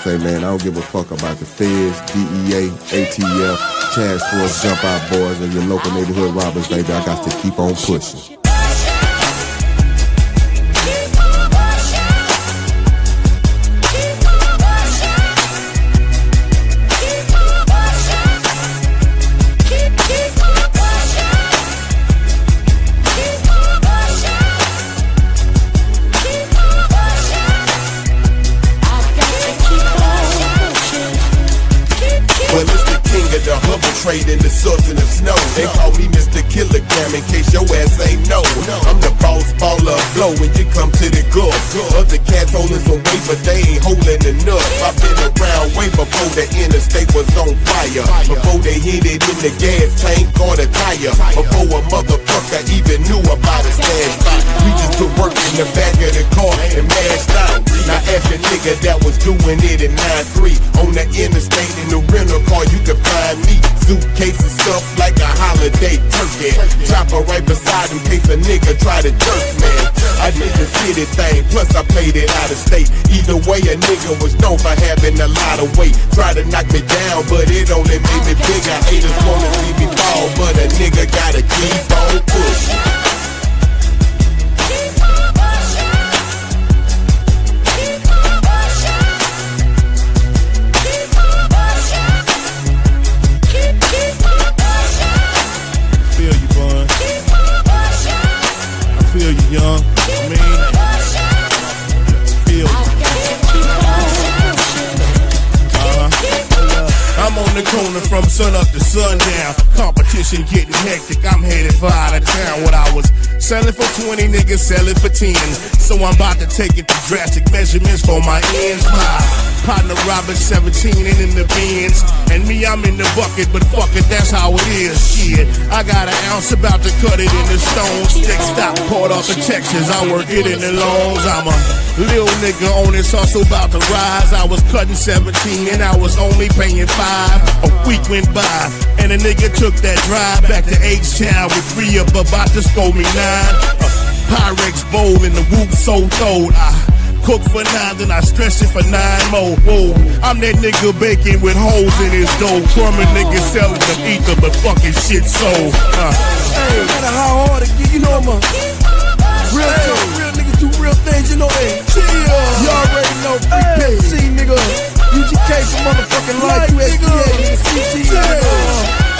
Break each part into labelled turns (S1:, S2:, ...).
S1: say, man, I don't give a fuck about the feds, DEA, ATF, Task Force, Jump Out Boys, or your local neighborhood robbers, baby. I got to keep on pushing.
S2: Trade in the source and the snow. They call me Mr. Kilogram in case your ass ain't know. I'm the boss baller of flow when you come to the good. Other cats holding some weight, but they ain't holding enough. I've been around way before the interstate was on fire. Before they hit it in the gas tank or the tire. Before a motherfucker even knew about a stash spot. We just put work in the back of the car and mashed out. Now ask a nigga that was doing it in 9-3. On the interstate in the rental car you can find me. Suitcases stuffed like a holiday turkey. Chopper right beside in case a nigga try to jerk, man. I did the city thing, plus I played it out of state. Either way, a nigga was known for having a lot of weight. Try to knock me down, but it only made me bigger. Haters wanna see me fall, but a nigga gotta keep on pushing.
S3: Young, I mean, feel I'm on the corner from sun up to sundown. Competition getting hectic, I'm headed for out of town. What I was selling for 20, niggas selling for 10. So I'm about to take it to drastic measurements for my ends. Partner Robert 17 and in the bins. And me, I'm in the bucket, but fuck it, that's how it is. Shit, I got an ounce about to cut it in the stone. Stick stop, poured off in Texas, I work it in the loans. I'm a little nigga on this hustle about to rise. I was cutting 17 and I was only paying 5. A week went by and a nigga took that drive back to H-Town with 3 up about to score me 9. Pyrex bowl in the whoop so throwed. Cook for 9, then I stretch it for 9 more. Whoa, I'm that nigga baking with holes in his dough. Crummy niggas selling the ether, but fucking shit sold.
S4: Hey, no matter how hard it get, you know I'm a real talk, real nigga do real things, you know that. You already know, PPC, nigga. UGK for motherfucking life, USDA, nigga, CT, nigga.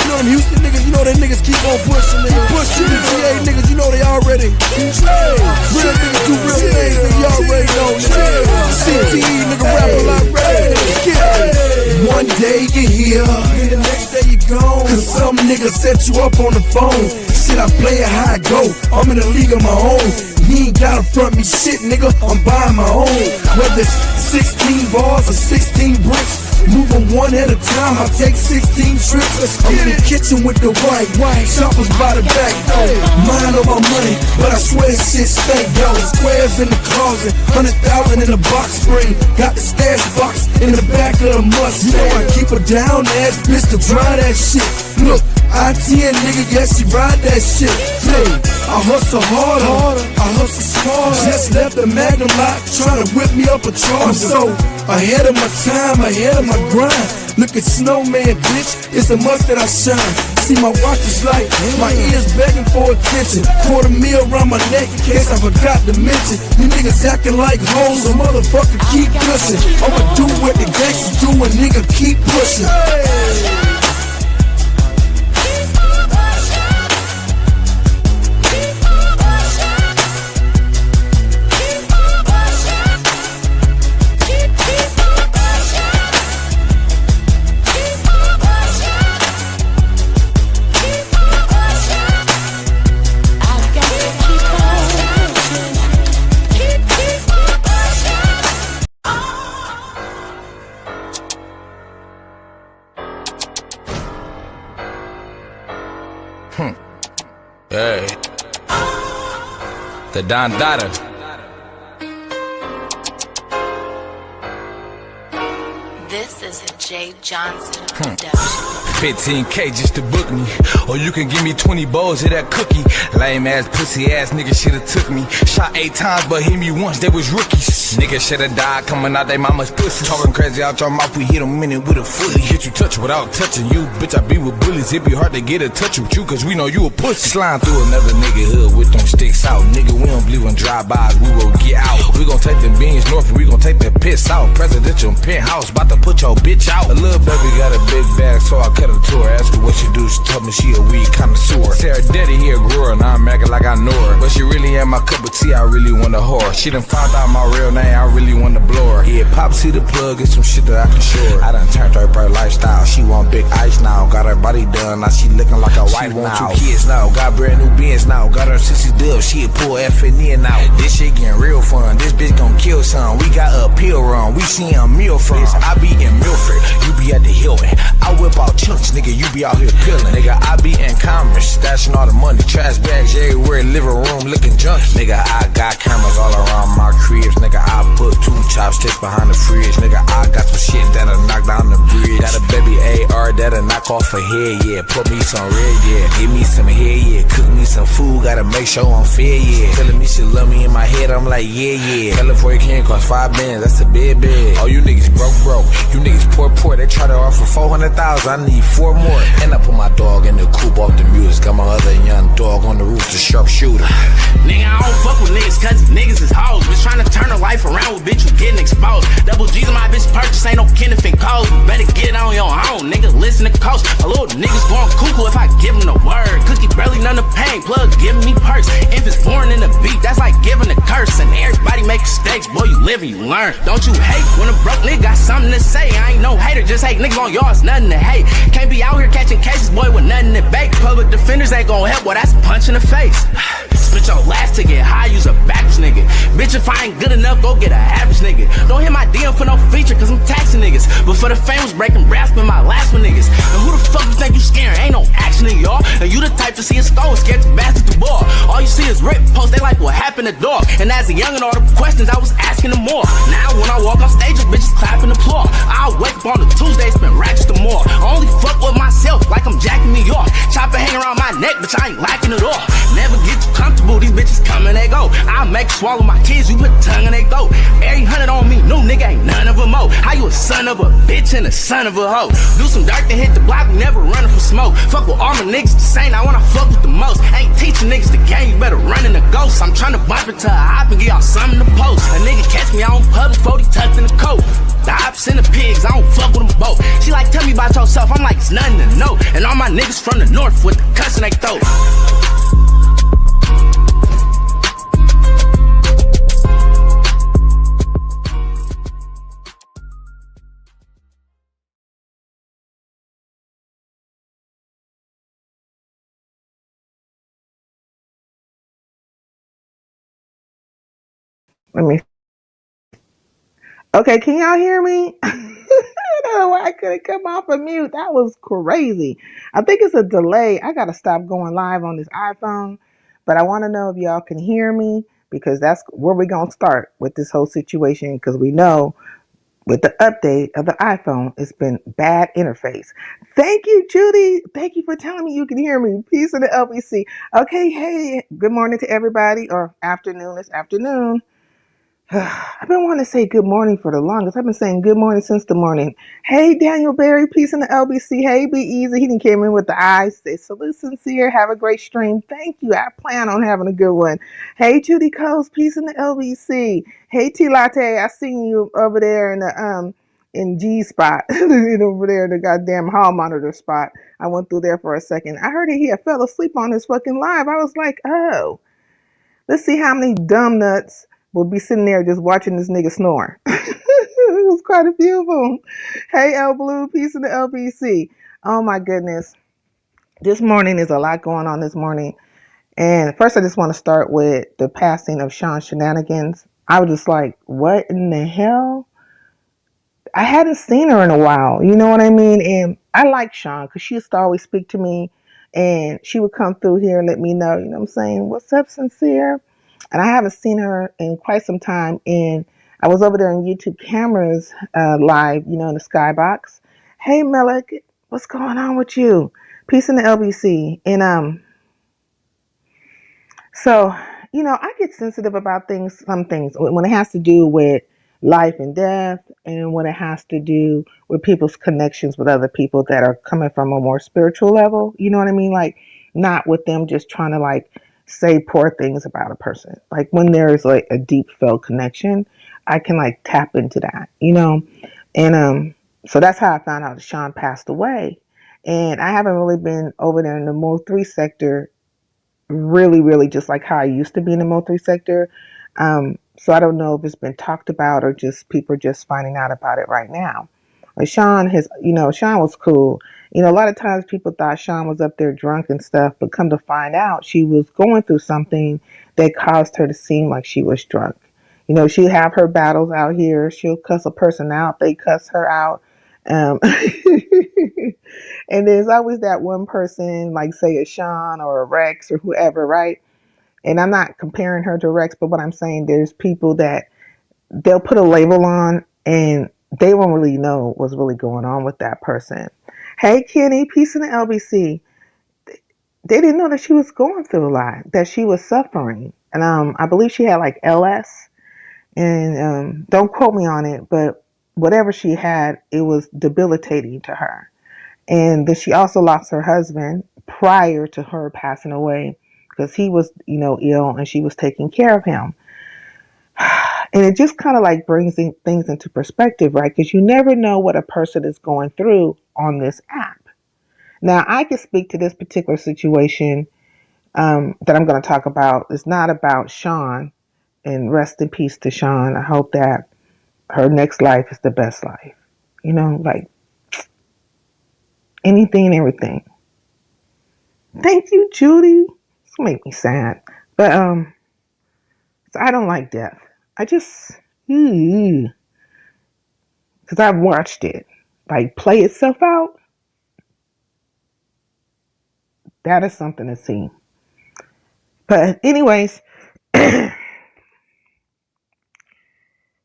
S4: You know them Houston niggas, you know that niggas keep on pushing, nigga. UGA niggas, you know they already. Real niggas do real things, nigga, you already know, nigga. CTE, nigga, rap a lot, nigga. One day you here, and the next day you gone. Cause some niggas set you up on the phone. Shit, I play it how I go, I'm in a league of my own. He ain't gotta front me shit, nigga, I'm buying my own. Whether it's 16 bars or 16 bricks, move them one at a time, I take 16 trips. I'm in the kitchen with the white choppers by the back door. Mind on my money, but I swear this shit stank, yo. Squares in the closet, 100,000 in the box spring. Got the stash box in the back of the Mustang. You know I keep a down ass bitch to dry that shit. Look, I-10 nigga, yes, she ride that shit. Hey, I hustle harder, I hustle smarter. Just left the Magnum lot, trying to whip me up a charge. I'm so ahead of my time, ahead of my grind. Look at Snowman, bitch, it's a must that I shine. See my watch is light, my ears begging for attention. $250,000 around my neck in case I forgot to mention. You niggas acting like hoes, a motherfucker keep pushing. I'ma do what the gangsters do, a nigga keep pushing.
S5: Hey, the Don Dada. This is a Jay Johnson production.
S6: 15K just to book me, or you can give me 20 bowls of that cookie. Lame ass pussy ass nigga shoulda took me. Shot 8 times but hit me once, they was rookies. Nigga shoulda died coming out they mama's pussy. Talking crazy out your mouth, we hit 'em in it with a fully. Hit you touch without touching you, bitch I be with bullies. It be hard to get a touch with you cause we know you a pussy. Slime through another nigga hood with them sticks out. Nigga we don't believe in drive-bys, we will get out. We gon' take the beans north and we gon' take the piss out. Presidential penthouse, bout to put your bitch out. A little baby got a big bag so I cut her to her. Ask her what she do, she told me she a weed connoisseur. Say her daddy here grew her, now I'm acting like I know her. But she really ain't my cup of tea, I really want a whore. She done found out my real name, I really want to blow her. Yeah, Pop see the plug, it's some shit that I can show her. I done turned her bright lifestyle, she want big ice now. Got her body done, now she looking like a wife now. She want 2 kids now, got brand new Benz now. Got her 60 dubs, she pull FNN now. This shit getting real fun, this bitch gon' kill some. We got a pill run, we see a meal from. I be in Milford, you be at the Hilton. I whip out chunks, nigga, you be out here peeling. Nigga, I be in commerce, stashing all the money. Trash bags everywhere, living room looking junky. Nigga, I got cameras all around my cribs. Nigga, I put 2 chopsticks behind the fridge. Nigga, I got some shit that'll knock down the bridge. Got a baby AR that'll knock off her head, yeah. Put me some red, yeah. Give me some head, yeah. Cook me some food, gotta make sure I'm fed, yeah. Telling me she love me in my head, I'm like, yeah, yeah. Tell her before you can cost 5 bands, that's a big bag. All you niggas broke. You niggas poor. They try to offer 400,000, I need 4 more. And I put my dog in the coop off the music. Got my other young dog on the roof, the sharpshooter.
S7: Nigga, I don't fuck with niggas cause niggas is hoes. Bitch trying to turn her life around with bitch, you getting exposed. Double G's in my bitch purchase, ain't no Kenneth and Cole. Better get on your own, nigga, listen to coast. A little niggas going cuckoo if I give them the word. Cookie barely none of pain, plug giving me perks. If it's born in the beat, that's like giving a curse. And everybody make mistakes, boy, you live and you learn. Don't you hate when a broke nigga got something to say? I ain't no hater, just hate niggas on yours, nothing to hate. Can't be out here catching cases, boy, with nothing to bake. Public defenders ain't gon' help, boy, that's a punch in the face. Spit your last to get high, use a backwards nigga. Bitch, if I ain't good enough, go get an average nigga. Don't hit my DM for no feature, cause I'm taxing niggas. But for the famous breaking brass with my last one niggas. And who the fuck you think you scaring? Ain't no action in y'all. And you the type to see a skull scared to bastard the ball. All you see is rip post, they like what happened to dog. And as a youngin', all the questions I was asking them more. Now when I walk off stage, bitches clapping applause. I'll wake up on a Tuesday, spend racks to more. I only fuck with myself like I'm jacking me off. Chopper hang around my neck, bitch, I ain't lacking it all. Never get too comfortable, these bitches come and they go. I'll make swallow my kids, you put tongue in they throat. Every 100 on me, new nigga ain't none of them mo. How you a son of a bitch and a son of a hoe? Do some dirt to hit the block, we never running from smoke. Fuck with all my niggas the same, I wanna fuck with the most. Ain't teaching niggas the game, you better run in the ghost. I'm tryna bump it to a hop and get y'all something to post. A nigga catch me out in public, 40 tucked in the coat. The ops and the pigs, I don't fuck with them both. She like, tell me about yourself, I'm like, it's nothing to know. And all my niggas from the north with the cuss in they throat.
S8: Let me. Okay, can y'all hear me? I don't know why I couldn't come off of mute. That was crazy. I think it's a delay. I gotta stop going live on this iPhone, but I want to know if y'all can hear me because that's where we're gonna start with this whole situation. Because we know with the update of the iPhone, it's been bad interface. Thank you, Judy. Thank you for telling me you can hear me. Peace in the LBC. Okay, hey, good morning to everybody, or afternoon. It's afternoon. I've been wanting to say good morning for the longest. I've been saying good morning since the morning. Hey, Daniel Berry, peace in the LBC. Hey, Be Easy. He didn't came in with the eyes. Say, salute sincere. Have a great stream. Thank you. I plan on having a good one. Hey, Judy Coast, peace in the LBC. Hey, T Latte, I seen you over there in the in G spot, over there, the goddamn hall monitor spot. I went through there for a second. I heard he had fell asleep on his fucking live. I was like, oh, let's see how many dumb nuts will be sitting there just watching this nigga snore. It was quite a few of them. Hey, L Blue, peace in the LBC. Oh my goodness. This morning is a lot going on this morning. And first I just want to start with the passing of Sean Shenanigans. I was just like, what in the hell? I hadn't seen her in a while. You know what I mean? And I like Sean because she used to always speak to me. And she would come through here and let me know, you know what I'm saying? What's up, Sincere? And I haven't seen her in quite some time. And I was over there on YouTube cameras live, you know, in the skybox. Hey, Melik, what's going on with you? Peace in the LBC. And so, you know, I get sensitive about things, some things, when it has to do with life and death, and when it has to do with people's connections with other people that are coming from a more spiritual level. You know what I mean? Like, not with them just trying to like say poor things about a person. Like when there's like a deep felt connection, I can like tap into that, you know? And so that's how I found out that Sean passed away. And I haven't really been over there in the Mo 3 sector really, really just like how I used to be in the Mo 3 sector. So I don't know if it's been talked about or just people just finding out about it right now. Like Sean has, you know, Sean was cool. You know, a lot of times people thought Sean was up there drunk and stuff, but come to find out, she was going through something that caused her to seem like she was drunk. You know, she'd have her battles out here. She'll cuss a person out. They cuss her out. Um, and there's always that one person, like say a Sean or a Rex or whoever, right? And I'm not comparing her to Rex, but what I'm saying, there's people that they'll put a label on and they won't really know what's really going on with that person. Hey, Kenny, peace in the LBC. They didn't know that she was going through a lot, that she was suffering. And I believe she had like LS. And don't quote me on it, but whatever she had, it was debilitating to her. And then she also lost her husband prior to her passing away because he was, you know, ill and she was taking care of him. And it just kind of like brings things into perspective, right? Because you never know what a person is going through on this app. Now, I can speak to this particular situation that I'm going to talk about. It's not about Sean, and rest in peace to Sean. I hope that her next life is the best life. You know, like anything and everything. Thank you, Judy. This make me sad. But so I don't like death. I just because I've watched it like play itself out. That is something to see. But anyways,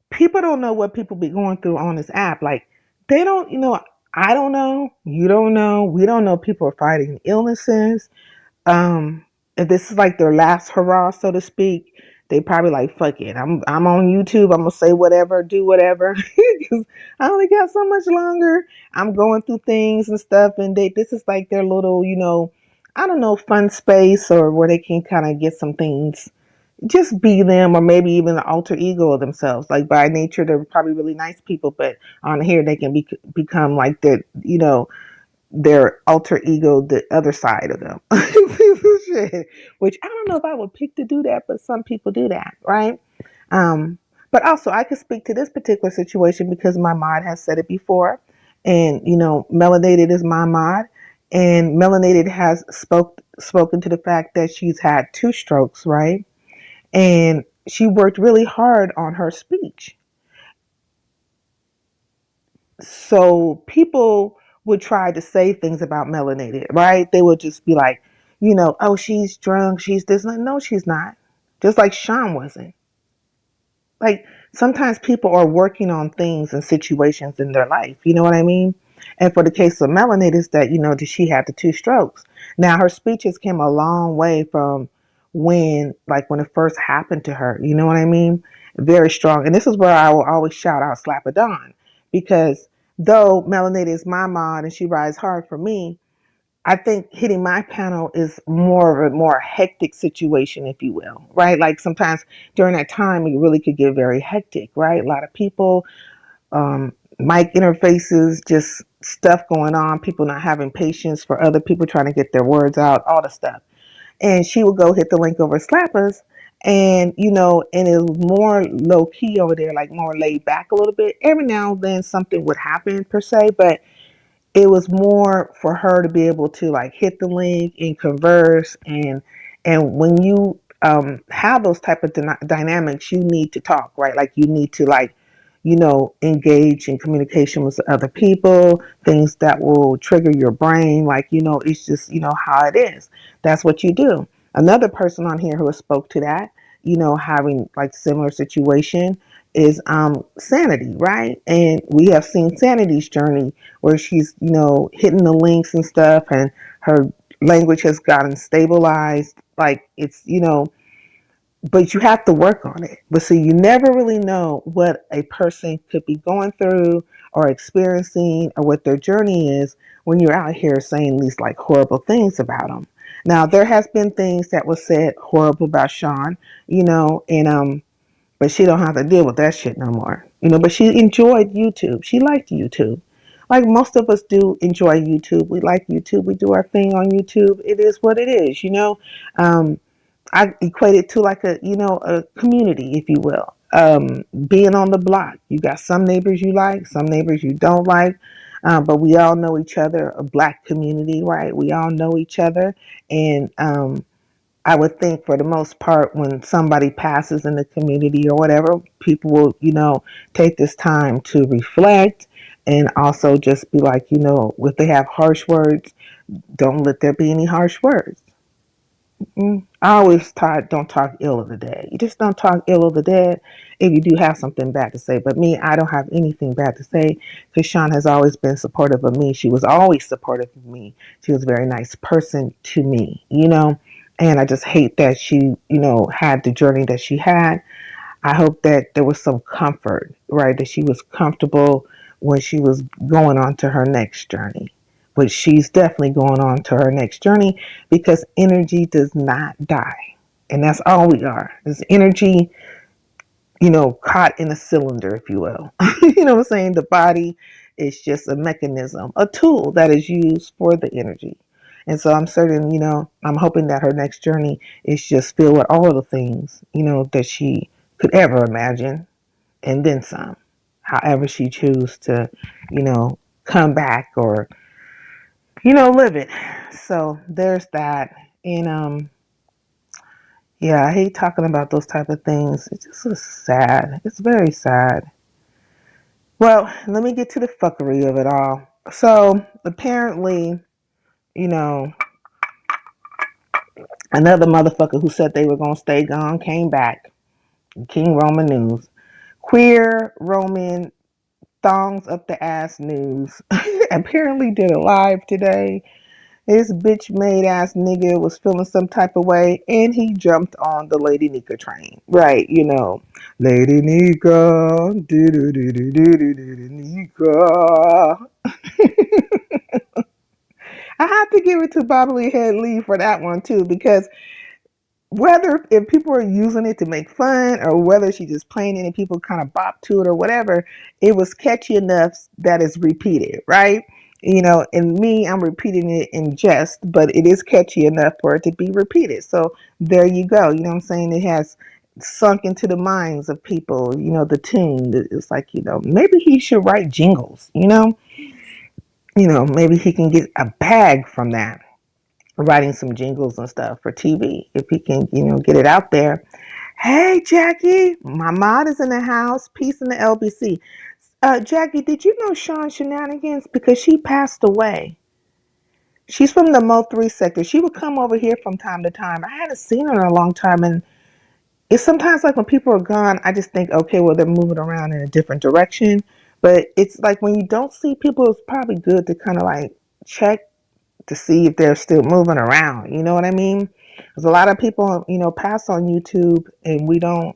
S8: people don't know what people be going through on this app. Like they don't, you know, I don't know, you don't know, we don't know. People are fighting illnesses. If this is like their last hurrah, so to speak, they probably like, fuck it. I'm on YouTube. I'm gonna say whatever, do whatever, because I only got so much longer. I'm going through things and stuff, and this is like their little, you know, I don't know, fun space or where they can kind of get some things, just be them, or maybe even an alter ego of themselves. Like by nature, they're probably really nice people, but on here they can become like that, you know, their alter ego, the other side of them. Shit. Which I don't know if I would pick to do that, but some people do that, right? But also I could speak to this particular situation because my mod has said it before. And you know, Melanated is my mod. And Melanated has spoken to the fact that she's had 2 strokes, right? And she worked really hard on her speech. So people would try to say things about melanated, right? They would just be like, you know, oh, she's drunk, she's this. No, she's not. Just like Sean wasn't. Like sometimes people are working on things and situations in their life. You know what I mean? And for the case of melanated, is that, you know, that she had the 2 strokes. Now her speeches came a long way from when it first happened to her. You know what I mean? Very strong. And this is where I will always shout out Slap a Don, because though melanated is my mod and she rides hard for me, I think hitting my panel is more of a more hectic situation, if you will, right? Like sometimes during that time, it really could get very hectic, right? A lot of people, mic interfaces, just stuff going on, people not having patience for other people trying to get their words out, all the stuff. And she would go hit the link over Slappers, and you know, and it was more low key over there, like more laid back a little bit. Every now and then something would happen per se, but it was more for her to be able to like hit the link and converse. And when you have those type of dynamics, you need to talk, right? Like you need to like, you know, engage in communication with other people, things that will trigger your brain. Like, you know, it's just, you know, how it is. That's what you do. Another person on here who spoke to that, you know, having like similar situation, is Sanity, right? And we have seen Sanity's journey where she's, hitting the links and stuff, and her language has gotten stabilized. Like it's, but you have to work on it. But so you never really know what a person could be going through or experiencing or what their journey is when you're out here saying these like horrible things about them. Now there has been things that was said horrible about Sean, and but she don't have to deal with that shit no more. But she enjoyed YouTube. She liked YouTube. Like most of us do enjoy YouTube. We like YouTube. We do our thing on YouTube. It is what it is. I equate it to like a community, if you will. Being on the block. You got some neighbors you like, some neighbors you don't like. But we all know each other, a black community, right? We all know each other. And I would think for the most part, when somebody passes in the community or whatever, people will, take this time to reflect and also just be like, if they have harsh words, don't let there be any harsh words. I always don't talk ill of the dead. You just don't talk ill of the dead if you do have something bad to say. But me, I don't have anything bad to say because Sean has always been supportive of me. She was always supportive of me. She was a very nice person to me, and I just hate that she, had the journey that she had. I hope that there was some comfort, right? That she was comfortable when she was going on to her next journey. But she's definitely going on to her next journey because energy does not die. And that's all we are. It's energy, caught in a cylinder, if you will. You know what I'm saying? The body is just a mechanism, a tool that is used for the energy. And so I'm certain, I'm hoping that her next journey is just filled with all of the things, that she could ever imagine and then some. However she chooses to, come back or live it. So there's that. And yeah, I hate talking about those type of things. It just is sad. It's very sad. Well, let me get to the fuckery of it all. So apparently, another motherfucker who said they were gonna stay gone came back. King Roman News. Queer Roman thongs up the ass news apparently did a live today. This bitch made ass nigga was feeling some type of way and he jumped on the Lady Nika train. Right, Lady Nika, Nika. I have to give it to Bobbly Head Lee for that one too, because whether if people are using it to make fun or whether she just playing it and people kind of bop to it or whatever, it was catchy enough that it's repeated, right? And me, I'm repeating it in jest, but it is catchy enough for it to be repeated. So there you go. You know what I'm saying? It has sunk into the minds of people, the tune. It's like, maybe he should write jingles, maybe he can get a bag from that, writing some jingles and stuff for TV. If he can, get it out there. Hey, Jackie, my mod is in the house. Peace in the LBC. Jackie, did you know Sean Shenanigans? Because she passed away. She's from the Mo 3 sector. She would come over here from time to time. I hadn't seen her in a long time. And it's sometimes like when people are gone, I just think, okay, well, they're moving around in a different direction. But it's like when you don't see people, it's probably good to kind of like check to see if they're still moving around. You know what I mean? Because a lot of people, pass on YouTube and we don't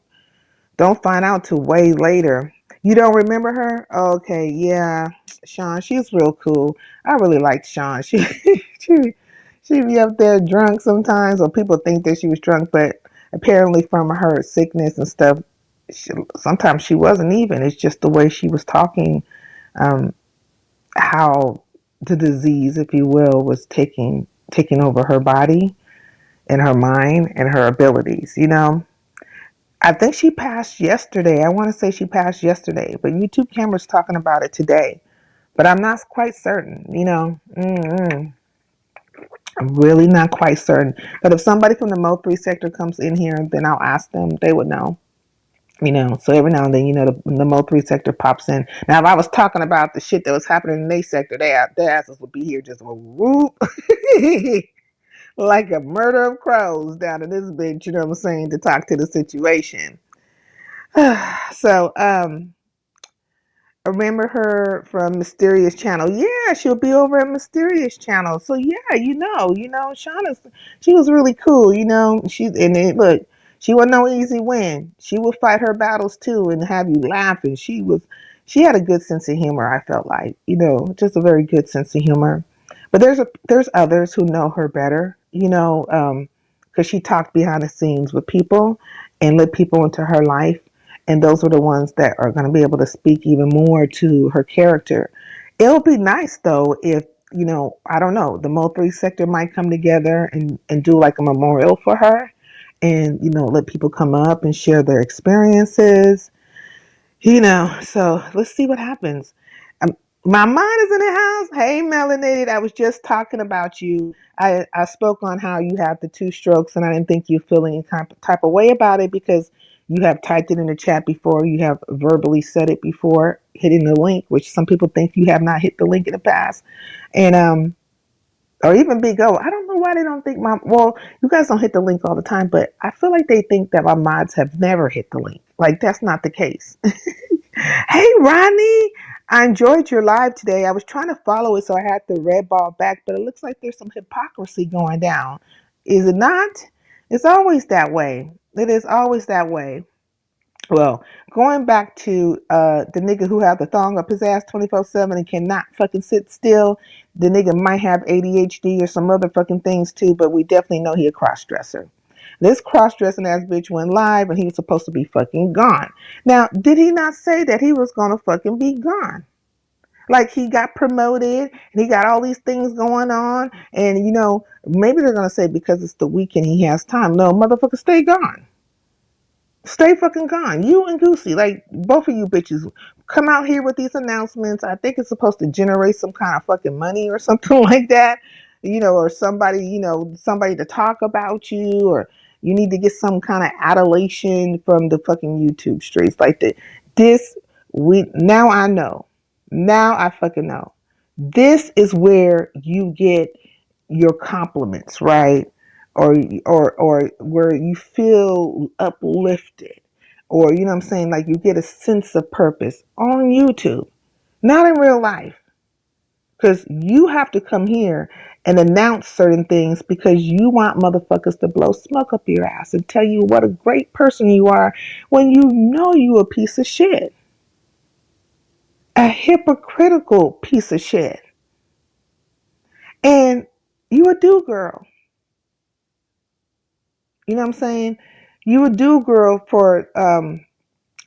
S8: find out till way later. You don't remember her? Okay, yeah, Sean, she's real cool. I really liked Sean. She'd be up there drunk sometimes, or people think that she was drunk, but apparently from her sickness and stuff, sometimes she wasn't even. It's just the way she was talking, how the disease, if you will, was taking over her body and her mind and her abilities, I think she passed yesterday. I want to say she passed yesterday, but YouTube camera's talking about it today. But I'm not quite certain, I'm really not quite certain. But if somebody from the Mo 3 sector comes in here, then I'll ask them. They would know. So every now and then, the Mo 3 sector pops in. Now, if I was talking about the shit that was happening in their sector, their asses would be here just whoop. Like a murder of crows down in this bitch, you know what I'm saying, to talk to the situation. So, remember her from Mysterious Channel. Yeah, she'll be over at Mysterious Channel. So yeah, Shauna's, she was really cool, look, she wasn't no easy win. She would fight her battles too and have you laughing. She had a good sense of humor, I felt like, just a very good sense of humor. But there's others who know her better, because she talked behind the scenes with people and let people into her life, and those are the ones that are going to be able to speak even more to her character. It'll be nice though if, I don't know, the Mo3 sector might come together and do like a memorial for her, and let people come up and share their experiences, so let's see what happens. My mind is in the house. Hey, Melanated, I was just talking about you. I spoke on how you have the two strokes, and I didn't think you feel any type of way about it because you have typed it in the chat before. You have verbally said it before, hitting the link, which some people think you have not hit the link in the past. And or even Big O. I don't know why they don't think you guys don't hit the link all the time, but I feel like they think that my mods have never hit the link. Like, that's not the case. Hey, Ronnie, I enjoyed your live today. I was trying to follow it, so I had the red ball back, but it looks like there's some hypocrisy going down. Is it not? It's always that way. It is always that way. Well, going back to the nigga who have the thong up his ass 24/7 and cannot fucking sit still, the nigga might have ADHD or some other fucking things too, but we definitely know he a cross-dresser. This cross-dressing ass bitch went live and he was supposed to be fucking gone. Now, did he not say that he was gonna fucking be gone? Like, he got promoted and he got all these things going on, and maybe they're gonna say because it's the weekend he has time. No, motherfucker, stay gone. Stay fucking gone. You and Goosey, like, both of you bitches, come out here with these announcements. I think it's supposed to generate some kind of fucking money or something like that, or somebody to talk about you, or you need to get some kind of adulation from the fucking YouTube streets. Like now I know. Now I fucking know. This is where you get your compliments, right? Or where you feel uplifted, or what I'm saying, like you get a sense of purpose on YouTube, not in real life, because you have to come here and announce certain things because you want motherfuckers to blow smoke up your ass and tell you what a great person you are when you know you a piece of shit, a hypocritical piece of shit, and you a do girl. You know what I'm saying? You a do girl for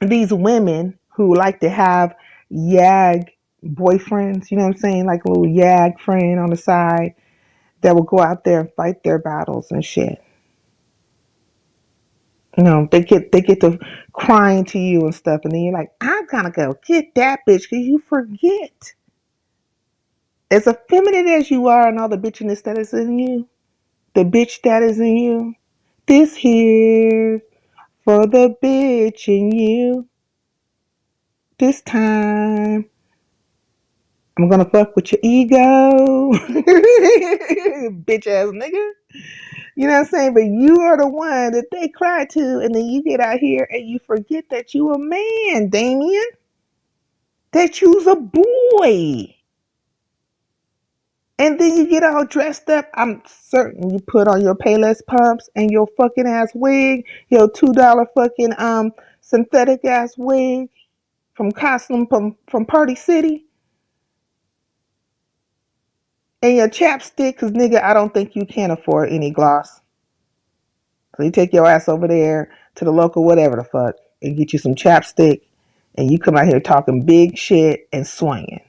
S8: these women who like to have yag boyfriends, you know what I'm saying? Like a little yag friend on the side that will go out there and fight their battles and shit. They get to crying to you and stuff, and then you're like, I'm gonna go get that bitch, because you forget. As effeminate as you are and all the bitchiness that is in you, the bitch that is in you, this here for the bitch in you. This time, I'm gonna fuck with your ego. Bitch ass nigga. You know what I'm saying? But you are the one that they cry to, and then you get out here and you forget that you a man, Damien. That you's a boy. And then you get all dressed up. I'm certain you put on your Payless pumps and your fucking ass wig, your $2 fucking synthetic ass wig from costume from Party City. And your chapstick, because nigga, I don't think you can afford any gloss. So you take your ass over there to the local whatever the fuck and get you some chapstick, and you come out here talking big shit and swinging.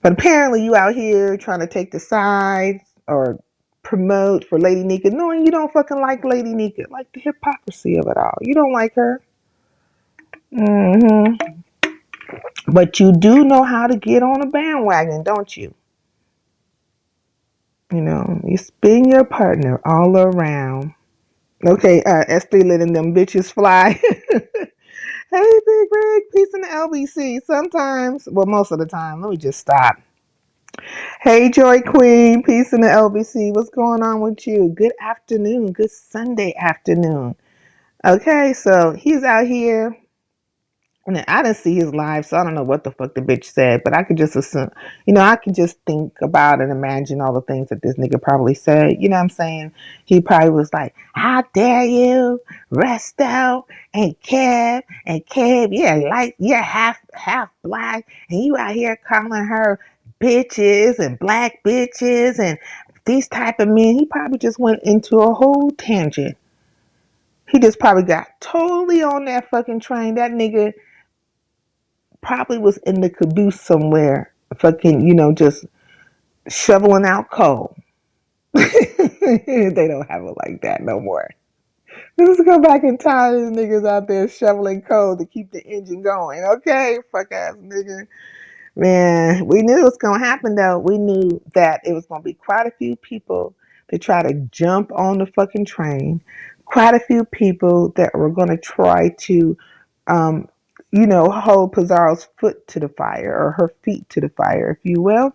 S8: But apparently you out here trying to take the side or promote for Lady Nika, knowing you don't fucking like Lady Nika. Like the hypocrisy of it all. You don't like her. But you do know how to get on a bandwagon, don't you? You spin your partner all around. Okay, S3 letting them bitches fly. Hey, Big Rig, peace in the LBC. Sometimes, well, most of the time, let me just stop. Hey, Joy Queen, peace in the LBC. What's going on with you? Good afternoon. Good Sunday afternoon. Okay, so he's out here. And I didn't see his live, so I don't know what the fuck the bitch said, but I could just assume, I could just think about and imagine all the things that this nigga probably said. You know what I'm saying? He probably was like, "How dare you, Resto and Kev, you're half black, and you out here calling her bitches and black bitches and these type of men." He probably just went into a whole tangent. He just probably got totally on that fucking train. That nigga probably was in the caboose somewhere, fucking, just shoveling out coal. They don't have it like that no more. Let's go back in time. These niggas out there shoveling coal to keep the engine going. Okay, fuck ass nigga. Man, we knew it was gonna happen though. We knew that it was gonna be quite a few people to try to jump on the fucking train. Quite a few people that were gonna try to um, hold Pizarro's foot to the fire or her feet to the fire, if you will.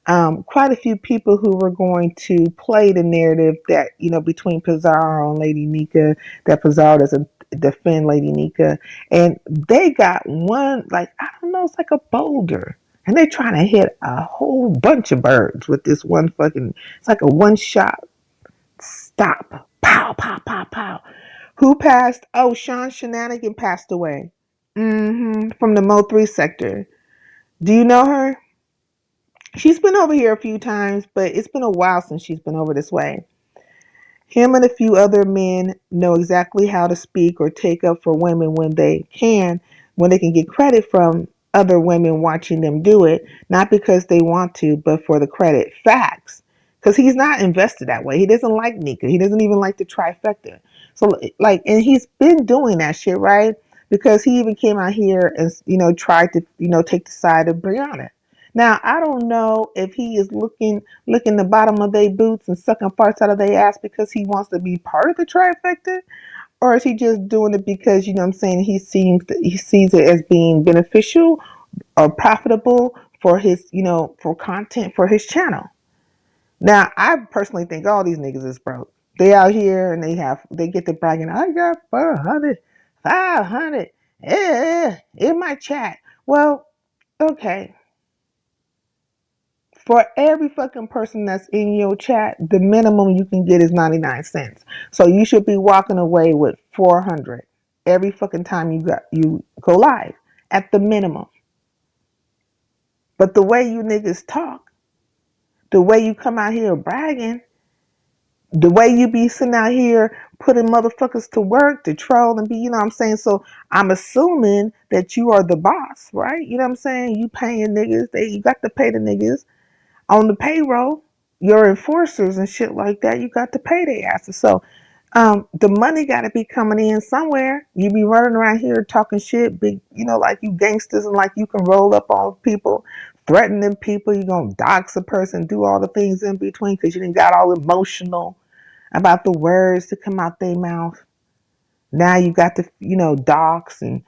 S8: Quite a few people who were going to play the narrative that, between Pizarro and Lady Nika, that Pizarro doesn't defend Lady Nika. And they got one, like, I don't know, it's like a boulder. And they're trying to hit a whole bunch of birds with this one fucking, it's like a one shot stop. Pow, pow, pow, pow. Who passed? Oh, Sean Shenanigan passed away. From the Mo 3 sector. Do you know her? She's been over here a few times, but it's been a while since she's been over this way. Him and a few other men know exactly how to speak or take up for women when they can get credit from other women watching them do it, not because they want to, but for the credit. Facts. Because he's not invested that way. He doesn't like Nika. He doesn't even like the trifecta. So, and he's been doing that shit, right? Because he even came out here and, tried to, take the side of Brianna. Now, I don't know if he is licking the bottom of their boots and sucking parts out of their ass because he wants to be part of the trifecta, or is he just doing it because, what I'm saying, he sees it as being beneficial or profitable for his, for content for his channel. Now, I personally think all these niggas is broke. They out here and they get to bragging, "I got 400, 500 in my chat." Well, okay. For every fucking person that's in your chat, the minimum you can get is 99 cents. So you should be walking away with 400 every fucking time you go live at the minimum. But the way you niggas talk, the way you come out here bragging, the way you be sitting out here putting motherfuckers to work to troll and be, you know what I'm saying? So I'm assuming that you are the boss, right? You know what I'm saying? You paying niggas, you got to pay the niggas on the payroll, your enforcers and shit like that, you got to pay their asses. So the money got to be coming in somewhere. You be running around here talking shit, big, like you gangsters and like you can roll up on people, threatening people. You gonna dox a person, do all the things in between because you didn't got all emotional about the words to come out their mouth. Now you got to, dox and,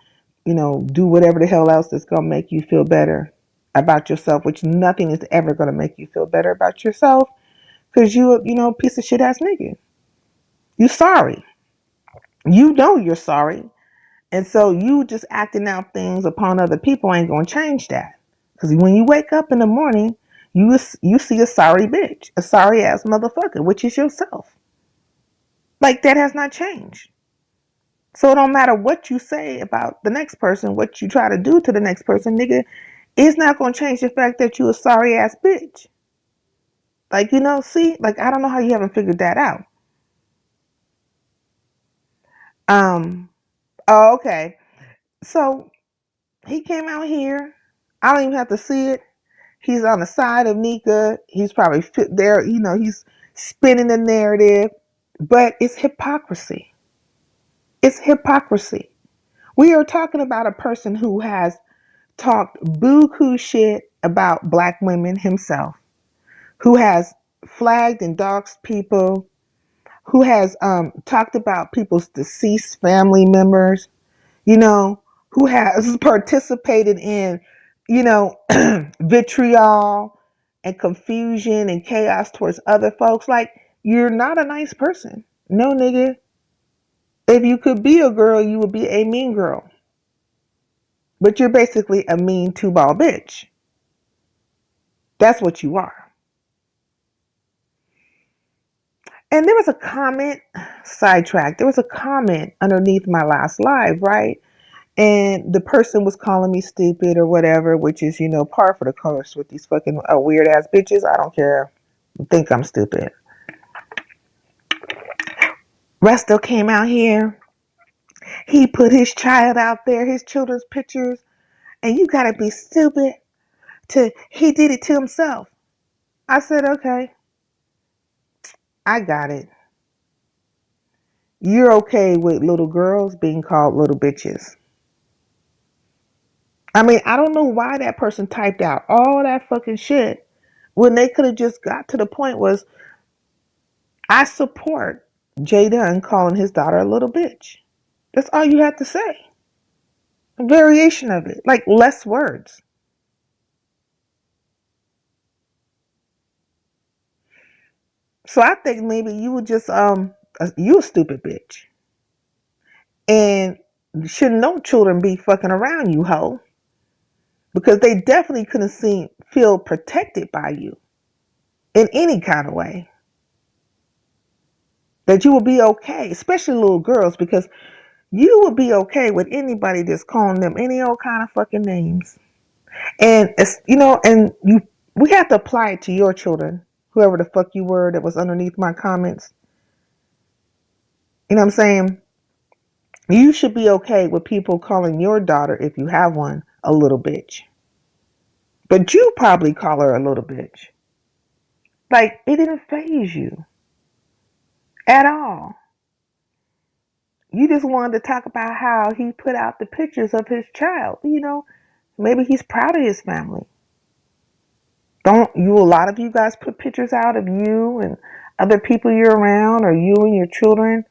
S8: do whatever the hell else that's gonna make you feel better about yourself, which nothing is ever going to make you feel better about yourself because you piece of shit ass nigga. You sorry. You know you're sorry. And so you just acting out things upon other people ain't going to change that. Because when you wake up in the morning, you see a sorry bitch, a sorry ass motherfucker, which is yourself. Like that has not changed. So it don't matter what you say about the next person, what you try to do to the next person, nigga, it's not going to change the fact that you a sorry ass bitch. Like, see, like, I don't know how you haven't figured that out. Oh, okay. So he came out here. I don't even have to see it. He's on the side of Nika. He's probably fit there. He's spinning the narrative, but it's hypocrisy. It's hypocrisy. We are talking about a person who has talked buku shit about black women himself, who has flagged and doxed people, who has talked about people's deceased family members, who has participated in, vitriol and confusion and chaos towards other folks. Like, you're not a nice person. No, nigga. If you could be a girl, you would be a mean girl. But you're basically a mean two-ball bitch. That's what you are. And there was a comment, sidetrack, there was a comment underneath my last live, right? And the person was calling me stupid or whatever, which is, par for the course with these fucking weird ass bitches. I don't care. Think I'm stupid. Resto came out here. He put his child out there, his children's pictures, and you gotta be stupid he did it to himself. I said, okay, I got it. You're okay with little girls being called little bitches. I mean, I don't know why that person typed out all that fucking shit when they could have just got to the point was, I support Jay Dunn calling his daughter a little bitch. That's all you have to say. A variation of it, like less words. So I think maybe you would just you a stupid bitch. And should no children be fucking around you, hoe? Because they definitely couldn't feel protected by you in any kind of way. That you will be okay, especially little girls, because you will be okay with anybody that's calling them any old kind of fucking names. And it's, we have to apply it to your children, whoever the fuck you were that was underneath my comments. You know what I'm saying? You should be okay with people calling your daughter, if you have one, a little bitch. But you probably call her a little bitch. Like, it didn't faze you at all. You just wanted to talk about how he put out the pictures of his child. Maybe he's proud of his family. Don't you, a lot of you guys put pictures out of you and other people you're around, or you and your children?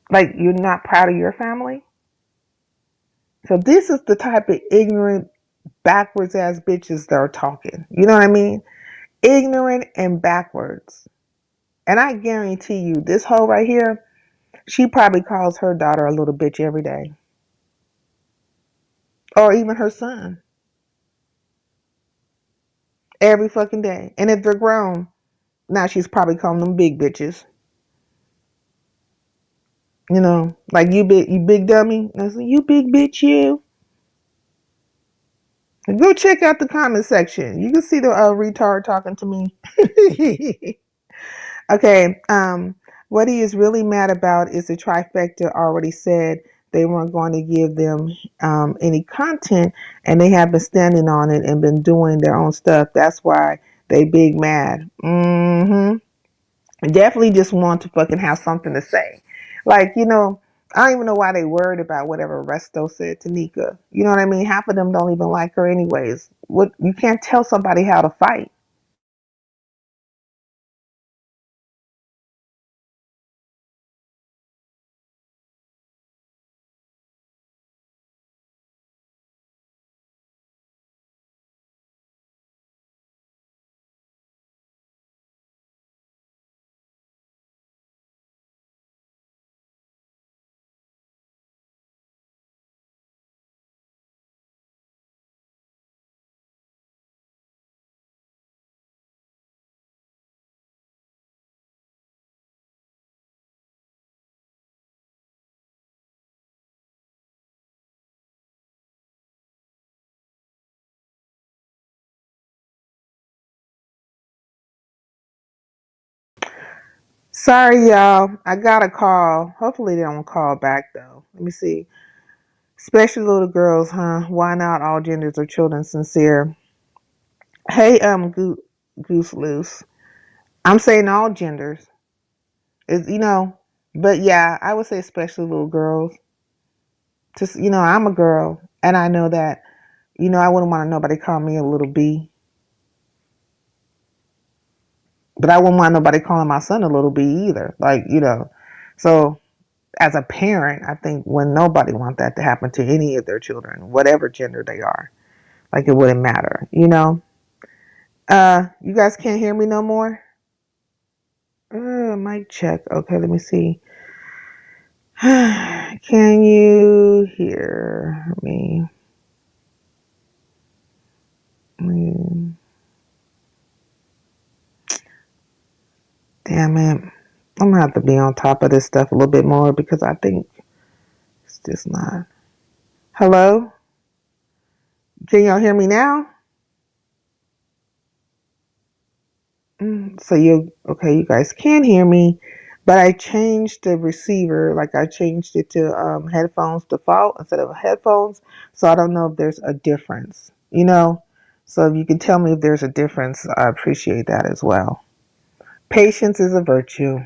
S8: Like, you're not proud of your family? So this is the type of ignorant, backwards ass bitches that are talking. You know what I mean? Ignorant and backwards. And I guarantee you, this hoe right here, she probably calls her daughter a little bitch every day. Or even her son. Every fucking day. And if they're grown, now she's probably calling them big bitches. Like, you big dummy. I said, you big bitch, you. Go check out the comment section. You can see the retard talking to me. Okay, what he is really mad about is the trifecta already said they weren't going to give them any content, and they have been standing on it and been doing their own stuff. That's why they big mad. Definitely just want to fucking have something to say. Like, I don't even know why they worried about whatever Resto said to Nika. You know what I mean? Half of them don't even like her anyways. What, you can't tell somebody how to fight. Sorry, y'all. I got a call. Hopefully they don't call back though. Let me see. Especially little girls, huh? Why not all genders or children sincere? Hey, Goose Loose. I'm saying all genders. Is but yeah, I would say especially little girls. Just I'm a girl, and I know that. I wouldn't want nobody call me a little B. But I wouldn't want nobody calling my son a little B either. Like, So as a parent, I think when nobody wants that to happen to any of their children, whatever gender they are. Like, it wouldn't matter, You guys can't hear me no more? Mic check. Okay, let me see. Can you hear me? Damn it. I'm gonna have to be on top of this stuff a little bit more because I think it's just not. Hello? Can y'all hear me now? So you guys can hear me, but I changed the receiver, like I changed it to headphones default instead of headphones. So I don't know if there's a difference, you know? So if you can tell me if there's a difference, I appreciate that as well. Patience is a virtue.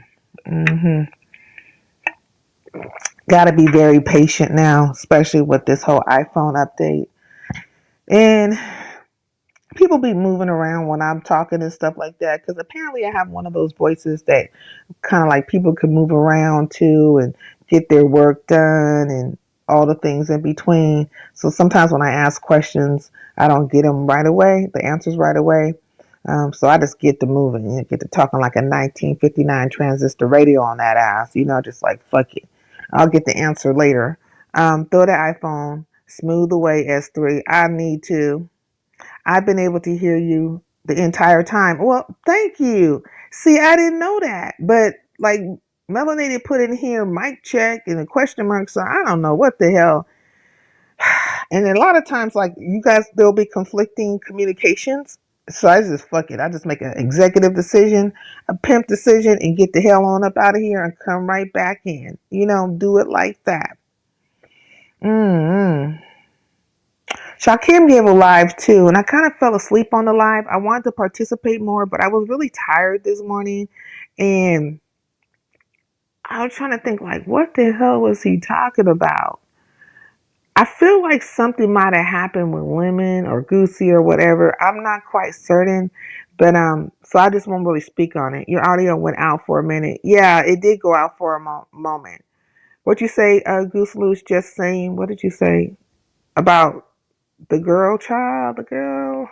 S8: Gotta be very patient now, especially with this whole iPhone update. And people be moving around when I'm talking and stuff like that because apparently I have one of those voices that kind of like people can move around to and get their work done and all the things in between. So sometimes when I ask questions, I don't get them right away, the answers right away. So I just get to moving and get to talking like a 1959 transistor radio on that ass, just like fuck it. I'll get the answer later. Throw the iPhone, smooth away S3. I need to. I've been able to hear you the entire time. Well, thank you. See, I didn't know that. But like Melanated put in here mic check and a question mark. So I don't know what the hell. And a lot of times, like you guys, there'll be conflicting communications. So I just fuck it. I just make an executive decision, a pimp decision, and get the hell on up out of here and come right back in. Do it like that. Shakim gave a live too, and I kind of fell asleep on the live. I wanted to participate more, but I was really tired this morning, and I was trying to think like, what the hell was he talking about? I feel like something might have happened with Lemon or Goosey or whatever. I'm not quite certain, but so I just won't really speak on it. Your audio went out for a minute. Yeah, it did go out for a moment. What you say, Goose Loose? Just saying. What did you say about the girl,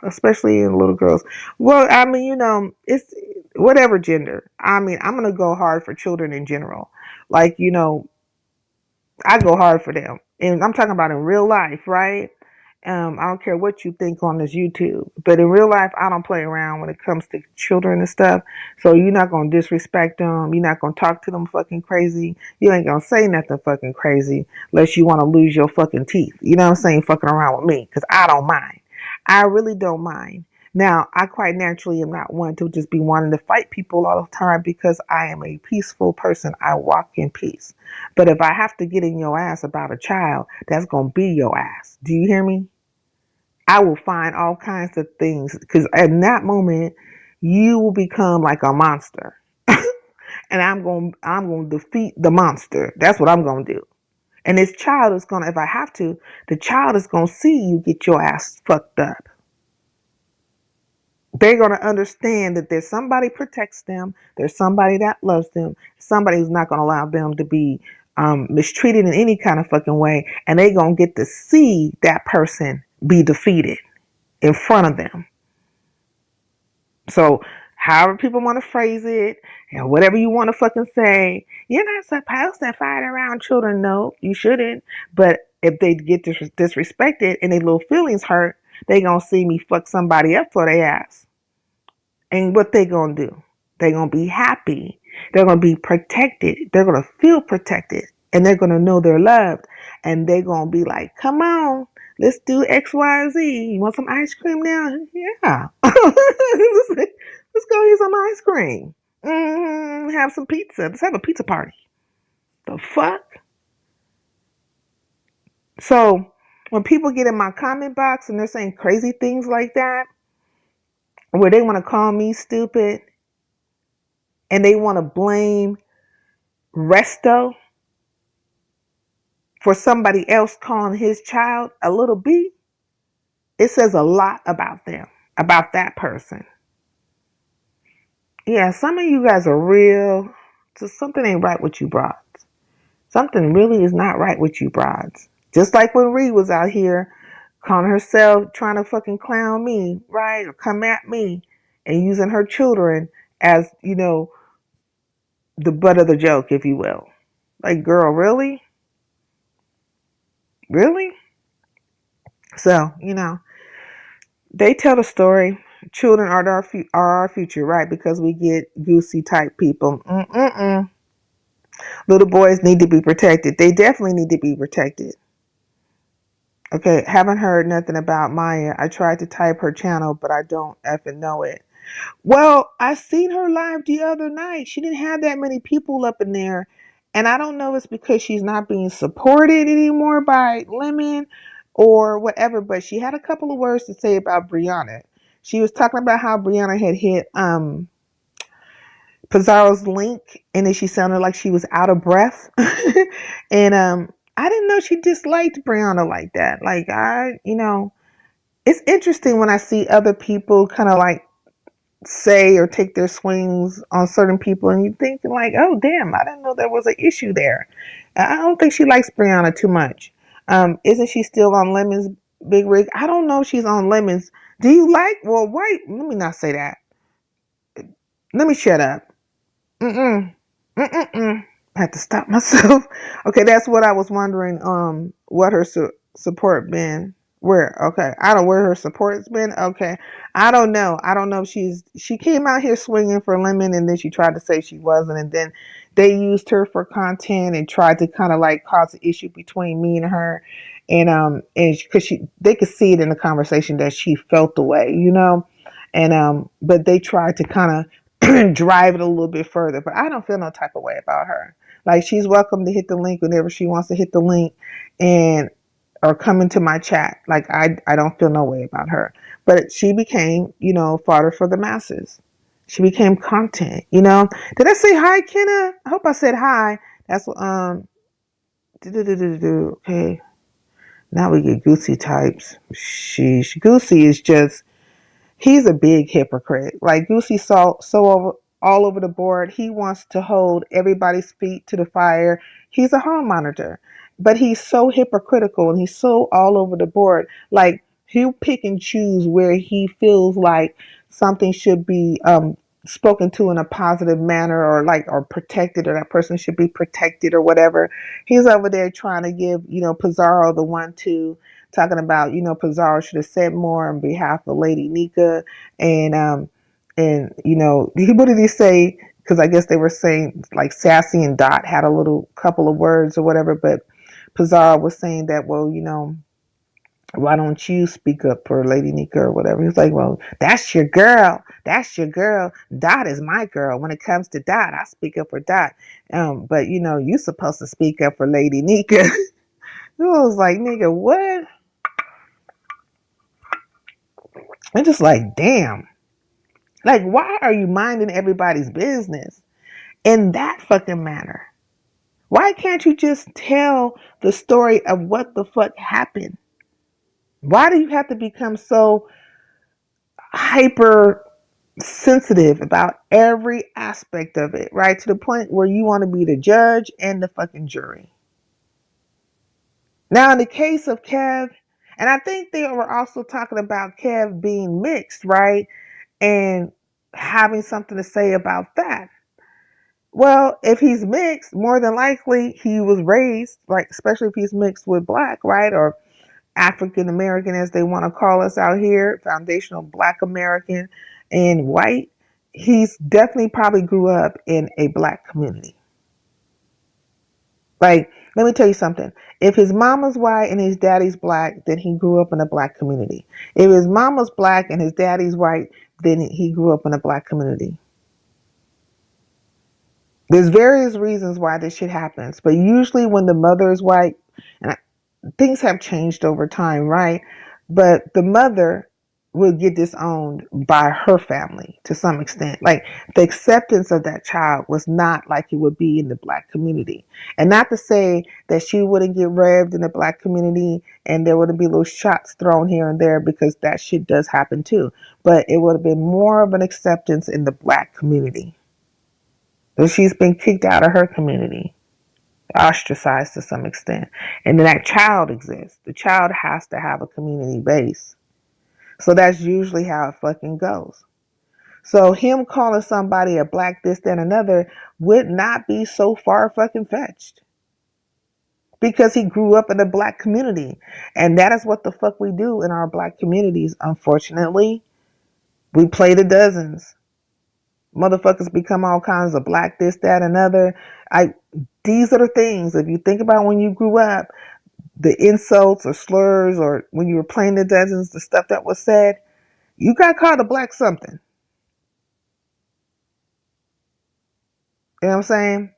S8: especially in little girls? Well, I mean, it's whatever gender. I mean, I'm gonna go hard for children in general. Like, I go hard for them, and I'm talking about in real life, right? I don't care what you think on this YouTube, but in real life, I don't play around when it comes to children and stuff. So you're not gonna disrespect them. You're not gonna talk to them fucking crazy. You ain't gonna say nothing fucking crazy unless you want to lose your fucking teeth. You know what I'm saying? Fucking around with me, because I don't mind. I really don't mind. Now, I quite naturally am not one to just be wanting to fight people all the time because I am a peaceful person. I walk in peace. But if I have to get in your ass about a child, that's going to be your ass. Do you hear me? I will find all kinds of things because in that moment, you will become like a monster. And I'm going to defeat the monster. That's what I'm going to do. And this child is going to, if I have to, the child is going to see you get your ass fucked up. They're going to understand that there's somebody protects them. There's somebody that loves them. Somebody who's not going to allow them to be mistreated in any kind of fucking way. And they're going to get to see that person be defeated in front of them. So however people want to phrase it, and whatever you want to fucking say, you're not supposed to fight around children. No, you shouldn't. But if they get disrespected and their little feelings hurt, they going to see me fuck somebody up for their ass. And what they going to do? They're going to be happy. They're going to be protected. They're going to feel protected. And they're going to know they're loved. And they're going to be like, come on, let's do X, Y, Z. You want some ice cream now? Yeah. Let's go eat some ice cream. Have some pizza. Let's have a pizza party. The fuck? So when people get in my comment box and they're saying crazy things like that, where they want to call me stupid and they want to blame Resto for somebody else calling his child a little b, it says a lot about them, about that person. Yeah, some of you guys are real. Just something ain't right with you broads. Something really is not right with you broads. Just like when Ree was out here calling herself, trying to fucking clown me, right? Or come at me and using her children as, the butt of the joke, if you will. Like, girl, really? Really? So, they tell the story. Children are our future, right? Because we get goosey type people. Little boys need to be protected. They definitely need to be protected. Okay, haven't heard nothing about Maya. I tried to type her channel, but I don't effing know it. Well, I seen her live the other night. She didn't have that many people up in there. And I don't know if it's because she's not being supported anymore by Lemon or whatever, but she had a couple of words to say about Brianna. She was talking about how Brianna had hit Pizarro's link, and then she sounded like she was out of breath. And I didn't know she disliked Brianna like that. Like, it's interesting when I see other people kind of like say or take their swings on certain people, and you think like, oh damn, I didn't know there was an issue there. I don't think she likes Brianna too much. Isn't she still on Lemon's big rig? I don't know if she's on Lemon's. Do you like, well, why, let me not say that. Let me shut up. Mm-mm. Mm-mm-mm. I have to stop myself. Okay, that's what I was wondering. What her support been? Where? Okay, I don't know where her support's been. Okay, I don't know. I don't know if she came out here swinging for Lemon, and then she tried to say she wasn't, and then they used her for content and tried to kind of like cause an issue between me and her, and because they could see it in the conversation that she felt the way, and but they tried to kind of drive it a little bit further, but I don't feel no type of way about her. Like, she's welcome to hit the link whenever she wants to hit the link, and or come into my chat. Like, I don't feel no way about her. But she became, fodder for the masses. She became content, Did I say hi, Kenna? I hope I said hi. That's what okay. Now we get Goosey types. Sheesh. Goosey is just, he's a big hypocrite. Like, Goosey all over the board. He wants to hold everybody's feet to the fire. He's a hall monitor, but he's so hypocritical and he's so all over the board. Like, he'll pick and choose where he feels like something should be spoken to in a positive manner, or protected, or that person should be protected or whatever. He's over there trying to give, Pizarro the 1-2, talking about, Pizarro should have said more on behalf of Lady Nika. And what did he say? Because I guess they were saying like Sassy and Dot had a little couple of words or whatever, but Pizarro was saying that, well, why don't you speak up for Lady Nika or whatever? He's like, well, that's your girl. That's your girl. Dot is my girl. When it comes to Dot, I speak up for Dot. But you're supposed to speak up for Lady Nika. I was like, nigga, what? I'm just like, damn. Like, why are you minding everybody's business in that fucking manner? Why can't you just tell the story of what the fuck happened? Why do you have to become so hyper sensitive about every aspect of it, right? To the point where you want to be the judge and the fucking jury. Now, in the case of Kev, and I think they were also talking about Kev being mixed, right? And having something to say about that. Well, if he's mixed, more than likely he was raised, like, especially if he's mixed with black, right? Or African American, as they want to call us out here, foundational Black American and white. He's definitely probably grew up in a black community. Like, let me tell you something. If his mama's white and his daddy's black, then he grew up in a black community. If his mama's black and his daddy's white, then he grew up in a black community. There's various reasons why this shit happens, but usually when the mother is white, and things have changed over time, right? But the mother will get disowned by her family to some extent. Like, the acceptance of that child was not like it would be in the black community. And not to say that she wouldn't get revved in the black community and there wouldn't be little shots thrown here and there, because that shit does happen too. But it would have been more of an acceptance in the black community. So she's been kicked out of her community, ostracized to some extent. And then that child exists. The child has to have a community base. So that's usually how it fucking goes. So him calling somebody a black this, that, and another would not be so far fucking fetched. Because he grew up in a black community. And that is what the fuck we do in our black communities, unfortunately. We play the dozens. Motherfuckers become all kinds of black this, that, and other. These are the things, if you think about when you grew up, the insults or slurs, or when you were playing the dozens, the stuff that was said, you got called a black something. You know what I'm saying?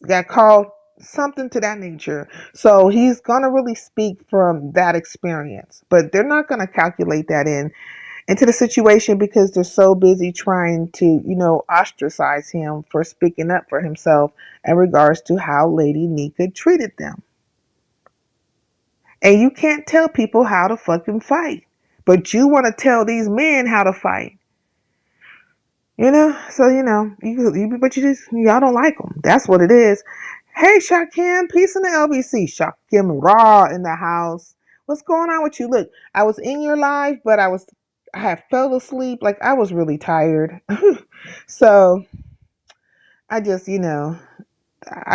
S8: Got called something to that nature. So he's gonna really speak from that experience. But they're not gonna calculate that into the situation because they're so busy trying to, ostracize him for speaking up for himself in regards to how Lady Nika treated them. And you can't tell people how to fucking fight. But you want to tell these men how to fight. So but y'all don't like them. That's what it is. Hey, Shakim, peace in the LBC. Shakim Raw in the house. What's going on with you? Look, I was in your live, but I had fell asleep. Like I was really tired. So I just, I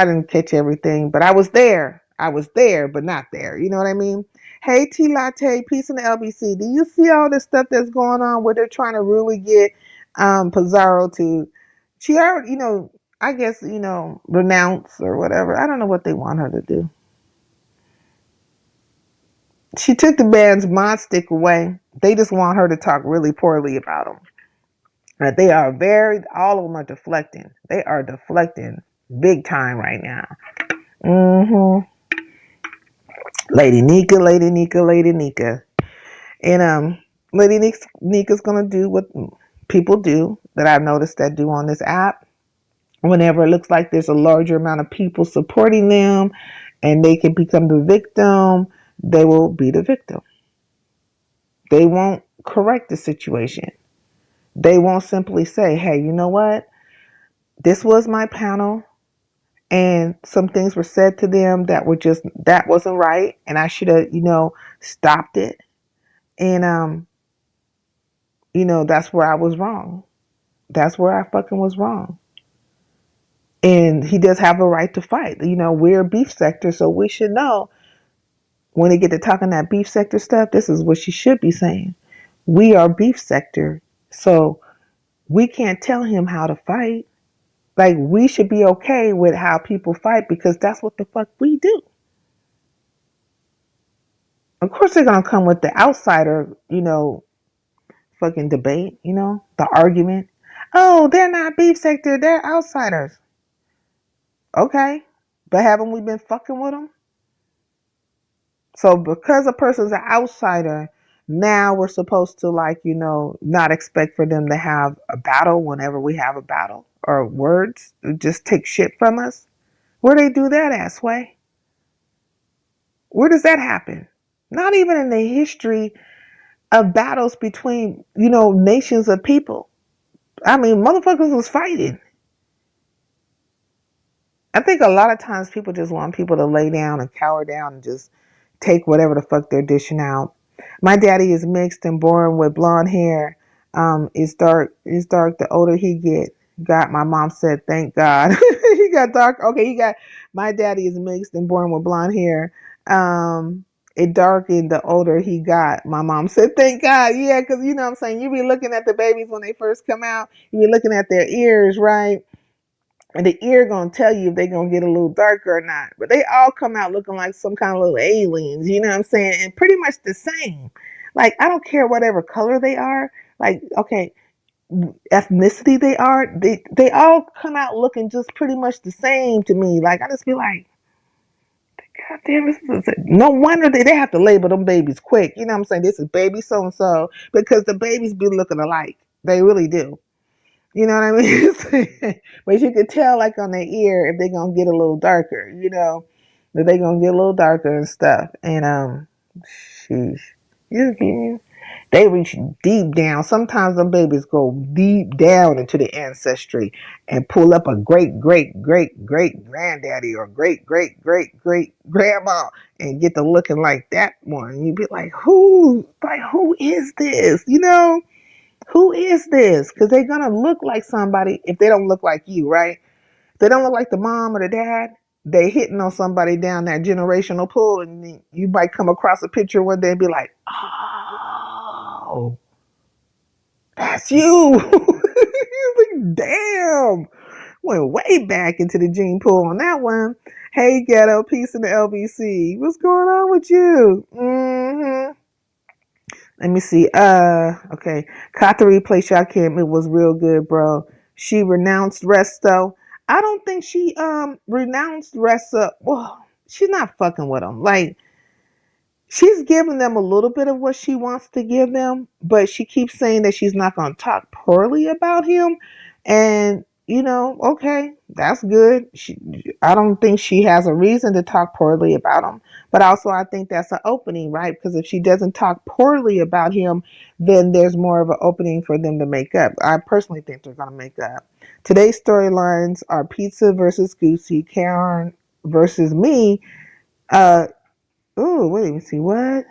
S8: didn't catch everything, but I was there. I was there, but not there. You know what I mean? Hey, T Latte, peace in the LBC. Do you see all this stuff that's going on where they're trying to really get Pizarro to, she already, I guess, renounce or whatever. I don't know what they want her to do. She took the band's mod stick away. They just want her to talk really poorly about them. They are all of them are deflecting. They are deflecting big time right now. Lady Nika. And Lady Nika's gonna do what people do that I've noticed that do on this app. Whenever it looks like there's a larger amount of people supporting them and they can become the victim, they will be the victim. They won't correct the situation. They won't simply say, hey, you know what? This was my panel and some things were said to them that wasn't right. And I should have, stopped it. And, that's where I was wrong. That's where I fucking was wrong. And he does have a right to fight. We're a beef sector, so we should know when they get to talking that beef sector stuff, this is what she should be saying. We are beef sector, so we can't tell him how to fight. Like, we should be okay with how people fight because that's what the fuck we do. Of course, they're going to come with the outsider, fucking debate, the argument. Oh, they're not beef sector, they're outsiders. Okay, but haven't we been fucking with them? So because a person's an outsider, now we're supposed to not expect for them to have a battle whenever we have a battle or words just take shit from us. Where they do that at, Sway? Where does that happen? Not even in the history of battles between, nations of people. I mean, motherfuckers was fighting. I think a lot of times people just want people to lay down and cower down and just take whatever the fuck they're dishing out. My daddy is mixed and born with blonde hair. It's dark. The older he got. My mom said, "Thank God." He got dark. Okay, my daddy is mixed and born with blonde hair. It darkened the older he got. My mom said, "Thank God." Yeah, because you know what I'm saying. You be looking at the babies when they first come out. You be looking at their ears, right? And the ear gonna tell you if they gonna get a little darker or not. But they all come out looking like some kind of little aliens, you know what I'm saying? And pretty much the same. Like, I don't care whatever color they are. Like, okay, ethnicity they are. They all come out looking just pretty much the same to me. Like, I just be like, God damn, no wonder they have to label them babies quick. You know what I'm saying? This is baby so-and-so. Because the babies be looking alike. They really do. You know what I mean? But you can tell, like, on their ear if they're going to get a little darker, that they're going to get a little darker and stuff. And, sheesh. They reach deep down. Sometimes them babies go deep down into the ancestry and pull up a great, great, great, great granddaddy or great, great, great, great grandma and get to looking like that one. You'd be like, who is this? Who is this? Because they're gonna look like somebody if they don't look like you, right? They don't look like the mom or the dad. They hitting on somebody down that generational pool, and you might come across a picture one day and be like, "Oh, that's you." Like, damn, went way back into the gene pool on that one. Hey, ghetto, peace in the LBC. What's going on with you? Let me see. Okay. Caught the replay shot Kim. It was real good, bro. She renounced Resto. I don't think she renounced Resto. Well, she's not fucking with him. Like, she's giving them a little bit of what she wants to give them, but she keeps saying that she's not going to talk poorly about him. And, okay, that's good. I don't think she has a reason to talk poorly about him. But also, I think that's an opening, right? Because if she doesn't talk poorly about him, then there's more of an opening for them to make up. I personally think they're going to make up. Today's storylines are Pizza versus Goosey, Karen versus me. Wait, let me see. What?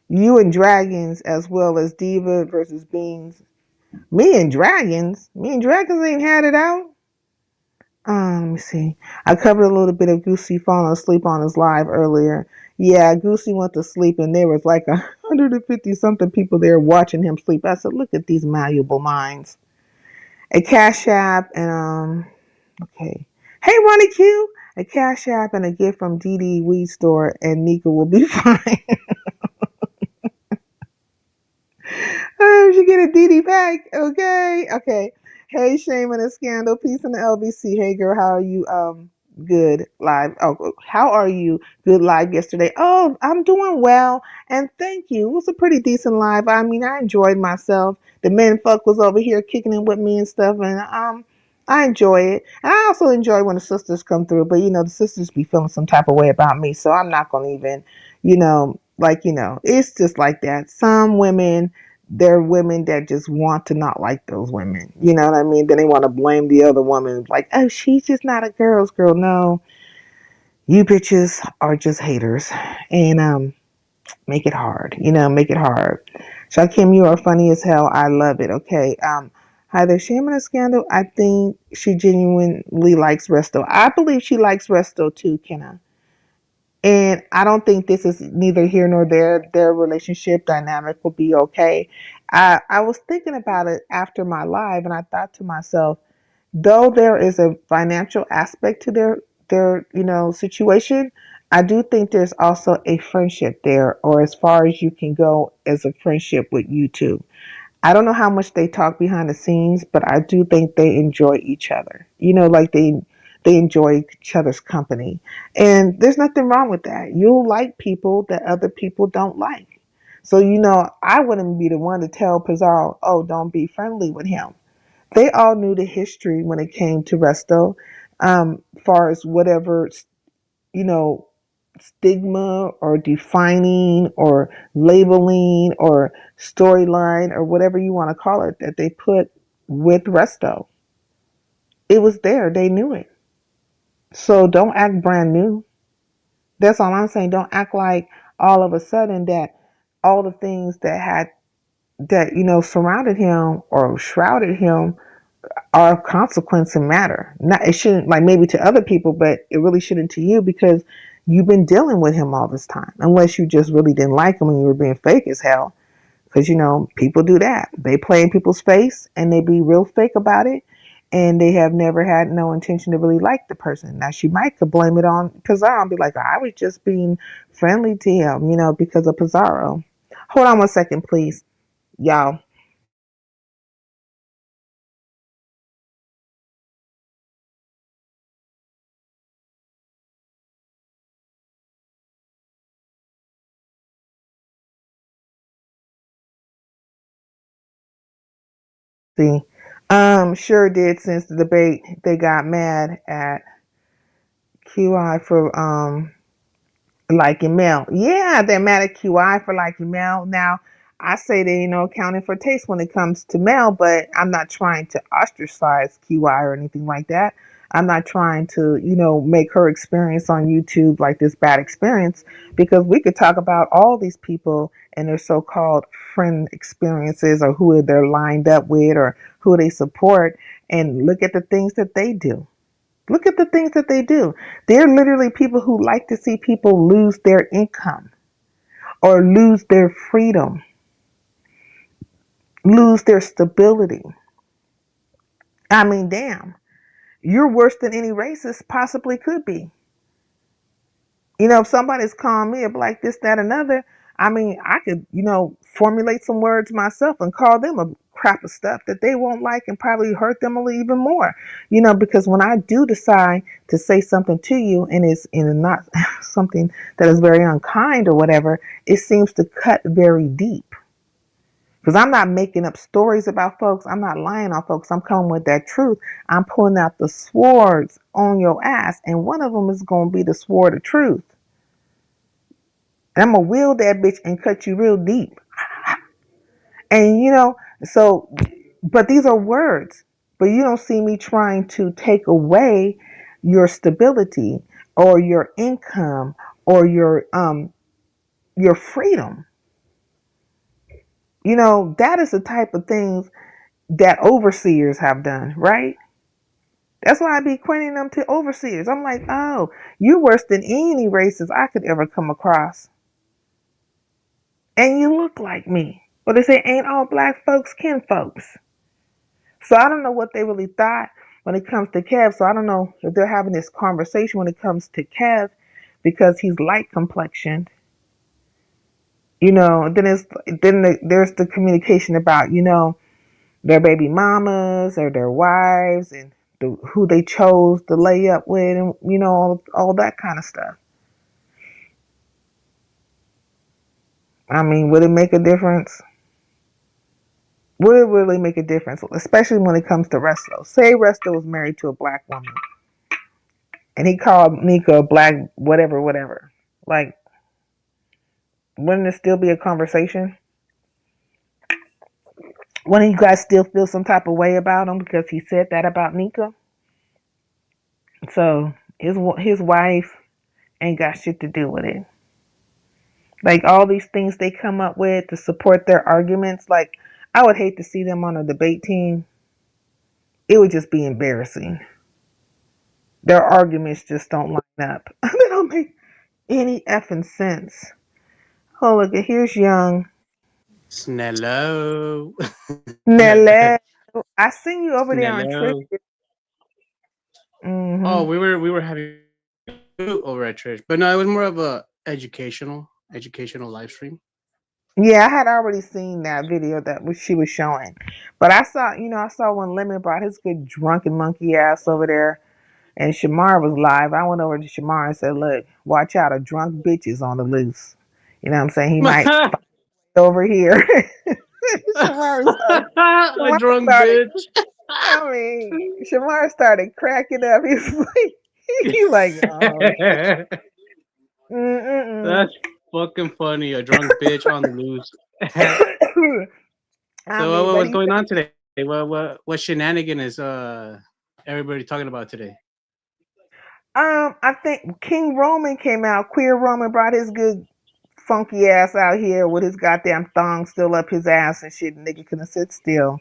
S8: You and Dragons, as well as Diva versus Beans. Me and Dragons? Me and Dragons ain't had it out. Let me see. I covered a little bit of Goosey falling asleep on his live earlier. Yeah, Goosey went to sleep, and there was like 150 something people there watching him sleep. I said, look at these malleable minds. A Cash App and okay. Hey, Ronnie Q. A Cash App and a gift from DD Weed Store, and Nika will be fine. Oh, she get a DD back. Okay. Okay. Hey, Shame and a Scandal. Peace in the LBC. Hey, girl. How are you? Good live. Oh, how are you? Good live yesterday. Oh, I'm doing well. And thank you. It was a pretty decent live. I mean, I enjoyed myself. The men fuck was over here kicking it with me and stuff. And, I enjoy it. And I also enjoy when the sisters come through. But, the sisters be feeling some type of way about me. So I'm not going to even, it's just like that. Some women, they're women that just want to not like those women. You know what I mean? Then they want to blame the other woman. Like, oh, she's just not a girl's girl. No, you bitches are just haters. And make it hard. Make it hard. Shakim, you are funny as hell. I love it. Okay. Hi there, Shame and a Scandal. I think she genuinely likes Resto. I believe she likes Resto too, Kenna. And I don't think this is neither here nor there. Their relationship dynamic will be okay. I was thinking about it after my live, and I thought to myself, though there is a financial aspect to their situation, I do think there's also a friendship there, or as far as you can go as a friendship with you two. I don't know how much they talk behind the scenes, but I do think they enjoy each other. Like they enjoy each other's company. And there's nothing wrong with that. You'll like people that other people don't like. So, I wouldn't be the one to tell Pizarro, oh, don't be friendly with him. They all knew the history when it came to Resto, far as whatever, you know, stigma or defining or labeling or storyline or whatever you want to call it that they put with Resto. It was there. They knew it. So don't act brand new. That's all I'm saying. Don't act like all of a sudden that all the things that surrounded him or shrouded him are of consequence and matter. Not it shouldn't, like, maybe to other people, but it really shouldn't to you, because you've been dealing with him all this time. Unless you just really didn't like him and you were being fake as hell. Because people do that. They play in people's face and they be real fake about it. And they have never had no intention to really like the person. Now, she might could blame it on Pizarro and be like, I was just being friendly to him, because of Pizarro. Hold on one second, please. Y'all. See. Sure did, since the debate. They got mad at QI for liking Mel. Yeah, they're mad at QI for liking Mel. Now, I say they accounting for taste when it comes to Mel, but I'm not trying to ostracize QI or anything like that. I'm not trying to, make her experience on YouTube like this bad experience, because we could talk about all these people and their so-called friend experiences, or who they're lined up with, or who they support, and look at the things that they do. Look at the things that they do. They're literally people who like to see people lose their income or lose their freedom, lose their stability. I mean, damn, you're worse than any racist possibly could be. If somebody's calling me up like this, that, another, I mean, I could, formulate some words myself and call them a crap of stuff that they won't like and probably hurt them a little even more. Because when I do decide to say something to you and it's not something that is very unkind or whatever, it seems to cut very deep. Because I'm not making up stories about folks. I'm not lying on folks. I'm coming with that truth. I'm pulling out the swords on your ass. And one of them is going to be the sword of truth. And I'm going to wield that bitch and cut you real deep. And, but these are words. But you don't see me trying to take away your stability or your income or your freedom. That is the type of things that overseers have done, right? That's why I be pointing them to overseers. I'm like, oh, you're worse than any racist I could ever come across. And you look like me. But they say, ain't all black folks kin folks. So I don't know what they really thought when it comes to Kev. So I don't know if they're having this conversation when it comes to Kev, because he's light complexioned. There's the communication about, their baby mamas or their wives, and who they chose to lay up with, and all that kind of stuff. I mean, would it make a difference? Would it really make a difference? Especially when it comes to Resto. Say Resto was married to a black woman and he called Nika a black whatever. Like, wouldn't it still be a conversation? Wouldn't you guys still feel some type of way about him because he said that about Nika? So his wife ain't got shit to do with it. Like, all these things they come up with to support their arguments, like, I would hate to see them on a debate team. It would just be embarrassing. Their arguments just don't line up. They don't make any effing sense. Oh, look, here's Young.
S9: Snello.
S8: Nelle. I seen you over there on Trish.
S9: Snello. Oh,
S8: Mm-hmm.
S9: we were having over at church, but no, it was more of a educational live stream.
S8: Yeah, I had already seen that video that she was showing. But I saw when Lemon brought his good drunken monkey ass over there, and Shamar was live. I went over to Shamar and said, look, watch out, a drunk bitch is on the loose. You know what I'm saying? He might fight over here. Shamar
S9: A
S8: Shamar
S9: drunk
S8: started,
S9: bitch.
S8: Shamar started cracking up. He like, oh shit. Mm-mm-mm.
S9: That's fucking funny. A drunk bitch on the loose. So what
S8: But
S9: was
S8: he
S9: going
S8: said,
S9: on today? What shenanigan is everybody talking about today?
S8: I think King Roman came out. Queer Roman brought his good funky ass out here with his goddamn thong still up his ass and shit. Nigga couldn't sit still.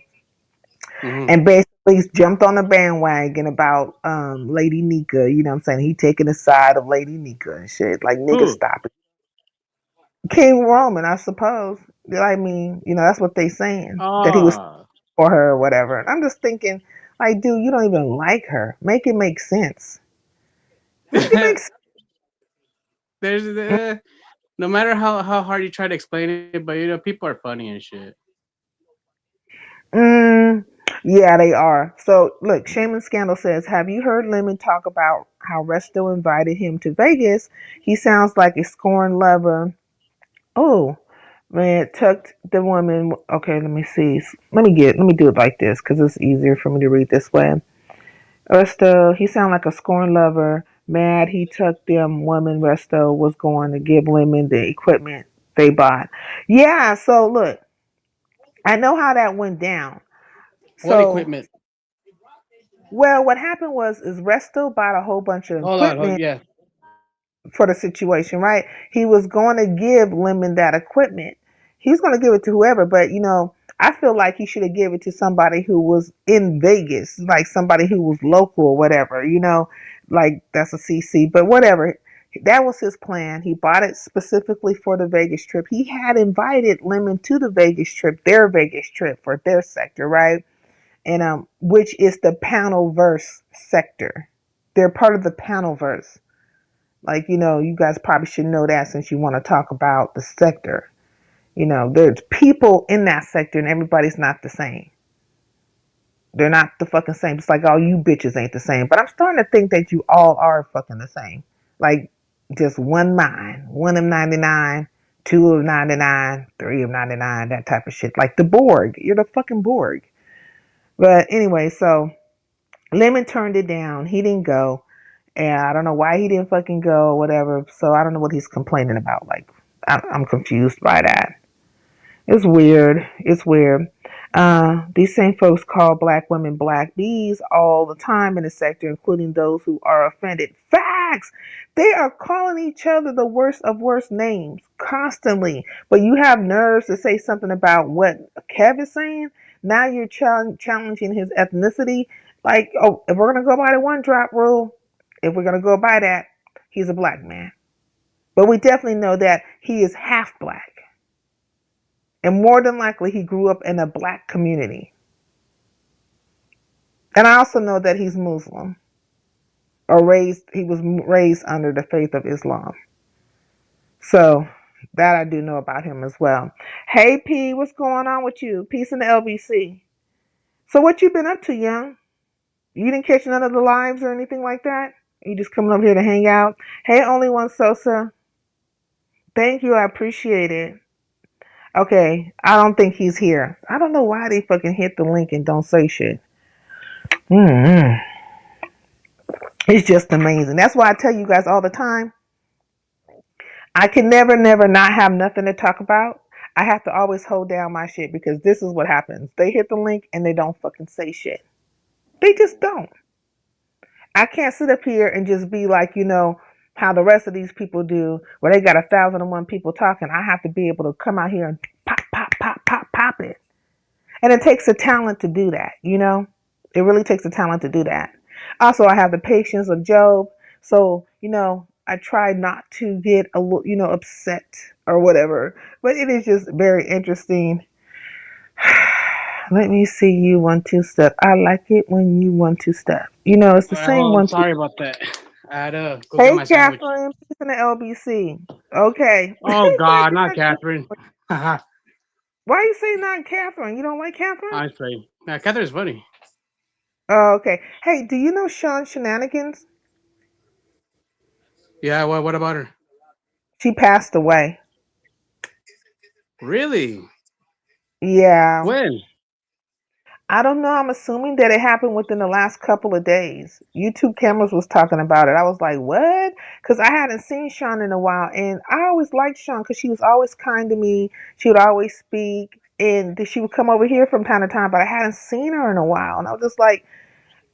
S9: Mm-hmm.
S8: And basically jumped on the bandwagon about Lady Nika. You know what I'm saying? He taking the side of Lady Nika and shit. Like, nigga,
S9: Who?
S8: stop it. King Roman, I suppose. I mean, that's what they saying. That he was
S9: Ah,
S8: for her or whatever. I'm just thinking, like, dude, you don't even like her. Make it make sense. Make it make sense.
S9: there's no matter how hard you try to explain it, but people are funny and shit.
S8: Mm, yeah, they are. So, look, Shaman Scandal says, have you heard Lemon talk about how Resto invited him to Vegas? He sounds like a scorned lover. Oh, man, tucked the woman. Okay, let me see. Let me do it like this because it's easier for me to read this way. Resto, he sounded like a scorned lover. Mad he tucked them woman Resto was going to give Lemon the equipment they bought. Yeah, so look, I know how that went down.
S9: What
S8: So
S9: equipment?
S8: Well, what happened was is Resto bought a whole bunch of
S9: Hold on.
S8: equipment
S9: Yeah.
S8: for the situation, right? He was going to give Lemon that equipment. He was going to give it to whoever, but I feel like he should have given it to somebody who was in Vegas, like somebody who was local or whatever, like that's a CC, but whatever. That was his plan. He bought it specifically for the Vegas trip. He had invited Lemon to the Vegas trip, their Vegas trip for their sector, right? And which is the panelverse sector. They're part of the panelverse. Like, you guys probably should know that since you want to talk about the sector. There's people in that sector and everybody's not the same. They're not the fucking same. It's like all you bitches ain't the same. But I'm starting to think that you all are fucking the same. Like just one mind. One of 99, two of 99, three of 99, that type of shit. Like the Borg. You're the fucking Borg. But anyway, so Lemon turned it down. He didn't go. And I don't know why he didn't fucking go or whatever. So I don't know what he's complaining about. Like, I'm confused by that. It's weird. It's weird. These same folks call black women black bees all the time in the sector, including those who are offended. Facts! They are calling each other the worst of worst names constantly. But you have nerves to say something about what Kev is saying. Now you're challenging his ethnicity. Like, oh, if we're going to go by the one drop rule, if we're going to go by that, he's a black man. But we definitely know that he is half black. And more than likely, he grew up in a black community. And I also know that he's Muslim. He was raised under the faith of Islam. So that I do know about him as well. Hey P, what's going on with you? Peace in the LBC. So what you been up to, young? You didn't catch none of the lives or anything like that? You just coming up here to hang out? Hey, only one Sosa. Thank you, I appreciate it. Okay, I don't think he's here. I don't know why they fucking hit the link and don't say shit. It's just amazing. That's why I tell you guys all the time, I can never not have nothing to talk about. I have to always hold down my shit because this is what happens. They hit the link and they don't fucking say shit. They just don't. I can't sit up here and just be like, how the rest of these people do, where they got 1,001 people talking. I have to be able to come out here and pop it. And it takes a talent to do that, It really takes a talent to do that. Also, I have the patience of Job. So, I try not to get a little, upset or whatever. But it is just very interesting. Let me see you 1 2 step. I like it when you 1 2 step. It's the same
S9: Hold on.
S8: 1 2.
S9: Sorry about that. I had to go get
S8: Hey,
S9: my sandwich.
S8: Catherine, peace in the LBC. Okay.
S9: Oh God, not Catherine.
S8: Why are you saying not Catherine? You don't like Catherine?
S9: I'm sorry. Nah, Catherine's funny.
S8: Oh, okay. Hey, do you know Sean Shenanigans?
S9: Yeah. What about her?
S8: She passed away.
S9: Really?
S8: Yeah.
S9: When?
S8: I don't know. I'm assuming that it happened within the last couple of days. YouTube cameras was talking about it. I was like, what? Because I hadn't seen Sean in a while. And I always liked Sean because she was always kind to me. She would always speak. And she would come over here from time to time, but I hadn't seen her in a while. And I was just like,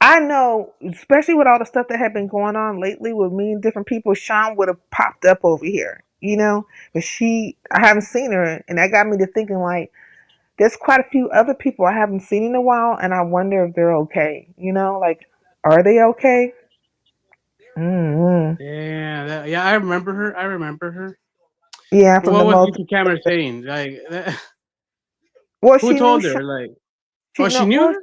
S8: I know, especially with all the stuff that had been going on lately with me and different people, Sean would have popped up over here, But I haven't seen her. And that got me to thinking, like, there's quite a few other people I haven't seen in a while, and I wonder if they're okay. Like, are they okay? Mm-hmm.
S9: Yeah, I remember her. I remember her.
S8: Yeah, from the
S9: What was
S8: multi.
S9: YouTube camera saying? Like,
S8: Well,
S9: who
S8: she knew
S9: told
S8: Sean.
S9: her? Like,
S8: She
S9: oh, she
S8: know.
S9: knew
S8: Well,
S9: her.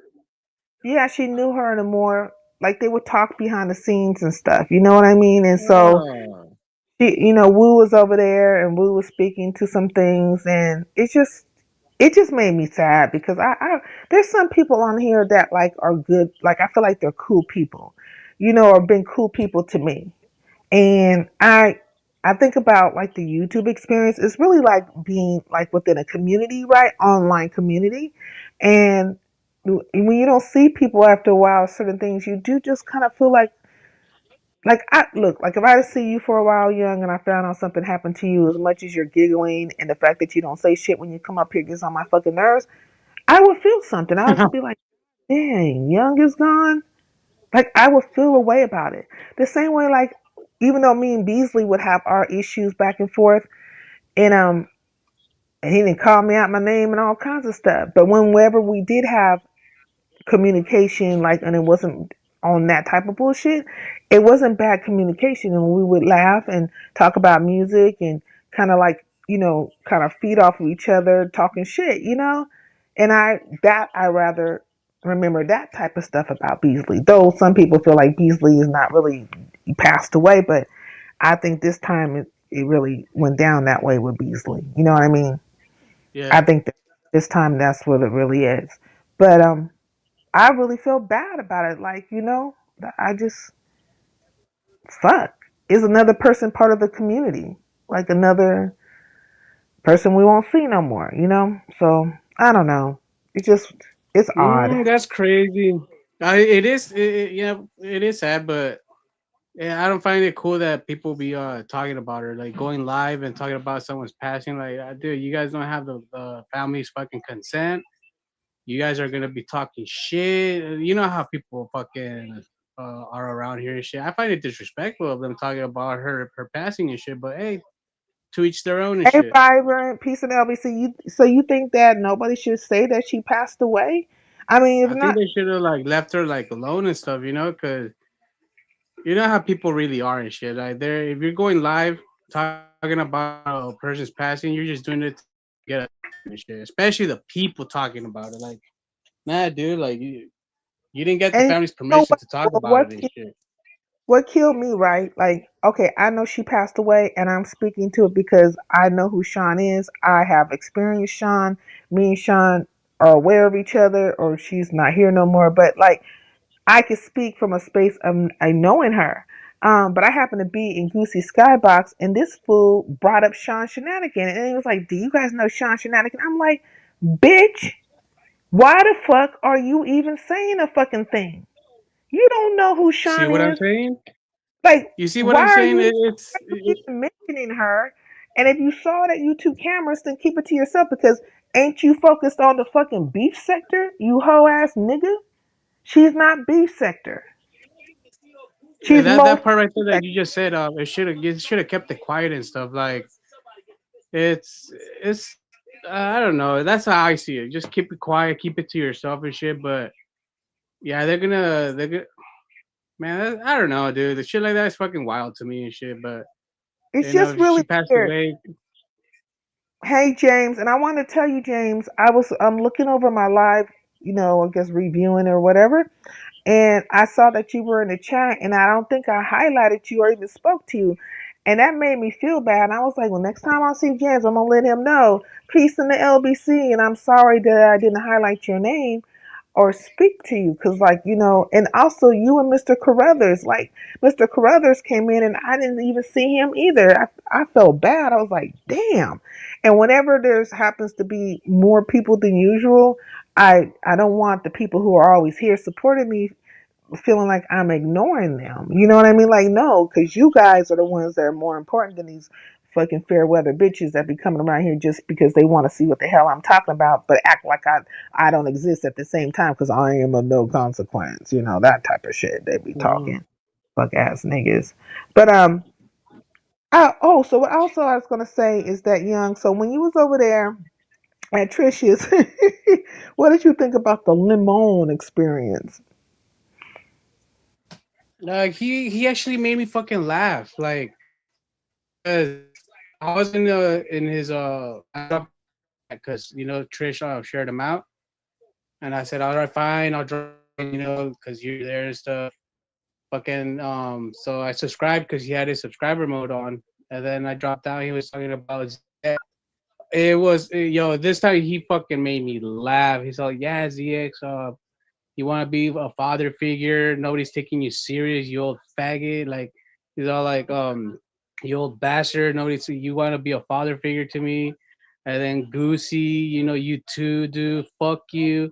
S8: yeah, she knew her in a more like they would talk behind the scenes and stuff. You know what I mean? And so
S9: Oh.
S8: Wu was over there, and Wu was speaking to some things, and it just made me sad because I there's some people on here that like are good. Like I feel like they're cool people, or been cool people to me. And I think about like the YouTube experience. It's really like being like within a community, right? Online community. And when you don't see people after a while, certain things you do just kind of feel like I look like if I see you for a while young and I found out something happened to you, as much as you're giggling and the fact that you don't say shit when you come up here gets on my fucking nerves, I would feel something. I would just be like, dang, young is gone. Like I would feel a way about it. The same way, like even though me and Beasley would have our issues back and forth, and and he didn't call me out my name and all kinds of stuff. But whenever we did have communication, like, and it wasn't on that type of bullshit, it wasn't bad communication, and we would laugh and talk about music and kind of like, kind of feed off of each other, talking shit. And I rather remember that type of stuff about Beasley. Though some people feel like Beasley is not really, he passed away, but I think this time it really went down that way with Beasley. You know what I mean? I
S9: Yeah.
S8: think that this time that's what it really is. But I really feel bad about it. Like, I just, fuck. Is another person part of the community? Like another person we won't see no more? So, I don't know. It just, it's odd.
S9: That's crazy. It is. Yeah, it is sad, but yeah, I don't find it cool that people be talking about her, like going live and talking about someone's passing. Like, dude, you guys don't have the family's fucking consent. You guys are gonna be talking shit. You know how people fucking are around here and shit. I find it disrespectful of them talking about her passing and shit. But hey, to each their own and
S8: Hey,
S9: shit.
S8: Vibrant, peace and LBC. So you think that nobody should say that she passed away? I mean, if
S9: I think
S8: not,
S9: they should have like left her like alone and stuff, because you know how people really are and shit. Like, they're if you're going live talking about a person's passing, you're just doing it to get and shit. Especially the people talking about it. Like, nah, dude, like you didn't get the
S8: and you
S9: family's
S8: know
S9: permission
S8: what?
S9: to talk about
S8: What
S9: it and shit.
S8: what killed me, right? Like, okay, I know she passed away, and I'm speaking to it because I know who Sean is. I have experienced Sean. Me and Sean are aware of each other, or she's not here no more. But like, I could speak from a space of knowing her. But I happened to be in Goosey Skybox, and this fool brought up Sean Shenanigan, and he was like, "Do you guys know Sean Shenanigan?" I'm like, "Bitch, why the fuck are you even saying a fucking thing? You don't know who
S9: See
S8: Sean
S9: what I'm
S8: is.
S9: saying?
S8: Like,
S9: You see what
S8: why
S9: I'm
S8: are
S9: saying?
S8: you
S9: It's
S8: even mentioning her? And if you saw that YouTube cameras, then keep it to yourself because ain't you focused on the fucking beef sector, you hoe ass nigga? She's not beef sector. She's
S9: that
S8: most
S9: part right there that
S8: sector.
S9: you just said. It should have kept it quiet and stuff. Like, it's I don't know. That's how I see it. Just keep it quiet, keep it to yourself and shit. But yeah, they're gonna. Man, I don't know, dude. The shit like that is fucking wild to me and shit. But
S8: It's just
S9: if she
S8: really
S9: passed
S8: weird.
S9: away,
S8: Hey James, and I want to tell you, James, I'm looking over my live, I guess reviewing or whatever, and I saw that you were in the chat, and I don't think I highlighted you or even spoke to you, and that made me feel bad. And I was like, well, next time I see James, I'm gonna let him know. Peace in the LBC, and I'm sorry that I didn't highlight your name or speak to you because and also you and Mr. Carruthers, like Mr. Carruthers came in and I didn't even see him either. I felt bad. I was like, damn. And whenever there's happens to be more people than usual, I don't want the people who are always here supporting me feeling like I'm ignoring them. You know what I mean? Like, no, because you guys are the ones that are more important than these fucking fair weather bitches that be coming around here just because they want to see what the hell I'm talking about, but act like I don't exist at the same time because I am of no consequence. That type of shit they be
S9: mm,
S8: talking. Fuck ass niggas. But so what also I was gonna say is that young. So when you was over there at Trish's, what did you think about the limon experience?
S9: like he actually made me fucking laugh. Like, 'cause I was in his I dropped because Trish shared him out, and I said, all right, fine, I'll drop, because you're there and stuff. Fucking so I subscribed because he had his subscriber mode on, and then I dropped out. He was talking about it was yo. This time he fucking made me laugh. He's like, yeah, ZX, you want to be a father figure? Nobody's taking you serious, you old faggot. Like, he's all like, you old bastard. Nobody's you want to be a father figure to me. And then Goosey, you too, dude. Fuck you.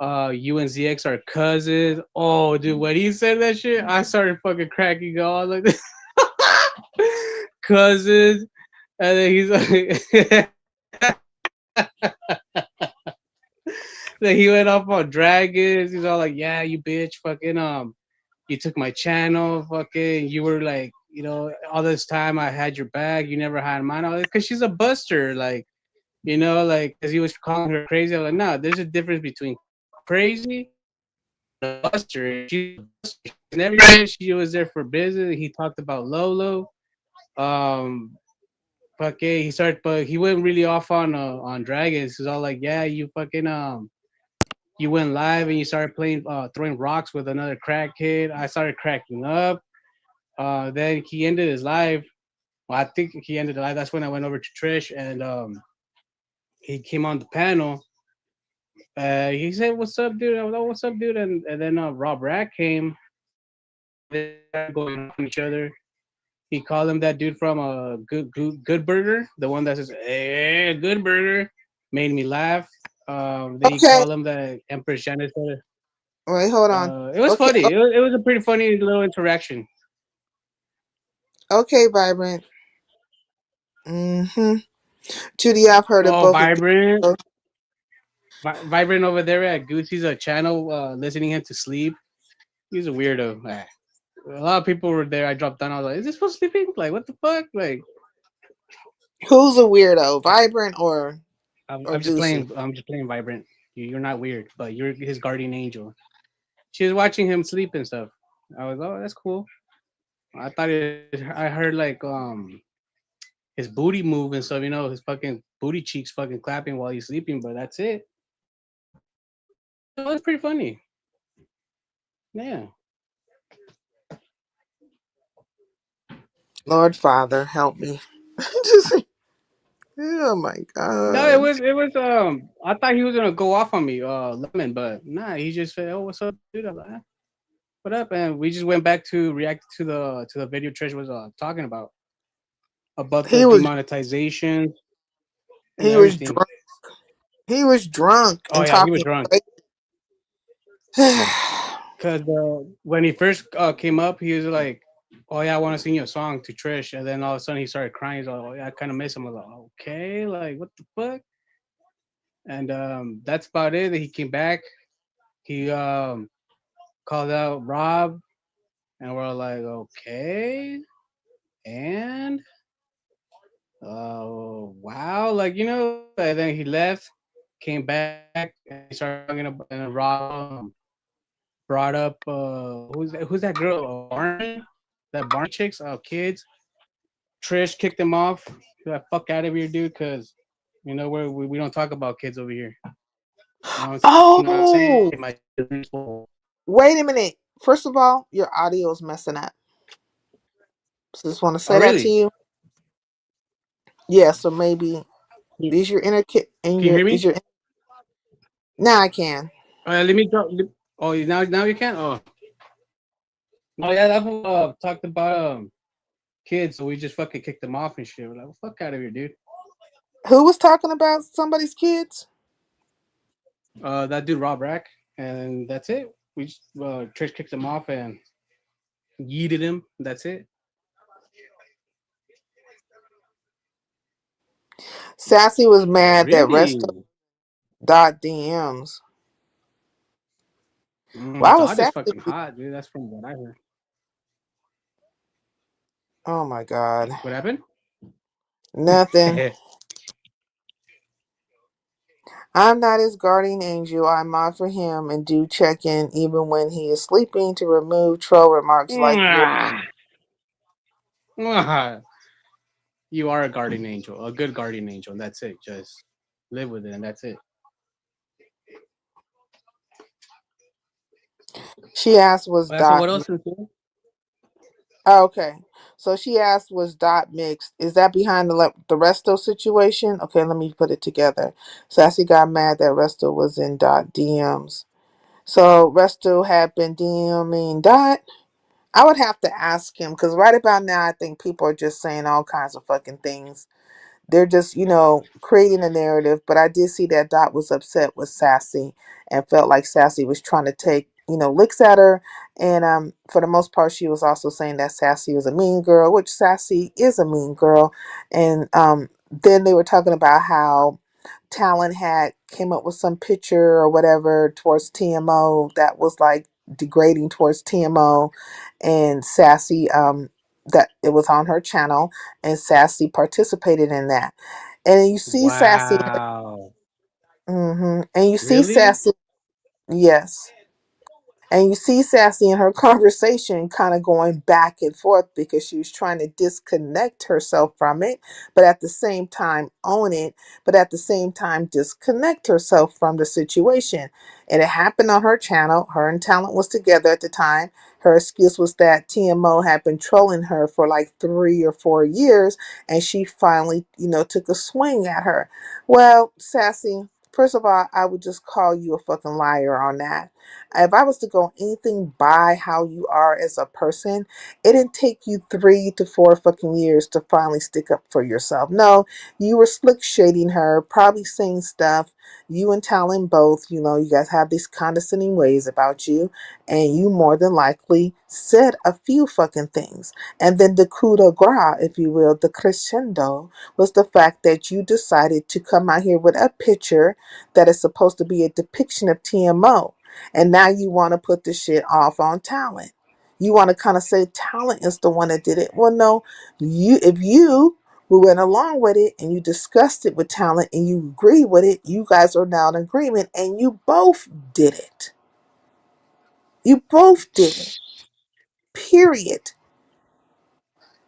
S9: You and ZX are cousins. Oh, dude, when he said that shit, I started fucking cracking on like this. Cousins. And then he's like, then he went off on dragons. He's all like, "Yeah, you bitch, fucking You took my channel, fucking. You were like, all this time I had your back. You never had mine. Because she's a buster, like, like, as he was calling her crazy. I was like, no, there's a difference between crazy and a buster. She's a buster. She's never she was there for business. He talked about Lolo. Um, fucking, he started, but he went really off on dragons. He's all like, yeah, you fucking you went live and you started playing throwing rocks with another crack kid. I started cracking up. Then he ended his live. Well, I think he ended the live. That's when I went over to Trish and he came on the panel. He said, "What's up, dude?" I was like, "What's up, dude?" And then Rob Rack came. They started going on each other. He called him that dude from Good Burger, the one that says "Hey, Good Burger," made me laugh. Then he
S8: Okay,
S9: called him the Empress Janitor.
S8: wait, hold on.
S9: It was
S8: Okay,
S9: funny. It was a pretty funny little interaction.
S8: okay, Vibrant. Mm-hmm. Judy, I've heard of
S9: Oh,
S8: both of these.
S9: Vibrant,
S8: So
S9: Vibrant over there at Goosey's a channel, listening him to sleep. He's a weirdo. A lot of people were there. I dropped down. I was like, "Is this for sleeping? Like, what the fuck?" Like,
S8: who's a weirdo, Vibrant
S9: I'm,
S8: or
S9: I'm just
S8: Goosey?
S9: playing. I'm just playing Vibrant. You're not weird, but you're his guardian angel. She was watching him sleep and stuff. I was, oh, that's cool. I heard like his booty move and stuff. His fucking booty cheeks fucking clapping while he's sleeping. But that's it. It was pretty funny. Yeah.
S8: Lord Father, help me. Just, oh my
S9: No, it
S8: God.
S9: was it was I thought he was gonna go off on me, Lemon, but nah, he just said, "Oh, what's up, dude?" I'm like, "Ah, what up?" And we just went back to react to the video Trish was talking about the
S8: He was
S9: demonetization and
S8: he was
S9: everything.
S8: drunk. He was drunk
S9: Oh
S8: and
S9: yeah, he was
S8: talking.
S9: drunk.
S8: crazy.
S9: Cause when he first came up, he was like, "Oh yeah, I want to sing you a song to Trish," and then all of a sudden he started crying. He's like, "Oh yeah, I kind of miss him." I was like, "Okay, like what the fuck?" And that's about it. That he came back. He called out Rob, and we're like, "Okay," and wow, like and then he left, came back, and he started talking about, and Rob brought up who's that girl, Barney, that Barney chicks, kids. Trish kicked him off. Get the fuck out of here, dude, because we don't talk about kids over here. You know what I'm saying?
S8: Oh,
S9: My
S8: wait a minute. First of all, your audio is messing up. So just want to
S9: Oh
S8: say that to
S9: really?
S8: you. Yeah, so maybe
S9: Can
S8: is your inner kid and
S9: you
S8: your
S9: hear
S8: is
S9: me?
S8: your now I can.
S9: Let me drop. Oh, now you can. Oh yeah, that who talked about kids, so we just fucking kicked them off and shit. We're like, well, fuck out of here, dude.
S8: Who was talking about somebody's kids?
S9: That dude Rob Rack, and that's it. We just Trish kicked him off and yeeted him. That's it.
S8: Sassy was mad that
S9: Really?
S8: Resto dot DMs. Why was
S9: Dot is
S8: Sassy?
S9: fucking hot, dude. That's from what I heard.
S8: Oh my God.
S9: What happened?
S8: Nothing. I'm not his guardian angel. I mod for him and do check in even when he is sleeping to remove troll remarks like you're.
S9: You are a guardian angel, a good guardian angel, and that's it. Just live with it, and that's it.
S8: She asked was
S9: So
S8: Dot.
S9: what else is there?
S8: Oh, okay. So she asked was Dot mixed. Is that behind the Resto situation? Okay, let me put it together. Sassy got mad that Resto was in Dot DMs. So Resto had been DMing Dot. I would have to ask him because right about now I think people are just saying all kinds of fucking things. They're just, creating a narrative. But I did see that Dot was upset with Sassy and felt like Sassy was trying to take, licks at her. And for the most part, she was also saying that Sassy was a mean girl, which Sassy is a mean girl. And then they were talking about how Talon had came up with some picture or whatever towards TMO that was like degrading towards TMO, and Sassy, that it was on her channel, and Sassy participated in that. And you see Sassy,
S9: Wow.
S8: and you see
S9: Really?
S8: Sassy, yes. And you see Sassy in her conversation kind of going back and forth because she was trying to disconnect herself from it, but at the same time own it, but at the same time disconnect herself from the situation. And it happened on her channel. Her and Talent was together at the time. Her excuse was that TMO had been trolling her for like 3 or 4 years, and she finally, took a swing at her. Well, Sassy, first of all, I would just call you a fucking liar on that. If I was to go anything by how you are as a person, it didn't take you 3 to 4 fucking years to finally stick up for yourself. No, you were slick shading her, probably saying stuff. You and Talon both, you guys have these condescending ways about you, and you more than likely said a few fucking things. And then the coup de grace, if you will, the crescendo, was the fact that you decided to come out here with a picture that is supposed to be a depiction of TMO. And now you want to put the shit off on Talent. You want to kind of say Talent is the one that did it. Well, no, if you went along with it and you discussed it with Talent and you agree with it, you guys are now in agreement and you both did it. You both did it. Period.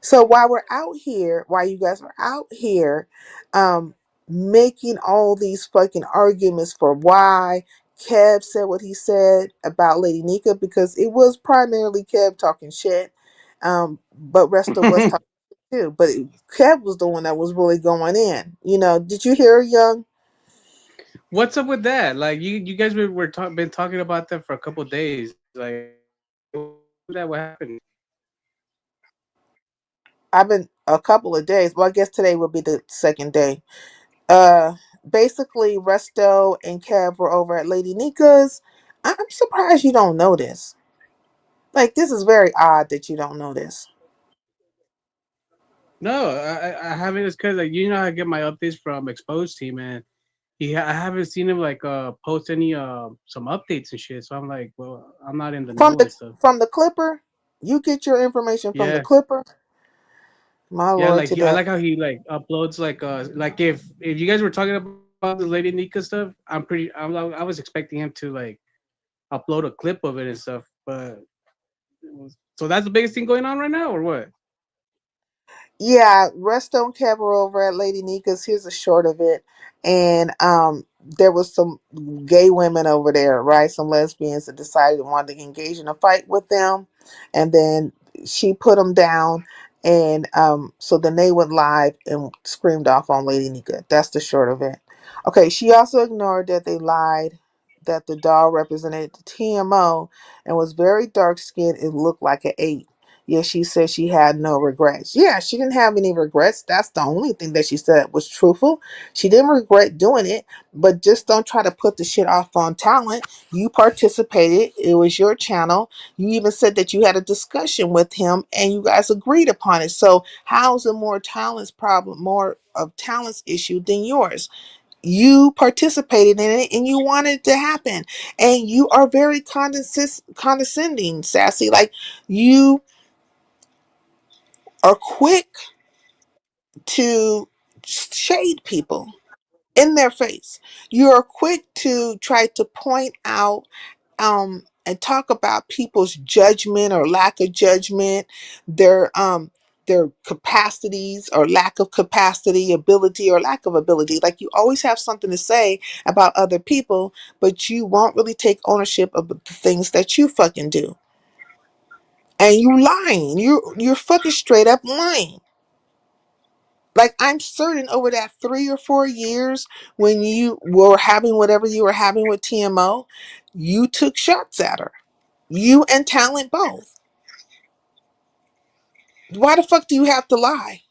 S8: So while you guys are out here, um, making all these fucking arguments for why Kev said what he said about Lady Nika, because it was primarily Kev talking shit, but Resto was talking too. But Kev was the one that was really going in. Did you hear, Young?
S9: What's up with that? Like you guys been talking about that for a couple days. Like what happened?
S8: I've been a couple of days. Well, I guess today will be the second day. Uh, Basically, Resto and Kev were over at Lady Nika's. I'm surprised you don't know this. Like, this is very odd that you don't know this.
S9: No, I haven't. It's because like I get my updates from Exposed Team, and I haven't seen him like post any some updates and shit. So I'm like, well, I'm not in the
S8: From
S9: know
S8: the
S9: and stuff.
S8: from the Clipper, you get your information from the
S9: Yeah,
S8: Clipper. My
S9: yeah.
S8: lord,
S9: I
S8: today.
S9: like how he like uploads like if you guys were talking about the Lady Nika stuff, I was expecting him to like upload a clip of it and stuff. But so that's the biggest thing going on right now, or what?
S8: Yeah, Resto and Kev were over at Lady Nika's. Here's a short of it. And there was some gay women over there, right? Some lesbians that decided they wanted to engage in a fight with them. And then she put them down. And so then they went live and screamed off on Lady Nika. That's the short of it. Okay, she also ignored that they lied that the doll represented the TMO and was very dark skinned and looked like an 8. Yeah, she said she had no regrets. Yeah, she didn't have any regrets. That's the only thing that she said was truthful. She didn't regret doing it, but just don't try to put the shit off on Talent. You participated. It was your channel. You even said that you had a discussion with him and you guys agreed upon it. So how's it more of Talent's issue than yours? You participated in it and you wanted it to happen. And you are very condescending, Sassy. Like, you are quick to shade people in their face. You are quick to try to point out and talk about people's judgment or lack of judgment, their capacities or lack of capacity, ability or lack of ability. Like, you always have something to say about other people, but you won't really take ownership of the things that you fucking do. And you lying. You're fucking straight up lying. Like, I'm certain over that 3 or 4 years when you were having whatever you were having with TMO, you took shots at her. You and Talent both. Why the fuck do you have to lie?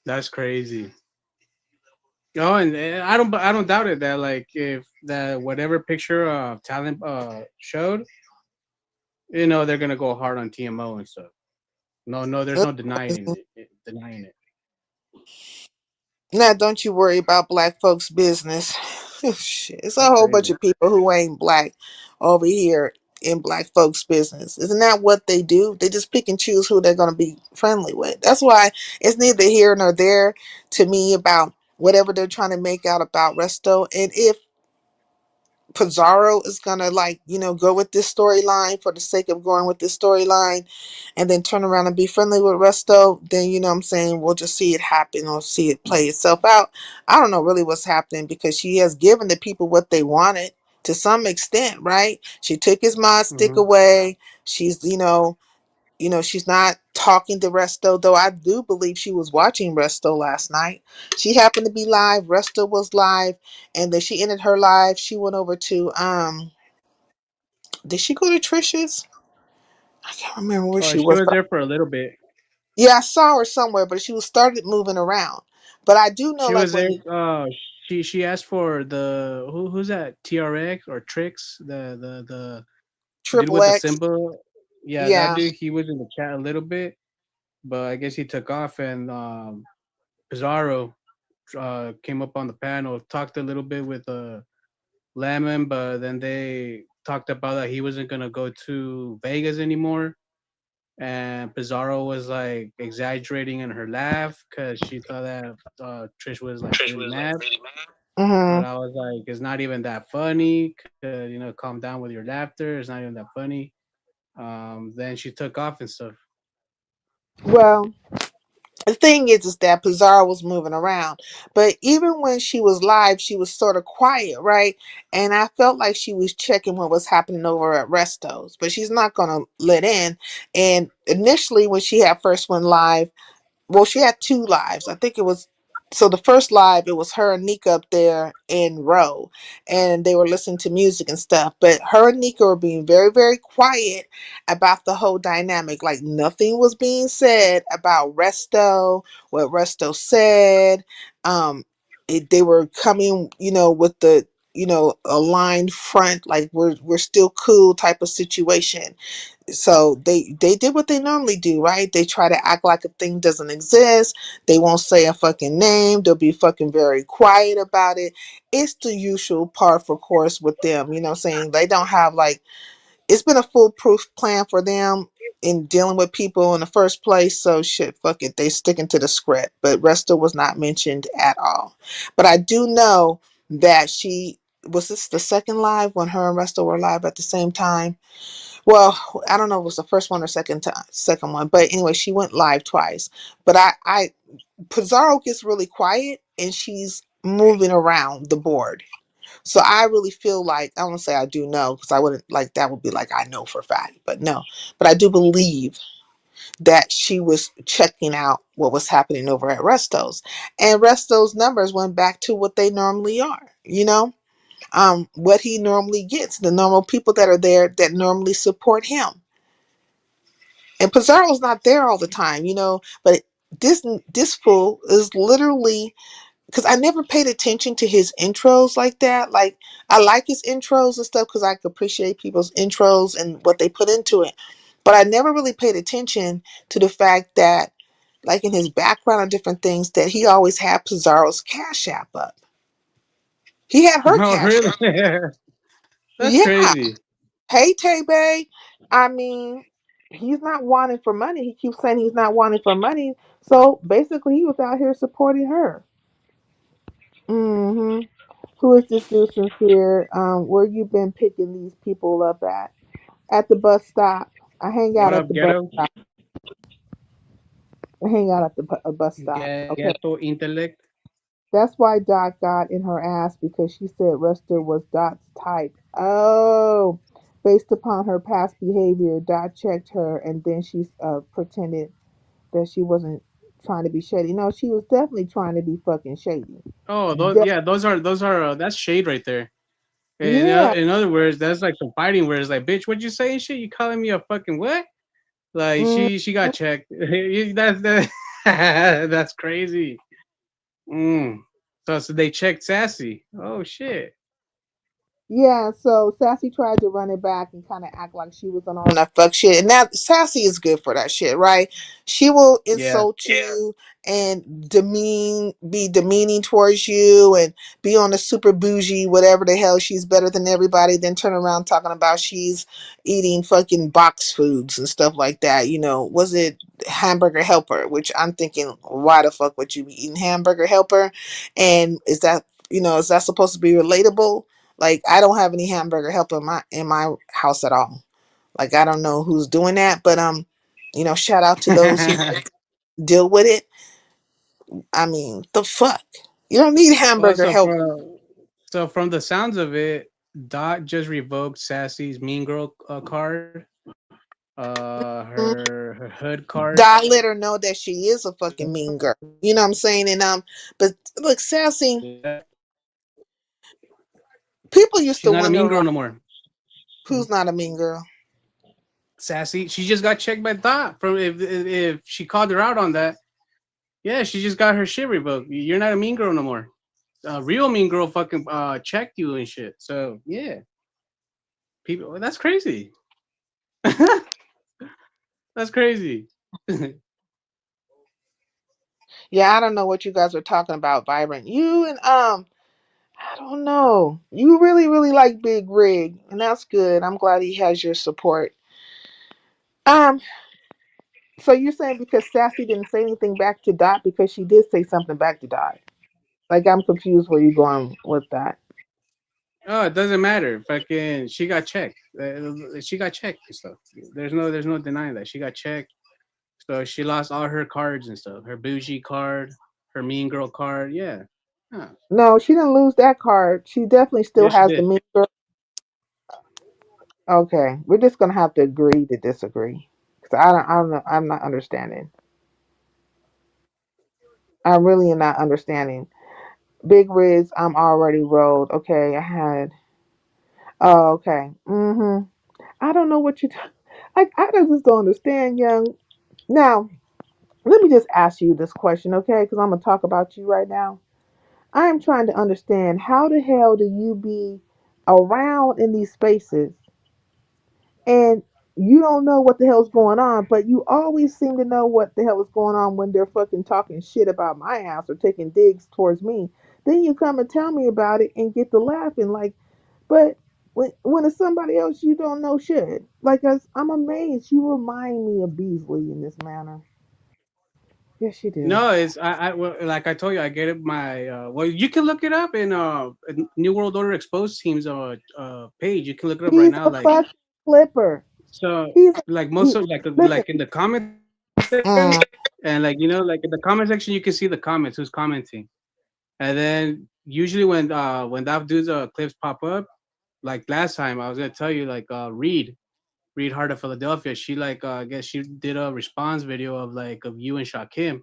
S9: That's crazy. Oh, and I don't doubt it that like if that whatever picture talent showed, they're gonna go hard on TMO and stuff. No, no, there's no denying it.
S8: Now, don't you worry about black folks' business. Shit, it's a
S9: That's
S8: whole bunch
S9: crazy.
S8: of people who ain't black over here in black folks' business. Isn't that what they do? They just pick and choose who they're going to be friendly with. That's why it's neither here nor there to me about whatever they're trying to make out about Resto. And if Pizarro is gonna like, go with this storyline for the sake of going with this storyline and then turn around and be friendly with Resto, then I'm saying we'll just see it happen or see it play itself out. I don't know really what's happening because she has given the people what they wanted to some extent, right? She took his mod stick
S9: Hmm.
S8: away. She's she's not talking to Resto, though I do believe she was watching Resto last night. She happened to be live. Resto was live, and then she ended her live. She went over to did she go to Trisha's? I can't remember where
S9: Oh,
S8: she
S9: she
S8: was,
S9: was
S8: but
S9: there for a little bit.
S8: yeah, I saw her somewhere, but she was started moving around. But I do know
S9: She
S8: like
S9: was there.
S8: when
S9: She asked for the who's that TRX or Tricks the dude
S8: Triple
S9: with the
S8: X,
S9: symbol. Yeah, that
S8: yeah.
S9: dude. He was in the chat a little bit, but I guess he took off and Pizarro came up on the panel, talked a little bit with Lemon, but then they talked about that he wasn't gonna go to Vegas anymore. And Pizarro was like exaggerating in her laugh because she thought that Trish was like really mad. But
S8: Hmm.
S9: I was like, it's not even that funny. Calm down with your laughter. It's not even that funny. Then she took off and stuff.
S8: Well, the thing is that Pizarro was moving around, but even when she was live, she was sort of quiet, right? And I felt like she was checking what was happening over at Resto's, but she's not gonna let in. And initially, when she had first went live, well, she had two lives. I think it was so the first live it was her and Nika up there in row and they were listening to music and stuff. But her and Nika were being very, very quiet about the whole dynamic. Like nothing was being said about Resto, what Resto said. They were coming, with the aligned front, like we're still cool type of situation. So they did what they normally do, right? They try to act like a thing doesn't exist. They won't say a fucking name. They'll be fucking very quiet about it. It's the usual part for course with them, what I'm saying? They don't have like it's been a foolproof plan for them in dealing with people in the first place. So shit, fuck it. They sticking to the script. But Resta was not mentioned at all. But I do know that she was this the second live when her and Resta were live at the same time. Well, I don't know if it was the first one or second one, but anyway, she went live twice. But I Pizarro gets really quiet and she's moving around the board. So I really feel like I won't say I do know because I wouldn't like that would be like I know for a fact, but no. But I do believe that she was checking out what was happening over at Resto's, and Resto's numbers went back to what they normally are. What he normally gets, the normal people that are there that normally support him. And Pizarro's not there all the time, but this fool is literally because I never paid attention to his intros like that. Like I like his intros and stuff because I can appreciate people's intros and what they put into it. But I never really paid attention to the fact that, like in his background and different things, that he always had Pizarro's Cash App up. He had her
S9: Oh,
S8: Cash
S9: really?
S8: App.
S9: That's
S8: Yeah.
S9: crazy.
S8: Hey, Tay Bay. I mean, he's not wanting for money. He keeps saying he's not wanting for money. So basically, he was out here supporting her. Hmm. Who is this dude sincere? Where you been picking these people up at? At the bus stop. I hang out
S9: What
S8: at
S9: up,
S8: the bus
S9: ghetto?
S8: stop. I hang out at the bus stop. Okay.
S9: Ghetto intellect.
S8: That's why Dot got in her ass because she said Rester was Dot's type. Oh, based upon her past behavior, Dot checked her and then she pretended that she wasn't trying to be shady. No, she was definitely trying to be fucking shady.
S9: Oh,
S8: De-
S9: yeah, those are that's shade right there.
S8: yeah.
S9: In other words, that's like some fighting words. Like, bitch, what you saying? Shit, you calling me a fucking what? Like,
S8: Mm,
S9: she got checked. That's that's crazy. Mm. So they checked sassy. Oh shit.
S8: Yeah, so Sassy tried to run it back and kind of act like she was on all that fuck shit. And that Sassy is good for that shit, right? She will
S9: Yeah.
S8: insult you and be demeaning towards you and be on the super bougie, whatever the hell, she's better than everybody, then turn around talking about she's eating fucking box foods and stuff like that. Was it hamburger helper? Which I'm thinking, why the fuck would you be eating hamburger helper? And is that supposed to be relatable? Like, I don't have any hamburger help in my house at all. Like, I don't know who's doing that, but shout out to those who deal with it. I mean, the fuck, you don't need
S9: Well,
S8: hamburger
S9: so
S8: help.
S9: from the sounds of it, Dot just revoked Sassy's Mean Girl card, her hood card.
S8: God let her know that she is a fucking mean girl. You know what I'm saying? And but look, Sassy,
S9: Yeah.
S8: people used
S9: She's
S8: to
S9: not a mean
S8: wonder
S9: girl no more.
S8: who's not a mean girl.
S9: Sassy, she just got checked by Dot from if she called her out on that. Yeah, she just got her shit revoked. You're not a mean girl no more. A real mean girl fucking checked you and shit. So yeah, people, that's crazy. That's crazy.
S8: Yeah, I don't know what you guys are talking about, Vibrant. You and I don't know. You really, really like Big Rig, and that's good. I'm glad he has your support. Um, so you're saying because Sassy didn't say anything back to Dot because she did say something back to Dot. Like, I'm confused where you're going with that.
S9: Oh, it doesn't matter. Fucking, she got checked. She got checked and stuff. There's no denying that she got checked. So she lost all her cards and stuff. Her bougie card, her mean girl card. Yeah. Huh.
S8: No, she didn't lose that card. She definitely still
S9: Yeah, she
S8: has the
S9: did.
S8: mean girl. Okay, we're just gonna have to agree to disagree because I don't know. I'm not understanding. I really am not understanding. Big Riz, I'm already rolled. Okay, I had. Oh, okay. I don't know what you. I just don't understand, young. Now, let me just ask you this question, okay? Because I'm gonna talk about you right now. I am trying to understand how the hell do you be around in these spaces and you don't know what the hell's going on, but you always seem to know what the hell is going on when they're fucking talking shit about my house or taking digs towards me. Then you come and tell me about it and get to laughing like, but when it's somebody else, you don't know shit. Like, I'm amazed. You remind me of Beasley in this manner. Yes, you do.
S9: No, it's well, like I told you, I get it. My well, you can look it up in New World Order Exposed Team's page. You can look it up right
S8: He's
S9: now.
S8: a
S9: Like
S8: fucking flipper.
S9: so,
S8: He's
S9: like
S8: he.
S9: most of
S8: Listen.
S9: like in the comment section,
S8: Mm,
S9: and like like in the comment section, you can see the comments who's commenting, and then usually when that dude's clips pop up, like last time I was gonna tell you like Reed Hart of Philadelphia, she like I guess she did a response video of like of you and Shakim,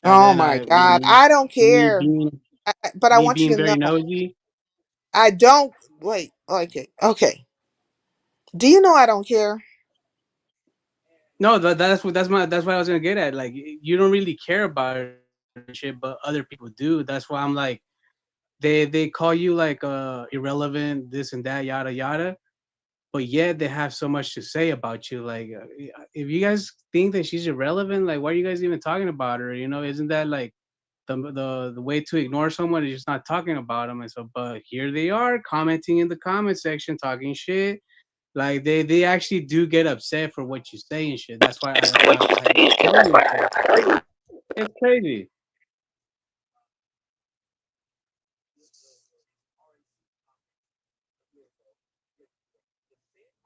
S9: and
S8: oh
S9: then
S8: my
S9: you know
S8: God. I don't
S9: me
S8: care.
S9: being
S8: But I
S9: me
S8: want you
S9: being
S8: to
S9: very
S8: know.
S9: nosy.
S8: I don't. Wait. Okay. Okay. Do you know I don't care?
S9: No, that's what I was gonna get at. Like you don't really care about it and shit, but other people do. That's why I'm like they call you like irrelevant, this and that, yada yada. But yet they have so much to say about you. Like if you guys think that she's irrelevant, like why are you guys even talking about her? You know, isn't that like the way to ignore someone is just not talking about them? And so, but here they are commenting in the comment section, talking shit. Like they actually do get upset for what you say and shit. That's why I tell you and shit. It's crazy.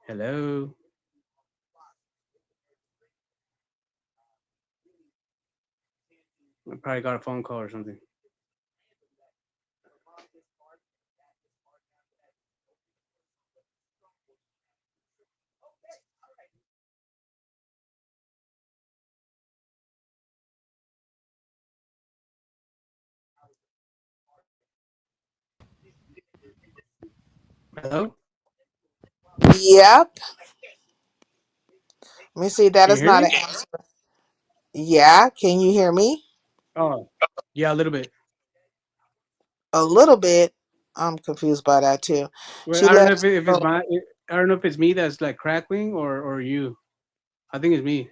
S9: Hello. I probably got a phone call or something. Hello.
S8: Yep. Let me see. That
S9: Can you
S8: is
S9: hear
S8: not
S9: me?
S8: an answer. Yeah. Can you hear me?
S9: Oh, yeah, a little bit.
S8: A little bit. I'm confused by that too.
S9: Well,
S8: She
S9: I don't
S8: let
S9: know
S8: us
S9: if it's
S8: know.
S9: my. I don't know if it's me that's like crackling or you. I think it's me.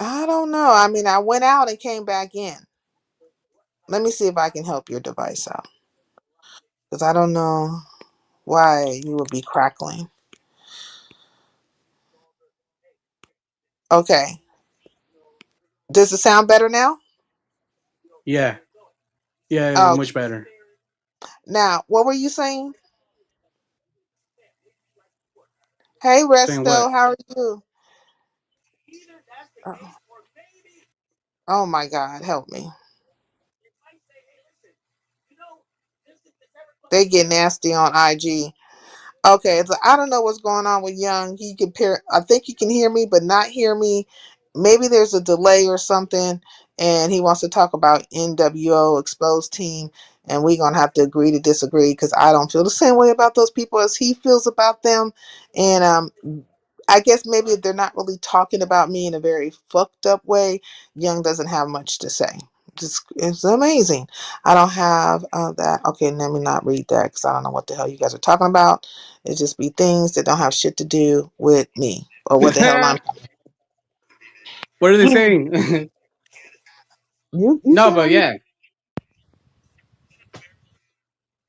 S8: I don't know. I mean, I went out and came back in. Let me see if I can help your device out because I don't know why you would be crackling. Okay. Does it sound better now?
S9: Yeah, yeah,
S8: Oh,
S9: much better.
S8: now what were you saying? Hey,
S9: Saying what?
S8: Resto, how are you? Oh, oh my God, help me. They get nasty on IG. Okay, so I don't know what's going on with Young. He can I think he can hear me, but not hear me. Maybe there's a delay or something, and he wants to talk about NWO exposed team, and we're gonna have to agree to disagree because I don't feel the same way about those people as he feels about them, and I guess maybe they're not really talking about me in a very fucked up way. Young doesn't have much to say. Just it's amazing. I don't have that. Okay, let me not read that because I don't know what the hell you guys are talking about. It just be things that don't have shit to do with me or what the hell I'm.
S9: What are they saying?
S8: You
S9: No,
S8: can't
S9: but
S8: read.
S9: yeah,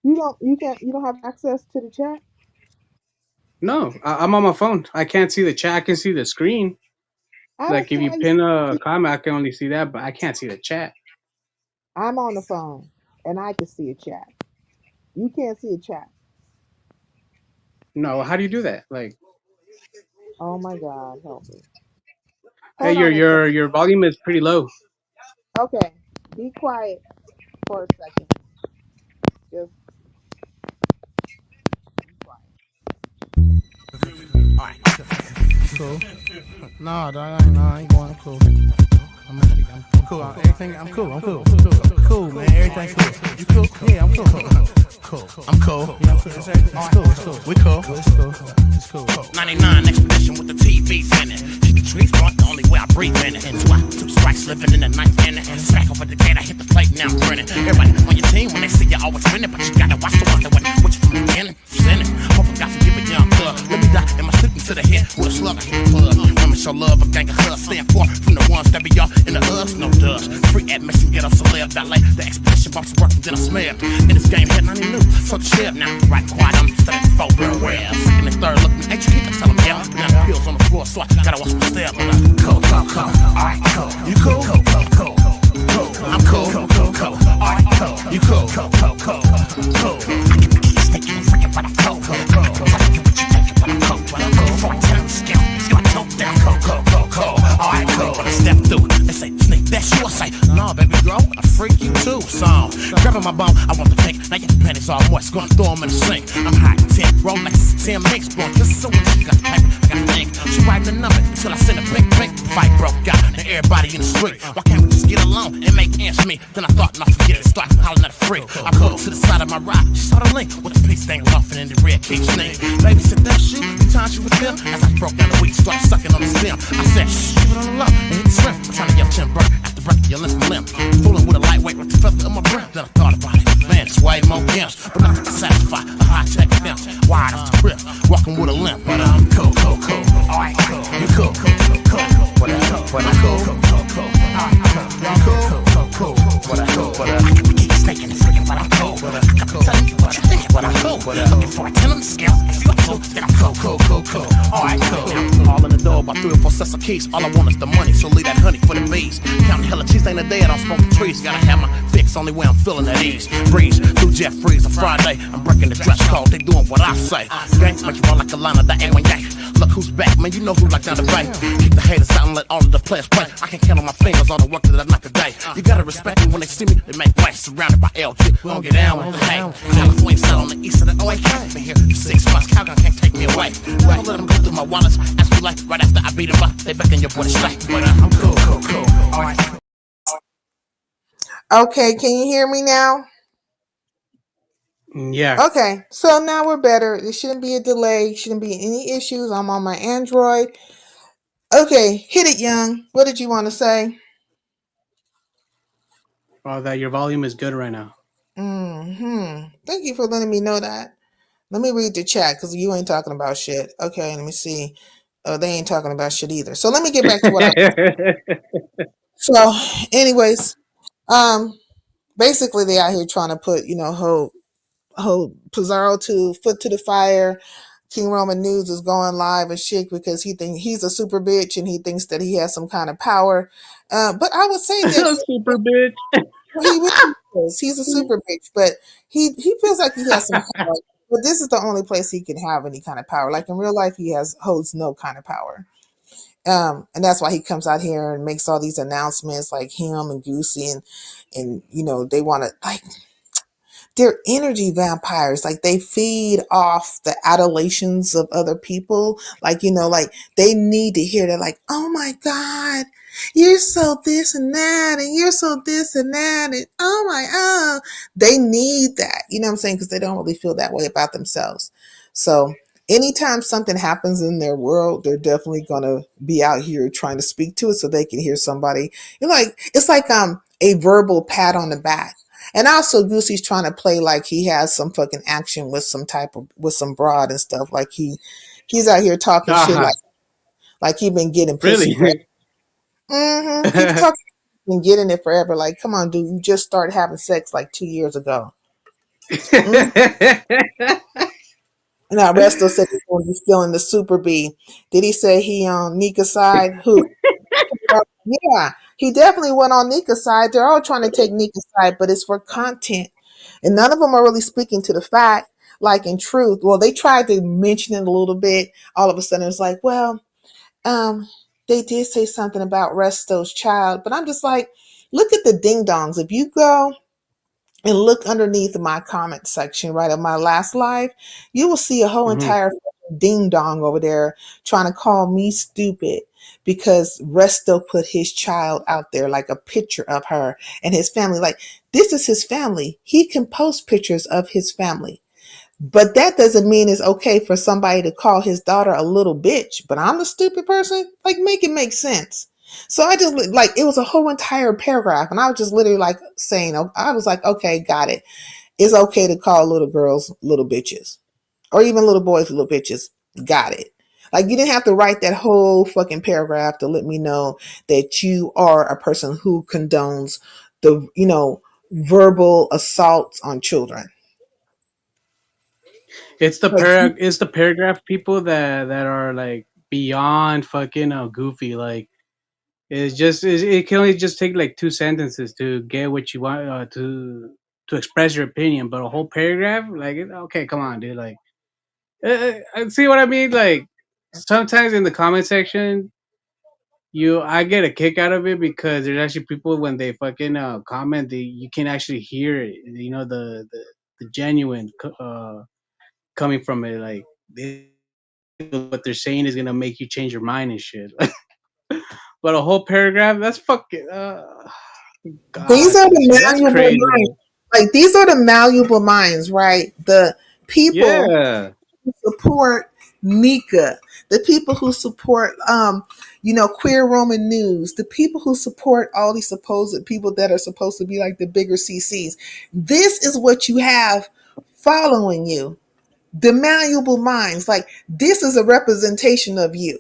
S8: You don't have access to the chat.
S9: no. I'm on my phone. I can't see the chat. I can see the screen.
S8: I don't
S9: Like
S8: see
S9: if you
S8: how you.
S9: pin a comment, I can only see that, but I can't see the chat.
S8: I'm on the phone and I can see a chat. You can't see a chat.
S9: No, how do you do that? Like,
S8: Oh my God, help me.
S9: hey,
S8: Hold on a second.
S9: your volume is pretty low.
S8: Okay, be quiet for a second. Just be quiet.
S3: Cool. No, I ain't going. I'm cool. I'm cool. Everything. I'm cool. I'm cool. Cool, man. Everything cool. You cool? Yeah, I'm cool. Cool. I'm cool. Yeah, I'm cool. It's cool. It's cool. We cool. It's cool.
S7: 99 expedition with the TVs in it. Hit the trees, brought the only way I breathe in it. And so I two strikes living in the ninth inning. Smack over the gate, I hit the plate, now I'm grinning. Everybody on your team, when they see you always winning, but you gotta watch the ones that went with you from the beginning. Sinning. Hope I got to give a young thug. Let me die in my sleeping to the head with a slug. I hit the plug. Women show love, a gang of hugs. Stand far from the ones that be y'all in the us. No does. Free admission, get us a live. Ballet. The expedition bumps work, then I smell. In this game, head 90 new. So the shit now. Right quiet, I'm studying for real well. Second and third, looking at you, I tell them, yeah. Now the pills on the floor, so I gotta watch my step. Cool. Alright, cool. You cool? Cool. I'm cool. Alright, cool. You cool? Cool. I get the keys, thinking and freaking, but I'm cool. Tell you what you thinking, but I'm cool. Before I tell them to scale, if you talk down, cool. Alright, cool. When I step through, they say, Snake, that's you. I say, no, baby girl, I freak you too. So, grabbing my bone, I want the pink. Now your panties all moist, gonna throw them in the sink. I'm hot, 10, roll like 10 minks, bro. Just so much, you got the paper, I got the ink. She writing the number until I send a pink. Fight broke out, now everybody in the street. Why can't we just get along and make ends meet? Then I thought, not forget it, start hollering at a freak. I pulled to the side of my ride, she saw the link with a piece thing laughing in the red keep snake. Baby said that shoe, the time she was them. As I broke down the weed, started sucking on the stem. I said, shh, keep it on the low and hit the shrimp. I'm trying to yell Timber after breaking your limb. Fooling with a lightweight with the feather in my breath. Then I thought about it, man, it's way more gimps. But not to satisfy a high-tech fence. Wide off the grip, walking with a limp. But I'm cool. Alright, cool. You cool. But I'm cool. I can be keep snaking and freaking, but I'm cool. I can be telling you what you thinking, but I'm cool. Before I tell them to scale, if you are cool, then I'm cool. Alright, cool. All in the door, about 3 or 4 sets of keys. All I want is the money, so leave that honey for the bees. Counting hella cheese ain't a day, I don't smoke the trees. Gotta have my fix, only way I'm feeling at ease. Breeze through Jeffries on Friday. I'm breaking the dress code, they doing what I say. Gang, make you run like a line of that A1 gang. Look who's back, man, you know who like down the bay. Kick the haters out and let all of the players play. I can count on my fingers all the work that I knock a day. You gotta respect me when they see me, they make way. Surrounded by LG, we don't get down with the hate. California side on the east of the OAK. Been here for 6 months, Calgon can't take me away. Don't let them go through my wallets, ask me like right after I beat them up. They beckon your boy to strike, but I'm cool. Alright.
S8: Okay, can you hear me now?
S9: Yeah.
S8: Okay, so now we're better. There shouldn't be a delay, shouldn't be any issues. I'm on my Android. Okay, hit it, Young. What did you want to say?
S9: That your volume is good right now.
S8: Thank you for letting me know that. Let me read the chat because you ain't talking about shit. Okay, let me see. Oh, they ain't talking about shit either. So let me get back to what I was. So, anyways, um, basically they out here trying to put whole Pizarro to foot to the fire. King Roman News is going live and shit because he think he's a super bitch and he thinks that he has some kind of power. But I would say that
S9: Super bitch.
S8: he really is. He's a super bitch, but he feels like he has some power. But this is the only place he can have any kind of power. Like in real life, he holds no kind of power. And that's why he comes out here and makes all these announcements, like him and Goosey, and they want to like they're energy vampires. Like they feed off the adulations of other people. Like, like they need to hear that, like, oh my God, you're so this and that, and you're so this and that, and they need that. You know what I'm saying? Because they don't really feel that way about themselves. So anytime something happens in their world, they're definitely gonna be out here trying to speak to it so they can hear somebody. It's like a verbal pat on the back. And also Goosey's trying to play like he has some fucking action with with some broad and stuff. Like he's out here talking shit
S9: Uh-huh.
S8: like he been getting pussy
S9: Really?
S8: forever. He was talking and getting it forever. Like, come on, dude, you just started having sex like 2 years ago. Mm. Now Resto said he's going to be still in the Super B. Did he say he on Nika's side? Who? Yeah, he definitely went on Nika's side. They're all trying to take Nika's side, but it's for content. And none of them are really speaking to the fact, like in truth. Well, they tried to mention it a little bit. All of a sudden, it's like, well, um, they did say something about Resto's child, but I'm just like, look at the ding dongs. If you go and look underneath my comment section, right, of my last live, you will see a whole
S9: Mhm.
S8: entire ding dong over there trying to call me stupid because Resto put his child out there, like a picture of her and his family. Like, this is his family. He can post pictures of his family. But that doesn't mean it's okay for somebody to call his daughter a little bitch. But I'm the stupid person. Like, make it make sense. So I just like it was a whole entire paragraph, and I was just literally like saying, I was like, okay, got it. It's okay to call little girls little bitches, or even little boys little bitches. Got it. Like you didn't have to write that whole fucking paragraph to let me know that you are a person who condones the verbal assaults on children. Like,
S9: It's the paragraph people that are like beyond fucking goofy. Like it can only just take like two sentences to get what you want to express your opinion, but a whole paragraph, like okay, come on, dude. Like, see what I mean? Like sometimes in the comment section, I get a kick out of it because there's actually people when they fucking comment, you can actually hear it. You know the genuine coming from it, like what they're saying is gonna make you change your mind and shit. But a whole paragraph, that's fucking
S8: these
S9: God,
S8: are the
S9: that's
S8: malleable
S9: crazy.
S8: minds. Like these are the malleable minds, right? The people
S9: Yeah,
S8: who support Nika, the people who support queer Roman news, the people who support all these supposed people that are supposed to be like the bigger CCs. This is what you have following you. The malleable minds. Like this is a representation of you.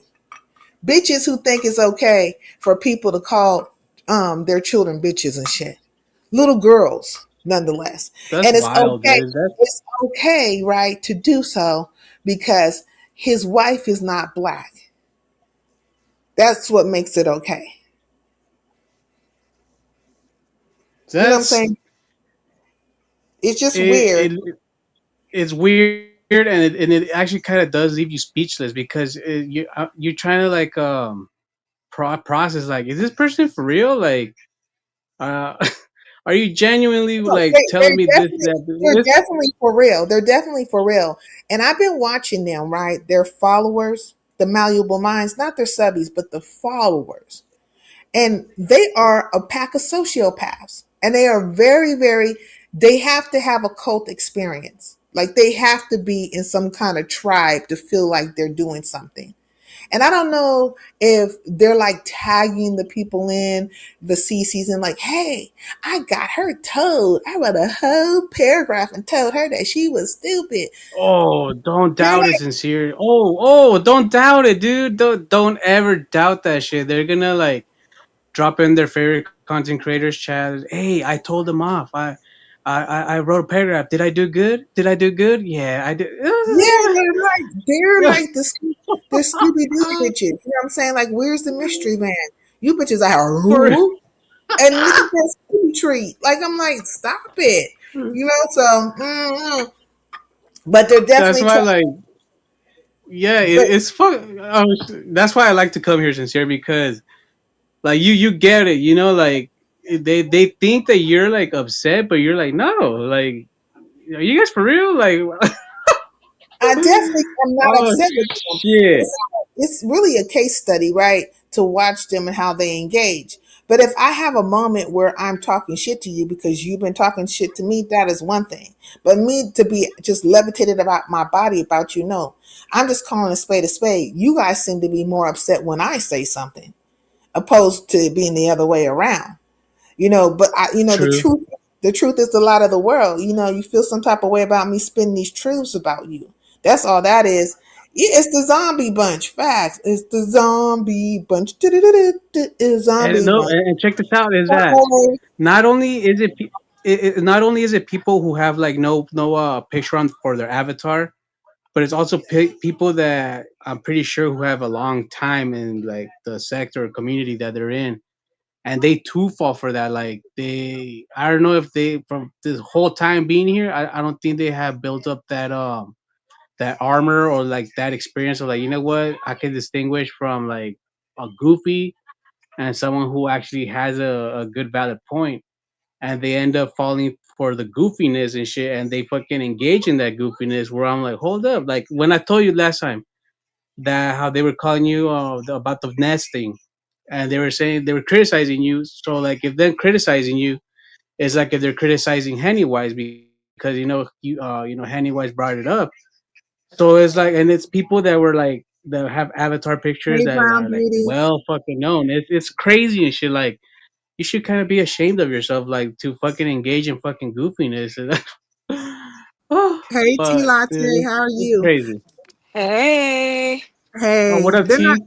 S8: Bitches who think it's okay for people to call their children bitches and shit. Little girls, nonetheless.
S9: that's
S8: And it's
S9: wild,
S8: okay.
S9: dude. That's
S8: It's okay, right, to do so because his wife is not black. That's what makes it okay. You know what I'm
S9: that's
S8: saying? It's just weird.
S9: it's weird, and it actually kind of does leave you speechless because you're trying to like process, like, is this person for real? Like, uh, are you genuinely
S8: No,
S9: like telling me this
S8: they're
S9: this?
S8: definitely for real. They're definitely for real. And I've been watching them, right? Their followers, the malleable minds, not their subbies, but the followers. And they are a pack of sociopaths. And they are very, very, they have to have a cult experience. Like they have to be in some kind of tribe to feel like they're doing something. And I don't know if they're like tagging the people in the C season, like, hey, I got her told. I wrote a whole paragraph and told her that she was stupid.
S9: Oh, don't
S8: They're
S9: doubt it,
S8: like,
S9: sincere. Oh, don't doubt it, dude. Don't ever doubt that shit. They're gonna like drop in their favorite content creators chat. Hey, I told them off. I wrote a paragraph. Did I do good? Did I do good? Yeah, I did.
S8: yeah, they're like the Scooby Doo bitches. You know what I'm saying? Like, where's the mystery man? You bitches are
S9: For real.
S8: who? And look at that Scooby treat. Like, I'm like, stop it. You know, so but they're
S9: That's
S8: definitely
S9: why,
S8: trying.
S9: like, yeah,
S8: But
S9: it's fun. That's why I like to come here sincere because, like, you get it. You know, like they think that you're like upset, but you're like, no, like, are you guys for real? Like,
S8: I definitely am not
S9: oh
S8: upset with them.
S9: shit.
S8: It's really a case study, right? To watch them and how they engage. But if I have a moment where I'm talking shit to you because you've been talking shit to me, that is one thing. But me to be just levitated about my body about you, no. I'm just calling a spade a spade. You guys seem to be more upset when I say something, opposed to being the other way around. But
S9: True.
S8: the truth is the light of the world. You feel some type of way about me spinning these truths about you. That's all that is. Yeah, it's the zombie bunch. Facts. It's the zombie bunch. It's
S9: And
S8: zombie
S9: no,
S8: bunch.
S9: and check this out: is that not only is not only is it people who have like no picture on for their avatar, but it's also people that I'm pretty sure who have a long time in like the sector or community that they're in, and they too fall for that. Like I don't know if they from this whole time being here, I don't think they have built up that armor or like that experience of like, you know what, I can distinguish from like a goofy and someone who actually has a good valid point, and they end up falling for the goofiness and shit, and they fucking engage in that goofiness where I'm like, hold up, like when I told you last time that how they were calling you about the nesting, and they were saying they were criticizing you. So like if they're criticizing you, it's like if they're criticizing Hennywise because Hennywise brought it up. So it's like, and it's people that were like that have avatar pictures
S8: Hey
S9: that
S8: Brown
S9: are like
S8: Beauty.
S9: well fucking known. It's crazy and shit. Like you should kind of be ashamed of yourself, like to fucking engage in fucking goofiness. Oh,
S8: Hey T
S9: but
S8: Latte,
S9: dude,
S8: how are
S9: it's
S8: you?
S9: crazy.
S10: Hey,
S9: Oh,
S8: Hey,
S9: what up,
S8: they're not.
S9: T?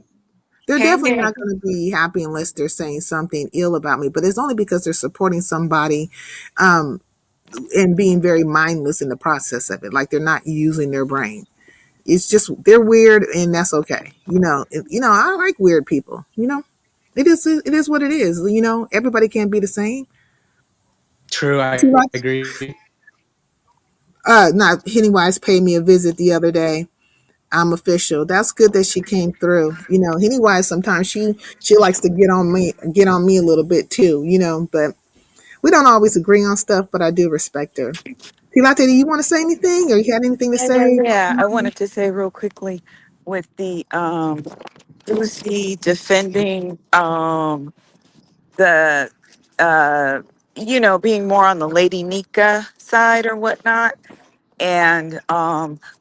S8: They're
S10: hey,
S8: definitely not going to be happy unless they're saying something ill about me. But it's only because they're supporting somebody, um, and being very mindless in the process of it. Like they're not using their brain. It's just they're weird, and that's okay. I like weird people. It is what it is. Everybody can't be the same.
S9: True, I
S8: Too much.
S9: agree.
S8: Not Pennywise paid me a visit the other day. I'm official. That's good that she came through. Pennywise sometimes she likes to get on me a little bit too. But we don't always agree on stuff. But I do respect her. Tilate, do you want to say anything, or you had anything to
S10: yeah,
S8: say?
S10: yeah. I wanted to say real quickly with the Lucy defending the being more on the Lady Nika side or whatnot. And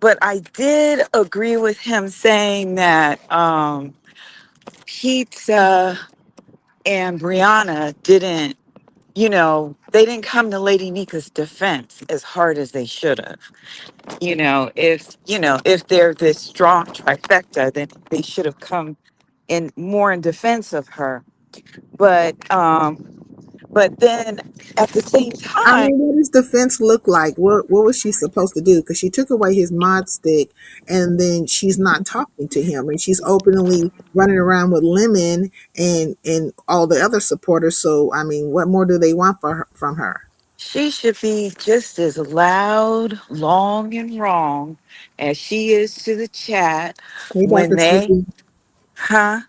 S10: but I did agree with him saying that Pizza and Brianna didn't, they didn't come to Lady Nika's defense as hard as they should have. If they're this strong trifecta, then they should have come in more in defense of her. But then at the same
S8: I
S10: time,
S8: mean, what does defense look like? What was she supposed to do? Because she took away his mod stick, and then she's not talking to him, and she's openly running around with Lemon and all the other supporters. So, I mean, what more do they want from her?
S10: she should be just as loud, long, and wrong as she is to the chat
S8: Hey,
S10: when
S8: Dr.
S10: they,
S8: Sleepy.
S10: huh?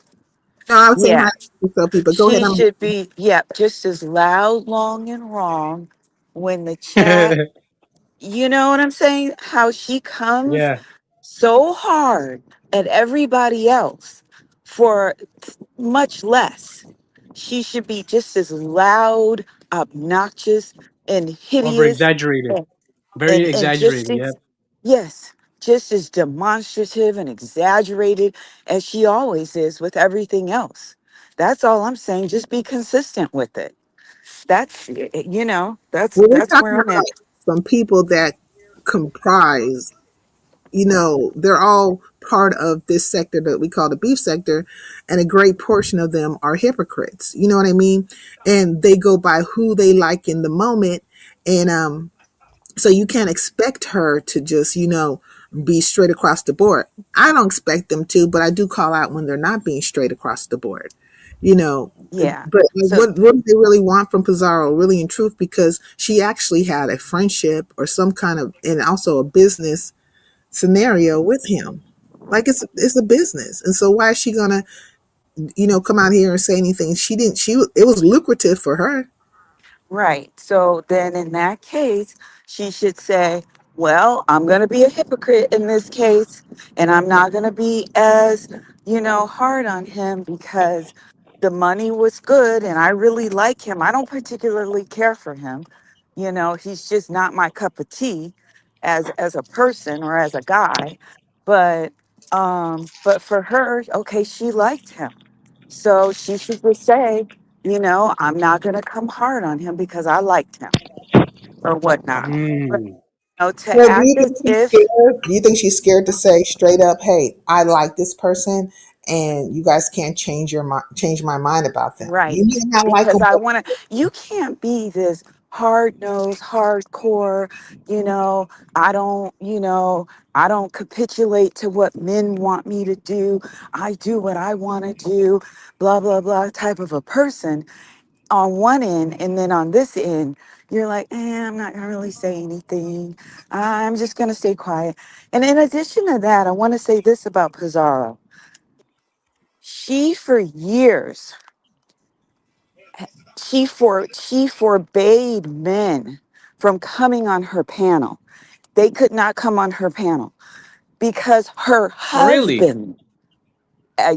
S8: No, I was saying
S10: Yeah,
S8: hi to some people. Go ahead.
S10: she should be, yeah, just as loud, long, and wrong when the chat, you know what I'm saying? How she comes
S9: Yeah,
S10: so hard at everybody else for much less. She should be just as loud, obnoxious, and
S9: over
S10: hideous,
S9: exaggerated,
S10: and
S9: very
S10: just
S9: exaggerated. Yep.
S10: yes, just as demonstrative and exaggerated as she always is with everything else. That's all I'm saying. Just be consistent with it. That's
S8: Well, we're
S10: that's
S8: talking
S10: where I'm at.
S8: about some people that comprise, they're all part of this sector that we call the beef sector, and a great portion of them are hypocrites. You know what I mean? And they go by who they like in the moment. And so you can't expect her to just, be straight across the board. I don't expect them to, but I do call out when they're not being straight across the board. You know,
S10: Yeah.
S8: but like,
S10: So
S8: what do they really want from Pizarro, really in truth? Because she actually had a friendship or some kind of, and also a business scenario with him. Like it's a business, and so why is she gonna come out here and say anything? She didn't. It was lucrative for her.
S10: right. So then in that case, she should say, well, I'm going to be a hypocrite in this case, and I'm not going to be as, hard on him because the money was good and I really like him. I don't particularly care for him. He's just not my cup of tea as a person or as a guy. But for her, okay, she liked him. So she should just say, I'm not going to come hard on him because I liked him or whatnot. But,
S9: Mm.
S10: to
S8: Well, do you
S10: act as
S8: think she's
S10: if,
S8: scared? Do you think she's scared to say straight up, "Hey, I like this person, and you guys can't change my mind about them"? You
S10: right,
S8: may not like
S10: because
S8: them,
S10: I
S8: but
S10: want to, you can't be this hard nosed, hardcore, you know, I don't, you know, I don't capitulate to what men want me to do. I do what I want to do, blah, blah, blah type of a person on one end, and then on this end you're like, I'm not gonna really say anything, I'm just gonna stay quiet. And in addition to that, I want to say this about Pizarro. She for years, she forbade men from coming on her panel. They could not come on her panel because her
S9: Oh, really?
S10: husband,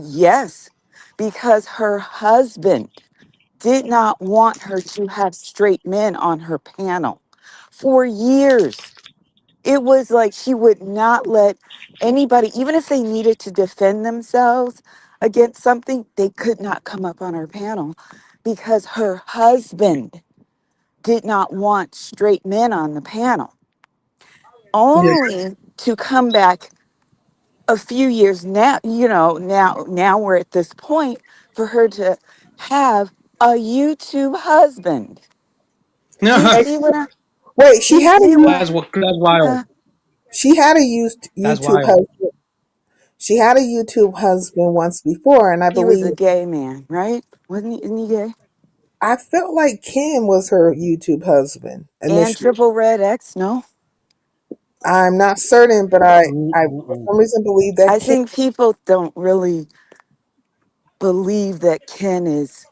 S10: yes, because her husband did not want her to have straight men on her panel for years. It was like she would not let anybody, even if they needed to defend themselves against something, they could not come up on her panel because her husband did not want straight men on the panel.
S8: yeah.
S10: Only to come back a few years now, now we're at this point for her to have a YouTube husband. Do you
S8: Hey,
S10: see what I
S8: wait,
S10: do you see what
S9: That's wild.
S10: huh?
S8: she had a used
S9: That's
S8: YouTube
S9: wild.
S8: husband. She had a YouTube husband once before, and I
S10: He was
S8: believe
S10: a gay man, right? Wasn't he? Isn't he gay?
S8: I felt like Ken was her YouTube husband
S10: And
S8: initially.
S10: Triple Red X, no?
S8: I'm not certain, but I for
S9: Mm-mm.
S8: some reason believe that
S10: I
S8: Ken.
S10: think people don't really believe that Ken is,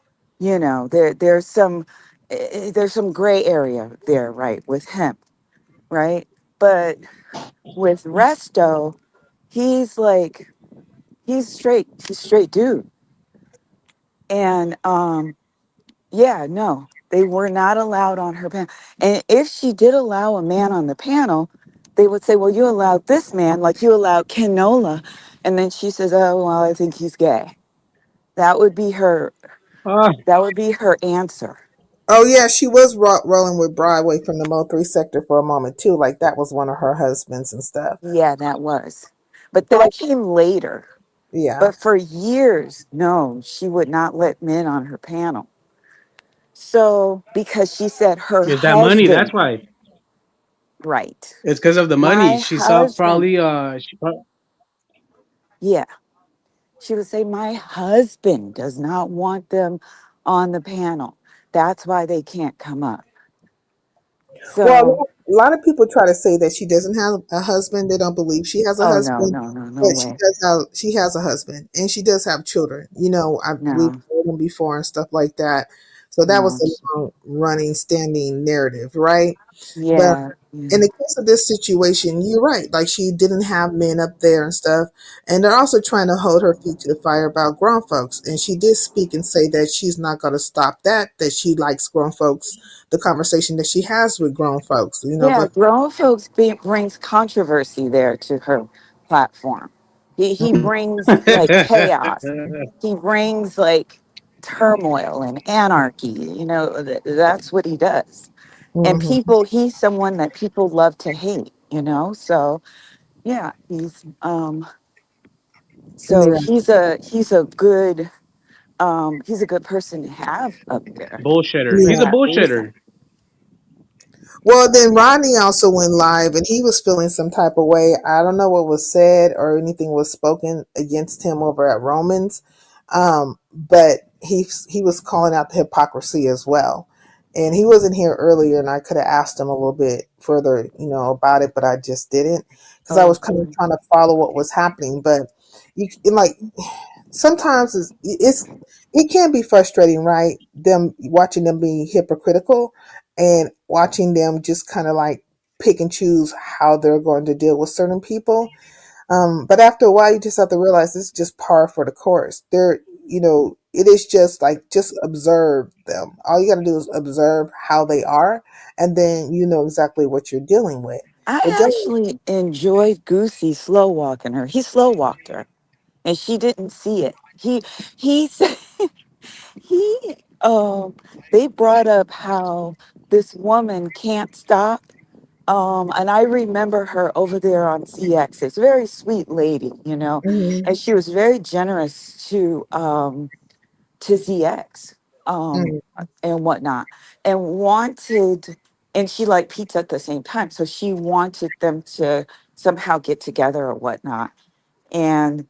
S10: there's some gray area there, right, with him, right? But with Resto, he's like he's straight dude. And yeah, no, they were not allowed on her panel. And if she did allow a man on the panel, they would say, well, you allowed this man, like you allowed Ken Nola. And then she says, oh, well, I think he's gay. That would be her,
S9: Ah,
S10: that would be her answer.
S8: Oh yeah, she was rolling with Broadway from the Mo3 sector for a moment too. Like that was one of her husbands and stuff.
S10: Yeah, that was. But
S8: So
S10: that came later.
S8: yeah.
S10: But for years, no, she would not let men on her panel. So because she said her
S9: it's that money. That's
S10: husband,
S9: why.
S10: right?
S9: It's because of the money.
S10: My
S9: She saw
S10: husband,
S9: probably.
S10: yeah. She would say, my husband does not want them on the panel. That's why they can't come up.
S8: Well,
S10: So,
S8: a lot of people try to say that she doesn't have a husband. They don't believe she has a
S10: oh, no,
S8: husband,
S10: no, no, no
S8: but
S10: way.
S8: she has a husband, and she does have children. I we've
S10: No.
S8: heard them before and stuff like that. So that was
S10: No.
S8: the long running standing narrative, right? But
S10: Yeah.
S8: in
S10: Yeah.
S8: the case of this situation, you're right. Like she didn't have men up there and stuff. And they're also trying to hold her feet to the fire about grown folks. And she did speak and say that she's not going to stop that she likes grown folks, the conversation that she has with grown folks,
S10: Yeah,
S8: but
S10: grown folks brings controversy there to her platform. He brings like chaos. He brings like turmoil and anarchy. That's what he does. And
S8: Mhm.
S10: people, he's someone that people love to hate. So yeah,
S8: Yeah,
S10: he's a good person to have up there.
S9: Bullshitter.
S10: For
S9: He's a
S8: yeah.
S10: that reason.
S9: bullshitter.
S8: Well, then Rodney also went live and he was feeling some type of way. I don't know what was said or anything was spoken against him over at Romans. But he was calling out the hypocrisy as well. And he wasn't here earlier and I could have asked him a little bit further, about it, but I just didn't because I was kind of
S10: Okay.
S8: trying to follow what was happening. But like sometimes it can be frustrating, right? Them watching them be hypocritical and watching them just kind of like pick and choose how they're going to deal with certain people. But after a while, you just have to realize this is just par for the course. It is just like just observe them. All you got to do is observe how they are, and then you know exactly what you're dealing with. But
S10: I
S8: don't.
S10: actually enjoyed Goosey slow walking her. He slow walked her, and she didn't see it. He said he they brought up how this woman can't stop. And I remember her over there on CX. It's a very sweet lady,
S8: Mhm,
S10: and she was very generous to ZX
S8: mhm.
S10: and whatnot, and and she liked pizza at the same time, so she wanted them to somehow get together or whatnot. And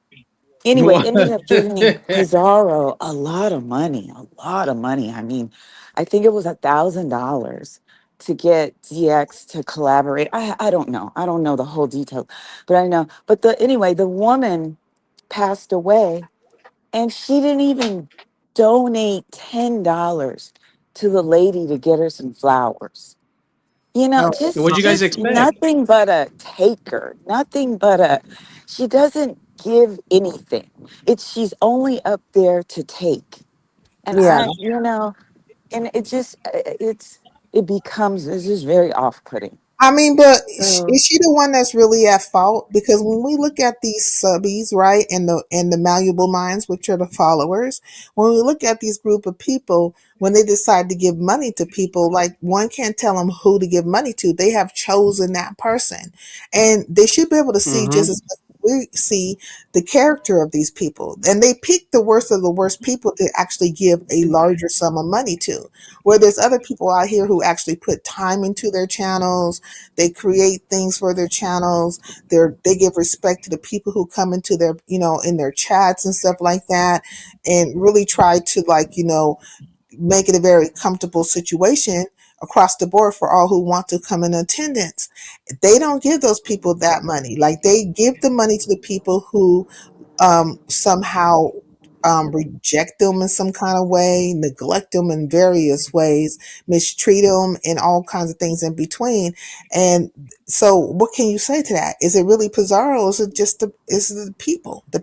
S10: anyway,
S9: What?
S10: ended up giving Pizarro a lot of money, a lot of money. I mean, I think it was $1,000 to get DX to collaborate. I don't know. I don't know the whole details, but I know. But the woman passed away and she didn't even donate $10 to the lady to get her some flowers.
S8: Oh,
S9: What'd you guys
S10: Just
S9: expect?
S10: nothing but a taker, nothing but she doesn't give anything. She's only up there to take. And
S8: yeah.
S10: and it's just very off-putting.
S8: I mean, but
S10: So
S8: is she the one that's really at fault? Because when we look at these subbies, right, and the malleable minds, which are the followers, when we look at these group of people, when they decide to give money to people, like one can't tell them who to give money to. They have chosen that person, and they should be able to see
S9: Mm-hmm.
S8: just as much as we see the character of these people, and they pick the worst of the worst people to actually give a larger sum of money to. Where there's other people out here who actually put time into their channels, they create things for their channels. They give respect to the people who come into their, in their chats and stuff like that, and really try to like, make it a very comfortable situation across the board for all who want to come in attendance. They don't give those people that money. Like they give the money to the people who somehow reject them in some kind of way, neglect them in various ways, mistreat them, and all kinds of things in between. And so, what can you say to that? Is it really Pizarro? Or is it just the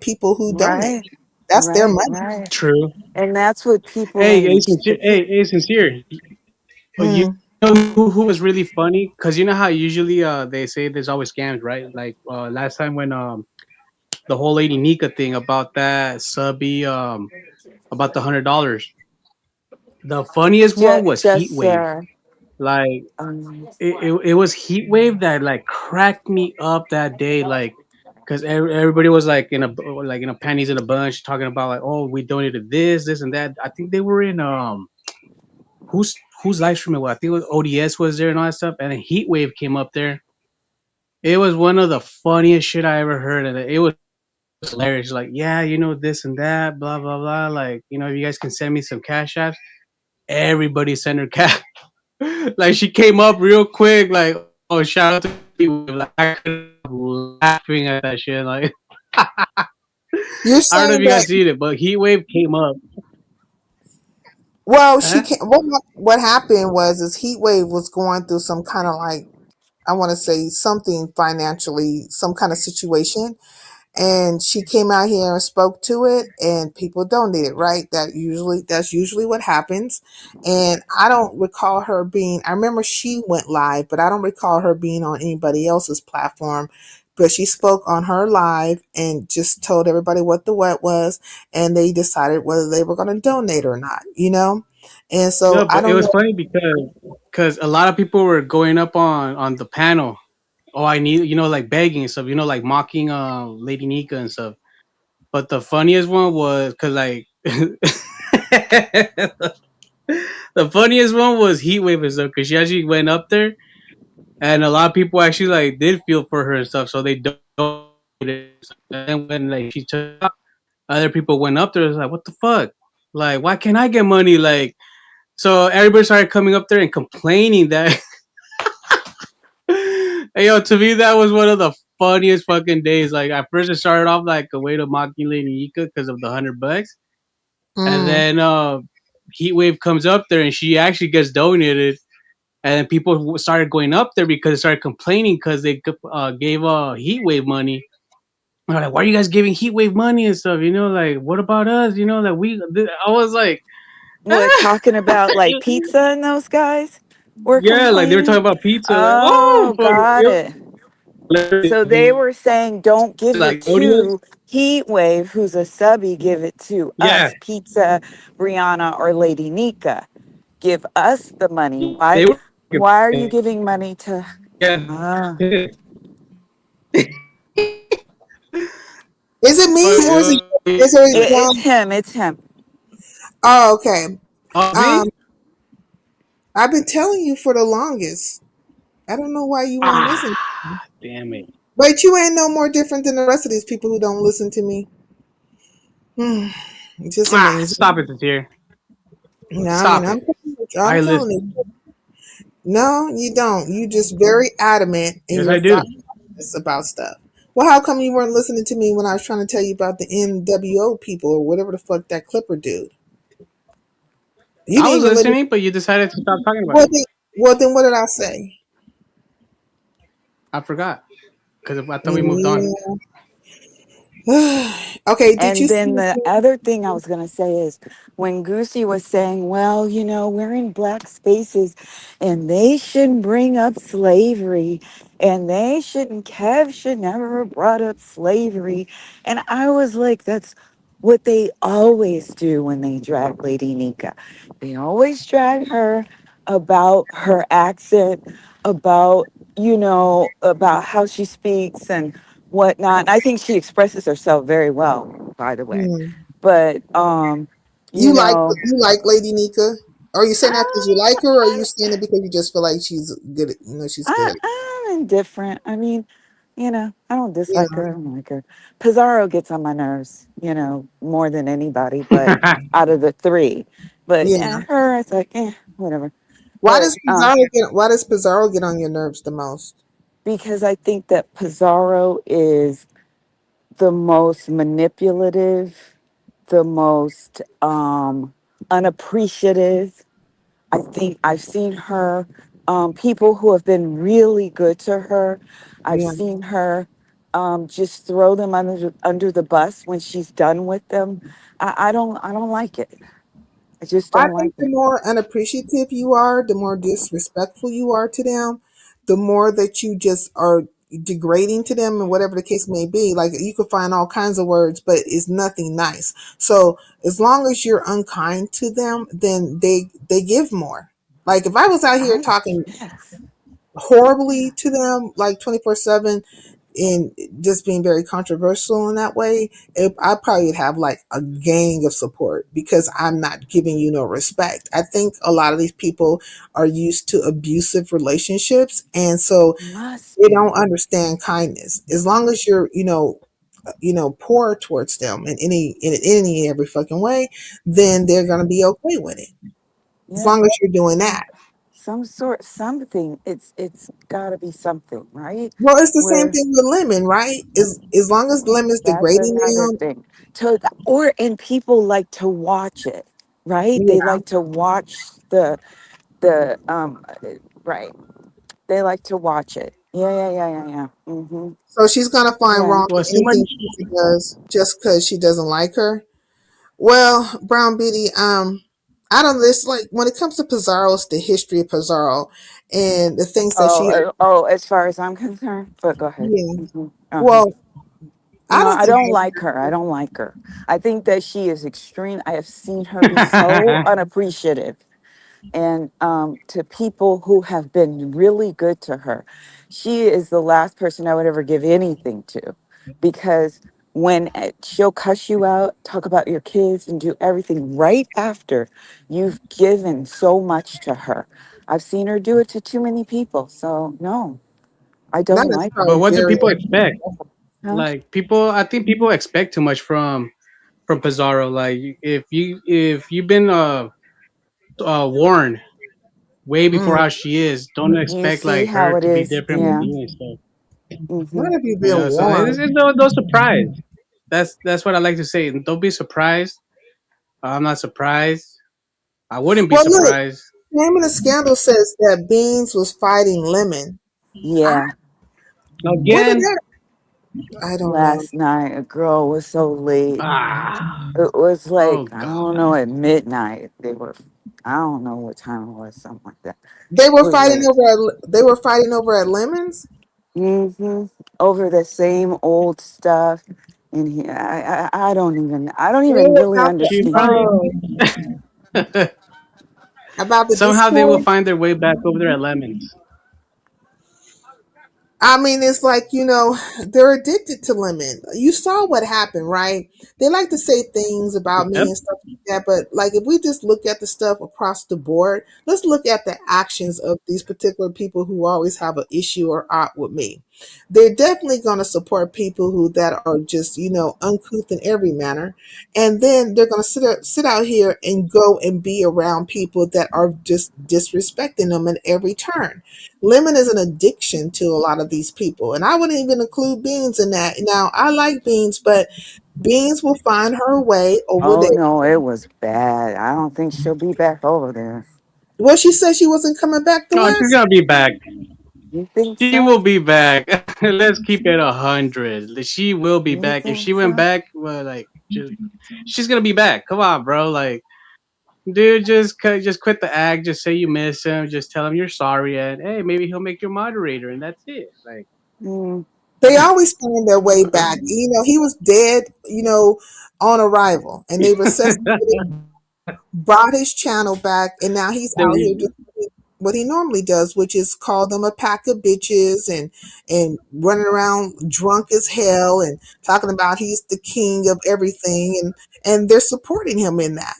S8: people who donate?
S10: right,
S8: That's their
S10: right,
S8: money.
S10: right.
S9: True.
S10: And that's what people
S9: Hey,
S10: in the
S9: hey, sincere. You
S8: Hmm.
S9: know who was really funny? Because you know how usually they say there's always scams, right? Like last time when the whole Lady Nika thing about that subby about the $100. The funniest one was Heat
S10: just
S9: Wave. Like
S10: um,
S9: it was Heat Wave that like cracked me up that day. Like because everybody was like in a panties in a bunch talking about like, oh, we donated this and that. I think they were in who's live streaming. Well, I think it was ODS was there and all that stuff. And then Heat Wave came up there. It was one of the funniest shit I ever heard, and it was hilarious. Like, yeah, this and that, blah blah blah. Like, if you guys can send me some cash apps. Everybody sent her cash. Like, she came up real quick. Like, oh, shout out to Heat Wave. Like, I could laughing at that shit. Like,
S8: You're
S9: I don't know if
S8: saying
S9: you
S8: that
S9: guys seen it, but Heat Wave came up.
S8: Well, she
S9: Huh?
S8: can't. What happened was is Heat Wave was going through some kind of like, I want to say something financially, some kind of situation, and she came out here and spoke to it, and people donated, right? That's usually what happens. And I don't recall her being, I remember she went live, but I don't recall her being on anybody else's platform. But she spoke on her live and just told everybody what the what was, and they decided whether they were going to donate or not, you know. And so
S9: No,
S8: I
S9: but it
S8: don't
S9: was
S8: know.
S9: funny because a lot of people were going up on the panel. Oh, I need, like begging and stuff, like mocking Lady Nika and stuff. But the funniest one was because like the funniest one was Heatwave and stuff because she actually went up there and a lot of people actually like did feel for her and stuff, so they donated. And when like she took out, other people went up there and was like, "What the fuck? Like, why can't I get money?" Like, so everybody started coming up there and complaining that. Hey, yo, to me that was one of the funniest fucking days. Like, at first it started off like a way to mock Lady Ika because of the $100, and
S8: Mm,
S9: then Heatwave comes up there and she actually gets donated, and then people started going up there because they started complaining because they gave Heatwave money. They're like, "Why are you guys giving Heatwave money and stuff?" Like, what about us? Like I was like,
S10: What,
S9: ah!
S10: talking about like pizza and those guys were
S9: Yeah, like they were talking
S10: complaining?
S9: about pizza. Like, oh,
S10: Oh,
S9: fuck,
S10: got it. So they were saying, don't give it
S9: like audience.
S10: to Heat Wave, who's a subby, give it to
S9: Yeah,
S10: us, Pizza, Brianna, or Lady Nika. Give us the money. Why?
S9: they were.
S10: Why are you giving money to?
S9: Yeah,
S10: Ah,
S8: is it
S9: but
S8: me or is it
S10: it's
S8: John?
S10: him. It's him.
S8: Oh, okay.
S9: me?
S8: Um, I've been telling you for the longest. I don't know why you won't
S9: Ah,
S8: listen.
S9: damn it.
S8: But you ain't no more different than the rest of these people who don't listen to me. Hmm, it's just
S9: Ah, stop
S8: amazing.
S9: it, here.
S8: No, I mean,
S9: Stop it.
S8: I'm
S9: I
S8: telling
S9: listen.
S8: you. No, you don't. You just very adamant in
S9: Yes,
S8: your
S9: I do.
S8: thought process about stuff. Well, how come you weren't listening to me when I was trying to tell you about the NWO people or whatever the fuck that Clipper dude? You
S9: I
S8: didn't
S9: was
S8: even let me.
S9: listening, but you decided to stop talking about
S8: Well,
S9: it.
S8: then what did I say?
S9: I forgot because I thought we moved on.
S8: Yeah. Okay, did
S10: And
S8: you
S10: then
S8: see?
S10: the other thing I was going to say is when Goosey was saying, well, we're in black spaces and they shouldn't bring up slavery and Kev should never have brought up slavery. And I was like, that's what they always do when they drag Lady Nika. They always drag her about her accent, about, about how she speaks and whatnot. And I think she expresses herself very well, by the way.
S8: Hmm.
S10: But you know,
S8: You like Lady Nika? Are you saying that because you like her, or are you
S10: I,
S8: saying it because you just feel like she's good? She's good.
S10: I'm indifferent. I mean, I don't dislike
S8: Yeah,
S10: her. I don't like her. Pizarro gets on my nerves, more than anybody, but out of the three. But
S8: yeah.
S10: her, it's like, whatever. But
S8: Why does Pizarro get on your nerves the most?
S10: because I think that Pizarro is the most manipulative, the most unappreciative. I think I've seen her, people who have been really good to her, I've
S8: Yeah.
S10: seen her just throw them under the bus when she's done with them. I don't like it. I just
S8: I
S10: don't like
S8: think the
S10: it.
S8: more unappreciative you are, the more disrespectful you are to them, the more that you just are degrading to them and whatever the case may be. Like you could find all kinds of words, but it's nothing nice. So as long as you're unkind to them, then they give more. Like if I was out here
S10: I
S8: talking
S10: yes.
S8: horribly to them like 24/7 and just being very controversial in that way, I probably would have like a gang of support because I'm not giving you no respect. I think a lot of these people are used to abusive relationships, and so
S10: Must
S8: they
S10: be.
S8: don't understand kindness. As long as you're, poor towards them in any every fucking way, then they're gonna be okay with it. As
S10: Yeah.
S8: long as you're doing that.
S10: Some sort something. It's gotta be something, right?
S8: Well, it's the same
S10: Where
S8: thing with Lemon, right? As long as Lemon's
S10: that's
S8: degrading
S10: another
S8: them,
S10: thing. And people like to watch it. right? They
S8: Yeah,
S10: like to watch the right. They like to watch it. Yeah, yeah, yeah, yeah, yeah.
S8: so she's gonna find
S10: Yeah.
S8: wrong
S9: Well,
S8: in
S9: too much.
S8: anything she does just because she doesn't like her. Well, Brown Beauty, I don't. This like when it comes to Pizarro, it's the history of Pizarro and the things that she.
S10: As far as I'm concerned, but go ahead.
S8: Yeah.
S10: Uh-huh.
S8: Well, I
S10: No,
S8: don't
S10: I
S8: think.
S10: don't like her. I don't like her. I think that she is extreme. I have seen her be so unappreciative. And to people who have been really good to her, she is the last person I would ever give anything to, because when she'll cuss you out, talk about your kids, and do everything right after you've given so much to her. I've seen her do it to too many people. So, no, I
S8: That
S10: don't
S8: is
S10: like her.
S9: But
S8: probably
S9: what do
S8: very.
S9: people expect?
S10: Huh?
S9: Like people, I think people expect too much from Pizarro. Like if you've been warned way before
S8: Mm.
S9: how she is, don't
S10: You
S9: expect
S10: see
S9: like
S10: how
S9: her
S10: it
S9: to be
S10: is?
S9: different from
S10: Yeah.
S9: you and stuff.
S10: Hmm.
S8: What have you
S9: You
S8: been
S9: know, so
S8: warned?
S9: it's no surprise. That's what I like to say. Don't be surprised. I'm not surprised. I wouldn't be
S8: Well, look,
S9: surprised.
S8: name of the scandal says that Beans was fighting Lemon. I,
S10: Yeah.
S8: what did
S9: Again,
S8: that? I don't know.
S10: Last night, a girl was so late.
S9: ah,
S10: It was
S9: oh
S10: like, I
S9: god.
S10: don't know, at midnight. They were, I don't know what time it was, something like that.
S8: They
S10: It
S8: were
S10: was
S8: fighting
S10: late.
S8: over. They were fighting over at Lemons.
S10: hmm Over the same old stuff. And I don't even
S8: Oh,
S10: really
S8: about the
S9: She
S10: understand.
S9: probably
S8: oh, about the
S9: somehow they will
S8: Discord.
S9: find their way back over there at Lemons.
S8: I mean, it's like, they're addicted to lemon. You saw what happened, right? They like to say things about me
S9: Yep.
S8: and stuff like that, but like if we just look at the stuff across the board, let's look at the actions of these particular people who always have an issue or out with me. They're definitely going to support people who that are just, uncouth in every manner. And then they're going to sit out here and go and be around people that are just disrespecting them in every turn. Lemon is an addiction to a lot of these people, and I wouldn't even include Beans in that. Now, I like Beans, but Beans will find her way over
S10: Oh
S8: there.
S10: no, it was bad. I don't think she'll be back over there.
S8: Well, she said she wasn't coming back to
S9: Oh, she's
S8: West.
S9: gonna be back.
S10: You think
S9: She will
S10: so?
S9: be back. Let's keep it 100. She will be
S10: You
S9: back. If
S10: think
S9: she went
S10: so?
S9: back, well, like, she's gonna be back. Come on, bro. Like, dude, just quit the act. Just say you miss him. Just tell him you're sorry, and hey, maybe he'll make you moderator, and that's it. Like,
S10: Mm,
S8: They always find their way back. He was dead, on arrival, and they resuscitated, brought his channel back, and now he's
S9: they
S8: out here
S9: re-
S8: doing what he normally does, which is call them a pack of bitches and running around drunk as hell and talking about he's the king of everything, and they're supporting him in that.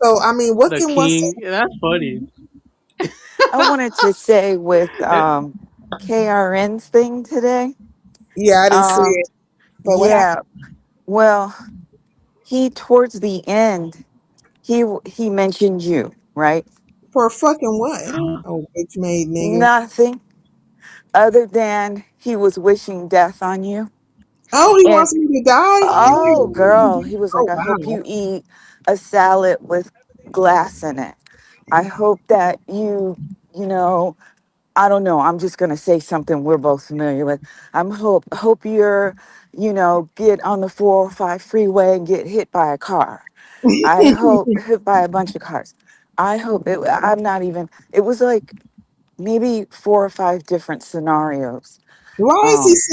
S8: So I mean, what
S9: the
S8: can one say?
S9: king. Yeah, that's funny.
S10: I wanted to say with KRN's thing today.
S8: Yeah, I didn't see
S10: Um,
S8: it, but what happened?
S10: yeah, well, he towards the end, he mentioned you, right?
S8: For fucking what? Oh, bitch made nigga.
S10: Nothing other than he was wishing death on you.
S8: Oh, he
S10: And
S8: wants me to die.
S10: oh, girl, he was like,
S8: Oh
S10: I hope
S8: wow.
S10: you eat a salad with glass in it. I hope that you know, I don't know. I'm just gonna say something we're both familiar with. Hope you're, get on the 405 freeway and get hit by a car. I hope hit by a bunch of cars. I hope it. I'm not even. It was like maybe four or five different scenarios.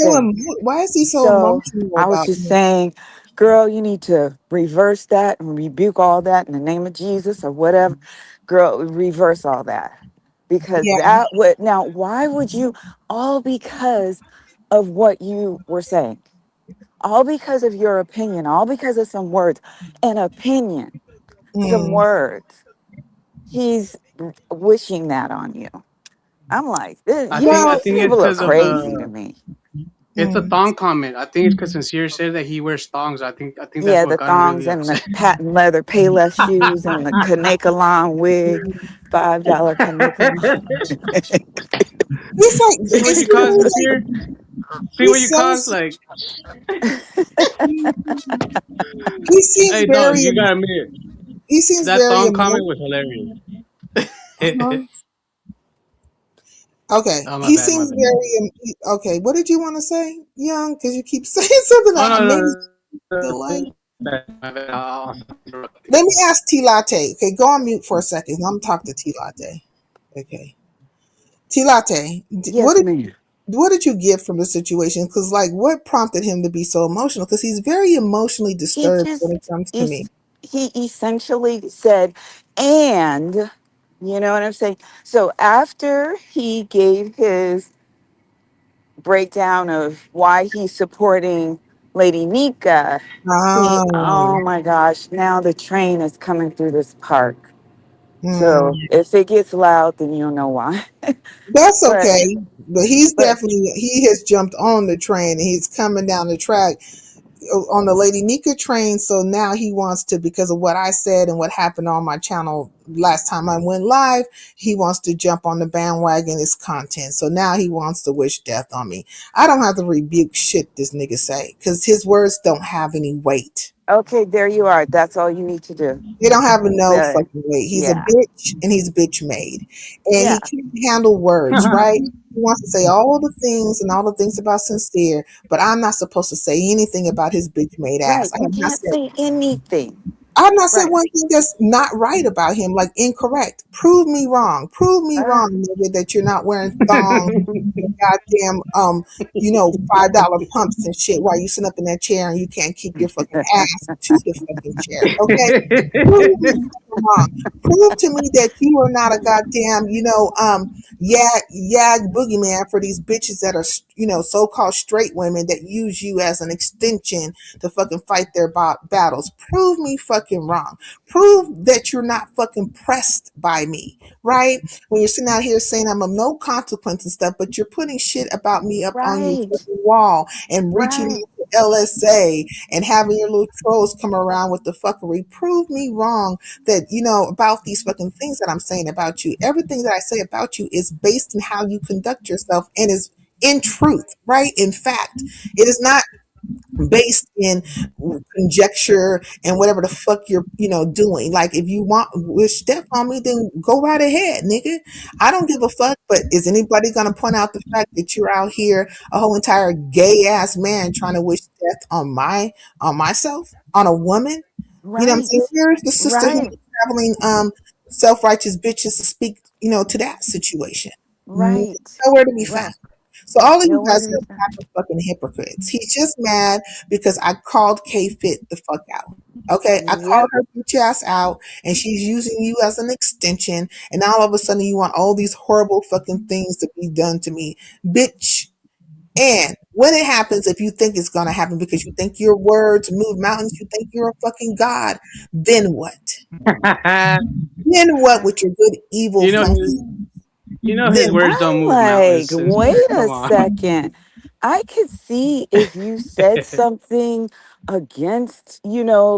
S10: Said.
S8: Why is he so
S10: So
S8: emotional
S10: I was
S8: about
S10: just
S8: me?
S10: saying, girl, you need to reverse that and rebuke all that in the name of Jesus or whatever. Girl, reverse all that. Because
S8: Yeah,
S10: that would now, why would you all because of what you were saying? All because of your opinion, all because of some words. An opinion, some
S8: mm,
S10: words. He's wishing that on you. I'm like,
S9: I
S8: well,
S10: these
S9: think it's
S10: people are
S9: because of
S10: crazy to
S9: the.
S10: me.
S9: It's a
S8: mm.
S9: thong comment. I think it's because Sincere said that he wears thongs. I think that's
S10: Yeah,
S9: what
S10: the
S9: got him
S10: thongs
S9: really
S10: and the
S9: upset.
S10: patent leather Payless shoes and the Kaneka wig, $5 Kaneka.
S8: He's like,
S9: See what
S8: it's
S9: you caused,
S8: literally like
S9: Sincere? See
S8: he
S9: what you caused?
S8: says
S9: Like,
S8: he seems
S9: hey, dog,
S8: very
S9: you gotta admit it.
S8: He seems
S9: That
S8: very
S9: thong comment
S8: emotional.
S9: was hilarious.
S8: Okay,
S9: Oh, my
S8: he
S9: bad, my
S8: seems
S9: bad.
S8: very okay. What did you want to say, Young? Because you keep saying something
S9: Oh,
S8: that
S9: no,
S8: maybe
S9: no,
S8: feel
S9: no,
S8: like.
S9: my bad. I'll interrupt you.
S8: Let me ask T Latte. Okay, go on mute for a second. I'm talking to T Latte. Okay, T Latte.
S10: Yes, ma'am.
S8: What did you get from the situation? Because like, what prompted him to be so emotional? Because he's very emotionally
S10: He
S8: disturbed when it
S10: just
S8: comes to me.
S10: he essentially said, and you know what I'm saying? So after he gave his breakdown of why he's supporting Lady Nika, he,
S8: Oh,
S10: oh my gosh, now the train is coming through this park.
S8: hmm.
S10: So if it gets loud, then you'll know why.
S8: That's
S10: But
S8: okay. But he's
S10: but
S8: definitely he has jumped on the train and he's coming down the track on the Lady Nika train. So now he wants to, because of what I said and what happened on my channel last time I went live, he wants to jump on the bandwagon, his content. So now he wants to wish death on me. I don't have to rebuke shit this nigga say because his words don't have any weight.
S10: okay, there you are. That's all you need to do.
S8: They don't have no
S10: But
S8: fucking weight. He's a
S10: yeah,
S8: bitch and he's bitch made. And he
S10: yeah,
S8: can't handle words, right? He wants to say all the things and all the things about sincere, but I'm not supposed to say anything about his bitch made ass.
S10: right. You can't say anything.
S8: I've not said
S10: Right,
S8: one thing that's not right about him, like incorrect. Prove me wrong. Prove me
S10: uh,
S8: wrong, nigga, that you're not wearing thongs and goddamn $5 pumps and shit while you sit up in that chair and you can't keep your fucking ass to the fucking chair. Okay? Prove me fucking wrong. Prove to me that you are not a goddamn, yag boogeyman for these bitches that are, so-called straight women that use you as an extension to fucking fight their battles. Prove me fucking wrong. Prove that you're not fucking pressed by me, right? When you're sitting out here saying I'm of no consequence and stuff, but you're putting shit about me up on your
S10: right,
S8: fucking wall and reaching
S10: right.
S8: out to LSA and having your little trolls come around with the fuckery. Prove me wrong that, about these fucking things that I'm saying about you. Everything that I say about you is based on how you conduct yourself and is in truth, right? In fact, it is not based in conjecture and whatever the fuck you're doing. Like, if you want wish death on me, then go right ahead, nigga. I don't give a fuck. But is anybody gonna point out the fact that you're out here a whole entire gay ass man trying to wish death on myself, on a woman? You know what I'm saying?
S10: Right,
S8: Where's the sister
S10: right,
S8: traveling self-righteous bitches to speak to that situation?
S10: right,
S8: Nowhere to be found.
S10: right.
S8: So all of you
S10: Nowhere
S8: guys
S10: to
S8: are
S10: be
S8: a
S10: found.
S8: pack of fucking hypocrites. He's just mad because I called K Fit the fuck out. Okay, I called
S10: Yep.
S8: her bitch ass out, and she's using you as an extension. And now all of a sudden, you want all these horrible fucking things to be done to me, bitch. And when it happens, if you think it's gonna happen because you think your words move mountains, you think you're a fucking god, then what? Then what with your good evil
S9: you know his,
S8: funky?
S9: his
S8: Then
S9: words don't
S10: I'm
S9: move
S10: like,
S9: mountains, sister.
S10: wait a
S9: Come on.
S10: second. I could see if you said something against,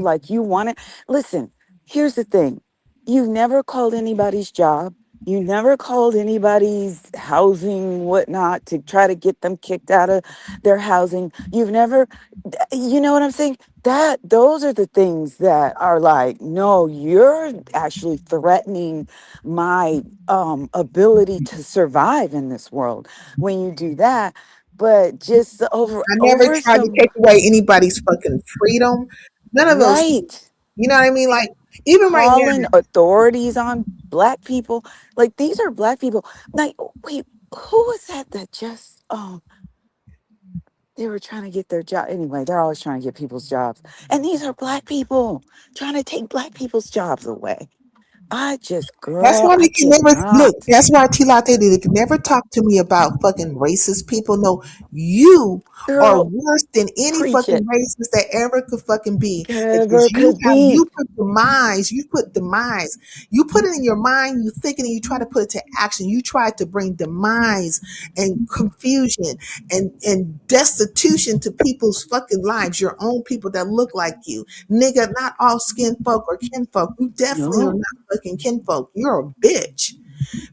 S10: like you wanted. Listen, here's the thing. You've never called anybody's job. You never called anybody's housing, whatnot, to try to get them kicked out of their housing. You've never, you know what I'm saying? Those are the things that are like, no, you're actually threatening my ability to survive in this world when you do that. But just
S8: I never
S10: over
S8: tried to
S10: some
S8: take away anybody's fucking freedom. None of those things.
S10: right,
S8: You know what I mean? Like, even right
S10: calling
S8: now,
S10: authorities on black people, like these are black people. Like, wait, who was that just they were trying to get their job anyway? They're always trying to get people's jobs, and these are black people trying to take black people's jobs away. I just,
S8: that's
S10: girl,
S8: why
S10: I
S8: they can never look.
S10: cannot.
S8: That's why T Latte they can never talk to me about fucking racist people. No, you are
S10: Girl,
S8: worse than any
S10: preach
S8: fucking
S10: it.
S8: racist that ever could fucking be. Because
S10: Ever could be.
S8: you put demise, you put it in your mind, you think it, and you try to put it to action. You try to bring demise and confusion and destitution to people's fucking lives, your own people that look like you. Nigga, not all skin folk or kinfolk. You definitely are
S10: No.
S8: not fucking kinfolk. You're a bitch.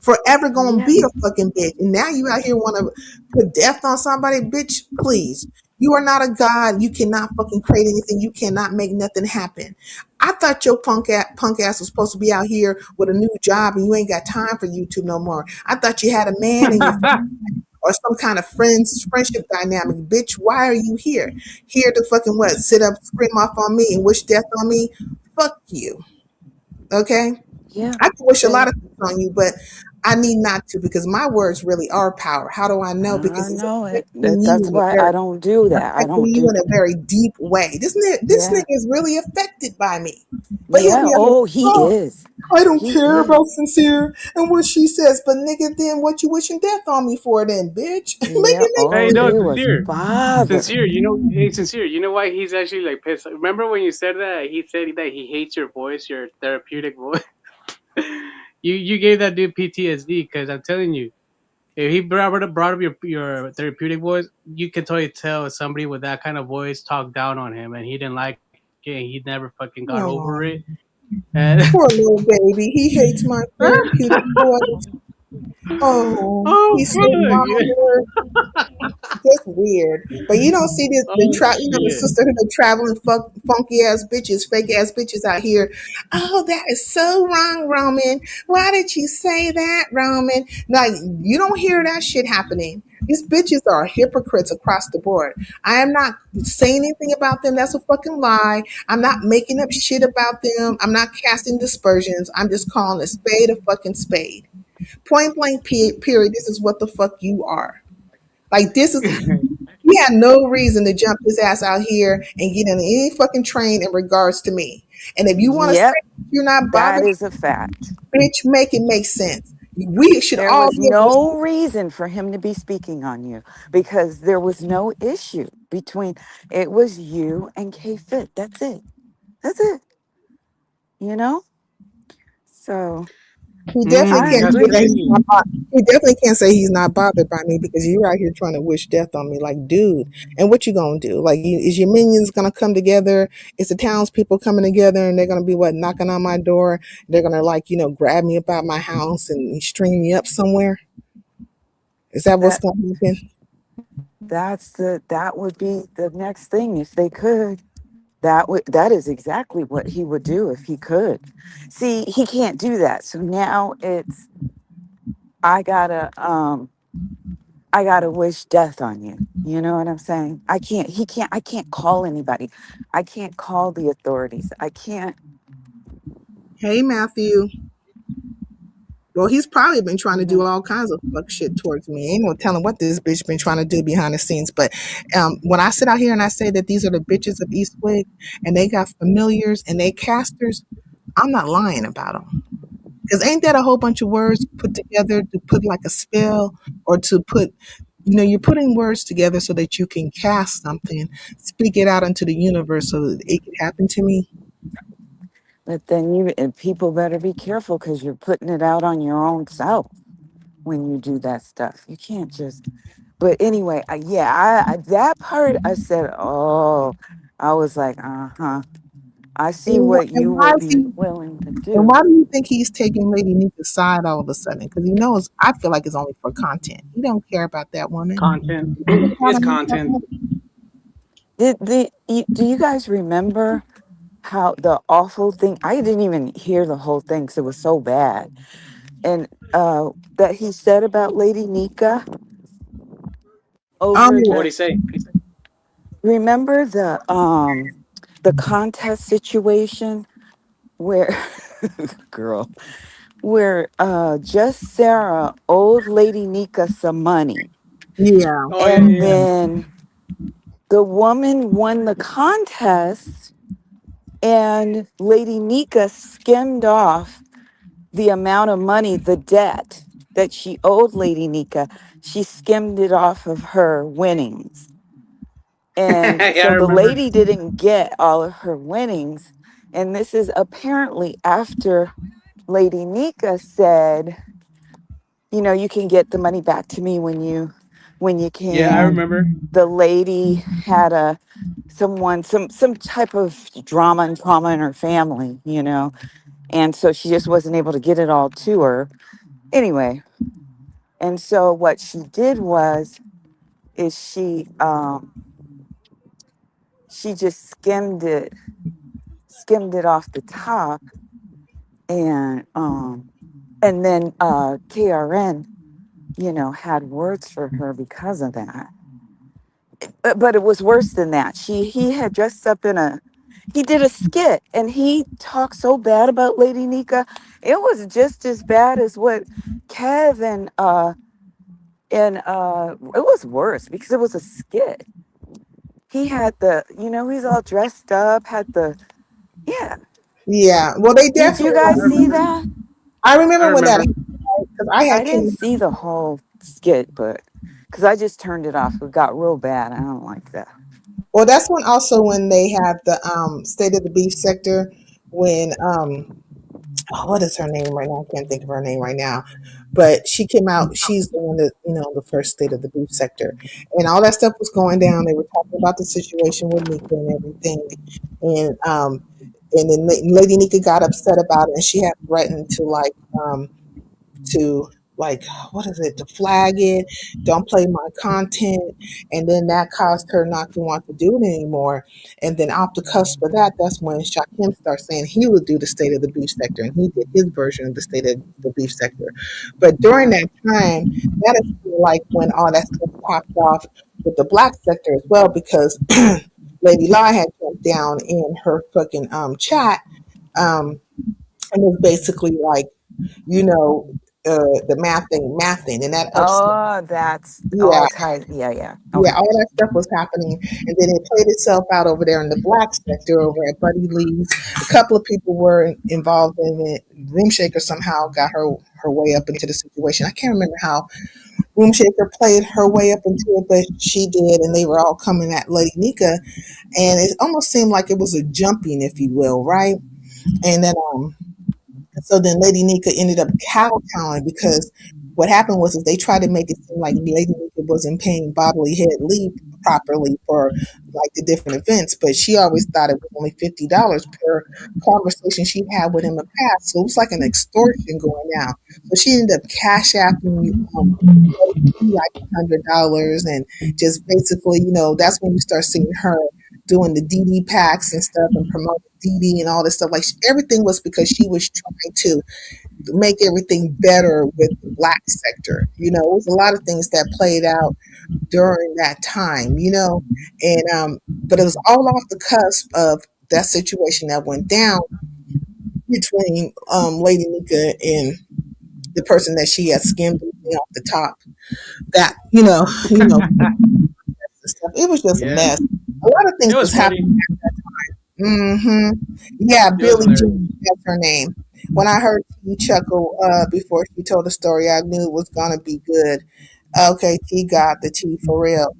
S8: Forever gonna
S10: Yeah.
S8: be a fucking bitch. And now you out here want to put death on somebody, bitch. Please. You are not a god. You cannot fucking create anything. You cannot make nothing happen. I thought your punk ass was supposed to be out here with a new job and you ain't got time for YouTube no more. I thought you had a man in your or some kind of friendship dynamic. Bitch, why are you here? Here to fucking what? Sit up, scream off on me and wish death on me? Fuck you. Okay?
S10: Yeah.
S8: I can wish a lot
S10: And
S8: of things on you, but I need not to because my words really are power. How do I know? Because
S10: I
S8: it's
S10: know it.
S8: affecting you
S10: That's
S8: in a
S10: why
S8: very
S10: I don't do that. I
S8: affecting
S10: don't
S8: you
S10: do.
S8: in a very deep way. This nigga
S10: Yeah.
S8: is really affected by me. But he'll
S10: Yeah.
S8: be out here,
S10: Oh, he
S8: oh,
S10: is.
S8: I don't
S10: He
S8: care
S10: is.
S8: about Sincere and what she says. But nigga, then what you wishing death on me for then, bitch? Make
S10: Yeah.
S8: it
S9: Hey,
S8: make
S10: Oh,
S9: no,
S8: sense.
S10: he was
S9: sincere,
S10: bothered.
S9: sincere. Hey, sincere. You know why he's actually like pissed? Remember when you said that? He said that he hates your voice, your therapeutic voice. You gave that dude PTSD because I'm telling you, if he brought up your therapeutic voice, you can totally tell somebody with that kind of voice talked down on him, and he didn't like it. And he never fucking got over
S8: Oh,
S9: it. And
S8: poor little baby. He hates my therapeutic voice. Oh,
S9: oh
S8: he's so
S9: fuck, yeah.
S8: bothered. That's weird. But you don't see this
S9: Oh
S8: the
S9: shit.
S8: sisterhood of traveling funky ass bitches, fake ass bitches out here. Oh, that is so wrong, Roman. Why did you say that, Roman? Like you don't hear that shit happening. These bitches are hypocrites across the board. I am not saying anything about them. That's a fucking lie. I'm not making up shit about them. I'm not casting dispersions. I'm just calling a spade a fucking spade. Point blank period. This is what the fuck you are. Like this is he had no reason to jump his ass out here and get in any fucking train in regards to me. And if you want to
S10: Yep.
S8: say you're not
S10: That
S8: bothered,
S10: is a fact.
S8: bitch, make it make sense. We should
S10: There
S8: all
S10: was
S8: be able to.
S10: no reason for him to be speaking on you because there was no issue between it was you and K Fit. That's it. That's it. You know? So
S8: He definitely
S10: I
S8: can't
S9: That's
S8: say that
S10: agree.
S8: he's not
S9: crazy.
S8: he definitely can't say he's not bothered by me because you're out here trying to wish death on me. Like, dude, and what you gonna do? Like, is your minions gonna come together? Is the townspeople coming together and they're gonna be what knocking on my door? They're gonna like grab me about my house and string me up somewhere. Is that what's
S10: That
S8: gonna happen?
S10: that would be the next thing if they could. That is exactly what he would do if he could. See, he can't do that. So now it's I gotta I gotta wish death on you. You know what I'm saying? I can't call anybody. I can't call the authorities. I can't.
S8: Hey, Matthew. Well, he's probably been trying to
S10: You
S8: do
S10: know
S8: all kinds of fuck shit towards me. Ain't no telling what this bitch been trying to do behind the scenes. But when I sit out here and I say that these are the bitches of Eastwick and they got familiars and they casters, I'm not lying about them. Because ain't that a whole bunch of words put together to put like a spell or to put, you're putting words together so that you can cast something, speak it out into the universe so that it could happen to me.
S10: but then you and people better be careful because you're putting it out on your own self when you do that stuff. You can't just. But anyway, that part I said, oh, I was like, uh huh. I see what
S8: And
S10: you
S8: why
S10: would
S8: is
S10: be
S8: he?
S10: willing to
S8: And
S10: do.
S8: why do you think he's taking Lady Nika's side all of a sudden? Because he knows I feel like it's only for content. He don't care about that woman.
S9: Content.
S8: He would
S9: It's
S8: have had
S9: content.
S8: a
S10: Do you guys remember how the awful thing? I didn't even hear the whole thing because it was so bad. And that he said about Lady Nika over
S8: Oh,
S9: What'd
S10: the
S9: he say?
S10: remember the contest situation where girl where just Sarah owed Lady Nika some money
S8: yeah.
S9: Oh yeah,
S10: and
S9: yeah, yeah.
S10: then the woman won the contest and Lady Nika skimmed off the amount of money, the debt that she owed Lady Nika. She skimmed it off of her winnings. And
S9: Yeah, I
S10: so the
S9: remember.
S10: lady didn't get all of her winnings. And this is apparently after Lady Nika said, you know, you can get the money back to me when you
S9: Yeah, I
S10: can.
S9: remember.
S10: The lady had some type of drama and trauma in her family, you know. And so she just wasn't able to get it all to her. Anyway, and so what she did was is she she just skimmed it off the top, and then KRN, had words for her because of that. But it was worse than that. He had dressed up he did a skit and he talked so bad about Lady Nika. It was just as bad as what Kev and it was worse because it was a skit. He had he's all dressed up, had the yeah.
S8: Yeah. Well, they
S10: Did you
S8: definitely.
S9: I
S10: guys see
S9: remember.
S10: that?
S8: I
S9: I
S8: remember when that
S9: remember.
S8: because I
S10: I
S8: had
S10: didn't
S8: came.
S10: see the whole skit, but because I just turned it off. It got real bad. I don't like that.
S8: Well, that's when also when they have the state of the beef sector when what is her name right now? I can't think of her name right now. But she came out, she's the one that, the first state of the beef sector. And all that stuff was going down. They were talking about the situation with Nika and everything. And then Lady Nika got upset about it and she had threatened to like what is it to flag it, don't play my content, and then that caused her not to want to do it anymore. And then off the cusp of that, that's when Shaquem starts saying he would do the state of the beef sector, and he did his version of the state of the beef sector. But during that time, that is like when all that stuff popped off with the black sector as well, because Lady Lie had jumped down in her fucking chat, um, and was basically like, you know, the mathing, and that upset.
S10: Oh, that's
S8: Yeah,
S10: all tied. Yeah, yeah.
S8: yeah,
S10: Okay.
S8: all that stuff was happening, and then it played itself out over there in the black sector over at Buddy Lee's. A couple of people were involved in it. Room Shaker somehow got her way up into the situation. I can't remember how Room Shaker played her way up into it, but she did, and they were all coming at Lady Nika, and it almost seemed like it was a jumping, if you will, right? And then so then Lady Nika ended up kowtowing because what happened was is they tried to make it seem like Lady Nika wasn't paying Bodily Head Lee properly for like the different events, but she always thought it was only $50 per conversation she had with him in the past. So it was like an extortion going down. So she ended up cash apping like $100 and just basically, that's when you start seeing her doing the DD packs and stuff and promoting DD and all this stuff. Like everything was because she was trying to make everything better with the black sector. It was a lot of things that played out during that time, and but it was all off the cusp of that situation that went down between Lady Nika and the person that she had skimmed off the top. That stuff. It was just a
S9: Yeah,
S8: mess. A lot of
S9: it
S8: things
S9: was
S8: was
S9: funny.
S8: happening. Hmm. Yeah,
S9: It was
S8: Billie
S9: hilarious.
S8: Jean, that's her name. When I heard T chuckle before she told the story, I knew it was gonna be good. Okay, T got the tea for real.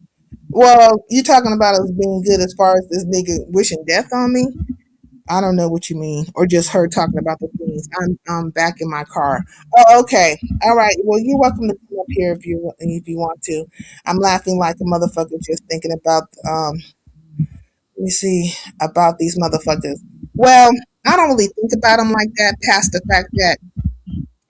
S8: Well, you talking about us being good as far as this nigga wishing death on me? I don't know what you mean, or just her talking about the things. I'm back in my car. Oh, okay, all right. Well, you're welcome to come up here if you want to. I'm laughing like a motherfucker just thinking about let me see about these motherfuckers. Well, I don't really think about them like that past the fact that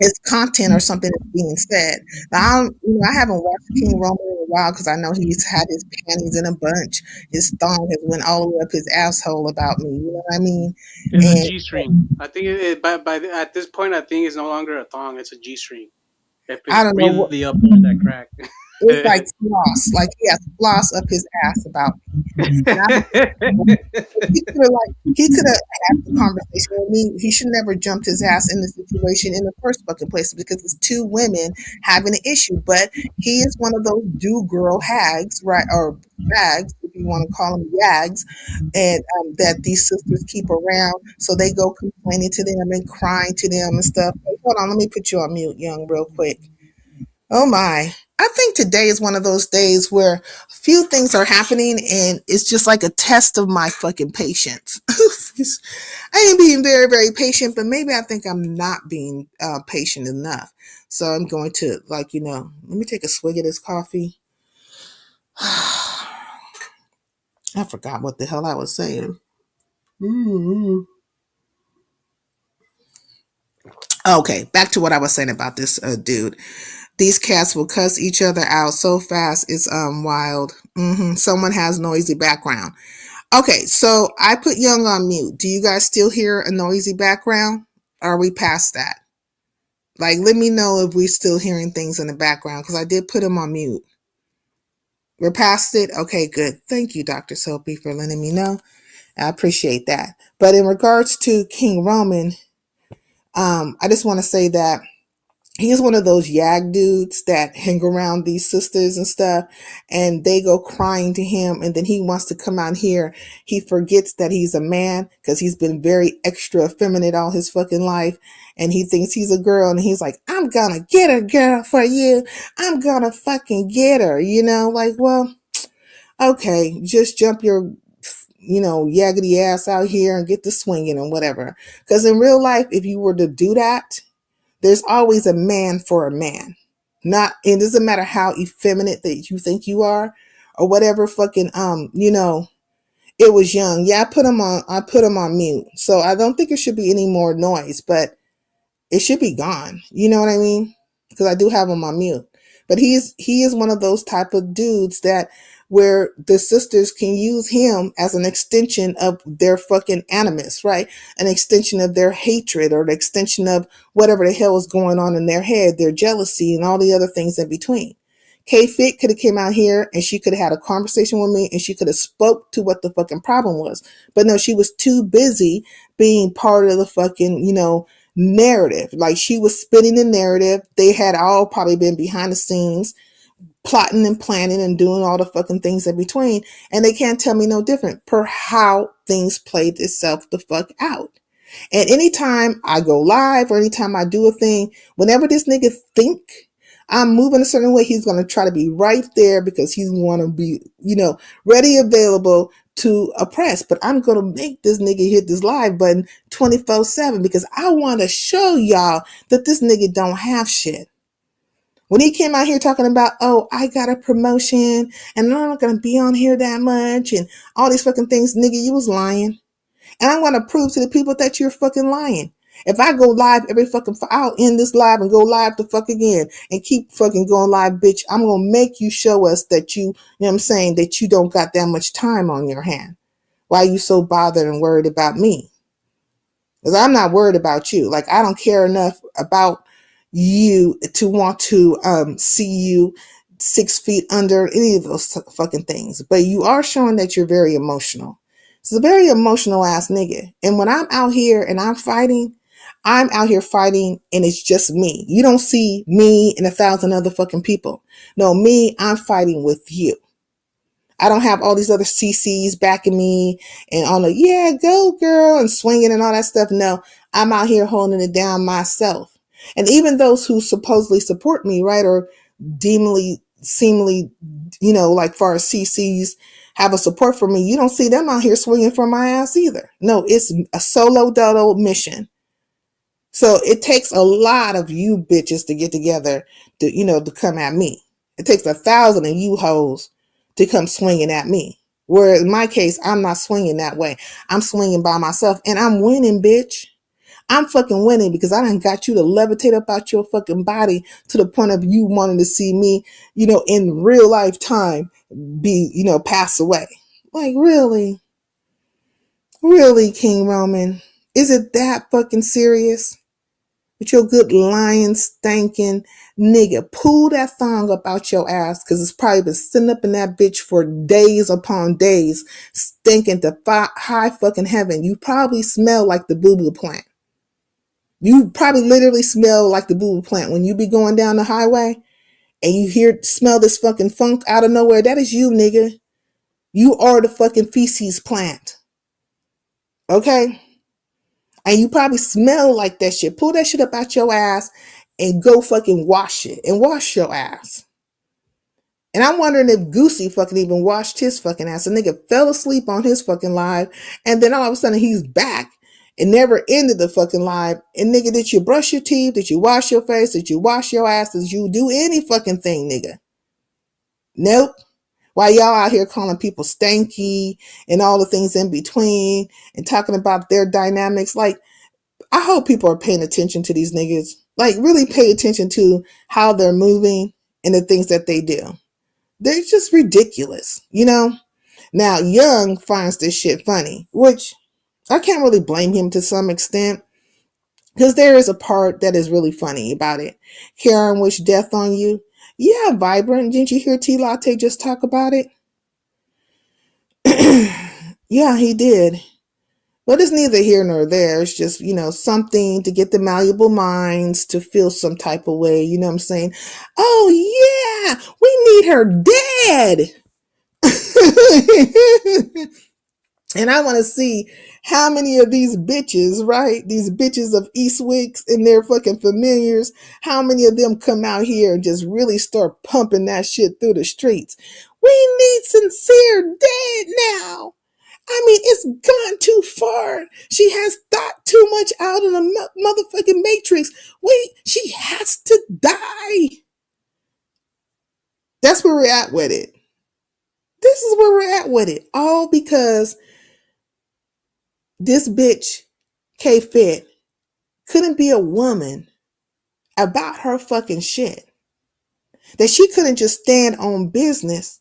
S8: it's content or something that's being said. Now, I haven't watched King Roman in a while because I know he's had his panties in a bunch. His thong has went all the way up his asshole about me. You know what I mean?
S9: It's a
S8: And
S9: G string. I think at this point, I think it's no longer a thong. It's a G string. If
S8: I
S9: it's
S8: don't know what
S9: really up there, that crack.
S8: it's like floss. Like he has floss up his ass about me. And I he could have had the conversation with me. He should never jumped his ass in the situation in the first fucking place because it's two women having an issue. But he is one of those do girl hags, right? Or bags, if you want to call them yags, and that these sisters keep around. So they go complaining to them and crying to them and stuff. Hey, hold on, let me put you on mute, young, real quick. Oh my. I think today is one of those days where a few things are happening and it's just like a test of my fucking patience. I ain't being very, very patient, but maybe I think I'm not being patient enough. So I'm going to, let me take a swig of this coffee. I forgot what the hell I was saying. Mm-hmm. Okay, back to what I was saying about this dude. These cats will cuss each other out so fast, it's wild. Someone has noisy background. Okay, so I put Young on mute. Do you guys still hear a noisy background? Or are we past that? Like, let me know if we're still hearing things in the background, because I did put him on mute. We're past it? Okay, good. Thank you, Dr. Soapy, for letting me know. I appreciate that. But in regards to King Roman, I just want to say that he's one of those yag dudes that hang around these sisters and stuff, and they go crying to him, and then he wants to come out here. He forgets that he's a man because he's been very extra effeminate all his fucking life, and he thinks he's a girl, and he's like, I'm gonna get a girl for you. I'm gonna fucking get her, like, well, okay, just jump your yaggedy ass out here and get the swinging and whatever. Because in real life, if you were to do that, there's always a man for a man. It doesn't matter how effeminate that you think you are or whatever fucking, it was Young. Yeah, I put him on mute. So I don't think it should be any more noise, but it should be gone. You know what I mean? Because I do have him on mute. But he is one of those type of dudes that where the sisters can use him as an extension of their fucking animus, right? An extension of their hatred or the extension of whatever the hell is going on in their head, their jealousy and all the other things in between. K-Fit could have came out here and she could have had a conversation with me and she could have spoke to what the fucking problem was. But no, she was too busy being part of the fucking, narrative. Like, she was spinning the narrative. They had all probably been behind the scenes plotting and planning and doing all the fucking things in between, and they can't tell me no different per how things played itself the fuck out. And anytime I go live or anytime I do a thing, whenever this nigga think I'm moving a certain way, he's going to try to be right there because he's want to be, ready, available to oppress. But I'm going to make this nigga hit this live button 24/7 because I want to show y'all that this nigga don't have shit. When he came out here talking about, oh, I got a promotion and I'm not going to be on here that much and all these fucking things, nigga, you was lying. And I'm going to prove to the people that you're fucking lying. If I go live every fucking, I'll end this live and go live the fuck again and keep fucking going live, bitch. I'm going to make you show us that you know what I'm saying, that you don't got that much time on your hand. Why are you so bothered and worried about me? Because I'm not worried about you. Like, I don't care enough about you to want to see you 6 feet under any of those fucking things. But you are showing that you're very emotional. It's a very emotional ass nigga. And when I'm out here and I'm out here fighting and it's just me. You don't see me and 1,000 other fucking people. No, me, I'm fighting with you. I don't have all these other CCs backing me and on the, yeah, go girl and swinging and all that stuff. No, I'm out here holding it down myself. And even those who supposedly support me, right, or seemingly, like far as CCs have a support for me, you don't see them out here swinging for my ass either. No, it's a solo dolo mission. So it takes a lot of you bitches to get together to come at me. It takes 1,000 of you hoes to come swinging at me. Where in my case, I'm not swinging that way. I'm swinging by myself and I'm winning, bitch. I'm fucking winning because I done got you to levitate up out your fucking body to the point of you wanting to see me, in real life time be, pass away. Like, really? Really, King Roman? Is it that fucking serious? With your good lying, stinking nigga, pull that thong up out your ass because it's probably been sitting up in that bitch for days upon days, stinking to high fucking heaven. You probably smell like the boo-boo plant. You probably literally smell like the boo-boo plant when you be going down the highway and you smell this fucking funk out of nowhere. That is you, nigga. You are the fucking feces plant. Okay? And you probably smell like that shit. Pull that shit up out your ass and go fucking wash it and wash your ass. And I'm wondering if Goosey fucking even washed his fucking ass. The nigga fell asleep on his fucking live. And then all of a sudden he's back and never ended the fucking live. And nigga, did you brush your teeth? Did you wash your face? Did you wash your ass? Did you do any fucking thing, nigga? Nope. While y'all out here calling people stanky and all the things in between and talking about their dynamics, like, I hope people are paying attention to these niggas. Like, really pay attention to how they're moving and the things that they do. They're just ridiculous, Now, Young finds this shit funny, which I can't really blame him to some extent, because there is a part that is really funny about it. Karen wished death on you. Yeah, Vibrant. Didn't you hear T Latte just talk about it? Yeah, he did. But it's neither here nor there. It's just, something to get the malleable minds to feel some type of way. You know what I'm saying? Oh, yeah, we need her dead. And I want to see how many of these bitches, right? These bitches of Eastwicks and their fucking familiars, how many of them come out here and just really start pumping that shit through the streets. We need Sincere dead now. I mean, it's gone too far. She has thought too much out in the motherfucking matrix. She has to die. That's where we're at with it. This is where we're at with it. All because this bitch, K-Fit, couldn't be a woman about her fucking shit. That she couldn't just stand on business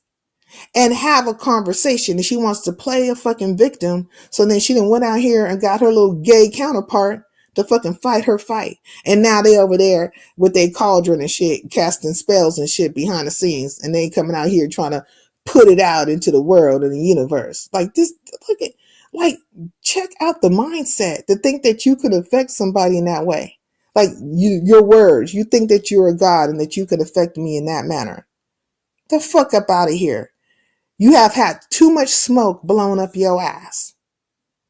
S8: and have a conversation. And she wants to play a fucking victim. So then she done went out here and got her little gay counterpart to fucking fight her fight. And now they over there with their cauldron and shit, casting spells and shit behind the scenes. And they coming out here trying to put it out into the world and the universe. Like this, look at, like, check out the mindset to think that you could affect somebody in that way. Like your words, you think that you're a god and that you could affect me in that manner. The fuck up out of here. You have had too much smoke blown up your ass.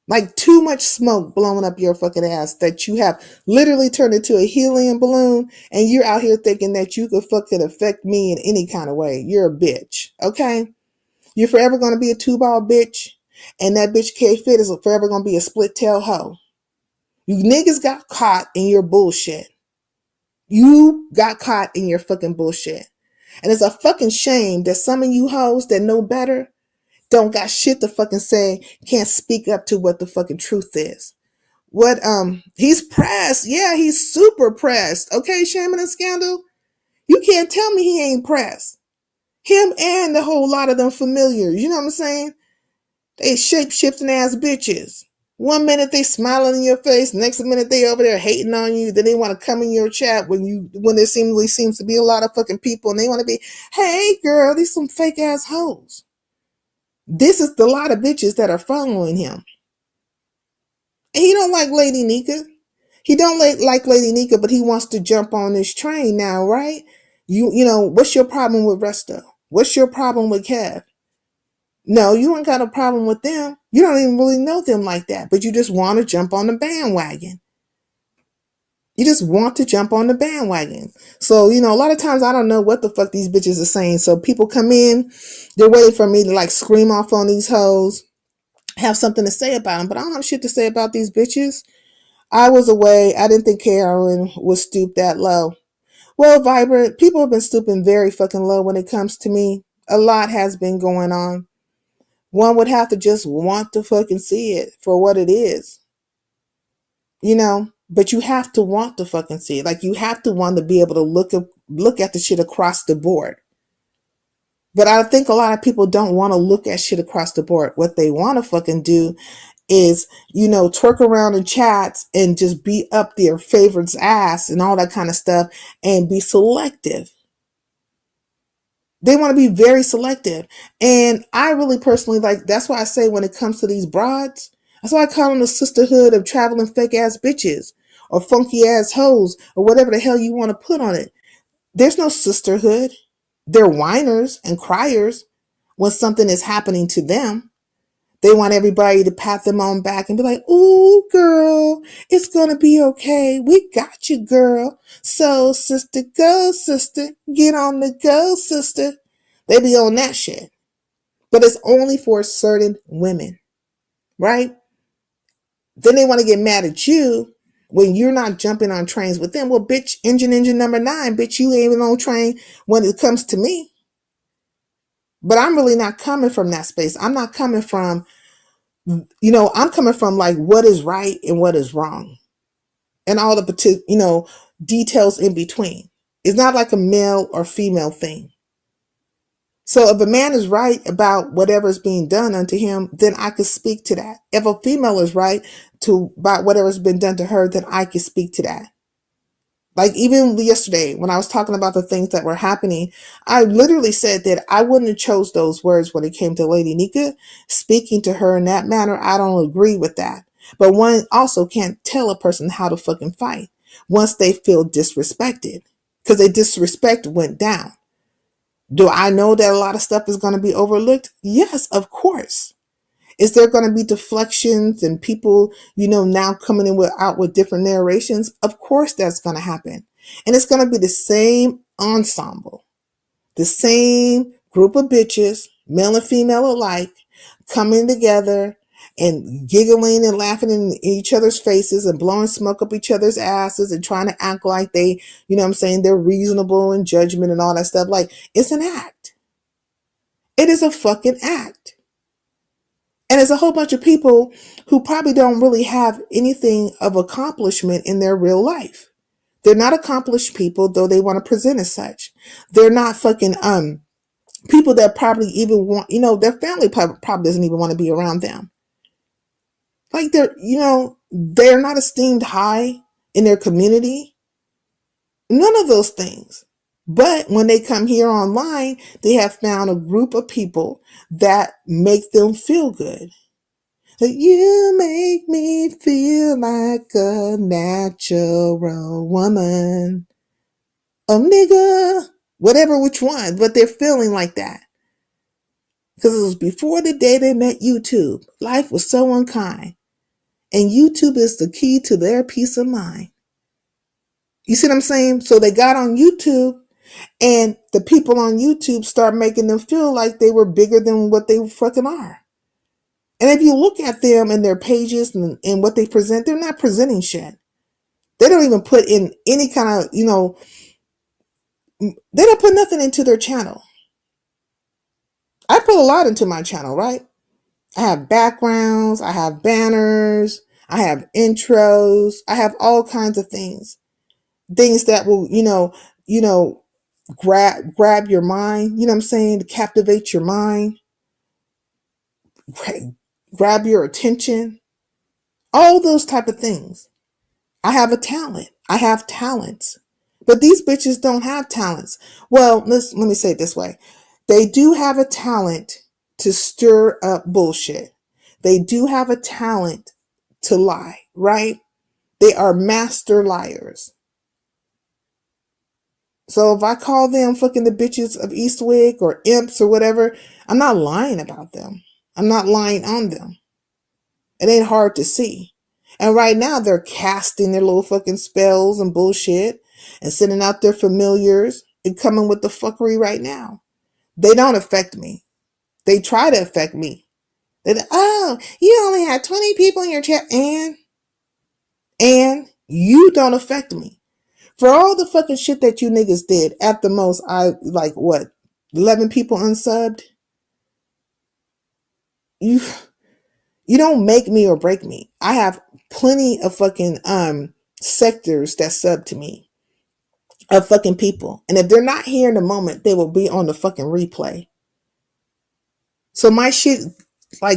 S8: Like too much smoke blowing up your fucking ass that you have literally turned into a helium balloon and you're out here thinking that you could fucking affect me in any kind of way. You're a bitch. Okay? You're forever going to be a two-ball bitch. And that bitch K-Fit is forever going to be a split-tail hoe. You niggas got caught in your bullshit. You got caught in your fucking bullshit. And it's a fucking shame that some of you hoes that know better don't got shit to fucking say, can't speak up to what the fucking truth is. He's pressed. Yeah, he's super pressed. Okay, Shaman and Scandal? You can't tell me he ain't pressed. Him and the whole lot of them familiars. You know what I'm saying? They shape-shifting ass bitches. One minute they smiling in your face, next minute they over there hating on you. Then they want to come in your chat when there seems to be a lot of fucking people and they want to be, hey girl, these some fake ass hoes. This is the lot of bitches that are following him. And he don't like Lady Nika. He don't like Lady Nika, but he wants to jump on this train now, right? You know, what's your problem with Resto? What's your problem with Kev? No, you ain't got a problem with them. You don't even really know them like that, but you just want to jump on the bandwagon. You just want to jump on the bandwagon. So, a lot of times I don't know what the fuck these bitches are saying. So people come in, they're waiting for me to like scream off on these hoes, have something to say about them, but I don't have shit to say about these bitches. I was away. I didn't think Carolyn would stoop that low. Well, Vibrant, people have been stooping very fucking low when it comes to me. A lot has been going on. One would have to just want to fucking see it for what it is. But you have to want to fucking see it. Like you have to want to be able to look at the shit across the board. But I think a lot of people don't want to look at shit across the board. What they want to fucking do is, twerk around in chats and just beat up their favorite's ass and all that kind of stuff and be selective. They want to be very selective. And I really personally that's why I say when it comes to these broads, that's why I call them the sisterhood of traveling fake ass bitches or funky ass hoes or whatever the hell you want to put on it. There's no sisterhood. They're whiners and criers when something is happening to them. They want everybody to pat them on back and be like, ooh, girl, it's going to be okay. We got you, girl. So, sister, go, sister. Get on the go, sister. They be on that shit. But it's only for certain women, right? Then they want to get mad at you when you're not jumping on trains with them. Well, bitch, engine number 9, bitch, you ain't even on train when it comes to me. But I'm really not coming from that space. I'm not coming from, I'm coming from like what is right and what is wrong. And all the, details in between. It's not like a male or female thing. So if a man is right about whatever is being done unto him, then I could speak to that. If a female is right about whatever's been done to her, then I could speak to that. Like even yesterday when I was talking about the things that were happening, I literally said that I wouldn't have chose those words when it came to Lady Nika. Speaking to her in that manner, I don't agree with that. But one also can't tell a person how to fucking fight once they feel disrespected, because their disrespect went down. Do I know that a lot of stuff is going to be overlooked? Yes, of course. Is there going to be deflections and people, now coming out with different narrations? Of course that's going to happen. And it's going to be the same ensemble, the same group of bitches, male and female alike, coming together and giggling and laughing in each other's faces and blowing smoke up each other's asses and trying to act like they, they're reasonable in judgment and all that stuff. Like, it's an act. It is a fucking act. And there's a whole bunch of people who probably don't really have anything of accomplishment in their real life. They're not accomplished people, though they want to present as such. They're not fucking people that probably even want, their family probably doesn't even want to be around them. Like they're not esteemed high in their community. None of those things. But when they come here online, they have found a group of people that make them feel good. You make me feel like a natural woman. A nigga. Whatever, which one. But they're feeling like that. Because it was before the day they met YouTube. Life was so unkind. And YouTube is the key to their peace of mind. You see what I'm saying? So they got on YouTube, and the people on YouTube start making them feel like they were bigger than what they fucking are. And if you look at them and their pages and what they present, they're not presenting shit. They don't even put in any kind of, they don't put nothing into their channel. I put a lot into my channel, right? I have backgrounds, I have banners, I have intros, I have all kinds of things. Things that will, grab your mind, you know what I'm saying, to captivate your mind, grab your attention, all those type of things. I have a talent. I have talents. But these bitches don't have talents. Well, let me say it this way. They do have a talent to stir up bullshit. They do have a talent to lie, right? They are master liars. So if I call them fucking the bitches of Eastwick or imps or whatever, I'm not lying about them. I'm not lying on them. It ain't hard to see. And right now they're casting their little fucking spells and bullshit and sending out their familiars and coming with the fuckery right now. They don't affect me. They try to affect me. Oh, you only had 20 people in your chat, and you don't affect me. For all the fucking shit that you niggas did, at the most, 11 people unsubbed? You don't make me or break me. I have plenty of fucking sectors that sub to me of fucking people. And if they're not here in the moment, they will be on the fucking replay. So my shit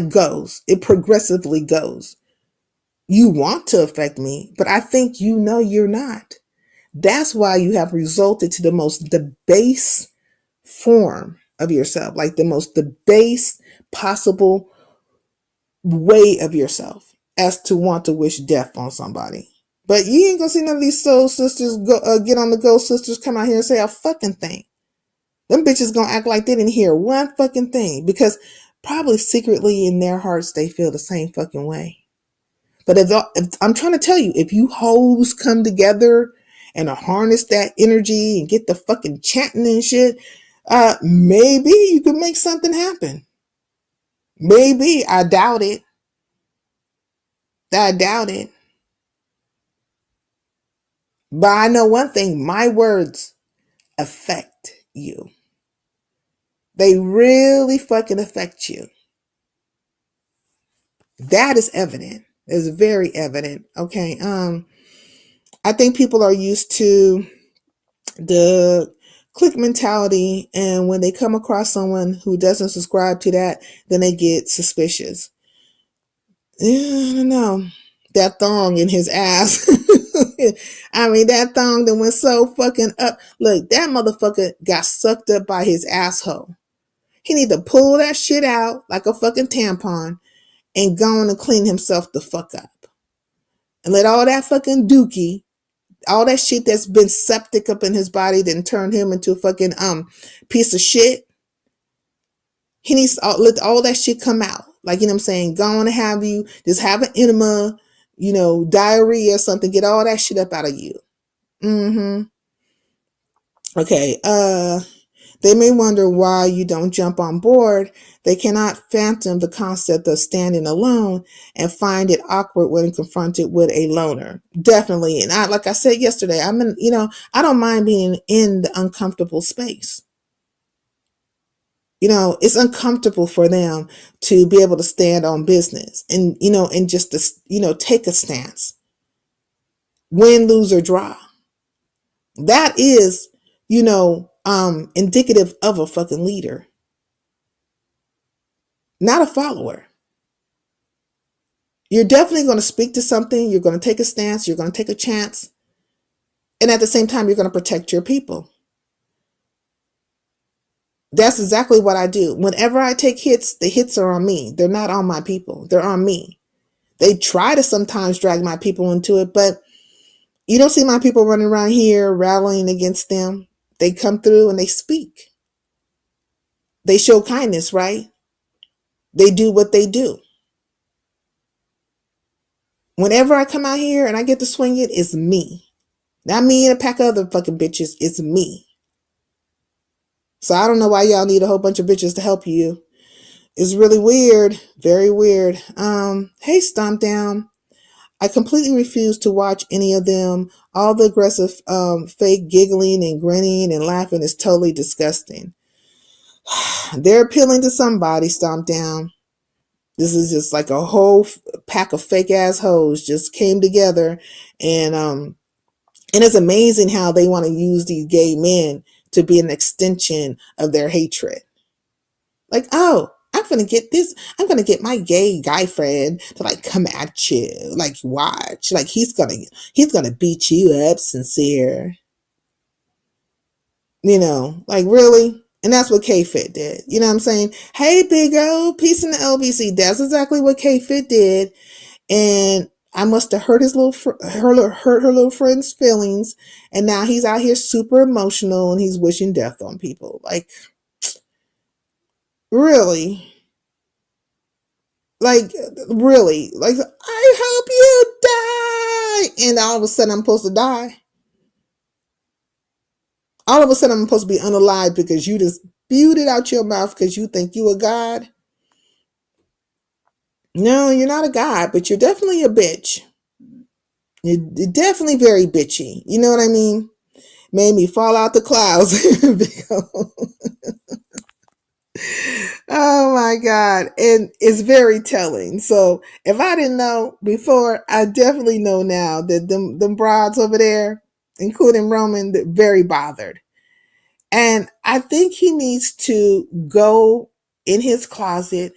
S8: goes. It progressively goes. You want to affect me, but I think you're not. That's why you have resulted to the most debased form of yourself, like the most debased possible way of yourself, as to want to wish death on somebody. But you ain't gonna see none of these soul sisters get on the go sisters come out here and say a fucking thing. Them bitches gonna act like they didn't hear one fucking thing, because probably secretly in their hearts they feel the same fucking way. But if I'm trying to tell you, if you hoes come together and harness that energy and get the fucking chanting and shit, maybe you could make something happen. Maybe. I doubt it. But I know one thing, my words affect you. They really fucking affect you. That is evident. It's very evident. Okay. I think people are used to the clique mentality, and when they come across someone who doesn't subscribe to that, then they get suspicious. I don't know. That thong in his ass. I mean, that thong that went so fucking up. Look, that motherfucker got sucked up by his asshole. He need to pull that shit out like a fucking tampon and go on and clean himself the fuck up. And let all that fucking dookie, all that shit that's been septic up in his body, then turn him into a fucking piece of shit. He needs to let all that shit come out. Like, you know what I'm saying? Go on and have you, just have an enema, diarrhea or something. Get all that shit up out of you. Okay, they may wonder why you don't jump on board. They cannot fathom the concept of standing alone and find it awkward when confronted with a loner. Definitely. And like I said yesterday, I don't mind being in the uncomfortable space. It's uncomfortable for them to be able to stand on business and, and just to, take a stance. Win, lose, or draw. That is, indicative of a fucking leader, not a follower. You're definitely going to speak to something. You're going to take a stance. You're going to take a chance. And at the same time, you're going to protect your people. That's exactly what I do. Whenever I take hits, the hits are on me. They're not on my people. They're on me. They try to sometimes drag my people into it, but you don't see my people running around here rallying against them. They come through and they speak. They show kindness, right? They do what they do. Whenever I come out here and I get to swing it, it's me. Not me and a pack of other fucking bitches. It's me. So I don't know why y'all need a whole bunch of bitches to help you. It's really weird. Very weird. Hey, Stomp Down. I completely refuse to watch any of them. All the aggressive, fake giggling and grinning and laughing is totally disgusting. They're appealing to somebody, Stomp Down. This is just like a whole pack of fake ass hoes just came together, and it's amazing how they want to use these gay men to be an extension of their hatred. Like, oh, I'm gonna get my gay guy friend to like come at you, like watch, like he's gonna beat you up, Sincere. Like really. And that's what K-Fit did. You know what I'm saying? Hey, Big O, peace in the LBC. That's exactly what K-Fit did. And I must have hurt hurt her little friend's feelings. And now he's out here super emotional and he's wishing death on people. Like, really? Like, really? Like, I hope you die. And all of a sudden I'm supposed to die. All of a sudden, I'm supposed to be unalive because you just spewed it out your mouth because you think you a god. No, you're not a god, but you're definitely a bitch. You're definitely very bitchy. You know what I mean? Made me fall out the clouds. Oh my God. And it's very telling. So if I didn't know before, I definitely know now that them broads over there, including Roman, they're very bothered. And I think he needs to go in his closet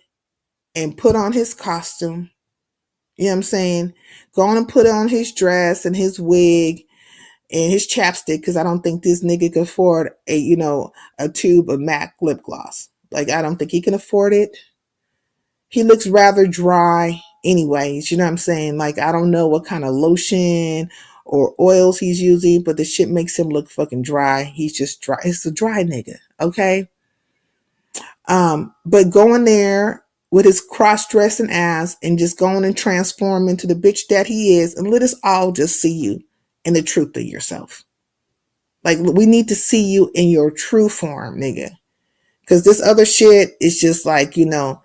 S8: and put on his costume. You know what I'm saying? Go on and put on his dress and his wig and his chapstick, because I don't think this nigga can afford a tube of MAC lip gloss. Like, I don't think he can afford it. He looks rather dry anyways. You know what I'm saying? Like, I don't know what kind of lotion or oils he's using, but the shit makes him look fucking dry. He's just dry. It's a dry nigga, okay? But going there with his cross-dressing ass and just going and transform into the bitch that he is, and let us all just see you in the truth of yourself. Like, we need to see you in your true form, nigga. Because this other shit is just like, it's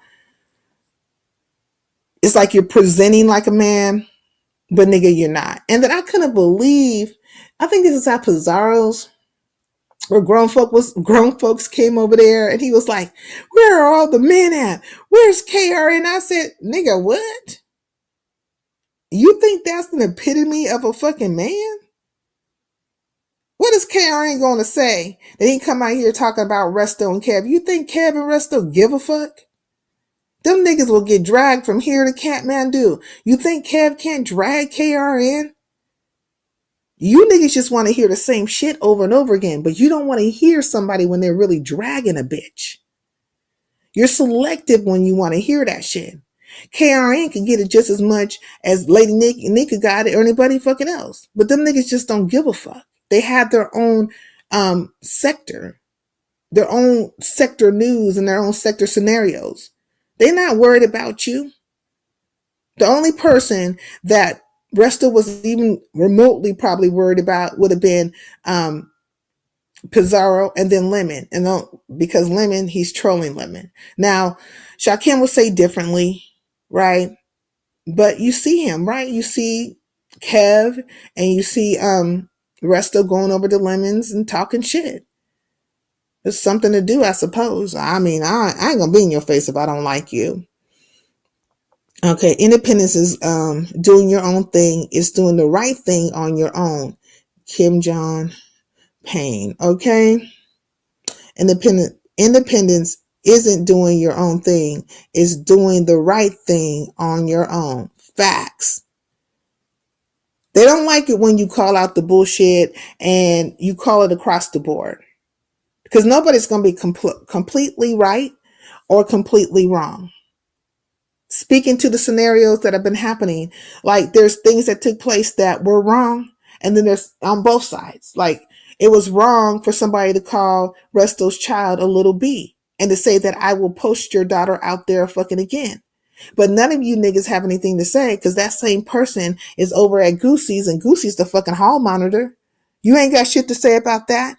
S8: like you're presenting like a man, but nigga, you're not. And then I couldn't believe, I think this is at Pizarro's, where grown folks came over there, and he was like, where are all the men at? Where's KR? And I said, nigga, what? You think that's an epitome of a fucking man? What is KRN going to say? That he come out here talking about Resto and Kev. You think Kev and Resto give a fuck? Them niggas will get dragged from here to Kathmandu. You think Kev can't drag KRN? You niggas just want to hear the same shit over and over again, but you don't want to hear somebody when they're really dragging a bitch. You're selective when you want to hear that shit. KRN can get it just as much as Lady Nika got it or anybody fucking else. But them niggas just don't give a fuck. They have their own sector, their own sector news and their own sector scenarios. They're not worried about you. The only person that Resto was even remotely probably worried about would have been Pizarro and then Lemon. And because Lemon, he's trolling Lemon. Now, Shaquem will say differently, right? But you see him, right? You see Kev and you see Resto going over to Lemons and talking shit. It's something to do, I suppose. I mean, I ain't gonna be in your face if I don't like you. Okay, independence is doing your own thing. It's doing the right thing on your own. Kim John Payne. Okay, independence isn't doing your own thing. It's doing the right thing on your own. Facts. They don't like it when you call out the bullshit and you call it across the board, because nobody's going to be completely right or completely wrong. Speaking to the scenarios that have been happening, like there's things that took place that were wrong, and then there's on both sides. Like it was wrong for somebody to call Resto's child a little B and to say that I will post your daughter out there fucking again. But none of you niggas have anything to say, because that same person is over at Goosey's, and Goosey's the fucking hall monitor. You ain't got shit to say about that.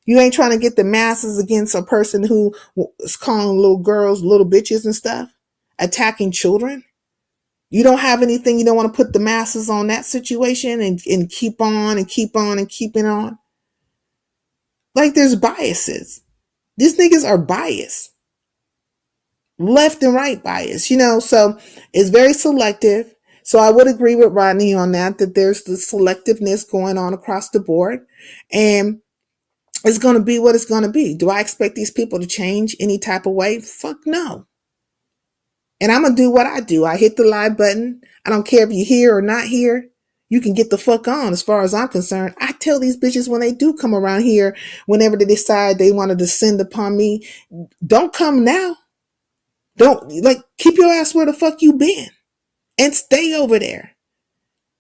S8: You ain't trying to get the masses against a person who is calling little girls little bitches and stuff, attacking children. You don't have anything. You don't want to put the masses on that situation and keep on and keep on and keeping on. Like there's biases. These niggas are biased. Left and right bias, so it's very selective. So I would agree with Rodney on that there's the selectiveness going on across the board, and it's going to be what it's going to be. Do I expect these people to change any type of way? Fuck no. And I'm going to do what I do. I hit the live button. I don't care if you're here or not here. You can get the fuck on as far as I'm concerned. I tell these bitches when they do come around here, whenever they decide they want to descend upon me, don't come now. Don't, keep your ass where the fuck you been and stay over there.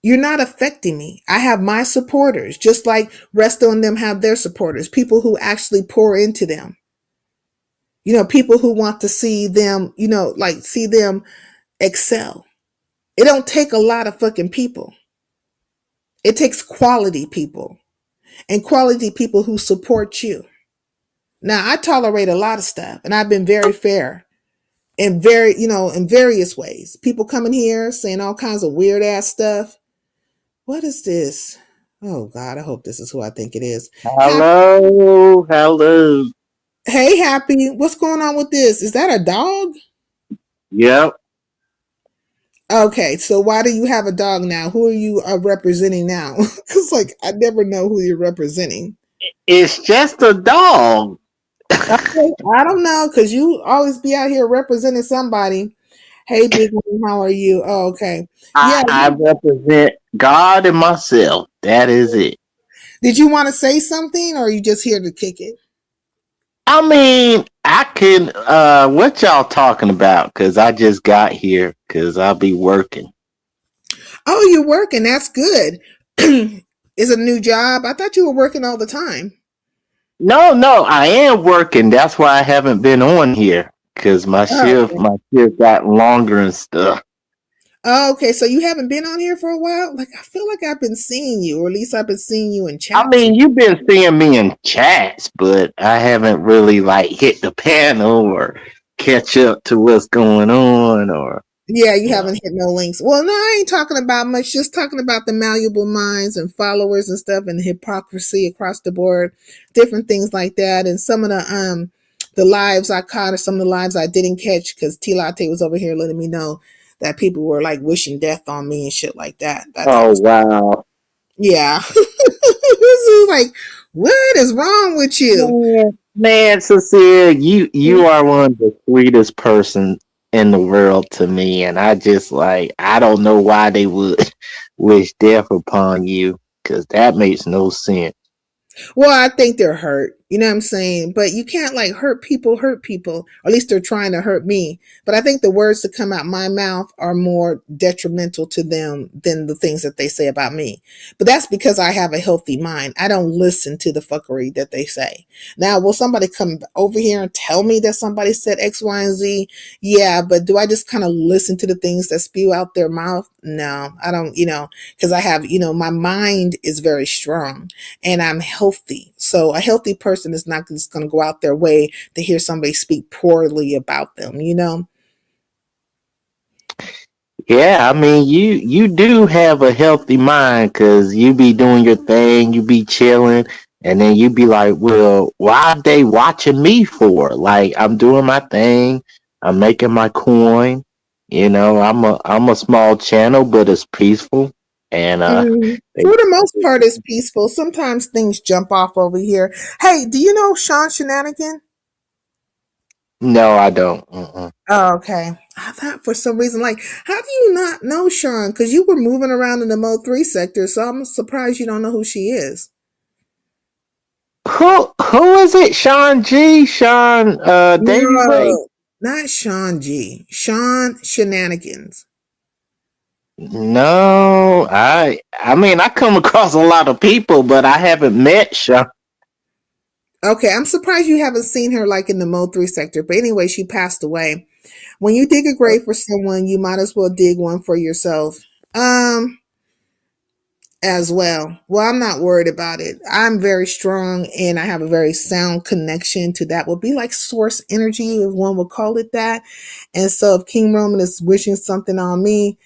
S8: You're not affecting me. I have my supporters, just like Resto and them have their supporters, people who actually pour into them. People who want to see them, see them excel. It don't take a lot of fucking people. It takes quality people and quality people who support you. Now, I tolerate a lot of stuff, and I've been very fair. In various ways. People coming here saying all kinds of weird ass stuff. What is this? Oh God, I hope this is who I think it is.
S11: Hello.
S8: Hey, Happy. What's going on with this? Is that a dog?
S11: Yep.
S8: Okay, so why do you have a dog now? Who are you representing now? Because I never know who you're representing.
S11: It's just a dog.
S8: Okay, I don't know, because you always be out here representing somebody. Hey, big man, how are you? Oh, okay.
S11: I represent God and myself. That is it.
S8: Did you want to say something, or are you just here to kick it?
S11: I mean, I can. What y'all talking about? Because I just got here. Because I'll be working.
S8: Oh, you're working. That's good. Is it a new job? I thought you were working all the time.
S11: No, I am working. That's why I haven't been on here. Because my shift got longer and stuff.
S8: Oh, okay. So you haven't been on here for a while? I feel like I've been seeing you, or at least I've been seeing you in chat.
S11: I mean, you've been seeing me in chats, but I haven't really hit the panel or catch up to what's going on, or
S8: yeah, you haven't hit no links. Well, no, I ain't talking about much. Just talking about the malleable minds and followers and stuff, and hypocrisy across the board, different things like that, and some of the lives I caught, or some of the lives I didn't catch, because T Latte was over here letting me know that people were wishing death on me and shit like that.
S11: Wow.
S8: Yeah. It Like, what is wrong with you?
S11: Man, Cecilia, you are one of the sweetest persons in the world to me, and I just like I don't know why they would wish death upon you, because that makes no sense.
S8: Well, I think they're hurt. You know what I'm saying? But you can't like hurt people. Or at least they're trying to hurt me. But I think the words that come out my mouth are more detrimental to them than the things that they say about me. But that's because I have a healthy mind. I don't listen to the fuckery that they say. Now, will somebody come over here and tell me that somebody said X, Y, and Z? Yeah, but do I just kind of listen to the things that spew out their mouth? No, I don't, because I have, my mind is very strong and I'm healthy. So a healthy person is not just going to go out their way to hear somebody speak poorly about them.
S11: Yeah, I mean you do have a healthy mind because you be doing your thing, you be chilling, and then you be like, well, why are they watching me for? Like I'm doing my thing, I'm making my coin. I'm a small channel, but it's peaceful, and
S8: For the most part, it's peaceful. Sometimes things jump off over here. Hey, do you know Sean Shenanigan?
S11: no, I don't. Mm-mm.
S8: Oh, okay. I thought for some reason, like, how do you not know Sean? Because you were moving around in the Mo 3 sector, so I'm surprised you don't know who she is.
S11: Who is it? Sean G. Sean Davy Ray.
S8: No, not Sean G. Sean Shenanigans.
S11: No, I mean I come across a lot of people, but I haven't met Sean.
S8: Okay, I'm surprised you haven't seen her like in the Mo 3 sector. But anyway, she passed away. When you dig a grave for someone, you might as well dig one for yourself. Um, as well. Well, I'm not worried about it. I'm very strong and I have a very sound connection to that would be like source energy, if one would call it that. And so if King Roman is wishing something on me,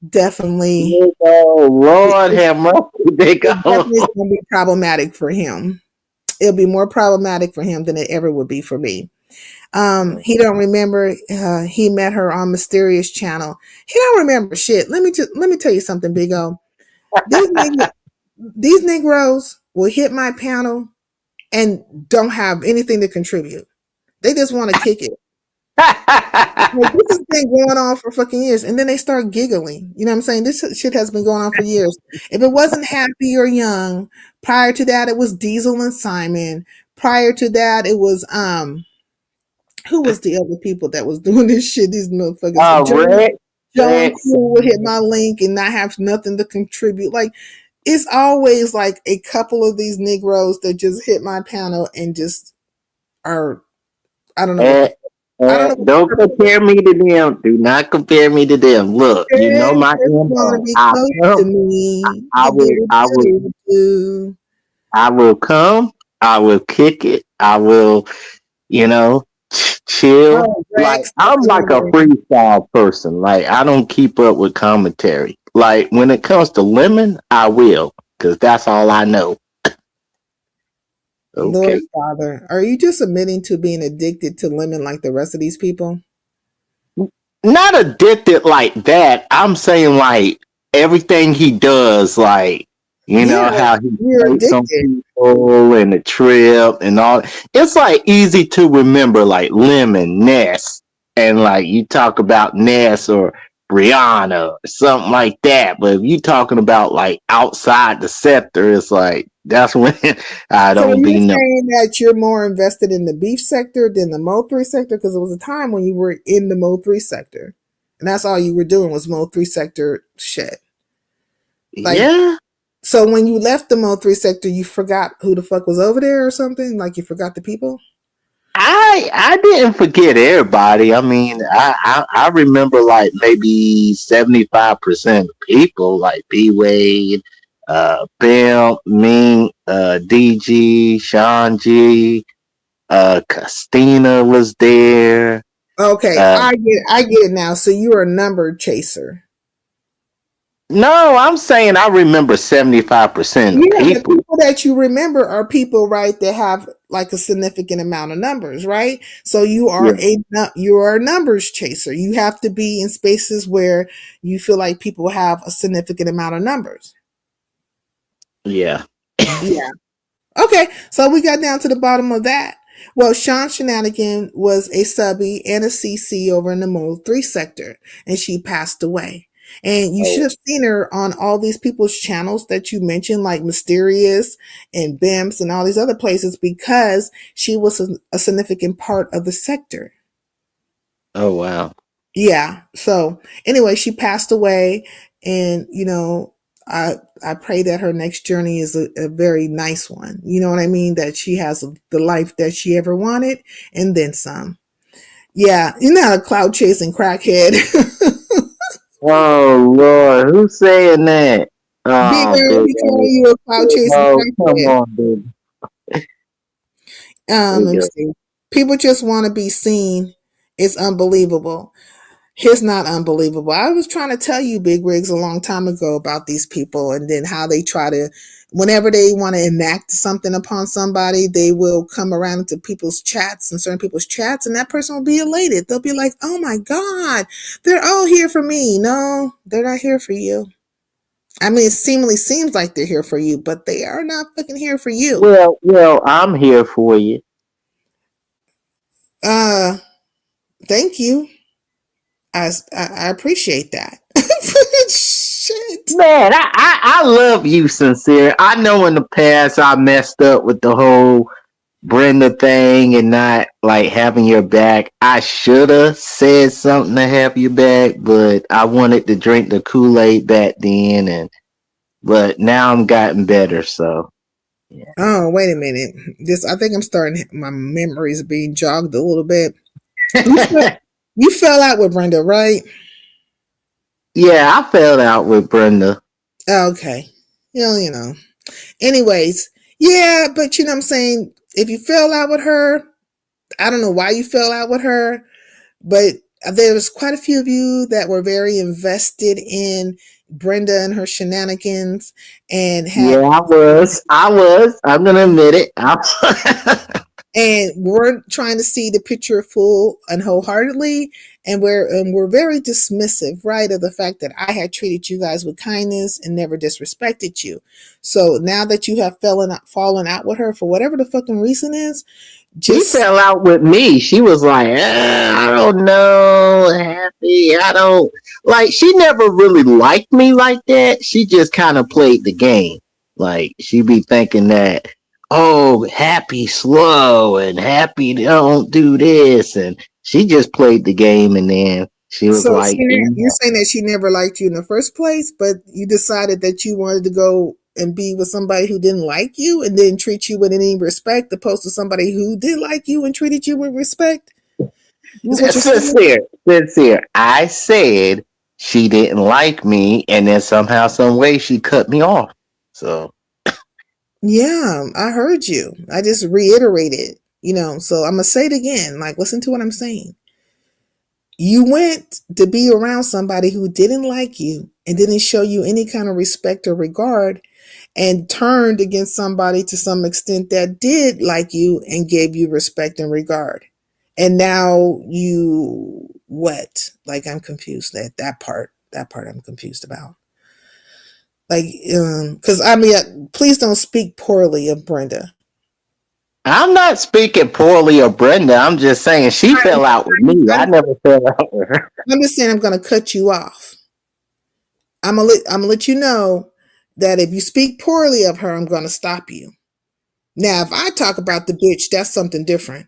S8: definitely
S11: Oh
S8: it,
S11: Lord
S8: it,
S11: have mercy, they
S8: it
S11: go.
S8: definitely is going to be problematic for him. It'll be more problematic for him than it ever would be for me. He don't remember he met her on Mysterious Channel. He don't remember shit. Let me tell you something, Big O. These niggas, these Negroes will hit my panel and don't have anything to contribute. They just want to kick it. Like, this has been going on for fucking years. And then they start giggling. You know what I'm saying? This shit has been going on for years. If it wasn't Happy or Young, prior to that, it was Diesel and Simon. Prior to that, it was, who was the other people that was doing this shit? These motherfuckers.
S11: Red,
S8: John
S11: Red,
S8: Cool would hit my link and not have nothing to contribute. Like, it's always like a couple of these Negroes that just hit my panel and just are, I don't know what
S11: Red,
S8: the, I don't know what
S11: don't
S8: the purpose
S11: compare me to them. Do not compare me to them. Look, you know
S8: is.
S11: my
S8: Just want to
S11: info.
S8: be close to me.
S11: I
S8: The
S11: will, I will,
S8: do.
S11: I will come. I will kick it. I will, you know, chill.
S8: Oh,
S11: Like
S8: Rex, that's
S11: I'm like a
S8: another.
S11: freestyle person. Like I don't keep up with commentary. Like when it comes to lemon, I will, cause that's all I know.
S8: Lord
S11: Okay.
S8: Father, are you just admitting to being addicted to lemon like the rest of these people?
S11: Not addicted like that. I'm saying like everything he does, like
S8: Yeah,
S11: how he
S8: you're
S11: takes on
S8: addicted.
S11: people and the trip and all. It's like easy to remember, like Lemon, Ness, and like you talk about Ness or Brianna or something like that. But if you talking about like outside the sector, it's like that's when I
S8: So
S11: don't
S8: you're
S11: be no.
S8: saying that you're more invested in the beef sector than the Mo 3 sector? Because it was a time when you were in the Mo 3 sector. And that's all you were doing was Mo 3 sector shit. Like,
S11: Yeah.
S8: so when you left the Mo 3 sector, you forgot who the fuck was over there or something? Like you forgot the people?
S11: I didn't forget everybody. I mean, I remember like maybe 75% of people, like B Wade, Bam, Ming, DG, Sean G, Christina was there.
S8: Okay,
S11: Uh,
S8: I get it now. So you are a number chaser.
S11: no, I'm saying I remember 75% of
S8: Yeah, the
S11: people.
S8: people that you remember are people, right, that have like a significant amount of numbers, right? So
S11: Yeah,
S8: you are a numbers chaser. You have to be in spaces where you feel like people have a significant amount of numbers.
S11: yeah.
S8: Yeah. Okay, so we got down to the bottom of that. Well, Sean Shenanigan was a subby and a CC over in the Mode 3 sector, and she passed away. And you should
S11: Oh,
S8: have seen her on all these people's channels that you mentioned, like Mysterious and BIMS and all these other places, because she was a significant part of the sector.
S11: oh wow.
S8: Yeah. So anyway, she passed away, and I pray that her next journey is a very nice one. You know what I mean? That she has the life that she ever wanted, and then some. Yeah, you're not a cloud chasing crackhead.
S11: Oh Lord, who's saying that?
S8: Big
S11: Oh,
S8: girl,
S11: big
S8: be calling
S11: A.
S8: you a cloud chasing
S11: Oh, come
S8: crackhead.
S11: on, baby.
S8: Let
S11: Big
S8: me
S11: girl.
S8: see. People just want to be seen. It's unbelievable. His not unbelievable. I was trying to tell you, Big Rigs, a long time ago about these people and then how they try to, whenever they want to enact something upon somebody, they will come around to people's chats and certain people's chats, and that person will be elated. They'll be like, oh my God, they're all here for me. No, they're not here for you. I mean, it seemingly seems like they're here for you, but they are not fucking here for you.
S11: Well, I'm here for you.
S8: Uh, Thank you. I appreciate that. Shit.
S11: Man, I love you, sincere. I know in the past I messed up with the whole Brenda thing and not like having your back. I should have said something to have your back, but I wanted to drink the Kool-Aid back then, and but now I'm gotten better. So yeah,
S8: Oh, wait a minute. This I think I'm starting my memories being jogged a little bit. You fell, you fell out with Brenda, right?
S11: yeah, I fell out with Brenda.
S8: Okay. You know. Anyways, yeah, but you know what I'm saying? If you fell out with her, I don't know why you fell out with her, but there was quite a few of you that were very invested in Brenda and her shenanigans and had
S11: Yeah, I was. I was. I'm gonna admit it.
S8: and we're trying to see the picture full and wholeheartedly, and we're very dismissive, right, of the fact that I had treated you guys with kindness and never disrespected you. So now that you have fallen out with her for whatever the fucking reason is,
S11: She
S8: just
S11: fell out with me. She was like, I don't know, Happy. I don't like. She never really liked me like that. She just kind of played the game. Like she be thinking that, oh, Happy slow and Happy don't do this, and she just played the game. And then she was
S8: so
S11: like,
S8: you're saying that she never liked you in the first place, but you decided that you wanted to go and be with somebody who didn't like you and didn't treat you with any respect, opposed to somebody who did like you and treated you with respect. Is what you're saying?
S11: sincere, sincere. I said she didn't like me, and then somehow, some way, she cut me off. So.
S8: Yeah, I heard you. I just reiterated, so I'm gonna say it again. Like, listen to what I'm saying. You went to be around somebody who didn't like you and didn't show you any kind of respect or regard, and turned against somebody to some extent that did like you and gave you respect and regard. And now you what? Like, I'm confused at that part. That part I'm confused about. Like, because I mean, please don't speak poorly of Brenda.
S11: I'm not speaking poorly of Brenda. I'm just saying she fell out with me. I never fell out with her.
S8: I'm just saying I'm going to cut you off. I'm gonna let you know that if you speak poorly of her, I'm going to stop you. Now, if I talk about the bitch, that's something different.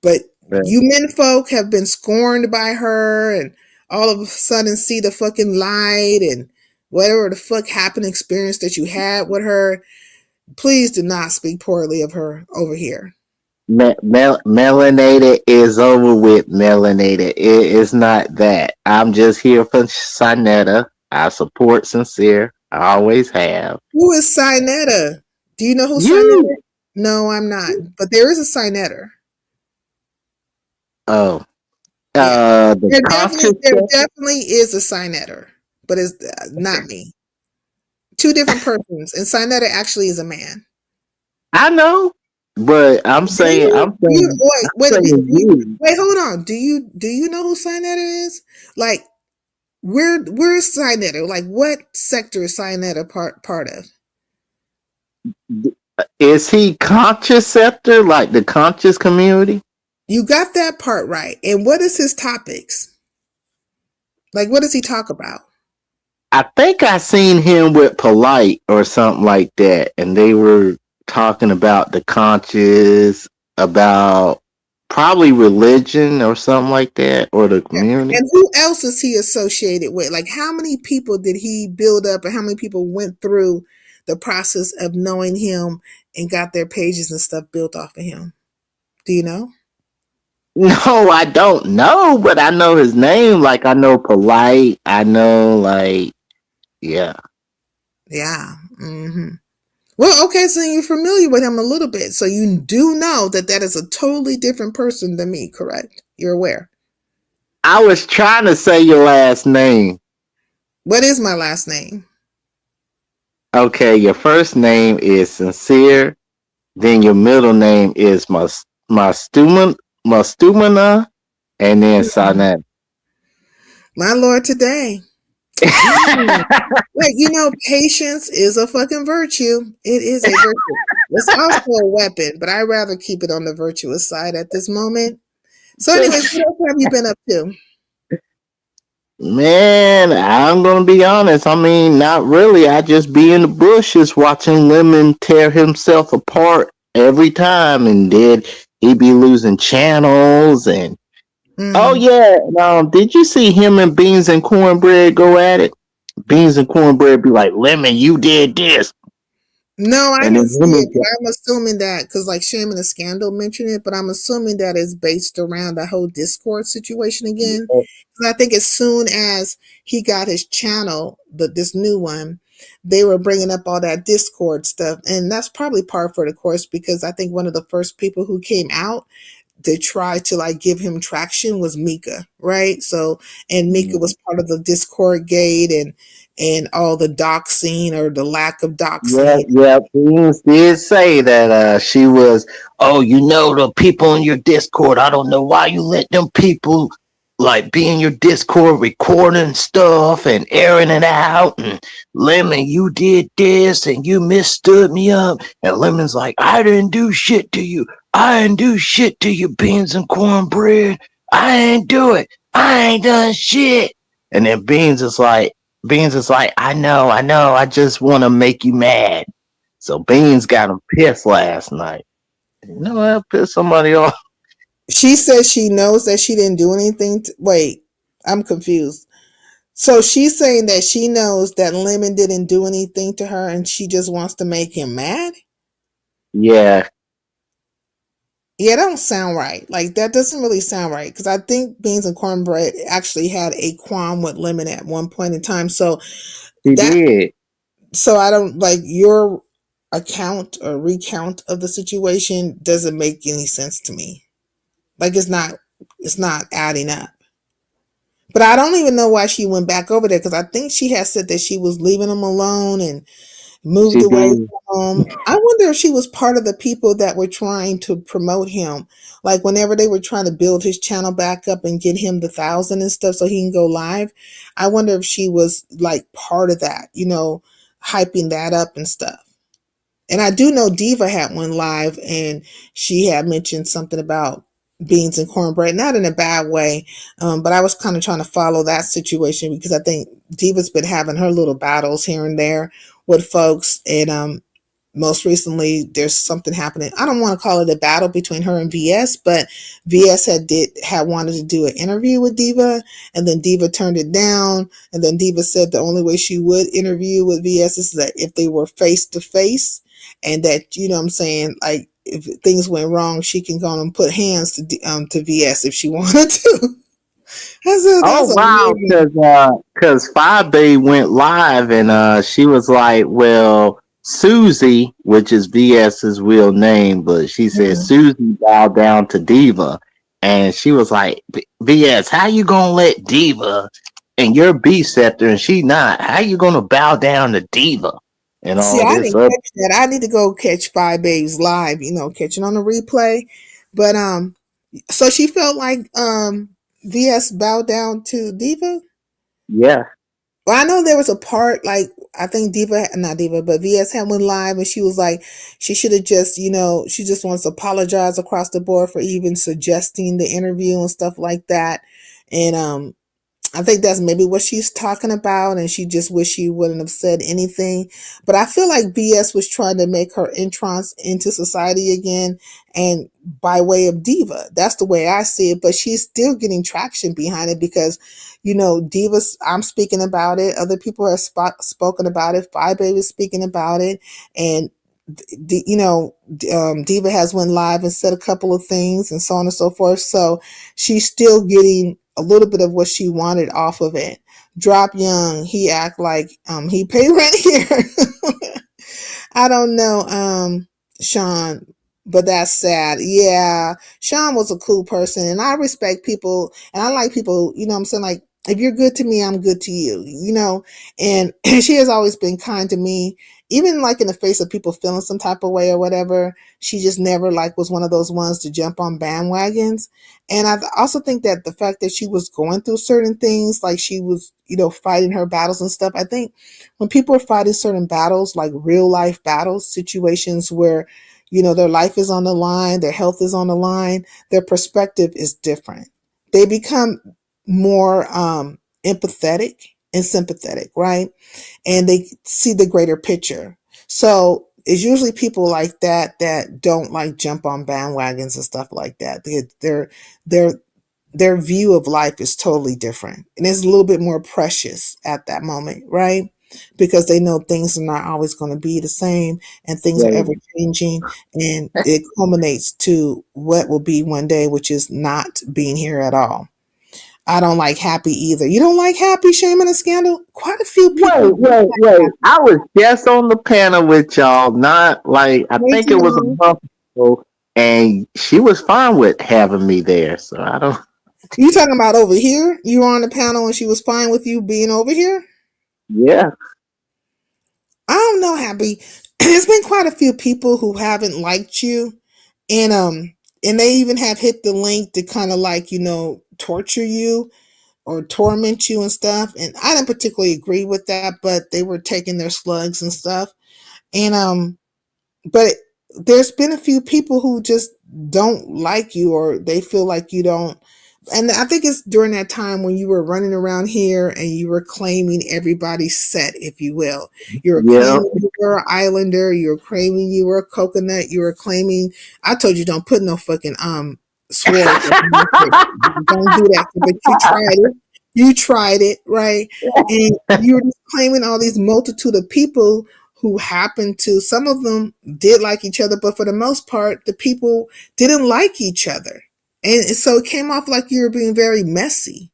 S8: But you men folk have been scorned by her, and all of a sudden see the fucking light and whatever the fuck happened, experience that you had with her. Please do not speak poorly of her over here.
S11: Melanated is over with. Melanated. It's not that. I'm just here for Sinetta. I support Sincere. I always have.
S8: Who is Sinetta? Do you know who
S11: You.
S8: Sinetta is? No, I'm not. But there is a Sinetter.
S11: Oh.
S8: Yeah.
S11: The conscious.
S8: There definitely is a Sinetter, but it's not me. Two different persons, and Sinetta actually is a man.
S11: I know, but I'm saying. You.
S8: Wait, hold on. Do you know who Sinetta is? Like, where's Sinetta? Like, what sector is Sinetta part of?
S11: Is he conscious sector, like the conscious community?
S8: You got that part right. And what is his topics? Like, what does he talk about?
S11: I think I seen him with Polite or something like that, and they were talking about the conscious, about probably religion or something like that, or the community.
S8: And who else is he associated with? Like, how many people did he build up, and how many people went through the process of knowing him and got their pages and stuff built off of him? Do you know?
S11: No, I don't know, but I know his name. Like I know Polite. I know, like, yeah.
S8: Yeah. Well, okay, so you're familiar with him a little bit. So you do know that that is a totally different person than me, correct? You're aware.
S11: I was trying to say your last name.
S8: What is my last name?
S11: Okay, your first name is Sincere. Then your middle name is Mastumana, and then Sanet.
S8: My Lord, today. Like, patience is a fucking virtue. It is a virtue. It's also a weapon, but I'd rather keep it on the virtuous side at this moment. So, anyways, what else have you been up to?
S11: Man, I'm gonna be honest. I mean, not really. I just be in the bushes watching Lemon tear himself apart every time, and then he be losing channels. And oh
S8: Mm.
S11: yeah, did you see him and Beans and Cornbread go at it? Beans and Cornbread be like, Lemon, you did this,
S8: No, I
S11: and then
S8: didn't see
S11: Lemon.
S8: it, but I'm assuming that because, like, Shame and the Scandal mentioned it, but I'm assuming that it's based around the whole Discord situation again. 'Cause I think as soon as he got his channel, this new one, they were bringing up all that Discord stuff, and that's probably par for the course because I think one of the first people who came out to try to like give him traction was Mika, right? So, and Mika was part of the Discord gate and all the doxing or the lack of
S11: Yeah,
S8: doxing.
S11: yeah. Beans did say that she was. Oh, the people in your Discord. I don't know why you let them people like be in your Discord recording stuff and airing it out. And Lemon, you did this and you misstood me up. And Lemon's like, I didn't do shit to you. I didn't do shit to you, Beans and Cornbread. I ain't do it. I ain't done shit. And then Beans is like, I know, I just want to make you mad. So Beans got him pissed last night. You know what? Piss somebody off.
S8: She says she knows that she didn't do anything. Wait, I'm confused. So she's saying that she knows that Lemon didn't do anything to her and she just wants to make him mad?
S11: Yeah,
S8: Yeah, that don't sound right. Like, that doesn't really sound right because I think Beans and Cornbread actually had a qualm with Lemon at one point in time. So
S11: he
S8: that
S11: did.
S8: so I don't like your account or recount of the situation doesn't make any sense to me. Like, it's not adding up. But I don't even know why she went back over there because I think she had said that she was leaving him alone and moved
S11: She
S8: away
S11: did.
S8: from him. I wonder if she was part of the people that were trying to promote him. Like, whenever they were trying to build his channel back up and get him the 1,000 and stuff so he can go live. I wonder if she was like part of that, hyping that up and stuff. And I do know Diva had one live and she had mentioned something about beans and cornbread, not in a bad way, but I was kind of trying to follow that situation because I think Diva's been having her little battles here and there with folks. And most recently, there's something happening. I don't want to call it a battle between her and VS, but VS had wanted to do an interview with Diva, and then Diva turned it down. And then Diva said the only way she would interview with VS is that if they were face to face, and that what I'm saying, like if things went wrong, she can go on and put hands to VS if she wanted to.
S11: Oh
S8: That's
S11: wow,
S8: amazing.
S11: cause 5 Day went live and she was like, well, Susie, which is VS's real name, but she said
S8: Mhm.
S11: Susie bowed down to Diva, and she was like, VS, how you gonna let Diva and you're B sector and she not? How you gonna bow down to Diva and
S8: See,
S11: all
S8: I
S11: this
S8: didn't
S11: other?
S8: catch that. I need to go catch Five Babes live, catching on the replay. But so she felt like VS bowed down to Diva.
S11: Yeah,
S8: Well, I know there was a part like I think not Diva, but VS had went live and she was like, she should have just, she just wants to apologize across the board for even suggesting the interview and stuff like that. And I think that's maybe what she's talking about, and she just wish she wouldn't have said anything. But I feel like BS was trying to make her entrance into society again, and by way of Diva. That's the way I see it. But she's still getting traction behind it because, Divas, I'm speaking about it. Other people have spoken about it. Five Baby's speaking about it. And Diva has went live and said a couple of things and so on and so forth. So she's still getting a little bit of what she wanted off of it. Drop Young, he act like he pay rent here. I don't know, Sean, but that's sad. Yeah, Sean was a cool person, and I respect people, and I like people. You know what I'm saying? Like, if you're good to me, I'm good to you. And she has always been kind to me, even like in the face of people feeling some type of way or whatever. She just never like was one of those ones to jump on bandwagons. And I also think that the fact that she was going through certain things, like she was, fighting her battles and stuff. I think when people are fighting certain battles, like real life battles, situations where, their life is on the line, their health is on the line, their perspective is different. They become more empathetic and sympathetic, right? And they see the greater picture. So it's usually people like that don't like jump on bandwagons and stuff like that. Their view of life is totally different, and it's a little bit more precious at that moment, right? Because they know things are not always going to be the same, and things are
S11: Yeah.
S8: ever changing, and it culminates to what will be one day, which is not being here at all. I don't like Happy either. You don't like Happy, Shame and a Scandal? Quite a few people
S11: Wait,
S8: do
S11: wait,
S8: like
S11: wait.
S8: Happy.
S11: I was just on the panel with y'all, not like, I
S8: Way
S11: think
S8: too
S11: it was a
S8: long.
S11: month ago, and she was fine with having me there. So I don't,
S8: You talking about over here? You were on the panel and she was fine with you being over here?
S11: yeah.
S8: I don't know, Happy. There's been quite a few people who haven't liked you, and they even have hit the link to kind of like, torture you or torment you and stuff. And I didn't particularly agree with that, but they were taking their slugs and stuff. And but there's been a few people who just don't like you, or they feel like you don't. And I think it's during that time when you were running around here and you were claiming everybody's set, if you will. You were
S11: Yeah.
S8: claiming you were an Islander. You were claiming you were a coconut. You were claiming. I told you don't put no fucking swords up in my face. Don't do that. But you tried it. You tried it, right? And you were just claiming all these multitude of people who happened to. Some of them did like each other, but for the most part, the people didn't like each other. And so it came off like you were being very messy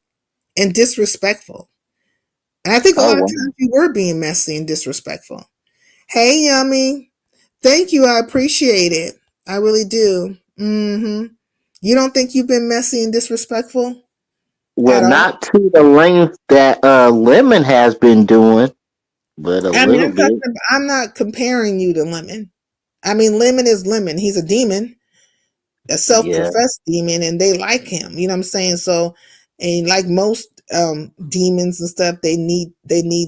S8: and disrespectful. And I think a
S11: Oh,
S8: lot of
S11: wow.
S8: times you were being messy and disrespectful. Hey, Yummy. Thank you. I appreciate it. I really do. You don't think you've been messy and disrespectful
S11: Well,
S8: at all?
S11: not to the length that Lemon has been doing, but a
S8: I mean,
S11: little bit.
S8: I'm not comparing you to Lemon. I mean, Lemon is Lemon. He's a demon, a
S11: Yeah.
S8: self-professed demon, and they like him. You know what I'm saying? So, and like most demons and stuff, they need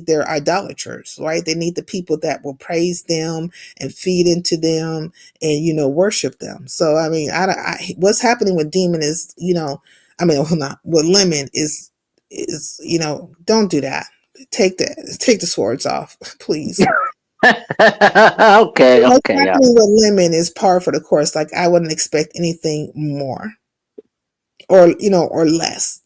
S8: their idolaters, right? They need the people that will praise them and feed into them and worship them. So I mean, what's happening with demon is, I mean, well, not with Lemon is don't do that. Take the swords off, please.
S11: Okay,
S8: What's
S11: okay. Yeah.
S8: happening with Lemon is par for the course. Like, I wouldn't expect anything more, or less.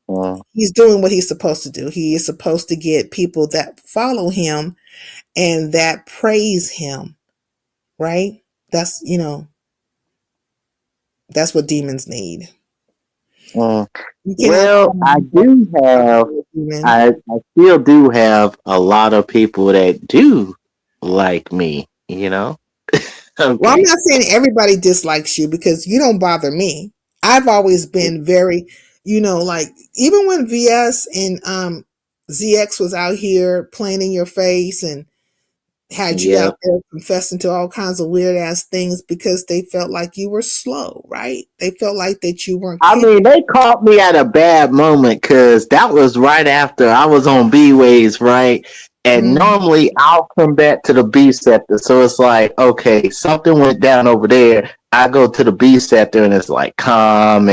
S11: Mm,
S8: He's doing what he's supposed to do. He is supposed to get people that follow him and that praise him, right? That's, that's what demons need.
S11: mm.
S8: You cannot
S11: Well, I do have,
S8: follow a demon.
S11: I still do have a lot of people that do like me, you know?
S8: Well, I'm
S11: Okay.
S8: not saying everybody dislikes you, because you don't bother me. I've always been very, like, even when VS and ZX was out here playing in your face and had you
S11: Yeah.
S8: out there confessing to all kinds of weird ass things because they felt like you were slow, right? They felt like that you weren't
S11: I
S8: capable.
S11: mean, they caught me at a bad moment because that was right after I was on B Waves, right? And
S8: Mm.
S11: normally I'll come back to the B sector. So it's like, okay, something went down over there. I go to the B sector and it's like calm.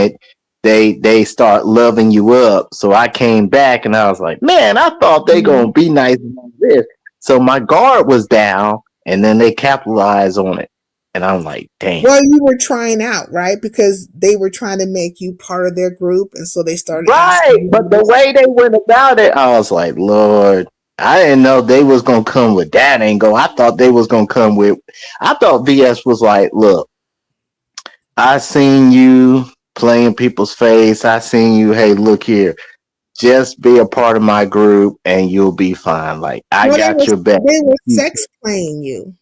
S11: They start loving you up. So I came back and I was like, man, I thought they gonna be nice about this. So my guard was down and then they capitalized on it. And I'm like, damn.
S8: Well, you were trying out, right? Because they were trying to make you part of their group, and so they started asking
S11: Right. But the
S8: you.
S11: way they went about it, I was like, Lord, I didn't know they was gonna come with that angle. I thought they was gonna come with I thought VS was like, look, I seen you playing people's face. I seen you, hey, look here. Just be a part of my group and you'll be fine. Like I
S8: Well,
S11: got your back.
S8: they were sex playing you.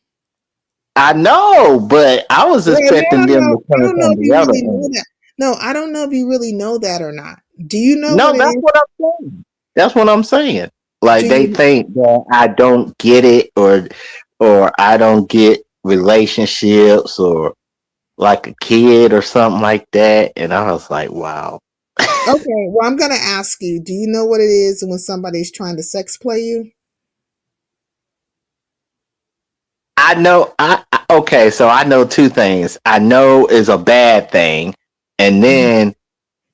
S11: I know, but I was
S8: Well, now
S11: expecting them to
S8: I
S11: come
S8: don't know
S11: from
S8: if
S11: the
S8: you
S11: other
S8: really know
S11: end.
S8: that. No, I don't know if you really know that or not. Do you know
S11: No,
S8: what it
S11: that's
S8: is?
S11: what I'm saying. That's what I'm saying.
S8: Do
S11: Like they
S8: you?
S11: think that I don't get it or I don't get relationships or like a kid or something like that. And I was like, wow.
S8: Okay, well, I'm gonna ask you. Do you know what it is when somebody's trying to sex play you?
S11: I know okay, so I know two things. I know is a bad thing. And
S8: Mhm.
S11: then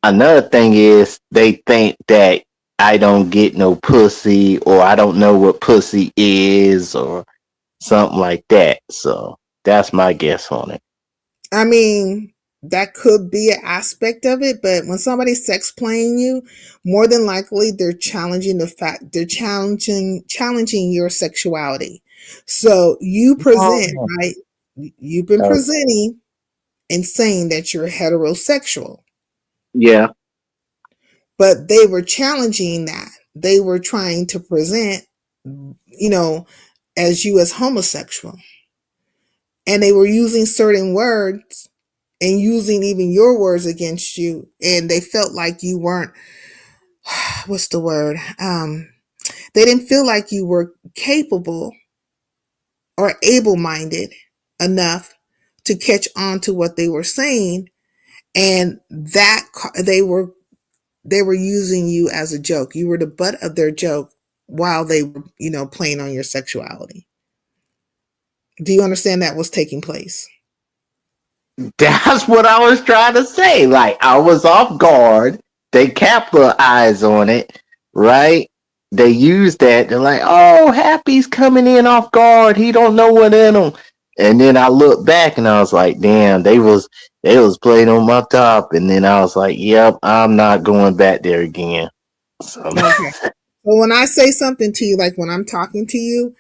S11: another thing is they think that I don't get no pussy or I don't know what pussy is or something like that. So that's my guess on it.
S8: I mean, that could be an aspect of it, but when somebody's sex playing you, more than likely they're challenging the fact they're challenging your sexuality. So you present,
S11: Oh.
S8: right? You've been
S11: Okay.
S8: presenting and saying that you're heterosexual,
S11: Yeah.
S8: but they were challenging that. They were trying to present, you know, as you as homosexual. And they were using certain words and using even your words against you, and they felt like you weren't, what's the word, they didn't feel like you were capable or able-minded enough to catch on to what they were saying, and that they were using you as a joke. You were the butt of their joke while they were, playing on your sexuality. Do you understand that was taking place?
S11: That's what I was trying to say. Like I was off guard. They capitalized on it, right? They used that. They're like, "Oh, Happy's coming in off guard. He don't know what in him." And then I looked back and I was like, "Damn, they was playing on my top." And then I was like, "Yep, I'm not going back there again." So
S8: Okay. So when I say something to you, like when I'm talking to you,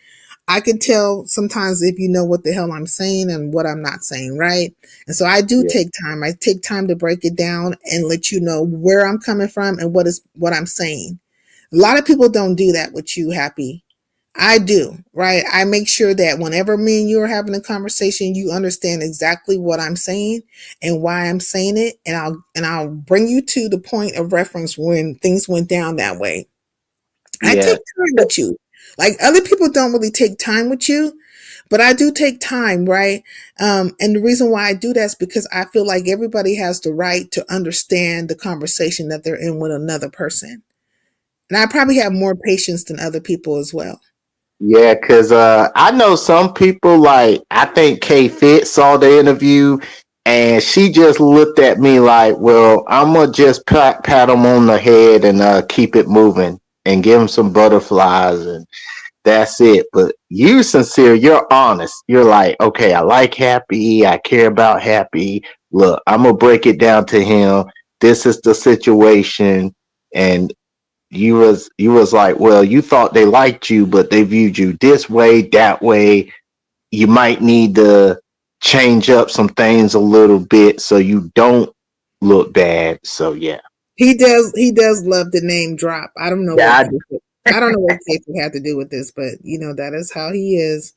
S8: I can tell sometimes if you know what the hell I'm saying and what I'm not saying, right? And so I do
S11: yeah,
S8: take time. I take time to break it down and let you know where I'm coming from and what I'm saying. A lot of people don't do that with you, Happy. I do, right? I make sure that whenever me and you are having a conversation, you understand exactly what I'm saying and why I'm saying it, and I'll bring you to the point of reference when things went down that way. I
S11: yeah,
S8: take time with you. Like other people don't really take time with you, but I do take time, right? And the reason why I do that is because I feel like everybody has the right to understand the conversation that they're in with another person. And I probably have more patience than other people as well.
S11: yeah. Cause I know some people like I think K Fit saw the interview and she just looked at me like, "Well, I'm gonna just pat him on the head and keep it moving and give him some butterflies and that's it." But you sincere, you're honest. You're like, okay, I like Happy. I care about Happy. Look, I'm gonna break it down to him. This is the situation, and you was like, well, you thought they liked you, but they viewed you this way, that way. You might need to change up some things a little bit so you don't look bad. So yeah,
S8: He does love the name drop.
S11: yeah,
S8: I don't know what Casey had to do with this, but that is how he is.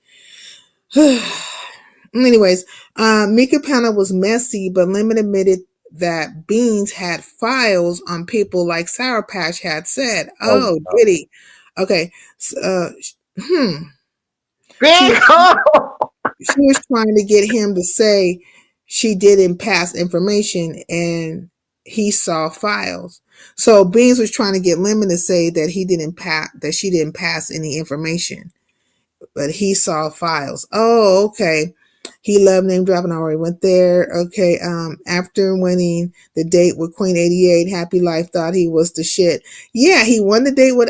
S8: Anyways, Mika Panna was messy, but Lemon admitted that Beans had files on people like Sour Patch had said.
S11: oh,
S8: Oh, did he? Okay. So, hmm. She
S11: big
S8: was
S11: hole.
S8: she was trying to get him to say she didn't pass information, and he saw files. So Beans was trying to get Lemon to say that she didn't pass any information, but he saw files. Oh, okay. He loved name dropping. I already went there. Okay. After winning the date with Queen 88, Happy Life thought he was the shit. Yeah, he won the date with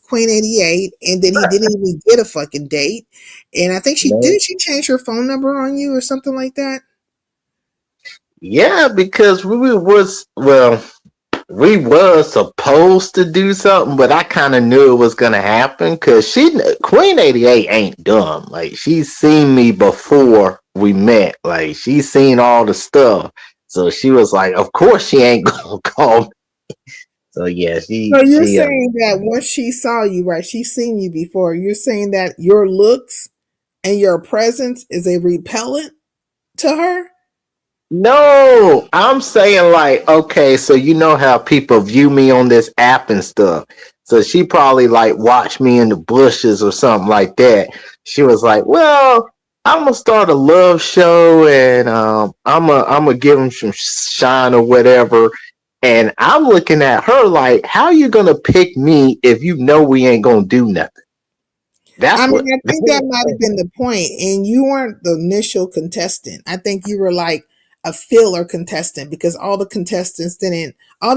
S8: Queen 88, and then he didn't even get a fucking date. And I think
S11: No.
S8: she change her phone number on you or something like that.
S11: Yeah, because we was supposed to do something, but I kind of knew it was gonna happen because Queen 88 ain't dumb. Like she's seen me before we met. Like she's seen all the stuff, so she was like, "Of course she ain't gonna call me." So yeah,
S8: So you're saying that once she saw you, right? She's seen you before. You're saying that your looks and your presence is a repellent to her?
S11: No, I'm saying like, okay, so you know how people view me on this app and stuff. So she probably like watched me in the bushes or something like that. She was like, "Well, I'm gonna start a love show and I'm gonna give him some shine or whatever." And I'm looking at her like, "How you gonna pick me if you know we ain't gonna do nothing?"
S8: I
S11: That's
S8: mean,
S11: what.
S8: I think that might have been the point, and you weren't the initial contestant. I think you were like a filler contestant because all the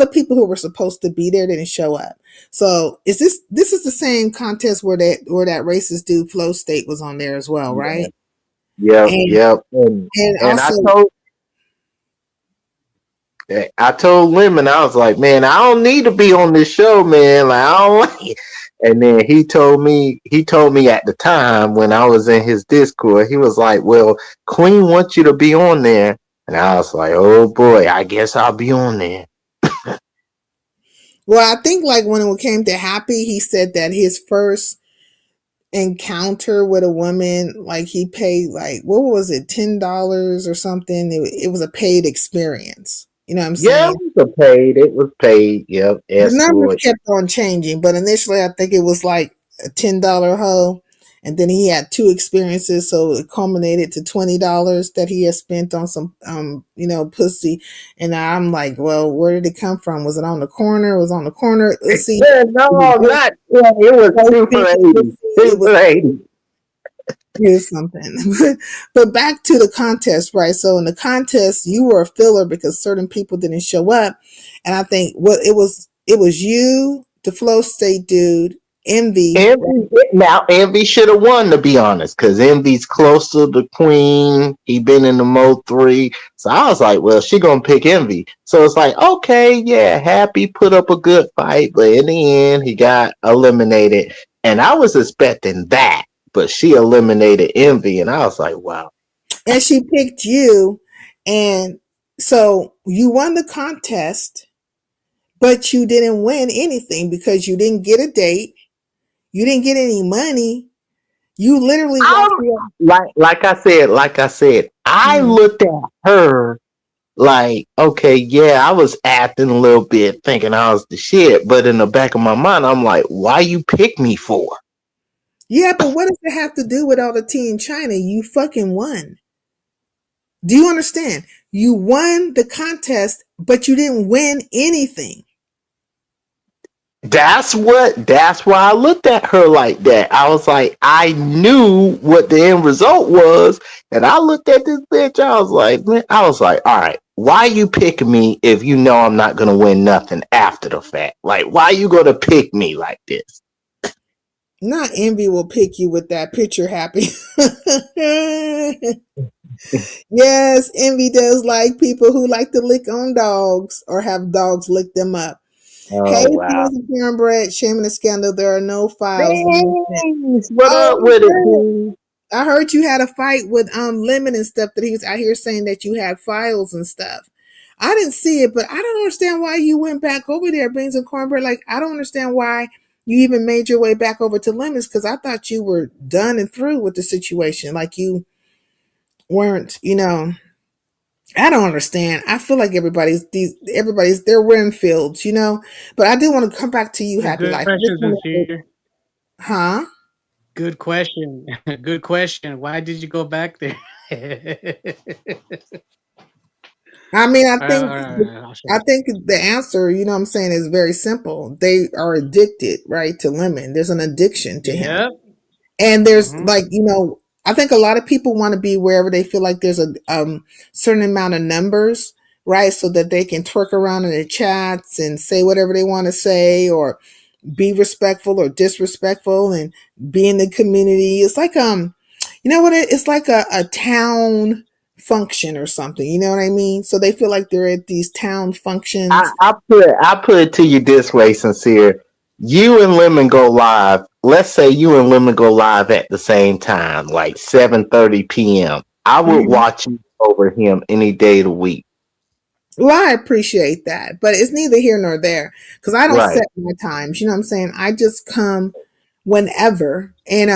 S8: people who were supposed to be there didn't show up. So this is the same contest where that racist dude Flow State was on there as well,
S11: Yeah,
S8: right?
S11: yep,
S8: And
S11: yep. And,
S8: and
S11: and
S8: also
S11: I told Lemon, I was like, "Man, I don't need to be on this show, man. Like, I don't like it." And then he told me at the time when I was in his Discord, he was like, "Well, Queen wants you to be on there." And I was like, "Oh boy, I guess I'll be on there."
S8: well, I think like when it came to Happy, he said that his first encounter with a woman, like he paid like what was it, $10 or something? It was a paid experience. You know what I'm
S11: Yeah,
S8: saying?
S11: it was paid. It was paid. Yep,
S8: The numbers
S11: escort.
S8: kept on changing, but initially I think it was like a $10 hoe. And then he had two experiences, so it culminated to $20 that he had spent on some pussy. And I'm like, well, where did it come from? Was it on the corner? Was it on the corner? Let's see.
S11: Yeah, no, not. Yeah, it was two for 80.
S8: It
S11: Two
S8: was
S11: for 80.
S8: Here's something. But back to the contest, right? So in the contest, you were a filler because certain people didn't show up. And I think what it was you, the Flow State dude, Envy.
S11: Envy should have won, to be honest, because Envy's closer to Queen. He been in the Mo 3. So I was like, well, she gonna pick Envy. So it's like, okay, yeah, Happy put up a good fight, but in the end, he got eliminated. And I was expecting that, but she eliminated Envy, and I was like, wow.
S8: And she picked you. And so you won the contest, but you didn't win anything because you didn't get a date. You didn't get any money. You literally walked
S11: I'm
S8: away.
S11: like I said, I
S8: Mhm.
S11: looked at her like, okay, yeah, I was acting a little bit thinking I was the shit, but in the back of my mind, I'm like, why you pick me for?
S8: Yeah, but what does it have to do with all the tea in China? You fucking won. Do you understand? You won the contest, but you didn't win anything.
S11: That's why I looked at her like that. I was like, I knew what the end result was, and I looked at this bitch, I was like, man, I was like, all right, why you picking me if you know I'm not gonna win nothing after the fact? Like, why you gonna pick me like this?
S8: Not Envy will pick you with that picture happy. Yes, Envy does like people who like to lick on dogs or have dogs lick them up. Hey,
S11: Oh wow.
S8: Beans and Cornbread, shame and the scandal. There are no files.
S11: Beans, what
S8: Oh,
S11: up with it,
S8: good.
S11: Beans?
S8: I heard you had a fight with Lemon and stuff that he was out here saying that you had files and stuff. I didn't see it, but I don't understand why you went back over there, Beans and Cornbread. Like I don't understand why you even made your way back over to Lemons because I thought you were done and through with the situation. Like you weren't, I don't understand. I feel like everybody's they're Renfields, But I do want to come back to you, Happy
S9: Good
S8: Life.
S9: question, Sincere.
S8: Huh?
S9: Good question. Good question. Why did you go back there?
S8: I mean, I think
S9: I'll show
S8: I
S9: you.
S8: think the answer, you know what I'm saying, is very simple. They are addicted, right, to lemon. There's an addiction to him.
S9: Yep.
S8: And there's
S9: Mm-hmm.
S8: like, I think a lot of people want to be wherever they feel like there's a certain amount of numbers, right? So that they can twerk around in the chats and say whatever they want to say, or be respectful or disrespectful, and be in the community. It's like you know what it's like a town function or something, you know what I mean? So they feel like they're at these town
S11: I,
S8: functions.
S11: I I put it to you this way, sincere. You and Lemon go live. Let's say you and Lemon go live at the same time, like 7:30 p.m. I would
S8: Mhm.
S11: watch you over him any day of the week.
S8: Well, I appreciate that, but it's neither here nor there because I don't
S11: Right.
S8: set my times. You know what I'm saying? I just come whenever, and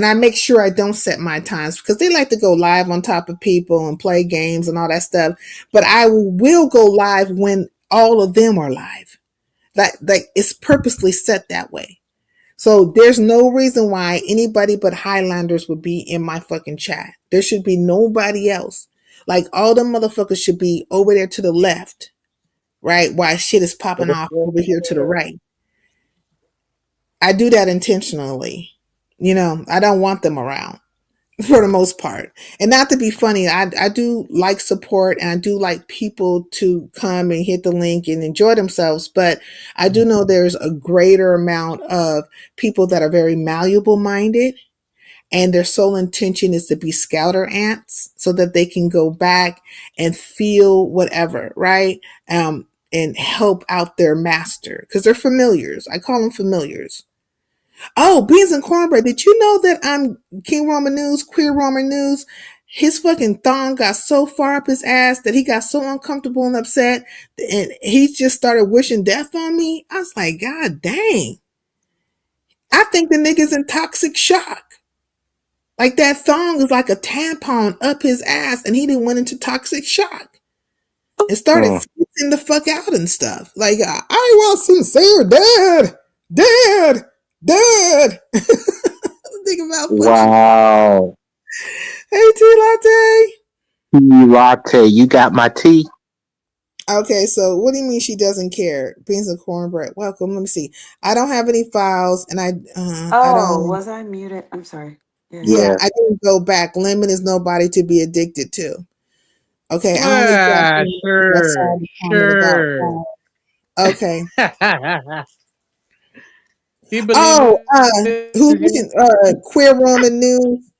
S8: I make sure I don't set my times because they like to go live on top of people and play games and all that stuff. But I will go live when all of them are live. Like it's purposely set that way. So there's no reason why anybody but Highlanders would be in my fucking chat. There should be nobody else. Like all the motherfuckers should be over there to the left, right? While shit is popping off over here to the right. I do that intentionally. I don't want them around for the most part. And not to be funny, I do like support and I do like people to come and hit the link and enjoy themselves. But I do know there's a greater amount of people that are very malleable minded, and their sole intention is to be scouter ants so that they can go back and feel whatever, right? And help out their master because they're familiars. I call them familiars. Oh, beans and cornbread. Did you know that King Roman News, Queer Roman News, his fucking thong got so far up his ass that he got so uncomfortable and upset, and he just started wishing death on me? I was like, God dang. I think the nigga's in toxic shock. Like that thong is like a tampon up his ass, and he didn't went into toxic shock and started
S11: Mm.
S8: skipping the fuck out and stuff. Like, I want sincere dead, dead. Think about fucking.
S11: Wow.
S8: Hey, T Latte.
S11: Tea latte. You got my tea?
S8: Okay, so what do you mean she doesn't care? Beans and cornbread. Welcome. Let me see. I don't have any files, and I
S10: Oh,
S8: don't.
S10: was I muted? I'm sorry. Yes.
S8: Yeah,
S11: Yeah.
S8: I didn't go back. Lemon is nobody to be addicted to. Okay, I only dropped
S9: Ah,
S8: in because I
S9: sure,
S8: saw the comment about
S9: sure.
S8: that. Okay.
S9: Do you believe
S8: Oh, who's
S9: in him?
S8: looking? Queer Roman News.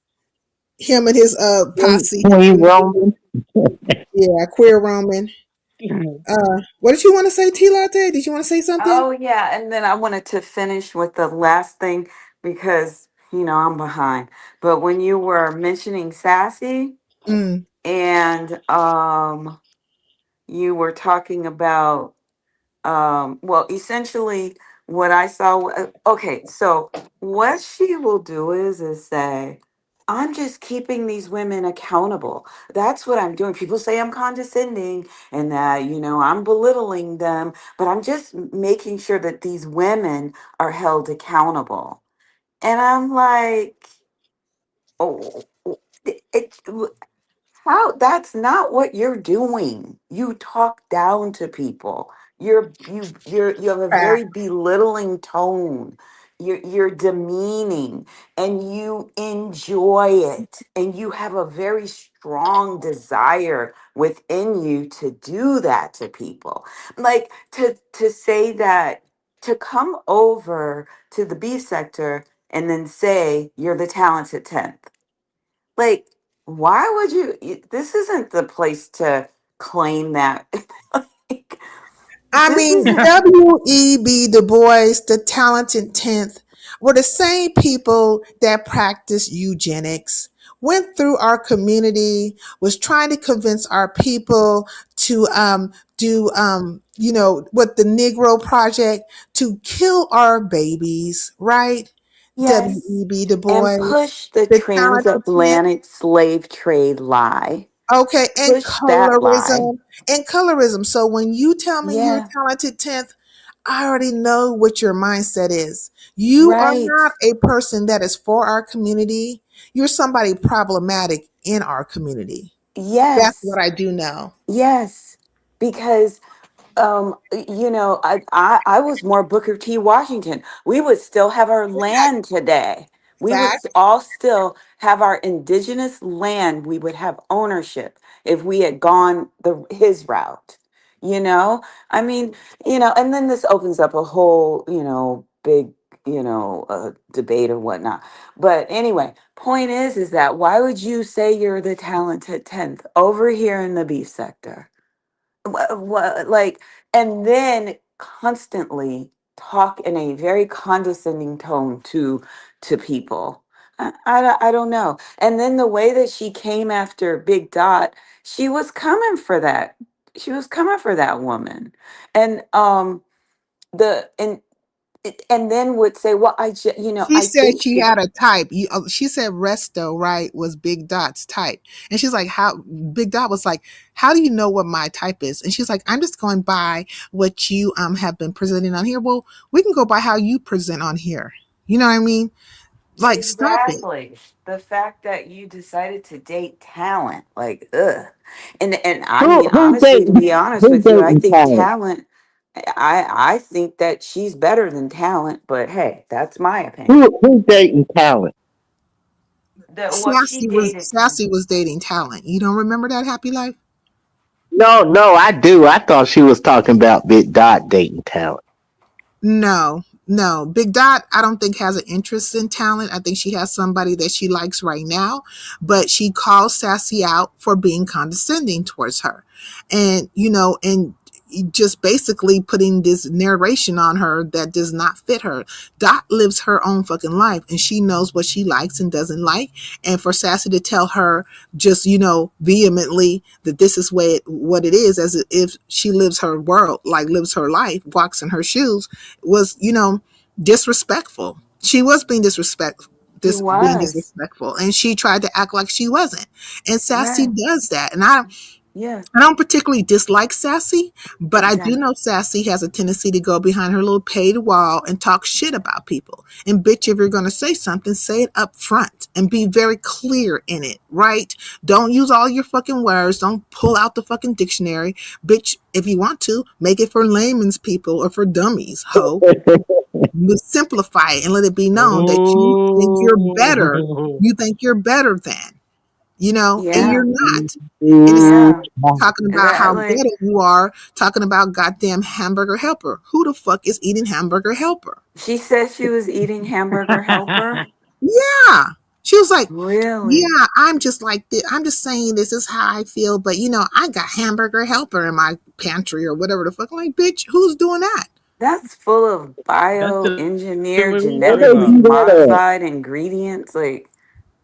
S8: Him and his posse.
S11: Queen Roman.
S8: Yeah, Queer Roman. What did you want to say, T Latte? Did you want to say something?
S10: Oh, yeah. And then I wanted to finish with the last thing because, I'm behind. But when you were mentioning Sassy
S8: Mm.
S10: and you were talking about well, essentially what I saw okay, so what she will do is say, I'm just keeping these women accountable. That's what I'm doing. People say I'm condescending and that, I'm belittling them, but I'm just making sure that these women are held accountable. And I'm like, oh, it, how that's not what you're doing. You talk down to people. You have a very
S8: Fact.
S10: belittling tone. You're demeaning and you enjoy it. And you have a very strong desire within you to do that to people. Like to say that to come over to the B sector and then say you're the talented 10th, like, why would you? This isn't the place to claim that. Like,
S8: I
S10: this
S8: mean,
S10: isn't.
S8: W.E.B. Du Bois, the talented 10th, were the same people that practiced eugenics, went through our community, was trying to convince our people to do, what the Negro Project, to kill our babies, right?
S10: Yes,
S8: W.E.B. Du
S10: and
S8: Bois,
S10: push the
S8: the talented 10th.
S10: transatlantic slave trade lie.
S8: Okay, and
S10: Push that lie.
S8: colorism. And colorism. So when you tell me you're a
S10: Yeah,
S8: talented 10th, I already know what your mindset is. You are
S10: right.
S8: not a person that is for our community. You're somebody problematic in our community. That's
S10: Yes,
S8: what I do know.
S10: yes, because I was more Booker T. Washington. We would still have our
S8: Fact.
S10: land today. We would
S8: Fact.
S10: all still have our indigenous land. We would have ownership if we had gone his route. You know, I mean, and then this opens up a whole, big, debate or whatnot. But anyway, point is that why would you say you're the talented 10th over here in the beef sector? Like, and then constantly talk in a very condescending tone to people. I don't know. And then the way that she came after Big Dot, she was coming for that. She was coming for that woman. And the and then would say, well,
S8: She
S10: I
S8: said
S10: think
S8: she had a type. She said Resto, right, was Big Dot's type. And she's like, how Big Dot was like, how do you know what my type is? And she's like, I'm just going by what you have been presenting on here. Well, we can go by how you present on here. You know what I mean? Like, stop it.
S10: exactly the fact that you decided to date talent, like, ugh. And I
S11: Who
S10: mean,
S11: who
S10: honestly, to
S11: dating
S10: be honest
S11: who
S10: with you, I
S11: dating
S10: think
S11: talent?
S10: talent. I think that she's better than talent, but hey, that's my opinion.
S11: Who dating talent?
S10: What she dated.
S8: Sassy was dating talent. You don't remember that Happy Life?
S11: No, no, I do. I thought she was talking about Big Dot dating talent.
S8: No, no. Big Dot, I don't think has an interest in talent. I think she has somebody that she likes right now, but she calls Sassy out for being condescending towards her. And, and just basically putting this narration on her that does not fit her. Dot lives her own fucking life and she knows what she likes and doesn't like. And for Sassy to tell her just, vehemently that this is what it is, as if she lives her world, like lives her life, walks in her shoes, was, disrespectful. She was being disrespectful.
S10: She
S8: Being
S10: was
S8: disrespectful, and she tried to act like she wasn't. And Sassy
S10: right.
S8: does that, and
S10: Yeah,
S8: I don't particularly dislike Sassy, but I do
S10: exactly.
S8: know Sassy has a tendency to go behind her little paid wall and talk shit about people. And bitch, if you're going to say something, say it up front and be very clear in it, right? Don't use all your fucking words. Don't pull out the fucking dictionary. Bitch, if you want to, make it for layman's people or for dummies, ho. Simplify it and let it be known that you think you're better.
S9: Ooh.
S8: You think you're better than, and
S10: Yeah,
S8: you're not. And it's
S11: Ooh,
S10: yeah.
S8: talking about
S10: That
S8: how
S10: like
S8: ghetto you are, talking about goddamn hamburger helper. Who the fuck is eating hamburger helper?
S10: she said she was eating hamburger helper.
S8: Yeah. She was like,
S10: Really?
S8: yeah, I'm just like this. I'm just saying this is how I feel, but I got hamburger helper in my pantry or whatever the fuck. I'm like, bitch, who's doing that?
S10: That's full of
S9: That's the
S10: bioengineered,
S9: what we
S11: where
S9: talking
S11: they
S10: genetically
S9: about.
S11: do that
S10: modified ingredients. Like,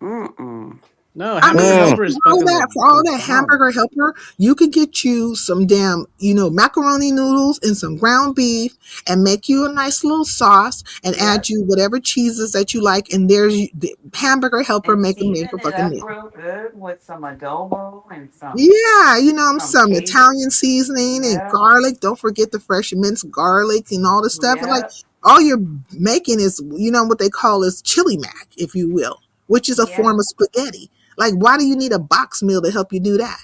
S10: mm-mm.
S9: No,
S8: I
S9: hamburger
S8: mean,
S11: at?
S9: helper is
S8: all
S9: fucking
S8: that for all
S9: the
S8: that
S9: bomb.
S8: hamburger helper, you could get you some damn, macaroni noodles and some ground beef and make you a nice little sauce and
S10: Yeah,
S8: add you whatever cheeses that you like. And there's the hamburger helper
S10: and
S8: making made
S10: season
S8: for
S10: it
S8: fucking
S10: up
S8: meal.
S10: real good with some adobo and
S8: Yeah,
S10: some
S8: some
S10: cajun.
S8: Italian seasoning and
S10: Yeah,
S8: garlic. Don't forget the fresh minced garlic and all the stuff. And like
S10: yeah,
S8: all you're making is, what they call is chili mac, if you will, which is a
S10: yeah,
S8: form of spaghetti. Like, why do you need a box meal to help you do that?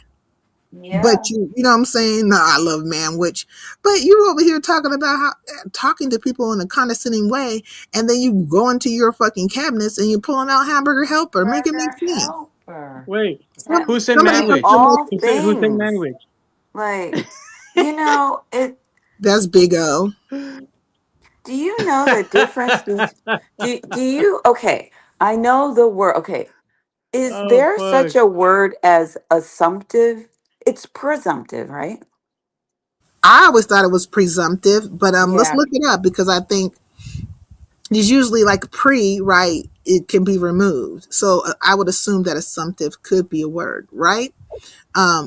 S8: But
S10: yeah.
S8: you know what I'm saying? No, I love manwich. But you're over here talking about talking to people in a condescending way, and then you go into your fucking cabinets and you're pulling out hamburger helper. Make it make
S10: Burger
S8: sense.
S10: helper.
S9: Wait,
S10: That,
S9: who said
S8: Somebody
S10: of
S8: have
S9: manwich?
S8: to make
S10: all
S9: Who said
S10: things,
S9: manwich?
S10: like, it.
S8: that's big O.
S10: Do you know the difference? Do you? Okay, I know the word. Okay, is
S9: Oh
S10: there
S9: fuck.
S10: such a word as assumptive? It's presumptive, right?
S8: I always thought it was presumptive, but let's
S10: Yeah.
S8: look it up because I think it's usually like pre, right? It can be removed. So I would assume that assumptive could be a word, right?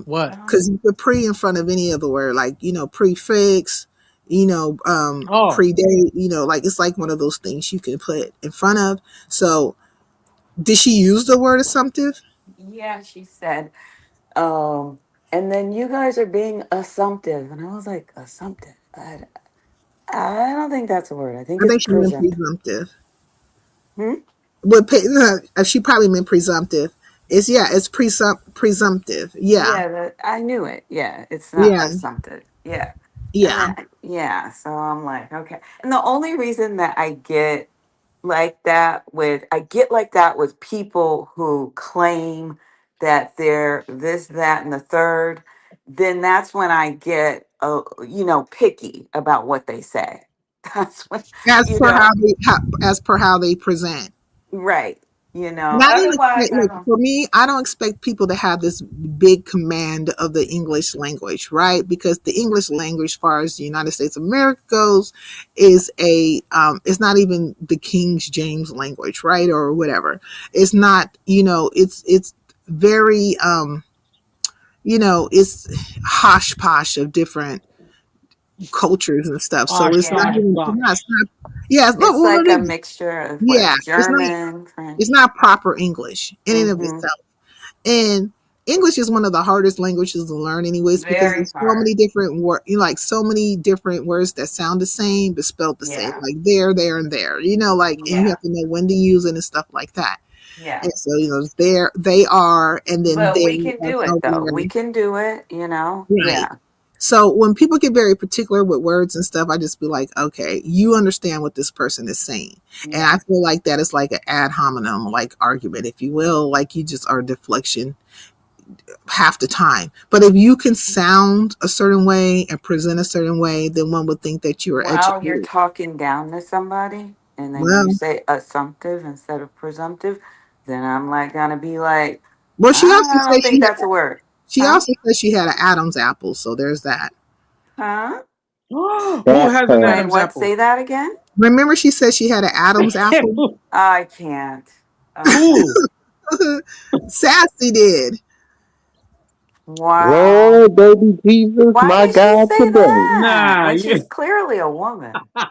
S9: What?
S8: Because you put pre in front of any other word, like prefix,
S9: Oh,
S8: predate, like it's like one of those things you can put in front of. So did she use the word assumptive?
S10: Yeah, she said. And then you guys are being assumptive, and I was like, assumptive. I don't think that's a word. I think
S8: I
S10: it's
S8: think she meant
S10: presumptive.
S8: presumptive.
S10: Hmm?
S8: Would she probably meant presumptive. it's presumptive. Yeah.
S10: Yeah, I knew it. Yeah, it's not
S8: Yeah.
S10: assumptive. Yeah. And
S8: Yeah.
S10: then, yeah, so I'm like, okay. And the only reason that I get like that with people who claim that they're this, that, and the third, then that's when I get, picky about what they say. That's when,
S8: As
S10: you
S8: per
S10: know,
S8: how they present.
S10: right.
S8: And I don't
S10: Otherwise,
S8: expect,
S10: I
S8: look,
S10: don't.
S8: for me, I don't expect people to have this big command of the English language, right? Because the English language, as far as the United States of America goes, it's not even the King James language, right? Or whatever. It's not, it's very, it's hosh posh of different cultures and stuff. So
S9: Posh,
S8: it's not
S10: Yeah.
S9: posh,
S8: even,
S9: posh.
S8: it's not, yeah, no,
S10: It's
S8: well,
S10: like
S8: it
S10: a
S8: is.
S10: mixture of
S8: Yeah,
S10: what? German,
S8: it's
S10: French.
S8: not proper English in and of
S10: Mm-hmm.
S8: itself. And English is one of the hardest languages to learn, anyways, because
S10: Very
S8: there's so
S10: hard.
S8: many different words, like so many different words that sound the same but spelled the same,
S10: Yeah.
S8: like there, and there. And you
S10: Yeah.
S8: have to know when to use it and stuff like that.
S10: Yeah.
S8: And so, there they are, and then
S10: But
S8: they
S10: we can
S8: are
S10: do it
S8: over
S10: though.
S8: there.
S10: We can do it.
S8: Right.
S10: Yeah.
S8: So when people get very particular with words and stuff, I just be like, okay, you understand what this person is saying. And I
S10: Yeah.
S8: feel like that is like an ad hominem, like argument, if you will, like you just are deflection half the time. But if you can sound a certain way and present a certain way, then one would think that you are
S10: While you're
S8: educated.
S10: talking down to somebody and then you
S8: Well,
S10: say assumptive instead of presumptive, then I'm like gonna be like,
S8: well,
S10: I don't think that's a word.
S8: she
S10: Huh?
S8: also said she had an Adam's apple, so there's that.
S10: Huh?
S9: Who
S11: That
S9: has an
S11: part.
S10: Wait,
S9: Adam's
S10: what?
S9: apple?
S10: Say that again?
S8: Remember, she said she had an Adam's apple.
S10: I can't.
S9: Who?
S8: Sassy did.
S10: Wow.
S11: Lord, baby Jesus,
S10: Why
S11: my
S10: did she
S11: God,
S10: say
S11: today.
S10: that
S9: Nah.
S10: when she's clearly a woman?
S8: I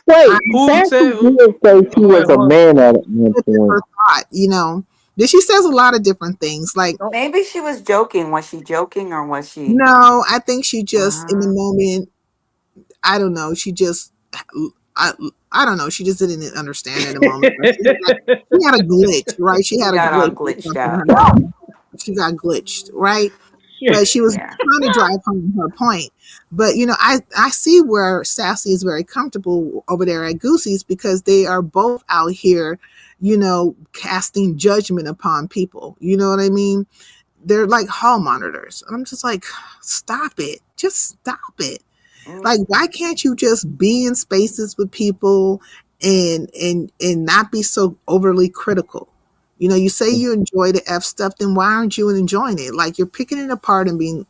S11: Wait,
S9: Who
S11: Sassy
S9: said?
S11: did say she was a
S9: Hold on.
S11: man at one
S8: It's
S11: point.
S8: her thought. That she says a lot of different things. Like,
S9: Oh,
S10: Maybe she was joking. Was she joking or was she?
S8: no, I think she just in the
S10: Uh,
S8: moment. I don't know. I, I don't know. She just didn't understand in the moment. But she had a glitch, right? She
S10: she
S8: had a
S10: got all
S8: glitch or
S10: glitched
S8: something.
S10: out.
S8: She got glitched, right? But she was
S10: Yeah.
S8: trying to drive home her point. But I see where Sassy is very comfortable over there at Goosey's because they are both out here, casting judgment upon people. You know what I mean? They're like hall monitors. I'm just like, stop it. Just stop it. Like,
S10: Mm.
S8: why can't you just be in spaces with people and not be so overly critical? You say you enjoy the F stuff, then why aren't you enjoying it? Like, you're picking it apart and being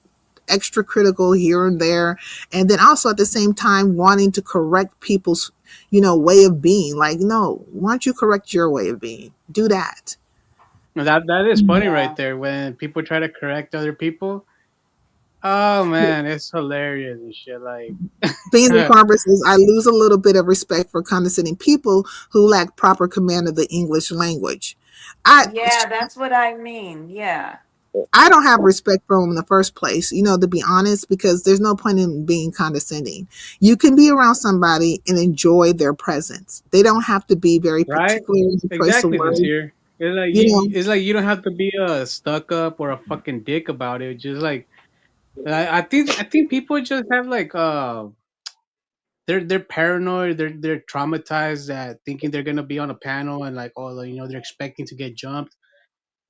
S8: extra critical here and there, and then also at the same time wanting to correct people's, way of being. Like, no, why don't you correct your way of being? Do that.
S9: that is funny right
S10: Yeah.
S9: there when people try to correct other people. Oh man, it's hilarious and shit. Like,
S8: Being the Congress is I lose a little bit of respect for condescending people who lack proper command of the English language. I
S10: Yeah, that's what I mean. Yeah.
S8: I don't have respect for them in the first place, to be honest, because there's no point in being condescending. You can be around somebody and enjoy their presence. They don't have to be very
S9: right?
S8: particular in the choice of
S9: Exactly this
S8: words.
S9: year. It's like
S8: You know,
S9: it's like you don't have to be a stuck up or a fucking dick about it. Just like I think people just have like they're paranoid. They're traumatized at thinking they're gonna be on a panel and like they're expecting to get jumped.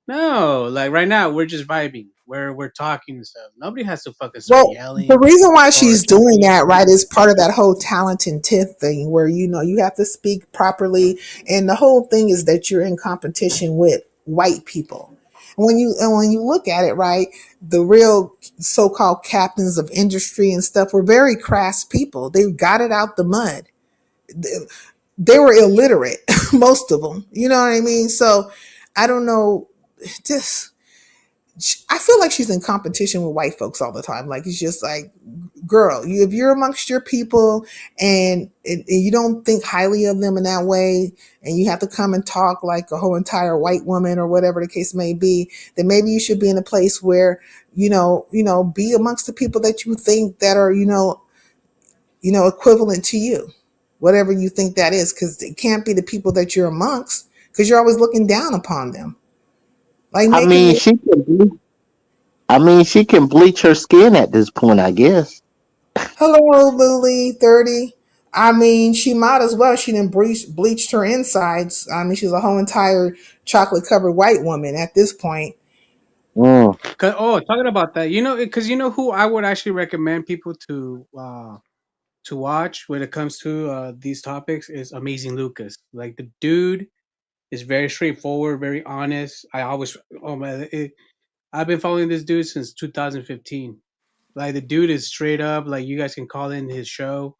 S9: No, like right now we're just vibing. We're talking and stuff. Nobody has to fucking start
S8: well, the
S9: yelling
S8: reason why
S9: or
S8: she's doing
S9: jumping
S8: that,
S9: on
S8: right,
S9: people.
S8: is part of that whole talent and tiff thing where, you have to speak properly. And the whole thing is that you're in competition with white people. And when you look at it, right, the real so-called captains of industry and stuff were very crass people. They got it out the mud. They were illiterate, most of them. You know what I mean? So I don't know. Just I feel like she's in competition with white folks all the time. Like, it's just like, girl, if you're amongst your people and you don't think highly of them in that way, and you have to come and talk like a whole entire white woman or whatever the case may be, then maybe you should be in a place where be amongst the people that you think that are equivalent to you, whatever you think that is, because it can't be the people that you're amongst, because you're always looking down upon them, like
S11: I
S8: making
S11: mean,
S8: it.
S11: she can bleach her skin at this point, I guess.
S8: Hello, Lily, 30. I mean, she might as well. She didn't bleached her insides. I mean, she's a whole entire chocolate covered white woman at this point.
S11: Mm.
S9: Oh, talking about that, because you know who I would actually recommend people to watch when it comes to these topics is Amazing Lucas. Like the dude is very straightforward, very honest. I always, oh man, I've been following this dude since 2015. Like the dude is straight up. Like you guys can call in his show,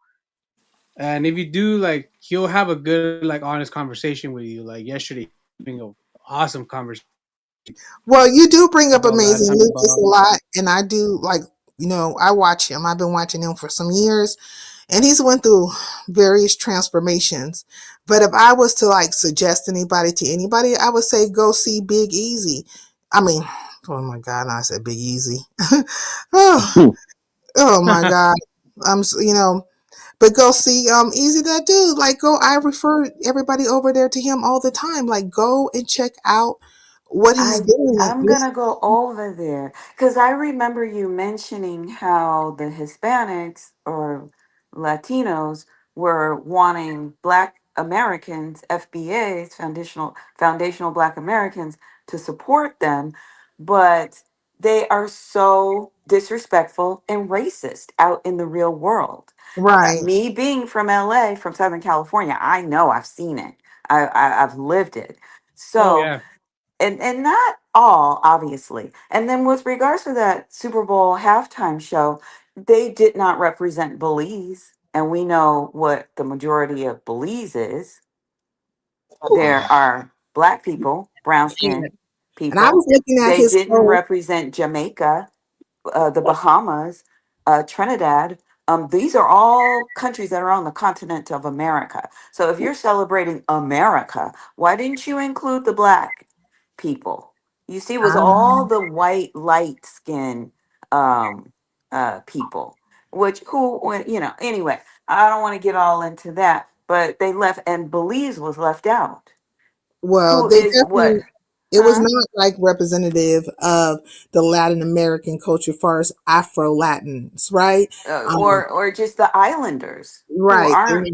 S9: and if you do, like he'll have a good, like honest conversation with you. Like yesterday, having a awesome conversation
S8: Well, you do bring up
S9: about that.
S8: Amazing
S9: Talk
S8: Lucas
S9: about
S8: a lot, and I do like, I watch him. I've been watching him for some years, and he's went through various transformations. But if I was to like suggest anybody to anybody, I would say go see Big Easy. I mean, oh my God, I said Big Easy. oh, oh my God. But go see Easy that dude. Like go I refer everybody over there to him all the time. Like go and check out what he's
S10: I
S8: doing and
S10: I'm
S8: listen.
S10: gonna go over there because I remember you mentioning how the Hispanics or Latinos were wanting Black Americans, FBAs, foundational Black Americans, to support them, but they are so disrespectful and racist out in the real world.
S8: Right.
S10: Me being from LA, from Southern California, I know I've seen it. I've lived it.
S9: oh
S10: So
S9: yeah,
S10: and not all obviously, and then with regards to that Super Bowl halftime show, they did not represent Belize, and we know what the majority of Belize is. There are black people, brown
S8: Yeah.
S10: skinned
S8: And I
S10: people.
S8: was looking at
S10: They
S8: his
S10: didn't
S8: post.
S10: represent Jamaica, the Bahamas, Trinidad. These are all countries that are on the continent of America. So if you're celebrating America, why didn't you include the black people? You see, it was all the white, light skin people, which anyway, I don't want to get all into that, but they left, and Belize was left out.
S8: Well,
S10: Who
S8: they
S10: is what?
S8: definitely, it was
S10: Huh?
S8: not like representative of the Latin American culture as far as Afro Latins, right?
S10: Or just the islanders who
S8: Right.
S10: aren't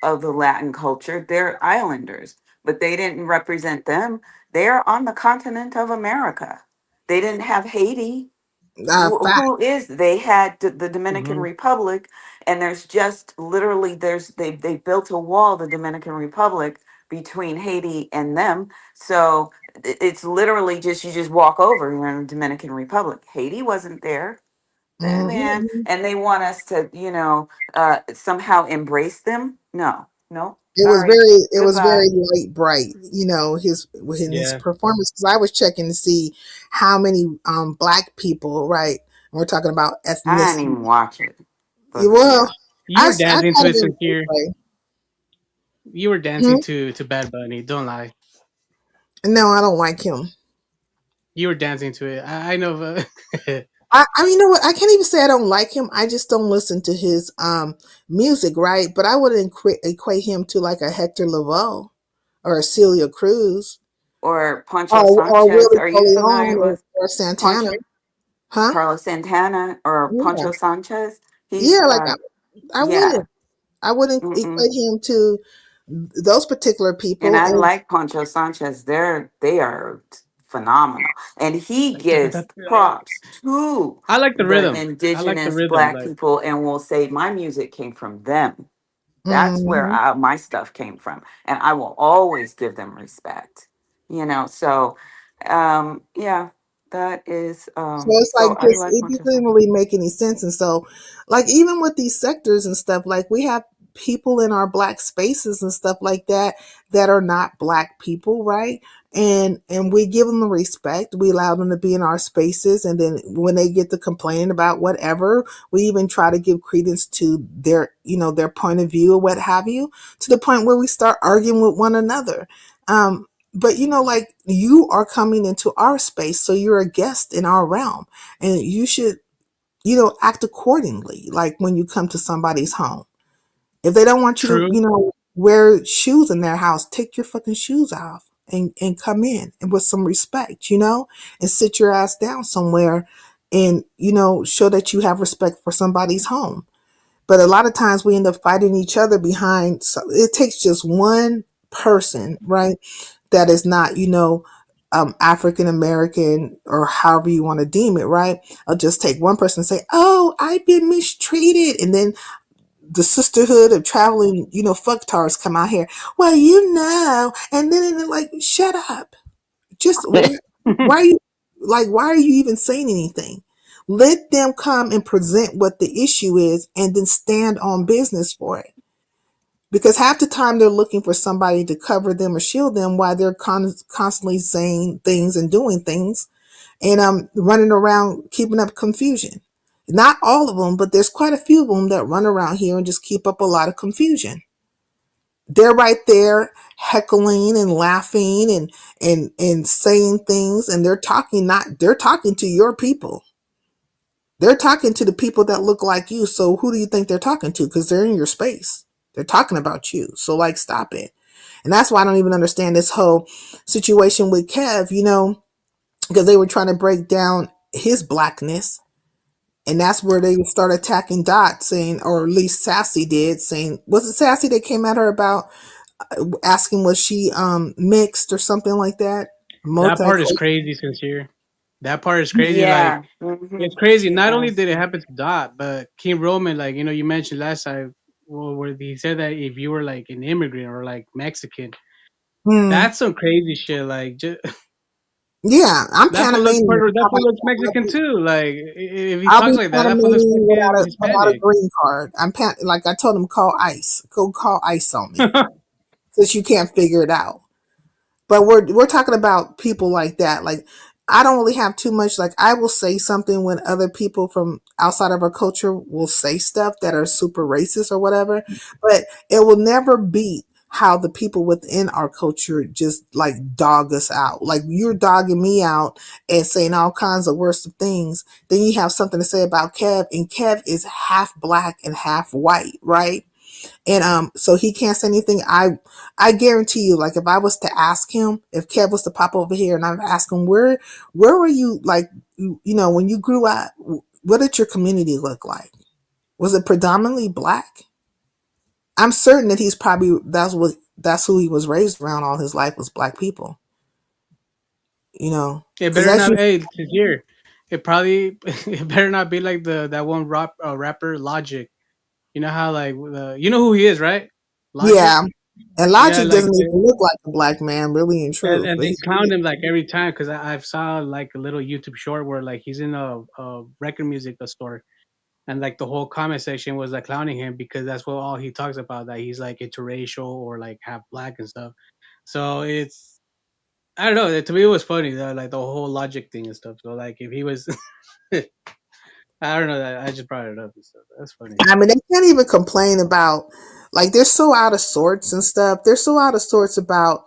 S10: of the Latin culture. They're islanders, but they didn't represent them. They're on the continent of America. They didn't have Haiti.
S8: Fact.
S10: Who is they had the Dominican
S9: hmm
S10: Republic, and there's just literally they built a wall, the Dominican Republic, between Haiti and them. So it's literally just you just walk over, you're in the Dominican Republic. Haiti wasn't there. Man,
S8: Mhm.
S10: and they want us to, somehow embrace them. No, no,
S8: It was
S10: sorry,
S8: very
S10: goodbye.
S8: light bright, his in his
S9: yeah.
S8: performance. Because I was checking to see how many black people, right? And we're talking about
S10: I didn't
S8: ethnicity.
S10: even watch it, but
S8: Well,
S10: yeah.
S9: You were
S8: I
S9: dancing to
S8: got
S9: it,
S8: it in
S9: Sincere.
S8: replay.
S9: You were dancing
S8: Hmm?
S9: to Bad Bunny. Don't lie.
S8: No, I don't like him.
S9: You were dancing to it. I know.
S8: I mean, you know what? I can't even say I don't like him. I just don't listen to his music, right? But I would equate him to like a Hector Lavoe or a Celia Cruz
S10: Or Poncho
S8: or
S10: Sanchez.
S8: Willie
S10: Are you
S8: Coleon
S10: familiar with
S8: or Santana,
S10: Poncho
S8: huh?
S10: Carlos Santana or
S8: Yeah,
S10: Poncho Sanchez? He's
S8: yeah. Like I
S10: yeah.
S8: wouldn't. I wouldn't
S10: Mm-mm.
S8: equate him to those particular
S10: And
S8: people.
S10: I
S8: And
S10: like Poncho Sanchez. They are phenomenal, and he gives props to
S9: I like the
S10: the
S9: rhythm. I like the
S10: indigenous
S9: rhythm.
S10: black
S9: Like
S10: people, and will say my music came from them. That's where
S8: mhm.
S10: my stuff came from, and I will always give them respect. So yeah, that is
S8: So it's like
S10: so I
S8: just
S10: like
S8: it
S10: Poncho
S8: doesn't
S10: Sanchez.
S8: really make any sense. And so, like even with these sectors and stuff, like we have people in our black spaces and stuff like that that are not black people, right? And we give them the respect. We allow them to be in our spaces, and then when they get to complaining about whatever, we even try to give credence to their their point of view or what have you, to the point where we start arguing with one another. But like you are coming into our space, so you're a guest in our realm, and you should act accordingly. Like when you come to somebody's home, if they don't want you to
S9: true.
S8: wear shoes in their house. Take your fucking shoes off and come in and with some respect, and sit your ass down somewhere and, show that you have respect for somebody's home. But a lot of times we end up fighting each other behind. So it takes just one person, right? That is not, African American or however you want to deem it, right? I'll just take one person and say, "Oh, I've been mistreated," and then the sisterhood of traveling, fucktards come out here. Well, and then they're like, "Shut up! Just why are you why are you even saying anything?" Let them come and present what the issue is, and then stand on business for it. Because half the time they're looking for somebody to cover them or shield them while they're constantly saying things and doing things and running around keeping up confusion. Not all of them, but there's quite a few of them that run around here and just keep up a lot of confusion. They're right there heckling and laughing and saying things, and they're talking to your people. They're talking to the people that look like you. So who do you think they're talking to? Because they're in your space. They're talking about you. So stop it. And that's why I don't even understand this whole situation with Kev, because they were trying to break down his blackness. And that's where they start attacking Dot, saying, or at least Sassy did, saying, was it Sassy that came at her about asking was she mixed or something like that?
S9: That
S8: Multi.
S9: part is crazy, sincere. That part is crazy. Like,
S10: Yeah. Hmm.
S9: it's crazy. Not only
S10: Yes.
S9: did it happen to Dot, but King Roman, like, you mentioned last time, where he said that if you were like an immigrant or like Mexican,
S8: Hmm.
S9: that's some crazy shit. Like,
S8: Yeah, I'm
S9: that fool looks
S8: Panamanian.
S9: that fool looks Mexican too. Like, if he
S8: I'll
S9: talks
S8: be
S9: like that, that fool looks
S8: Panamanian
S9: fucking
S8: without a
S9: Hispanic.
S8: green card. Like I told him, call ICE. Go call ICE on me since you can't figure it out. But we're talking about people like that. Like I don't really have too much. Like I will say something when other people from outside of our culture will say stuff that are super racist or whatever, but it will never beat how the people within our culture just dog us out. Like you're dogging me out and saying all kinds of worse of things. Then you have something to say about Kev, and Kev is half black and half white, right? And so he can't say anything. I guarantee you, like if I was to ask him, if Kev was to pop over here and I would ask him where were you, like when you grew up, what did your community look like? Was it predominantly black? I'm certain that he's probably that's who he was raised around all his life, was black people.
S9: It
S8: Because
S9: better
S8: as
S9: not.
S8: you
S9: Hey, sincere. It probably it better not be like that one rapper Logic. You know how like you know who he is, right? Logic.
S8: yeah, and
S9: Yeah,
S8: Logic
S9: like
S8: doesn't even look like a black man, really in truth.
S9: and
S8: But
S9: they clown him like every time because I've saw like a little YouTube short where like he's in a record music store and like the whole comment section was like clowning him because that's what all he talks about, that he's like interracial or like half black and stuff. So it's, I don't know. To me, it was funny though, like the whole Logic thing and stuff. So like if he was, I don't know, that I just brought it up and stuff. That's funny.
S8: I mean, they can't even complain about, like, they're so out of sorts and stuff. They're so out of sorts about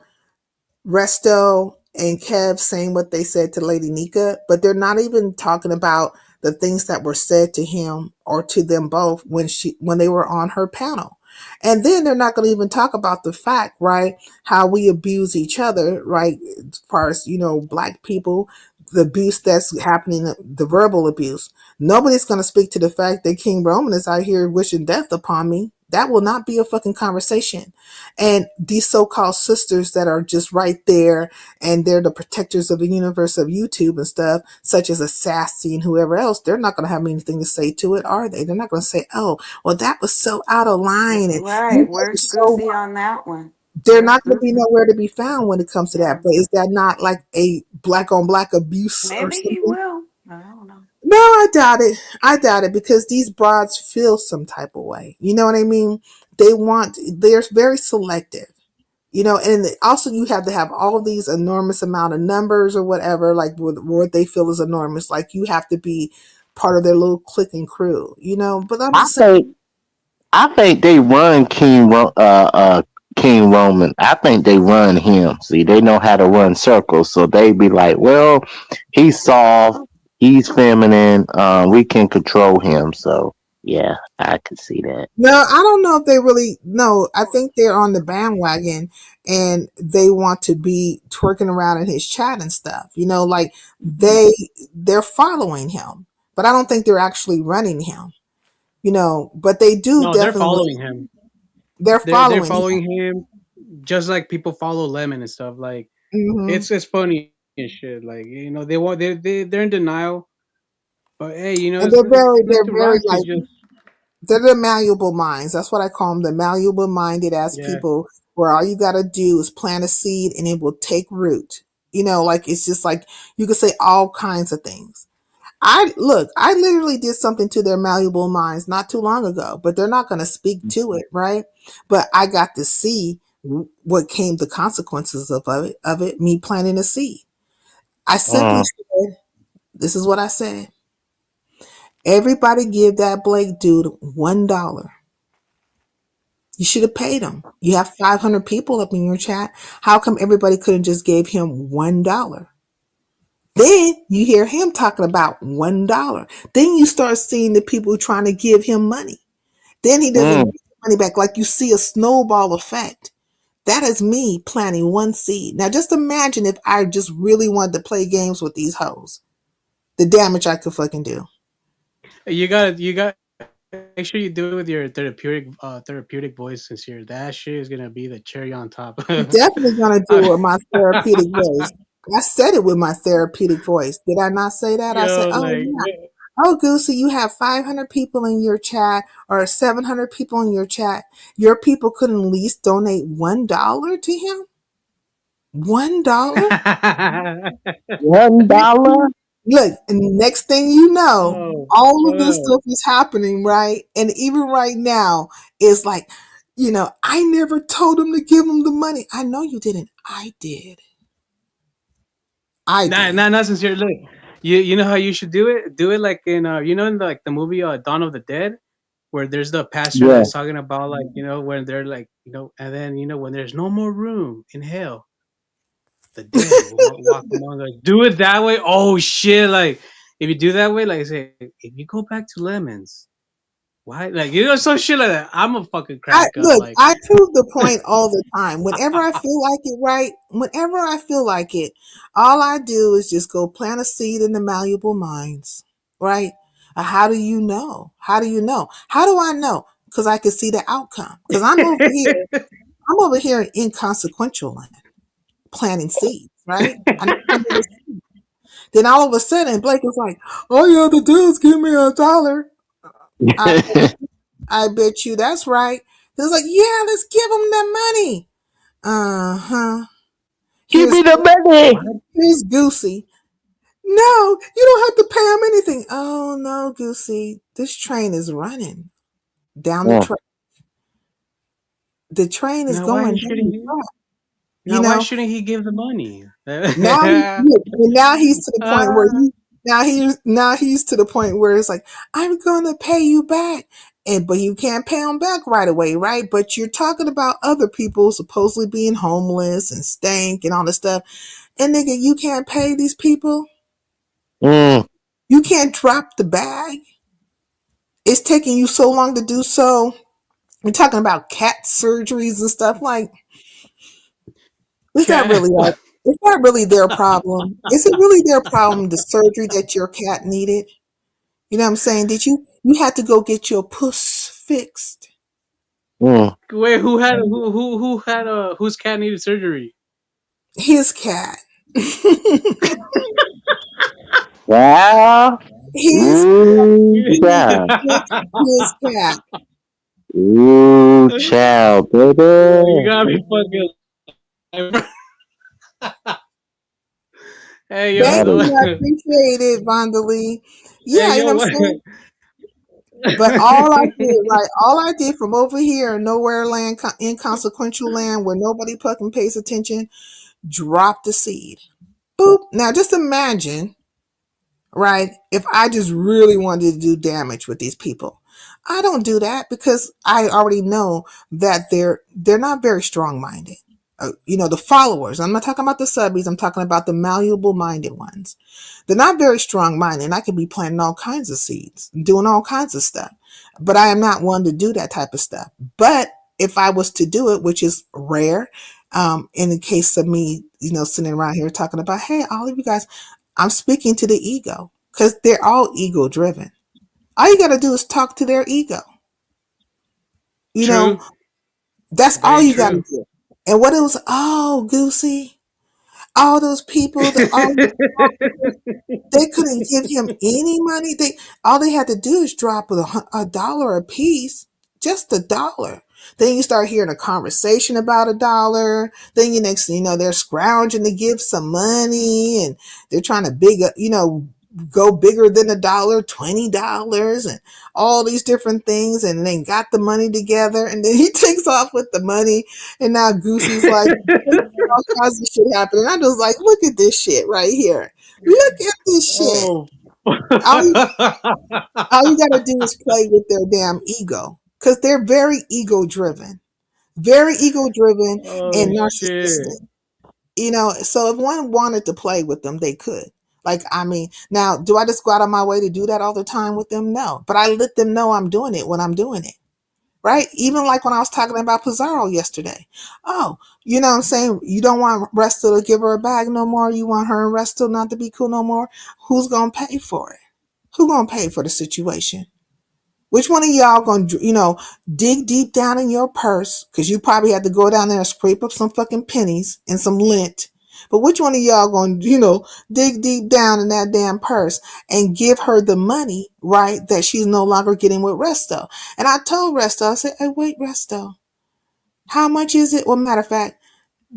S8: Resto and Kev saying what they said to Lady Nika, but they're not even talking about the things that were said to him or to them both when they were on her panel. And then they're not going to even talk about the fact, right, how we abuse each other, right, as far as, black people, the abuse that's happening, the verbal abuse. Nobody's going to speak to the fact that King Roman is out here wishing death upon me. That will not be a fucking conversation. And these so-called sisters that are just right there, and they're the protectors of the universe of YouTube and stuff, such as Assassin and whoever else, they're not going to have anything to say to it, are they? They're not going to say, "Oh, well, that was so out of line," and you
S10: Right.
S8: guys are
S10: Where's
S8: so.
S10: Goosey on that one?
S8: They're
S10: Where's
S8: not going to be
S10: Goosey?
S8: nowhere to be found when it comes to that.
S10: Yeah.
S8: But is that not like a black on black abuse or
S10: Maybe he
S8: something?
S10: will. I don't know.
S8: No, I doubt it. I doubt it because these broads feel some type of way. You know what I mean? They're very selective. And also you have to have all these enormous amount of numbers or whatever, like what they feel is enormous. Like you have to be part of their little clique and crew. But I'm
S11: I
S8: just saying,
S11: think I think they run King Roman. I think they run him. See, they know how to run circles, so they be like, well, he's soft, he's feminine. We can control him. So Yeah, I can see that.
S8: No, I don't know if they really. No, I think they're on the bandwagon and they want to be twerking around in his chat and stuff. Like they're following him, but I don't think they're actually running him. But they do
S9: No, they're
S8: definitely.
S9: following him.
S8: They're
S9: They're
S8: following
S9: following him, just like people follow Lemon and stuff. Like
S8: him.
S9: it's funny and shit. Like they want they're in denial, but hey,
S8: And
S9: it's
S8: they're
S9: nothing
S8: very
S9: wrong to
S8: like
S9: just
S8: they're the malleable minds. That's what I call them, the malleable minded ass
S9: yeah.
S8: people, where all you gotta do is plant a seed and it will take root. Like it's just like you could say all kinds of things. I literally did something to their malleable minds not too long ago, but they're not gonna speak to it, right? But I got to see what came the consequences of it, me planting a seed. I simply
S11: Mm,
S8: said, this is what I said. Everybody give that Blake dude $1. You should have paid him. You have 500 people up in your chat. How come everybody couldn't just gave him $1? Then you hear him talking about $1. Then you start seeing the people trying to give him money. Then he doesn't
S11: mm.
S8: get the money back. Like you see a snowball effect. That is me planting one seed. Now just imagine if I just really wanted to play games with these hoes. The damage I could fucking do.
S9: You got make sure you do it with your therapeutic voice, since your that shit is gonna be the cherry on top.
S8: I'm definitely gonna do it
S9: I-
S8: with my therapeutic voice. I said it with my therapeutic voice. Did I not say that? I said,
S9: Yo,
S8: "Oh
S9: like
S8: yeah, oh Goosey, you have 500 people in your chat or 700 people in your chat. Your people couldn't at least donate $1 to him. $1."
S11: $1?
S8: Look, and next thing you know,
S9: oh
S8: all of this
S9: fuck.
S8: stuff is happening, right? And even right now, it's like, I never told him to give him the money. I know you didn't. I did. I
S9: Nah,
S8: did.
S9: nah, not sincere. Look, you know how you should do it? Do it like in in like the movie Dawn of the Dead, where there's the pastor
S11: Yeah.
S9: that's talking about like when they're like and then when there's no more room in hell, the dead will walk among us. Do it that way. Oh shit! Like if you do that way, like say if you go back to Lemons, why? Like some shit like that. I'm a fucking
S8: I
S9: crack up.
S8: look,
S9: Like
S8: I prove the point all the time. Whenever I feel like it, right? Whenever I feel like it, all I do is just go plant a seed in the malleable minds, right? How do you know? How do you know? How do I know? Because I can see the outcome. Because I'm over here. I'm over here in inconsequential land planting seeds, right? I know some of this- Then all of a sudden, Blake is like, "Oh yeah, the dudes give me $1." I I bet you that's right. He was like, "Yeah, let's give them the money." Uh-huh.
S11: Give
S8: Here's
S11: me the money.
S8: here's Goosey. No, you don't have to pay him anything. Oh no, Goosey. This train is running down the
S11: Mm.
S8: track. The train is
S9: now why
S8: going down
S9: shouldn't
S8: the
S9: he?
S8: track. You
S9: Now why
S8: know,
S9: shouldn't he give the money?
S8: now now he's to the point where
S9: Ah.
S8: now he's to the point where it's like, I'm gonna pay you back. But you can't pay him back right away, right? But you're talking about other people supposedly being homeless and stank and all this stuff. And nigga, you can't pay these people.
S11: Mm.
S8: You can't drop the bag. It's taking you so long to do so. We're talking about cat surgeries and stuff. Like, is that
S9: Cat.
S8: really is that really their problem? Is it really their problem, the surgery that your cat needed? You know what I'm saying? Did you had to go get your puss fixed?
S11: Mm.
S9: Wait, who had whose cat needed surgery?
S8: His cat.
S11: Wow.
S8: his
S11: Ooh,
S8: he
S11: child.
S8: fixed his cat.
S11: Ooh, child,
S9: Yo, you
S11: baby.
S9: gotta be fucking. Hey yo,
S8: Thank
S11: That is
S8: you, I appreciate it, Vondalee.
S9: hey
S8: Yeah, you know
S9: yo,
S8: what I'm
S9: what?
S8: saying? But all I did, right? All I did from over here, nowhere land, inconsequential land, where nobody fucking pays attention, drop the seed. Boop. Now just imagine, right? If I just really wanted to do damage with these people, I don't do that because I already know that they're not very strong minded. The followers. I'm not talking about the subbies. I'm talking about the malleable minded ones. They're not very strong minded. And I could be planting all kinds of seeds, doing all kinds of stuff. But I am not one to do that type of stuff. But if I was to do it, which is rare, in the case of me, sitting around here talking about, hey, all of you guys, I'm speaking to the ego because they're all ego driven. All you got to do is talk to their ego. You know,
S9: True.
S8: that's all
S9: Very
S8: you got to
S9: true.
S8: do. And what it was, oh, Goosey, all those people, all these officers, they couldn't give him any money. All they had to do is drop a dollar a piece, just a dollar. Then you start hearing a conversation about a dollar. Then you next thing you know, they're scrounging to give some money, and they're trying to go bigger than a dollar, $20, and all these different things, and then got the money together, and then he takes off with the money, and now Goosey's like, all kinds of shit happening. I was like, look at this shit right here. Look at this shit.
S9: Oh.
S8: All you, all you gotta do is play with their damn ego. Because they're very ego driven
S9: Oh
S8: and
S9: shit.
S8: narcissistic. So if one wanted to play with them, they could. Like, I mean, now, do I just go out of my way to do that all the time with them? No. But I let them know I'm doing it when I'm doing it. Right? Even like when I was talking about Pizarro yesterday. Oh, you know what I'm saying? You don't want Resto to give her a bag no more. You want her and Resto not to be cool no more. Who's going to pay for it? Who going to pay for the situation? Which one of y'all going to, dig deep down in your purse? Because you probably had to go down there and scrape up some fucking pennies and some lint. But which one of y'all going to, dig deep down in that damn purse and give her the money, right, that she's no longer getting with Resto? And I told Resto, I said, hey, wait, Resto, how much is it? Well, matter of fact,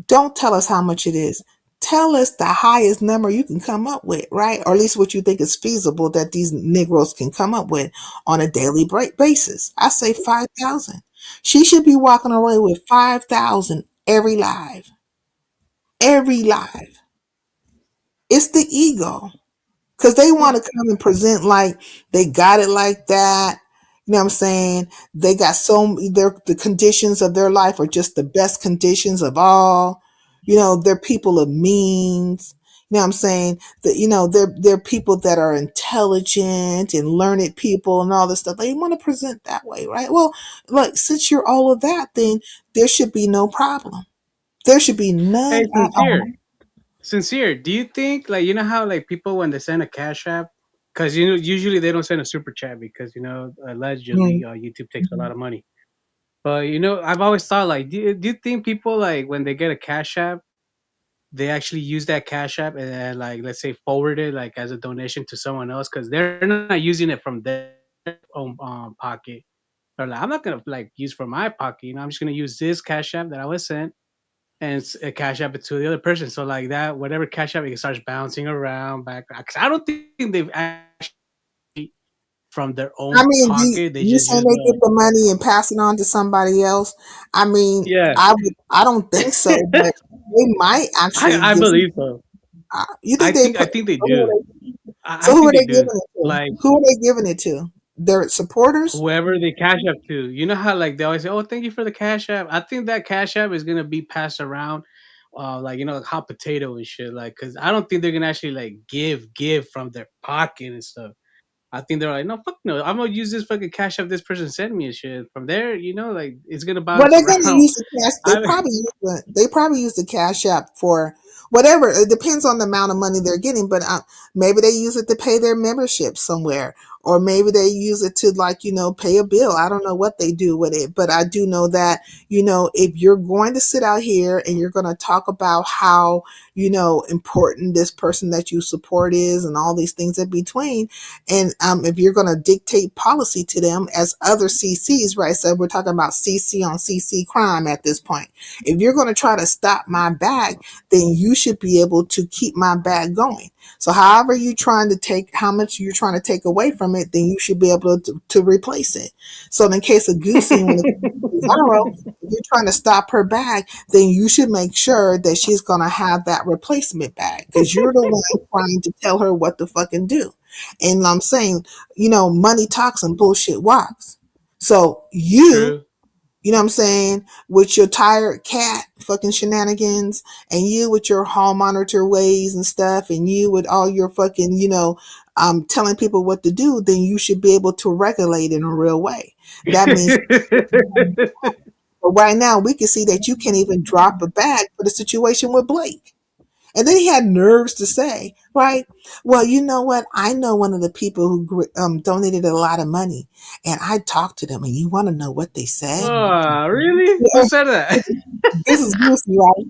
S8: don't tell us how much it is. Tell us the highest number you can come up with, right? Or at least what you think is feasible that these Negroes can come up with on a daily basis. I say 5,000. She should be walking away with 5,000 every live. Every live. It's the ego. Because they want to come and present like they got it like that. You know what I'm saying? They got the conditions of their life are just the best conditions of all. They're people of means. You know what I'm saying? That they're people that are intelligent and learned people and all this stuff. They want to present that way, right? Well, look, since you're all of that, then there should be no problem. There should be none
S9: Hey,
S8: at all.
S9: sincere. Do you think, like, you know how like people when they send a cash app, because usually they don't send a super chat because allegedly
S8: Mm.
S9: YouTube takes a lot of money. But I've always thought, like, do you think people, like, when they get a cash app, they actually use that cash app and then, like, let's say forward it like as a donation to someone else because they're not using it from their own pocket. They're like, I'm not gonna like use from my pocket. I'm just gonna use this cash app that I was sent and cash app it to the other person. So like that, whatever cash app, it starts bouncing around back. Because I don't think they've actually from their
S8: I
S9: own
S8: mean,
S9: pocket. They
S8: you
S9: just
S8: saying
S9: use
S8: they
S9: the
S8: get the money and pass it on to somebody else? I mean,
S9: yeah.
S8: I don't think so, but they might actually
S9: I
S8: give.
S9: believe so.
S8: You think they
S9: I
S8: put?
S9: think they do.
S8: So
S9: I
S8: who
S9: think
S8: are
S9: they
S8: they
S9: do.
S8: giving it to?
S9: Like
S8: Who are they giving it to? Their supporters?
S9: whoever they cash app to. You know how like they always say, "Oh, thank you for the cash app." I think that cash app is gonna be passed around, like like hot potato and shit. Like, cause I don't think they're gonna actually like give from their pocket and stuff. I think they're like, no, fuck no. I'm gonna use this fucking cash app this person sent me and shit. From there, like it's gonna
S8: Well,
S9: bounce
S8: they're going to
S9: around.
S8: use the cash.
S9: I
S8: They probably use the cash app for whatever. It depends on the amount of money they're getting, but maybe they use it to pay their membership somewhere, or maybe they use it to pay a bill. I don't know what they do with it, but I do know that if you're going to sit out here and you're going to talk about how important this person that you support is and all these things in between, and if you're going to dictate policy to them as other CCs, right? So we're talking about CC on CC crime at this point. If you're going to try to stop my bag, then you should be able to keep my bag going. So however you trying to take, how much you're trying to take away from it, then you should be able to replace it. So in the case of Goosey, when it comes to Zaro, if you're trying to stop her bag, then you should make sure that she's going to have that replacement bag because you're the one trying to tell her what to fucking do. And I'm saying, money talks and bullshit walks. So
S9: true.
S8: You know what I'm saying? With your tired cat fucking shenanigans, and you with your hall monitor ways and stuff, and you with all your fucking, telling people what to do, then you should be able to regulate in a real way. That means, but right now we can see that you can't even drop a bag for the situation with Blake. And then he had nerves to say, right? Well, you know what? I know one of the people who donated a lot of money, and I talked to them, and you want to know what they said?
S9: Oh, really? Who
S8: Yeah,
S9: said that?
S8: this is Goosey, right?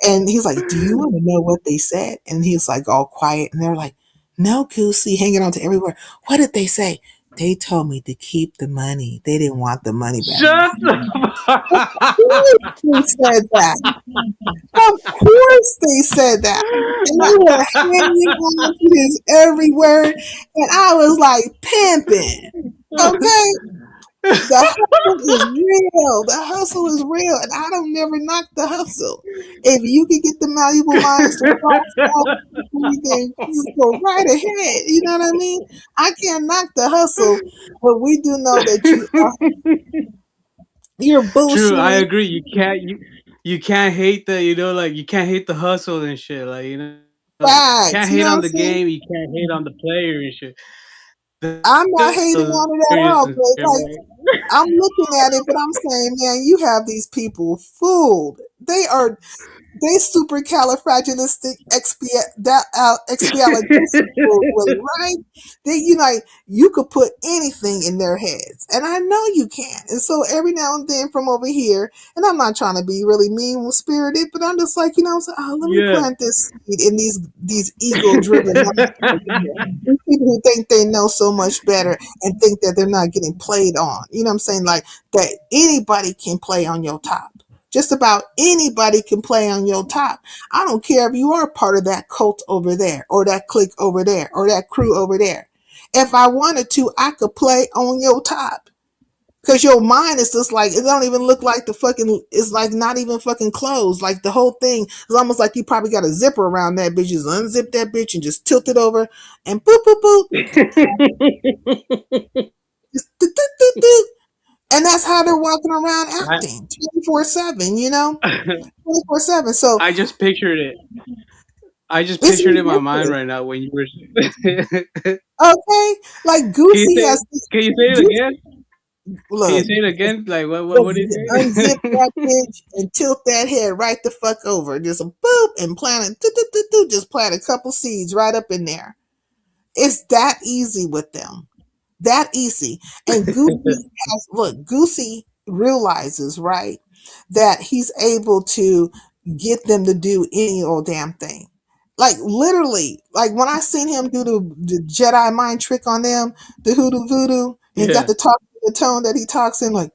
S8: And he's like, "Do you want to know what they said?" And he's like, all quiet, and they're like, "No, Goosey," hanging on to everywhere. What did they say? They told me to keep the money. They didn't want the money back.
S9: Shut the
S8: Of
S9: fuck.
S8: course they said that. Of course they said that. And they were hanging on to his every word. And I was like, pimping. Okay? The hustle is real. The hustle is real. And I don't never knock the hustle. If you can get the malleable minds to cross off, then just go right ahead. You know what I mean? I can't knock the hustle, but we do know that you're
S9: True, I
S8: bullshitting.
S9: agree. You can't hate the like you can't hate the hustle and shit. Like can't
S8: Facts. You
S9: hate
S8: know what
S9: on
S8: I'm
S9: the
S8: saying?
S9: game. You can't hate on the player and shit.
S8: I'm not
S9: The
S8: hating on it at
S9: serious
S8: all,
S9: and
S8: but
S9: shit,
S8: like I'm looking at it, but I'm saying, man, you have these people fooled. They supercalifragilisticexpialidocious, Willie, right? You could put anything in their heads, and I know you can. And so every now and then from over here, and I'm not trying to be really mean spirited, but I'm just like, I'm saying, oh, let me
S9: right?
S8: plant this seed in these ego driven these people who think they know so much better and think that they're not getting played on. You know what I'm saying? Like that anybody can play on your top. Just about anybody can play on your top. I don't care if you are part of that cult over there, or that clique over there, or that crew over there. If I wanted to, I could play on your top. Cause your mind is just like, it don't even look like it's like not even fucking closed. Like the whole thing is almost like you probably got a zipper around that bitch. Just unzip that bitch and just tilt it over and boop, boop, boop. Just doot, doot, doot, doot. And that's how they're walking around
S9: I,
S8: acting 24/7, 24/7. So
S9: I just pictured it. I just
S8: it's
S9: pictured it in my mind
S8: ridiculous.
S9: right now when you were. Can
S8: Okay? Like
S9: you
S8: Goosey
S9: say?
S8: has
S9: Can you say it
S8: Goosey,
S9: again? Can you
S8: look,
S9: say it again? Like what do you
S8: just
S9: say?
S8: unzip that bitch and tilt that head right the fuck over. Just a boop and plant it. Doot, doot, doot, doot, just plant a couple seeds right up in there. It's that easy with them. That easy. And Goosey realizes, right, that he's able to get them to do any old damn thing. Like literally, like when I seen him do the Jedi mind trick on them, the hoodoo voodoo, and got
S9: Yeah.
S8: to talk the tone that he talks in, like,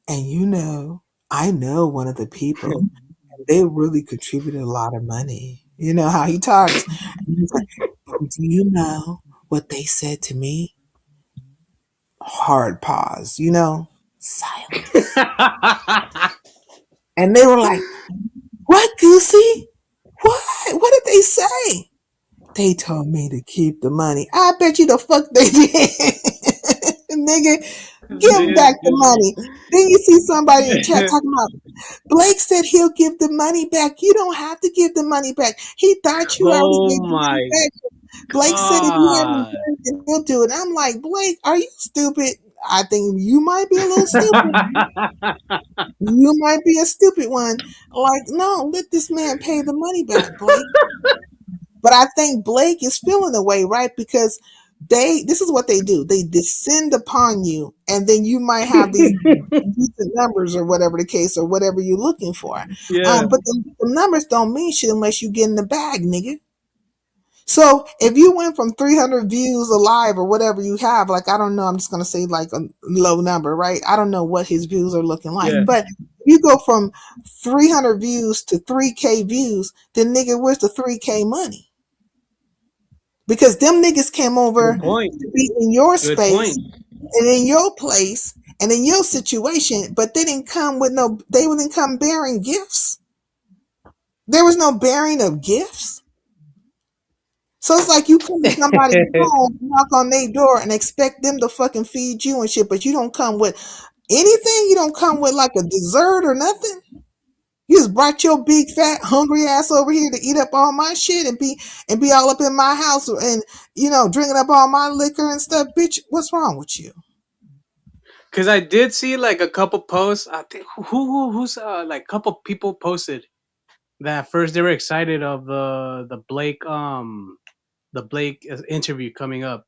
S8: and I know one of the people, and they really contributed a lot of money. You know how he talks. And he's like, do you know what they said to me? Hard pause, silence. And they were like, what, Goosey? What? What did they say? They told me to keep the money. I bet you the fuck they did. Nigga, give them back the money. Then you see somebody in the chat talking about Blake said he'll give the money back. You don't have to give the money back. He thought you already
S9: Oh
S8: gave the
S9: my
S8: money back. Blake said if you haven't
S9: god.
S8: done it, he'll do it. I'm like, Blake, are you stupid? I think you might be a little stupid. You might be a stupid one. Like, no, let this man pay the money back, Blake. But I think Blake is feeling the way, right? Because this is what they do. They descend upon you, and then you might have these decent numbers or whatever the case or whatever you're looking for.
S9: Yeah.
S8: But the numbers don't mean shit unless you get in the bag, nigga. So if you went from 300 views alive or whatever you have, like, I don't know, I'm just going to say like a low number, right? I don't know what his views are looking like,
S9: Yeah.
S8: but if you go from 300 views to 3K views, then nigga, where's the 3K money? Because them niggas came over
S9: Good point.
S8: to be in your
S9: Good point.
S8: space and in your place and in your situation, but they didn't come bearing gifts. There was no bearing of gifts. So it's like you come to somebody's home, knock on their door, and expect them to fucking feed you and shit, but you don't come with Anything? You don't come with like a dessert or nothing? You just brought your big fat hungry ass over here to eat up all my shit and be all up in my house and drinking up all my liquor and stuff, bitch. What's wrong with you?
S9: Because I did see like a couple posts. I think who's like a couple people posted that first they were excited of the Blake interview coming up,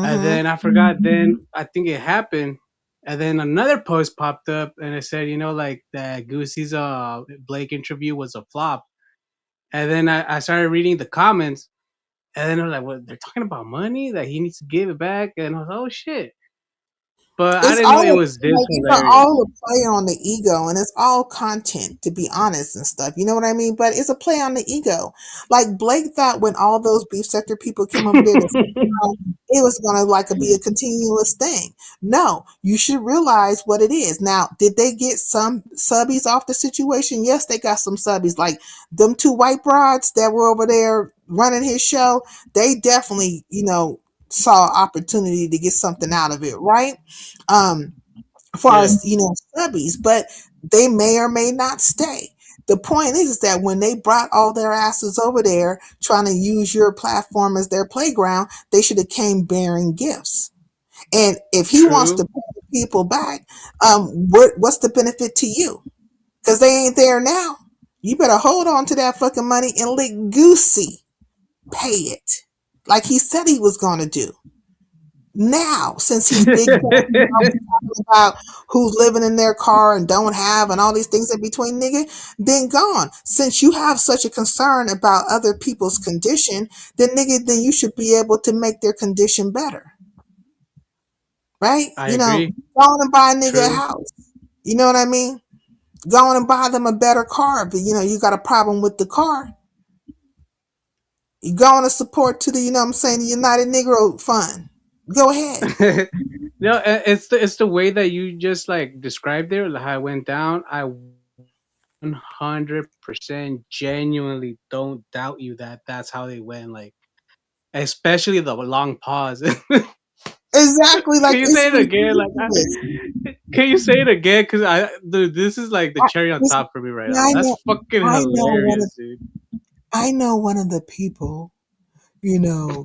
S9: and
S8: Mm-hmm.
S9: then I forgot. Then I think it happened, and then another post popped up, and it said, like that Goosey's Blake interview was a flop, and then I started reading the comments, and then I was like, "What? They're talking about money that he needs to give it back," and I was like, "Oh shit!" But I
S8: It's
S9: didn't know
S8: all
S9: it was this
S8: it's
S9: hilarious.
S8: all a play on the ego, and it's all content, to be honest and stuff. You know what I mean? But it's a play on the ego. Like Blake thought when all those beef sector people came over there to it was gonna like be a continuous thing. No, you should realize what it is. Now, did they get some subbies off the situation? Yes, they got some subbies. Like them two white broads that were over there running his show. They definitely, saw opportunity to get something out of it, right? Um, as far
S9: Yeah,
S8: as subbies, but they may or may not stay. The point is that when they brought all their asses over there trying to use your platform as their playground, they should have came bearing gifts. And if he wants to
S9: true.
S8: pay the people back, what's the benefit to you? Because they ain't there now. You better hold on to that fucking money and let Goosey pay it, like he said he was going to do. Now, since he's big talking about who's living in their car and don't have and all these things in between, nigga, then gone. Since you have such a concern about other people's condition, then nigga, then you should be able to make their condition better, right?
S9: I agree.
S8: Go on and buy a nigga a
S9: True.
S8: house. You know what I mean? Go on and buy them a better car, but you got a problem with the car. You go on and support to the, what I'm saying, the United Negro Fund. Go ahead.
S9: No, it's the way that you just like described there, like how it went down. I 100% genuinely don't doubt you that that's how they went. Like, especially the long pause.
S8: Exactly, like
S9: Can you
S8: it's
S9: say it again? Like,
S8: ridiculous.
S9: can you say it again? Because dude, this is like the
S8: I,
S9: cherry on
S8: listen,
S9: top for me right now.
S8: I
S9: That's
S8: know,
S9: fucking
S8: I know one of,
S9: hilarious, dude.
S8: I know one of the people,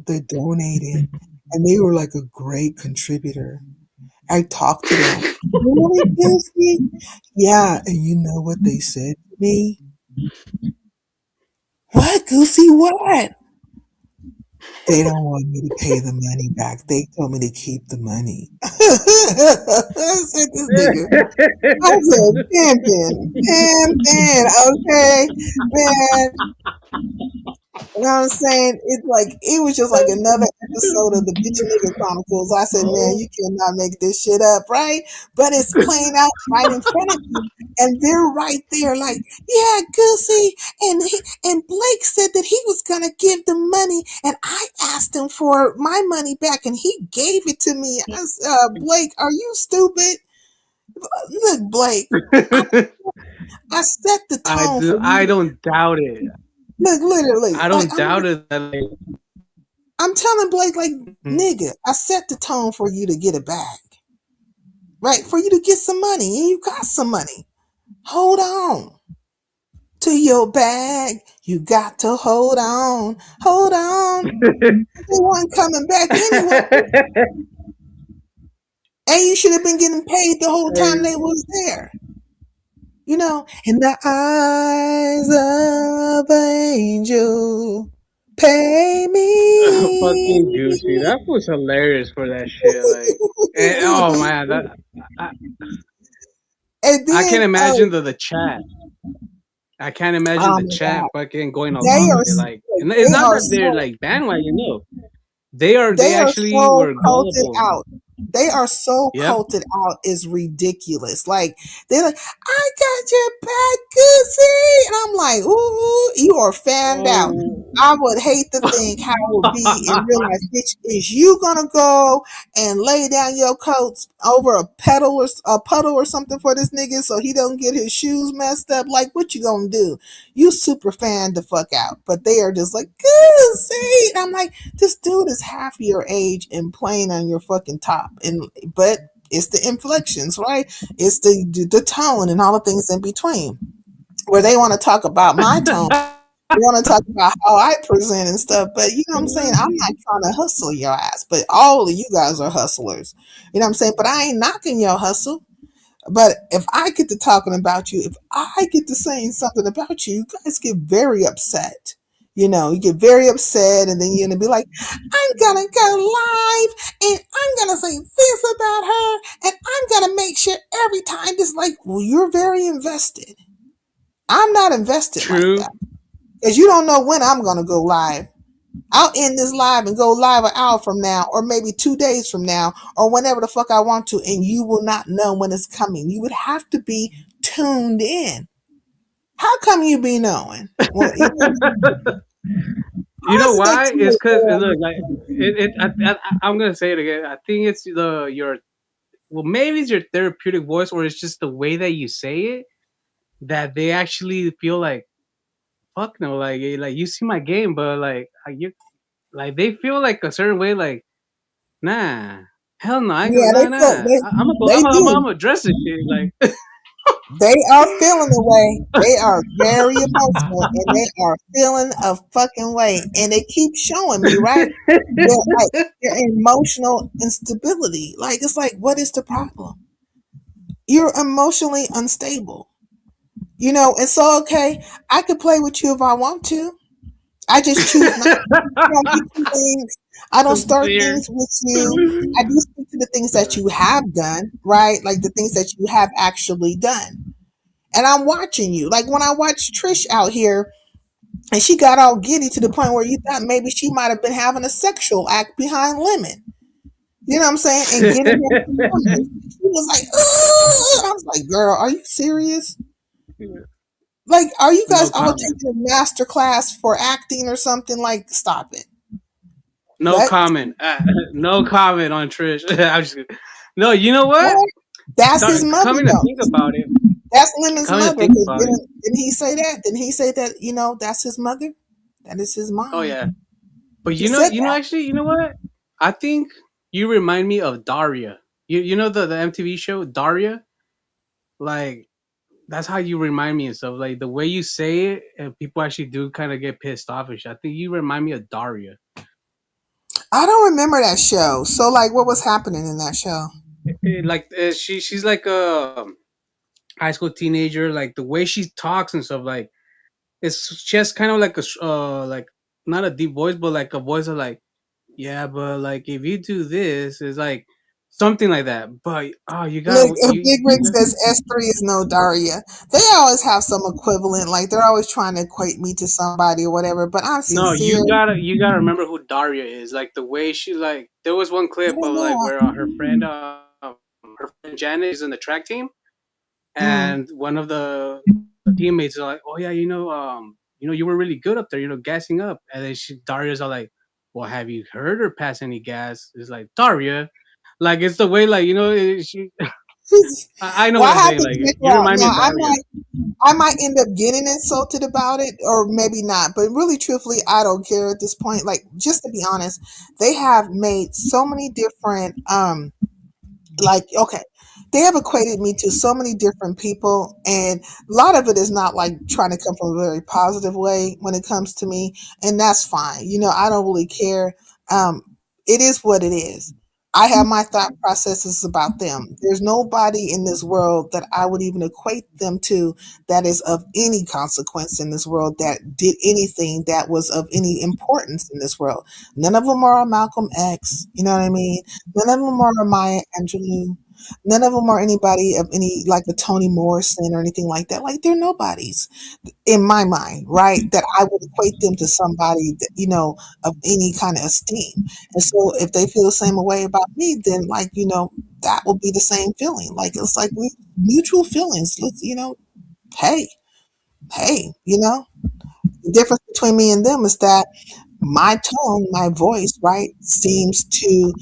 S8: that donated, and they were like a great contributor. I talked to them. Really, Goofy? Yeah, and you know what they said to me? What, Goosey? What? They don't want me to pay the money back. They told me to keep the money. I said, this nigga. I said, man, okay, man. You know what I'm saying? It's like it was just like another episode of the Bitch Nigga Chronicles. I said, man, you cannot make this shit up, right? But it's playing out right in front of you, and they're right there, like, yeah, Goosey, and Blake said that he was gonna give the money, and I asked him for my money back, and he gave it to me. I said, Blake, are you stupid? Look, Blake, I, I set the tone for
S9: I
S8: you.
S9: don't doubt it.
S8: Look, literally,
S9: I
S8: like
S9: don't doubt it. That, like,
S8: I'm telling Blake, like,
S9: mm.
S8: nigga, I set the tone for you to get it back. Right? For you to get some money. And you got some money. Hold on to your bag. You got to hold on. Hold on. They weren't coming back anyway. And you should have been getting paid the whole time they was there. In the eyes of an angel, pay
S9: Fucking Gucci.
S8: me.
S9: That was hilarious for that shit. Like, oh man, I,
S8: And
S9: I can't
S8: then,
S9: imagine the chat. I can't imagine
S8: oh
S9: the
S8: my
S9: chat
S8: God,
S9: fucking going
S8: they
S9: along
S8: are
S9: with it. Like, and it's
S8: they
S9: not
S8: are
S9: that they're
S8: so
S9: like bandwagon. No, they are. They
S8: They are
S9: actually
S8: so
S9: were
S8: culted
S9: gullible.
S8: out. They are so
S9: Yep.
S8: culted out is ridiculous. Like they're like, I got your back, Goosey. And I'm like, ooh, you are fanned out.
S9: Oh.
S8: I would hate to think how it would be and realize, bitch, is you gonna go and lay down your coats over a puddle or something for this nigga so he don't get his shoes messed up? Like, what you gonna do? You super fan the fuck out. But they are just like, Goosey. And I'm like, this dude is half your age and playing on your fucking top. But It's the inflections, right? It's the tone and all the things in between. Where they want to talk about my tone, they want to talk about how I present and stuff. But you know what I'm saying? I'm not trying to hustle your ass, but all of you guys are hustlers. You know what I'm saying? But I ain't knocking your hustle. But if I get to talking about you, if I get to saying something about you, you guys get very upset. You know, you get very upset, and then you're gonna be like, "I'm gonna go live, and I'm gonna say this about her, and I'm gonna make sure every time." It's like, well, you're very invested. I'm not invested like
S9: True.
S8: that because you don't know when I'm gonna go live. I'll end this live and go live an hour from now, or maybe 2 days from now, or whenever the fuck I want to, and you will not know when it's coming. You would have to be tuned in. How come you be knowing? Well, you know,
S9: You
S8: how
S9: know
S8: is it that
S9: why? It's
S8: you
S9: because
S8: are,
S9: look, like I'm gonna say it again. I think it's the your well, maybe it's your therapeutic voice, or it's just the way that you say it that they actually feel like fuck no, like you see my game, but like you like they feel like a certain way, like nah, hell no, I ain't gonna
S8: yeah,
S9: nah nah. I'm gonna
S8: they
S9: I'm
S8: do.
S9: gonna address this shit like
S8: They are feeling the way. They are very emotional and they are feeling a fucking way. And they keep showing me, right? They're like their emotional instability. Like it's like, what is the problem? You're emotionally unstable. You know, it's so okay. I could play with you if I want to. I just choose not. I don't get to things. I don't start
S9: sincere.
S8: things with you. I do speak to the things that you have done, right? Like the things that you have actually done. And I'm watching you. Like when I watched Trish out here and she got all giddy to the point where you thought maybe she might have been having a sexual act behind Lemon. You know what I'm saying? And getting him to come. She was like, "Ugh." I was like, girl, are you serious? Like, are you
S9: No
S8: guys all
S9: comment.
S8: taking a master class for acting or something? Like, stop it.
S9: No
S8: Let
S9: comment. No comment on Trish. I'm just kidding. No, you know what?
S8: what? That's his
S9: Start
S8: mother
S9: coming to think
S8: though.
S9: about it.
S8: That's Lemon's
S9: Coming to
S8: mother.
S9: think
S8: 'Cause
S9: about it.
S8: didn't he say that? Didn't he say that? You know, that's his mother. That is his
S9: Oh
S8: mom.
S9: yeah. But
S8: He said that.
S9: actually, you know what? I think you remind me of Daria. You know the MTV show Daria? Like that's how you remind me of stuff. Like the way you say it, and people actually do kind of get pissed off and shit. I think you remind me of Daria.
S8: I don't remember that show. So, like, what was happening in that show?
S9: Like she's like a high school teenager. Like the way she talks and stuff. Like it's just kind of like like not a deep voice, but like a voice of like yeah, but like if you do this, it's like something like that. But oh, you got
S8: Look, if Big
S9: you
S8: Rick says S3 is no Daria, they always have some equivalent. Like, they're always trying to equate me to somebody or whatever. But I'm
S9: no,
S8: sincere.
S9: you gotta remember who Daria is. Like the way she like there was one
S8: I
S9: clip
S8: don't
S9: of like
S8: know.
S9: where her friend Janet is in the track team,
S8: Mm.
S9: and one of the teammates are like, oh yeah, you were really good up there, gassing up, and then Daria's are like, well, have you heard her pass any gas? It's like Daria, like it's the way like she. I know
S8: Well,
S9: what
S8: I
S9: I'm
S8: have
S9: saying.
S8: to
S9: Like
S8: check
S9: you
S8: her out.
S9: remind me
S8: Now,
S9: of Daria.
S8: I might end up getting insulted about it, or maybe not. But really, truthfully, I don't care at this point. Like, just to be honest, they have made so many different like, okay, they have equated me to so many different people, and a lot of it is not like trying to come from a very positive way when it comes to me, and that's fine. You know, I don't really care. It is what it is. I have my thought processes about them. There's nobody in this world that I would even equate them to that is of any consequence in this world, that did anything that was of any importance in this world. None of them are Malcolm X. You know what I mean? None of them are Maya Angelou. None of them are anybody of any, like a Toni Morrison or anything like that. Like, they're nobodies in my mind, right? That I would equate them to somebody that, of any kind of esteem. And so if they feel the same way about me, then, like, that will be the same feeling. Like, it's like we mutual feelings. Let's, hey, hey, the difference between me and them is that my tone, my voice, right, seems to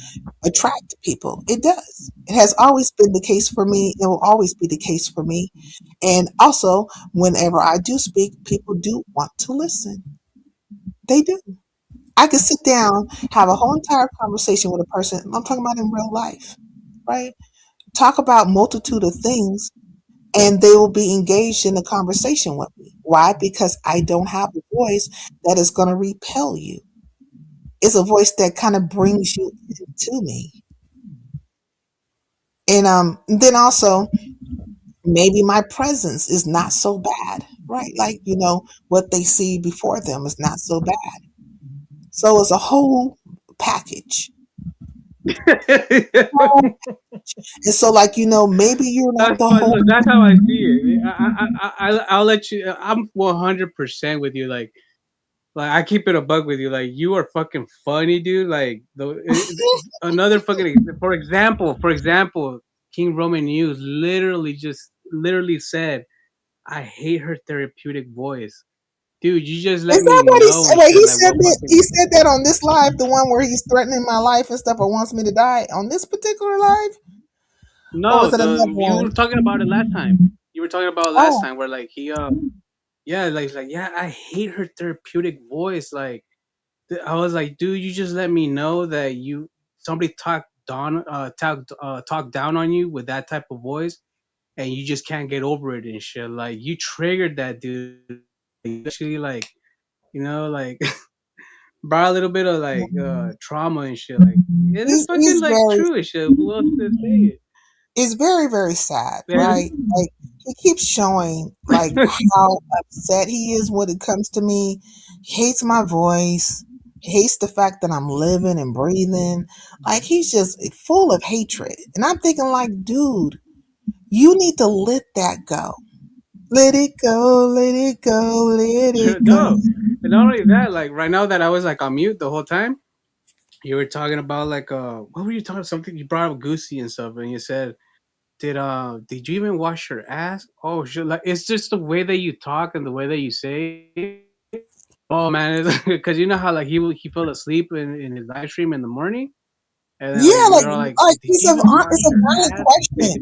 S8: attract people. It does. It has always been the case for me. It will always be the case for me. And also, whenever I do speak, people do want to listen. They do. I could sit down, have a whole entire conversation with a person. I'm talking about in real life, right? talk about multitude of things, and they will be engaged in a conversation with me. Why? Because I don't have a voice that is going to repel you. It's a voice that kind of brings you to me. And then also maybe my presence is not so bad, right? Like, what they see before them is not so bad. So it's a whole package. Whole And so, like, maybe you're not
S9: That's
S8: the
S9: fine.
S8: whole.
S9: Look, that's how I see it. I'll let you. I'm 100% with you. Like I keep it a bug with you. Like you are fucking funny, dude. Like another fucking for example, King Roman News literally said, "I hate her therapeutic voice." Dude, you just
S8: Is
S9: let me
S8: that what he
S9: know
S8: said?
S9: and
S8: Wait,
S9: shit.
S8: he
S9: Like
S8: said
S9: what
S8: that
S9: fucking
S8: he said that on this live, the one where he's threatening my life and stuff, or wants me to die on this particular live, or
S9: no,
S8: was it
S9: the
S8: another
S9: you
S8: one?
S9: were talking about it last time. You were talking about it last
S8: Oh,
S9: time where like he yeah, like yeah, I hate her therapeutic voice. Like I was like, dude, you just let me know that somebody talk down on you with that type of voice, and you just can't get over it and shit. Like you triggered that dude. You actually like like brought a little bit of like trauma and shit. Like it is fucking
S8: he's
S9: like
S8: very
S9: true and shit. Who else to say
S8: it's very, very sad,
S9: it?
S8: right? Like, he keeps showing like how upset he is when it comes to me. He hates my voice. He hates the fact that I'm living and breathing. Like, he's just full of hatred. And I'm thinking, like, dude, you need to let that go. Let it go, let it go, let it go.
S9: No, and not only that, like right now that I was like on mute the whole time, you were talking about like what were you talking? Something you brought up Goosey and stuff, and you said, did you even wash your ass? Oh shit! Like it's just the way that you talk and the way that you say it. Oh man, because you know how like he fell asleep in his live stream in the morning, and then like
S8: Yeah,
S9: we were all like, did you even wash
S8: it's a
S9: your
S8: valid
S9: ass?
S8: question.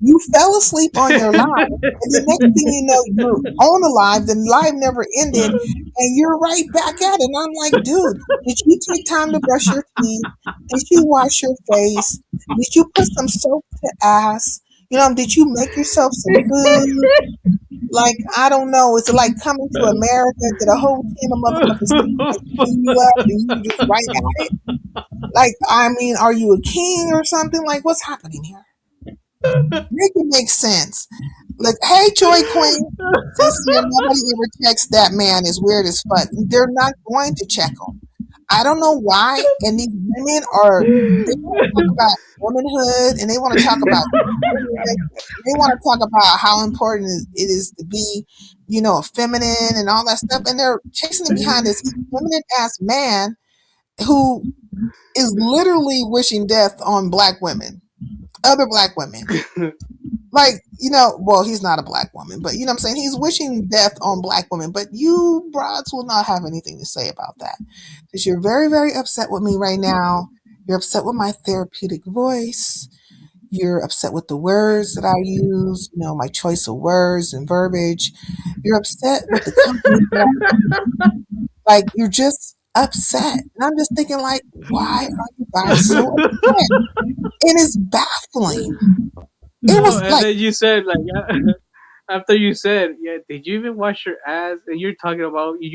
S8: You fell asleep on your live, and the next thing you know, you're on the live. The live never ended, and you're right back at it. And I'm like, dude, did you take time to brush your teeth? Did you wash your face? Did you put some soap to ass? Did you make yourself some food? Like, I don't know. It's like coming to America to the whole team of motherfuckers like clean you up, and you just right at it. Like, I mean, are you a king or something? Like, what's happening here? Make it make sense. Like, hey, Joy Queen, sincere, nobody ever checks that man is weird as fuck. They're not going to check him. I don't know why. And these women they want to talk about womanhood, and they want to talk about women. They want to talk about how important it is to be, feminine and all that stuff. And they're chasing it behind this feminine ass man who is literally wishing death on black women, other black women. Like, well, he's not a black woman, but you know what I'm saying? He's wishing death on black women, but you broads will not have anything to say about that. Because you're very, very upset with me right now. You're upset with my therapeutic voice. You're upset with the words that I use, my choice of words and verbiage. You're upset with the company that like, you're just upset. And I'm just thinking, like, why are you guys so upset? And it's baffling. It
S9: No,
S8: was
S9: and
S8: like,
S9: then you said like after you said, yeah, did you even wash your ass? And you're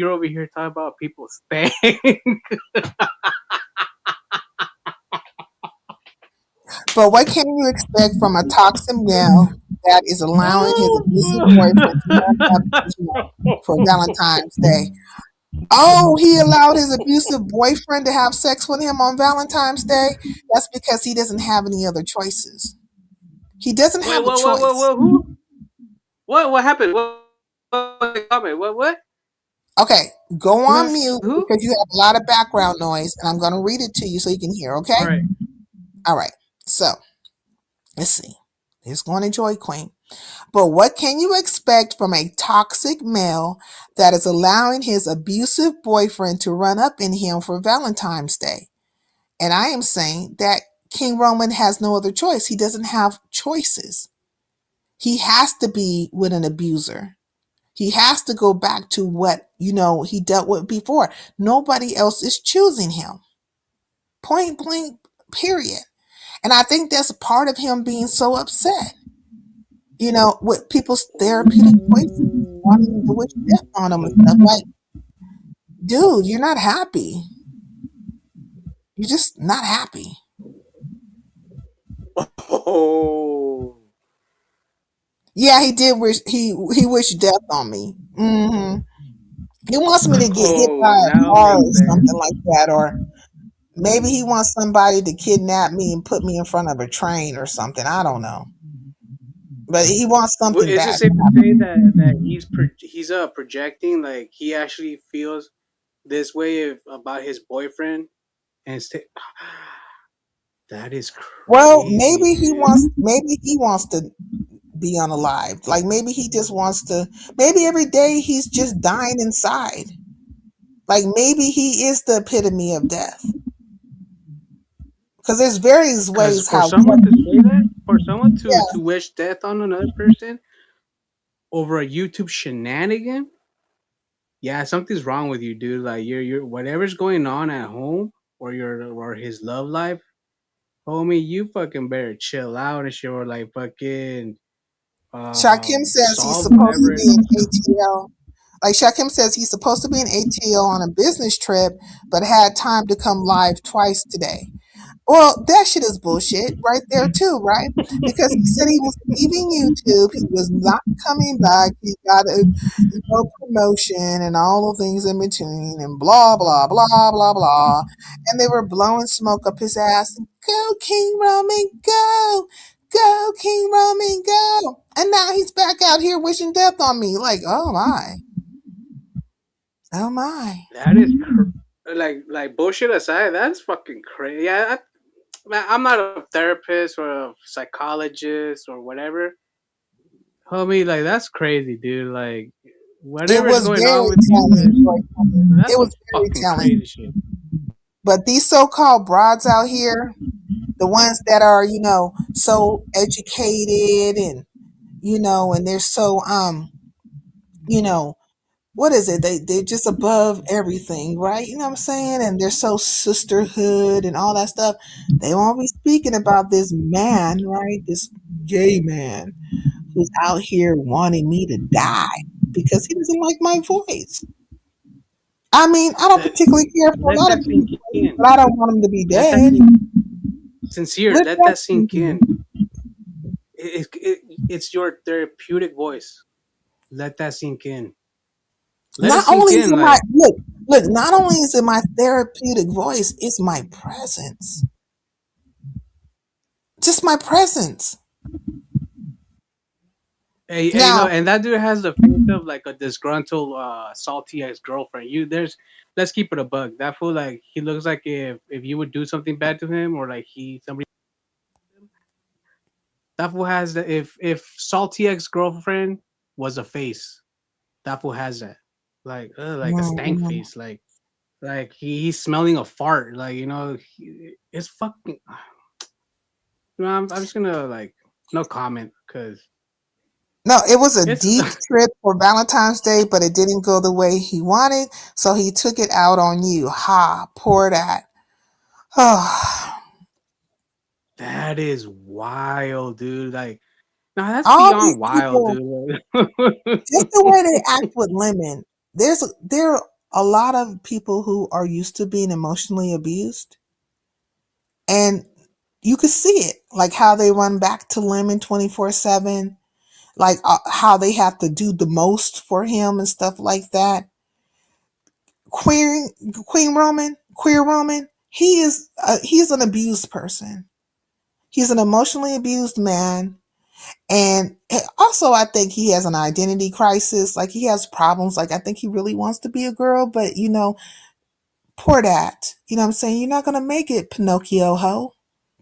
S9: over here talking about people staying.
S8: but what can you expect from a toxic male that is allowing his abusive boyfriend to run up to him for Valentine's Day? Oh, he allowed his abusive boyfriend to have sex with him on Valentine's Day? That's because he doesn't have any other choices. He doesn't
S9: Wait,
S8: have a choice.
S9: who? What happened? What comment? What?
S8: Okay, go
S9: Who
S8: on
S9: has
S8: mute
S9: who?
S8: because you have a lot of background noise, and I'm going to read it to you so you can hear,
S9: All
S8: okay?
S9: right.
S8: All right, so let's see. Here's going to Joy Queen. But what can you expect from a toxic male that is allowing his abusive boyfriend to run up in him for Valentine's Day? And I am saying that King Roman has no other choice. He doesn't have choices. He has to be with an abuser. He has to go back to what, he dealt with before. Nobody else is choosing him. Point blank, period. And I think that's part of him being so upset, with people's therapeutic voices, wanting to wish death on them and stuff. Like, dude, you're not happy. You're just not happy.
S9: Oh,
S8: Yeah, he did wish he wished death on me. He wants me to get hit by
S9: oh,
S8: a
S9: now it
S8: car
S9: makes
S8: or
S9: sense.
S8: something like that, or maybe he wants somebody to kidnap me and put me in front of a train or something. I don't know, but he wants
S9: Well,
S8: something
S9: is it
S8: bad
S9: safe
S8: to
S9: to
S8: happen.
S9: say that he's projecting, like he actually feels this way about his boyfriend and that is
S8: Well,
S9: crazy, dude.
S8: maybe he wants to be unalived. Like maybe he just wants to. Maybe every day he's just dying inside. Like maybe he is the epitome of death. Because there's various
S9: Because
S8: ways
S9: for
S8: how.
S9: someone to say that, for someone to
S8: Yeah,
S9: wish death on another person over a YouTube shenanigan, yeah, something's wrong with you, dude. Like you're whatever's going on at home or his love life, homie, you fucking better chill out and shit, or like fucking
S8: Shakim says he's
S9: solve
S8: supposed to
S9: whatever
S8: be
S9: is.
S8: in ATL. Like Shakim says he's supposed to be in ATL on a business trip, but had time to come live twice today. Well, that shit is bullshit right there too, right? Because he said he was leaving YouTube, he was not coming back, he got a promotion and all the things in between and blah blah blah blah blah. And they were blowing smoke up his ass. Go King Roman, go! Go King Roman, go! And now he's back out here wishing death on me. Like, oh my. Oh my.
S9: That is like bullshit aside, that's fucking crazy. Yeah, man, I'm not a therapist or a psychologist or whatever, homie. Like that's crazy, dude. Like
S8: It
S9: whatever's
S8: was
S9: going on
S8: very
S9: with you,
S8: telling, Joy.
S9: that's
S8: It
S9: some
S8: was very
S9: fucking
S8: telling.
S9: crazy shit.
S8: But these so-called broads out here, the ones that are, so educated and they're so you know, what is it? They're just above everything, right? You know what I'm saying? And they're so sisterhood and all that stuff. They won't be speaking about this man, right? This gay man who's out here wanting me to die because he doesn't like my voice. I mean, I don't
S9: Let,
S8: particularly care for a
S9: let
S8: lot of
S9: that
S8: people's
S9: sink
S8: voices,
S9: in.
S8: but I don't want him to be
S9: Let that
S8: dead.
S9: sink. Sincere.
S8: Let
S9: Let
S8: that
S9: that
S8: sink
S9: sink
S8: in.
S9: in. It's your therapeutic voice. Let that sink in. Let it
S8: Not
S9: sink
S8: only is
S9: in.
S8: it my
S9: Like,
S8: look, not only is it my therapeutic voice, it's my presence. Just my presence.
S9: hey,
S8: Now,
S9: and that dude has the face of like a disgruntled, salty ex girlfriend. Let's keep it a bug. That fool, like, he looks like if you would do something bad to him, or like somebody. That fool has the if salty ex girlfriend was a face, that fool has that, like a stank
S8: mm,
S9: face, like he's smelling a fart, like it's fucking. I'm just gonna like no comment because
S8: no, it was a
S9: it's
S8: deep trip for Valentine's Day, but it didn't go the way he wanted, so he took it out on you. Ha, poor that. Oh,
S9: that is wild, dude. Like, nah, that's
S8: all these
S9: beyond wild,
S8: people,
S9: dude.
S8: just the way they act with women. There are a lot of people who are used to being emotionally abused, and you could see it, like how they run back to Lemon 24/7, like how they have to do the most for him and stuff like that. Queer Queer Roman, he's an abused person. He's an emotionally abused man. And also, I think he has an identity crisis. Like, he has problems. Like, I think he really wants to be a girl, but, poor that. You know what I'm saying? You're not going to make it, Pinocchio ho.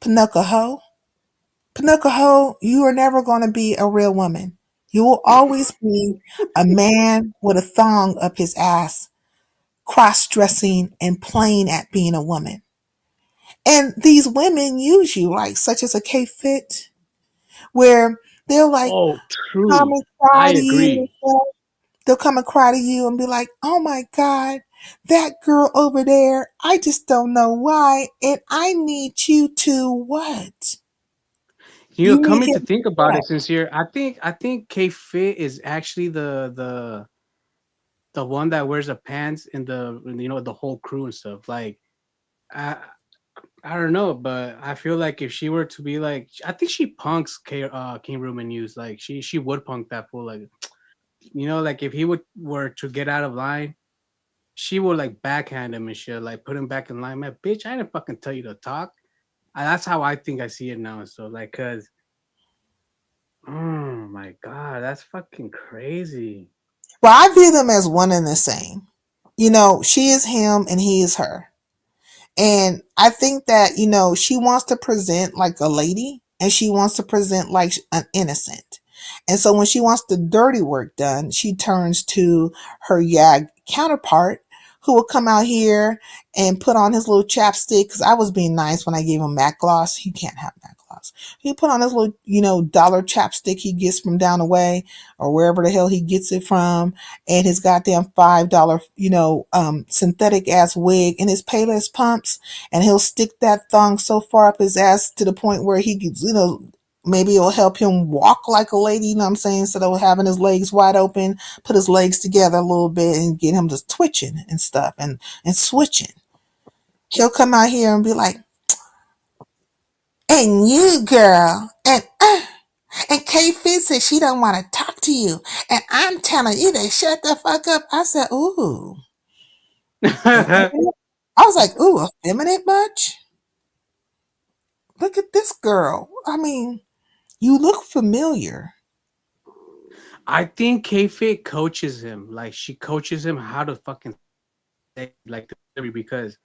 S8: Pinocchio ho. Pinocchio ho, you are never going to be a real woman. You will always be a man with a thong up his ass, cross dressing and playing at being a woman. And these women use you, like, such as a K Fit, where they'll like
S9: Oh,
S8: come
S9: true.
S8: and
S9: I
S8: cry to you and
S9: agree.
S8: stuff. They'll come and cry to you and be like, oh my God. That girl over there, I just don't know why, and I need you to what?
S9: You know,
S8: You need
S9: coming to
S8: him
S9: think
S8: to
S9: about
S8: what?
S9: it, sincere, I think K Fit is actually the one that wears the pants in the whole crew and stuff. Like I I don't know, but I feel like if she were to be like, I think she punks King Ruben News. Like she would punk that fool. Like like if he were to get out of line, she would like backhand him and shit, like put him back in line. Man, bitch, I didn't fucking tell you to talk. That's how I think I see it now. So like, cause oh my god, that's fucking crazy.
S8: Well, I view them as one and the same. She is him and he is her. And I think that, she wants to present like a lady and she wants to present like an innocent. And so when she wants the dirty work done, she turns to her YAG counterpart who will come out here and put on his little chapstick. Because I was being nice when I gave him MAC gloss. He can't have MAC gloss. He put on his little, dollar chapstick he gets from down the way or wherever the hell he gets it from, and his goddamn $5, synthetic ass wig and his Payless pumps, and he'll stick that thong so far up his ass to the point where he gets, maybe it'll help him walk like a lady, you know what I'm saying? Instead of having his legs wide open, put his legs together a little bit and get him just twitching and stuff and switching. He'll come out here and be like, and you girl, and K Fit says she don't want to talk to you. And I'm telling you to shut the fuck up. I said, ooh. Effeminate? I was like, ooh, effeminate much? Look at this girl. I mean, you look familiar.
S9: I think K Fit coaches him. Like she coaches him how to fucking say like the delivery because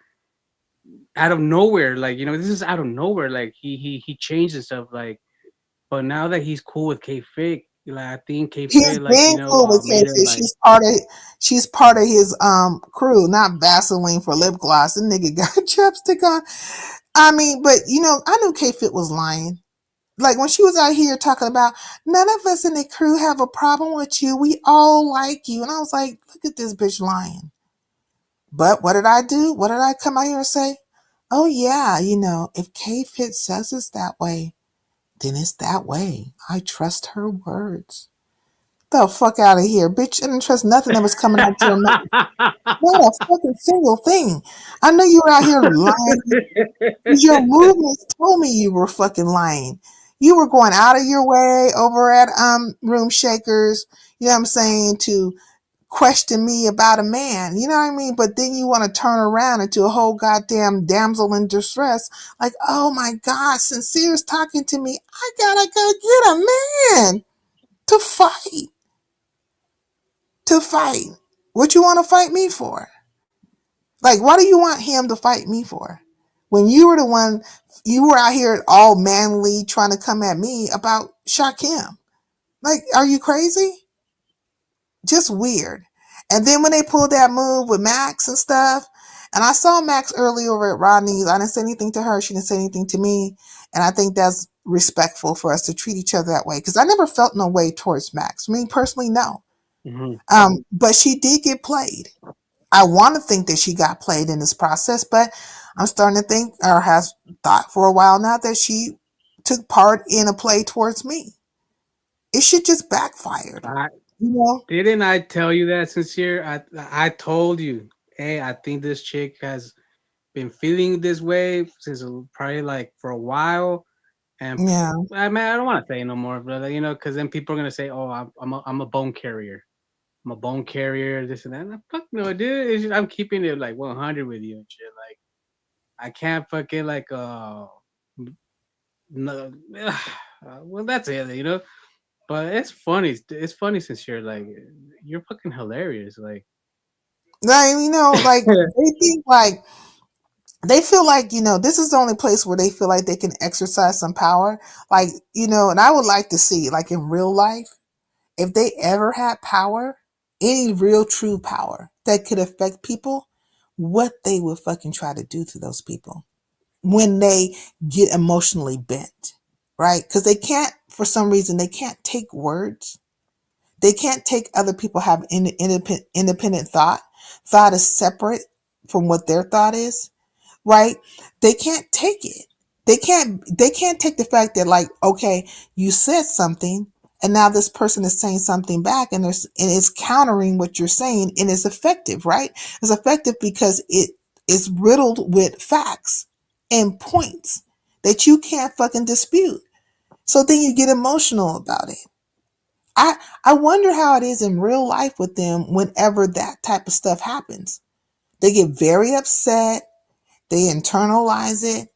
S9: out of nowhere, like this is out of nowhere. Like he changed and stuff. Like, but now that he's cool with K Fit, like I think K
S8: He's
S9: Fit like
S8: been cool with K
S9: made it
S8: Fit.
S9: like
S8: She's part of his crew, not Vaseline for lip gloss. The nigga got chapstick on. I mean, but I knew K Fit was lying. Like when she was out here talking about none of us in the crew have a problem with you. We all like you. And I was like, look at this bitch lying. But what did I do? What did I come out here and say? Oh yeah, if K Fit says it's that way, then it's that way. I trust her words. The fuck out of here, bitch. I didn't trust nothing that was coming out your mouth. Not a fucking single thing. I know you were out here lying. Your movements told me you were fucking lying. You were going out of your way over at Room Shakers, you know what I'm saying, to question me about a man, you know what I mean? But then you want to turn around into a whole goddamn damsel in distress. Like, oh my God, Sincere's talking to me. I gotta go get a man to fight. To fight. What you want to fight me for? Like, what do you want him to fight me for? When you were the one, you were out here all manly trying to come at me about Shakim. Like, are you crazy? Just weird. And then when they pulled that move with Max and stuff, and I saw Max early over at Rodney's, I didn't say anything to her. She didn't say anything to me. And I think that's respectful for us to treat each other that way. Because I never felt no way towards Max. I mean, personally, no.
S9: Mhm.
S8: But she did get played. I want to think that she got played in this process, but I'm starting to think, or has thought for a while now, that she took part in a play towards me. It should just backfired.
S9: I
S8: You know?
S9: didn't I tell you that sincere? I told you, hey, I think this chick has been feeling this way since probably like for a while. And
S8: Yeah.
S9: I mean, I don't want to say no more, brother. Because then people are gonna say, "Oh, I'm a bone carrier. I'm a bone carrier. This and that." And fuck no, dude. I'm keeping it like 100 with you and shit. Like I can't fucking like no. Well, that's it. But it's funny. It's funny since you're fucking hilarious. Like
S8: Like, like they think like they feel like, this is the only place where they feel like they can exercise some power. Like, and I would like to see, like in real life, if they ever had power, any real true power that could affect people, what they would fucking try to do to those people when they get emotionally bent, right? Because they can't, for some reason, they can't take words. They can't take other people have independent thought. thought is separate from what their thought is, right? They can't take it. They can't take the fact that, like, okay, you said something and now this person is saying something back, and it's countering what you're saying, and it's effective, right? It's effective because it is riddled with facts and points that you can't fucking dispute. So then you get emotional about it. I wonder how it is in real life with them whenever that type of stuff happens. They get very upset, they internalize it,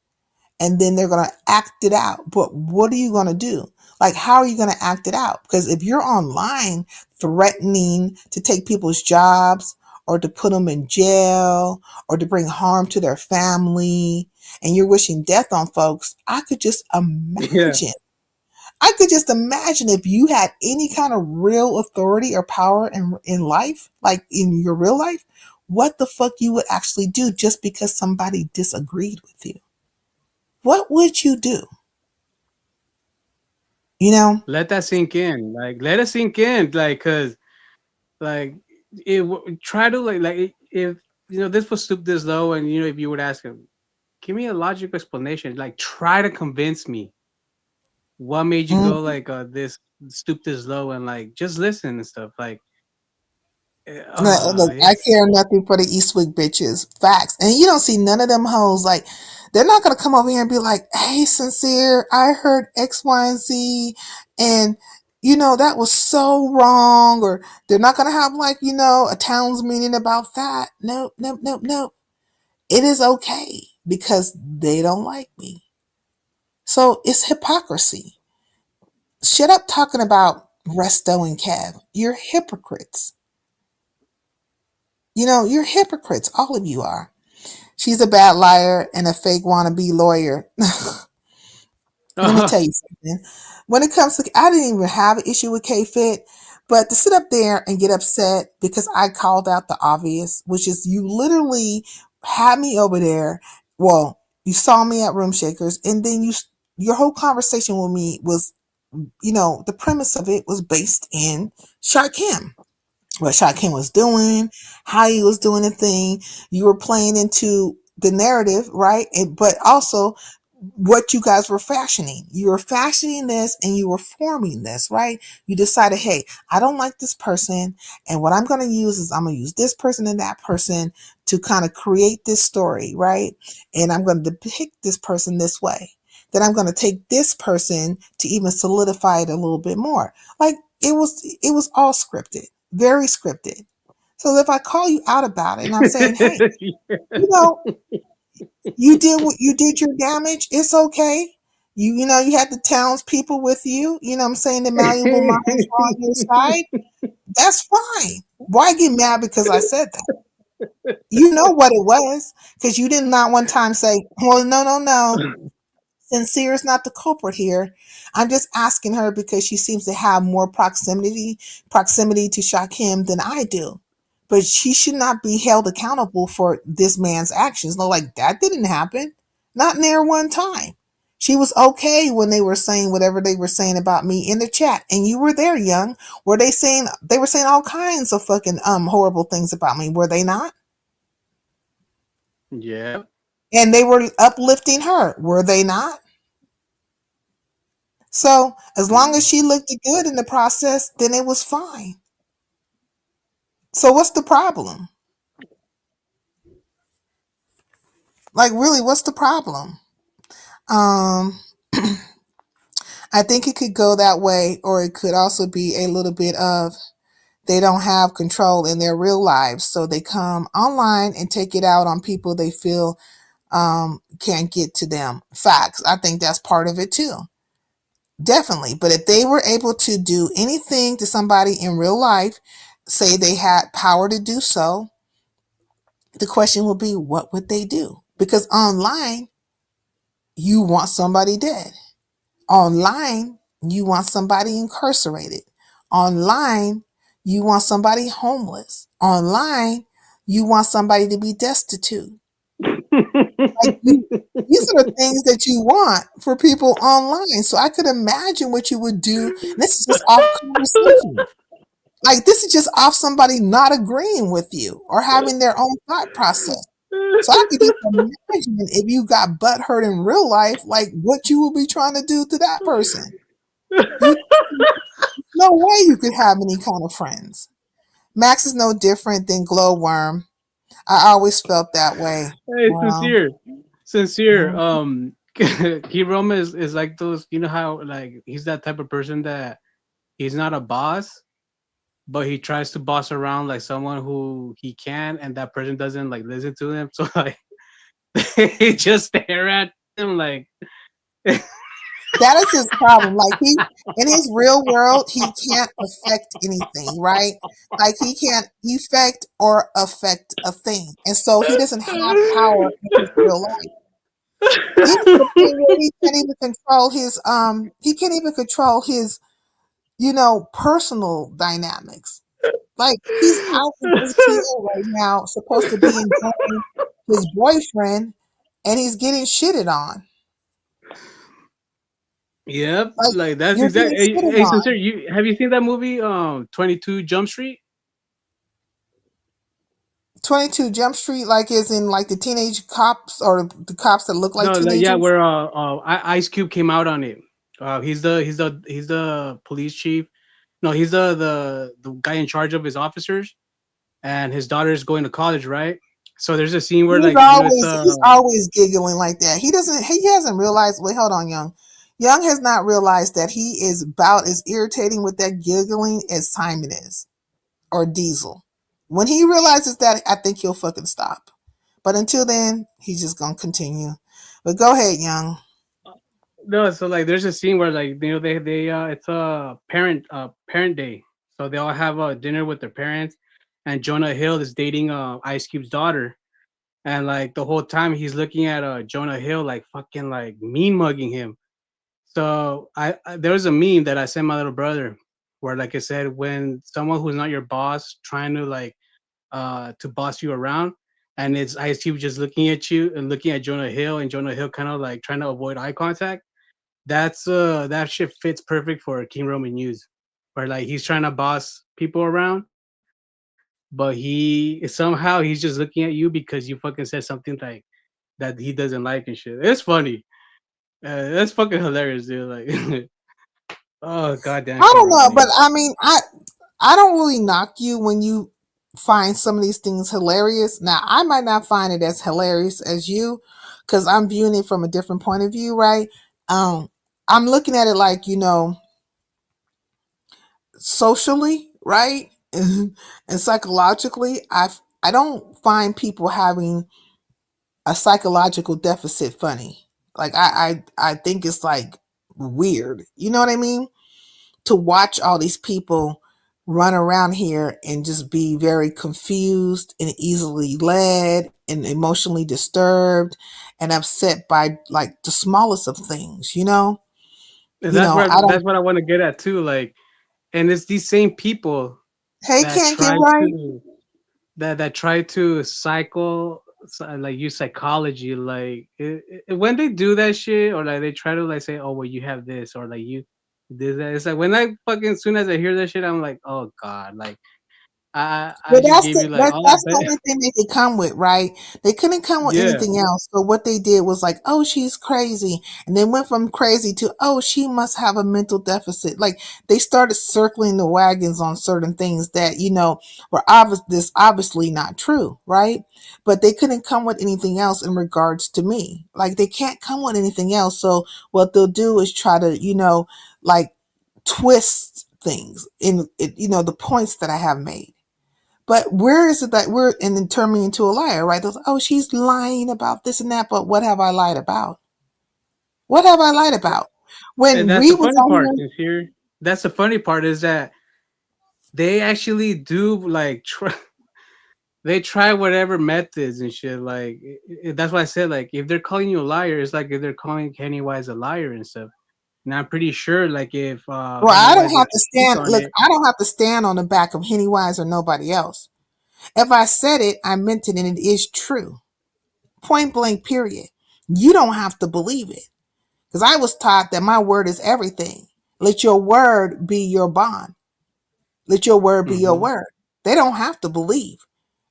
S8: and then they're going to act it out. But what are you going to do? Like, how are you going to act it out? Because if you're online threatening to take people's jobs or to put them in jail or to bring harm to their family and you're wishing death on folks,
S9: Yeah.
S8: I could just imagine if you had any kind of real authority or power in life, like in your real life, what the fuck you would actually do just because somebody disagreed with you. What would you do? You know?
S9: Let that sink in. Like, let it sink in. Like, cause like try to if this was stoop this low, and if you would ask him, give me a logical explanation. Like, try to convince me what made you
S8: Mm.
S9: go like this stoop this low, and like just listen and stuff. Like,
S8: Look, I
S9: it's
S8: care nothing for the Eastwick bitches. Facts. And you don't see none of them hoes. Like, they're not going to come over here and be like, hey, Sincere, I heard X, Y, and Z. And, that was so wrong. Or they're not going to have, like, a town's meeting about that. Nope, nope, nope, nope. It is okay because they don't like me. So it's hypocrisy. Shut up talking about Resto and Kev. You're hypocrites. You're hypocrites. All of you are. She's a bad liar and a fake wannabe lawyer. Let me tell you something. When it comes to, I didn't even have an issue with K Fit, but to sit up there and get upset because I called out the obvious, which is you literally had me over there. Well, you saw me at Room Shakers, and then your whole conversation with me was, the premise of it was based in Sharkim, what Shaquem was doing, how he was doing the thing. You were playing into the narrative, right? But also what you guys were fashioning. You were fashioning this and you were forming this, right? You decided, hey, I don't like this person. And what I'm going to use is I'm going to use this person and that person to kind of create this story, right? And I'm going to depict this person this way. Then I'm going to take this person to even solidify it a little bit more. Like, it was all scripted, very scripted. So if I call you out about it and I'm saying, hey, you know, you did your damage, it's okay. You had the townspeople with you, I'm saying the malleable minds were on your side. That's fine. Why get mad because I said that? You know what it was, because you did not one time say, well, no, no, no. Sincere is not the culprit here. I'm just asking her because she seems to have more proximity to Shakim than I do. But she should not be held accountable for this man's actions. No, like that didn't happen. Not near one time. She was okay when they were saying whatever they were saying about me in the chat. And you were there, young. They were saying all kinds of fucking horrible things about me, were they not?
S9: yeah.
S8: And they were uplifting her, were they not? So as long as she looked good in the process, then it was fine. So what's the problem? Like, really, what's the problem? Um, I think it could go that way, or it could also be a little bit of they don't have control in their real lives, so they come online and take it out on people they feel can't get to them. Facts. I think that's part of it too. Definitely. But if they were able to do anything to somebody in real life, say they had power to do so, the question will be, what would they do? Because online, you want somebody dead. Online, you want somebody incarcerated. Online, you want somebody homeless. Online, you want somebody to be destitute. Like these are the things that you want for people online. So I could imagine what you would do. And this is just off conversation. Like this is just off somebody not agreeing with you or having their own thought process. So I could just imagine if you got butt hurt in real life, like what you would be trying to do to that person. You no way you could have any kind of friends. Max is no different than Glowworm. I always felt that way.
S9: Hey,
S8: Well,
S9: sincere.
S8: mm,
S9: Key Roma is like those. You know how like he's that type of person that he's not a boss, but he tries to boss around like someone who he can, and that person doesn't like listen to him. So like they just stare at him like
S8: that is his problem. Like he, in his real world, he can't affect anything, right? Like he can't effect or affect a thing, and so he doesn't have power in his real life. Even to the point where he can't even control he can't even control his, personal dynamics. Like he's out in ATL right now, supposed to be enjoying his boyfriend, and he's getting shitted on.
S9: yep,
S8: Like
S9: like that's
S8: you're getting
S9: exactly. Hey,
S8: shitted
S9: hey,
S8: on.
S9: sincere, you have you seen that movie 22 Jump Street?
S8: 22 Jump Street, like is in like the teenage cops or the cops that look like
S9: No, like, yeah,
S8: teenagers.
S9: where Ice Cube came out on it. He's the police chief. No, he's the guy in charge of his officers, and his daughter's going to college, right? So there's a scene where
S8: He's
S9: like it's
S8: always he's always giggling like that. He hasn't realized. Wait, hold on, Young. Young has not realized that he is about as irritating with that giggling as Simon is or Diesel. When he realizes that, I think he'll fucking stop. But until then, he's just gonna continue. But go ahead, Young.
S9: no. So like there's a scene where like they it's a parent day, so they all have a dinner with their parents, and Jonah Hill is dating Ice Cube's daughter. And like the whole time he's looking at Jonah Hill like fucking like mean mugging him. So there was a meme that I sent my little brother where like I said when someone who's not your boss trying to like to boss you around and it's Ice Cube just looking at you and looking at Jonah Hill and Jonah Hill kind of like trying to avoid eye contact. That shit fits perfect for King Roman News. Where like he's trying to boss people around, but he's just looking at you because you fucking said something like that he doesn't like and shit. It's funny. That's fucking hilarious, dude. Like, oh goddamn,
S8: I
S9: King
S8: don't know,
S9: Roman.
S8: but I mean, I don't really knock you when you find some of these things hilarious. Now, I might not find it as hilarious as you because I'm viewing it from a different point of view, right? Um, I'm looking at it like, socially, right? And psychologically, I don't find people having a psychological deficit funny. Like I think it's like weird. You know what I mean? To watch all these people run around here and just be very confused and easily led and emotionally disturbed and upset by like the smallest of things,
S9: And that's
S8: I
S9: what
S8: don't
S9: that's what I want to get at too. Like, and it's these same people
S8: hey
S9: that
S8: can't get
S9: try
S8: right.
S9: to that try to like use psychology. Like when they do that shit, or like they try to like say, "Oh, well, you have this," or like you did that. It's like when I fucking as soon as I hear that shit, I'm like, "Oh God!" Like I
S8: But
S9: just gave you like, "Oh, I
S8: that's the
S9: bet."
S8: only thing they could come with, right? They couldn't come with
S9: Yeah,
S8: anything else. So what they did was like, oh, she's crazy, and they went from crazy to, oh, she must have a mental deficit. Like they started circling the wagons on certain things that were obviously not true, right? But they couldn't come with anything else in regards to me. Like they can't come with anything else. So what they'll do is try to, like twist things the points that I have made. But where is it that we're and then turn me into a liar, right? Those, oh, she's lying about this and that, but what have I lied about? What have I lied about?
S9: and
S8: When
S9: that's
S8: Reed
S9: the
S8: was
S9: funny
S8: on
S9: part.
S8: here,
S9: Sincere. That's the funny part is that they actually do like they try whatever methods and shit. Like that's why I said like if they're calling you a liar, it's like if they're calling Kenny Wise a liar and stuff. And I'm pretty sure like if
S8: well,
S9: Kenny
S8: I
S9: Wise
S8: don't
S9: were
S8: have
S9: to
S8: to
S9: speak
S8: stand.
S9: on
S8: Look,
S9: it,
S8: I don't have to stand on the back of Henny Wise or nobody else. If I said it, I meant it, and it is true. Point blank. Period. You don't have to believe it because I was taught that my word is everything. Let your word be your bond. Let your word be your
S9: Mm-hmm.
S8: word. They don't have to believe.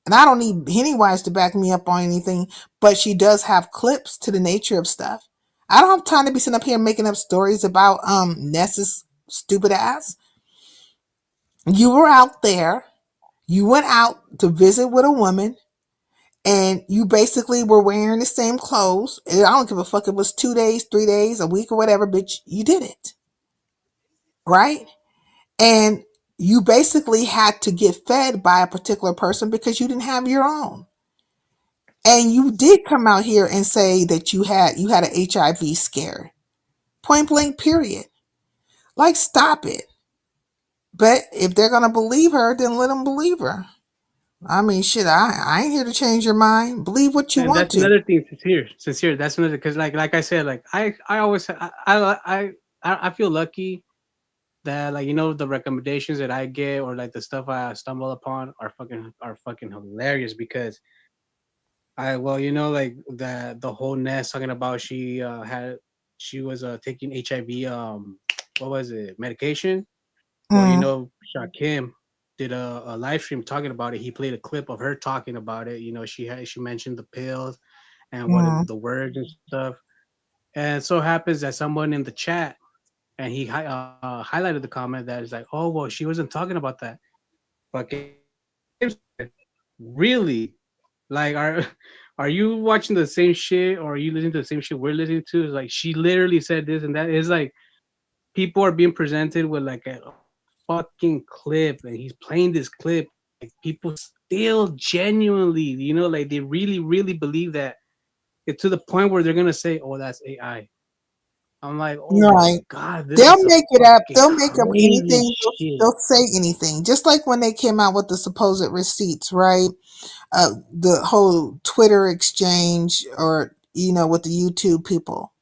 S8: And I don't need Pennywise to back me up on anything, but she does have clips to the nature of stuff. I don't have time to be sitting up here making up stories about Ness's stupid ass. You were out there, you went out to visit with a woman, and you basically were wearing the same clothes. And I don't give a fuck if it was 2 days, 3 days, a week, or whatever, bitch. You did it. Right? And you basically had to get fed by a particular person because you didn't have your own. And you did come out here and say that you had an HIV scare. Point blank, period. Like, stop it. But if they're gonna believe her, then let them believe her. I mean, shit, I ain't here to change your mind. Believe what you
S9: And
S8: want
S9: that's
S8: to.
S9: another thing, sincere. That's another because, like I said, like I always, I feel lucky that, like, the recommendations that I get, or like the stuff I stumble upon are fucking hilarious, because like the whole Ness talking about she was taking HIV, what was it, medication. Well,
S8: Mm,
S9: Shakim did a live stream talking about it. He played a clip of her talking about it. She mentioned the pills and what
S8: mm,
S9: the words and stuff. And it so happens that someone in the chat, and he highlighted the comment that is like, "Oh, well, she wasn't talking about that." Fucking really? Like, are you watching the same shit, or are you listening to the same shit we're listening to? It's like, she literally said this and that. It's like people are being presented with like a fucking clip, and he's playing this clip. Like, people still genuinely, like, they really, really believe that. It's to the point where they're gonna say, "Oh, that's AI." I'm like, "Oh my
S8: right.
S9: god, this is
S8: They'll
S9: some
S8: make it up.
S9: fucking
S8: They'll make up
S9: crazy
S8: anything.
S9: shit."
S8: They'll say anything. Just like when they came out with the supposed receipts, right? The whole Twitter exchange, or with the YouTube people.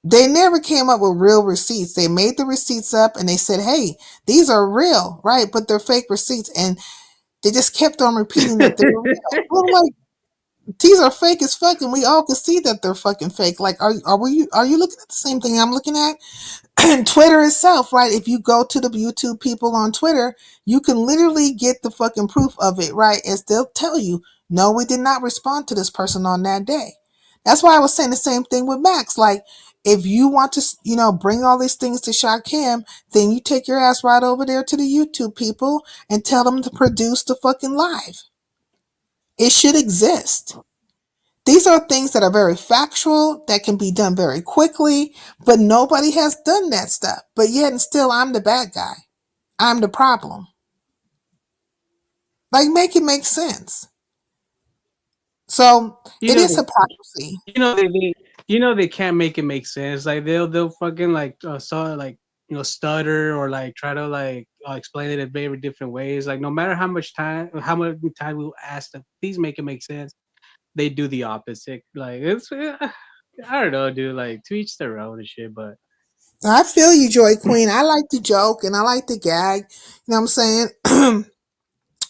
S8: They never came up with real receipts. They made the receipts up and they said, "Hey, these are real," right? But they're fake receipts, and they just kept on repeating that they were real. I'm like, these are fake as fuck, and we all can see that they're fucking fake. Like, are you looking at the same thing I'm looking at? And Twitter itself, right? If you go to the YouTube people on Twitter, you can literally get the fucking proof of it, right? As they'll tell you, no, we did not respond to this person on that day. That's why I was saying the same thing with Max. Like, if you want to, bring all these things to shock him, then you take your ass right over there to the YouTube people and tell them to produce the fucking live. It should exist. These are things that are very factual, that can be done very quickly, but nobody has done that stuff. But yet and still, I'm the bad guy. I'm the problem. Like, make it make sense. So
S9: You
S8: it
S9: know,
S8: is hypocrisy.
S9: they can't make it make sense. Like, they'll fucking like like, stutter, or like try to like explain it in very different ways. Like, no matter how much time we ask them, please make it make sense, they do the opposite. Like, it's I don't know, dude. Like, to each their own and shit. But
S8: I feel you, Joy Queen. I like to joke and I like to gag. You know what I'm saying?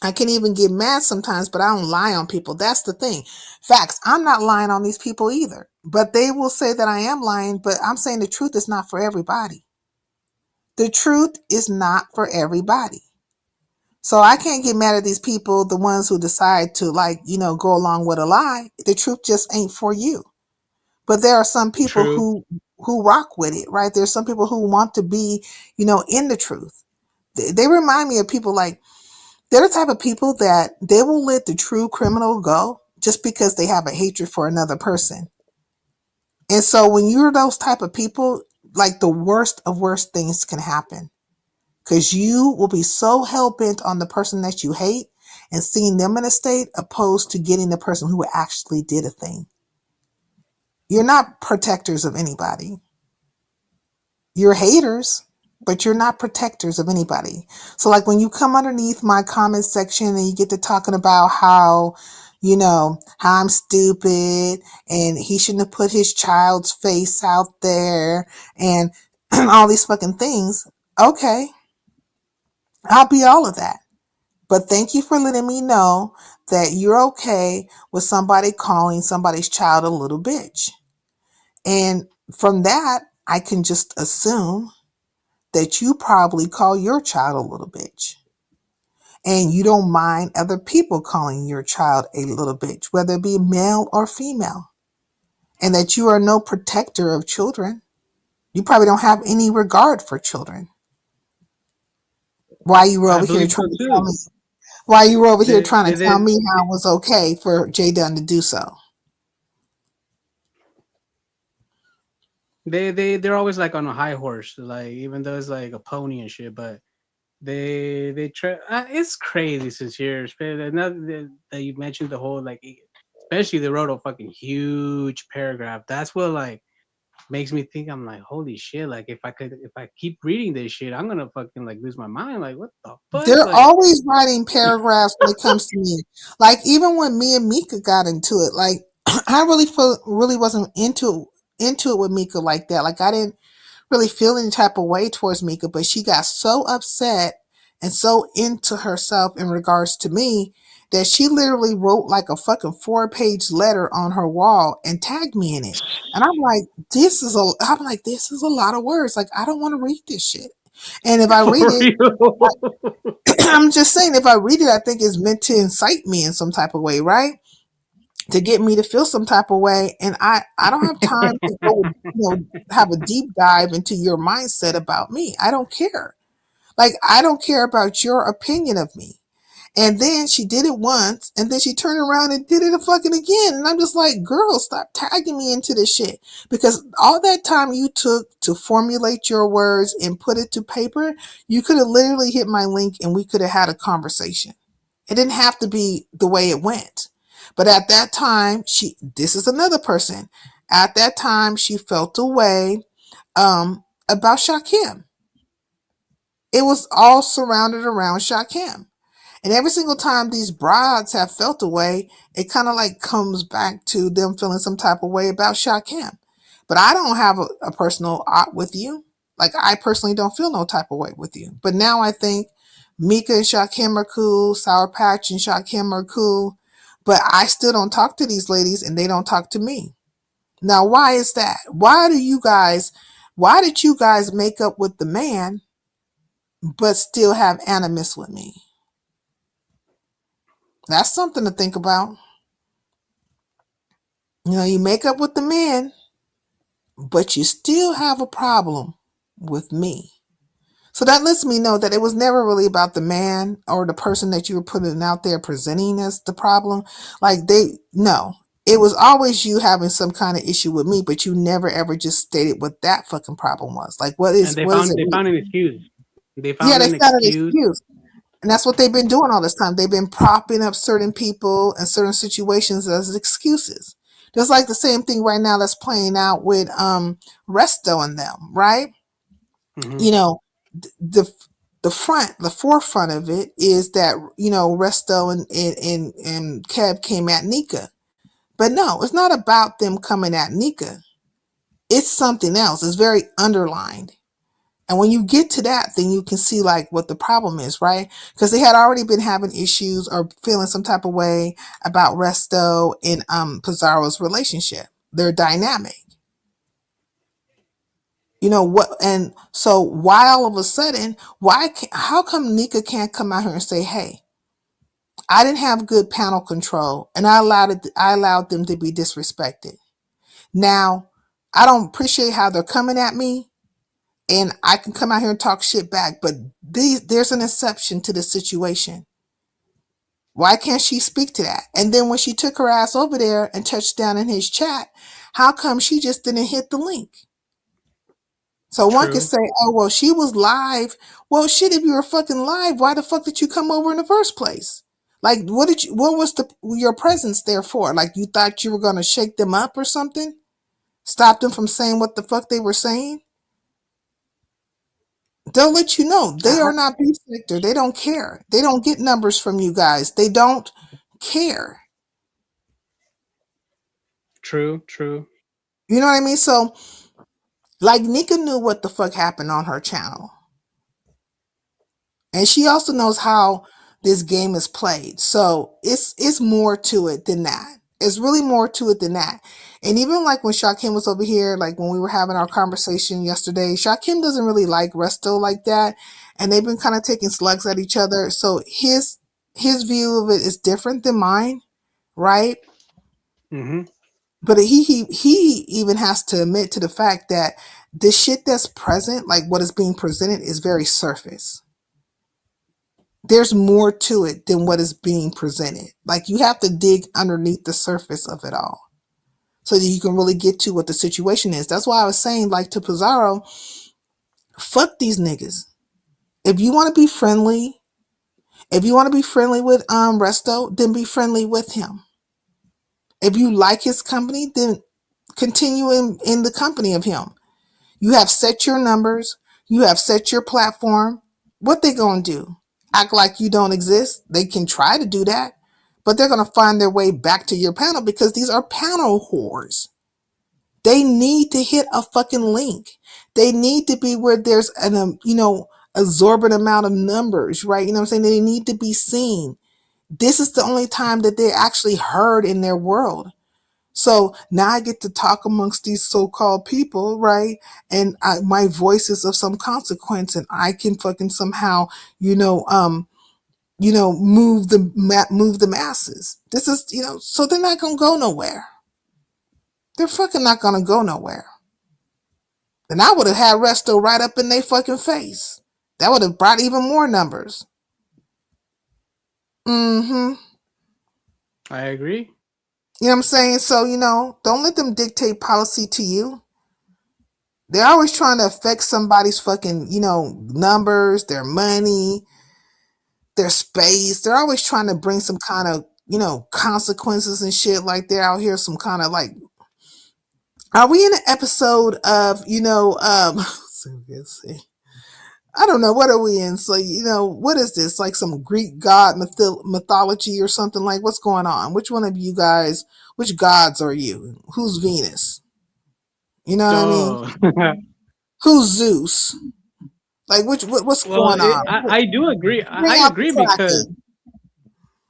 S8: I can even get mad sometimes, but I don't lie on people. That's the thing. Facts. I'm not lying on these people either. But they will say that I am lying, but I'm saying the truth is not for everybody. The truth is not for everybody. So I can't get mad at these people, the ones who decide to, like, go along with a lie. The truth just ain't for you. But there are some people
S9: true,
S8: who rock with it, right? There's some people who want to be, in the truth. They remind me of people like, they're the type of people that they will let the true criminal go just because they have a hatred for another person. And so when you're those type of people, like, the worst of worst things can happen, because you will be so hell bent on the person that you hate and seeing them in a state, opposed to getting the person who actually did a thing. You're not protectors of anybody. You're haters, but you're not protectors of anybody. So, like, when you come underneath my comment section and you get to talking about how I'm stupid and he shouldn't have put his child's face out there and all these fucking things, okay, I'll be all of that. But thank you for letting me know that you're okay with somebody calling somebody's child a little bitch. And from that, I can just assume that you probably call your child a little bitch. And you don't mind other people calling your child a little bitch, whether it be male or female. And that you are no protector of children. You probably don't have any regard for children. Why you were
S9: I
S8: over here
S9: believe so
S8: trying to tell
S9: too.
S8: me? Why you were over here
S9: They,
S8: trying
S9: they,
S8: to tell
S9: they,
S8: me how it was okay for Jay Dunn to do so?
S9: they're always like on a high horse, like even though it's like a pony and shit, but they try. It's crazy since here, especially now that you mentioned the whole like, especially they wrote a fucking huge paragraph. That's what like makes me think. I'm like, holy shit! Like if I keep reading this shit, I'm gonna fucking like lose my mind. Like what the fuck?
S8: They're
S9: Like
S8: always writing paragraphs when it comes to me. Like even when me and Mika got into it, like I really wasn't into it with Mika like that. Like I didn't really feel any type of way towards Mika, but she got so upset and so into herself in regards to me that she literally wrote like a fucking 4-page letter on her wall and tagged me in it. And I'm like, this is a lot of words. Like I don't want to read this shit. And if I read
S9: for
S8: it,
S9: real.
S8: I'm just saying, if I read it, I think it's meant to incite me in some type of way, right? To get me to feel some type of way. And I don't have time to go, have a deep dive into your mindset about me. I don't care. Like, I don't care about your opinion of me. And then she did it once, and then she turned around and did it a fucking again. And I'm just like, girl, stop tagging me into this shit. Because all that time you took to formulate your words and put it to paper, you could have literally hit my link and we could have had a conversation. It didn't have to be the way it went. But at that time, this is another person. At that time, she felt a way about Shakim. It was all surrounded around Shakim. And every single time these broads have felt a way, it kind of like comes back to them feeling some type of way about Shakim. But I don't have a personal ought with you. Like I personally don't feel no type of way with you. But now I think Mika and Shakim are cool, Sour Patch and Shakim are cool. But I still don't talk to these ladies and they don't talk to me. Now why is that? Why did you guys make up with the man but still have animus with me? That's something to think about. You make up with the men, but you still have a problem with me. So that lets me know that it was never really about the man or the person that you were putting out there presenting as the problem. No. It was always you having some kind of issue with me, but you never ever just stated what that fucking problem was. Like,
S9: And
S8: what is it?
S9: they found an excuse. They
S8: Yeah,
S9: found
S8: they
S9: an
S8: found an
S9: excuse.
S8: excuse. And that's what they've been doing all this time. They've been propping up certain people and certain situations as excuses. Just like the same thing right now that's playing out with Resto and them, right?
S9: Hmm.
S8: You know, the the forefront of it is that Resto and Kev came at Nika, but no, it's not about them coming at Nika. It's something else. It's very underlined. And when you get to that, then you can see like what the problem is, right? Because they had already been having issues or feeling some type of way about Resto and Pizarro's relationship, their dynamic. You know what? And so why all of a sudden, how come Nika can't come out here and say, "Hey, I didn't have good panel control, and I allowed them to be disrespected." Now, I don't appreciate how they're coming at me, and I can come out here and talk shit back, but there's an exception to the situation. Why can't she speak to that? And then when she took her ass over there and touched down in his chat, how come she just didn't hit the link? So one could
S9: True.
S8: say, oh, well, she was live. Well, shit, if you were fucking live, why the fuck did you come over in the first place? Like, what was your presence there for? Like, you thought you were going to shake them up or something? Stop them from saying what the fuck they were saying? They'll let you know they are not beef sector. They don't care. They don't get numbers from you guys. They don't care.
S9: True. True.
S8: You know what I mean? So, like, Nika knew what the fuck happened on her channel. And she also knows how this game is played. So it's more to it than that. It's really more to it than that. And even like when Shakim was over here, like when we were having our conversation yesterday, Shakim doesn't really like Resto like that, and they've been kind of taking slugs at each other. So his view of it is different than mine, right?
S9: Mm-hmm.
S8: But he even has to admit to the fact that the shit that's present, like what is being presented, is very surface. There's more to it than what is being presented. Like you have to dig underneath the surface of it all so that you can really get to what the situation is. That's why I was saying, like to Pizarro, fuck these niggas. If you want to be friendly, if you want to be friendly with Resto, then be friendly with him. If you like his company, then continue in the company of him. You have set your numbers. You have set your platform. What they gonna do? Act like you don't exist? They can try to do that, but they're gonna find their way back to your panel because these are panel whores. They need to hit a fucking link. They need to be where there's an absorbent amount of numbers, right? You know what I'm saying? They need to be seen. This is the only time that they're actually heard in their world. So now I get to talk amongst these so-called people, right? And my voice is of some consequence, and I can fucking somehow, move the masses. This is, so they're not gonna go nowhere. They're fucking not gonna go nowhere. Then I would have had Resto right up in their fucking face. That would have brought even more numbers. Mm-hmm.
S9: I agree.
S8: You know what I'm saying? So, don't let them dictate policy to you. They're always trying to affect somebody's fucking, numbers, their money, their space. They're always trying to bring some kind of, consequences and shit. Like they're out here some kind of like, are we in an episode of, let's see. I don't know. What are we in? So, what is this? Like some Greek god mythology or something? Like, what's going on? Which one of you guys, which gods are you? Who's Venus? You know what I mean?
S9: Oh,
S8: Who's Zeus? Like, what's
S9: well,
S8: going on?
S9: I do agree.
S8: Bring
S9: I
S8: out the
S9: agree because
S8: cracking.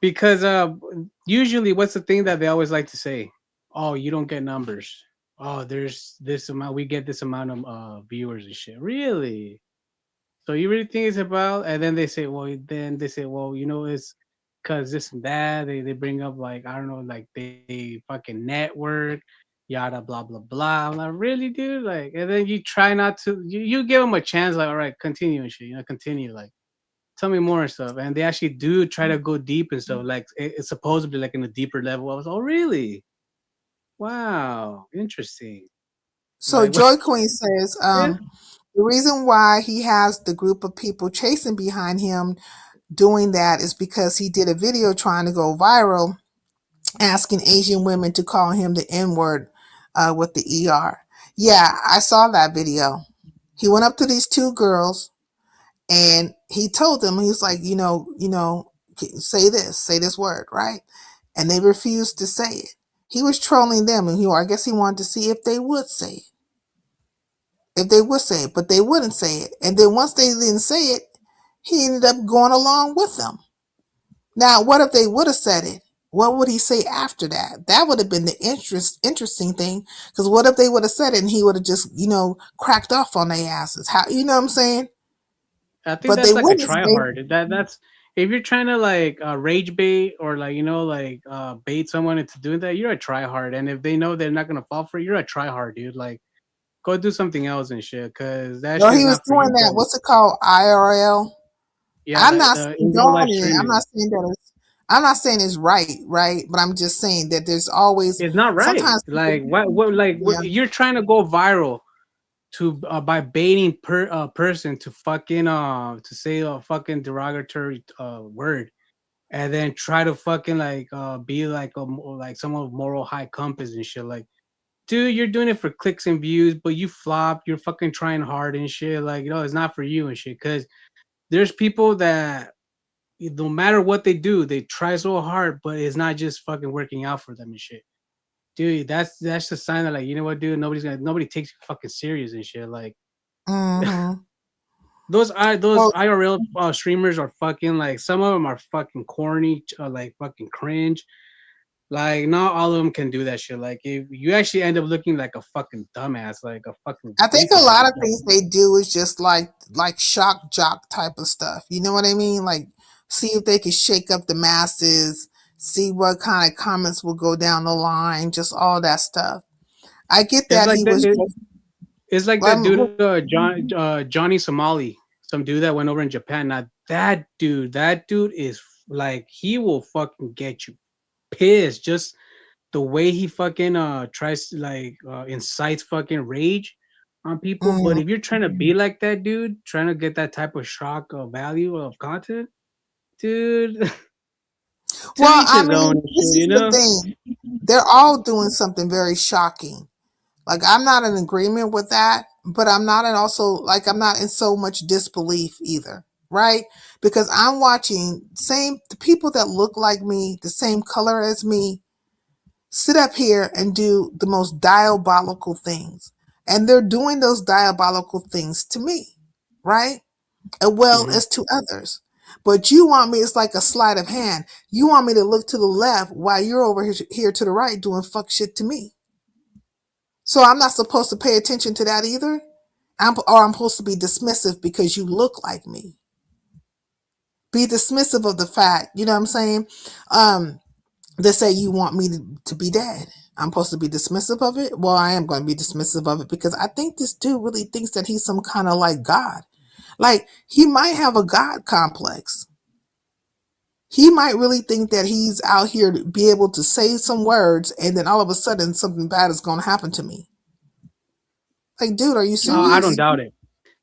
S9: because uh usually what's the thing that they always like to say? Oh, you don't get numbers. Oh, there's this amount. We get this amount of viewers and shit. Really? So you really think it's about? And then they say, well, it's because this and that. They bring up like I don't know, like they fucking network, yada blah blah blah. I'm like, really, dude? Like, and then you try not to. You give them a chance. Like, all right, continue and shit. Continue. Like, tell me more and stuff. And they actually do try to go deep and stuff. Like, it's supposedly like in a deeper level. I was, oh, really? Wow, interesting.
S8: So
S9: Like,
S8: Joy Queen says,
S9: yeah.
S8: the reason why he has the group of people chasing behind him doing that is because he did a video trying to go viral, asking Asian women to call him the N word with the ER. Yeah, I saw that video. He went up to these two girls and he told them, he was like, say this word, right? And they refused to say it. He was trolling them, and I guess he wanted to see if they would say it. If they would say it, but they wouldn't say it. And then once they didn't say it, he ended up going along with them. Now, what if they would have said it? What would he say after that? That would have been the interesting thing. Because what if they would have said it and he would have just, cracked off on their asses? How, you know what I'm saying?
S9: I think
S8: But they
S9: that's like a
S8: wouldn't
S9: try
S8: say.
S9: hard. That's if you're trying to like rage bait or like bait someone into doing that, you're a try hard. And if they know they're not gonna fall for it, you're a try hard, dude. Like go do something else and shit, cause that
S8: No,
S9: shit's
S8: he was
S9: not for
S8: doing
S9: you.
S8: that.
S9: Cause
S8: What's it called? IRL.
S9: yeah,
S8: I'm not
S9: the in real life
S8: condoning it. I'm
S9: streaming
S8: not saying that it's. I'm not saying it's right? But I'm just saying that there's always
S9: is not right.
S8: sometimes people.
S9: Like what
S8: Yeah.
S9: you're trying to go viral to by baiting person to fucking to say a fucking derogatory word and then try to fucking like be like like someone with moral high compass and shit. Like, dude, you're doing it for clicks and views, but you flop. You're fucking trying hard and shit. Like, it's not for you and shit. Because there's people that no matter what they do, they try so hard, but it's not just fucking working out for them and shit. Dude, that's the sign that like, you know what, dude, nobody takes you fucking serious and shit. Like
S8: Mm-hmm.
S9: those
S8: Well,
S9: IRL streamers are fucking like some of them are fucking corny, like fucking cringe. Like not all of them can do that shit. Like if you actually end up looking like a fucking dumbass, like a fucking
S8: I think a
S9: retard.
S8: lot of things they do is just like shock jock type of stuff. You know what I mean? Like see if they can shake up the masses, see what kind of comments will go down the line, just all that stuff. I get
S9: It's
S8: that
S9: like
S8: he
S9: that.
S8: was just
S9: It's like that
S8: um,
S9: dude, Johnny Somali, some dude that went over in Japan. Now that dude is like he will fucking get you pissed. Just the way he fucking tries to like incites fucking rage on people. But
S8: mm.
S9: if you're trying to be like that dude, trying to get that type of shock value of content, dude, to
S8: Well,
S9: each
S8: I
S9: his own
S8: mean,
S9: and
S8: this
S9: shit, you
S8: is the
S9: know.
S8: thing. They're all doing something very shocking. Like I'm not in agreement with that, but I'm not in also like I'm not in so much disbelief either, right? Because I'm watching same the people that look like me, the same color as me, sit up here and do the most diabolical things. And they're doing those diabolical things to me, right? As well
S9: Hmm.
S8: as to others. But you want me, it's like a sleight of hand. You want me to look to the left while you're over here to the right doing fuck shit to me. So I'm not supposed to pay attention to that either. Or I'm supposed to be dismissive because you look like me. Be dismissive of the fact, you know what I'm saying? They say you want me to be dead. I'm supposed to be dismissive of it. Well, I am going to be dismissive of it because I think this dude really thinks that he's some kind of like God. Like he might have a God complex. He might really think that he's out here to be able to say some words and then all of a sudden something bad is going to happen to me. Like, dude, are you
S9: No, I
S8: serious?
S9: don't doubt it.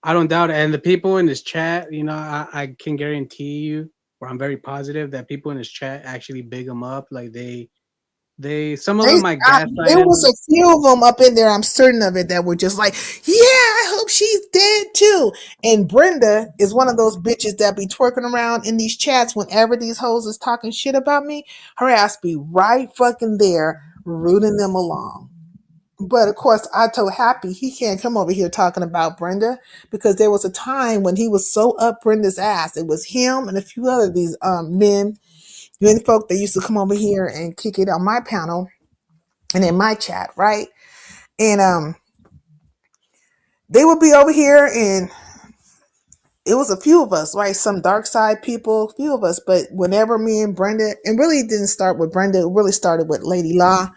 S9: I don't doubt it. And the people in this chat, you know, I can guarantee you, or I'm very positive that people in this chat actually big them up. Like some of
S8: They,
S9: them might gaslight
S8: there was
S9: him.
S8: a few of them up in there. I'm certain of it that were just like, "Yeah, I hope she's dead too." And Brenda is one of those bitches that be twerking around in these chats whenever these hoes is talking shit about me. Her ass be right fucking there, rooting them along. But of course, I told Happy he can't come over here talking about Brenda because there was a time when he was so up Brenda's ass. It was him and a few other these men, folk that used to come over here and kick it on my panel and in my chat, right? And they would be over here and it was a few of us, right? Some dark side people, a few of us. But whenever me and Brenda, and really it didn't start with Brenda, it really started with Lady Law.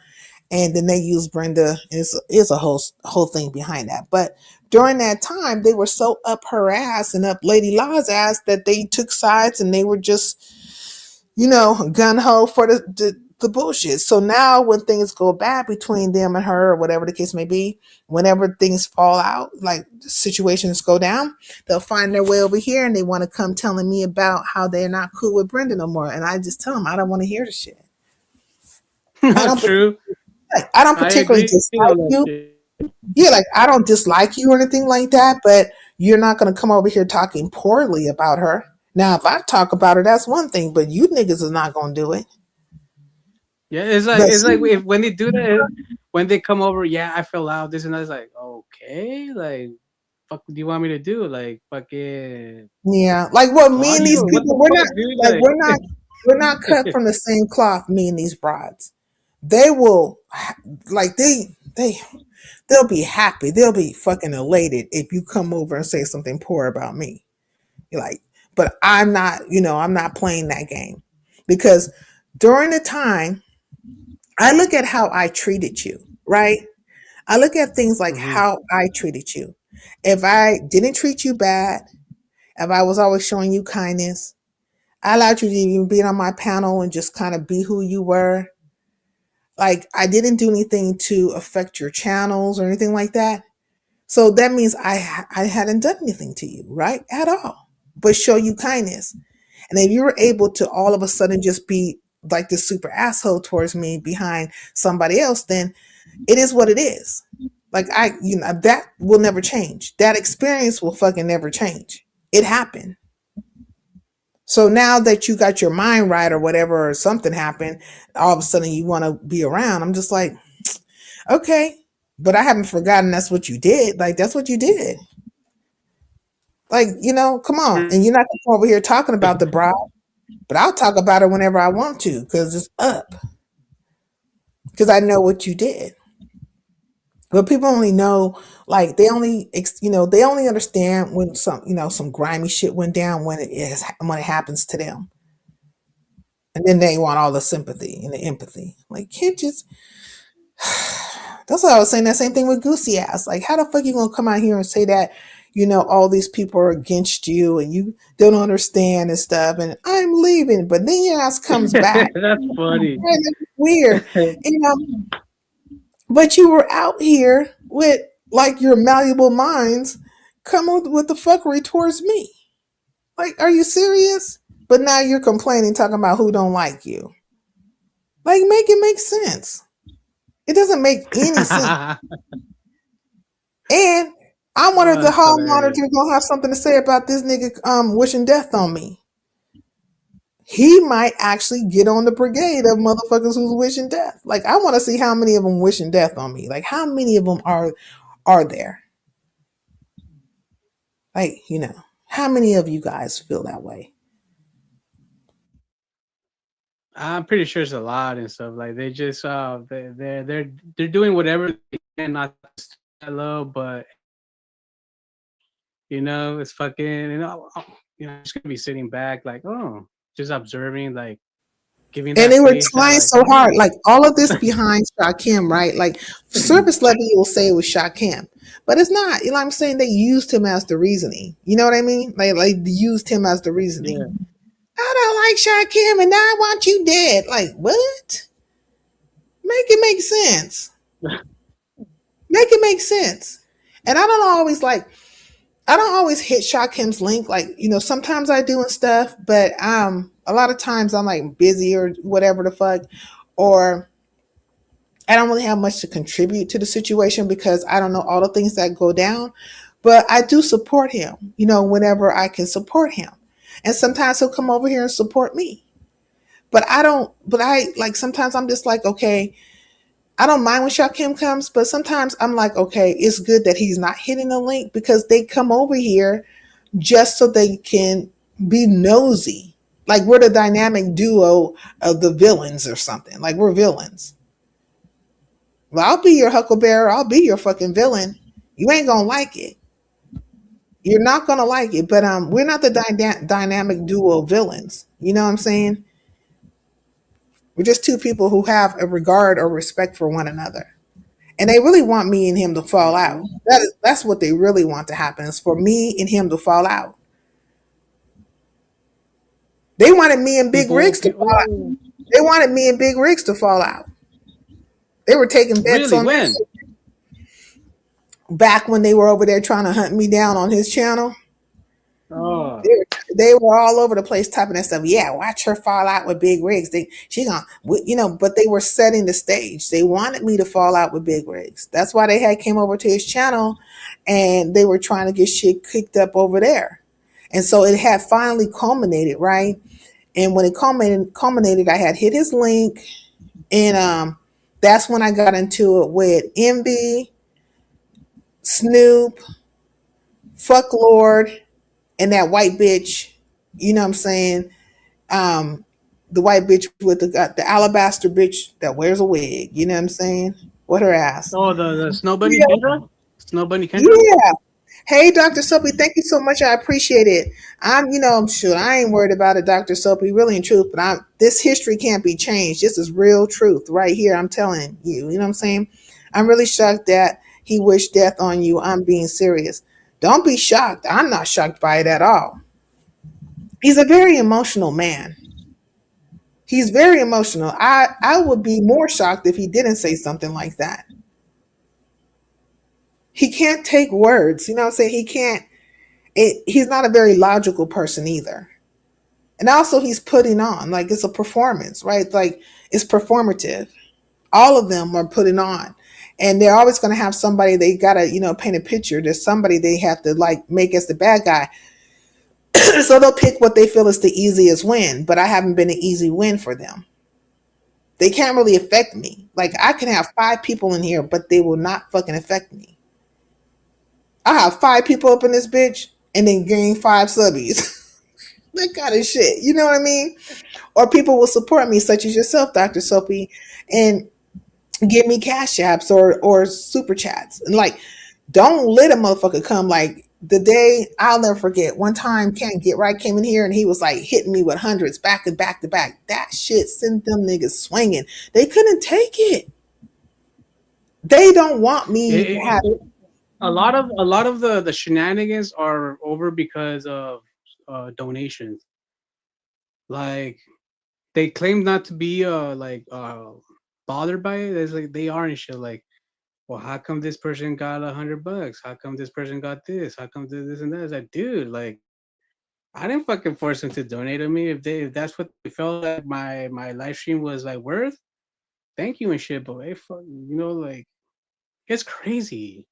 S8: And then they used Brenda. It's a whole thing behind that. But during that time, they were so up her ass and up Lady Law's ass that they took sides and they were just, gun ho for the bullshit. So now when things go bad between them and her or whatever the case may be, whenever things fall out, like situations go down, they'll find their way over here and they want to come telling me about how they're not cool with Brenda no more. And I just tell them I don't want to hear the shit. I don't
S9: True.
S8: I don't
S9: I
S8: particularly
S9: agree
S8: dislike
S9: on that
S8: you.
S9: shit.
S8: Yeah, like I don't dislike you or anything like that, but you're not gonna come over here talking poorly about her. Now, if I talk about her, that's one thing, but you niggas is not gonna do it.
S9: Yeah,
S8: But
S9: it's like
S8: she,
S9: if when they do that, when they come over, yeah, I feel loud, this and that. It's like, okay, like, fuck, do you want me to do? Like, fucking
S8: yeah, like what me
S9: clock
S8: and
S9: you
S8: these
S9: or what
S8: people,
S9: the
S8: we're not
S9: fuck, dude?
S8: like we're not cut from the same cloth. Me and these broads, they will like they'll be happy, they'll be fucking elated if you come over and say something poor about me. Like, but I'm not, I'm not playing that game because during the time I look at how I treated you, right? I look at things like
S9: Hmm.
S8: how I treated you. If I didn't treat you bad, if I was always showing you kindness, I allowed you to even be on my panel and just kind of be who you were. Like I didn't do anything to affect your channels or anything like that. So that means I hadn't done anything to you, right? At all. But show you kindness. And if you were able to all of a sudden just be like this super asshole towards me behind somebody else, then it is what it is. Like that will never change. That experience will fucking never change. It happened. So now that you got your mind right or whatever, or something happened, all of a sudden you want to be around. I'm just like, okay, but I haven't forgotten that's what you did. Like that's what you did. Like, come on. And you're not gonna come over here talking about the bride, but I'll talk about it whenever I want to, because it's up. because I know what you did. But people only know, like they only, they only understand when some grimy shit went down when it happens to them, and then they want all the sympathy and the empathy. Like, can't just. That's what I was saying. That same thing with Goosey ass. Like, how the fuck you gonna come out here and say that, all these people are against you and you don't understand and stuff, and I'm leaving, but then your ass comes back.
S9: That's funny.
S8: Man, that's weird. But you were out here with like your malleable minds coming with the fuckery towards me. Like, are you serious? But now you're complaining, talking about who don't like you. Like, make it make sense. It doesn't make any sense. And I wonder if the
S9: That's
S8: hall
S9: hilarious.
S8: monitor gonna have something to say about this nigga wishing death on me. He might actually get on the brigade of motherfuckers who's wishing death. Like, I want to see how many of them wishing death on me. Like, how many of them are there? Like, how many of you guys feel that way?
S9: I'm pretty sure it's a lot and stuff. Like they just they're doing whatever they can not to hello, but it's fucking I'm just gonna be sitting back like, oh, just observing, like giving
S8: And
S9: that
S8: they were
S9: face that
S8: trying
S9: like,
S8: so hard. Like, all of this behind Shakim, right? Like, surface level, you will say it was Shakim. But it's not. You know what I'm saying? They used him as the reasoning. You know what I mean? Like they used him as the reasoning.
S9: yeah.
S8: I don't like Shakim and now I want you dead. Like, what? Make it make sense. Make it make sense. And I don't always hit Shakim's link. Like, sometimes I do and stuff, but a lot of times I'm like busy or whatever the fuck, or I don't really have much to contribute to the situation because I don't know all the things that go down. But I do support him, whenever I can support him. And sometimes he'll come over here and support me. But like sometimes I'm just like, okay, I don't mind when Shakim comes, but sometimes I'm like, okay, it's good that he's not hitting the link because they come over here just so they can be nosy. Like we're the dynamic duo of the villains or something. Like we're villains. Well, I'll be your huckleberry. I'll be your fucking villain. You ain't gonna like it. You're not gonna like it. But we're not the dynamic duo of villains. You know what I'm saying? We're just two people who have a regard or respect for one another. And they really want me and him to fall out. That's what they really want to happen, is for me and him to fall out. They wanted me and Big Rigs to fall out.
S9: Oh,
S8: They wanted me and Big Rigs to fall out. They were taking bets
S9: really?
S8: on
S9: When?
S8: back when they were over there trying to hunt me down on his channel.
S9: Oh,
S8: They were all over the place typing that stuff. Yeah, watch her fall out with Big Rigs. She gonna, but they were setting the stage. They wanted me to fall out with Big Rigs. That's why they had came over to his channel, and they were trying to get shit kicked up over there. And so it had finally culminated, right? And when it culminated, I had hit his link, and that's when I got into it with Envy, Snoop, Fuck Lord, and that white bitch. You know what I'm saying? um the white bitch with the alabaster bitch that wears a wig. You know what I'm saying? What her ass?
S9: oh, the Snow Bunny
S8: Yeah,
S9: Kendra, Snow Bunny Kendra.
S8: yeah. Hey, Dr. Soapy, thank you so much. I appreciate it. I'm sure I ain't worried about it, Dr. Soapy, really in truth. But this history can't be changed. This is real truth right here. I'm telling you. You know what I'm saying? I'm really shocked that he wished death on you. I'm being serious. Don't be shocked. I'm not shocked by it at all. He's a very emotional man. He's very emotional. I would be more shocked if he didn't say something like that. He can't take words. You know what I'm saying? He can't. He's not a very logical person either. And also, he's putting on, like, it's a performance, right? Like, it's performative. All of them are putting on. And they're always going to have somebody they got to, paint a picture. There's somebody they have to, like, make as the bad guy. So they'll pick what they feel is the easiest win. But I haven't been an easy win for them. They can't really affect me. Like, I can have 5 people in here, but they will not fucking affect me. I have 5 people up in this bitch and then gain 5 subbies. That kind of shit. You know what I mean? Or people will support me, such as yourself, Dr. Soapy. And give me cash apps or super chats. And like, don't let a motherfucker come like the day I'll never forget. One time, Can't Get Right came in here and he was like hitting me with hundreds back to back to back. That shit sent them niggas swinging. They couldn't take it. They don't want
S9: It,
S8: me to
S9: it,
S8: have.
S9: it, a lot of the shenanigans are over because of donations. Like they claim not to be bothered by it. It's like they are and shit. Like, well, how come this person got $100? How come this person got this? How come this and that? It's like, dude, like I didn't fucking force them to donate to me. If that's what they felt like my live stream was like worth, thank you and shit. But they fuck, like it's crazy.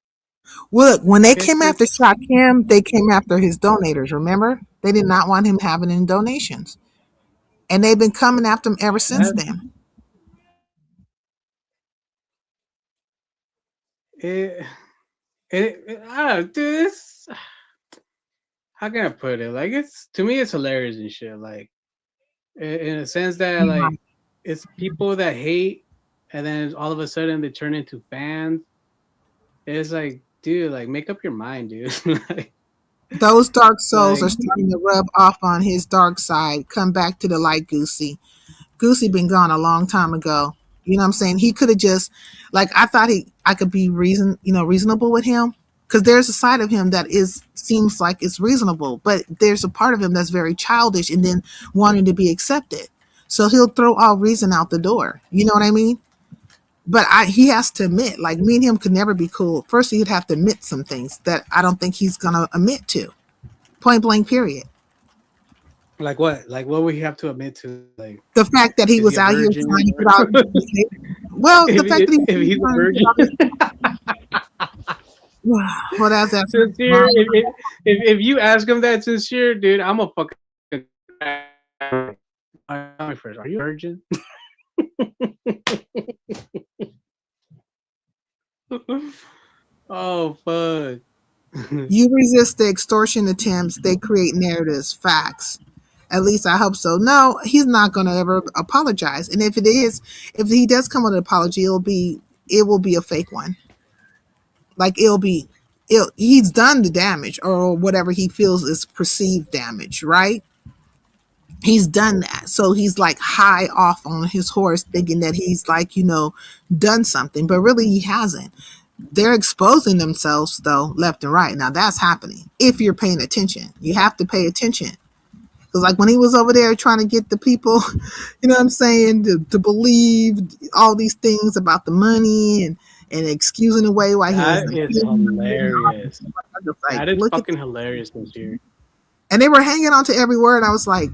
S8: Look, when they came after
S9: It's
S8: Shot Kim, they came after his donators. Remember, they did not want him having any donations, and they've been coming after him ever since
S9: that
S8: then.
S9: it, I don't know, dude. It's how can I put it? Like it's to me, it's hilarious and shit. Like in a sense that like it's people that hate, and then all of a sudden they turn into fans. It's like, dude, like make up your mind, dude. like,
S8: Those dark souls
S9: like
S8: are starting to rub off on his dark side. Come back to the light, Goosey. Goosey been gone a long time ago. You know what I'm saying? He could have just like I could be reasonable with him because there's a side of him that is seems like it's reasonable, but there's a part of him that's very childish and then wanting to be accepted. So he'll throw all reason out the door. You know what I mean? But he has to admit, like me and him could never be cool. First, he'd have to admit some things that I don't think he's gonna admit to. Point blank, period.
S9: like what? Like what would he have to admit to? Like
S8: The fact that he
S9: is he
S8: was
S9: a
S8: out here
S9: virgin?
S8: trying to
S9: Or
S8: get all these, well, the fact that he
S9: if
S8: was
S9: he's a
S8: trying to get
S9: virgin?
S8: all this, well, that's that.
S9: Sincere, if you ask him that sincere, dude, I'm a fucking tell me first. Are you a virgin? oh fuck.
S8: You resist the extortion attempts, they create narratives, facts. At least I hope so. No, he's not going to ever apologize. And if he does come with an apology, it will be a fake one. Like he's done the damage or whatever he feels is perceived damage, right? He's done that. So he's like high off on his horse thinking that he's like, done something, but really he hasn't. They're exposing themselves though, left and right. Now that's happening. If you're paying attention, you have to pay attention. Because like when he was over there trying to get the people, you know what I'm saying, to believe all these things about the money and excusing away why he
S9: That
S8: wasn't
S9: is
S8: paying money and all that
S9: hilarious.
S8: stuff. I was like,
S9: That is
S8: look at,
S9: fucking hilarious this year.
S8: and they were hanging on to every word. I was like,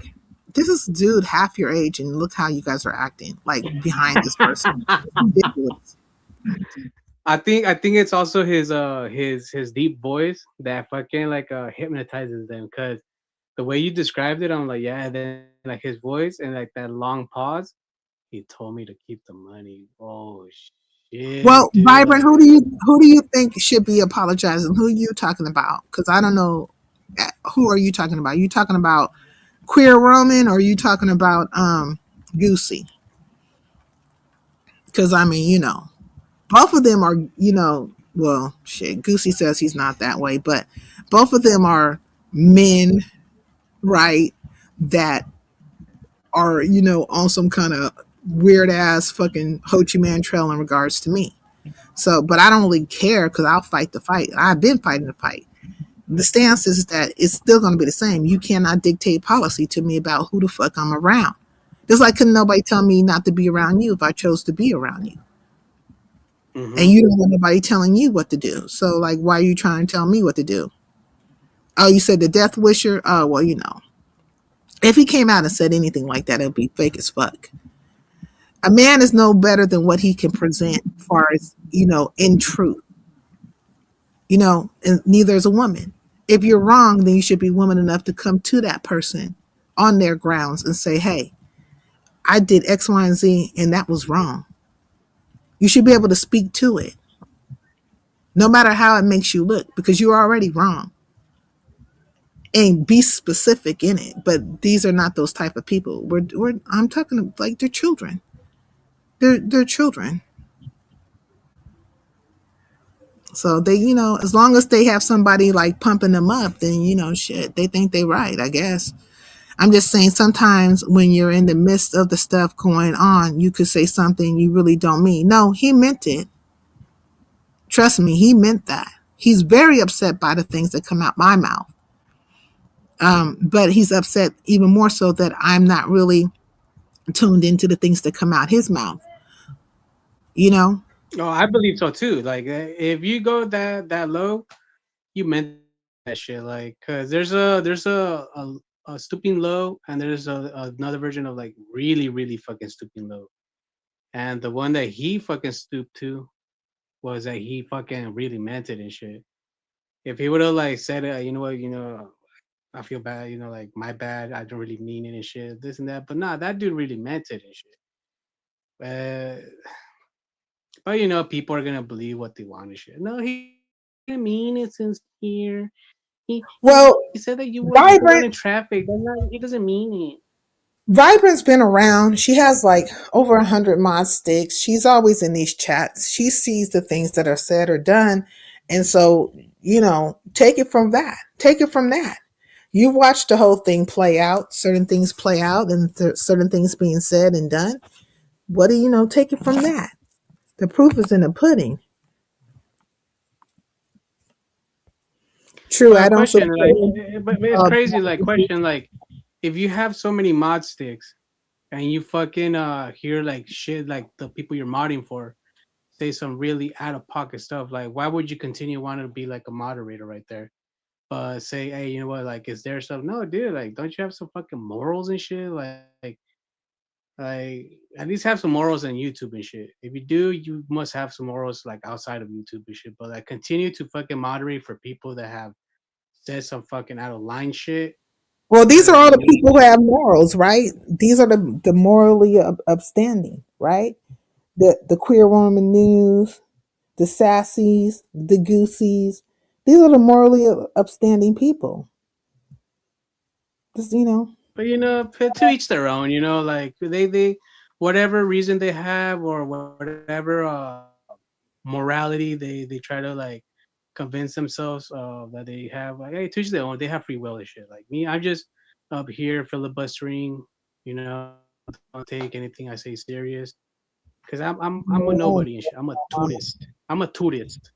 S8: this is dude half your age, and look how you guys are acting like behind this person. It's ridiculous.
S9: I think it's also his deep voice that fucking like hypnotizes them because the way you described it, I'm like, yeah, and then like his voice and like that long pause, he told me to keep the money. Oh
S8: Well,
S9: shit, dude.
S8: Vibrant,
S9: Like
S8: who do you think should be apologizing? Who are you talking about? Because I don't know. Who are you talking about? Are you talking about Queer Roman or are you talking about Goosey? Because I mean, both of them are, well, shit. Goosey says he's not that way, but both of them are men, right? That are, on some kind of weird ass fucking Ho Chi Minh trail in regards to me. So, but I don't really care because I'll fight the fight. I've been fighting the fight. The stance is that it's still going to be the same. You cannot dictate policy to me about who the fuck I'm around. Just like couldn't nobody tell me not to be around you if I chose to be around you. And
S9: mm-hmm.
S8: you don't want nobody telling you what to do. So, like, why are you trying to tell me what to do? Oh, you said the death wisher? Oh, well, if he came out and said anything like that, it'd be fake as fuck. A man is no better than what he can present as far as, in truth. And neither is a woman. If you're wrong, then you should be woman enough to come to that person on their grounds and say, hey, I did X, Y, and Z, and that was wrong. You should be able to speak to it, no matter how it makes you look, because you're already wrong. And be specific in it. But these are not those type of people. I'm talking like they're children. They're children. So they, as long as they have somebody like pumping them up, then shit, they think they right, I guess. I'm just saying sometimes when you're in the midst of the stuff going on, you could say something you really don't mean. No, he meant it. Trust me, he meant that. He's very upset by the things that come out my mouth. But he's upset even more so that I'm not really tuned into the things that come out his mouth, you know?
S9: Oh, I believe so too. Like, if you go that low, you meant that shit. Like, cause there's a stooping low, and there's another version of like really fucking stooping low. And the one that he fucking stooped to was that he fucking really meant it and shit. If he would have like said, you know what, I feel bad, like my bad, I don't really mean it and shit, this and that. But nah, that dude really meant it and shit. Uh, but people are gonna believe what they want and shit. No, he didn't mean it sincere. He
S8: Well,
S9: said that you were
S8: Vibrant
S9: in traffic. That's not, he doesn't mean it.
S8: Vibrant's been around. She has like over 100 mod sticks. She's always in these chats. She sees the things that are said or done. And so, take it from that. Take it from that. You watch the whole thing play out, certain things play out, and certain things being said and done. What do you know? Take it from that. The proof is in the pudding. True, I
S9: But
S8: don't
S9: question, like,
S8: support.
S9: but it's crazy. Like, question, like, if you have so many mod sticks and you fucking hear like shit, like the people you're modding for say some really out of pocket stuff, like, why would you continue wanting to be like a moderator right there? But say, hey, you know what? Like, is there some? No, dude. Like, don't you have some fucking morals and shit? Like, at least have some morals on YouTube and shit. If you do, you must have some morals like outside of YouTube and shit. But like, continue to fucking moderate for people that have said some fucking out of line shit.
S8: Well, these are
S9: Like,
S8: all the people who have morals, right? These are the morally upstanding, right? The queer woman news, the sassies, the goosies. These are the morally upstanding people. Just,
S9: but to each their own. Like they whatever reason they have or whatever morality they try to like convince themselves that they have. Like, hey, to each their own. They have free will and shit. Like me, I'm just up here filibustering. Don't take anything I say serious because I'm a nobody and shit. I'm a tourist. I'm a tourist.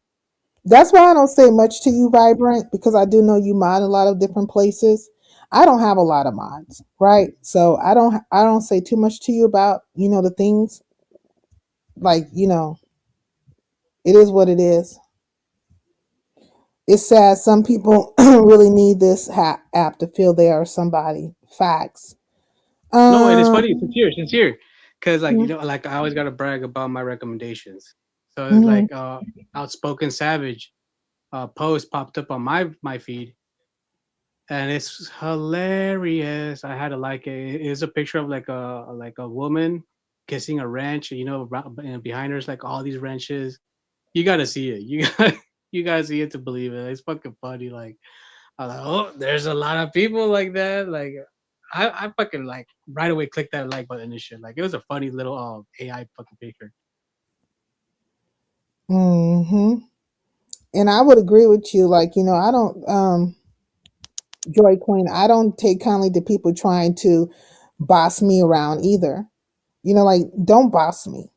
S8: that's why I don't say much to you, Vibrant, because I do know you mod a lot of different places. I don't have a lot of mods, right? So I don't say too much to you about the things like it is what it is. It's sad. Some people really need this app to feel they are somebody. Facts.
S9: No, and it's
S8: Um.
S9: funny, sincere, because like
S8: Mhm.
S9: like I always gotta brag about my recommendations. So it's
S8: Mhm.
S9: like outspoken savage post popped up on my feed, and it's hilarious. I had to like it. It's a picture of like a woman kissing a wrench. And behind her is like all these wrenches. You gotta see it. You gotta see it to believe it. It's fucking funny. Like I was like, oh, there's a lot of people like that. Like I fucking like right away clicked that like button and shit. Like it was a funny little AI fucking picture.
S8: Mhm. And I would agree with you. Like I don't. Joy Queen. I don't take kindly to people trying to boss me around either. Like don't boss me.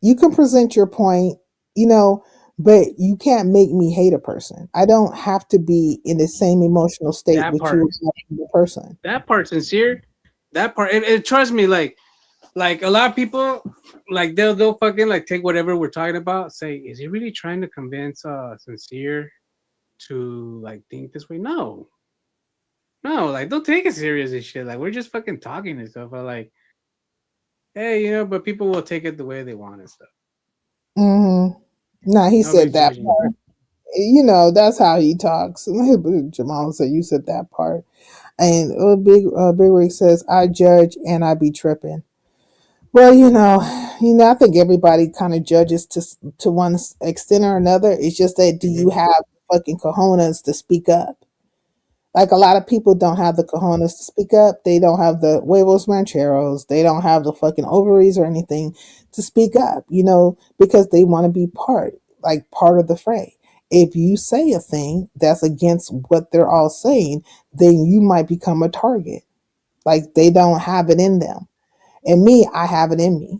S8: You can present your point. You know. But you can't make me hate a person. I don't have to be in the same emotional state
S9: That
S8: with
S9: part,
S8: you as the person.
S9: that part sincere. That part, it trust me. Like a lot of people, like they'll fucking like take whatever we're talking about. Say, is he really trying to convince sincere to like think this way? No, no. Like don't take it serious and shit. Like we're just fucking talking and stuff. But like, hey, but people will take it the way they want and stuff.
S8: Mm-hmm. Nah, he said
S9: Nobody's
S8: that
S9: judging.
S8: part. That's how he talks. Jamal said you said that part. And Big Rig says, I judge and I be tripping. Well, I think everybody kind of judges to one extent or another. It's just that do you
S9: Mhm.
S8: have fucking cojones to speak up? Like a lot of people don't have the cojones to speak up. They don't have the huevos rancheros. They don't have the fucking ovaries or anything to speak up, because they want to be part of the fray. if you say a thing that's against what they're all saying, then you might become a target. Like they don't have it in them. And me, I have it in me.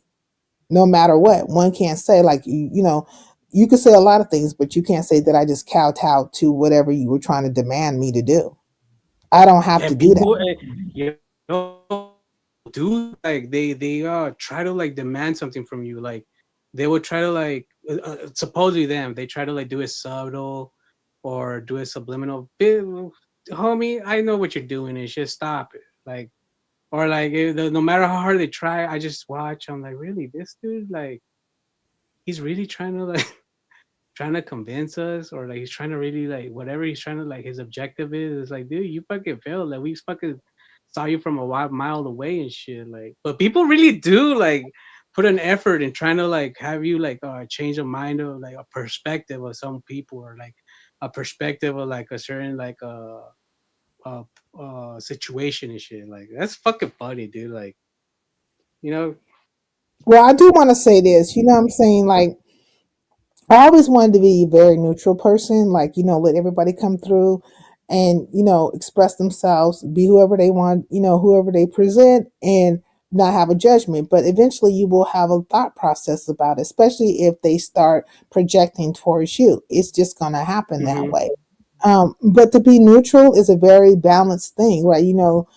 S8: No matter what, one can't say like you know, you can say a lot of things, but you can't say that I just kowtowed to whatever you were trying to demand me to do. I don't have to
S9: And
S8: do that.
S9: people, you know, do like they try to like demand something from you. Like they would try to like supposedly them they try to like do it subtle or do it subliminal. Homie, I know what you're doing. Is just stop it. Like or like no matter how hard they try, I just watch. I'm like, really, this dude like he's really trying to like trying to convince us, or like he's trying to really like whatever he's trying to like his objective is like, dude, you fucking failed. Like we fucking saw you from a mile away and shit. Like, but people really do like put an effort in trying to like have you like change a mind of like a perspective of some people, or like a perspective of like a certain like uh, situation and shit. Like that's fucking funny, dude. Like you know,
S8: Well, I do want to say this. You know what I'm saying? Like, I always wanted to be a very neutral person, like, you know, let everybody come through and, you know, express themselves, be whoever they want, you know, whoever they present and not have a judgment. But eventually you will have a thought process about it, especially if they start projecting towards you. It's just going to happen that
S9: mm-hmm.
S8: way. But to be neutral is a very balanced thing, right? You know,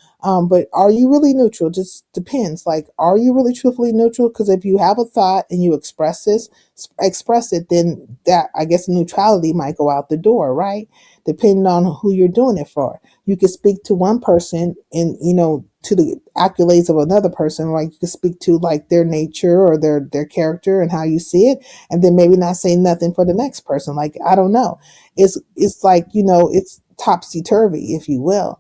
S8: but are you really neutral? Just depends. Like, are you really truthfully neutral? Because if you have a thought and you express it, then that I guess neutrality might go out the door, right? Depending on who you're doing it for. You could speak to one person and you know to the accolades of another person, like you could speak to like their nature or their character and how you see it, and then maybe not say nothing for the next person. Like I don't know, it's like you know it's topsy turvy, if you will.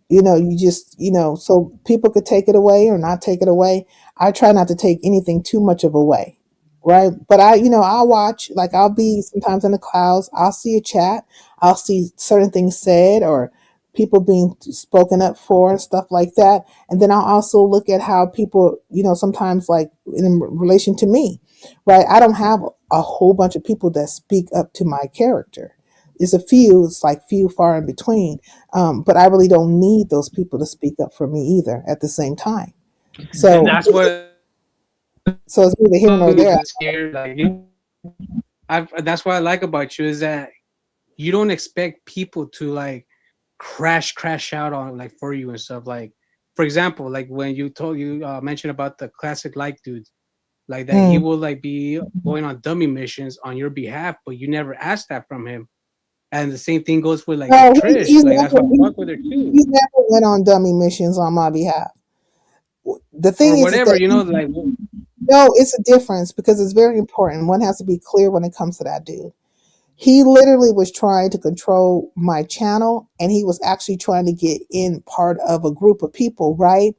S8: You know, you just you know, so people could take it away or not take it away. I try not to take anything too much of away, right? But I, you know, I'll watch. Like I'll be sometimes in the clouds. I'll see a chat. I'll see certain things said or people being spoken up for and stuff like that. And then I'll also look at how people, you know, sometimes like in relation to me, right? I don't have a whole bunch of people that speak up to my character. It's a few, it's like few far in between. But I really don't need those people to speak up for me either at the same time.
S9: And
S8: So,
S9: that's what
S8: so it's neither here nor there.
S9: is here. Like that's what I like about you is that you don't expect people to like crash out on like for you and stuff. Like for example, like when you mentioned about the classic like dudes, like that he
S8: Mm.
S9: will like be going on dummy missions on your behalf, but you never asked that from him. And the same thing goes with like
S8: No,
S9: Trish. Like that's why I fuck with her too,
S8: he never went on dummy missions on my behalf. The
S9: or
S8: thing is
S9: whatever.
S8: that
S9: You know, like
S8: no, it's a difference because it's very important. One has to be clear when it comes to that dude. He literally was trying to control my channel and he was actually trying to get in part of a group of people, right?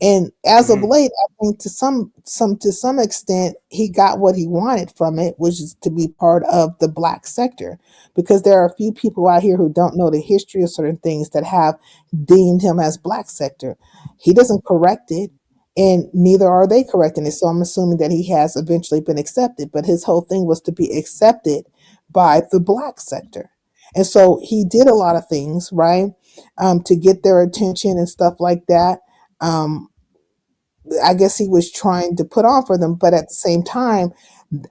S8: And as of
S9: mhm.
S8: late, I think to some extent he got what he wanted from it, which is to be part of the black sector. Because there are a few people out here who don't know the history of certain things that have deemed him as black sector. He doesn't correct it, and neither are they correcting it. So I'm assuming that he has eventually been accepted. But his whole thing was to be accepted by the black sector. And so he did a lot of things, right? To get their attention and stuff like that. Um, I guess he was trying to put on for them, but at the same time,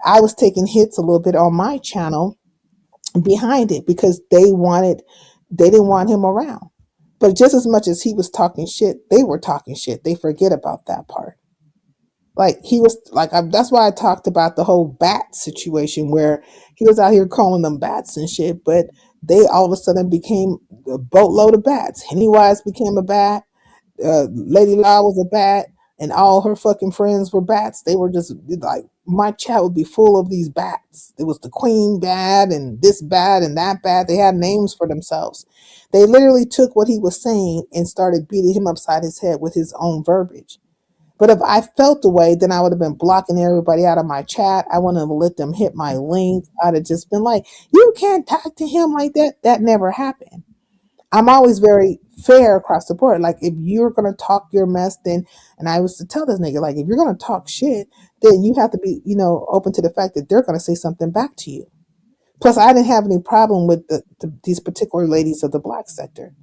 S8: I was taking hits a little bit on my channel behind it because they didn't want him around. But just as much as he was talking shit, they were talking shit. They forget about that part. Like he was like that's why I talked about the whole bat situation where he was out here calling them bats and shit, but they all of a sudden became a boatload of bats. Pennywise became a bat, Lady Law was a bat, and all her fucking friends were bats. They were just like my chat would be full of these bats. It was the queen bat and this bat and that bat. They had names for themselves. They literally took what he was saying and started beating him upside his head with his own verbiage. But if I felt the way, then I would have been blocking everybody out of my chat. I wouldn't have let them hit my link. I'd have just been like, you can't talk to him like that. That never happened. I'm always very fair across the board. Like if you're gonna talk your mess, then and I was to tell this nigga, like if you're gonna talk shit, then you have to be, you know, open to the fact that they're gonna say something back to you. Plus, I didn't have any problem with these particular ladies of the black sector.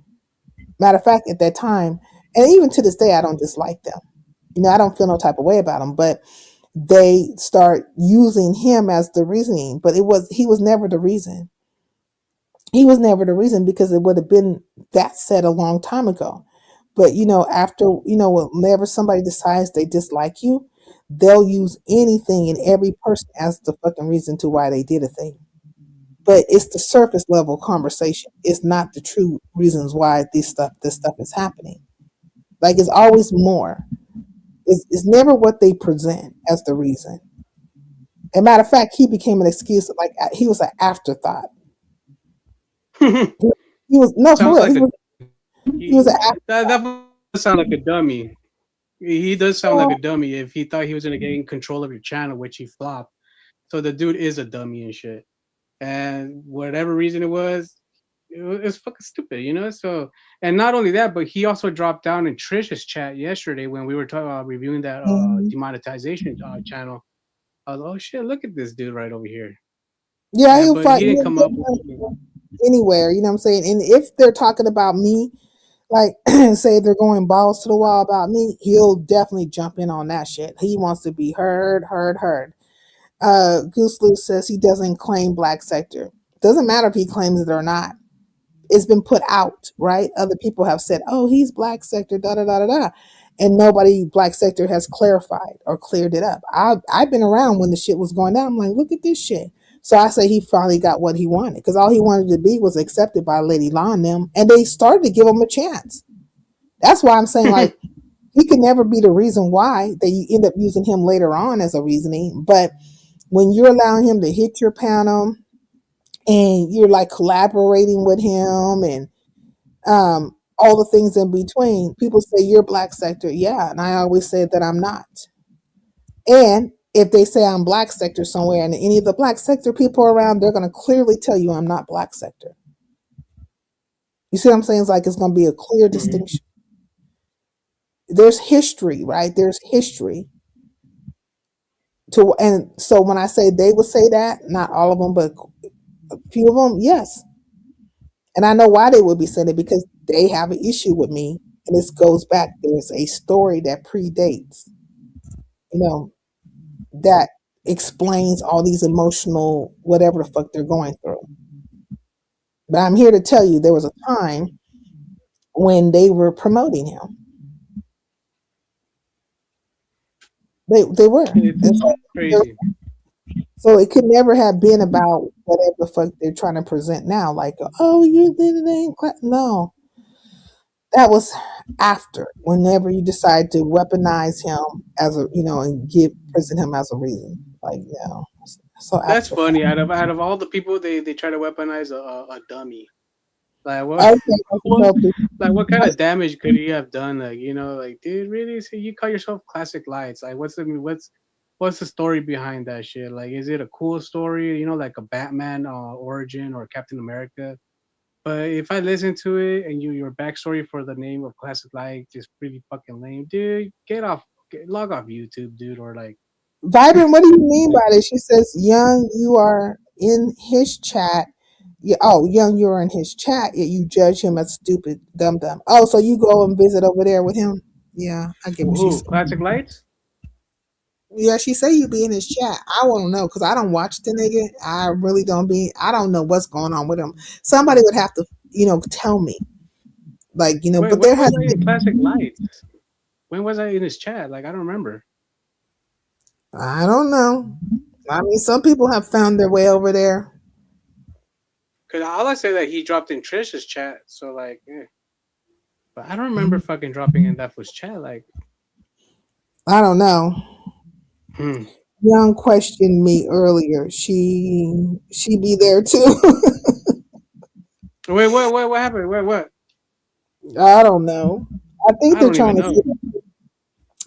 S8: Matter of fact, at that time, and even to this day, I don't dislike them. I don't feel no type of way about them, but they start using him as the reasoning. But he was never the reason. He was never the reason because it would have been that said a long time ago. But after whenever somebody decides they dislike you, they'll use anything and every person as the fucking reason to why they did a thing. But it's the surface level conversation. It's not the true reasons why this stuff is happening. Like it's always more. It's never what they present as the reason. As a matter of fact, he became an excuse. Like he was an afterthought. He was no for
S9: Sounds
S8: real.
S9: like a
S8: He was an
S9: that does sound like a dummy. He does sound like a
S8: afterthought.
S9: dummy if he thought he was gonna gain control of your channel, which he flopped. So the dude is a dummy and shit. And whatever reason it was fucking stupid, So, and not only that, but he also dropped down in Trish's chat yesterday when we were talking reviewing that
S8: Mhm.
S9: demonetization channel. I was, oh shit, look at this dude right over here.
S8: Yeah,
S9: And
S8: he'll
S9: but
S8: fight.
S9: he didn't come up with.
S8: Anywhere. You know what I'm saying? And if they're talking about me, like say they're going balls to the wall about me, he'll definitely jump in on that shit. He wants to be heard. Goose Loose says he doesn't claim black sector. Doesn't matter if he claims it or not. It's been put out, right? Other people have said, "Oh, he's black sector," da da da da da, and nobody black sector has clarified or cleared it up. I've been around when the shit was going down. I'm like, look at this shit. So I say he finally got what he wanted because all he wanted to be was accepted by Lady Law and them, and they started to give him a chance. That's why I'm saying like he could never be the reason why they end up using him later on as a reasoning. But when you're allowing him to hit your panel and you're like collaborating with him and all the things in between. People say you're black sector. Yeah. And I always say that I'm not. And if they say I'm black sector somewhere and any of the black sector people around, they're going to clearly tell you I'm not black sector. You see what I'm saying? It's like it's going to be a clear distinction. There's history, right? There's history. And so when I say they would say that, not all of them, but a few of them, yes. And I know why they would be saying it because they have an issue with me. And this goes back. There's a story that predates, you know, that explains all these emotional whatever the fuck they're going through. But I'm here to tell you there was a time when they were promoting him. They were.
S9: It's crazy.
S8: So it could never have been about whatever the fuck they're trying to present now. Like, oh, you did it. No, that was after. Whenever you decide to weaponize him as a, and present him as a reason. Like, so
S9: That's
S8: after the
S9: funny.
S8: fact.
S9: Out of all the people, they try to weaponize a dummy. Like what?
S8: Okay, I can
S9: what
S8: tell people.
S9: like what kind of damage could he have done? Like like dude, really? So you call yourself Classic Lights? Like what's the story behind that shit? Like is it a cool story? Like a Batman origin or Captain America? But if I listen to it and your backstory for the name of Classic Light is pretty fucking lame, dude. Log off YouTube, dude, or like.
S8: Vibrant, what do you mean by this? She says, Young, you are in his chat. Yeah, oh, Young, you're in his chat, yet you judge him as stupid, dumb. Oh, so you go and visit over there with him? Yeah, I get what she's
S9: Who?
S8: saying.
S9: Classic Lights?
S8: Yeah, she say you be in his chat. I won't know because I don't watch the nigga. I really don't be. I don't know what's going on with him. Somebody would have to, tell me. Like,
S9: Wait,
S8: but
S9: when
S8: there
S9: was
S8: has
S9: I in
S8: been.
S9: Classic Lights? When was I in his chat? Like I don't remember.
S8: I don't know. I mean, some people have found their way over there.
S9: Cause all I say that he dropped in Trish's chat, so like, but I don't remember fucking dropping in that fool's chat. Like,
S8: I don't know.
S9: hmm.
S8: Young questioned me earlier. She be there too.
S9: Wait, what happened? Wait, what?
S8: I don't know. I think
S9: I don't even know.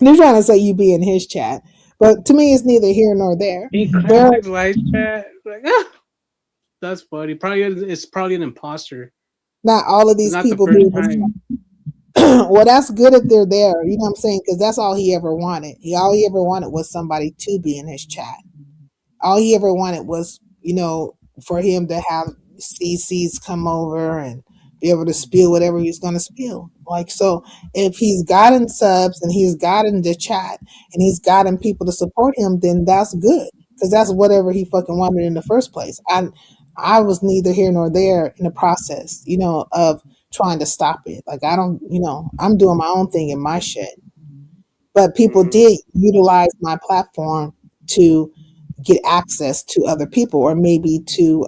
S8: they're trying to say you be in his chat, but to me, it's neither here nor there.
S9: In
S8: There,
S9: Classic Lights chat, like, that's funny. Probably it's probably an imposter.
S8: not all of
S9: It's
S8: these
S9: not the
S8: people be
S9: first
S8: in his
S9: time.
S8: chat. Well, that's good if they're there. You know what I'm saying? Because that's all he ever wanted. All he ever wanted was somebody to be in his chat. All he ever wanted was, for him to have CCs come over and be able to spill whatever he's going to spill. Like, so if he's gotten subs and he's gotten the chat and he's gotten people to support him, then that's good because that's whatever he fucking wanted in the first place. I was neither here nor there in the process, of trying to stop it. Like, I don't, I'm doing my own thing in my shit. But people
S9: Hmm.
S8: did utilize my platform to get access to other people or maybe to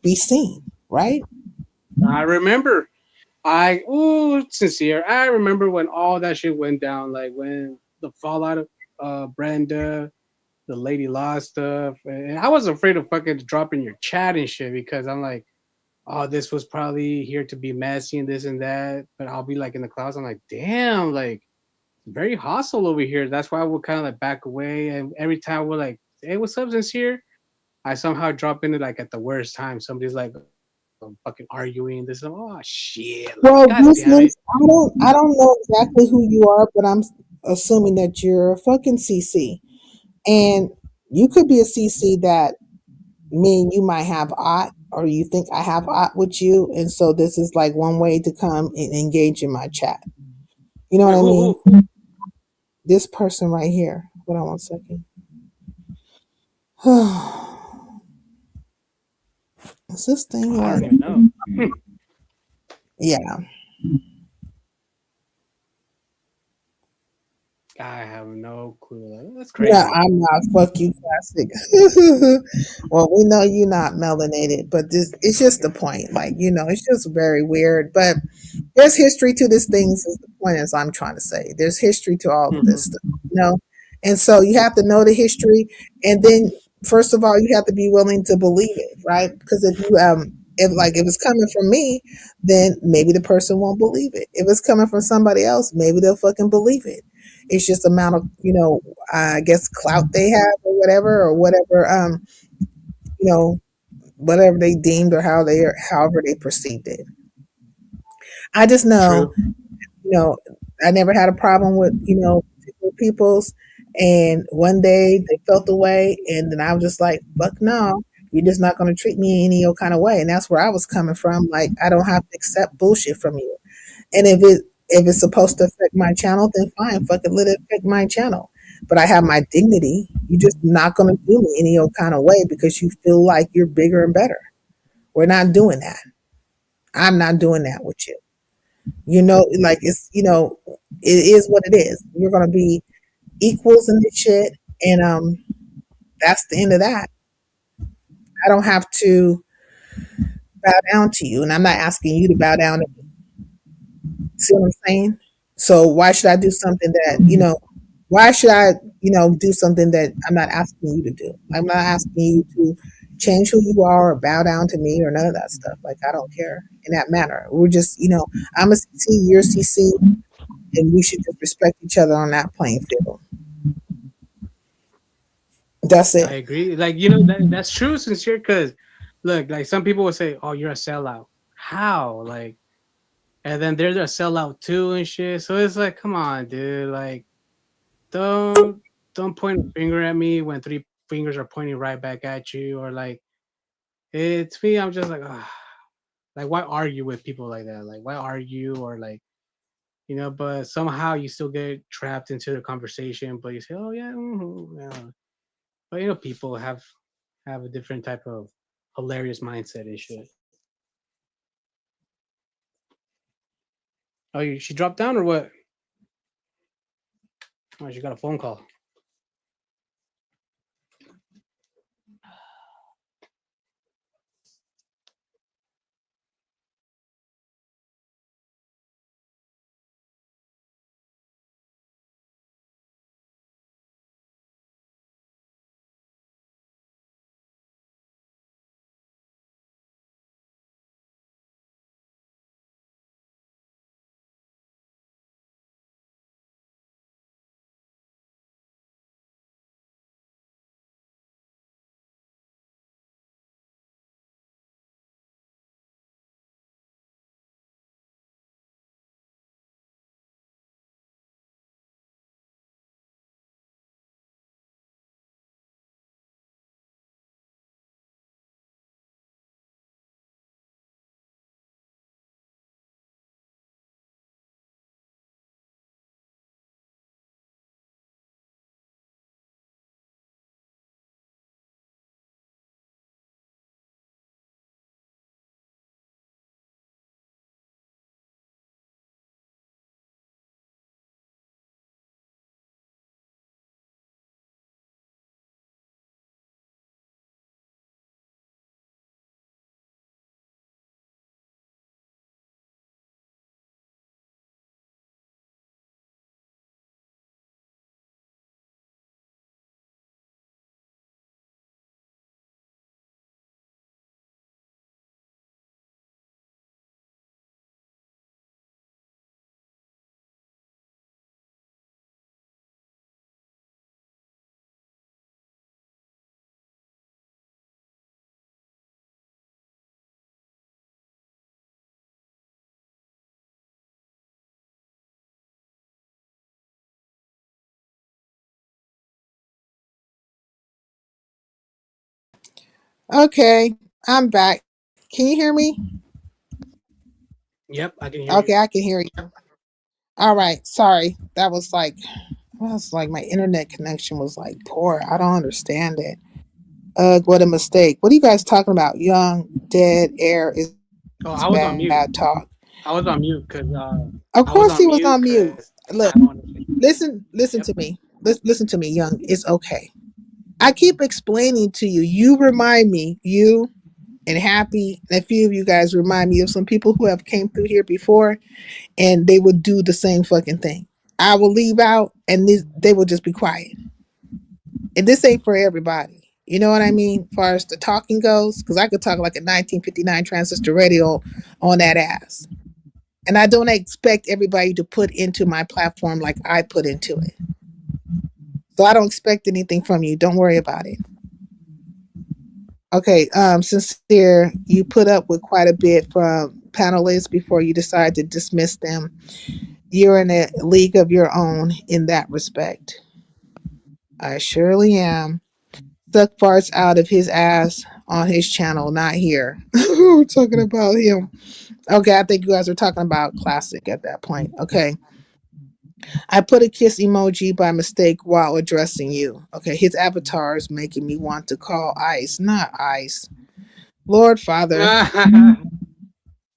S8: be seen, right?
S9: I remember. Sincere. I remember when all that shit went down, like when the fallout of Brenda, the Lady Law stuff, and I was afraid of fucking dropping your chat and shit because I'm like, oh, this was probably here to be messy and this and that, but I'll be like in the clouds. I'm like, damn, like very hostile over here. That's why we'll kind of like back away, and every time we're like, hey, what's up, Sincere? I somehow drop in it like at the worst time. Somebody's like fucking arguing this. Oh shit! Like,
S8: Well,
S9: god damn it.
S8: useless. I don't know exactly who you are, but I'm assuming that you're a fucking CC, and you could be a CC that me and you might have ought, or you think I have ought with you, and so this is like one way to come and engage in my chat. You know what
S9: Wait,
S8: I
S9: who?
S8: mean?
S9: Who?
S8: This person right here. Hold on one second. Is this thing
S9: I
S8: like?
S9: don't even know.
S8: Yeah.
S9: I have no clue. Like, that's
S8: No,
S9: crazy.
S8: I'm not. Fuck you, classic. Well, we know you're not melanated, but this it's just the point. Like, it's just very weird. But there's history to these things, is the point as I'm trying to say. There's history to all of this
S9: Hmm.
S8: stuff. And so you have to know the history, and then first of all, you have to be willing to believe it, right? Because if it's coming from me, then maybe the person won't believe it. If it's coming from somebody else, maybe they'll fucking believe it. It's just amount of, I guess clout they have or whatever, you know, whatever they deemed or however they perceived it. I just know,
S9: True.
S8: I never had a problem with, particular peoples. And one day they felt the way, and then I was just like, fuck no, you're just not going to treat me any old kind of way. And that's where I was coming from. Like, I don't have to accept bullshit from you. And if it's supposed to affect my channel, then fine, fucking let it affect my channel. But I have my dignity. You're just not going to do me any old kind of way because you feel like you're bigger and better. We're not doing that. I'm not doing that with you. Like it is what it is. We're gonna be equals in this shit, and that's the end of that. I don't have to bow down to you, and I'm not asking you to bow down to me. See what I'm saying? So why should I do something that Why should I do something that I'm not asking you to do? I'm not asking you to change who you are or bow down to me or none of that stuff. Like, I don't care in that manner. We're just I'm a CC, you're a CC, and we should just respect each other on that playing field. That's
S9: I
S8: it.
S9: agree. Like, that's true, Sincere, because look, like some people will say, oh, you're a sellout. How? Like, and then they're a sellout too and shit. So it's like, come on, dude. Like, don't don't point a finger at me when three fingers are pointing right back at you. Or like, it's me. I'm just like, ah, like why argue with people like that? Like, why argue? Or like, but somehow you still get trapped into the conversation. But you say, oh yeah, yeah. But people have a different type of hilarious mindset and shit. Oh, she dropped down or what? Oh, she got a phone call.
S8: Okay, I'm back. Can you hear me?
S9: Yep, I can hear you.
S8: Okay, I can hear you. All right. Sorry. That was like my internet connection was like poor. I don't understand it. What a mistake. What are you guys talking about? Young, dead air is bad
S9: Oh, I
S8: talk.
S9: was on mute. I was on mute because
S8: Of
S9: I was
S8: course he
S9: on
S8: was
S9: mute
S8: on mute.
S9: because
S8: Look,
S9: I don't understand.
S8: listen
S9: Yep.
S8: to me. Listen to me, young. It's okay. I keep explaining to you. You remind me, you and Happy, and a few of you guys remind me of some people who have came through here before, and they would do the same fucking thing. I will leave out, and they will just be quiet. And this ain't for everybody. You know what I mean? As far as the talking goes, because I could talk like a 1959 transistor radio on that ass. And I don't expect everybody to put into my platform like I put into it. So I don't expect anything from you. Don't worry about it. Okay, sincere, you put up with quite a bit from panelists before you decide to dismiss them. You're in a league of your own in that respect. I surely am. Suck farts out of his ass on his channel, not here. We're talking about him. Okay, I think you guys are talking about classic at that point. Okay. I put a kiss emoji by mistake while addressing you. Okay, his avatar is making me want to call ICE, not ICE. Lord Father.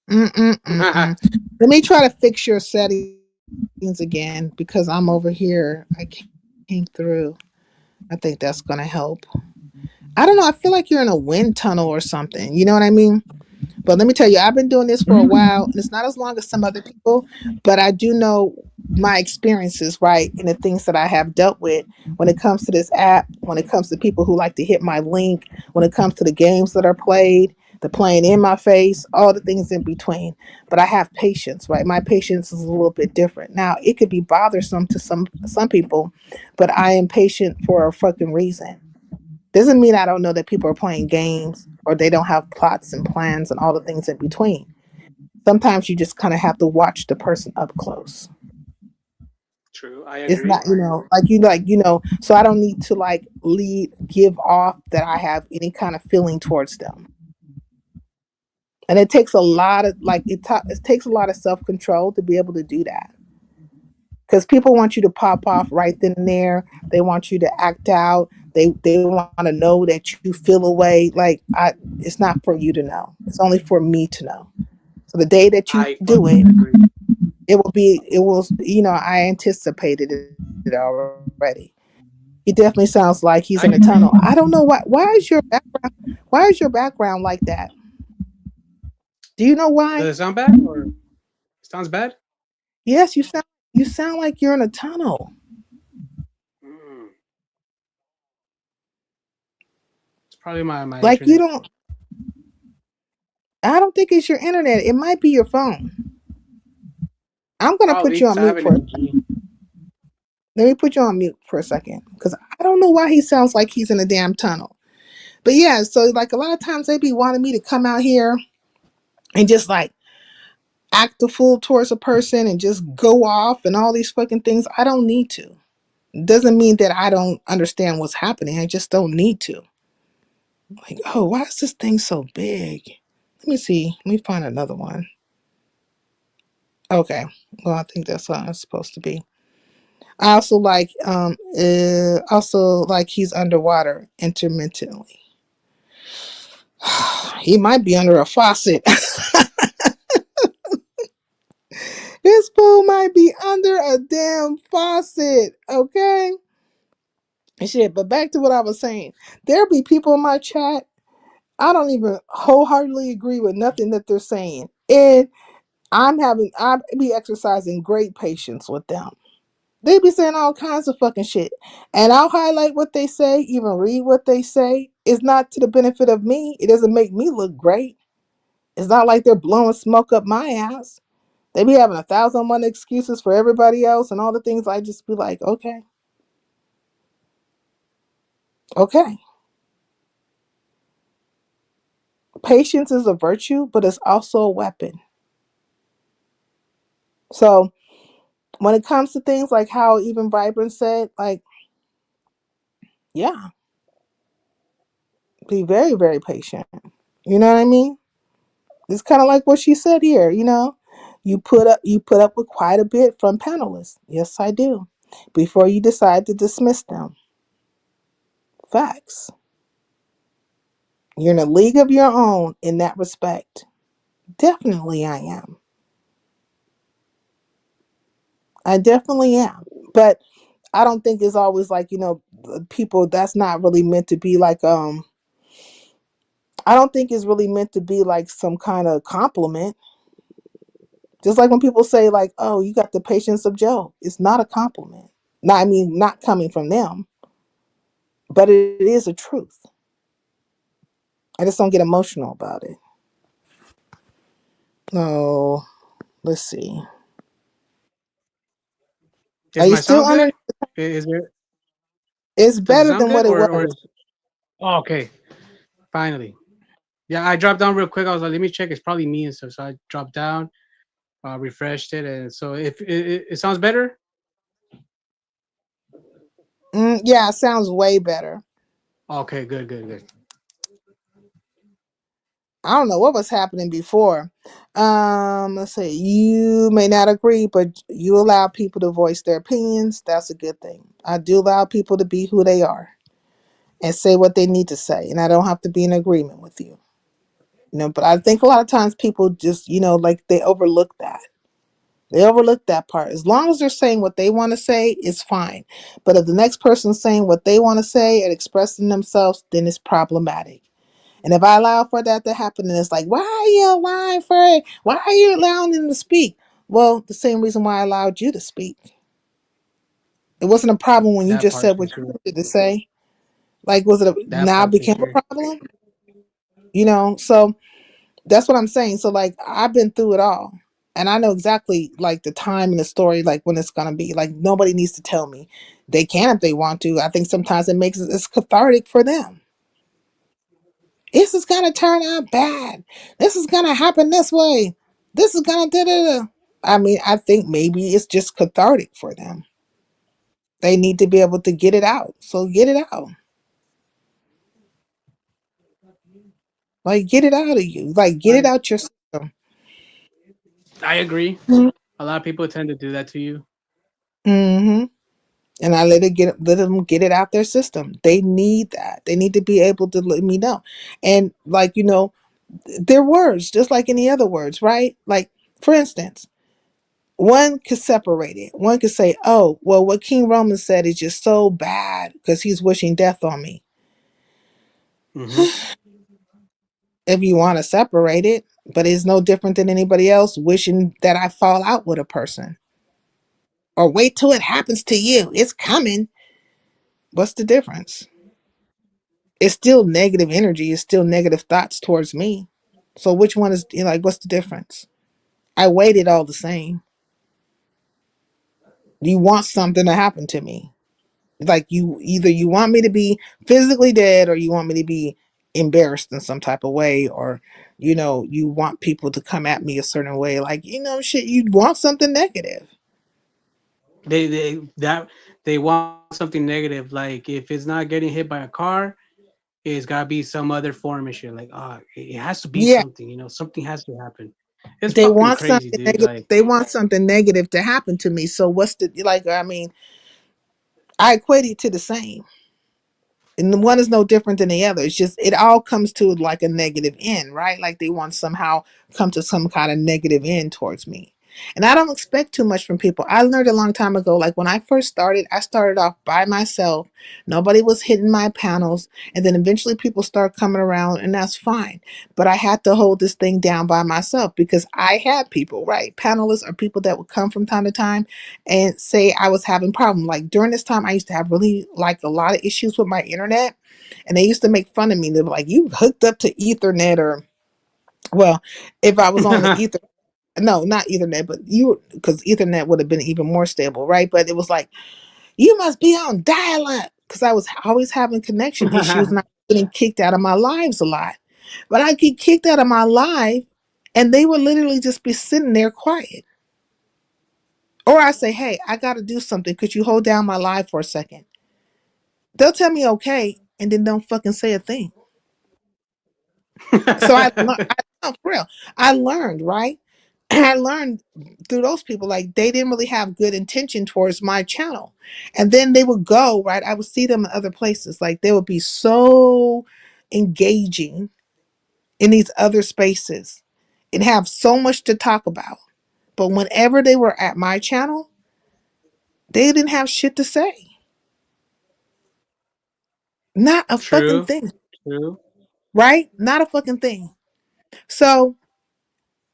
S8: Mm-mm-mm-mm. Let me try to fix your settings again because I'm over here. I came through. I think that's going to help. I don't know. I feel like you're in a wind tunnel or something. You know what I mean? But let me tell you, I've been doing this for a while, and it's not as long as some other people, but I do know my experiences, right? And the things that I have dealt with when it comes to this app, when it comes to people who like to hit my link, when it comes to the games that are played, the playing in my face, all the things in between. But I have patience, right? My patience is a little bit different. Now, it could be bothersome to some people, but I am patient for a fucking reason. Doesn't mean I don't know that people are playing games or they don't have plots and plans and all the things in between. Sometimes you just kind of have to watch the person up close.
S9: True, I
S8: It's
S9: agree.
S8: not, so I don't need to like give off that I have any kind of feeling towards them. And it takes a lot of it takes a lot of self control to be able to do that. Because people want you to pop off right then and there. They want you to act out. They want to know that you feel away. It's not for you to know. It's only for me to know. So the day that you
S9: I
S8: do
S9: fucking
S8: it,
S9: agree.
S8: I anticipated it already. He definitely sounds like he's in a tunnel.
S9: I
S8: I don't know
S9: agree.
S8: why is your background like that? Do you know why?
S9: Does it sound bad or sounds bad?
S8: Yes, you sound like you're in a tunnel.
S9: Mm, it's probably my
S8: Like you
S9: internet.
S8: don't I don't think it's your internet. It might be your phone. I'm gonna put
S9: Probably
S8: you
S9: because
S8: on
S9: I have
S8: mute
S9: an
S8: for
S9: MG.
S8: let me put you on mute for a second. Because I don't know why he sounds like he's in a damn tunnel. But yeah, so like a lot of times they be wanting me to come out here and just like act a fool towards a person and just go off and all these fucking things. I don't need to. Doesn't mean that I don't understand what's happening. I just don't need to. Like, oh, why is this thing so big? Let me see. Let me find another one. Okay. Well, I think that's how it's supposed to be. I also like he's underwater intermittently. He might be under a faucet. This fool might be under a damn faucet. Okay. Shit, but back to what I was saying. There'll be people in my chat. I don't even wholeheartedly agree with nothing that they're saying. And I be exercising great patience with them. They be saying all kinds of fucking shit. And I'll highlight what they say, even read what they say. It's not to the benefit of me. It doesn't make me look great. It's not like they're blowing smoke up my ass. They be having 1,001 excuses for everybody else and all the things. I just be like, okay, okay. Patience is a virtue, but it's also a weapon. So when it comes to things like how even Vibrant said, like, yeah, Be very, very patient. You know what I mean? It's kind of like what she said here. You put up with quite a bit from panelists. Yes, I do. Before you decide to dismiss them. Facts. You're in a league of your own in that respect. Definitely, I am. I definitely am. But I don't think it's always like, people that's not really meant to be like I don't think it's really meant to be like some kind of compliment. Just like when people say like, "Oh, you got the patience of Joe." It's not a compliment. Not I mean not coming from them, but it is a truth. I just don't get emotional about it. Oh, let's see. Are
S9: Is
S8: you
S9: my
S8: still
S9: sound
S8: under?
S9: good? Is it?
S8: It's
S9: Does it
S8: better
S9: sound
S8: than
S9: good
S8: what it
S9: or
S8: was.
S9: is? Oh, okay, finally. Yeah, I dropped down real quick. I was like, let me check. It's probably me and stuff. So I dropped down, refreshed it, and so if it sounds better.
S8: Yeah, it sounds way better.
S9: Okay, good, good, good.
S8: I don't know what was happening before. Let's see. You may not agree, but you allow people to voice their opinions. That's a good thing. I do allow people to be who they are and say what they need to say, and I don't have to be in agreement with you. But I think a lot of times people just, like they overlook that. They overlook that part. As long as they're saying what they want to say, it's fine. But if the next person's saying what they want to say and expressing themselves, then it's problematic. And if I allow for that to happen, then it's like, why are you allowing for it? Why are you allowing them to speak? Well, the same reason why I allowed you to speak. It wasn't a problem when you
S9: That
S8: just
S9: part
S8: said
S9: for
S8: what you
S9: sure.
S8: wanted to say. Like, was it
S9: That
S8: now
S9: part for
S8: became a
S9: sure.
S8: problem? So that's what I'm saying. So like I've been through it all. And I know exactly like the time and the story, like when it's gonna be. Like nobody needs to tell me. They can if they want to. I think sometimes it's cathartic for them. This is gonna turn out bad. This is gonna happen this way. This is gonna da da da. I mean, I think maybe it's just cathartic for them. They need to be able to get it out. So get it out. Like get it out of you. Like get it
S9: I
S8: out your system.
S9: I agree. A lot of people tend to do that to you.
S8: Mm-hmm. And I let them get it out their system. They need that. They need to be able to let me know. And like, they're words, just like any other words, right? Like, for instance, one could separate it. One could say, oh, well, what King Roman said is just so bad because he's wishing death on me.
S9: Hmm.
S8: If you want to separate it, but it's no different than anybody else wishing that I fall out with a person. Or wait till it happens to you. It's coming. What's the difference? It's still negative energy. It's still negative thoughts towards me. So which one is like? What's the difference? I waited all the same. You want something to happen to me? Like you want me to be physically dead, or you want me to be embarrassed in some type of way, or you want people to come at me a certain way. Like shit. You want something negative.
S9: They want something negative. Like if it's not getting hit by a car, it's gotta be some other form and shit. Like it has to be
S8: Yeah,
S9: something. Something has to happen. It's
S8: they
S9: fucking
S8: want
S9: crazy,
S8: something
S9: dude.
S8: negative.
S9: Like
S8: They want something negative to happen to me. So what's the like? I mean, I equate it to the same. And the one is no different than the other. It's just it all comes to like a negative end, right? Like they want somehow come to some kind of negative end towards me. And I don't expect too much from people. I learned a long time ago, like when I first started, I started off by myself. Nobody was hitting my panels. And then eventually people start coming around, and that's fine. But I had to hold this thing down by myself because I had people, right? Panelists are people that would come from time to time and say I was having problems. Like during this time, I used to have really like a lot of issues with my internet, and they used to make fun of me. They were like, "You hooked up to Ethernet," or well, if I was on the Ether, no, not Ethernet, but you because Ethernet would have been even more stable, right? But it was like you must be on dial-up because I was always having connection issues and I was getting kicked out of my lives a lot. But I get kicked out of my life, and they would literally just be sitting there quiet. Or I say, hey, I got to do something. Could you hold down my live for a second? They'll tell me okay, and then don't fucking say a thing. So no, for real, I learned, right? I learned through those people, like they didn't really have good intention towards my channel. And then they would go, right? I would see them in other places. Like they would be so engaging in these other spaces and have so much to talk about. But whenever they were at my channel, they didn't have shit to say. Not a fucking
S9: True.
S8: thing,
S9: True.
S8: right? Not a fucking thing. So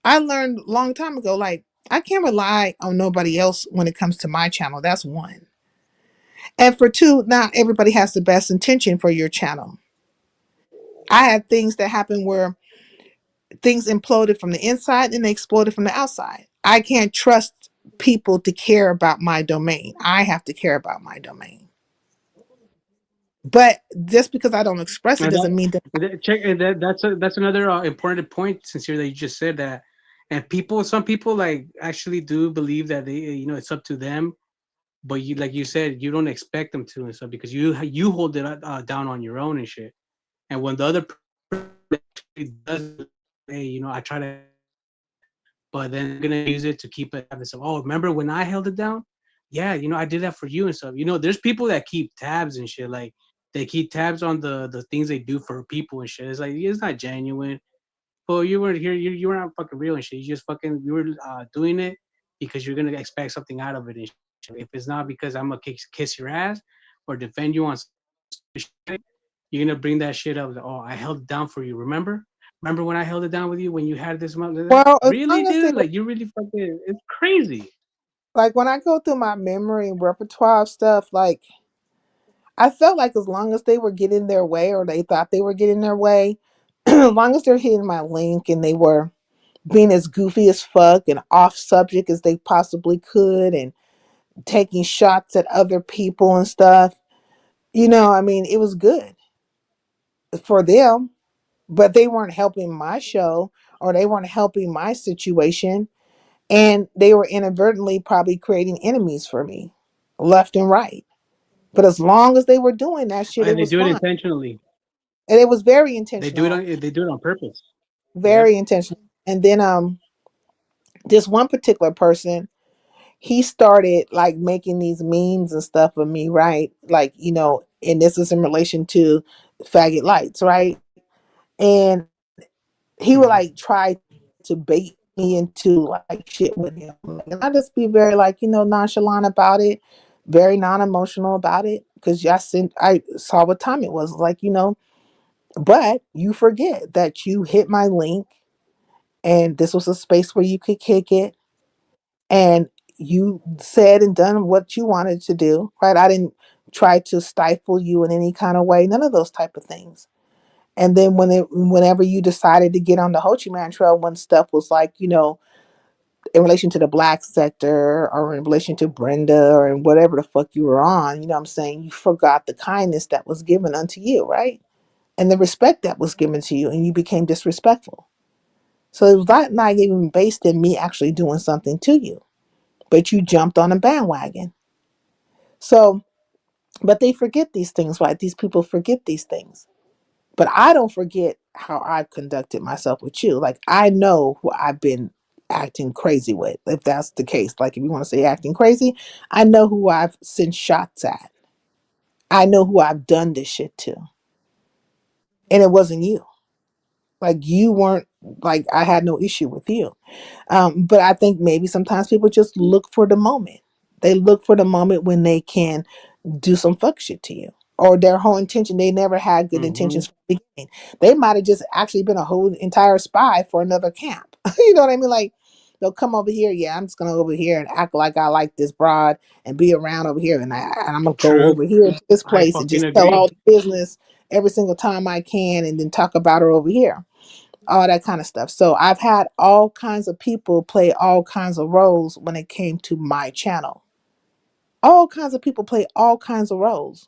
S8: I learned a long time ago, like, I can't rely on nobody else when it comes to my channel. That's one. And for two, not everybody has the best intention for your channel. I had things that happened where things imploded from the inside and they exploded from the outside. I can't trust people to care about my domain. I have to care about my domain. But just because I don't express it
S9: And
S8: doesn't mean that.
S9: check and that's another important point sincere that you just said that. And some people like actually do believe that they it's up to them, but you like you said you don't expect them to and stuff because you hold it down on your own and shit. And when the other person actually does, hey, I try to, but then they're gonna use it to keep it and stuff. Oh, remember when I held it down? Yeah, I did that for you and stuff. There's people that keep tabs and shit. Like they keep tabs on the things they do for people and shit. It's like it's not genuine. Well, you weren't here. You were not fucking real and shit. You were doing it because you're gonna expect something out of it. And shit. If it's not because I'm gonna kiss your ass or defend you on shit, you're gonna bring that shit up. Like, oh, I held it down for you. Remember when I held it down with you when you had this month?
S8: Well, as
S9: Really,
S8: long as they
S9: dude? Like you really fucking? It's crazy.
S8: like when I go through my memory and repertoire of stuff, like I felt like as long as they were getting their way or they thought they were getting their way, as long as they're hitting my link and they were being as goofy as fuck and off subject as they possibly could and taking shots at other people and stuff, I mean, it was good for them, but they weren't helping my show or they weren't helping my situation. And they were inadvertently probably creating enemies for me left and right. But as long as they were doing that shit,
S9: And
S8: it
S9: they
S8: was
S9: do it
S8: fine.
S9: intentionally.
S8: And it was very
S9: They do it
S8: intentional,
S9: on. They do it on purpose. Yep.
S8: very intentional. And then this one particular person, he started like making these memes and stuff of me, right? Like, and this is in relation to faggot lights, right? And he would
S9: Mhm.
S8: like try to bait me into like shit with him. And I just be very like, nonchalant about it, very non-emotional about it. Cause I saw what time it was. Like, but you forget that you hit my link and this was a space where you could kick it and you said and done what you wanted to do, right? I didn't try to stifle you in any kind of way, none of those type of things. And then whenever you decided to get on the Ho Chi Minh Trail, when stuff was like, in relation to the black sector or in relation to Brenda or in whatever the fuck you were on, what I'm saying, you forgot the kindness that was given unto you, right? And the respect that was given to you, and you became disrespectful. So it was not even based in me actually doing something to you, but you jumped on a bandwagon. So, but they forget these things, right? These people forget these things. But I don't forget how I've conducted myself with you. Like I know who I've been acting crazy with, if that's the case. Like if you want to say acting crazy, I know who I've sent shots at. I know who I've done this shit to. And it wasn't you. Like you weren't like I had no issue with you. But I think maybe sometimes people just look for the moment. They look for the moment when they can do some fuck shit to you. Or their whole intention, they never had good
S9: Mhm.
S8: intentions from the beginning. They might have just actually been a whole entire spy for another camp. You know what I mean? Like they'll come over here, yeah, I'm just gonna go over here and act like I like this broad and be around over here and I'm gonna go
S9: True.
S8: over here to this
S9: I
S8: place and
S9: fucking
S8: just tell
S9: agree.
S8: all the business every single time I can and then talk about her over here. All that kind of stuff. So I've had all kinds of people play all kinds of roles when it came to my channel. All kinds of people play all kinds of roles.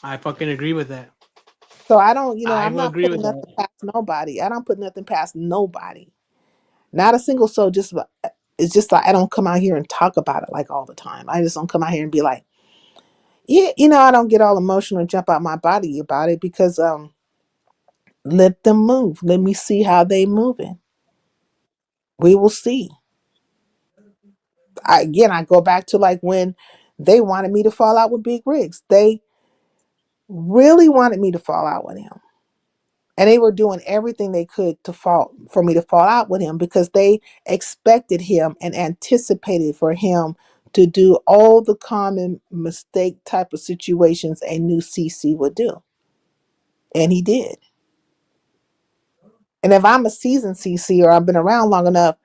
S9: I fucking agree with that.
S8: So I don't,
S9: I
S8: I'm
S9: will
S8: not
S9: agree
S8: putting
S9: with that.
S8: nothing past nobody. I don't put nothing past nobody. Not a single soul. It's just like I don't come out here and talk about it like all the time. I just don't come out here and be like, Yeah, I don't get all emotional and jump out my body about it because let them move. Let me see how they moving. We will see. I go back to like when they wanted me to fall out with Big Rigs. They really wanted me to fall out with him. And they were doing everything they could for me to fall out with him because they expected him and anticipated for him to do all the common mistake type of situations a new CC would do. And he did. And if I'm a seasoned CC or I've been around long enough,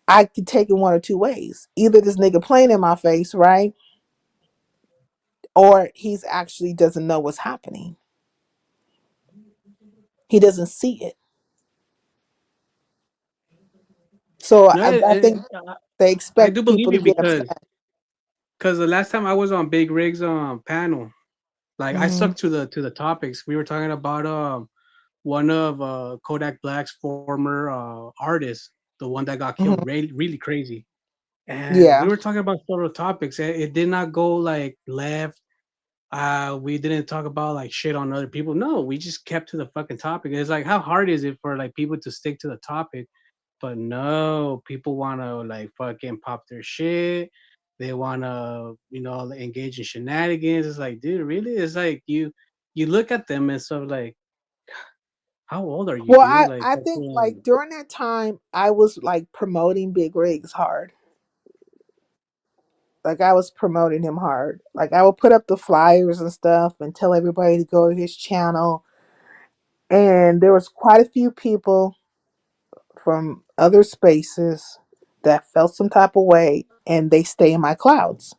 S8: I could take it one or two ways. Either this nigga playing in my face, right? Or he's actually doesn't know what's happening. He doesn't see it. So
S9: No,
S8: I think they
S9: I
S8: expect
S9: do
S8: people
S9: believe
S8: to
S9: you
S8: get
S9: because
S8: upset.
S9: the last time I was on Big Rig's panel, like I
S8: Hmm.
S9: stuck to the topics. We were talking about one of Kodak Black's former artists, the one that got killed,
S8: Hmm.
S9: really crazy. And we
S8: Yeah.
S9: were talking about several topics. It did not go like left. We didn't talk about like shit on other people. No, we just kept to the fucking topic. It's like how hard is it for like people to stick to the topic? But no, people want to like fucking pop their shit. They want to, engage in shenanigans. It's like, dude, really? It's like you look at them and stuff like, how old are you,
S8: Well,
S9: dude? Like,
S8: I think like
S9: fucking.
S8: during that time I was like promoting Big Rigs hard. Like I was promoting him hard. Like I would put up the flyers and stuff and tell everybody to go to his channel. And there was quite a few people from other spaces that felt some type of way and they stay in my clouds.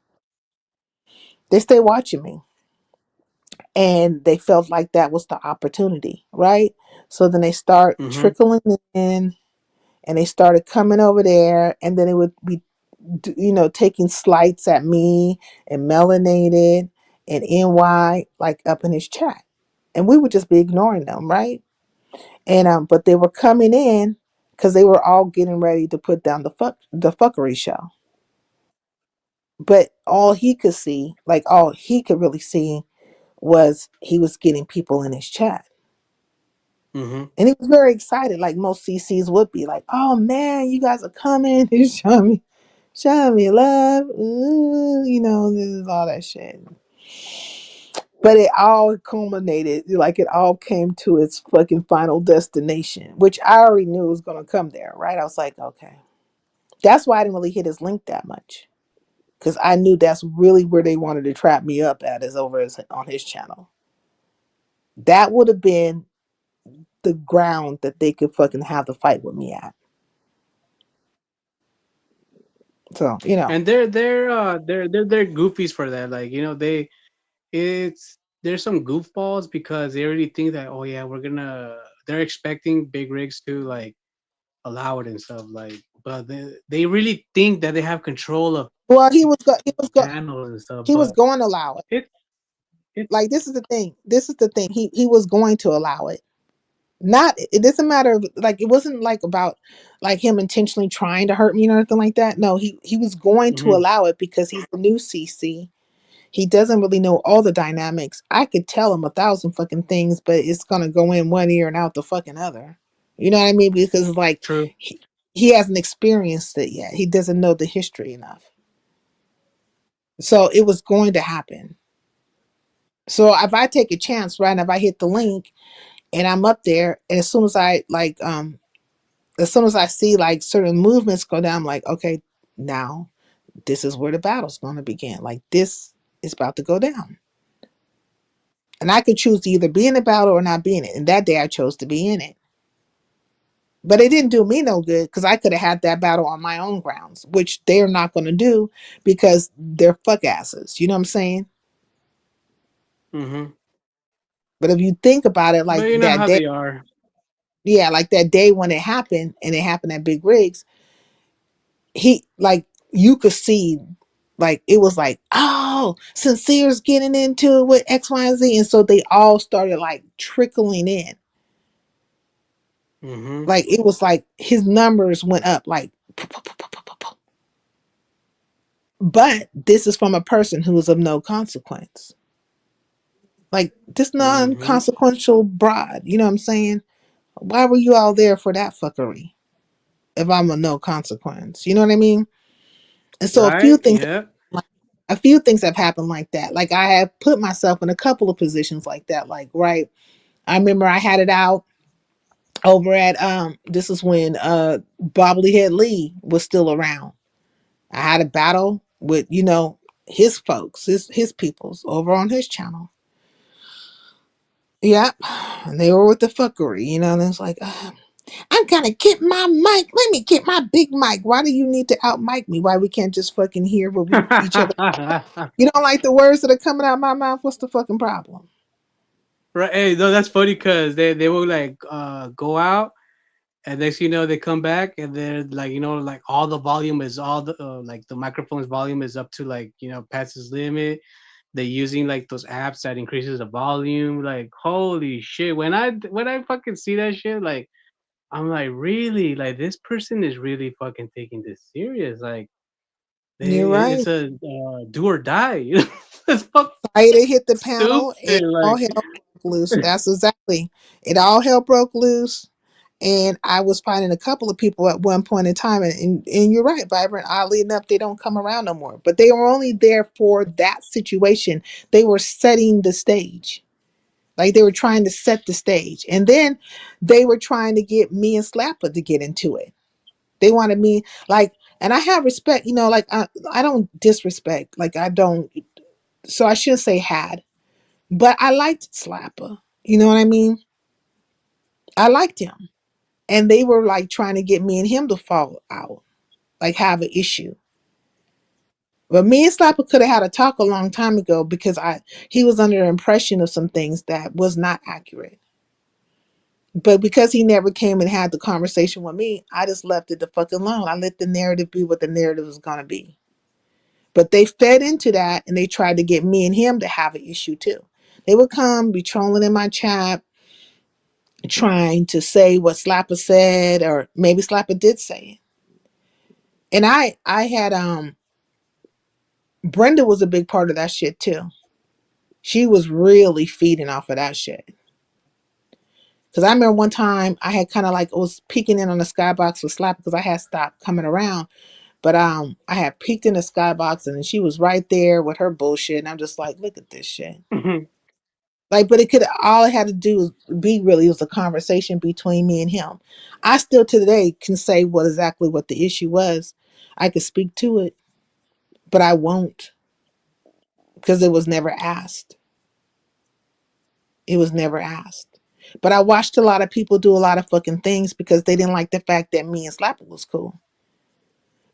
S8: They stay watching me. And they felt like that was the opportunity, right? So then they start
S9: Mm-hmm.
S8: trickling in and they started coming over there and then it would be taking slights at me and melanated and NY like up in his chat. And we would just be ignoring them, right? And but they were coming in because they were all getting ready to put down the fuckery show. But all he could see, like all he could really see, was he was getting people in his chat.
S9: Mm-hmm.
S8: And he was very excited, like most CCs would be, like, "Oh man, you guys are coming! He's showing me love." Ooh, this is all that shit. But it all culminated, like it all came to its fucking final destination, which I already knew was gonna come there, right? I was like, okay, that's why I didn't really hit his link that much, because I knew that's really where they wanted to trap me up at, is on his channel. That would have been the ground that they could fucking have the fight with me at. So,
S9: And they're goofies for that. Like, it's there's some goofballs because they already think that, oh yeah, they're expecting Big Rigs to like allow it and stuff, like, but they really think that they have control of
S8: well,
S9: panels and stuff,
S8: he was
S9: but
S8: going to allow it.
S9: it it's
S8: Like this is the thing. This is the thing. He was going to allow it. Not it doesn't matter, like it wasn't like about like him intentionally trying to hurt me or anything like that. No, he was going to
S9: mm-hmm,
S8: allow it because he's the new CC. He doesn't really know all the dynamics. I could tell him a thousand fucking things, but it's gonna go in one ear and out the fucking other. You know what I mean? Because it's like
S9: true.
S8: he hasn't experienced it yet. He doesn't know the history enough. So it was going to happen. So if I take a chance, right, and if I hit the link and I'm up there, and as soon as I as soon as I see like certain movements go down, I'm like, okay, now this is where the battle's going to begin. Like this is about to go down. And I could choose to either be in the battle or not be in it. And that day I chose to be in it. But it didn't do me no good because I could have had that battle on my own grounds, which they're not going to do because they're fuck asses. You know what I'm saying?
S9: Mm-hmm.
S8: But if you think about it,
S9: But
S8: like
S9: you know
S8: that
S9: how
S8: day,
S9: they are.
S8: yeah, like that day when it happened and it happened at Big Rigs, he like you could see like it was like, oh, Sincere's getting into it with X, Y, and Z. And so they all started like trickling in.
S9: Mm-hmm.
S8: Like it was like his numbers went up like But this is from a person who is of no consequence. Like this
S9: Mm-hmm.
S8: non-consequential broad. You know what I'm saying? Why were you all there for that fuckery? If I'm a no consequence, you know what I mean? And so
S9: Right? Yeah.
S8: a few things have happened like that. Like I have put myself in a couple of positions like that. Like right, I remember I had it out over at this is when Bobblyhead Lee was still around. I had a battle with, you know, his folks, his peoples over on his channel. Yep. And they were with the fuckery, you know, and it's like, I'm gonna get my mic. Let me get my big mic. Why do you need to out mic me? Why we can't just fucking hear what we each other? You don't like the words that are coming out my mouth? What's the fucking problem?
S9: Right. Hey, no, that's funny because they will like go out and next you know they come back and they're like like all the volume is all the like the microphone's volume is up to like past its limit. They're using like those apps that increases the volume. Like holy shit! When I fucking see that shit, like I'm like really like this person is really fucking taking this serious. Like
S8: You're
S9: it's
S8: right.
S9: a do or die. It's fucking
S8: Ida hit the
S9: stupid.
S8: panel and all
S9: Like
S8: hell broke loose. That's exactly it. All hell broke loose. And I was finding a couple of people at one point in time, and you're right, Vibrant. Oddly enough, they don't come around no more. But they were only there for that situation. They were setting the stage. Like they were trying to set the stage. And then they were trying to get me and Slapper to get into it. They wanted me like, and I have respect, like I don't disrespect. Like I don't, so I shouldn't say had, but I liked Slapper. You know what I mean? I liked him. And they were like trying to get me and him to fall out, like have an issue. But me and Slapper could have had a talk a long time ago because he was under the impression of some things that was not accurate. But because he never came and had the conversation with me, I just left it the fuck alone. I let the narrative be what the narrative was gonna be. But they fed into that and they tried to get me and him to have an issue too. They would come, be trolling in my chat, trying to say what Slapper said, or maybe Slapper did say it. And I had Brenda was a big part of that shit too. She was really feeding off of that shit. Cause I remember one time I had kind of like was peeking in on the skybox with Slapper because I had stopped coming around. But I had peeked in the skybox and she was right there with her bullshit. And I'm just like, look at this shit. Like, but it could all it had to do was be really was a conversation between me and him. I still to today can say what the issue was. I could speak to it, but I won't because it was never asked. It was never asked. But I watched a lot of people do a lot of fucking things because they didn't like the fact that me and Slapper was cool.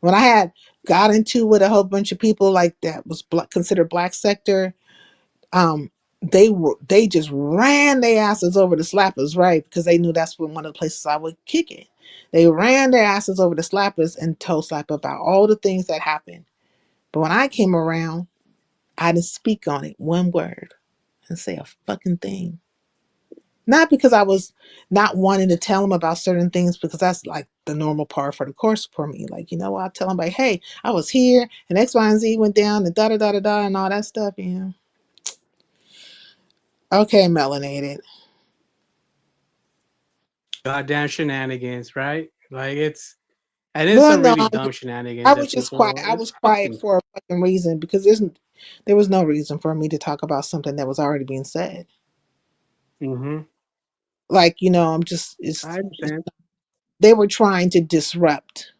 S8: When I had got into with a whole bunch of people like that was considered black sector, um, they just ran their asses over the Slappers, right? Because they knew that's one of the places I would kick it. They ran their asses over the Slappers and told Slapper about all the things that happened. But when I came around, I didn't speak on it one word and say a fucking thing. Not because I was not wanting to tell them about certain things, because that's like the normal part for the course for me. Like, I'll tell them like, hey, I was here and X, Y, and Z went down and da da da da da and all that stuff, Okay, melanated.
S9: goddamn shenanigans, right? Like and it's
S8: Well,
S9: some
S8: no,
S9: really dumb shenanigans
S8: I
S9: that
S8: was just quiet.
S9: people.
S8: I
S9: It's
S8: was quiet
S9: fucking.
S8: for a fucking reason because there was no reason for me to talk about something that was already being said.
S9: Mm-hmm.
S8: Like, I'm just,
S9: I
S8: it's
S9: understand.
S8: they were trying to disrupt.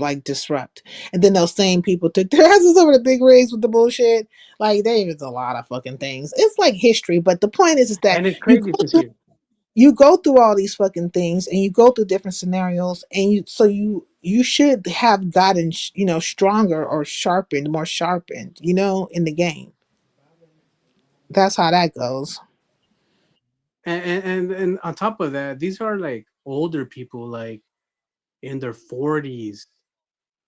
S8: Like disrupt. And then those same people took their asses over the big rigs with the bullshit. Like there's a lot of fucking things. It's like history, but the point is that
S9: And it's crazy to see.
S8: you go through all these fucking things and you go through different scenarios and you should have gotten stronger or sharpened, more sharpened, in the game. That's how that goes.
S9: And on top of that, these are like older people, like in their 40s,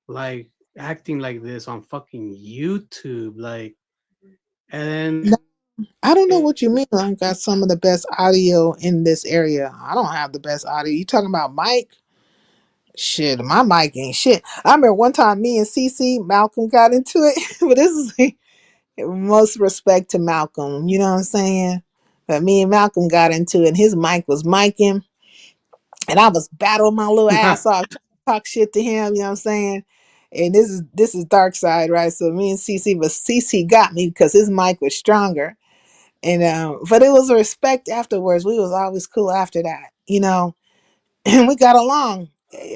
S9: like acting like this on fucking YouTube, like, and
S8: Now, I don't know what you mean. I got some of the best audio in this area. I don't have the best audio. You talking about Mike? Shit, my mic ain't shit. I remember one time me and CC Malcolm got into it, but this is like, most respect to Malcolm. You know what I'm saying? But me and Malcolm got into it, and his mic was micing, and I was battling my little ass off, trying to talk shit to him. You know what I'm saying? And this is dark side, right? So me and CC, but CC got me because his mic was stronger. And but it was a respect afterwards. We was always cool after that, you know, and we got along.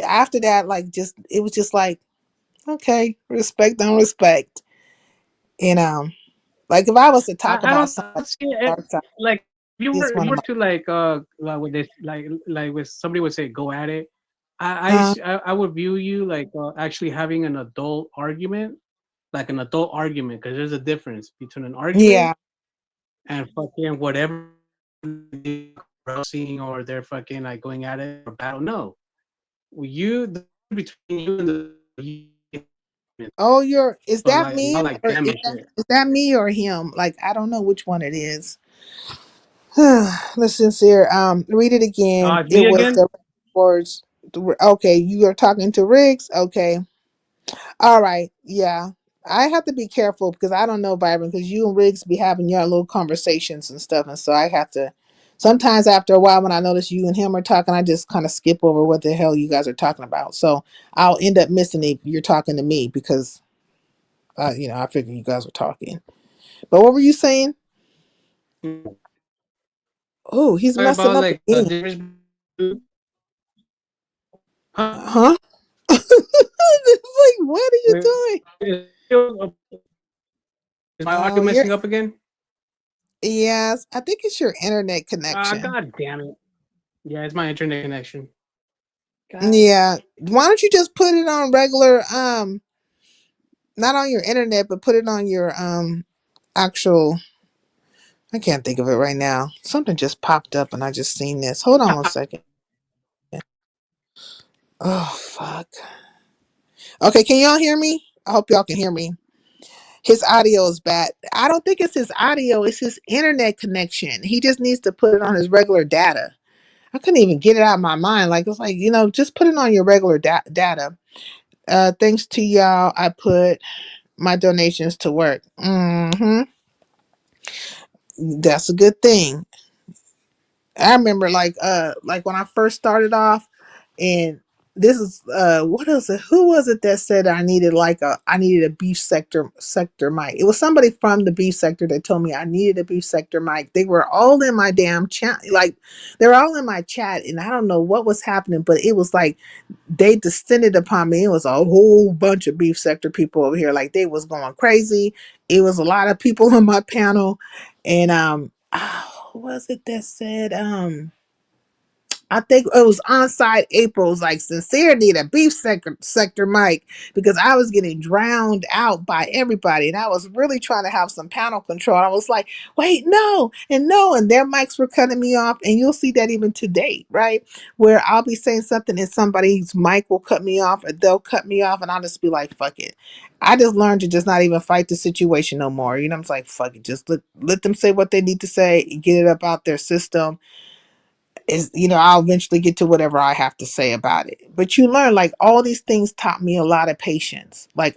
S8: After that, like just it was just like, okay, respect on respect, you know. Like if I was to talk
S9: I
S8: about
S9: don't
S8: somebody
S9: see it
S8: dark side,
S9: like
S8: it's
S9: if
S8: one
S9: you
S8: of
S9: were
S8: my
S9: to like with this like with somebody would say go at it.
S8: uh,
S9: I would view you like actually having an adult argument, like an adult argument, because there's a difference between an argument
S8: yeah.
S9: and fucking whatever roasting or they're fucking like going at it or battle. No, you the between you and the you,
S8: Oh, you're is
S9: but
S8: that
S9: like
S8: me
S9: not like
S8: or
S9: damage it.
S8: is that me or him? Like I don't know which one it is. Listen, sincere. Read it again.
S9: It's
S8: It
S9: me
S8: was
S9: again.
S8: the words. Okay, you are talking to Riggs. Okay, all right. Yeah, I have to be careful because I don't know Byron because you and Riggs be having your little conversations and stuff, and so I have to. Sometimes after a while, when I notice you and him are talking, I just kind of skip over what the hell you guys are talking about. So I'll end up missing it. You're talking to me because I figured you guys were talking. But what were you saying? Oh, he's
S9: Talking
S8: messing
S9: about
S8: up
S9: like the
S8: again.
S9: difference. Huh?
S8: Huh? It's like, what are you
S9: Wait,
S8: doing?
S9: is my
S8: Oh,
S9: audio
S8: you're
S9: messing up again?
S8: yes. I think it's your internet
S9: Ah,
S8: connection.
S9: god damn it. Yeah, it's my internet connection. God.
S8: Yeah. Why don't you just put it on regular not on your internet, but put it on your actual I can't think of it right now. Something just popped up and I just seen this. Hold on one second. Oh fuck. Okay, can y'all hear me? I hope y'all can hear me. His audio is bad. I don't think it's his audio, it's his internet connection. He just needs to put it on his regular data. I couldn't even get it out of my mind. Like it's like, just put it on your regular data. Thanks to y'all, I put my donations to work. That's a good thing. I remember like when I first started off and this is what is it? Who was it that said I needed a beef sector mic? It was somebody from the beef sector that told me I needed a beef sector mic. They were all in my damn chat, like they were all in my chat, and I don't know what was happening, but it was like they descended upon me. It was a whole bunch of beef sector people over here, like they was going crazy. It was a lot of people on my panel, and who was it that said I think it was onside April's like sincere need a beef sector mic because I was getting drowned out by everybody and I was really trying to have some panel control. I was like, wait, no, and their mics were cutting me off. And you'll see that even to date, right? Where I'll be saying something and somebody's mic will cut me off or they'll cut me off and I'll just be like, fuck it. I just learned to just not even fight the situation no more. I'm just like, fuck it. Just let them say what they need to say, get it up out their system is I'll eventually get to whatever I have to say about it. But you learn like all these things taught me a lot of patience. Like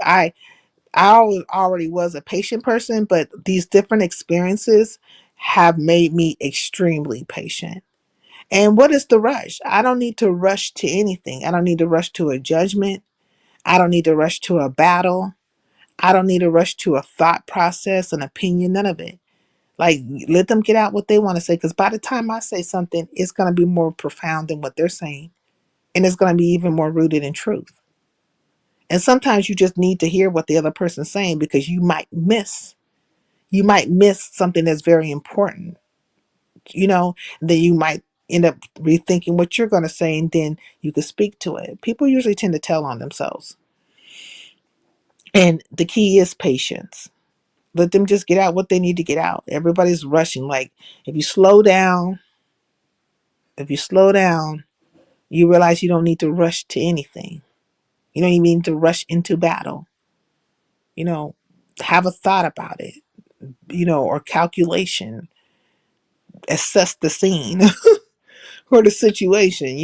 S8: already was a patient person, but these different experiences have made me extremely patient. And what is the rush? I don't need to rush to anything. I don't need to rush to a judgment. I don't need to rush to a battle. I don't need to rush to a thought process, an opinion, none of it. Like, let them get out what they want to say. Because by the time I say something, it's going to be more profound than what they're saying. And it's going to be even more rooted in truth. And sometimes you just need to hear what the other person's saying because you might miss something that's very important, then you might end up rethinking what you're going to say and then you could speak to it. People usually tend to tell on themselves. And the key is patience. Let them just get out what they need to get out. Everybody's rushing. Like, if you slow down, if you slow down, you realize you don't need to rush to anything. You don't even need to rush into battle. You know, have a thought about it, or calculation, assess the scene or the situation.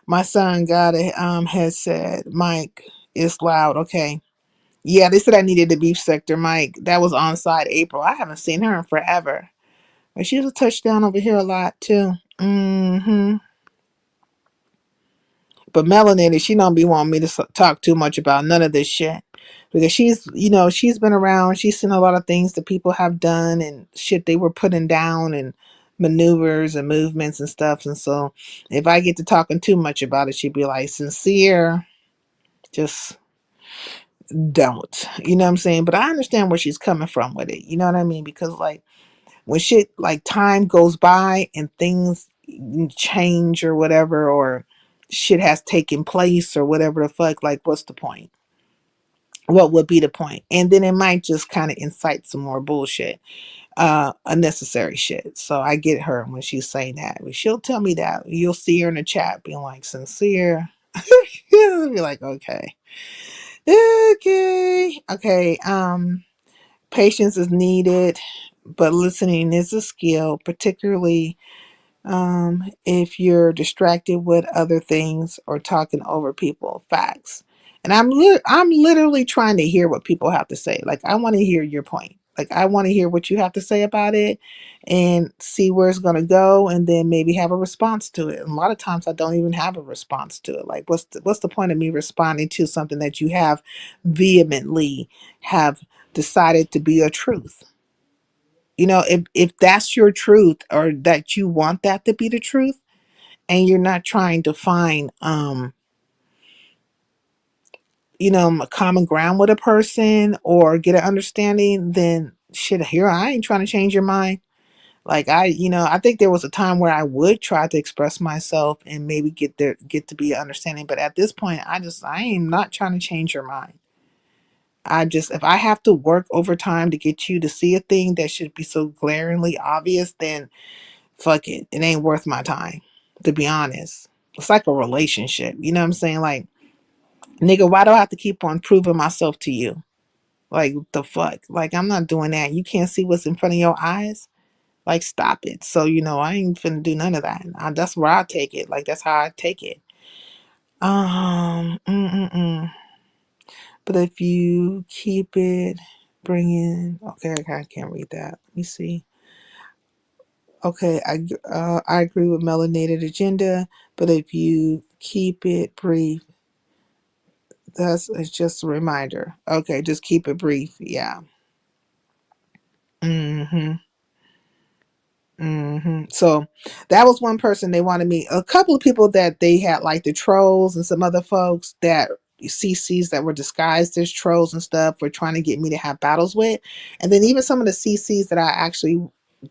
S8: My son got a headset. Mike, it's loud. Okay. Yeah, they said I needed the beef sector mic. That was on side April. I haven't seen her in forever. But she's a touchdown over here a lot too. But Melanated, she don't be wanting me to talk too much about none of this shit. Because she's been around. She's seen a lot of things that people have done and shit they were putting down and maneuvers and movements and stuff. And so if I get to talking too much about it, she'd be like, sincere, just don't. You know what I'm saying? But I understand where she's coming from with it. You know what I mean? Because like when shit like time goes by and things change or whatever, or shit has taken place or whatever the fuck, like what's the point? What would be the point? And then it might just kind of incite some more bullshit, unnecessary shit. So I get her when she's saying that. She'll tell me that. You'll see her in the chat being like, sincere. You'll be like, okay. Okay. Patience is needed, but listening is a skill, particularly if you're distracted with other things or talking over people. Facts. And I'm literally trying to hear what people have to say. Like I want to hear your point. Like I want to hear what you have to say about it and see where it's going to go and then maybe have a response to it. And a lot of times I don't even have a response to it. Like what's the point of me responding to something that you have vehemently have decided to be a truth? If that's your truth or that you want that to be the truth and you're not trying to find a common ground with a person or get an understanding, then shit, here I ain't trying to change your mind. Like I think there was a time where I would try to express myself and maybe get to be an understanding, but at this point I am not trying to change your mind. If I have to work overtime to get you to see a thing that should be so glaringly obvious, then fuck it. It ain't worth my time, to be honest. It's like a relationship. You know what I'm saying? Like, nigga, why do I have to keep on proving myself to you? Like, the fuck? Like, I'm not doing that. You can't see what's in front of your eyes? Like, stop it. So, I ain't finna do none of that. That's where I take it. Like, that's how I take it. Um, mm, mm, mm. But if you keep it bringing, okay, I can't read that. Let me see. Okay, I agree with melanated agenda, but if you keep it brief, it's just a reminder. Okay, just keep it brief. Yeah. Mm-hmm. So that was one person they wanted me. A couple of people that they had, like the trolls and some other folks that CCs that were disguised as trolls and stuff, were trying to get me to have battles with. And then even some of the CCs that I actually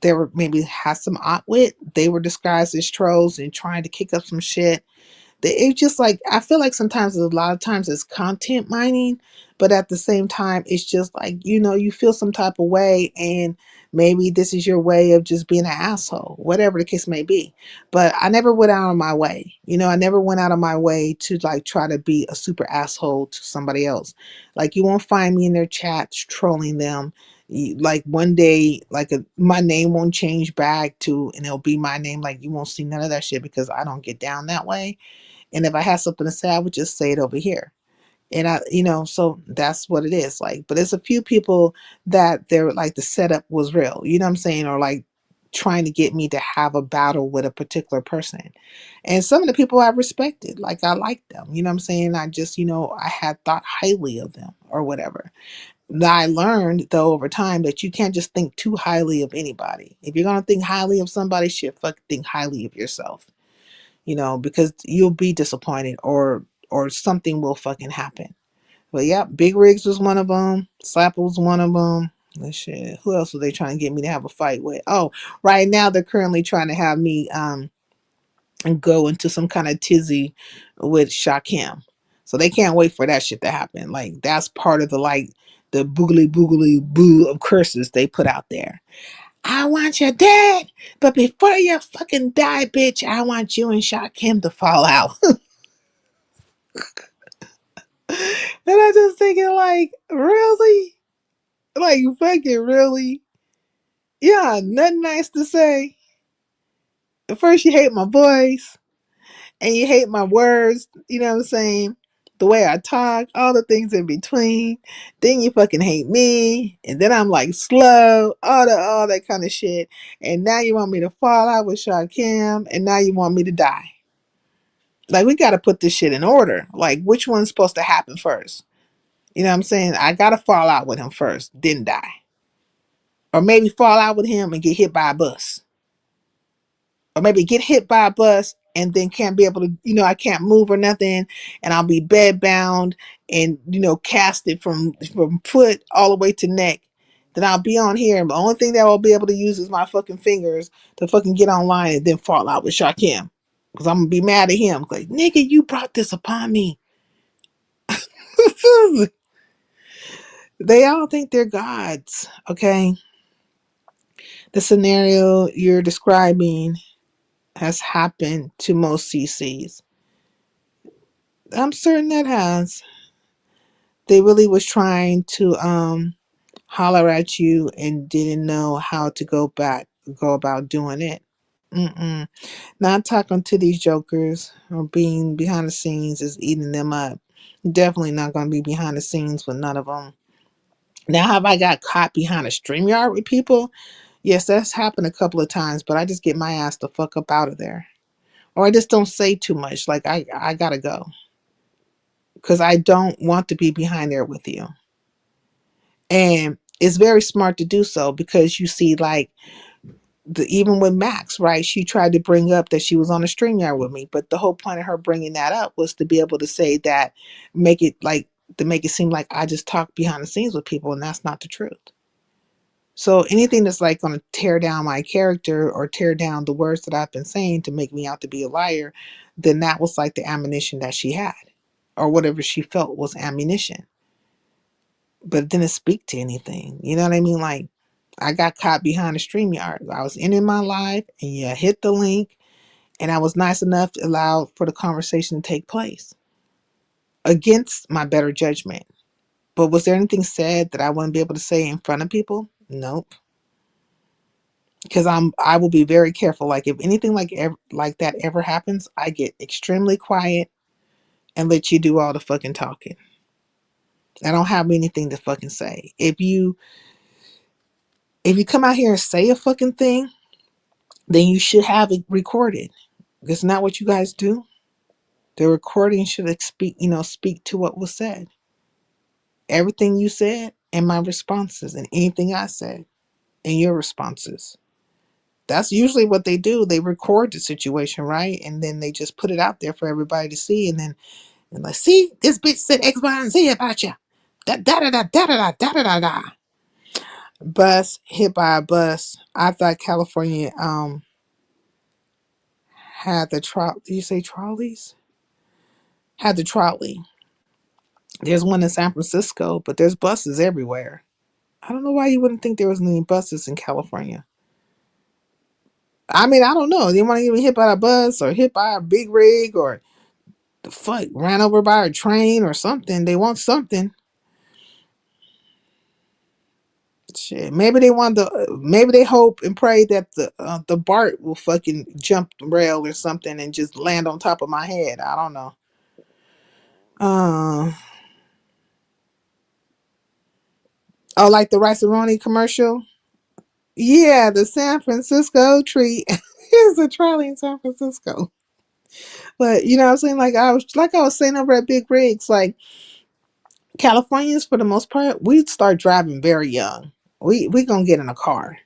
S8: there were maybe had some art with, they were disguised as trolls and trying to kick up some shit. It's just like I feel like sometimes a lot of times it's content mining, but at the same time it's just like you feel some type of way, and maybe this is your way of just being an asshole, whatever the case may be. But I never went out of my way. I never went out of my way to like try to be a super asshole to somebody else. Like you won't find me in their chats trolling them. Like one day, like my name won't change back to, and it'll be my name. Like you won't see none of that shit because I don't get down that way. And if I had something to say, I would just say it over here. And so that's what it is like. But there's a few people that they're like the setup was real, you know what I'm saying? Or like trying to get me to have a battle with a particular person. And some of the people I respected, like I liked them, you know what I'm saying? I just, I had thought highly of them or whatever. Now I learned though over time that you can't just think too highly of anybody. If you're gonna think highly of somebody, shit, fuck, think highly of yourself, because you'll be disappointed or something will fucking happen. But yeah, Big Rigs was one of them. Slapper was one of them. Shit, who else were they trying to get me to have a fight with? Oh, right now they're currently trying to have me go into some kind of tizzy with Shakim. So they can't wait for that shit to happen. Like that's part of the boogly boogly boo of curses they put out there. I want you dead, but before you fucking die, bitch, I want you and Shakim to fall out. And I just thinking, like, really? Like, fucking really? Yeah, nothing nice to say. At first, you hate my voice, and you hate my words, you know what I'm saying? The way I talk, all the things in between. Then you fucking hate me, and then I'm like slow, all that kind of shit. And now you want me to fall out with Shakim, and now you want me to die. Like, we got to put this shit in order. Like, which one's supposed to happen first? You know what I'm saying? I got to fall out with him first, then die. Or maybe fall out with him and get hit by a bus. Or maybe get hit by a bus and then can't be able to, I can't move or nothing, and I'll be bed bound and, casted from foot all the way to neck. Then I'll be on here, and the only thing that I'll be able to use is my fucking fingers to fucking get online and then fall out with Shakim. Because I'm going to be mad at him. Like, nigga, you brought this upon me. They all think they're gods, okay? The scenario you're describing has happened to most CCs. I'm certain that has. They really was trying to holler at you and didn't know how to go about doing it. Mm-mm. Not talking to these jokers or being behind the scenes is eating them up. Definitely not going to be behind the scenes with none of them. Now, have I got caught behind a StreamYard with people? Yes, that's happened a couple of times, but I just get my ass the fuck up out of there. Or I just don't say too much. Like, I gotta go. Because I don't want to be behind there with you. And it's very smart to do so, because you see, like, even with Max, right? She tried to bring up that she was on a StreamYard with me, but the whole point of her bringing that up was to be able to say that, to make it seem like I just talk behind the scenes with people, and that's not the truth. So anything that's like going to tear down my character or tear down the words that I've been saying to make me out to be a liar, then that was like the ammunition that she had, or whatever she felt was ammunition. But it didn't speak to anything. You know what I mean? Like, I got caught behind a StreamYard. I was in my live, and you hit the link, and I was nice enough to allow for the conversation to take place against my better judgment. But was there anything said that I wouldn't be able to say in front of people? Nope. Because I will be very careful. Like, if anything like that ever happens, I get extremely quiet and let you do all the fucking talking. I don't have anything to fucking say. If you come out here and say a fucking thing, then you should have it recorded. Isn't that what you guys do? The recording should speak to what was said. Everything you said and my responses, and anything I said and your responses. That's usually what they do. They record the situation, right? And then they just put it out there for everybody to see. And then, like, see, this bitch said X, Y, and Z about you. Da da da da da da da da da da. Bus hit by a bus. I thought California had the trolley. Do you say trolleys? Had the trolley. There's one in San Francisco, but there's buses everywhere. I don't know why you wouldn't think there was any buses in California. I mean, I don't know. They want to get hit by a bus or hit by a big rig or the fuck ran over by a train or something. They want something. Shit. Maybe they want the. Maybe they hope and pray that the BART will fucking jump the rail or something and just land on top of my head. I don't know. Oh, like the Rice-A-Roni commercial? Yeah, the San Francisco treat. Here's a trolley in San Francisco. But you know what I'm saying? Like I was saying over at Big Rigs, like, Californians, for the most part, we start driving very young. We gonna get in a car.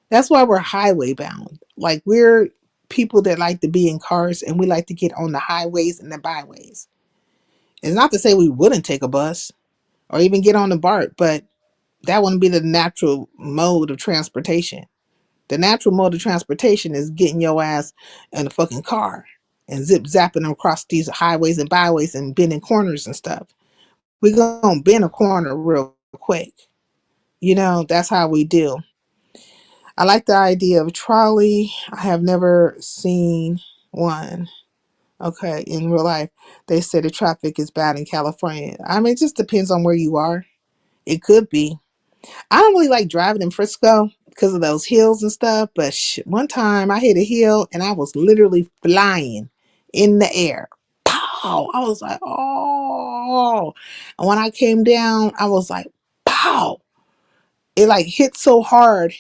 S8: That's why we're highway bound. Like, we're people that like to be in cars, and we like to get on the highways and the byways. It's not to say we wouldn't take a bus or even get on the BART, but that wouldn't be the natural mode of transportation. The natural mode of transportation is getting your ass in a fucking car and zip zapping across these highways and byways and bending corners and stuff. We gonna bend a corner real quick. That's how we do. I like the idea of a trolley. I have never seen one. Okay, in real life, they say the traffic is bad in California. I mean, it just depends on where you are. It could be. I don't really like driving in Frisco because of those hills and stuff. But one time I hit a hill and I was literally flying in the air. Pow! I was like, oh. And when I came down, I was like, pow! It like hit so hard.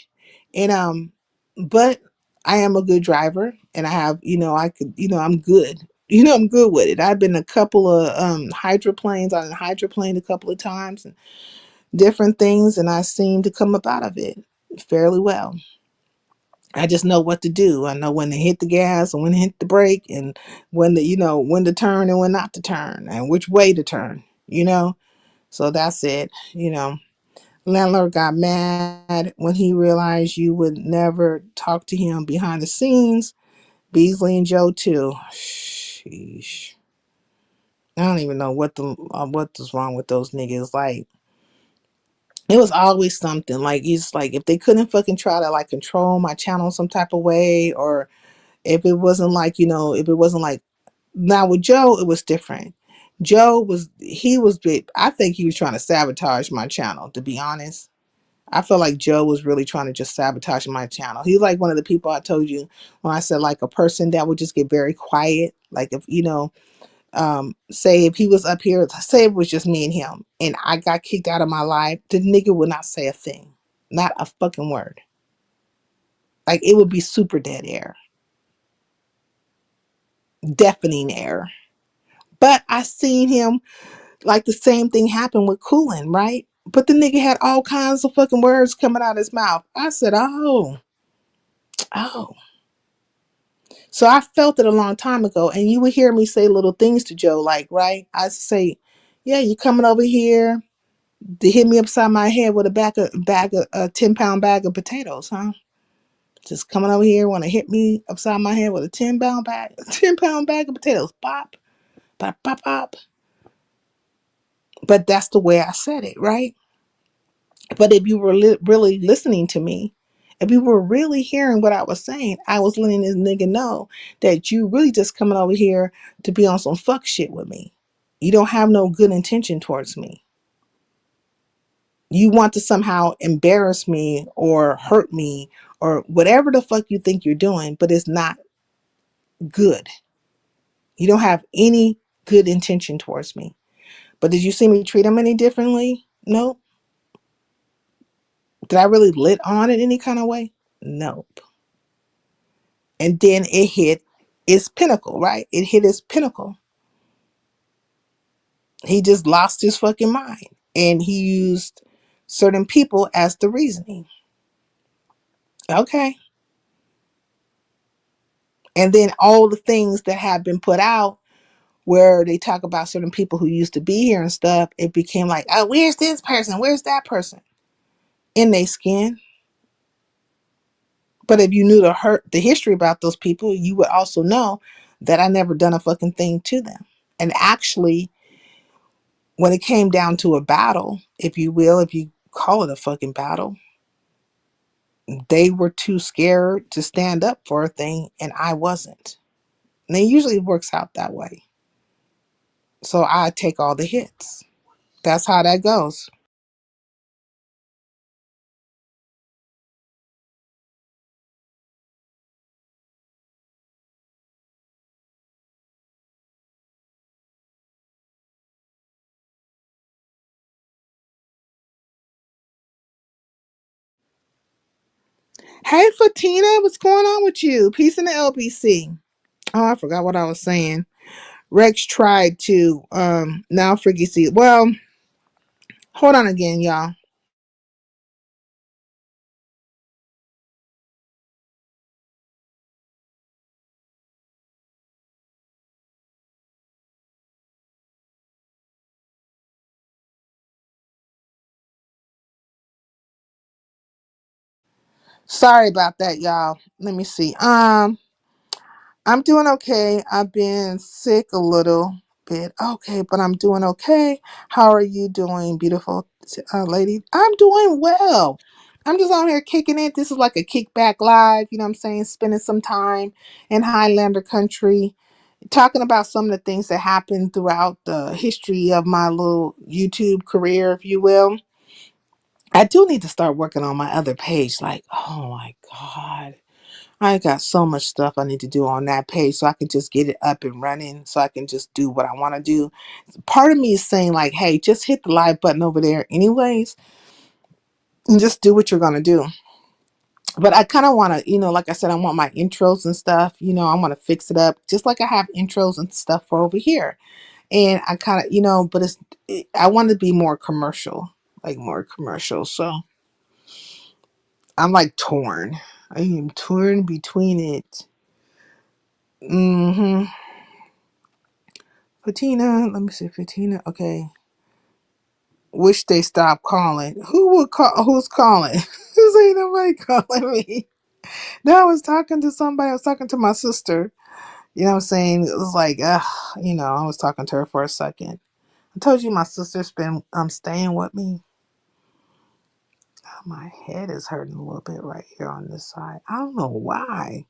S8: And but I am a good driver and I have, I could, I'm good. I'm good with it. I've been a couple of hydroplanes on a hydroplane a couple of times and different things, and I seem to come up out of it fairly well. I just know what to do. I know when to hit the gas and when to hit the brake and when to, when to turn and when not to turn and which way to turn. So that's it. Landlord got mad when he realized you would never talk to him behind the scenes. Beasley and Joe too. Sheesh. I don't even know what was wrong with those niggas. Like it was always something. Like it's like if they couldn't fucking try to like control my channel some type of way, or if it wasn't like if it wasn't like now with Joe, it was different. Joe was big. I think he was trying to sabotage my channel. To be honest, I feel like Joe was really trying to just sabotage my channel. He's like one of the people I told you when I said like a person that would just get very quiet. Like if say if he was up here, say it was just me and him, and I got kicked out of my life, the nigga would not say a thing, not a fucking word. Like it would be super dead air, deafening air. But I seen him like the same thing happened with Coolin, right? But the nigga had all kinds of fucking words coming out of his mouth. I said, oh. So I felt it a long time ago, and you would hear me say little things to Joe, like, right? I say, yeah, you coming over here to hit me upside my head with a 10-pound bag of potatoes, huh? Just coming over here want to hit me upside my head with a 10-pound bag of potatoes. Pop, pop, pop, pop. But that's the way I said it, right? But if you were really listening to me, if you were really hearing what I was saying, I was letting this nigga know that you really just coming over here to be on some fuck shit with me. You don't have no good intention towards me. You want to somehow embarrass me or hurt me or whatever the fuck you think you're doing, but it's not good. You don't have any good intention towards me. But did you see me treat him any differently? No. Did I really lit on it any kind of way? Nope. And then it hit its pinnacle, right? It hit its pinnacle. He just lost his fucking mind. And he used certain people as the reasoning. Okay. And then all the things that have been put out where they talk about certain people who used to be here and stuff, it became like, oh, where's this person? Where's that person? In their skin. But if you knew the history about those people, you would also know that I never done a fucking thing to them. And actually, when it came down to a battle, if you will, if you call it a fucking battle, they were too scared to stand up for a thing, and I wasn't. And it usually works out that way. So I take all the hits. That's how that goes. Hey, Fatina, what's going on with you? Peace in the LBC. Oh, I forgot what I was saying. Rex tried to now Freaky. Well, hold on again, y'all. Sorry about that, y'all. Let me see. I'm doing okay. I've been sick a little bit. Okay, but I'm doing okay. How are you doing, beautiful lady? I'm doing well. I'm just on here kicking it. This is like a kickback live, you know what I'm saying? Spending some time in Highlander country, talking about some of the things that happened throughout the history of my little YouTube career, if you will. I do need to start working on my other page. Like, oh my God. I got so much stuff I need to do on that page so I can just get it up and running so I can just do what I want to do. Part of me is saying like, hey, just hit the live button over there anyways and just do what you're going to do. But I kind of want to, like I said, I want my intros and stuff, I want to fix it up just like I have intros and stuff for over here. And I kind of, but I want to be more commercial, like more commercial. So I'm like torn. I am torn between it. Mm-hmm. Fatina, let me see, Fatina. Okay. Wish they stopped calling. Who would call? Who's calling? This ain't nobody calling me. No, I was talking to somebody. I was talking to my sister. You know what I'm saying? It was like, I was talking to her for a second. I told you my sister's been staying with me. Oh, my head is hurting a little bit right here on this side. I don't know why.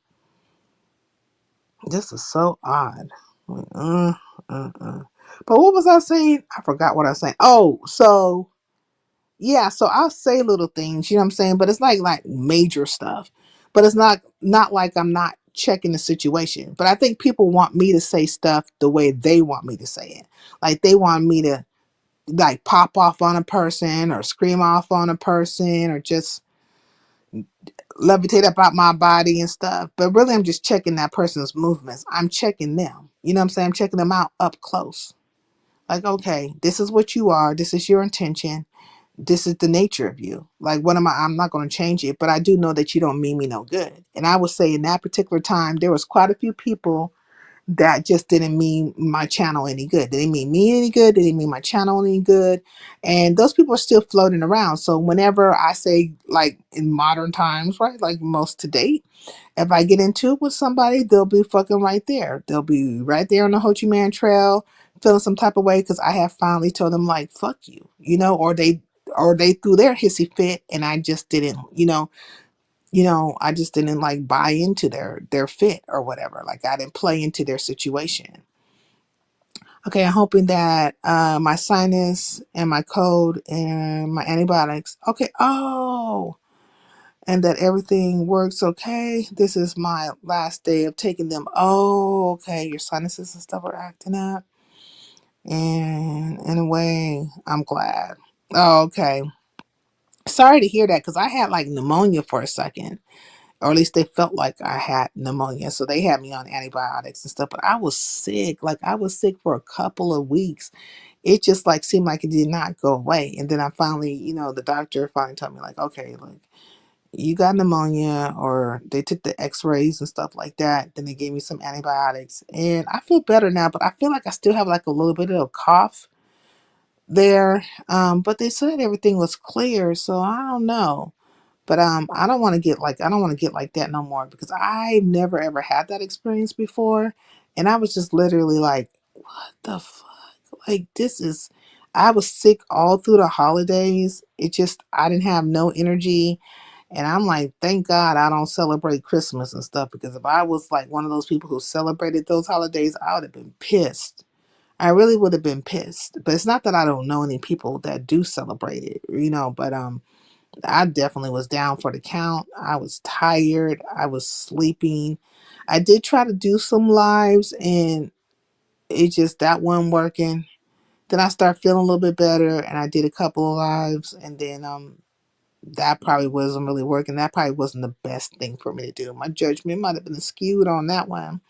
S8: This is so odd. Like, But what was I saying? I forgot what I was saying. Oh, so yeah, so I'll say little things, you know what I'm saying? But it's like major stuff. But it's not like I'm not checking the situation. But I think people want me to say stuff the way they want me to say it. Like they want me to like pop off on a person or scream off on a person or just levitate about my body and stuff. But really I'm just checking that person's movements. I'm checking them. You know what I'm saying? I'm checking them out up close. Like, okay, this is what you are. This is your intention. This is the nature of you. Like, what am I? I'm not going to change it, but I do know that you don't mean me no good. And I would say in that particular time, there was quite a few people that just didn't mean my channel any good. They didn't mean me any good. They didn't mean my channel any good. And those people are still floating around. So whenever I say, like in modern times, right, like most to date, if I get into it with somebody, they'll be fucking right there. They'll be right there on the Ho Chi Minh Trail, feeling some type of way because I have finally told them like, fuck you, or they threw their hissy fit and I just didn't, I just didn't like buy into their fit or whatever. Like I didn't play into their situation. Okay, I'm hoping that my sinus and my cold and my antibiotics. Okay, and that everything works okay. This is my last day of taking them. Oh, okay, your sinuses and stuff are acting up. And in a way, I'm glad. Oh, okay. Sorry to hear that because I had like pneumonia for a second. Or at least they felt like I had pneumonia. So they had me on antibiotics and stuff. But I was sick. Like I was sick for a couple of weeks. It just like seemed like it did not go away. And then I finally, the doctor finally told me like, okay, like you got pneumonia, or they took the x-rays and stuff like that. Then they gave me some antibiotics and I feel better now, but I feel like I still have like a little bit of a cough there. But they said everything was clear. So I don't know. But I don't want to get like that no more because I've never ever had that experience before. And I was just literally like, what the fuck? Like I was sick all through the holidays. I didn't have no energy. And I'm like, thank God I don't celebrate Christmas and stuff because if I was like one of those people who celebrated those holidays, I would have been pissed. I really would have been pissed. But it's not that I don't know any people that do celebrate it, but I definitely was down for the count. I was tired. I was sleeping. I did try to do some lives and it just that wasn't working. Then I started feeling a little bit better and I did a couple of lives and then that probably wasn't really working. That probably wasn't the best thing for me to do. My judgment might have been skewed on that one.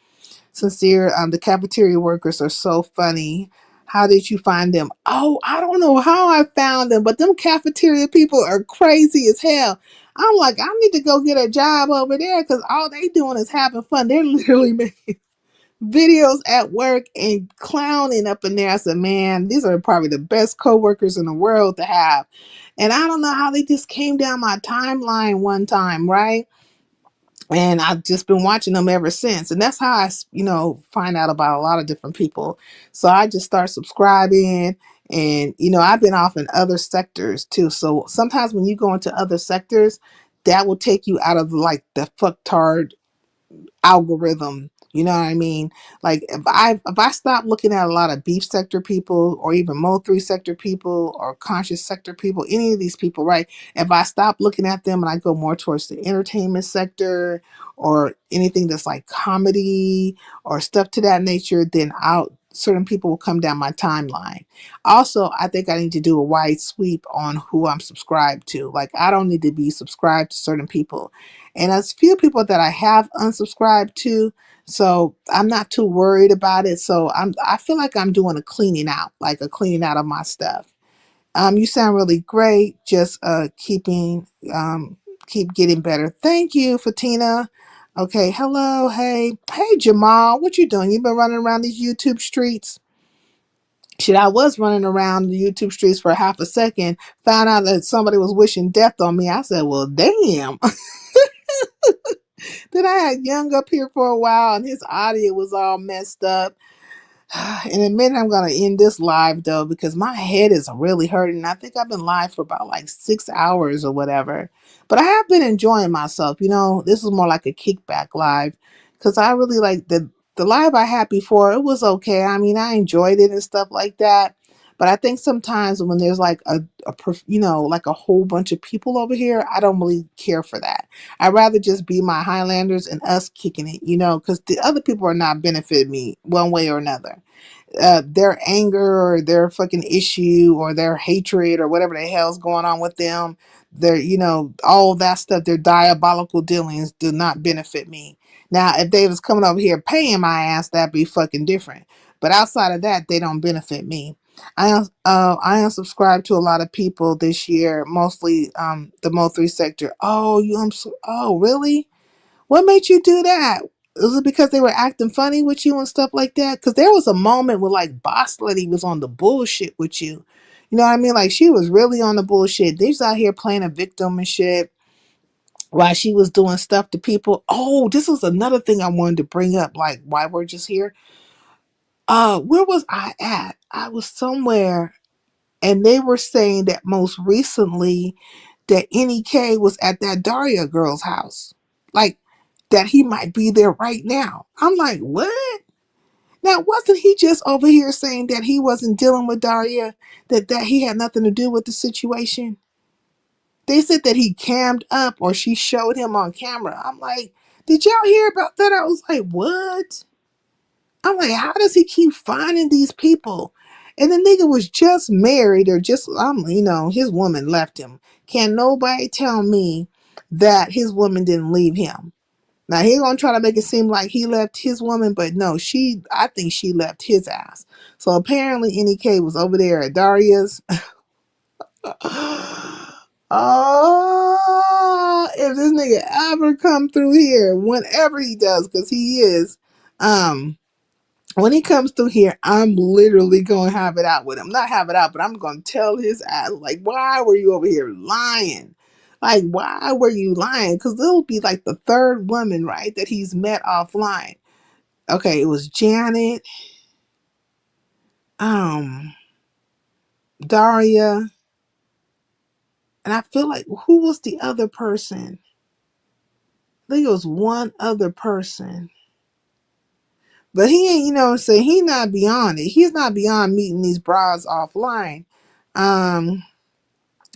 S8: Sincere, the cafeteria workers are so funny. How did you find them? Oh, I don't know how I found them, but them cafeteria people are crazy as hell. I'm like, I need to go get a job over there because all they doing is having fun. They're literally making videos at work and clowning up in there. I said, man, these are probably the best coworkers in the world to have. And I don't know how they just came down my timeline one time, right? And I've just been watching them ever since. And that's how I, find out about a lot of different people. So I just start subscribing. And, I've been off in other sectors too. So sometimes when you go into other sectors, that will take you out of like the fucktard algorithm You know what I mean? Like if I stop looking at a lot of beef sector people or even Mo3 sector people or conscious sector people, any of these people, right? If I stop looking at them and I go more towards the entertainment sector or anything that's like comedy or stuff to that nature, then I'll certain people will come down my timeline. Also, I think I need to do a wide sweep on who I'm subscribed to. Like I don't need to be subscribed to certain people. And as few people that I have unsubscribed to, so I'm not too worried about it. So I feel like I'm doing a cleaning out, like a cleaning out of my stuff. You sound really great. Just keep getting better. Thank you, Fatina. Okay, hello, hey Jamal, what you doing? You been running around these YouTube streets? Shit, I was running around the YouTube streets for half a second, found out that somebody was wishing death on me. I said, well, damn. Then I had Young up here for a while and his audio was all messed up. In a minute, I'm going to end this live though, because my head is really hurting. I think I've been live for about like 6 hours or whatever, but I have been enjoying myself. You know, this is more like a kickback live because I really like the live I had before. It was okay. I mean, I enjoyed it and stuff like that. But I think sometimes when there's like like a whole bunch of people over here, I don't really care for that. I'd rather just be my Highlanders and us kicking it, because the other people are not benefiting me one way or another. Their anger or their fucking issue or their hatred or whatever the hell's going on with them, their, all that stuff, their diabolical dealings do not benefit me. Now, if they was coming over here paying my ass, that'd be fucking different. But outside of that, they don't benefit me. I unsubscribed to a lot of people this year, mostly the Mo3 sector. Oh, really? What made you do that? Was it because they were acting funny with you and stuff like that? Because there was a moment where like Boss Lady was on the bullshit with you. You know what I mean? Like she was really on the bullshit. They was out here playing a victim and shit while she was doing stuff to people. Oh, this was another thing I wanted to bring up. Like why we're just here. Where was I at? I was somewhere, and they were saying that most recently that NEK was at that Daria girl's house. Like that he might be there right now. I'm like, what? Now, wasn't he just over here saying that he wasn't dealing with Daria, that he had nothing to do with the situation? They said that he cammed up or she showed him on camera. I'm like, did y'all hear about that? I was like, what? I'm like, how does he keep finding these people? And the nigga was just married or just, his woman left him. Can nobody tell me that his woman didn't leave him? Now he's gonna try to make it seem like he left his woman, but no, I think she left his ass. So apparently NEK was over there at Daria's. Oh, if this nigga ever come through here, whenever he does, because he is, when he comes through here, I'm literally gonna have it out with him. Not have it out, but I'm gonna tell his ass, like, why were you over here lying? Like, why were you lying? Because it'll be like the third woman, right, that he's met offline. Okay, it was Janet, Daria, and I feel like who was the other person? I think it was one other person. But he ain't, he's not beyond it. He's not beyond meeting these bras offline.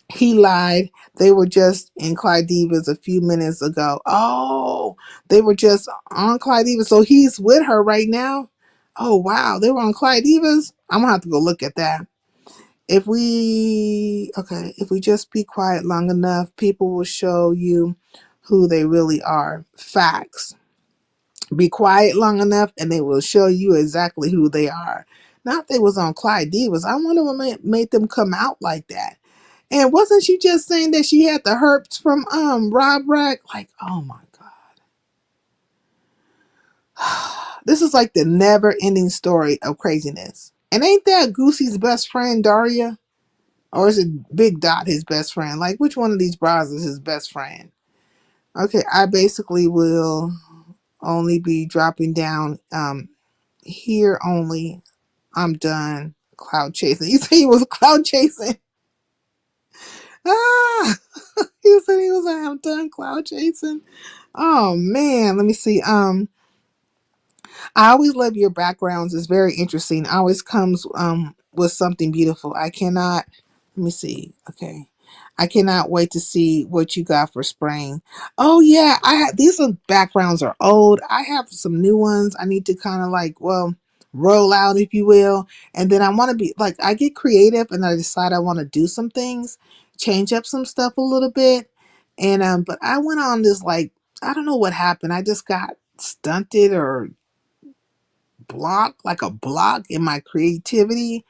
S8: He lied. They were just in Clyde Divas a few minutes ago. Oh, they were just on Clyde Divas. So he's with her right now. Oh, wow. They were on Clyde Divas. I'm going to have to go look at that. If we just be quiet long enough, people will show you who they really are. Facts. Be quiet long enough and they will show you exactly who they are. Not if they was on Clyde Divas. I wonder what made them come out like that. And wasn't she just saying that she had the herpes from Rob Rack? Like, oh my God. This is like the never ending story of craziness. And ain't that Goosey's best friend, Daria? Or is it Big Dot his best friend? Like, which one of these bras is his best friend? Okay, I basically will only be dropping down here only. I'm done cloud chasing. You say he was cloud chasing? Ah, he said he was like, I'm done cloud chasing. Oh man, let me see. I always love your backgrounds. It's very interesting. Always comes with something beautiful. I cannot. Let me see. Okay. I cannot wait to see what you got for spring. Oh yeah, I have these backgrounds are old. I have some new ones. I need to kind of like, well, roll out, if you will. And then I want to be like, I get creative and I decide I want to do some things, change up some stuff a little bit. And but I went on this like, I don't know what happened. I just got stunted or like a block in my creativity,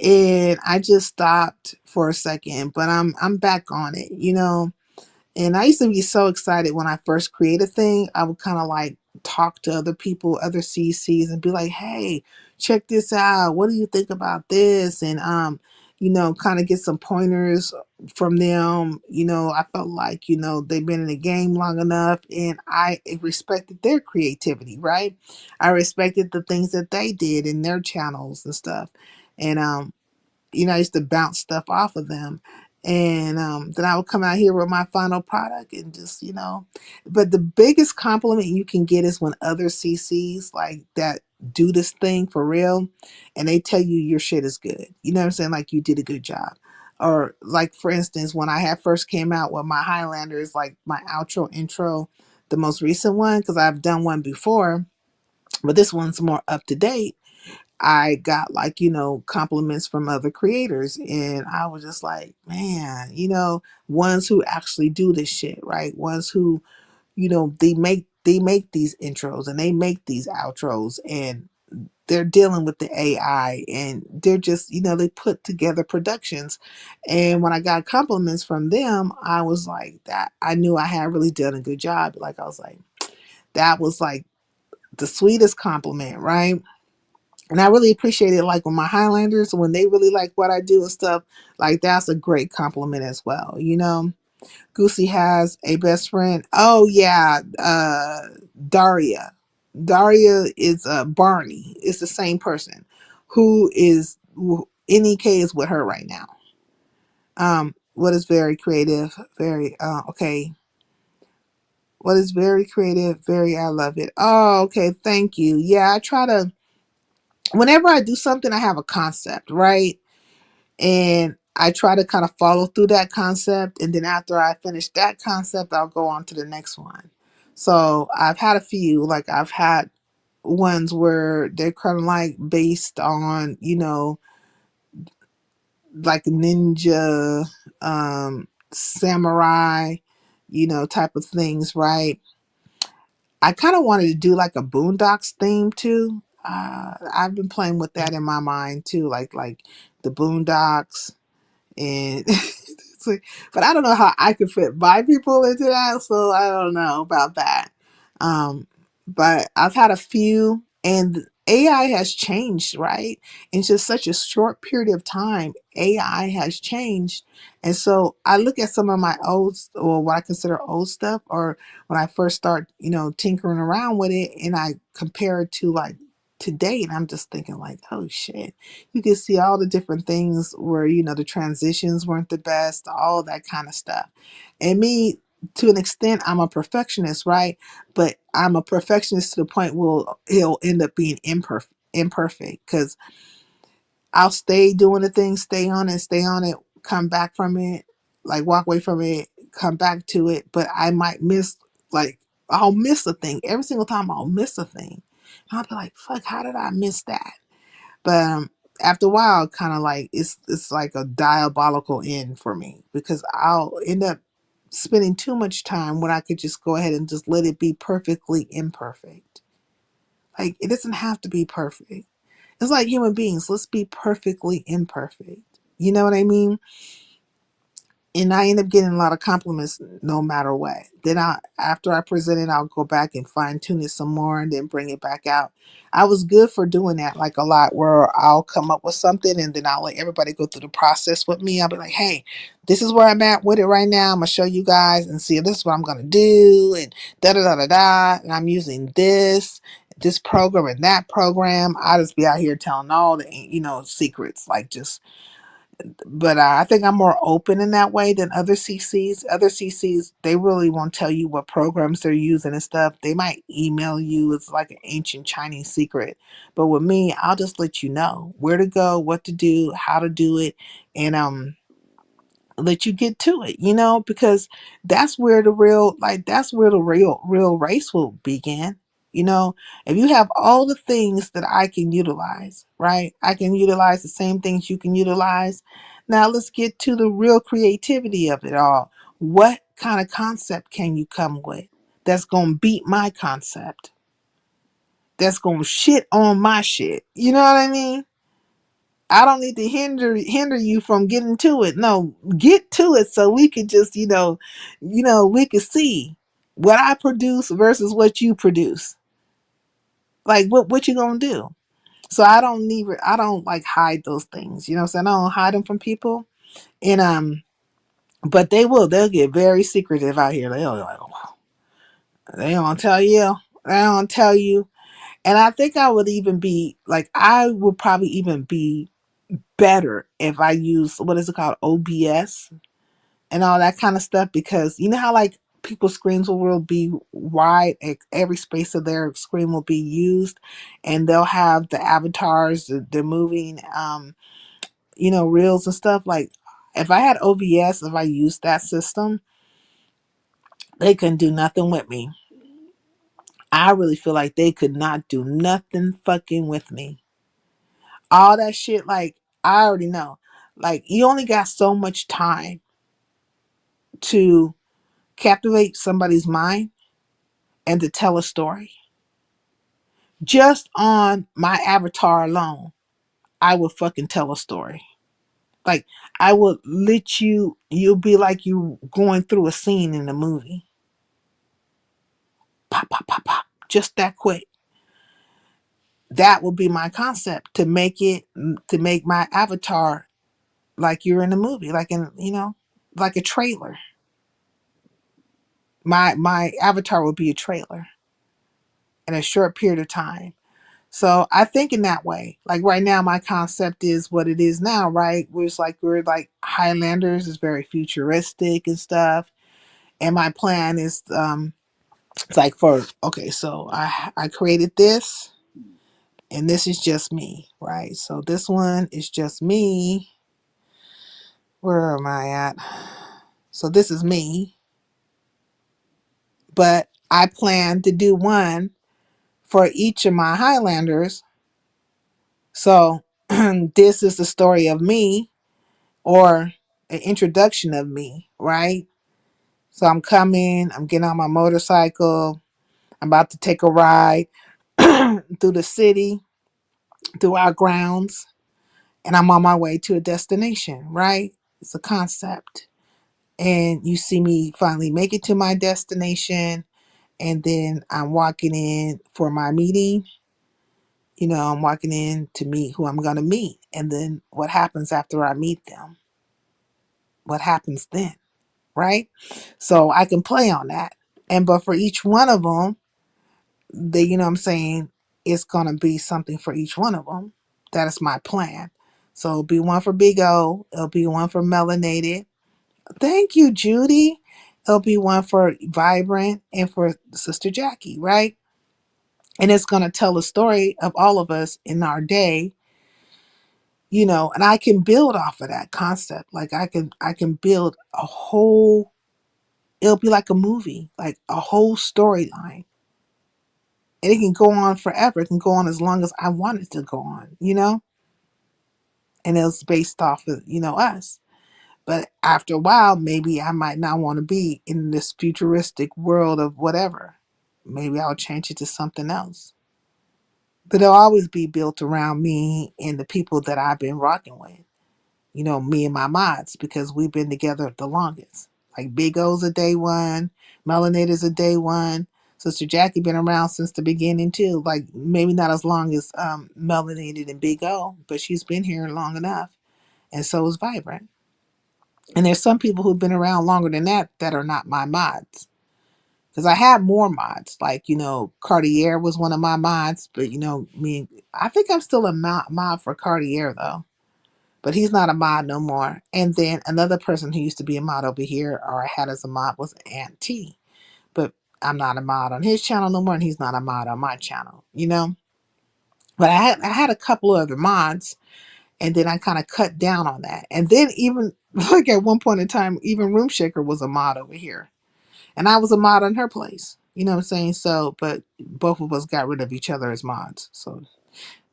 S8: and I just stopped for a second, but I'm back on it, you know. And I used to be so excited when I first create a thing. I would kind of like talk to other people, other CCs, and be like, "Hey, check this out. What do you think about this?" And you know, kind of get some pointers from them. You know, I felt like, you know, they've been in the game long enough, and I respected their creativity, right? I respected the things that they did in their channels and stuff. And you know, I used to bounce stuff off of them. And then I would come out here with my final product and just, you know, but the biggest compliment you can get is when other CCs like that do this thing for real and they tell you your shit is good. You know what I'm saying? Like you did a good job. Or like for instance, when I had first came out with my Highlanders, like my outro intro, the most recent one, because I've done one before, but this one's more up to date. I got like, you know, compliments from other creators. And I was just like, man, you know, ones who actually do this shit, right? Ones who, you know, they make these intros and they make these outros and they're dealing with the AI and they're just, you know, they put together productions. And when I got compliments from them, I was like that. I knew I had really done a good job. Like I was like, that was like the sweetest compliment, right? And I really appreciate it. Like with my Highlanders, when they really like what I do and stuff, like that's a great compliment as well. You know, Goosey has a best friend. Oh yeah, Daria. Daria is Barney. It's the same person who is NEK is with her right now. What is very creative? Very okay. What is very creative? Very I love it. Oh, okay. Thank you. Yeah, I try to whenever I do something, I have a concept, right? And I try to kind of follow through that concept. And then after I finish that concept, I'll go on to the next one. So I've had a few, like I've had ones where they're kind of like based on, you know, like ninja, samurai, you know, type of things, right? I kind of wanted to do like a Boondocks theme too. I've been playing with that in my mind too, like the Boondocks and it's like, but I don't know how I could fit my people into that, so I don't know about that. Um, but I've had a few, and AI has changed, right? In just such a short period of time, AI has changed, and so I look at some of my old, or what I consider old stuff, or when I first start, you know, tinkering around with it, and I compare it to like today, and I'm just thinking like, oh shit, you can see all the different things where, you know, the transitions weren't the best, all that kind of stuff. And me, to an extent, I'm a perfectionist, right? But I'm a perfectionist to the point where it'll end up being imperfect because I'll stay doing the thing, stay on it, come back from it, like walk away from it, come back to it, but I might miss, like I'll miss a thing every single time. I'll miss a thing and I'll be like, fuck, how did I miss that? But after a while, kind of like it's like a diabolical end for me because I'll end up spending too much time when I could just go ahead and just let it be perfectly imperfect. Like it doesn't have to be perfect. It's like human beings. Let's be perfectly imperfect. You know what I mean? And I end up getting a lot of compliments no matter what. Then after I present it, I'll go back and fine tune it some more and then bring it back out. I was good for doing that like a lot where I'll come up with something and then I'll let everybody go through the process with me. I'll be like, hey, this is where I'm at with it right now. I'm gonna show you guys and see if this is what I'm gonna do and da da da da da. And I'm using this program and that program. I just be out here telling all the, you know, secrets, like just But I think I'm more open in that way than other CCs. Other CCs, they really won't tell you what programs they're using and stuff. They might email you. It's like an ancient Chinese secret. But with me, I'll just let you know where to go, what to do, how to do it, and let you get to it, because that's where the real race will begin. If you have all the things that I can utilize, right? I can utilize the same things you can utilize. Now let's get to the real creativity of it all. What kind of concept can you come with that's gonna beat my concept? That's gonna shit on my shit. You know what I mean? I don't need to hinder you from getting to it. No, get to it so we could just, we could see what I produce versus what you produce. Like what you gonna do? So I don't like hide those things. You know what I'm saying? I don't hide them from people. And but they'll get very secretive out here. They'll like, wow. They don't tell you. They don't tell you. And I think I would probably even be better if I use, what is it called, OBS and all that kind of stuff, because you know how like people's screens will be wide, every space of their screen will be used, and they'll have the avatars, the moving, reels and stuff. Like if I had OBS, if I used that system, they couldn't do nothing with me. I really feel like they could not do nothing fucking with me. All that shit, like I already know. Like you only got so much time to captivate somebody's mind and to tell a story. Just on my avatar alone, I would fucking tell a story. Like I would let you'll be like you going through a scene in a movie. Pop, pop, pop, pop. Just that quick. That would be my concept to make my avatar like you're in a movie, like like a trailer. My avatar would be a trailer in a short period of time. So I think in that way. Like right now, my concept is what it is now, right? We're like Highlanders is very futuristic and stuff. And my plan is it's like so I created this, and this is just me, right? So this one is just me. Where am I at? So this is me, but I plan to do one for each of my Highlanders. So this is the story of me, or an introduction of me, right? So I'm getting on my motorcycle, I'm about to take a ride through the city, through our grounds, and I'm on my way to a destination, right? It's a concept. And you see me finally make it to my destination, and then I'm walking in for my meeting. I'm walking in to meet who I'm going to meet. And then what happens after I meet them? What happens then? Right? So I can play on that. But for each one of them, what I'm saying, it's going to be something for each one of them. That is my plan. So it'll be one for Big O. It'll be one for Melanated. Thank you, Judy. It'll be one for Vibrant and for Sister Jackie, right? And it's going to tell a story of all of us in our day, and I can build off of that concept. Like I can build a whole, it'll be like a movie, like a whole storyline. And it can go on forever. It can go on as long as I want it to go on. And it's based off of, us. But after a while, maybe I might not want to be in this futuristic world of whatever. Maybe I'll change it to something else. But it'll always be built around me and the people that I've been rocking with. Me and my mods, because we've been together the longest. Like Big O's a day one, Melanator's a day one. Sister Jackie been around since the beginning too. Like maybe not as long as Melanated and Big O, but she's been here long enough. And so is Vibrant. And there's some people who've been around longer than that are not my mods. Because I have more mods. Like, Cartier was one of my mods. But, I think I'm still a mod for Cartier, though. but he's not a mod no more. And then another person who used to be a mod over here, or I had as a mod, was Aunt T. But I'm not a mod on his channel no more, and he's not a mod on my channel, you know. But I had a couple of other mods, and then I kind of cut down on that. And then even like at one point in time, even Room Shaker was a mod over here, and I was a mod on her place. You know what I'm saying? So, but both of us got rid of each other as mods. So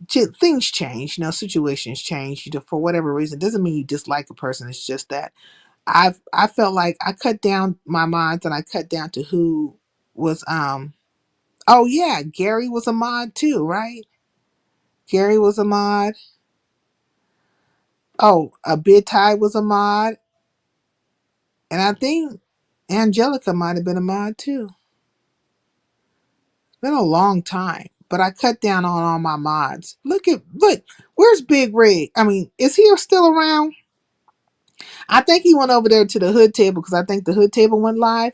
S8: things change, you know, situations change. You know, for whatever reason, doesn't mean you dislike a person. It's just that I felt like I cut down my mods, and I cut down to who was oh yeah, Gary was a mod too, right? Gary was a mod. Oh, a Bid Tie was a mod, and I think Angelica might have been a mod too. It's been a long time, but I cut down on all my mods. Look, where's Big Rig? I mean, is he still around? I think he went over there to the hood table because I think the hood table went live.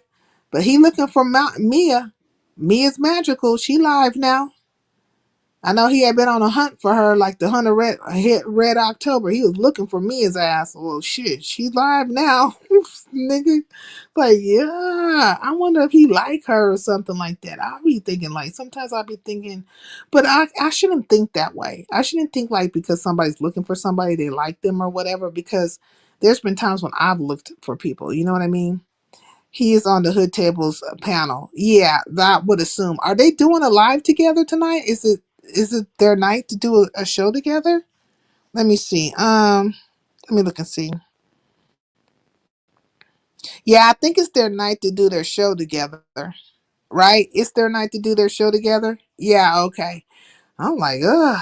S8: But he looking for Mia. Mia's magical. She live now. I know he had been on a hunt for her, like the hunter hit Red October. He was looking for Mia's ass. Well, shit, she's live now, nigga. Like, yeah, I wonder if he like her or something like that. I'll be thinking like sometimes I'll be thinking, but I shouldn't think that way. I shouldn't think like because somebody's looking for somebody they like them or whatever. Because there's been times when I've looked for people. You know what I mean? He is on the Hood Tables panel. Yeah, that would assume. Are they doing a live together tonight? Is it their night to do a show together? Let me see. Let me look and see. Yeah, I think it's their night to do their show together. Right? It's their night to do their show together. Yeah, okay. I'm like, ugh.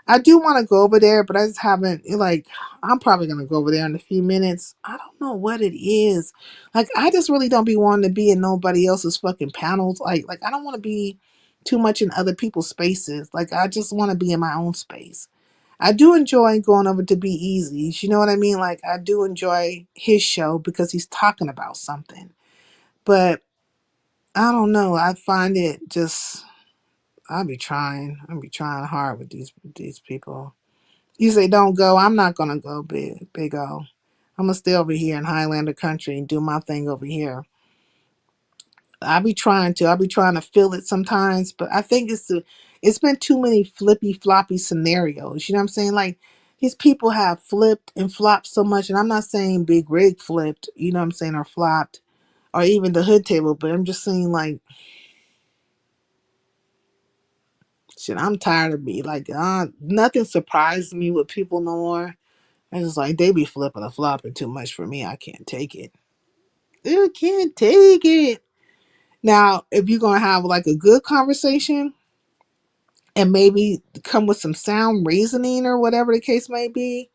S8: I do want to go over there, but I just haven't like I'm probably gonna go over there in a few minutes. I don't know what it is. Like I just really don't be wanting to be in nobody else's fucking panels. Like I don't want to be too much in other people's spaces. Like I just want to be in my own space. I do enjoy going over to Be Easy. You know what I mean? Like I do enjoy his show because he's talking about something. But I don't know. I find it just I'll be trying. I'll be trying hard with these people. You say don't go. I'm not gonna go, big O. I'm gonna stay over here in Highlander country and do my thing over here. I'll be trying to. I'll be trying to feel it sometimes, but I think it's been too many flippy floppy scenarios. You know what I'm saying? Like these people have flipped and flopped so much, and I'm not saying Big Rig flipped. You know what I'm saying? Or flopped, or even the Hood Table. But I'm just saying like shit. I'm tired of me. Like nothing surprises me with people no more. I just like they be flipping and flopping too much for me. I can't take it. I can't take it. Now, if you're gonna have like a good conversation and maybe come with some sound reasoning or whatever the case may be,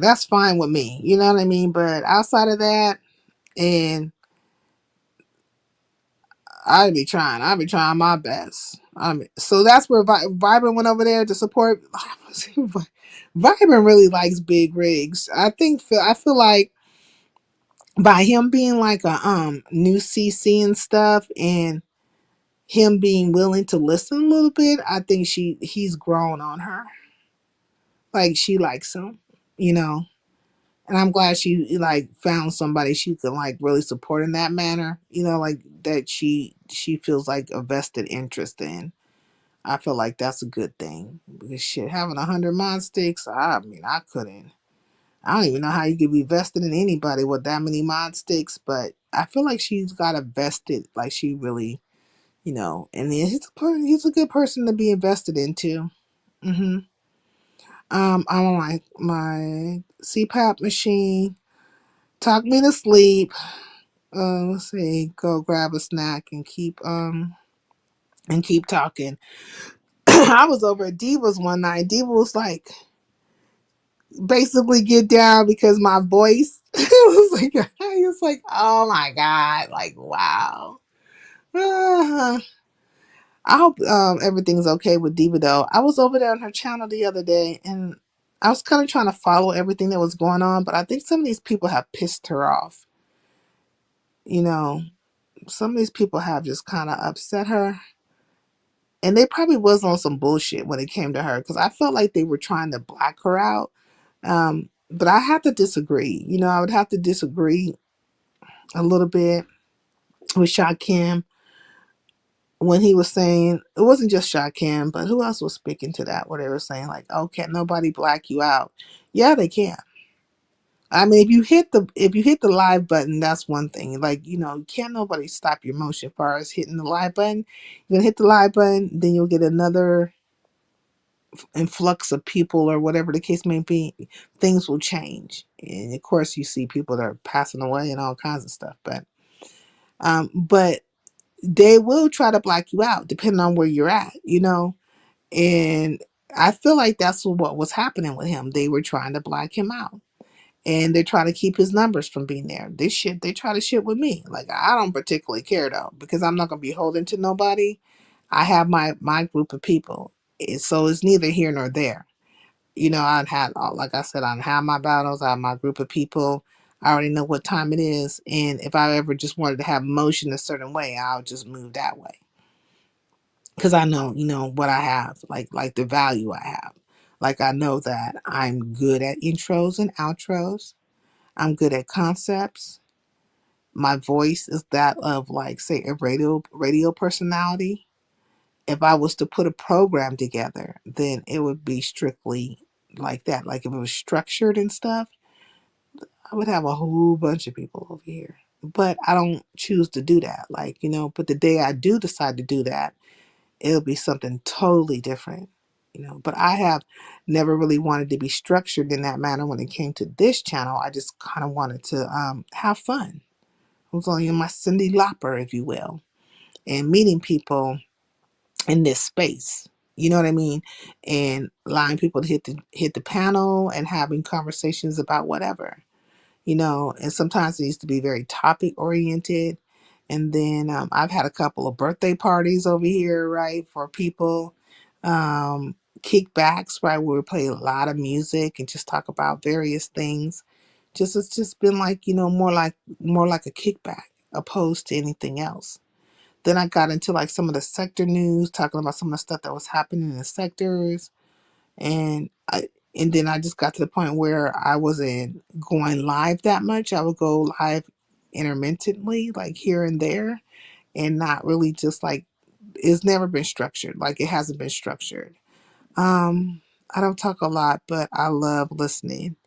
S8: that's fine with me. You know what I mean? But outside of that, and I'd be trying my best. So that's where Vibrant went over there to support. Vibrant really likes big rigs. I feel like by him being like a new CC and stuff, and him being willing to listen a little bit, I think he's grown on her. Like she likes him, you know. And I'm glad she like found somebody she could like really support in that manner, you know, like that she feels like a vested interest in. I feel like that's a good thing. Because shit, having 100 mod sticks, I mean, I couldn't. I don't even know how you could be vested in anybody with that many mod sticks, but I feel like she's got a vested, like she really, you know, and he's a good person to be invested into. Mm-hmm. I'm on my CPAP machine. Talk me to sleep. Let's see. Go grab a snack and keep talking. I was over at Diva's one night. Diva was like, basically get down because my voice. It was like, he was like, oh my god, like wow. Uh, I hope everything's okay with Diva though. I was over there on her channel the other day and I was kind of trying to follow everything that was going on, but I think some of these people have pissed her off. You know, some of these people have just kind of upset her. And they probably was on some bullshit when it came to her because I felt like they were trying to black her out. But I have to disagree. I would have to disagree a little bit with Sha Kim when he was saying it wasn't just Sha Kim, but who else was speaking to that? Where they were saying like, "Oh, can't nobody black you out?" Yeah, they can. I mean, if you hit the live button, that's one thing. Like, can't nobody stop your motion as far as hitting the live button. You're gonna hit the live button, then you'll get another influx of people or whatever the case may be. Things will change, and of course, you see people that are passing away and all kinds of stuff. But they will try to block you out depending on where you're at. And I feel like that's what was happening with him. They were trying to block him out. And they're trying to keep his numbers from being there. They try to shit with me. Like, I don't particularly care though, because I'm not gonna be holding to nobody. I have my group of people. So it's neither here nor there. I'd had, like I said, I'd have my battles, I have my group of people. I already know what time it is. And if I ever just wanted to have motion a certain way, I'll just move that way. Because I know, what I have, like the value I have. Like, I know that I'm good at intros and outros. I'm good at concepts. My voice is that of, like, say, a radio personality. If I was to put a program together, then it would be strictly like that. Like, if it was structured and stuff, I would have a whole bunch of people over here. But I don't choose to do that. Like, but the day I do decide to do that, it'll be something totally different. But I have never really wanted to be structured in that manner when it came to this channel. I just kind of wanted to have fun. I was only in my Cindy Lauper, if you will, and meeting people in this space. You know what I mean? And allowing people to hit the panel and having conversations about whatever. And sometimes it used to be very topic oriented. And then I've had a couple of birthday parties over here, right, for people. Kickbacks, right, where we play a lot of music and just talk about various things. It's just been like, more like a kickback opposed to anything else. Then I got into like some of the sector news, talking about some of the stuff that was happening in the sectors. And then I just got to the point where I wasn't going live that much. I would go live intermittently, like here and there, and not really just like, it's never been structured. Like, it hasn't been structured. I don't talk a lot, but I love listening.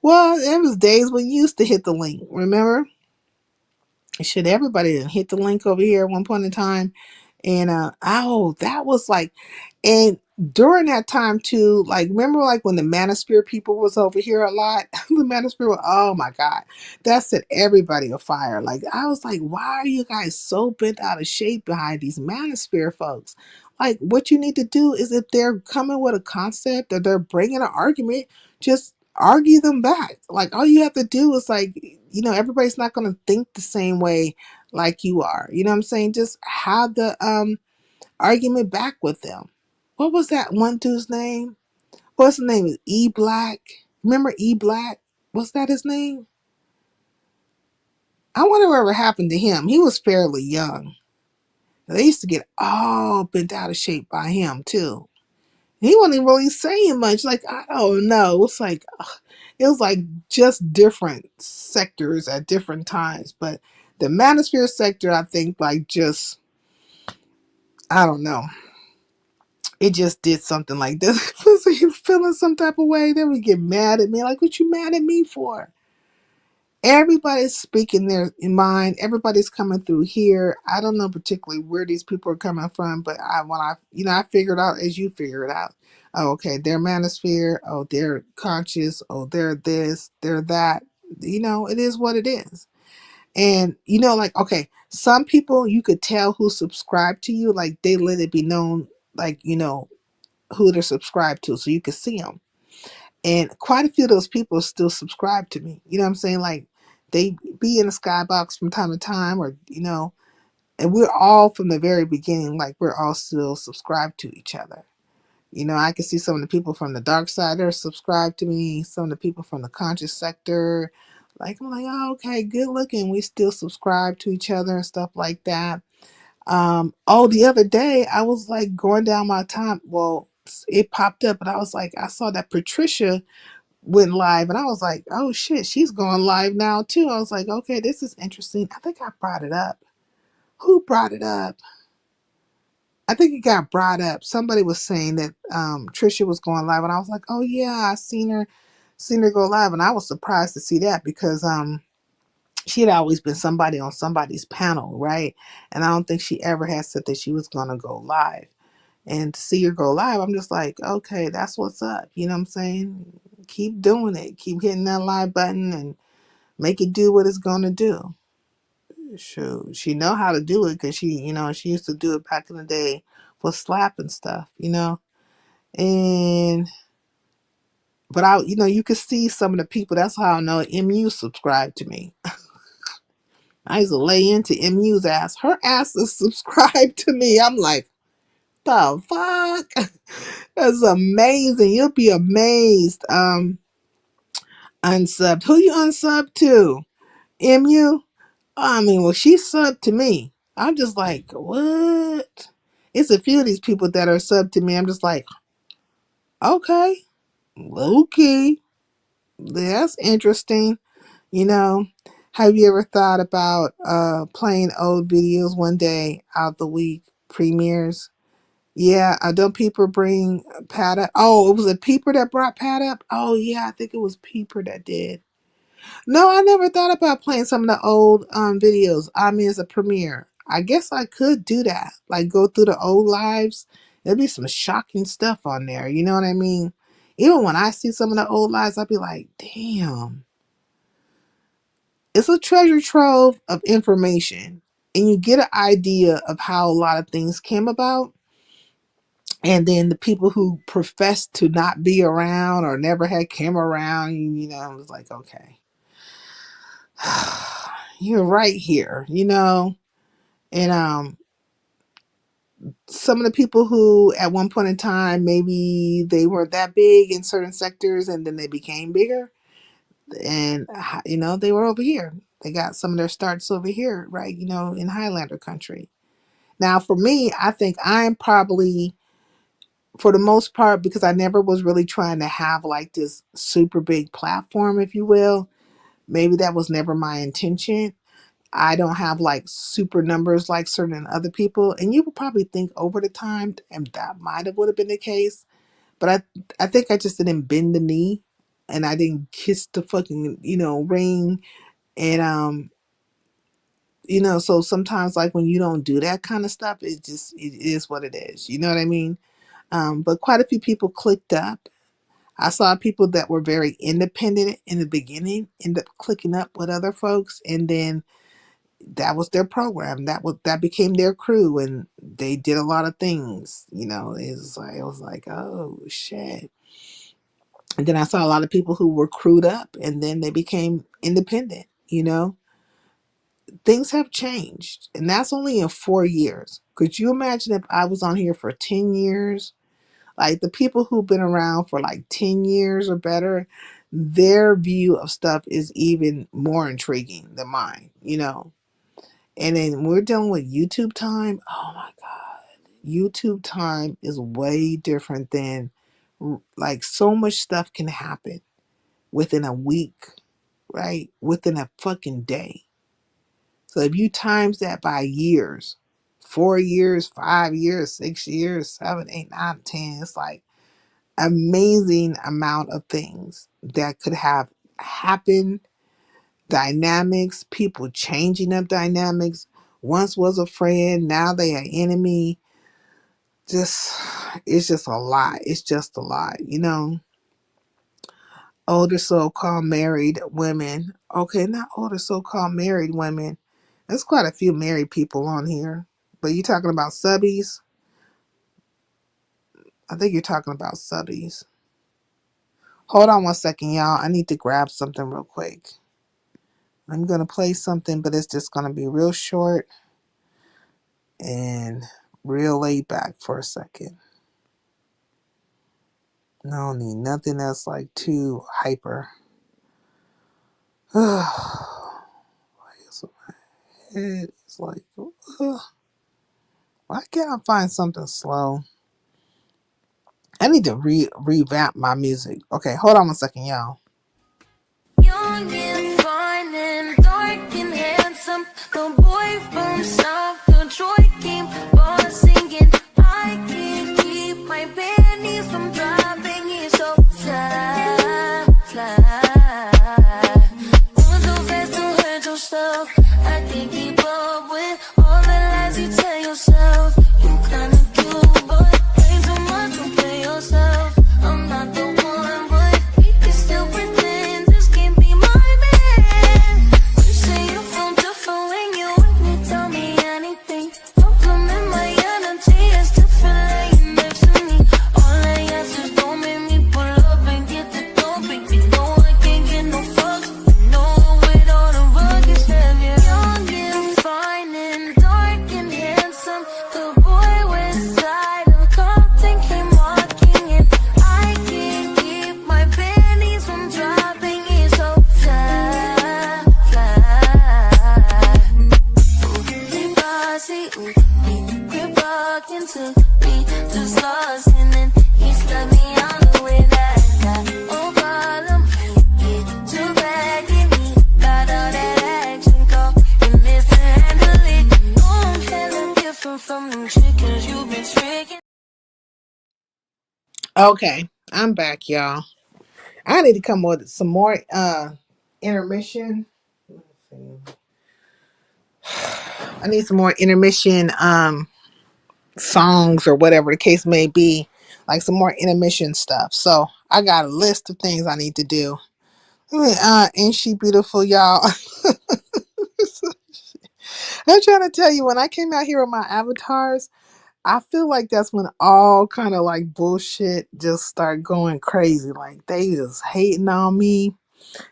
S8: Well, it was days when you used to hit the link, remember? Shit, everybody didn't hit the link over here at one point in time. And that was like, and during that time too, like, remember like when the Manosphere people was over here a lot? The Manosphere, oh my God, that set everybody afire. Like, I was like, why are you guys so bent out of shape behind these Manosphere folks? Like, what you need to do is, if they're coming with a concept or they're bringing an argument, just argue them back. Like, all you have to do is, like, everybody's not going to think the same way like you are. You know what I'm saying? Just have the argument back with them. What was that one dude's name? What's his name? Is E Black? Remember E Black? Was that his name? I wonder whatever happened to him. He was fairly young. They used to get all bent out of shape by him too. He wasn't really saying much. Like, I don't know. It was like just different sectors at different times. But the Manosphere sector, I think, like, just, I don't know. It just did something like this. Was he feeling some type of way? They would get mad at me. Like, what you mad at me for? Everybody's speaking their mind. Everybody's coming through here. I don't know particularly where these people are coming from, but I figured out as you figure it out. Oh, okay, they're manosphere. Oh, they're conscious. Oh, they're this, they're that. It is what it is. And like, okay, some people you could tell who subscribe to you, like, they let it be known, like, who they're subscribed to, so you can see them. And quite a few of those people still subscribe to me. You know what I'm saying? Like, they be in the skybox from time to time, or, and we're all from the very beginning, like, we're all still subscribed to each other. I can see some of the people from the dark side are subscribed to me, some of the people from the conscious sector. Like, I'm like, oh, okay, good looking. We still subscribe to each other and stuff like that. Oh, the other day I was like going down my time. Well, it popped up, and I was like, I saw that Patricia went live, and I was like, oh shit, she's going live now too. I was like, okay, this is interesting. I think I brought it up. Who brought it up? I think it got brought up. Somebody was saying that Trisha was going live, and I was like, oh yeah, I seen her go live, and I was surprised to see that because she had always been somebody on somebody's panel, right? And I don't think she ever had said that she was gonna go live. And to see her go live, I'm just like, okay, that's what's up. You know what I'm saying? Keep doing it. Keep hitting that live button and make it do what it's gonna do. Shoot, she know how to do it because she used to do it back in the day for slap and stuff. And but you could see some of the people. That's how I know MU subscribed to me. I used to lay into MU's ass. Her ass is subscribed to me. I'm like, the fuck? That's amazing. You'll be amazed. Unsubbed. Who you unsubbed to? MU? I mean, well, she subbed to me. I'm just like, what? It's a few of these people that are subbed to me. I'm just like, okay, okay, that's interesting. You know, have you ever thought about playing old videos one day out the week premieres? Yeah, don't Peeper bring Pat up? Oh, it was a Peeper that brought Pat up? Oh, yeah, I think it was Peeper that did. No, I never thought about playing some of the old videos. I mean, as a premiere. I guess I could do that. Like, go through the old lives. There'd be some shocking stuff on there. You know what I mean? Even when I see some of the old lives, I'd be like, damn. It's a treasure trove of information. And you get an idea of how a lot of things came about. And then the people who profess to not be around or never had camera around, it was like, okay, you're right here. And some of the people who at one point in time, maybe they weren't that big in certain sectors and then they became bigger. And, they were over here. They got some of their starts over here, right? In Highlander country. Now, for me, I think I'm probably, for the most part, because I never was really trying to have like this super big platform, if you will. Maybe that was never my intention. I don't have like super numbers like certain other people. And you would probably think over the time, and that might have would have been the case. But I think I just didn't bend the knee and I didn't kiss the fucking, ring. And so sometimes like when you don't do that kind of stuff, it is what it is. You know what I mean? But quite a few people clicked up. I saw people that were very independent in the beginning end up clicking up with other folks, and then that was their program. That became their crew, and they did a lot of things. It was like, oh shit. And then I saw a lot of people who were crewed up, and then they became independent. Things have changed, and that's only in 4 years. Could you imagine if I was on here for 10 years? Like the people who've been around for like 10 years or better, their view of stuff is even more intriguing than mine. And then when we're dealing with YouTube time, oh my God, YouTube time is way different than like so much stuff can happen within a week, right? Within a fucking day. So if you times that by years, 4 years, 5 years, 6 years, 7, 8, 9, 10, it's like amazing amount of things that could have happened, dynamics, people changing up dynamics. Once was a friend, now they are enemy. It's just a lot. It's just a lot. Older so-called married women. Okay, not older so-called married women. There's quite a few married people on here. But you talking about subbies? I think you're talking about subbies. Hold on one second, y'all. I need to grab something real quick. I'm going to play something, but it's just going to be real short and real laid back for a second. I don't need nothing else like too hyper. It's like, Why can't I find something slow? I need to revamp my music. Okay, hold on 1 second, y'all.
S12: Young and fine and dark and handsome, the boy from South Detroit came bossing in. I can't keep my panties from dropping. It's so fly. Moving so fast to hurt yourself. I can't keep up with all the lies you tell yourself. You kinda cute, but ain't too much to play yourself. I'm not the one, but we can still pretend this can't be my man. You say you feel different when you with me, tell me anything. Compliment my energy, it's different laying next to me. All I ask is don't make me pull up and get the dope. Baby, no, I can't get no fucks. No, with all the rugged heavy. Young and fine and dark and handsome, the boy west side of Compton came walking in. I can't keep my panties from dropping. It's so fly. He bossy, he quit walking to me, just lost, and then he slapped me on the way that I got. Oh, bottom, too bad, give me got all that action, go and mishandle it. You know I'm hella different from them chickens you've been tricking.
S8: Okay, I'm back, y'all. I need to come with some more intermission. Let's see. I need some more intermission songs or whatever the case may be, like some more intermission stuff. So I got a list of things I need to do. Ain't she beautiful, y'all? I'm trying to tell you, when I came out here with my avatars, I feel like that's when all kind of like bullshit just start going crazy. Like they just hating on me,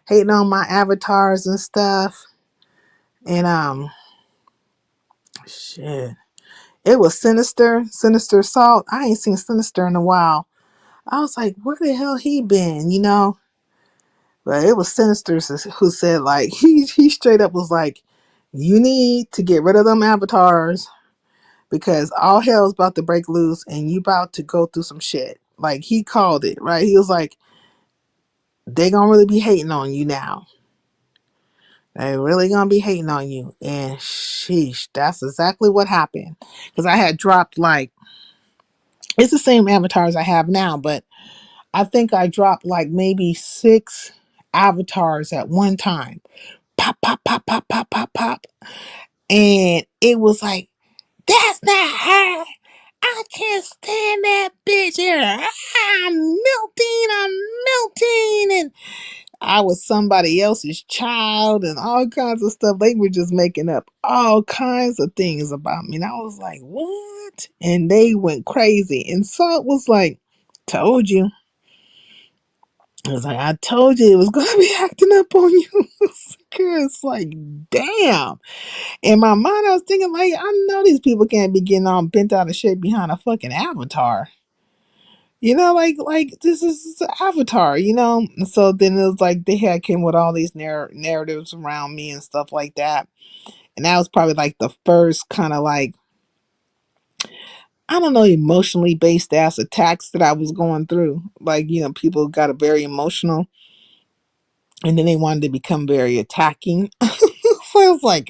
S8: hating on my avatars and stuff. And shit. It was Sinister Salt. I ain't seen Sinister in a while. I was like, where the hell he been, you know? But it was Sinister who said, like, he straight up was like, you need to get rid of them avatars because all hell's about to break loose and you about to go through some shit. Like, he called it, right? He was like, they gonna really be hating on you now. They really gonna be hating on you. And sheesh, that's exactly what happened. Because I had dropped, like, it's the same avatars I have now, but I think I dropped like maybe 6 avatars at one time. Pop, pop, pop, pop, pop, pop, pop. And it was like, that's not her. I can't stand that bitch here. I'm melting. And I was somebody else's child and all kinds of stuff. They were just making up all kinds of things about me. And I was like, what? And they went crazy. And Salt was like, told you. I was like, I told you it was gonna be acting up on you. It's like, damn. In my mind, I was thinking, like, I know these people can't be getting all bent out of shape behind a fucking avatar. You know, like this is an avatar, you know? And so then it was like they had came with all these narratives around me and stuff like that. And that was probably like the first kind of like, I don't know, emotionally based ass attacks that I was going through. Like, you know, people got a very emotional and then they wanted to become very attacking. So I was like,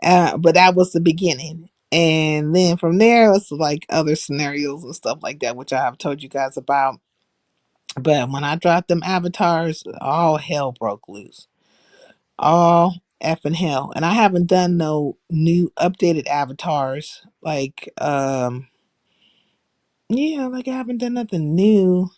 S8: but that was the beginning. And then from there, it was like other scenarios and stuff like that, which I have told you guys about. But when I dropped them avatars, all hell broke loose. All effing hell. And I haven't done no new updated avatars. Like, yeah, like I haven't done nothing new.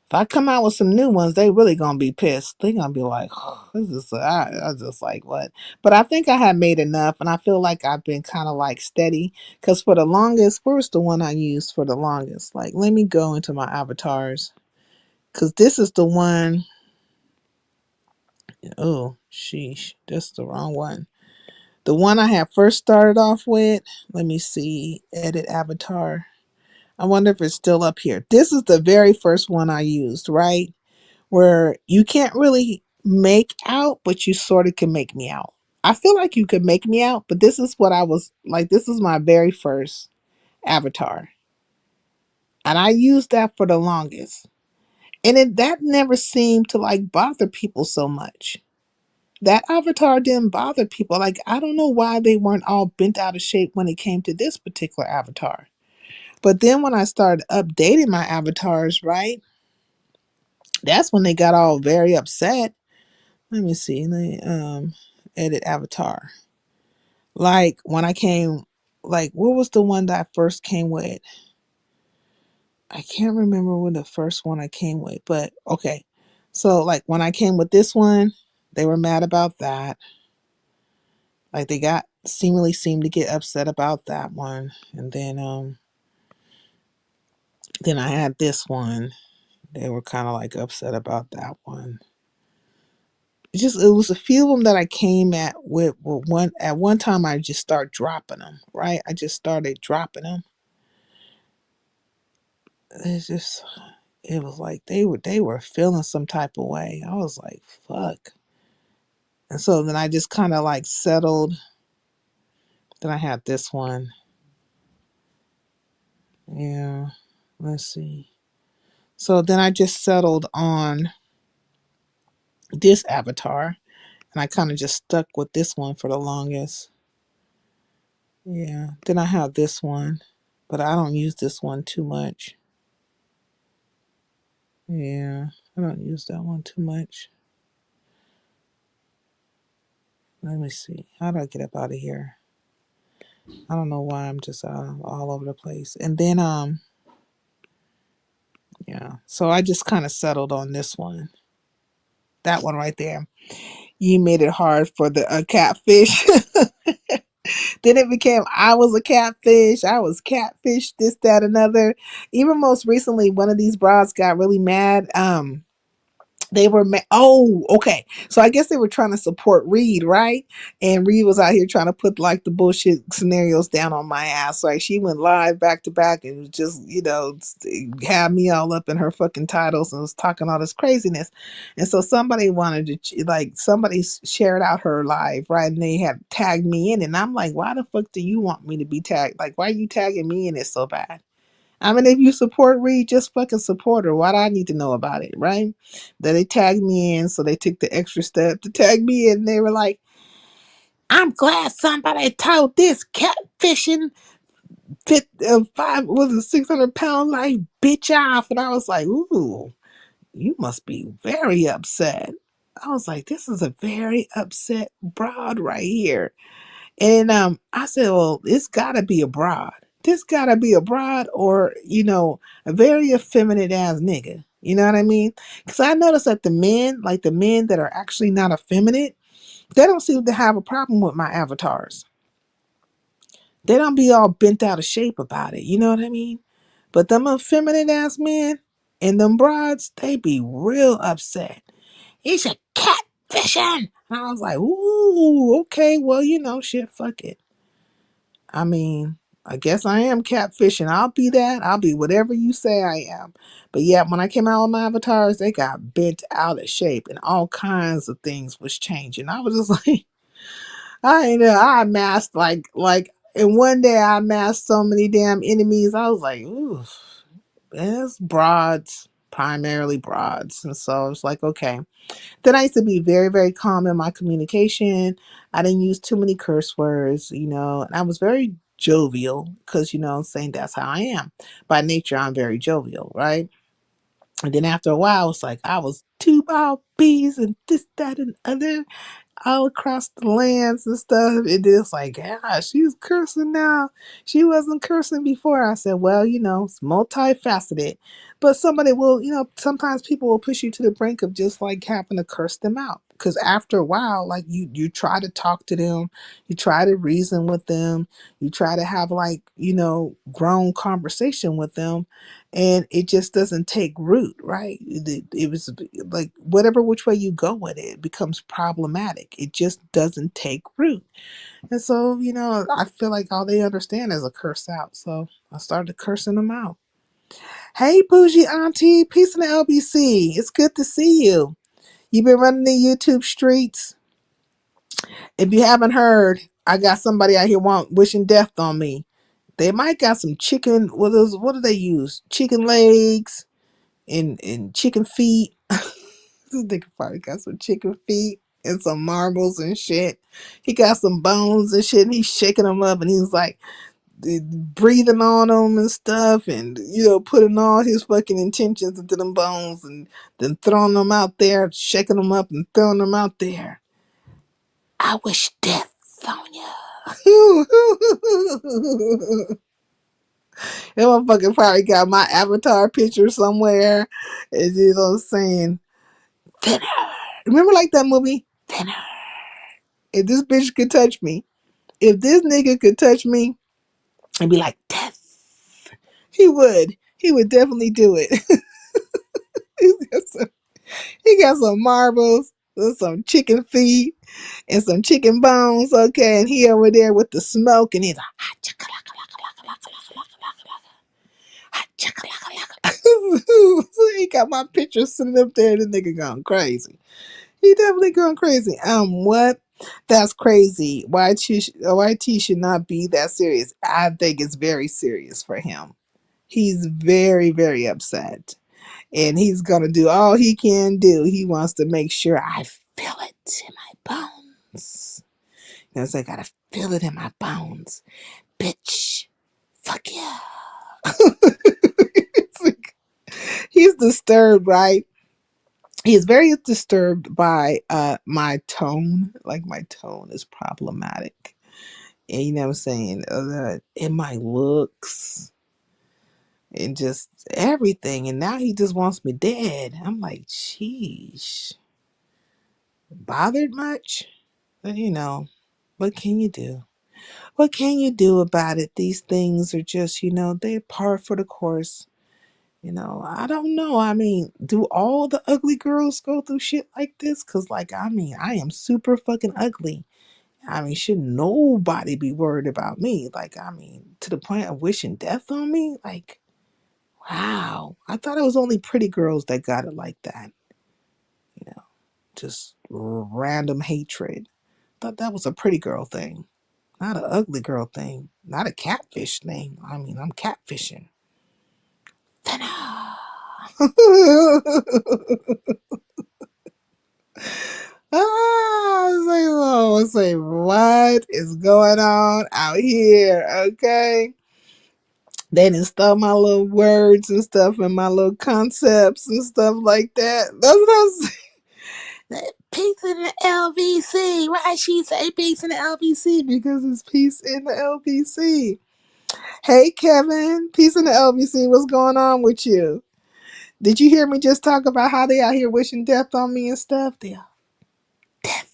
S8: If I come out with some new ones, they really gonna be pissed. They gonna be like, oh, this is I just like what. But I think I have made enough, and I feel like I've been kind of like steady. Cause for the longest, where's the one I used for the longest? Like, let me go into my avatars, cause this is the one. Oh, sheesh, that's the wrong one. The one I had first started off with. Let me see, edit avatar. I wonder if it's still up here. This is the very first one I used, right? Where you can't really make out, but you sort of can make me out. I feel like you could make me out, but this is what I was like. This is my very first avatar, and I used that for the longest. And that never seemed to like bother people so much. That avatar didn't bother people. Like, I don't know why they weren't all bent out of shape when it came to this particular avatar. But then when I started updating my avatars, right, that's when they got all very upset. Let me see. Let me edit avatar. Like when I came, like what was the one that I first came with? I can't remember what the first one I came with, but okay. So like when I came with this one, they were mad about that. Like they got seemed to get upset about that one. And then I had this one. They were kind of like upset about that one. It was a few of them that I came with one at one time. I just start dropping them, right? I just started dropping them. It's just it was like they were feeling some type of way. I was like, fuck. And so then I just kind of like settled. Then I had this one. Yeah. Let's see. So then I just settled on this avatar, and I kind of just stuck with this one for the longest. Yeah. Then I have this one, but I don't use this one too much. Yeah. I don't use that one too much. Let me see. How do I get up out of here? I don't know why I'm just all over the place. And then yeah. So I just kind of settled on this one. That one right there. You made it hard for the catfish. Then it became I was a catfish. I was catfish. This, that, another. Even most recently, one of these broads got really mad. They were oh, okay, so I guess they were trying to support Reed, right? And Reed was out here trying to put like the bullshit scenarios down on my ass. Like she went live back to back and was just had me all up in her fucking titles and was talking all this craziness. And so somebody wanted to like somebody shared out her live, right? And they had tagged me in, and I'm like, why the fuck do you want me to be tagged? Like, why are you tagging me in it so bad? I mean, if you support Reed, just fucking support her. Why do I need to know about it, right? Then they tagged me in, so they took the extra step to tag me in. They were like, I'm glad somebody told this catfishing 600-pound life bitch off. And I was like, ooh, you must be very upset. I was like, this is a very upset broad right here. And I said, well, it's gotta be a broad. This gotta be a broad or, a very effeminate ass nigga. You know what I mean? Because I noticed that the men that are actually not effeminate, they don't seem to have a problem with my avatars. They don't be all bent out of shape about it. You know what I mean? But them effeminate ass men and them broads, they be real upset. He's a catfishing. And I was like, ooh, okay, well, shit, fuck it. I mean, I guess I am catfishing. I'll be that. I'll be whatever you say I am. But yeah, when I came out with my avatars, they got bent out of shape and all kinds of things was changing. I was just like, I amassed like in one day I amassed so many damn enemies. I was like, ooh, it's broads, primarily broads. And so it's like, okay. Then I used to be very, very calm in my communication. I didn't use too many curse words, and I was very jovial because, I'm saying that's how I am. By nature, I'm very jovial, right? And then after a while, it's like I was two wild bees and this, that, and other all across the lands and stuff. And then it's like, yeah, she's cursing now. She wasn't cursing before. I said, well, it's multifaceted. But somebody will, sometimes people will push you to the brink of just like having to curse them out. Because after a while, like you try to talk to them, you try to reason with them, you try to have like, grown conversation with them, and it just doesn't take root, right? It was like whatever which way you go with it, it becomes problematic. It just doesn't take root. And so, I feel like all they understand is a curse out. So I started cursing them out. Hey, bougie auntie, peace in the LBC. It's good to see you. You've been running the YouTube streets. If you haven't heard, I got somebody out here wishing death on me. They might got some chicken. What do they use? Chicken legs and chicken feet. This nigga probably got some chicken feet and some marbles and shit. He got some bones and shit. And he's shaking them up, and he's like breathing on them and stuff, and putting all his fucking intentions into them bones, and then throwing them out there, shaking them up and throwing them out there. I wish death on you. That motherfucker probably got my avatar picture somewhere. And you know what I'm saying? Thinner. Remember like that movie? Thinner. If this bitch could touch me, if this nigga could touch me and be like, death, he would. He would definitely do it. He got some marbles, and some chicken feet, and some chicken bones, okay? And he over there with the smoke, and he's like, hot he got my picture sitting up there, the nigga going crazy. He definitely going crazy. What? That's crazy. YT should not be that serious. I think it's very serious for him. He's very, very upset. And he's gonna do all he can do. He wants to make sure I feel it in my bones. You know, so I gotta feel it in my bones. Bitch. Fuck yeah. He's disturbed, right? He is very disturbed by my tone. Like my tone is problematic. And you know what I'm saying? In my looks and just everything. And now he just wants me dead. I'm like, sheesh. Bothered much? But what can you do? What can you do about it? These things are just, they're par for the course. I don't know. I mean, do all the ugly girls go through shit like this? Because, I am super fucking ugly. I mean, should nobody be worried about me? To the point of wishing death on me? Like, wow. I thought it was only pretty girls that got it like that. Just random hatred. Thought that was a pretty girl thing, not an ugly girl thing, not a catfish thing. I mean, I'm catfishing. I was like, what is going on out here? Okay. They didn't stole my little words and stuff and my little concepts and stuff like that. That's what I was saying. Peace in the LBC. Why she say peace in the LBC? Because it's peace in the LBC. Hey, Kevin. Peace in the LBC. What's going on with you? Did you hear me just talk about how they out here wishing death on me and stuff? They are death.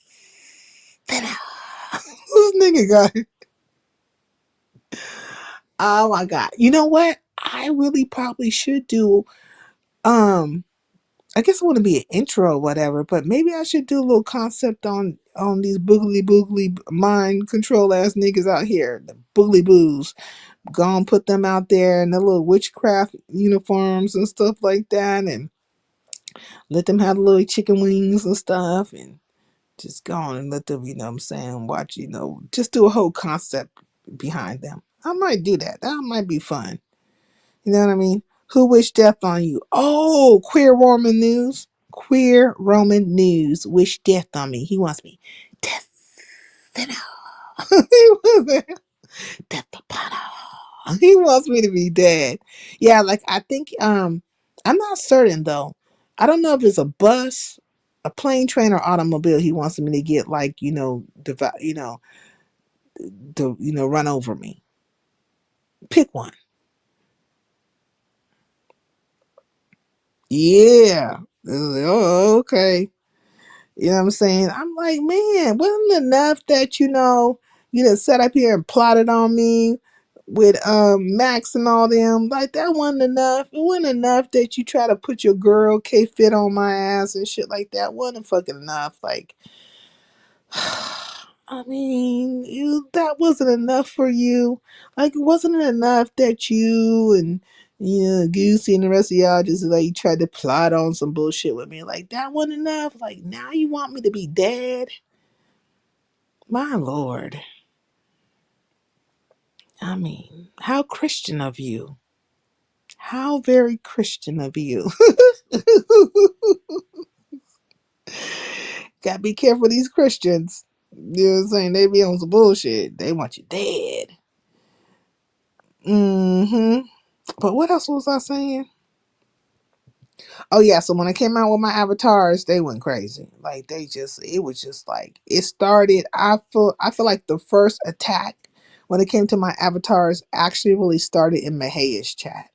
S8: This nigga got it. Oh my God. You know what? I really probably should do, I guess I want to be an intro or whatever, but maybe I should do a little concept on these boogly mind control ass niggas out here, the boogly boos. Go and put them out there in their little witchcraft uniforms and stuff like that, and let them have little chicken wings and stuff, and just go on and let them, you know what I'm saying, watch, just do a whole concept behind them. I might do that. That might be fun. You know what I mean? Who wished death on you? Oh, queer Roman news. Queer Roman news. Wish death on me. He wants me. Death. He wants me to be dead. Yeah, I think I'm not certain though. I don't know if it's a bus, a plane, train, or automobile. He wants me to get run over me. Pick one. Yeah. Oh, okay. You know what I'm saying? I'm like, man, wasn't it enough that you done sat up here and plotted on me with Max and all them? Like that wasn't enough. It wasn't enough that you try to put your girl K Fit on my ass and shit like that. Wasn't fucking enough. Like, I mean, that wasn't enough for you. Like, wasn't it enough that you and Goosey and the rest of y'all just tried to plot on some bullshit with me? Like, that wasn't enough. Like, now you want me to be dead? My Lord. I mean, how Christian of you. How very Christian of you. Gotta be careful of these Christians. You know what I'm saying? They be on some bullshit. They want you dead. Mm-hmm. But what else was I saying? Oh yeah, so when I came out with my avatars, they went crazy. Like it was just like it started. I feel like the first attack when it came to my avatars actually really started in Mahea's chat.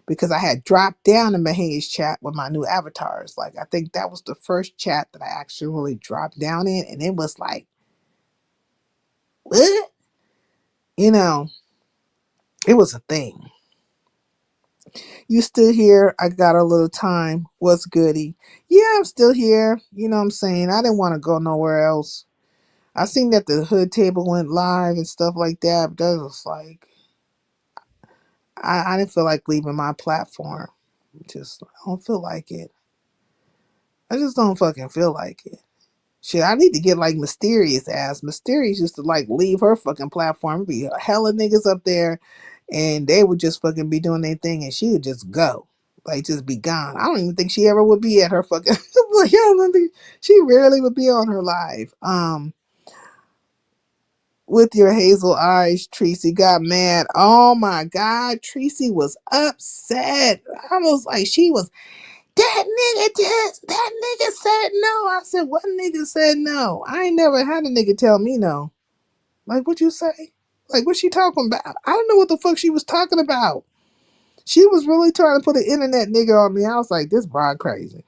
S8: Because I had dropped down in Mahea's chat with my new avatars. Like I think that was the first chat that I actually really dropped down in, and it was like, what? You know, it was a thing. You still here? I got a little time. What's goody? Yeah, I'm still here. You know what I'm saying? I didn't want to go nowhere else. I seen that the hood table went live and stuff like that, but that was like, I didn't feel like leaving my platform. Just, I don't feel like it. I just don't fucking feel like it. Shit, I need to get like Mysterious ass. Mysterious used to like leave her fucking platform. Be a hella niggas up there and they would just fucking be doing their thing and she would just go. Like just be gone. I don't even think she ever would be at her fucking like, I don't think she rarely would be on her live. With your hazel eyes, Tracy got mad. Oh my god, Tracy was upset. I was like, she was that nigga said no. I said, what nigga said no? I ain't never had a nigga tell me no. Like, what you say? Like, what she talking about? I don't know what the fuck she was talking about. She was really trying to put an internet nigga on me. I was like, this broad crazy.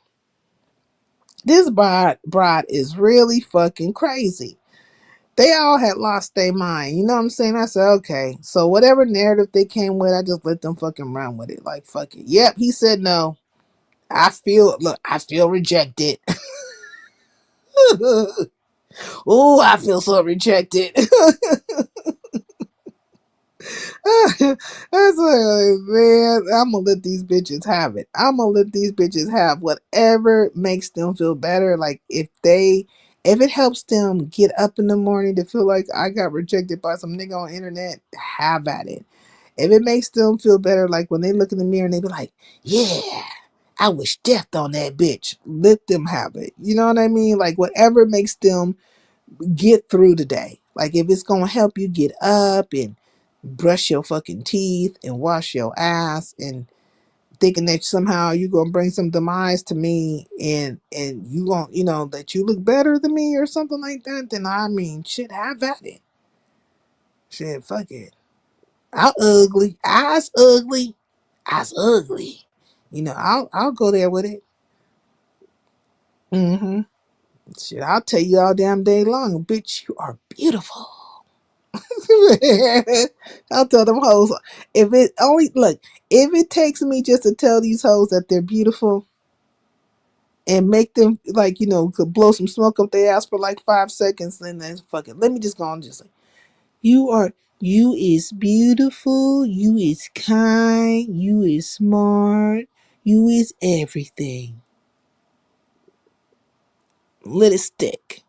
S8: This broad is really fucking crazy. They all had lost their mind. You know what I'm saying? I said, okay. So whatever narrative they came with, I just let them fucking run with it. Like, fuck it. Yep, he said no. I feel rejected. Oh, I feel so rejected. That's like, man, I'm gonna let these bitches have it. I'm gonna let these bitches have whatever makes them feel better. Like if it helps them get up in the morning to feel like I got rejected by some nigga on the internet, have at it. If it makes them feel better, like when they look in the mirror and they be like, yeah, I wish death on that bitch. Let them have it. You know what I mean? Like whatever makes them get through the day. Like if it's gonna help you get up and brush your fucking teeth and wash your ass and thinking that somehow you gonna bring some demise to me and you gonna that you look better than me or something like that, then I mean shit, have at it. Shit, fuck it. I'm ugly. Eyes ugly. Eyes ugly. I'll go there with it. Mm-hmm. Shit, I'll tell you all damn day long, bitch, you are beautiful. I'll tell them hoes if it takes me just to tell these hoes that they're beautiful and make them like could blow some smoke up their ass for like 5 seconds, then fuck it. Let me just go on and just say you is beautiful, you is kind, you is smart, you is everything. Let it stick.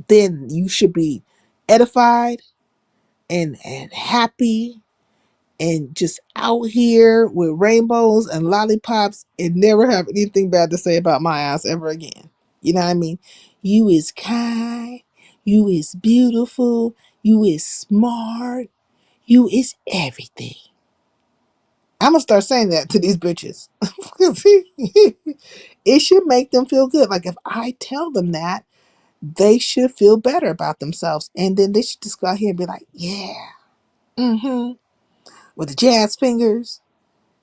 S8: Then you should be edified and happy and just out here with rainbows and lollipops and never have anything bad to say about my ass ever again. You know what I mean? You is kind, you is beautiful, you is smart, you is everything. I'm gonna start saying that to these bitches. It should make them feel good. Like if I tell them that, they should feel better about themselves. And then they should just go out here and be like, yeah. Mm-hmm. With the jazz fingers.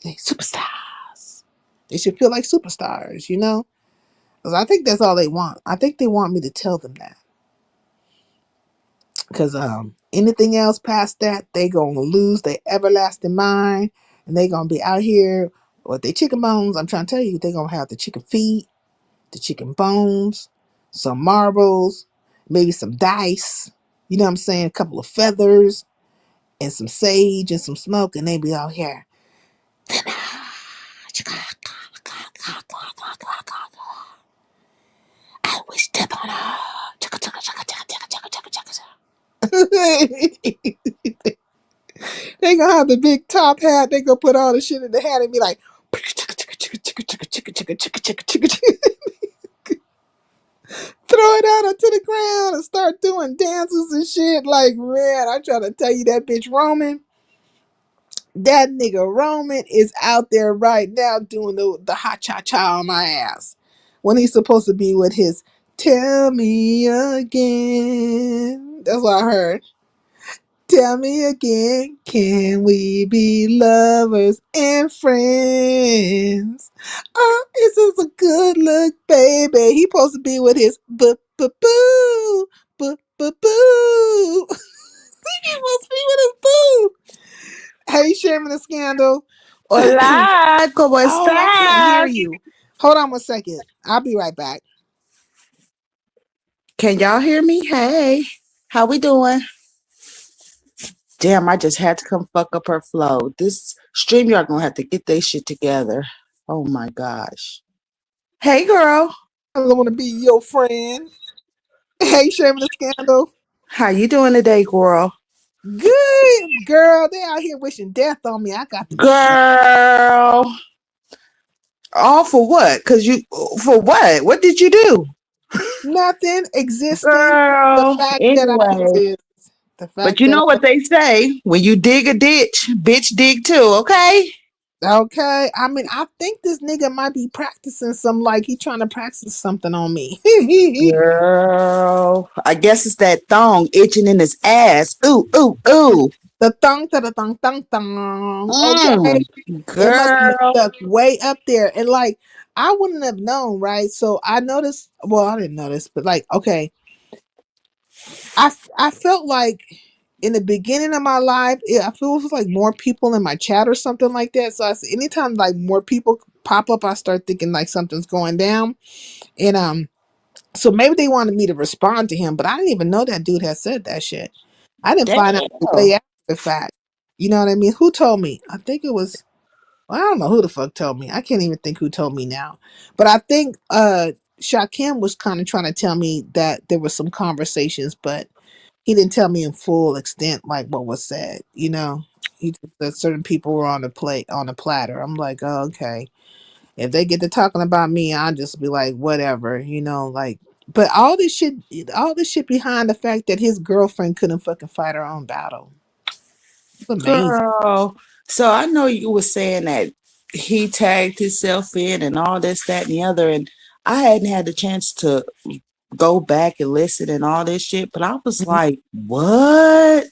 S8: They superstars. They should feel like superstars, you know? Because I think that's all they want. I think they want me to tell them that. Because anything else past that, they going to lose their everlasting mind. And they going to be out here with their chicken bones. I'm trying to tell you, they going to have the chicken feet, the chicken bones, some marbles, maybe some dice. You know what I'm saying? A couple of feathers and some sage and some smoke. And they be out here. I wish death on her. They gonna have the big top hat. They gonna put all the shit in the hat and be like, throw it out onto the ground and start doing dances and shit. Like, man, I'm trying to tell you that bitch Roman, that nigga Roman is out there right now doing the hot cha cha on my ass when he's supposed to be with his tell me again. That's what I heard. Tell me again, can we be lovers and friends? Oh, this is a good look, baby. He supposed to be with his boo boo boo boo boo boo. He supposed to be with his boo. Hey, Sherman the Scandal.
S10: Hola, ¿cómo
S8: Oh, I can't hear
S10: estás?
S8: you. Hold on one second. I'll be right back.
S10: Can y'all hear me? Hey, how we doing? Damn, I just had to come fuck up her flow. This stream, y'all gonna have to get their shit together. Oh my gosh. Hey, girl.
S8: I don't want to be your friend. Hey, Sherman the Scandal.
S10: How you doing today, girl?
S8: Good girl. They out here wishing death on me. I got them shit.
S10: Girl. All for what? For what? What did you do?
S8: Nothing existing. The
S10: Girl.
S8: fact that I
S10: Anyway.
S8: exist. The
S10: But
S8: fact
S10: you
S8: that
S10: know what they say? When you dig a ditch, bitch dig too, okay?
S8: okay. I mean, I think this nigga might be practicing some like he trying to practice something on me.
S10: Girl. I guess it's that thong itching in his ass. Ooh, ooh, ooh.
S8: The thong to the thong thong thong. Okay.
S10: Mm,
S8: It must be
S10: girl.
S8: stuck way up there. And like I wouldn't have known, right? So I noticed well, I didn't notice, but like, okay. I felt like in the beginning of my life, I feel it was like more people in my chat or something like that. So I said, anytime like more people pop up, I start thinking like something's going down. And so maybe they wanted me to respond to him, but I didn't even know that dude had said that shit. I didn't find out the
S10: Damn.
S8: way after the fact. You know what I mean? Who told me? I think it was. Well, I don't know who the fuck told me. I can't even think who told me now. But I think Shakim was kind of trying to tell me that there were some conversations, but he didn't tell me in full extent like what was said. You know, he just said certain people were on the plate on the platter. I'm like, oh, okay. If they get to talking about me, I'll just be like, whatever. You know, like. But all this shit behind the fact that his girlfriend couldn't fucking fight her own battle. It's amazing.
S10: Girl. So I know you were saying that he tagged himself in and all this, that, and the other. And I hadn't had the chance to go back and listen and all this shit, but I was
S8: Mhm.
S10: like, what?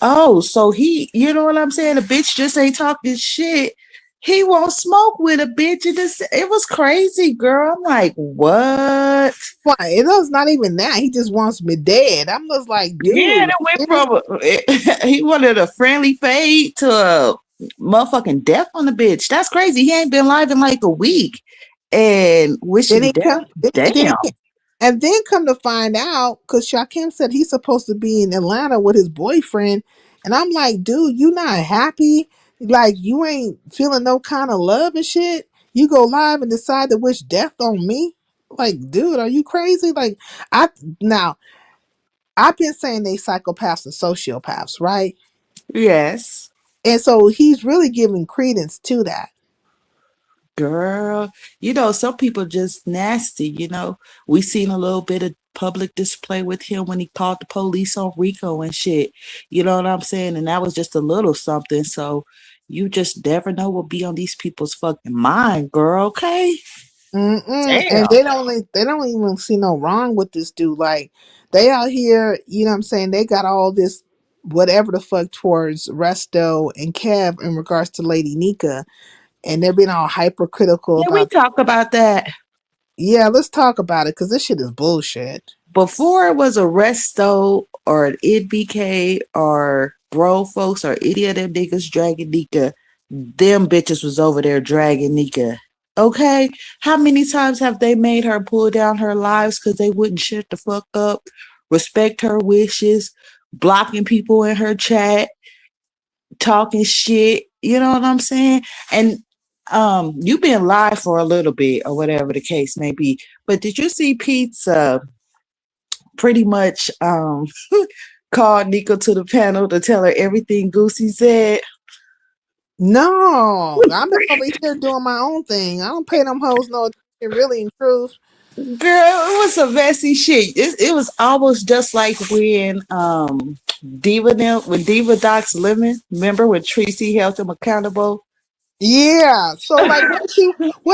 S10: Oh, so you know what I'm saying? A bitch just ain't talking shit. He won't smoke with a bitch. It was crazy, girl. I'm like, what?
S8: Why? It was not even that. He just wants me dead. I'm just like,
S10: Yeah,
S8: dude,
S10: it went
S8: seriously?
S10: from he wanted a friendly fade to a motherfucking death on the bitch. That's crazy. He ain't been live in like a week and
S8: Then
S10: wishing
S8: he
S10: death.
S8: come,
S10: Damn.
S8: and then come to find out, because Shakim said he's supposed to be in Atlanta with his boyfriend, and I'm like, dude, you not happy? Like you ain't feeling no kind of love and shit. You go live and decide to wish death on me? Like, dude, are you crazy? Like, I now I've been saying they psychopaths and sociopaths, right?
S10: Yes.
S8: And so he's really giving credence to that.
S10: Girl, some people just nasty. We seen a little bit of public display with him when he called the police on Rico and shit. You know what I'm saying? And that was just a little something. So you just never know what be on these people's fucking mind, girl. Okay?
S8: Mm-mm. And
S10: Damn.
S8: they don't even see no wrong with this dude. Like they out here, you know what I'm saying? They got all this whatever the fuck towards Resto and Kev in regards to Lady Nika, and they're being all hypercritical
S10: Can we
S8: about.
S10: talk about that?
S8: Yeah, let's talk about it because this shit is bullshit.
S10: Before it was a resto or an NBK or bro folks or any of them niggas dragging Nika, them bitches was over there dragging Nika. Okay? How many times have they made her pull down her lives because they wouldn't shut the fuck up, respect her wishes, blocking people in her chat, talking shit? You know what I'm saying? And you've been live for a little bit or whatever the case may be. But did you see Pete's pretty much called Nika to the panel to tell her everything Goosey said?
S8: No, I've been over here doing my own thing. I don't pay them hoes no attention, really, in truth.
S10: Girl, it was some messy shit. It was almost just like when Diva Docs Lemon, remember when Tracy held him accountable?
S8: Yeah. So, like, what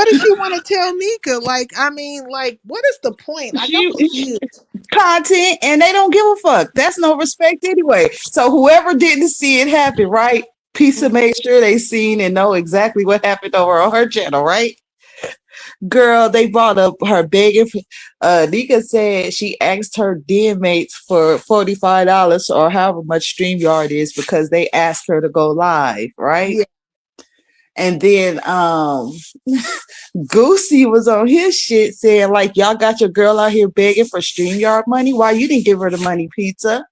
S8: does she want to tell Nika? Like, I mean, like, what is the point? Like, I'm
S10: She
S8: confused.
S10: content and they don't give a fuck. That's no respect anyway. So whoever didn't see it happen, right? Piece of make sure they seen and know exactly what happened over on her channel, right? Girl, they brought up her begging. Nika said she asked her den mates for $45 or however much StreamYard is because they asked her to go live, right?
S8: Yeah.
S10: And then Goosey was on his shit saying, like, y'all got your girl out here begging for StreamYard money. Why you didn't give her the money, pizza?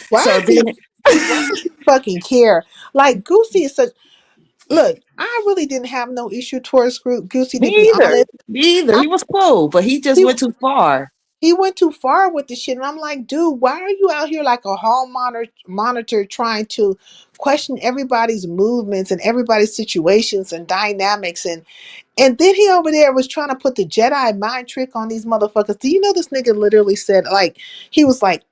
S8: Why
S10: So
S8: does he?
S10: then
S8: Why does he fucking care? Like, Goosey is such. Look, I really didn't have no issue towards Goosey, to be honest.
S10: me either.
S8: I,
S10: He was cool, but he just
S8: he
S10: went too far.
S8: he went too far with the shit, and I'm like, dude, why are you out here like a hall monitor trying to question everybody's movements and everybody's situations and dynamics, and then he over there was trying to put the Jedi mind trick on these motherfuckers. Do you know this nigga literally said, like, he was like,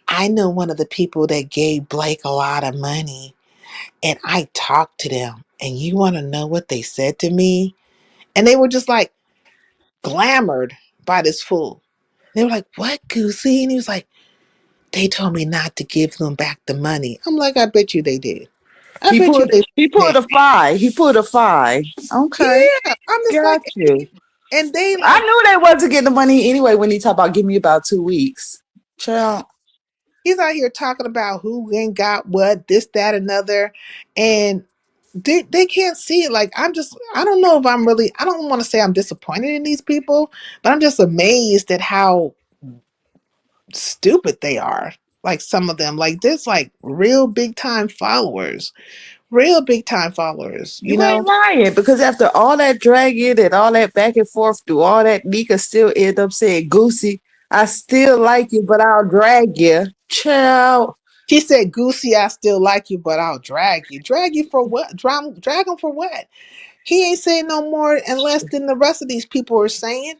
S8: I know one of the people that gave Blake a lot of money, and I talked to them, and you want to know what they said to me? And they were just like glamored by this fool. They were like, what, Goosey? And he was like, they told me not to give them back the money. I'm like, I bet you they did. I
S10: He
S8: bet you
S10: put
S8: they
S10: he
S8: did.
S10: put a five. He put a five. Okay.
S8: Yeah. I'm just
S10: Got
S8: like,
S10: you.
S8: and they
S10: I
S8: like,
S10: knew they wasn't getting the money anyway when he talked about give me about 2 weeks. Child.
S8: he's out here talking about who ain't got what, this, that, another. And they can't see it. Like, I don't know if I'm really, I don't want to say I'm disappointed in these people, but I'm just amazed at how stupid they are. Like, some of them, like, there's like real big time followers, real big time followers, you
S10: You ain't
S8: know?
S10: lying because after all that dragging and all that back and forth through all that, Nika still end up saying, Goosey, I still like you, but I'll drag you. Child.
S8: She said, Goosey, I still like you, but I'll drag you. Drag you for what? Drag him for what? He ain't saying no more and less than the rest of these people are saying.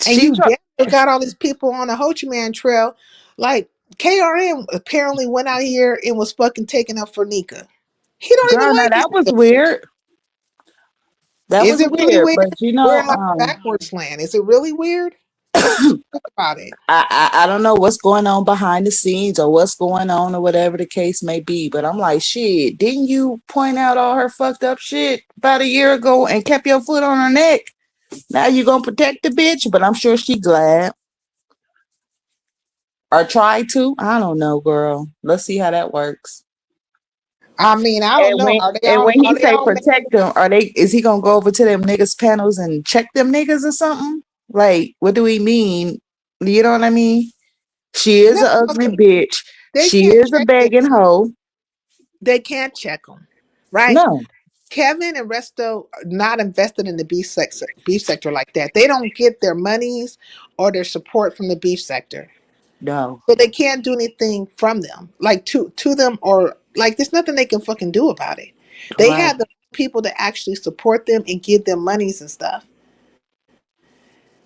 S8: And
S10: She
S8: you
S10: tried.
S8: damn sure got all these people on the Ho Chi Minh Trail. Like, KRM apparently went out here and was fucking taking up for Nika. He don't even
S10: Girl, now
S8: like this
S10: that was
S8: nigga.
S10: weird. That
S8: Is
S10: was
S8: it really
S10: weird.
S8: weird?
S10: But
S8: We're in like backwards land. Is it really weird? What you think about it?
S10: I don't know what's going on behind the scenes or what's going on or whatever the case may be. But I'm like, shit, didn't you point out all her fucked up shit about a year ago and kept your foot on her neck? Now you gonna protect the bitch, but I'm sure she glad. Or try to. I don't know, girl. Let's see how that works.
S8: I mean, I don't
S10: And
S8: know.
S10: when
S8: Are they
S10: and
S8: all
S10: when he
S8: are they
S10: say
S8: all mad?
S10: protect them, is he gonna go over to them niggas panels and check them niggas or something? Like, what do we mean? You know what I mean? She is
S8: No,
S10: an ugly bitch.
S8: they
S10: She
S8: can't
S10: is a
S8: check them.
S10: begging hoe.
S8: They can't check them, right?
S10: No,
S8: Kevin and Resto are not invested in the beef sector like that. They don't get their monies or their support from the beef sector.
S10: no.
S8: So they can't do anything from them. Like, to them, or like, there's nothing they can fucking do about it. They
S10: Right.
S8: have the people to actually support them and give them monies and stuff.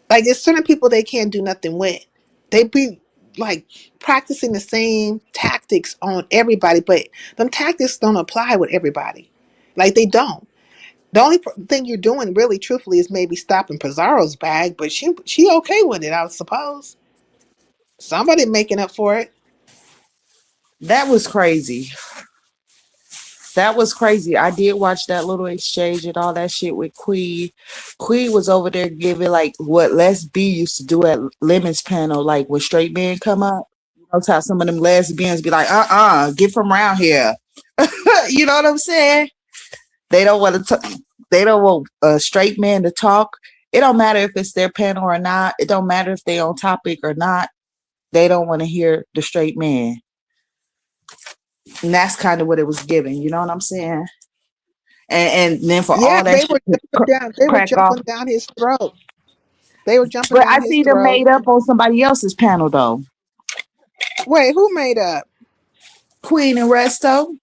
S8: Like, there's certain people they can't do nothing with. They be like practicing the same tactics on everybody, but them tactics don't apply with everybody. Like, they don't. The only thing you're doing, really, truthfully, is maybe stopping Pizarro's bag, but she okay with it, I suppose. Somebody making up for it.
S10: That was crazy. That was crazy. I did watch that little exchange and all that shit with Queen. Queen was over there giving like what Les B used to do at Lemon's panel, like when straight men come up. You know how some of them lesbians be like, get from around here. You know what I'm saying? They don't want to. They don't want a straight man to talk. It don't matter if it's their panel or not. It don't matter if they on topic or not. They don't want to hear the straight man, and that's kind of what it was giving. You know what I'm saying? And then for
S8: Yeah,
S10: all that
S8: they
S10: shit
S8: were
S10: to
S8: jumping down. They were
S10: crack off.
S8: jumping down his throat. They were jumping
S10: But I
S8: down his
S10: see them
S8: throat.
S10: made up on somebody else's panel though.
S8: Wait, who made up?
S10: Queen and Resto.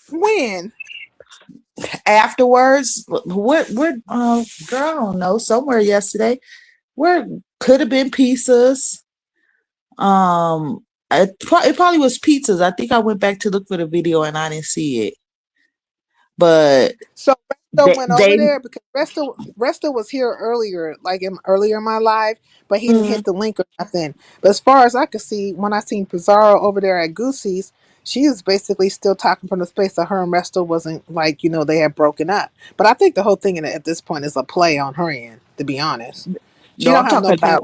S8: When?
S10: Afterwards, what? Girl, I don't know. Somewhere yesterday, where could have been pizzas. It probably was pizzas. I think I went back to look for the video and I didn't see it. But
S8: So Resto went over
S10: they
S8: there because Resto was here earlier, like earlier in my life, but he didn't
S10: mm,
S8: hit the link or nothing. But as far as I could see, when I seen Pizarro over there at Goosey's, she was basically still talking from the space that her and Resto wasn't like they had broken up. But I think the whole thing at this point is a play on her end. To be honest, she
S10: no,
S8: don't have no plans.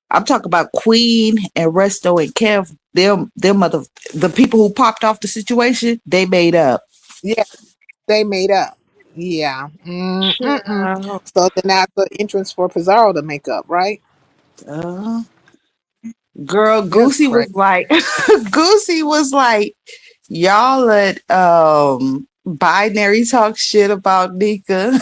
S10: I'm talking about Queen and Resto and Kev. Them mother the people who popped off the situation, they made up.
S8: Yeah, they made up. Yeah. Mm-mm-mm.
S10: Child.
S8: So then that's the entrance for Pizarro to make up, right?
S10: Uh, Girl,
S8: That's
S10: Goosey was
S8: crazy.
S10: like Goosey was like, y'all let binary talk shit about Nika.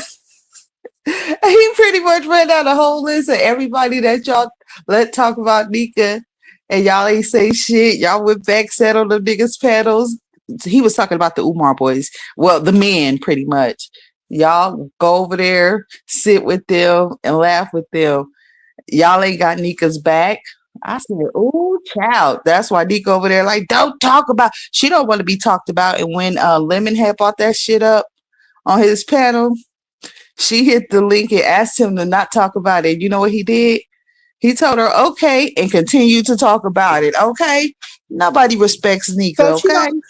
S10: He pretty much ran down a whole list of everybody that y'all let talk about Nika, and y'all ain't say shit. Y'all went back, sat on the niggas' panels. He was talking about the Umar boys. Well, the men, pretty much. Y'all go over there, sit with them, and laugh with them. Y'all ain't got Nika's back. I said, "Ooh, child." That's why Nika over there, like, don't talk about. She don't want to be talked about. And when Lemon had brought that shit up on his panel, she hit the link and asked him to not talk about it. You know what he did? He told her, okay, and continued to talk about it. Okay. Nobody respects Nika,
S8: So she
S10: okay?
S8: don't.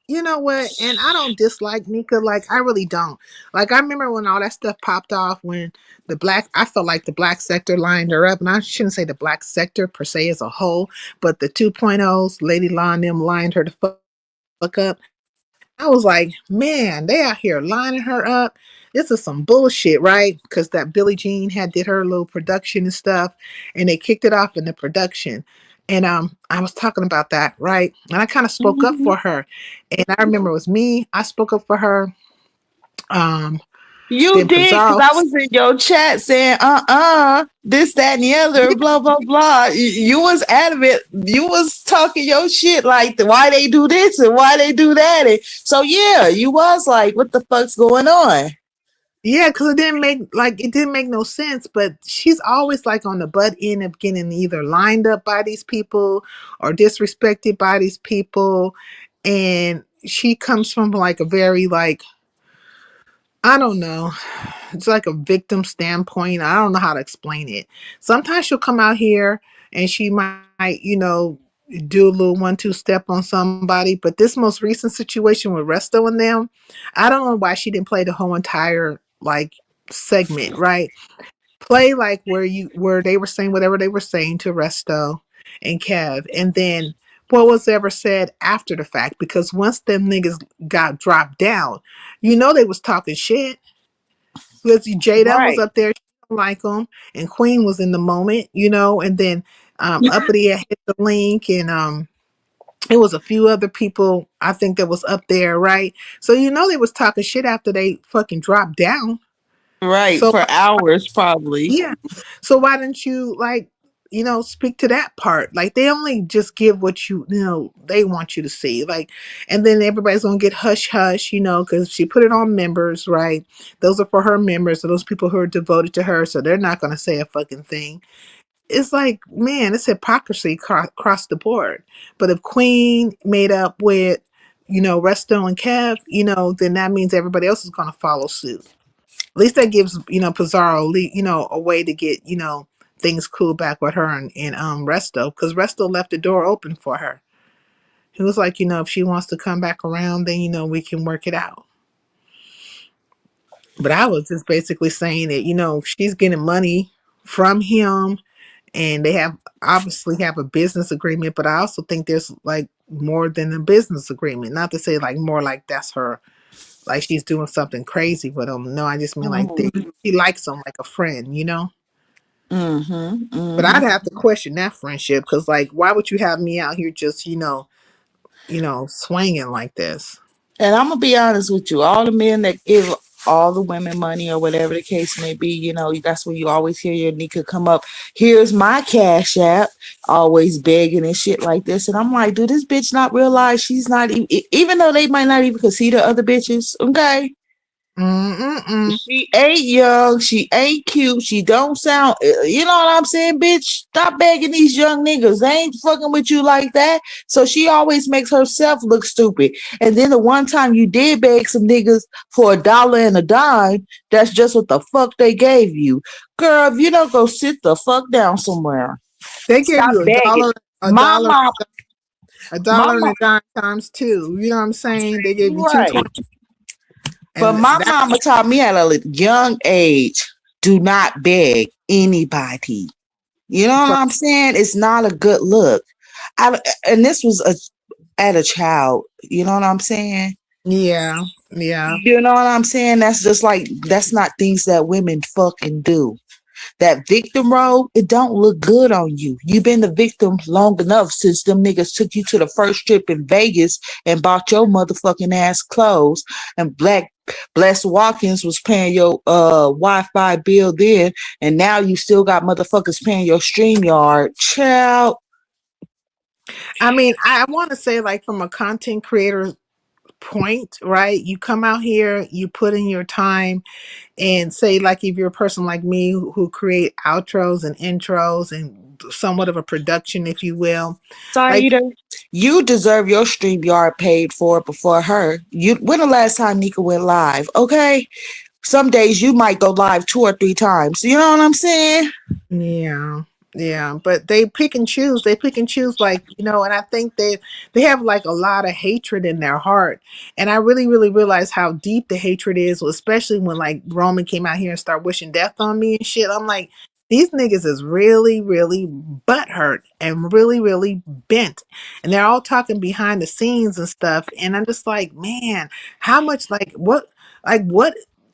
S8: You know what? And I don't dislike Nika. Like I really don't. Like I remember when all that stuff popped off when I felt like the black sector lined her up, and I shouldn't say the black sector per se as a whole, but the 2.0s, Lady Law and them lined her the fuck up. I was like, man, they out here lining her up. This is some bullshit, right? Because that Billie Jean had did her little production and stuff, and they kicked it off in the production. And I was talking about that, right? And I kind of spoke up
S10: Mhm.
S8: for her. And I remember it was me. I spoke up for her. Um,
S10: You
S8: then
S10: did, because
S8: Pizarro.
S10: I was in your chat saying, this, that, and the other, blah, blah, blah. You was adamant. You was talking your shit like why they do this and why they do that. And so, yeah, you was like, what the fuck's going on?
S8: Yeah, because it didn't make no sense. But she's always like on the butt end of getting either lined up by these people or disrespected by these people, and she comes from like a very like I don't know, it's like a victim standpoint. I don't know how to explain it. Sometimes she'll come out here and she might do a little 1-2 step on somebody. But this most recent situation with Resto and them, I don't know why she didn't play the whole entire like segment, right? Play like where they were saying whatever they were saying to Resto and Kev, and then what was ever said after the fact. Because once them niggas got dropped down, they was talking shit. Because Jada was
S10: Right,
S8: up there, she didn't like them, and Queen was in the moment, and then Uppity had hit the link, and it was a few other people I think that was up there, right? So they was talking shit after they fucking dropped down.
S10: right,
S8: So
S10: for hours, probably.
S8: yeah. So why didn't you speak to that part? Like they only just give what they want you to see. Like, and then everybody's gonna get hush hush, because she put it on members, right? Those are for her members, so those people who are devoted to her, so they're not gonna say a fucking thing. It's like, man, it's hypocrisy across the board. But if Queen made up with, Resto and Kev, then that means everybody else is gonna follow suit. At least that gives Pizarro a way to get things cool back with her and Resto, because Resto left the door open for her. He was like, if she wants to come back around, then we can work it out. But I was just basically saying that she's getting money from him, and they obviously have a business agreement. But I also think there's like more than a business agreement. Not to say like more like that's her, like she's doing something crazy with him. No, I just mean like
S10: Mm-hmm,
S8: she likes him like a friend.
S10: mm-hmm,
S8: But
S10: mm-hmm.
S8: I'd have to question that friendship, because like, why would you have me out here just swinging like this?
S10: And I'm gonna be honest with you, all the men that give all the women money or whatever the case may be. You know, that's when you always hear your nigga come up. Here's my cash app, always begging and shit like this. And I'm like, do this bitch not realize she's not even though they might not even consider other bitches, okay?
S8: Mm-mm-mm.
S10: She ain't young. She ain't cute. She don't sound. You know what I'm saying, bitch? Stop begging these young niggas. They ain't fucking with you like that. So she always makes herself look stupid. And then the one time you did beg some niggas for $1 and a dime, that's just what the fuck they gave you, girl. If you don't go sit the fuck down somewhere,
S8: They give
S10: stop
S8: you a
S10: begging.
S8: dollar, a
S10: My
S8: dollar,
S10: mom,
S8: a
S10: my
S8: dollar and
S10: mom,
S8: a dime times two. You know what I'm saying? They gave you
S10: right.
S8: 2.20,
S10: But
S8: and
S10: my
S8: that.
S10: mama taught me at a young age, do not beg anybody. You know what I'm saying? It's not a good look. And this was at a child. You know what I'm saying?
S8: Yeah, yeah.
S10: You know what I'm saying? That's just like that's not things that women fucking do. That victim role, it don't look good on you. You've been the victim long enough since them niggas took you to the first trip in Vegas and bought your motherfucking ass clothes. And Bless Watkins was paying your Wi-Fi bill then, and now you still got motherfuckers paying your StreamYard. Child.
S8: I mean, I want to say, like, from a content creator point, right? You come out here, you put in your time, and say, like, if you're a person like me who create outros and intros and somewhat of a production, if you will, like,
S10: Saida, you deserve your StreamYard paid for before her. You when the last time Nika went live? Okay. Some days you might go live 2 or 3 times. You know what I'm saying?
S8: yeah, yeah, but they pick and choose. They pick and choose, like, and I think they have like a lot of hatred in their heart. And I really, really realize how deep the hatred is, especially when like Roman came out here and started wishing death on me and shit. I'm like, these niggas is really, really butthurt and really, really bent. And they're all talking behind the scenes and stuff. And I'm just like, man, how much what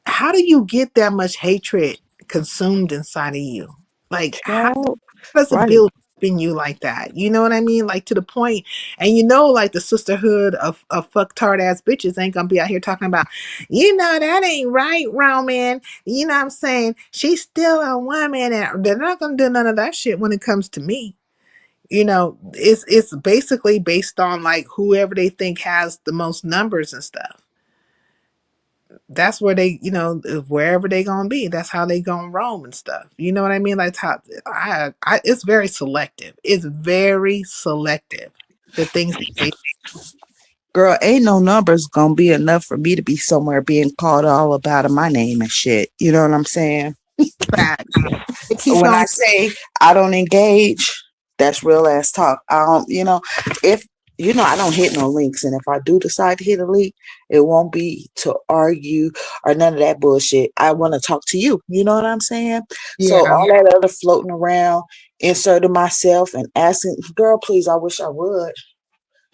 S8: how do you get that much hatred consumed inside of you? Like, how
S10: Child.
S8: does it
S10: Right.
S8: build up in you like that? You know what I mean? Like, to the point, and like the sisterhood of fucktard ass bitches ain't gonna be out here talking about, that ain't right, Roman. You know what I'm saying? She's still a woman, and they're not gonna do none of that shit when it comes to me. It's basically based on like whoever they think has the most numbers and stuff. That's where they, wherever they gonna be, that's how they gonna roam and stuff. You know what I mean? Like, how it's very selective. It's very selective. The things that they
S10: Girl, ain't no numbers gonna be enough for me to be somewhere being called all about in my name and shit. You know what I'm saying?
S8: facts. They keep
S10: When
S8: on.
S10: I say I don't engage, that's real ass talk. I don't, if I don't hit no links, and if I do decide to hit a link, it won't be to argue or none of that bullshit. I want to talk to you. You know what I'm saying? So
S8: Yeah,
S10: all that other floating around, inserting myself and asking, girl, please, I wish I would.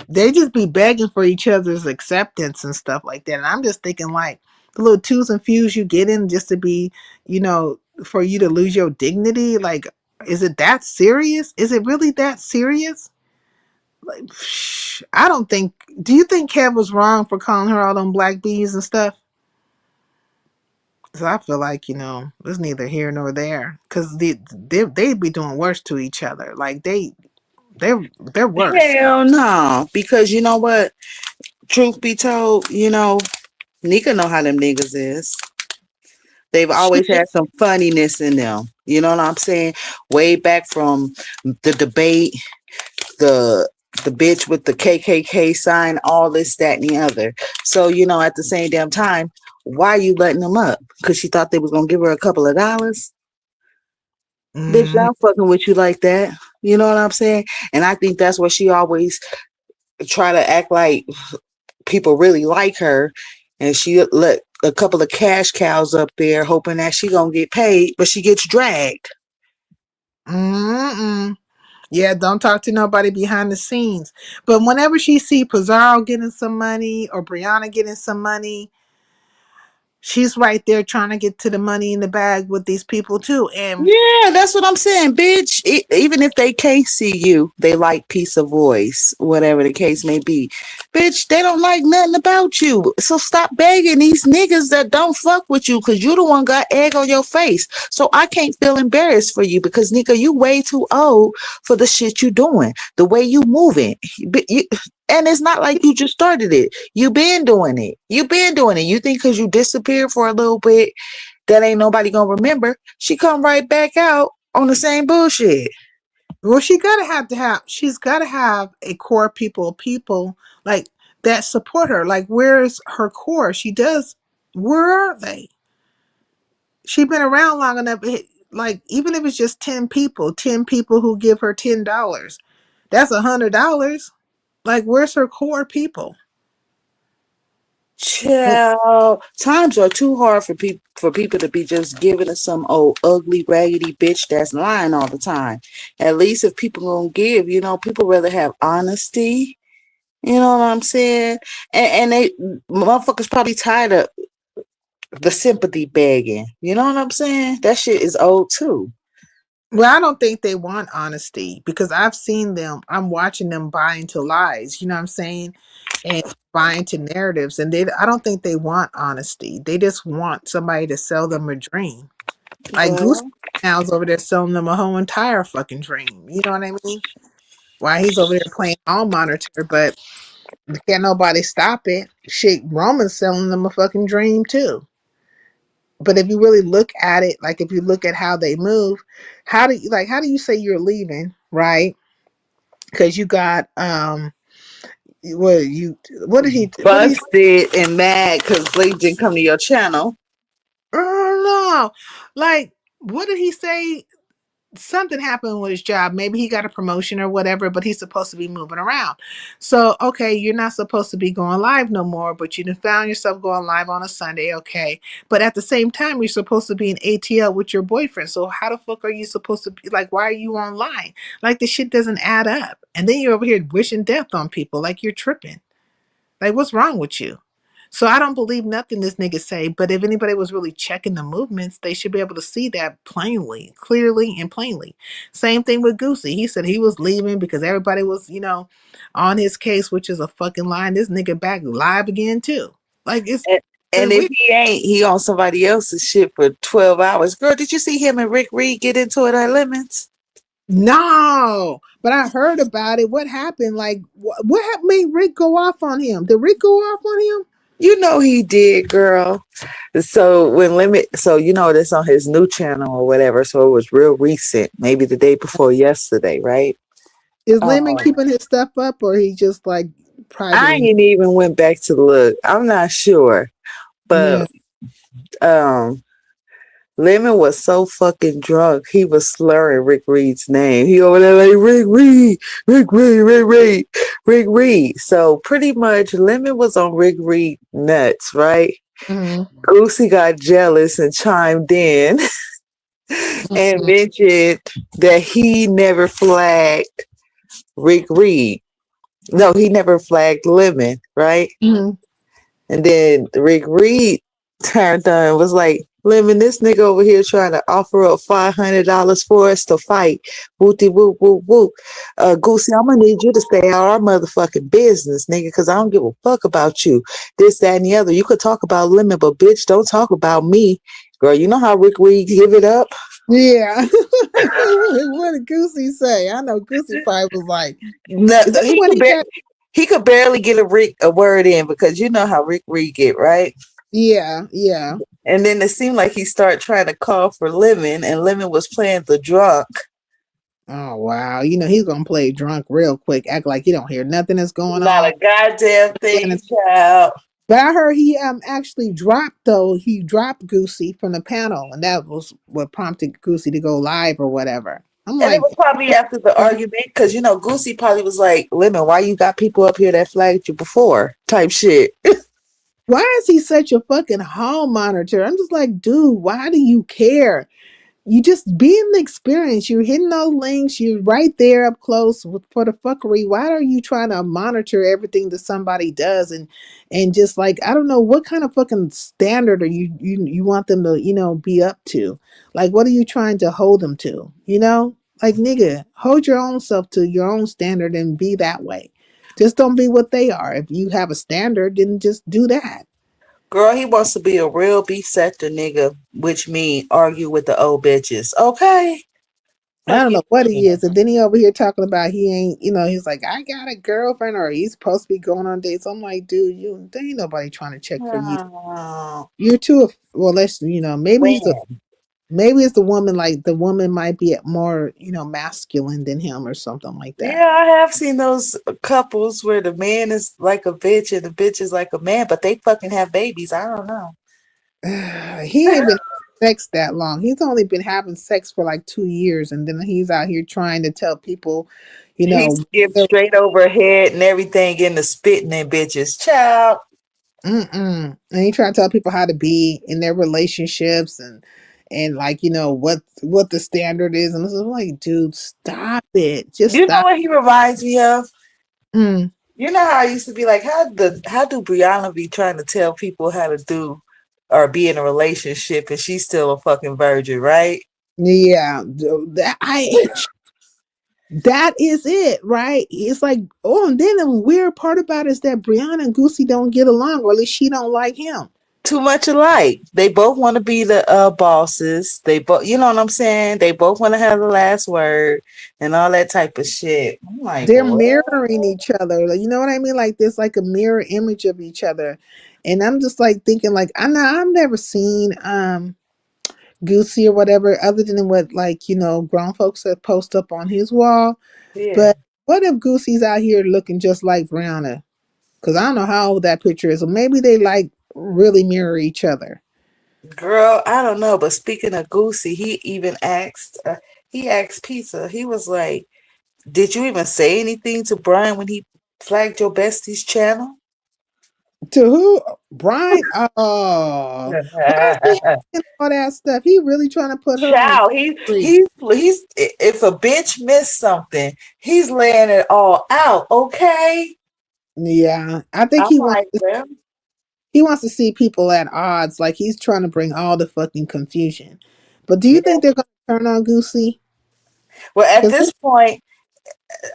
S8: they just be begging for each other's acceptance and stuff like that. And I'm just thinking, like, the little twos and fews you get in just to be, for you to lose your dignity. Like, is it that serious? Is it really that serious? Like, I don't think. Do you think Kev was wrong for calling her all them black bees and stuff? Because I feel like it's neither here nor there. Because they'd be doing worse to each other. Like they're worse.
S10: Hell no, because you know what? Truth be told, Nika know how them niggas is. They've
S8: She
S10: always had some funniness in them. You know what I'm saying? Way back from the debate, the the bitch with the KKK sign, all this, that, and the other. So, at the same damn time, why are you letting them up? Because she thought they was gonna give her a couple of dollars. Bitch,
S8: mm,
S10: I'm fucking with you like that. You know what I'm saying? And I think that's what she always try to act like people really like her, and she let a couple of cash cows up there hoping that she gonna get paid, but she gets dragged.
S8: mm-mm. Yeah, don't talk to nobody behind the scenes. But whenever she see Pizarro getting some money or Brianna getting some money, She's right there trying to get to the money in the bag with these people too. And
S10: Yeah, that's what I'm saying, bitch. Even if they can't see you, they like piece of voice, whatever the case may be. Bitch, they don't like nothing about you. So stop begging these niggas that don't fuck with you because you the one got egg on your face. So I can't feel embarrassed for you because nigga, you way too old for the shit you doing, the way you moving. And it's not like you just started it. You been doing it. You been doing it. You think because you disappeared for a little bit that ain't nobody gonna remember. She come right back out on the same bullshit.
S8: well, she's gotta have a core people like that support her. Like, where's her core? She does. Where are they? She been around long enough. Like, even if it's just 10 people who give her $10, that's $100. Like, where's her core people?
S10: Child, times are too hard for people to be just giving us some old ugly raggedy bitch that's lying all the time. At least if people gonna give, people rather have honesty. You know what I'm saying? And they motherfuckers probably tired of the sympathy begging. You know what I'm saying? That shit is old too.
S8: Well, I don't think they want honesty because I've seen them. I'm watching them buy into lies. You know what I'm saying? And buy into narratives, and I don't think they want honesty. They just want somebody to sell them a dream. Like Goose
S10: Well,
S8: now's over there selling them a whole entire fucking dream. You know what I mean? Why he's over there playing all monitor, but can't nobody stop it. Shit, Roman's selling them a fucking dream too. But if you really look at it, like if you look at how they move, how do you say you're leaving, right? Because you got what did he
S10: busted and mad because they didn't come to your channel.
S8: no, like what did he say? Something happened with his job. Maybe he got a promotion or whatever, but he's supposed to be moving around. So, okay, you're not supposed to be going live no more, but you done found yourself going live on a Sunday, okay. But at the same time, you're supposed to be in ATL with your boyfriend. So how the fuck are you supposed to be like, why are you online? Like the shit doesn't add up. And then you're over here wishing death on people like you're tripping. Like, what's wrong with you? So I don't believe nothing this nigga say, but if anybody was really checking the movements, they should be able to see that plainly, clearly and plainly. Same thing with Goosey. He said he was leaving because everybody was, on his case, which is a fucking lie. And this nigga back live again too. Like
S10: And,
S8: it's
S10: and if
S8: weird.
S10: he ain't, he on somebody else's shit for 12 hours. Girl, did you see him and Rick Reed get into it at Lemons?
S8: No, but I heard about it. What happened? Like what made Rick go off on him? Did Rick go off on him?
S10: You know he did, girl. So that's on his new channel or whatever. So it was real recent, maybe the day before yesterday, right?
S8: Is Lemon
S10: Um,
S8: keeping his stuff up, or he just like
S10: I
S8: privately?
S10: ain't even went back to look. I'm not sure,
S8: Yeah.
S10: but um, Lemon was so fucking drunk, he was slurring Rick Reed's name. He over there like Rick Reed, Rick Reed, Rick Reed, Rick Reed. So pretty much, Lemon was on Rick Reed nuts, right?
S8: Mhm.
S10: Lucy got jealous and chimed in and
S8: Mhm.
S10: mentioned that he never flagged Rick Reed. No, he never flagged Lemon, right?
S8: Mhm.
S10: And then Rick Reed turned on and was like, Lemon, this nigga over here trying to offer up $500 for us to fight. Wooty whoop whoop whoop. Goosey, I'm gonna need you to stay out our motherfucking business, nigga, because I don't give a fuck about you. This, that, and the other. You could talk about Lemon, but bitch, don't talk about me. Girl, you know how Rick Reed give it up?
S8: Yeah. What did Goosey say? I know Goosey probably was like,
S10: No,
S8: "Is that the one he got?"
S10: he could barely get a word in because you know how Rick Reed get, right?
S8: Yeah, yeah.
S10: And then it seemed like he started trying to call for Lemon, and Lemon was playing the drunk.
S8: Oh wow. He's gonna play drunk real quick, act like he don't hear nothing that's going
S10: Not
S8: on.
S10: a goddamn thing,
S8: And
S10: child.
S8: but I heard he actually dropped though. He dropped Goosey from the panel, and that was what prompted Goosey to go live or whatever. I'm
S10: And it
S8: like,
S10: was probably after the argument, because Goosey probably was like, Lemon, why you got people up here that flagged you before? Type shit.
S8: why is he such a fucking hall monitor? I'm just like, dude, why do you care? you just be in the experience. You're hitting those links. You're right there up close for the fuckery. Why are you trying to monitor everything that somebody does and just like I don't know what kind of fucking standard are you want them to be up to? Like what are you trying to hold them to? Like nigga, hold your own self to your own standard and be that way. Just don't be what they are. If you have a standard, then just do that.
S10: Girl, he wants to be a real beef sector nigga, which mean argue with the old bitches. Okay.
S8: I
S10: Fuck
S8: don't
S10: you.
S8: know what he is. And then he over here talking about he ain't, he's like, I got a girlfriend or he's supposed to be going on dates. I'm like, dude, there ain't nobody trying to check for you.
S10: Oh,
S8: You're too, well, let's,
S10: when?
S8: maybe it's the woman, like the woman might be more, masculine than him or something like that.
S10: Yeah, I have seen those couples where the man is like a bitch and the bitch is like a man, but they fucking have babies. I don't know.
S8: He ain't been having sex that long. He's only been having sex for like 2 years. And then he's out here trying to tell people, you
S10: He
S8: know,
S10: skipped straight over her head and everything in the spitting and bitches. Child.
S8: Mm-mm. And he trying to tell people how to be in their relationships and like what the standard is, and it's like, dude, stop it, just
S10: You know
S8: stop.
S10: what he reminds me of?
S8: Mm.
S10: You know how I used to be like, how do Brianna be trying to tell people how to do or be in a relationship and she's still a fucking virgin, right?
S8: Yeah, that is it, right? It's like, oh, and then the weird part about it is that Brianna and Goosey don't get along, or at least she don't like him.
S10: Too much alike. They both want to be the bosses. They both, you know what I'm saying? They both want to have the last word and all that type of shit. I'm like,
S8: They're
S10: what?
S8: mirroring each other, like, you know what I mean? Like there's like a mirror image of each other, and I'm just like thinking, like, I've never seen Goosey or whatever, other than what like grown folks that post up on his wall.
S10: Yeah.
S8: But what if Goosey's out here looking just like Brianna? Because I don't know how old that picture is. Or maybe they like really mirror each other.
S10: Girl, I don't know. But speaking of Goosey, he asked Pizza, he was like, did you even say anything to Brian when he flagged your bestie's channel?
S8: To who? Brian? Oh, why is he asking all that stuff? He really trying to put her on
S10: Child,
S8: street.
S10: if a bitch missed something, he's laying it all out, okay?
S8: Yeah, I think
S10: I'm like, well,
S8: he wants to see people at odds. Like he's trying to bring all the fucking confusion. But do you
S10: yeah.
S8: think they're gonna turn on Goosey?
S10: Well, at
S8: Because
S10: this point,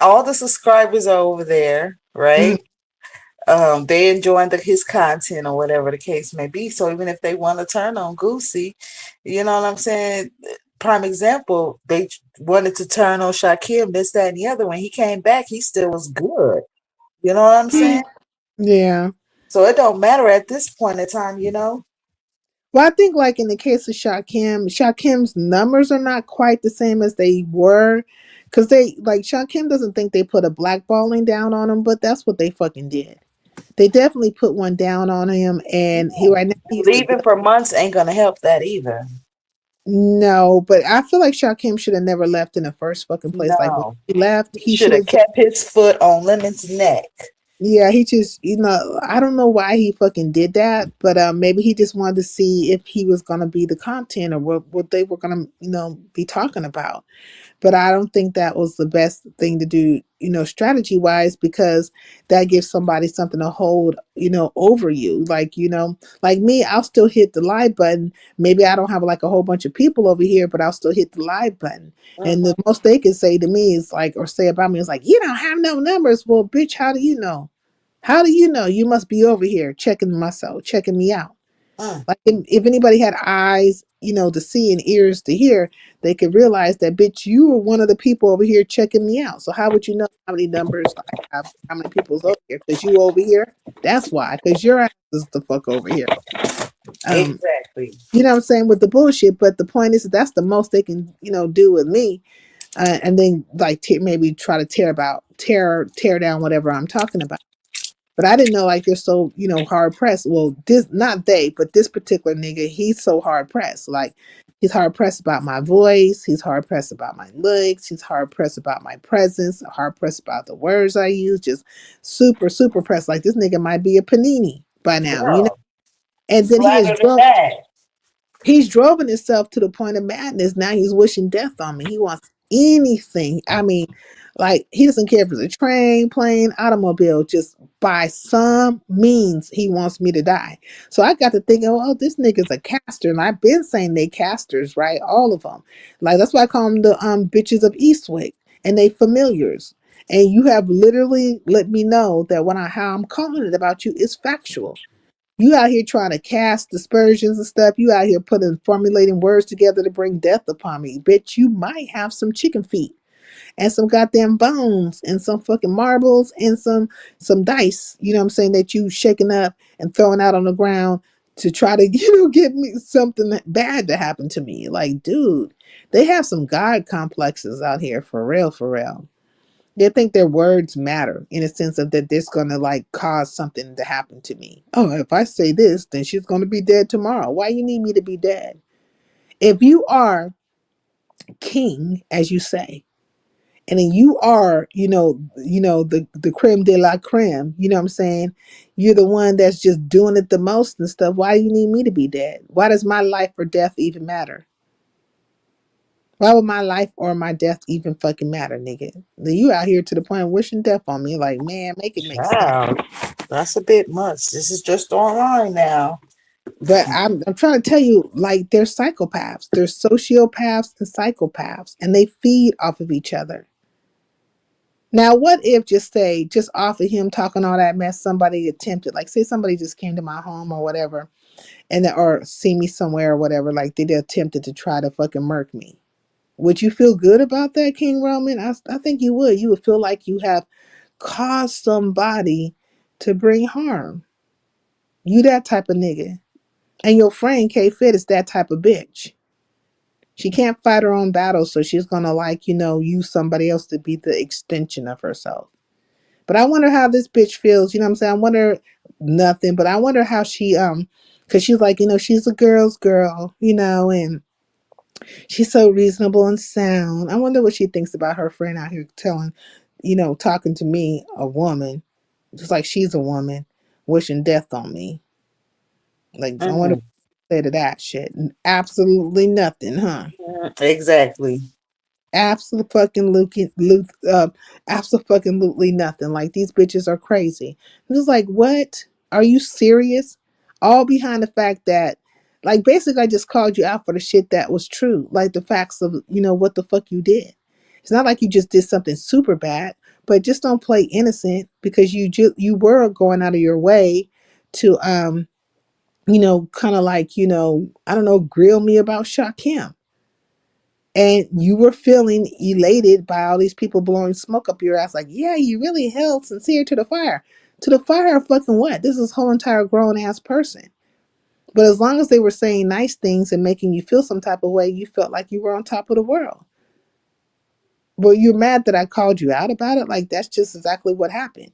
S10: all the subscribers are over there, right? They enjoying his content or whatever the case may be. So even if they want to turn on Goosey, you know what I'm saying? Prime example, they wanted to turn on Shaquille, this, that, and the other. When he came back, he still was good. You know what I'm saying?
S8: yeah.
S10: So it don't matter at this point in time, you know?
S8: Well, I think like in the case of Shakim's numbers are not quite the same as they were. Cause they like Shakim doesn't think they put a blackballing down on him, but that's what they fucking did. They definitely put one down on him, and he right now he's the
S10: Leaving for months ain't gonna help that either.
S8: no, but I feel like Shakim should have never left in the first fucking place. Like when
S10: No.
S8: he left,
S10: He
S8: he
S10: should
S8: should
S10: have
S8: have.
S10: kept his foot on Lemon's neck.
S8: Yeah, he just, I don't know why he fucking did that, but maybe he just wanted to see if he was gonna be the content or what they were gonna, be talking about. But I don't think that was the best thing to do, strategy wise, because that gives somebody something to hold, over you. Like, like me, I'll still hit the live button. Maybe I don't have like a whole bunch of people over here, but I'll still hit the live button. And the most they can say to me is like, or say about me is like, you don't have no numbers. Well, bitch, how do you know? How do you know? You must be over here checking myself, checking me out.
S10: Mm.
S8: Like if anybody had eyes, to see and ears to hear, they could realize that, bitch, you were one of the people over here checking me out. So how would you know how many numbers I have, how many people's over here? Because you over here. That's why. Because your ass is the fuck over here. Um,
S10: Exactly.
S8: you know what I'm saying, with the bullshit. But the point is, that's the most they can, do with me. And then like maybe try to tear down whatever I'm talking about. But I didn't know like they're so, hard pressed. Well, this not they, but this particular nigga, he's so hard pressed. Like he's hard pressed about my voice, he's hard pressed about my looks, he's hard pressed about my presence, hard pressed about the words I use, just super, super pressed. Like this nigga might be a panini by now,
S10: Girl,
S8: And then he is
S10: flatter than
S8: drunk.
S10: that.
S8: He's driven himself to the point of madness. Now he's wishing death on me. He wants anything. I mean, like he doesn't care if it's a train, plane, automobile. Just by some means, he wants me to die. So I got to thinking, oh, this nigga's a caster, and I've been saying they casters, right? All of them. Like that's why I call them the bitches of Eastwick, and they familiars. And you have literally let me know that when I how I'm calling it about you is factual. You out here trying to cast dispersions and stuff. You out here formulating words together to bring death upon me. Bitch, you might have some chicken feet and some goddamn bones and some fucking marbles and some dice, you know what I'm saying, that you shaking up and throwing out on the ground to try to, get me something bad to happen to me. Like, dude, they have some God complexes out here for real, for real. They think their words matter in a sense of that this gonna like cause something to happen to me. Oh, if I say this, then she's gonna be dead tomorrow. Why you need me to be dead? If you are king, as you say, and then you are, the creme de la creme, you know what I'm saying? You're the one that's just doing it the most and stuff. Why do you need me to be dead? Why does my life or death even matter? Why would my life or my death even fucking matter, nigga? Then you out here to the point of wishing death on me. Like, man, make it make sense.
S13: Wow, that's a bit much. This is just online now.
S8: But I'm trying to tell you, like, they're psychopaths. They're sociopaths and psychopaths, and they feed off of each other. Now, what if just off of him talking all that mess, somebody attempted, like, say somebody just came to my home or whatever, or see me somewhere or whatever, like they attempted to try to fucking murk me. Would you feel good about that, King Roman? I think you would. You would feel like you have caused somebody to bring harm. You that type of nigga. And your friend K Fit is that type of bitch. She can't fight her own battles, so she's gonna use somebody else to be the extension of herself. But I wonder how this bitch feels, you know what I'm saying? I wonder nothing, but I wonder how she cause she's like, she's a girl's girl, and she's so reasonable and sound. I wonder what she thinks about her friend out here talking to me, a woman, just like she's a woman, wishing death on me. Like, I wonder
S13: Mm,
S8: what she say to that shit. Absolutely nothing, huh?
S13: exactly.
S8: Absolutely nothing. Like these bitches are crazy. And it's like, what? Are you serious? All behind the fact that, like, basically, I just called you out for the shit that was true, like the facts of what the fuck you did. It's not like you just did something super bad, but just don't play innocent because you were going out of your way to kind of like I don't know, grill me about Shakim. And you were feeling elated by all these people blowing smoke up your ass, like, yeah, you really held sincere to the fire. To the fire of fucking what? This is a whole entire grown ass person. But as long as they were saying nice things and making you feel some type of way, you felt like you were on top of the world. But you're mad that I called you out about it? Like that's just exactly what happened.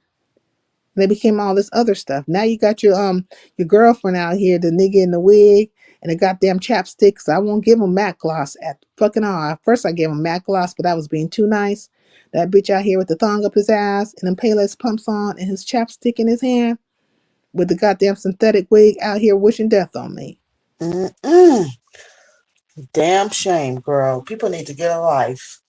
S8: They became all this other stuff. Now you got your girlfriend out here, the nigga in the wig and the goddamn chapsticks. I won't give him MAC gloss at fucking all. At first I gave him MAC gloss, but I was being too nice. That bitch out here with the thong up his ass and them Payless pumps on and his chapstick in his hand with the goddamn synthetic wig out here wishing death on me.
S13: Mm-mm. Damn shame, girl. People need to get a life.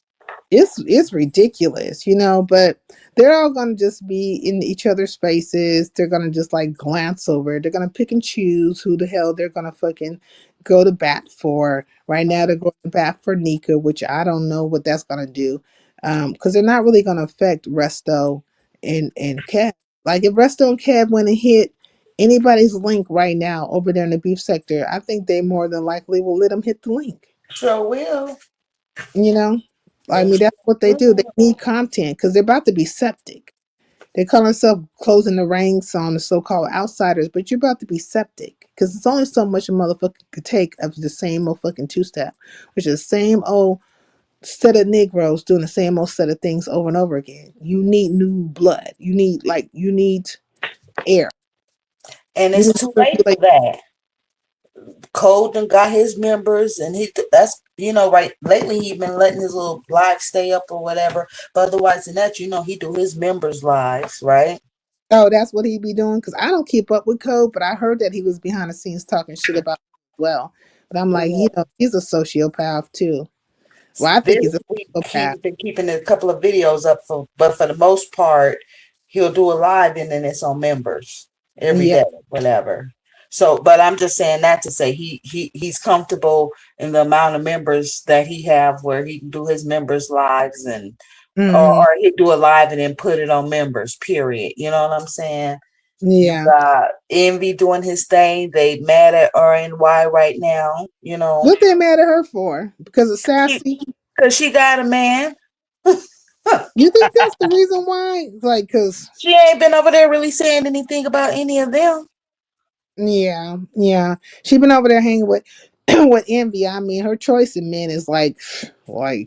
S8: It's ridiculous, but they're all gonna just be in each other's spaces. They're gonna just like glance over it. They're gonna pick and choose who the hell they're gonna fucking go to bat for. Right now they're going to bat for Nika, which I don't know what that's gonna do. Because they're not really gonna affect Resto and Kev. Like if Resto and Kev went and hit anybody's link right now over there in the beef sector, I think they more than likely will let them hit the link.
S13: Sure will.
S8: You know, I
S13: They
S8: mean, that's what they
S13: sure
S8: do. They
S13: will.
S8: need content because they're about to be septic. They call themselves closing the ranks on the so-called outsiders, but you're about to be septic because it's only so much a motherfucker could take of the same old fucking two-step, which is the same old set of Negroes doing the same old set of things over and over again. You need new blood. You need air.
S13: And
S8: You
S13: it's
S8: need to
S13: too late for
S8: circulate.
S13: that. Colton got his members, and that's right. Lately, he been letting his little live stay up or whatever. But otherwise than that, he do his members lives, right?
S8: Oh, that's what he be doing? Because I don't keep up with Code, but I heard that he was behind the scenes talking shit about it as well. But I'm like, he's a sociopath too. Well, I think
S13: This
S8: he's a
S13: week
S8: psychopath.
S13: he's been keeping a couple of videos up but for the most part, he'll do a live and then it's on members every
S8: Yeah.
S13: day, whatever. So, but I'm just saying that to say he's comfortable in the amount of members that he have where he can do his members lives and
S8: Hmm.
S13: or he do a live and then put it on members. Period. You know what I'm saying? You
S8: Yeah.
S13: got Envy doing his thing. They mad at RNY right now. You know,
S8: What they mad at her for? Because of
S13: she
S8: sassy?
S13: because she got a man.
S8: You think that's the reason why? Like, cause
S13: She ain't been over there really saying anything about any of them.
S8: yeah, yeah, she been over there hanging with with envy. I mean, her choice in men is like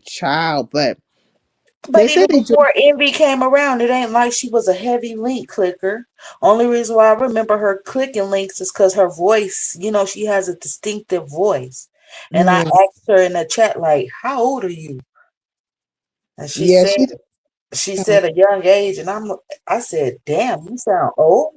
S8: child, but they
S13: But
S8: say
S13: even
S8: they just
S13: before Envy came around, it ain't like she was a heavy link clicker. Only reason why I remember her clicking links is because her voice, she has a distinctive voice. And I
S8: yeah,
S13: asked her in the chat, like, how old are you? And she
S8: yeah,
S13: said she said a young age, and I said, damn, you sound old.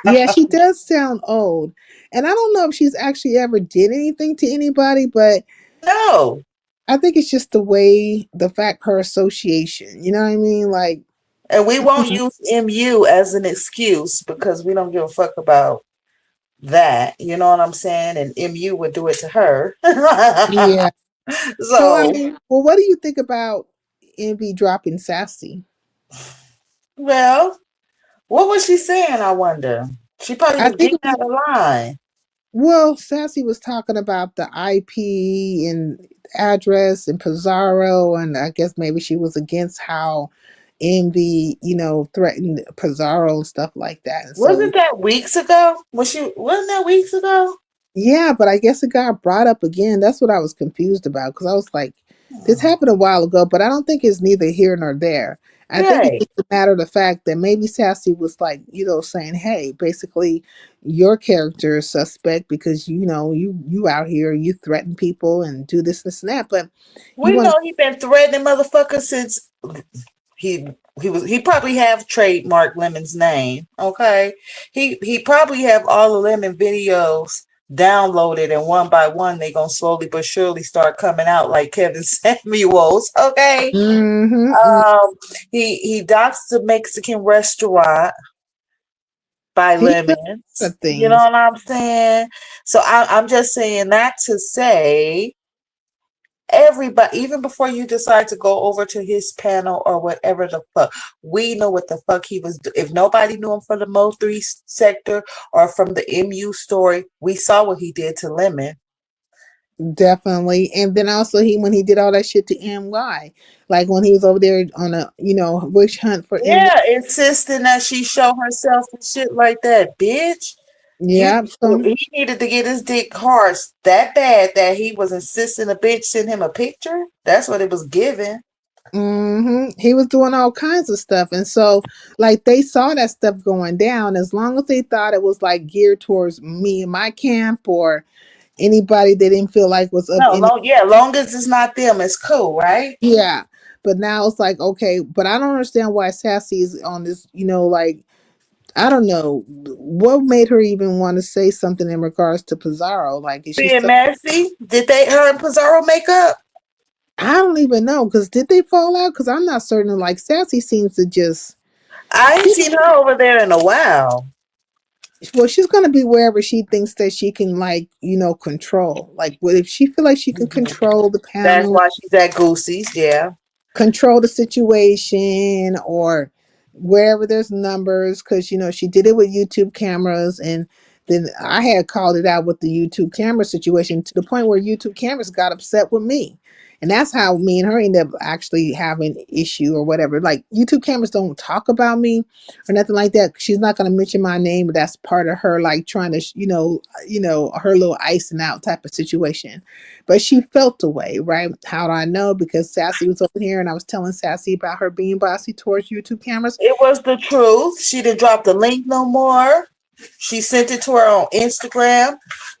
S8: yeah, she does sound old, and I don't know if she's actually ever did anything to anybody, but
S13: No.
S8: I think it's just the fact her association. You know what I mean? Like,
S13: And we won't use MU as an excuse because we don't give a fuck about that. You know what I'm saying? And MU would do it to her.
S8: yeah. So I
S13: So,
S8: mean, well, what do you think about Envy dropping Sassy?
S13: well, what was she saying? I wonder. She probably
S8: I
S13: was
S8: think
S13: getting
S8: it was
S13: out of line.
S8: well, Sassy was talking about the IP and address and Pizarro, and I guess maybe she was against how Envy, threatened Pizarro and stuff like that. And so
S13: Wasn't that weeks ago? Wasn't that weeks ago?
S8: yeah, but I guess it got brought up again. That's what I was confused about because I was like, this happened a while ago, but I don't think it's neither here nor there. I think it's
S13: Right.
S8: just a matter of the fact that maybe Sassy was like, saying, hey, basically, your character is suspect because you out here, you threaten people and do this and that, but you
S13: We
S8: want
S13: know he been threatening motherfuckers since he he probably have trademark Lemon's name. Okay, he probably have all the Lemon videos downloaded, and one by one they gonna slowly but surely start coming out like Kevin Samuels. Okay,
S8: mm-hmm,
S13: he doxed the Mexican restaurant by
S8: he does a lot
S13: Lemons.
S8: of
S13: You know
S8: things.
S13: what I'm saying? So I'm just saying that to say everybody, even before you decide to go over to his panel or whatever the fuck, we know what the fuck he was if nobody knew him from the Mo3 sector or from the MU story, we saw what he did to Lemon.
S8: Definitely. And then also when he did all that shit to NY, like when he was over there on a, witch hunt for NY.
S13: Yeah, insisting that she show herself and shit like that, bitch. You
S8: Yeah. So
S13: he needed to get his dick hard that bad that he was insisting a bitch send him a picture. That's what it was given.
S8: he was doing all kinds of stuff. And so like they saw that stuff going down, as long as they thought it was like geared towards me and my camp or anybody they didn't feel like was of
S13: No,
S8: any
S13: long as it's not them, it's cool, right?
S8: yeah. But now it's like, okay, but I don't understand why Sassy is on this, like I don't know what made her even want to say something in regards to Pizarro. Like, is she
S13: Being
S8: so?
S13: messy. Did her and Pizarro make up?
S8: I don't even know because did they fall out? Because I'm not certain. Like, Sassy seems to just.
S13: I ain't seen her over there in a while.
S8: Well, she's gonna be wherever she thinks that she can, like, control. Like, what if she feel like she can
S13: Mhm.
S8: control the
S13: That's
S8: panel?
S13: why she's at Goosey's, yeah.
S8: Control the situation or wherever there's numbers because she did it with YouTube cameras and then I had called it out with the YouTube camera situation to the point where YouTube cameras got upset with me. And that's how me and her ended up actually having an issue or whatever. Like YouTube cameras don't talk about me or nothing like that. She's not going to mention my name, but that's part of her like trying to, her little icing out type of situation. But she felt the way, right? How do I know? Because Sassy was over here and I was telling Sassy about her being bossy towards YouTube cameras.
S13: It was the truth. She didn't drop the link no more. She sent it to her on Instagram.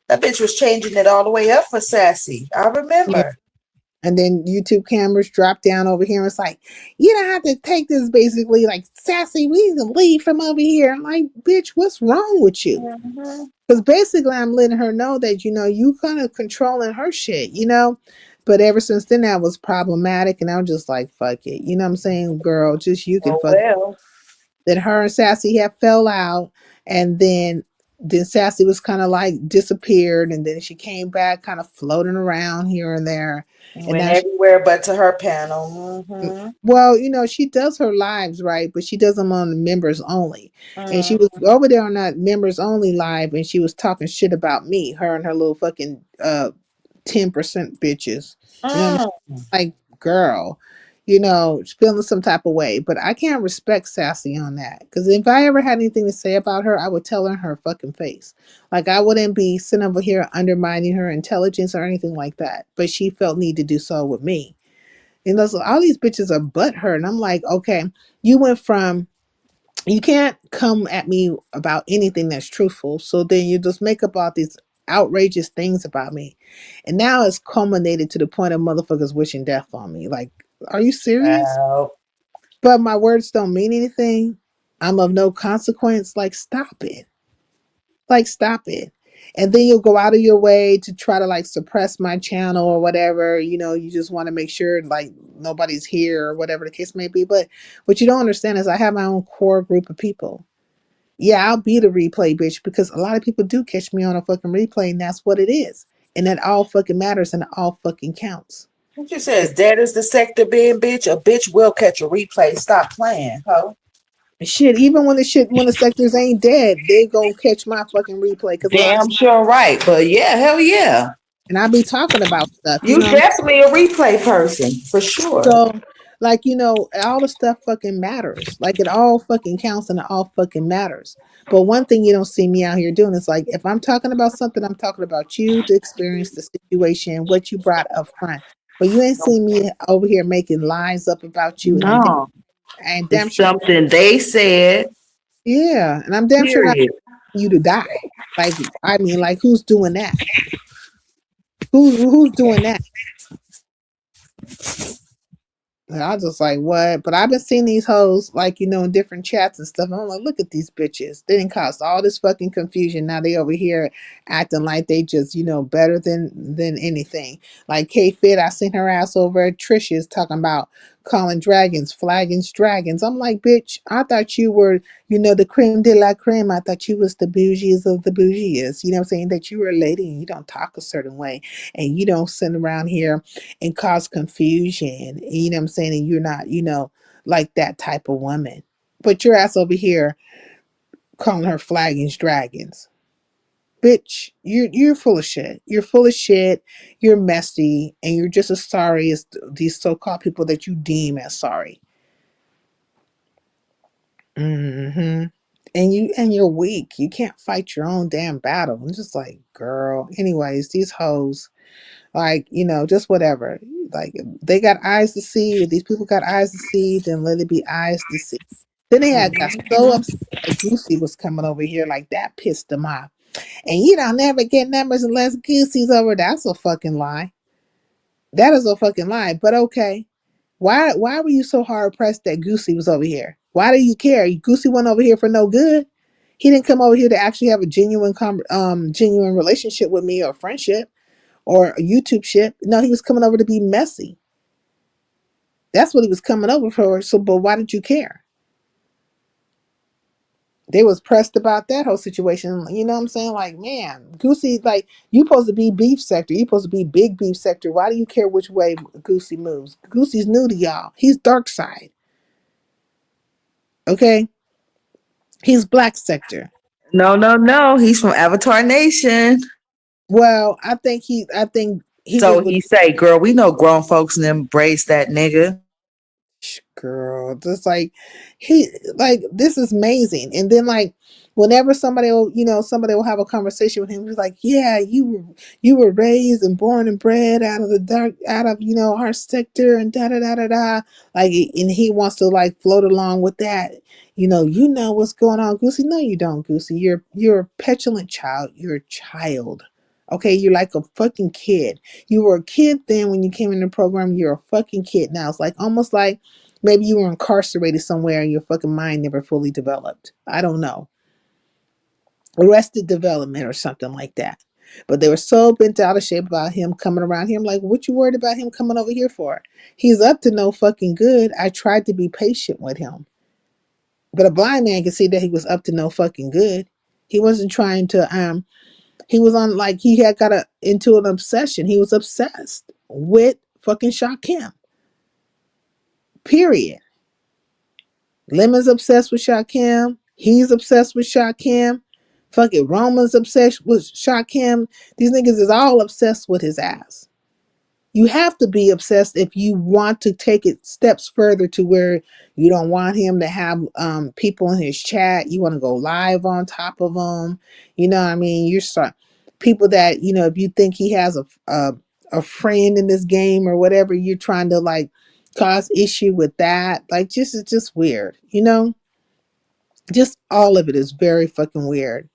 S13: That bitch was changing it all the way up for Sassy. I
S8: Yeah.
S13: remember.
S8: And then YouTube cameras drop down over here. And it's like, you don't have to take this basically like, Sassy, we need to leave from over here. I'm like, bitch, what's wrong with you?
S13: Mhm.
S8: Because basically I'm letting her know that, you kind of controlling her shit. But ever since then that was problematic and I was just like, fuck it. You know what I'm saying? Girl, just you can
S13: Oh
S8: fuck.
S13: well.
S8: Then her and Sassy had fell out and then Sassy was kind of like disappeared and then she came back kind of floating around here and there. And
S13: Went
S8: now she,
S13: everywhere but to her panel. Mm-hmm.
S8: well, she does her lives, right? But she does them on the members only. And she was
S13: Mm-hmm.
S8: over there on that members only live and she was talking shit about me, her and her little fucking 10% bitches. You know what I mean?
S13: Mm.
S8: Like, girl, feeling some type of way. But I can't respect Sassy on that. Because if I ever had anything to say about her, I would tell her in her fucking face. Like, I wouldn't be sitting over here undermining her intelligence or anything like that. But she felt need to do so with me. So all these bitches are butthurt. And I'm like, okay, you went from, you can't come at me about anything that's truthful. So then you just make up all these outrageous things about me. And now it's culminated to the point of motherfuckers wishing death on me. Like, are you serious?
S13: Wow.
S8: But my words don't mean anything. I'm of no consequence. Like, stop it. Like, stop it. And then you'll go out of your way to try to like suppress my channel or whatever. You just want to make sure like nobody's here or whatever the case may be. But what you don't understand is I have my own core group of people. Yeah, I'll be the replay bitch because a lot of people do catch me on a fucking replay and that's what it is. And that all fucking matters and it all fucking counts.
S13: What you says, dead is the sector being bitch? A bitch will catch a replay. Stop playing, ho.
S8: Shit, even when the sectors ain't dead, they gonna catch my fucking replay because a lot of
S13: Damn sure right. But yeah, hell yeah.
S8: and I be talking about stuff,
S13: You definitely a replay person, for sure.
S8: So, like, all the stuff fucking matters. Like, it all fucking counts and it all fucking matters. But one thing you don't see me out here doing is like, if I'm talking about something, I'm talking about you, the experience, the situation, what you brought up front. But you ain't seen me over here making lies up about you, and
S13: No.
S8: I'm damn
S13: It's
S8: sure,
S13: something they said,
S8: yeah, and I'm damn sure not
S13: period.
S8: you to die. Like, I mean, like, who's doing that? Who's doing that? And I was just like, what? But I've been seeing these hoes, like, in different chats and stuff. And I'm like, look at these bitches. They didn't cause all this fucking confusion. Now they over here acting like they just, better than anything. Like K Fit, I seen her ass over at Trisha's talking about calling dragons, flagging dragons. I'm like, bitch, I thought you were, the creme de la creme. I thought you was the bougies of the bougies. You know what I'm saying? That you were a lady and you don't talk a certain way. And you don't sit around here and cause confusion. You know what I'm saying? And you're not, like that type of woman. But your ass over here calling her flagging dragons. Bitch, you're full of shit. You're full of shit. You're messy, and you're just as sorry as these so-called people that you deem as sorry. hmm And you're weak. You can't fight your own damn battle. I'm just like, girl. Anyways, these hoes, like, just whatever. Like, if they got eyes to see, if these people got eyes to see, then let it be eyes to see. Then they had got so upset that Goosey was coming over here, like that pissed them off. And you don't never get numbers unless Goosey's over. That's a fucking lie. That is a fucking lie. But okay. Why were you so hard pressed that Goosey was over here? Why do you care? Goosey went over here for no good. He didn't come over here to actually have a genuine relationship with me or friendship or a YouTube shit. No, he was coming over to be messy. That's what he was coming over for. So, but why did you care? They was pressed about that whole situation. You know what I'm saying? Like, man, Goosey, like, you supposed to be beef sector. You supposed to be big beef sector. Why do you care which way Goosey moves? Goosey's new to y'all. He's dark side. Okay? He's black sector.
S13: No, no, no. He's from Avatar Nation.
S8: Well, I think he was
S13: So
S8: with
S13: he say, girl, we know grown folks and embrace that nigga.
S8: girl. Just like this is amazing. And then like whenever somebody will have a conversation with him, he's like, yeah, you were raised and born and bred out of the dark, out of our sector and da da da da da. Like, and he wants to like float along with that. You know what's going on, Goosey. No, you don't, Goosey. You're a petulant child. You're a child. Okay, you're like a fucking kid. You were a kid then when you came in the program. You're a fucking kid now. It's like almost like maybe you were incarcerated somewhere and your fucking mind never fully developed. I don't know. Arrested development or something like that. But they were so bent out of shape about him coming around here. I'm like, what you worried about him coming over here for? He's up to no fucking good. I tried to be patient with him. But a blind man could see that he was up to no fucking good. He wasn't trying to he was on like he had got into an obsession. He was obsessed with fucking Shakim. Period. Lemon's obsessed with Shakim. He's obsessed with Shakim. Fucking Roman's obsessed with Shakim. These niggas is all obsessed with his ass. You have to be obsessed if you want to take it steps further to where you don't want him to have people in his chat. You want to go live on top of him. You know what I mean? You're start people that, you know, if you think he has a friend in this game or whatever, you're trying to like cause issue with that. Like just it's just weird, you know? Just all of it is very fucking weird.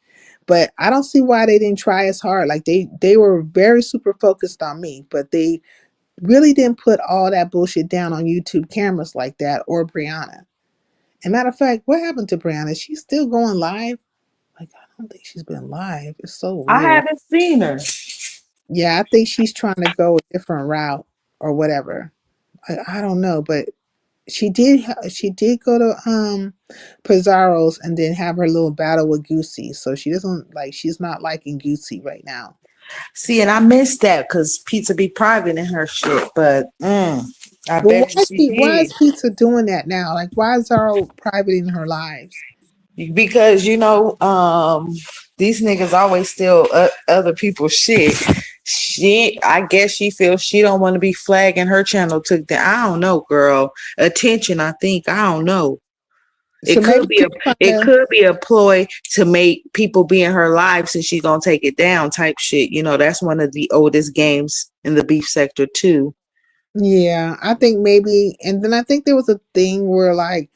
S8: But I don't see why they didn't try as hard. Like they were very super focused on me, but they really didn't put all that bullshit down on YouTube cameras like that or Brianna. And matter of fact, what happened to Brianna? She's still going live. Like I don't think she's been live. It's so
S13: I
S8: weird.
S13: haven't seen her.
S8: Yeah, I think she's trying to go a different route or whatever. I don't know, but she did go to Pizarro's and then have her little battle with Goosey. So she doesn't like she's not liking Goosey right now.
S13: See, and I missed that because Pizza be private in her shit. But I
S8: But
S13: bet you she
S8: why
S13: did.
S8: is Pizza doing that now? Like why is Zaro private in her lives?
S13: Because these niggas always steal other people's shit. I guess she feels she don't want to be flagging her channel took down. I don't know, girl. Attention, I think. I don't know.
S8: So maybe she's trying
S13: It
S8: to,
S13: could be a ploy to make people be in her life since she's gonna take it down type shit. That's one of the oldest games in the beef sector too.
S8: yeah, I think maybe, and then I think there was a thing where like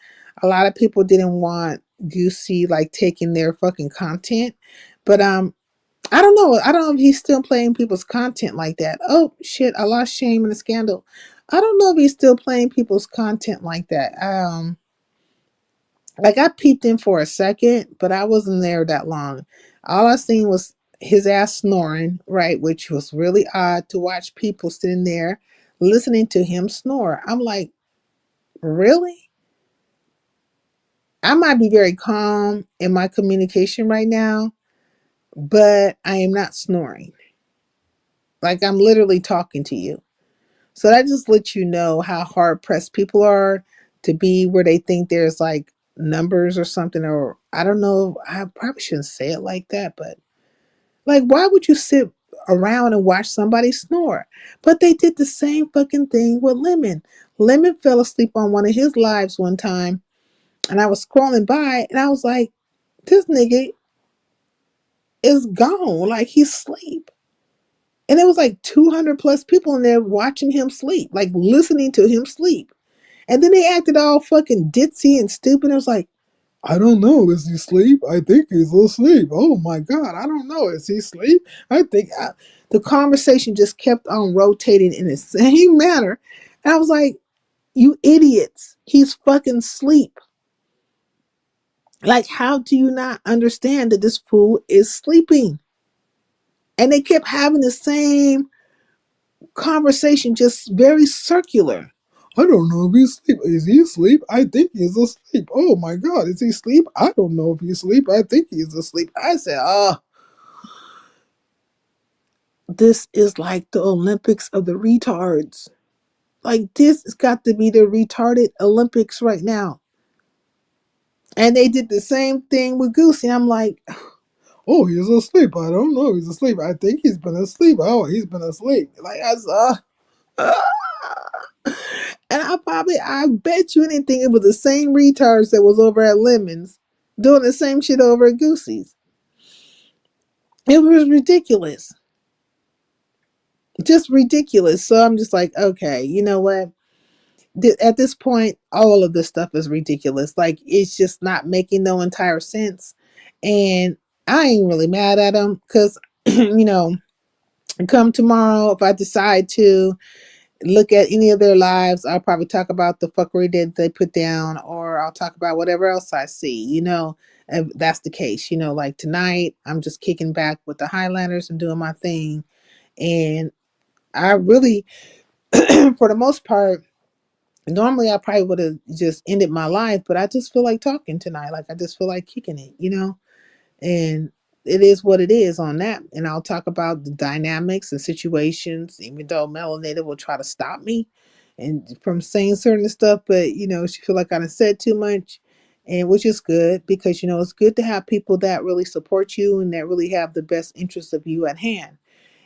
S8: a lot of people didn't want Goosey like taking their fucking content, but I don't know. I don't know if he's still playing people's content like that. Oh shit, I lost Shame in the scandal. I don't know if he's still playing people's content like that. Like I peeped in for a second, but I wasn't there that long. All I seen was his ass snoring, right, which was really odd to watch people sitting there listening to him snore. I'm like, really? I might be very calm in my communication right now, but I am not snoring. Like I'm literally talking to you. So that just lets you know how hard pressed people are to be where they think there's like numbers or something, or I don't know. I probably shouldn't say it like that, but like, why would you sit around and watch somebody snore? But they did the same fucking thing with Lemon. Lemon fell asleep on one of his lives one time, and I was scrolling by, and I was like, this nigga is gone. Like, he's asleep. And it was like 200 plus people in there watching him sleep, like listening to him sleep. And then they acted all fucking ditzy and stupid. It was like, I don't know. Is he asleep? I think he's asleep. Oh my God. I don't know. Is he asleep? The conversation just kept on rotating in the same manner. And I was like, you idiots. He's fucking asleep. Like, how do you not understand that this fool is sleeping? And they kept having the same conversation, just very circular. I don't know if he's asleep. Is he asleep? I think he's asleep. Oh my God, is he asleep? I don't know if he's asleep. I think he's asleep. I said, this is like the Olympics of the retards. Like, this has got to be the retarded Olympics right now. And they did the same thing with Goosey. I'm like, oh, he's asleep. I don't know if he's asleep. I think he's been asleep. Oh, he's been asleep. Like, I saw. And I bet you anything it was the same retards that was over at Lemons doing the same shit over at Goosey's. It was ridiculous. Just ridiculous. So I'm just like, okay, you know what? At this point, all of this stuff is ridiculous. Like, it's just not making no entire sense. And I ain't really mad at them because, you know, Come tomorrow, if I decide to look at any of their lives, I'll probably talk about the fuckery that they put down, or I'll talk about whatever else I see, if that's the case. Like tonight, I'm just kicking back with the Highlanders and doing my thing. And I really, for the most part, normally I probably would have just ended my life, but I just feel like talking tonight. Like I just feel like kicking it. And it is what it is on that. And I'll talk about the dynamics and situations, even though Melanated will try to stop me and from saying certain stuff, but she feel like I done said too much. And which is good because it's good to have people that really support you and that really have the best interests of you at hand.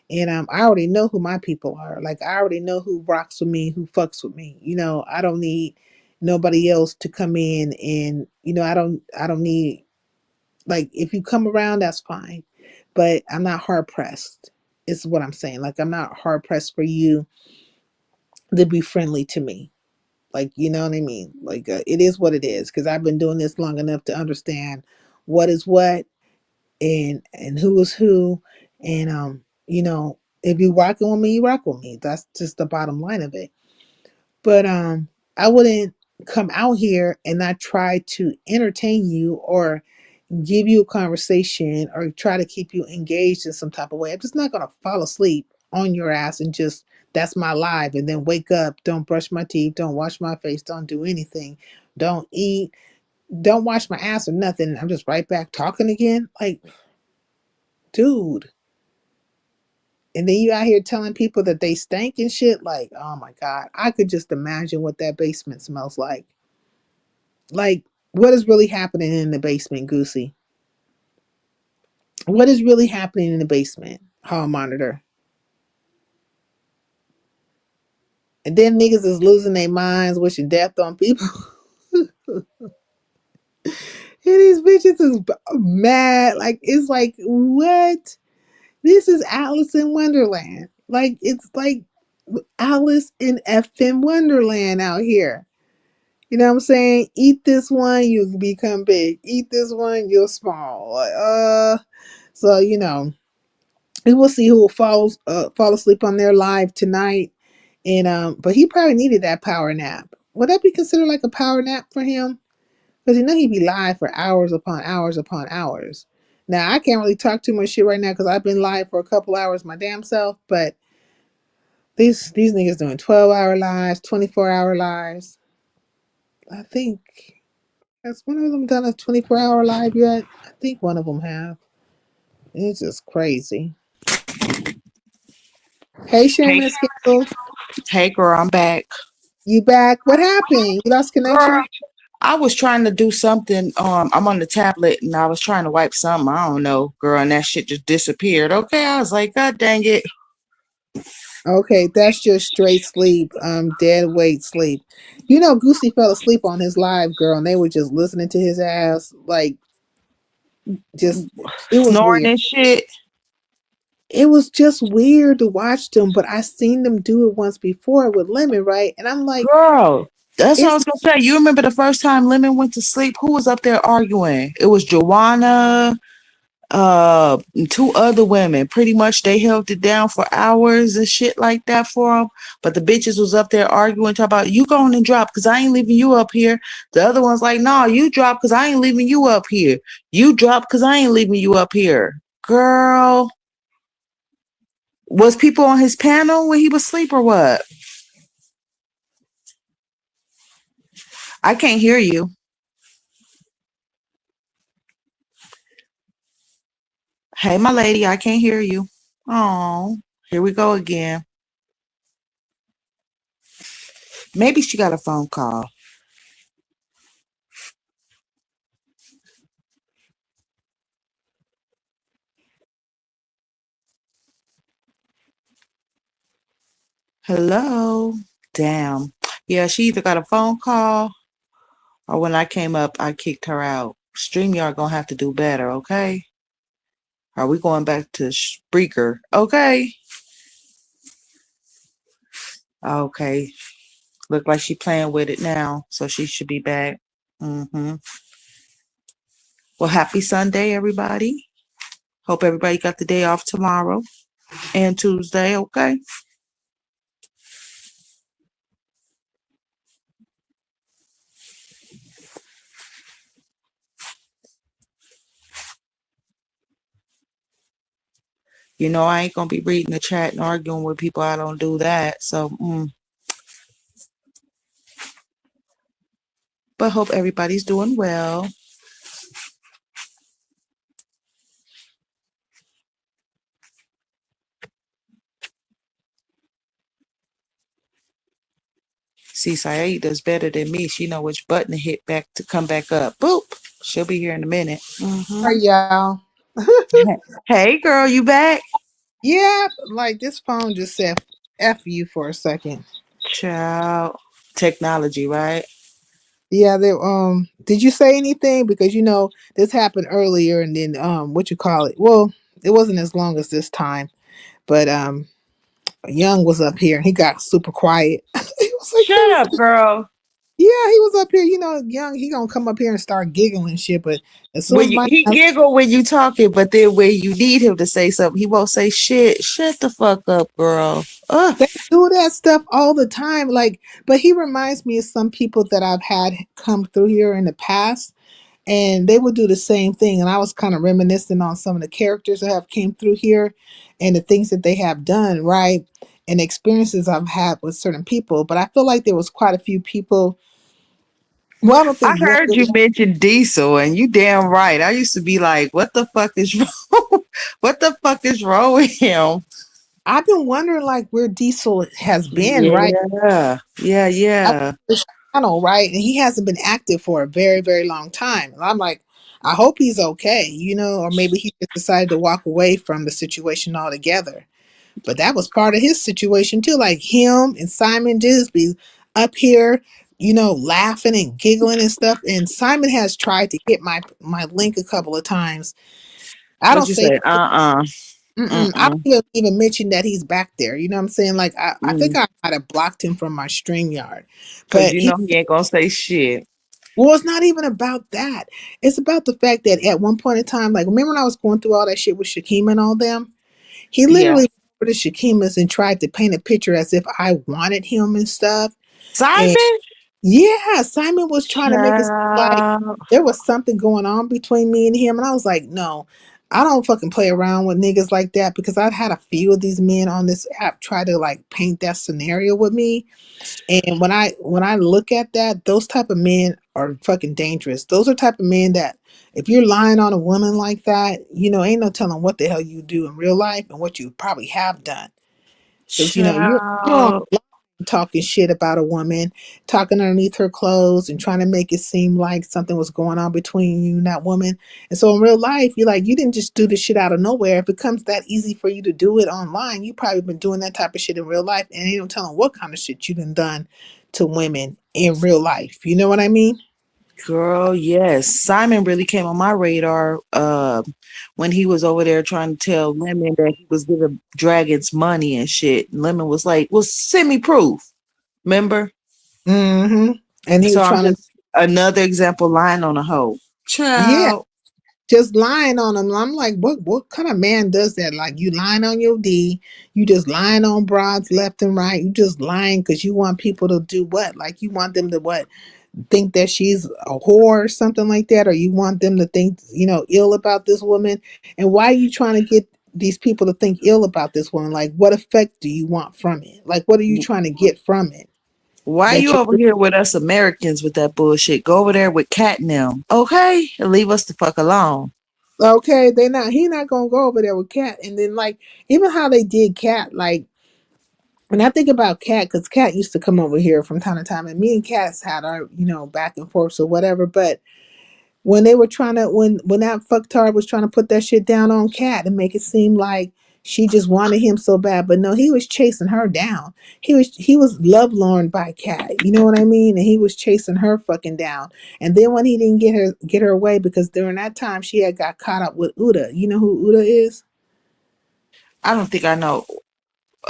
S8: And I already know who my people are. Like I already know who rocks with me, who fucks with me. I don't need nobody else to come in and I don't need, like, if you come around, that's fine. But I'm not hard pressed, is what I'm saying. Like, I'm not hard pressed for you to be friendly to me. Like, you know what I mean? Like, it is what it is. Because I've been doing this long enough to understand what is what and who is who. And, if you rocking with me, you rock with me. That's just the bottom line of it. But I wouldn't come out here and not try to entertain you or give you a conversation or try to keep you engaged in some type of way. I'm just not gonna fall asleep on your ass and just that's my life and then wake up, don't brush my teeth, don't wash my face, don't do anything, don't eat, don't wash my ass or nothing. I'm just right back talking again. Like, dude. And then you out here telling people that they stank and shit. Like, oh my God. I could just imagine what that basement smells like. Like, what is really happening in the basement, Goosey? What is really happening in the basement, hall monitor? And then niggas is losing their minds, wishing death on people. And these bitches is mad. Like, it's like, what? This is Alice in Wonderland. Like, it's like Alice in effing Wonderland out here. You know what I'm saying? Eat this one, you become big. Eat this one, you're small. Like, so we will see who will fall asleep on their live tonight. And but he probably needed that power nap. Would that be considered like a power nap for him? Because he'd be live for hours upon hours upon hours. Now I can't really talk too much shit right now because I've been live for a couple hours my damn self. But these niggas doing 12-hour lives, 24-hour lives. I think has one of them done a 24-hour live yet? I think one of them have. It's just crazy. Hey,
S13: Hey,
S8: Shameless Skills,
S13: hey, girl, I'm back.
S8: you back? What happened? You lost
S13: Girl,
S8: connection?
S13: I was trying to do something. I'm on the tablet and I was trying to wipe something. I don't know, girl, and that shit just disappeared. Okay, I was like, God dang it.
S8: Okay, that's just straight sleep, dead weight sleep. Goosey fell asleep on his live, girl, and they were just listening to his ass, like, just, it was
S13: Snoring
S8: weird.
S13: and shit.
S8: It was just weird to watch them, but I seen them do it once before with Lemon, right? And I'm like,
S13: Girl, that's what I
S8: it's,
S13: was gonna say. You remember the first time Lemon went to sleep? Who was up there arguing? It was Joanna, and two other women. Pretty much they held it down for hours and shit like that for them. But the bitches was up there arguing, talking about you going and drop because I ain't leaving you up here. The other one's like, no, you drop because I ain't leaving you up here. You drop because I ain't leaving you up here. Girl, was people on his panel when he was asleep or what? I can't hear you. Hey, my lady, I can't hear you. Oh, here we go again. Maybe she got a phone call. Hello. Damn. Yeah, she either got a phone call or when I came up, I kicked her out. StreamYard gonna have to do better, okay? Are we going back to Spreaker? Okay. Okay. Look like she playing with it now, so she should be back. Mm-hmm. Well, happy Sunday, everybody. Hope everybody got the day off tomorrow. and Tuesday, okay? You know, I ain't gonna be reading the chat and arguing with people. I don't do that. So, but hope everybody's doing well. See, Saeed does better than me. She know which button to hit back to come back up. Boop. She'll be here in a minute.
S8: Are y'all?
S13: Hey, girl, you back?
S8: Yeah, like this phone just said F you for a second.
S13: Child. Technology, right?
S8: Yeah, they did you say anything? Because this happened earlier and then what you call it? Well, it wasn't as long as this time, but Young was up here and he got super quiet. He was like,
S13: Shut up, girl.
S8: yeah, he was up here, Young, he gonna come up here and start giggling and shit, but as soon
S13: When
S8: as
S13: you
S8: my
S13: he giggle when you talking, but then when you need him to say something, he won't say shit. Shut the fuck up, girl. Ugh.
S8: they do that stuff all the time, like, but he reminds me of some people that I've had come through here in the past, and they would do the same thing. And I was kind of reminiscing on some of the characters that have came through here and the things that they have done, right? And experiences I've had with certain people. But I feel like there was quite a few people. Well, I don't
S13: I
S8: think
S13: heard
S8: younger.
S13: you mention Diesel, and you damn right. I used to be like, "What the fuck is wrong? What the fuck is wrong with him?"
S8: I've been wondering like where Diesel has been, right?
S13: Yeah, yeah,
S8: I
S13: yeah.
S8: the channel, right? And he hasn't been active for a very, very long time. And I'm like, I hope he's okay, or maybe he just decided to walk away from the situation altogether. But that was part of his situation too. Like him and Simon just be up here, laughing and giggling and stuff. And Simon has tried to hit my link a couple of times. I
S13: What
S8: don't
S13: you
S8: say,
S13: say?
S8: I don't even mention that he's back there. You know what I'm saying? Like I think I might have blocked him from my StreamYard.
S13: Cause
S8: But
S13: you know he ain't gonna say shit.
S8: well, it's not even about that. It's about the fact that at one point in time, like remember when I was going through all that shit with Shakim and all them? He
S13: Yeah,
S8: literally went to Shakima's and tried to paint a picture as if I wanted him and stuff. And
S13: Simon.
S8: yeah, Simon was trying to make it seem like
S13: Child.
S8: there was something going on between me and him. And I was like, no, I don't fucking play around with niggas like that because I've had a few of these men on this app try to like paint that scenario with me. And when I look at that, those type of men are fucking dangerous. Those are type of men that if you're lying on a woman like that, ain't no telling what the hell you do in real life and what you probably have done. Because you're
S13: Child.
S8: talking shit about a woman, talking underneath her clothes and trying to make it seem like something was going on between you and that woman. And so in real life, you're like, you didn't just do this shit out of nowhere. If it comes that easy for you to do it online, you probably been doing that type of shit in real life and ain't no telling what kind of shit you done to women in real life. You know what I mean?
S13: Girl, yes. Simon really came on my radar when he was over there trying to tell Lemon that he was giving dragons money and shit. And Lemon was like, well, send me proof. Remember?
S8: Mm-hmm. And he
S13: So
S8: was
S13: I'm
S8: trying to,
S13: just another example lying on a hoe.
S8: yeah,
S13: Child.
S8: just lying on them. I'm like, what kind of man does that? Like you lying on your D, you just lying on broads left and right. You just lying because you want people to do what? Like you want them to what? Think that she's a whore or something like that, or you want them to think, ill about this woman. And why are you trying to get these people to think ill about this woman? Like what effect do you want from it? Like what are you trying to get from it?
S13: Why
S8: That
S13: you
S8: you
S13: over here with us Americans with that bullshit? Go over there with Cat and them, okay? And leave us the fuck alone.
S8: okay, he not gonna go over there with Cat. And then like even how they did Cat, like when I think about Cat, because Cat used to come over here from time to time, and me and Cats had our, back and forth or whatever. But when they were trying to, when that fucktard was trying to put that shit down on Cat and make it seem like she just wanted him so bad, but no, he was chasing her down. He was lovelorn by Cat. You know what I mean? And he was chasing her fucking down. And then when he didn't get her way, because during that time she had got caught up with Uda. You know who Uda is?
S13: I don't think I know.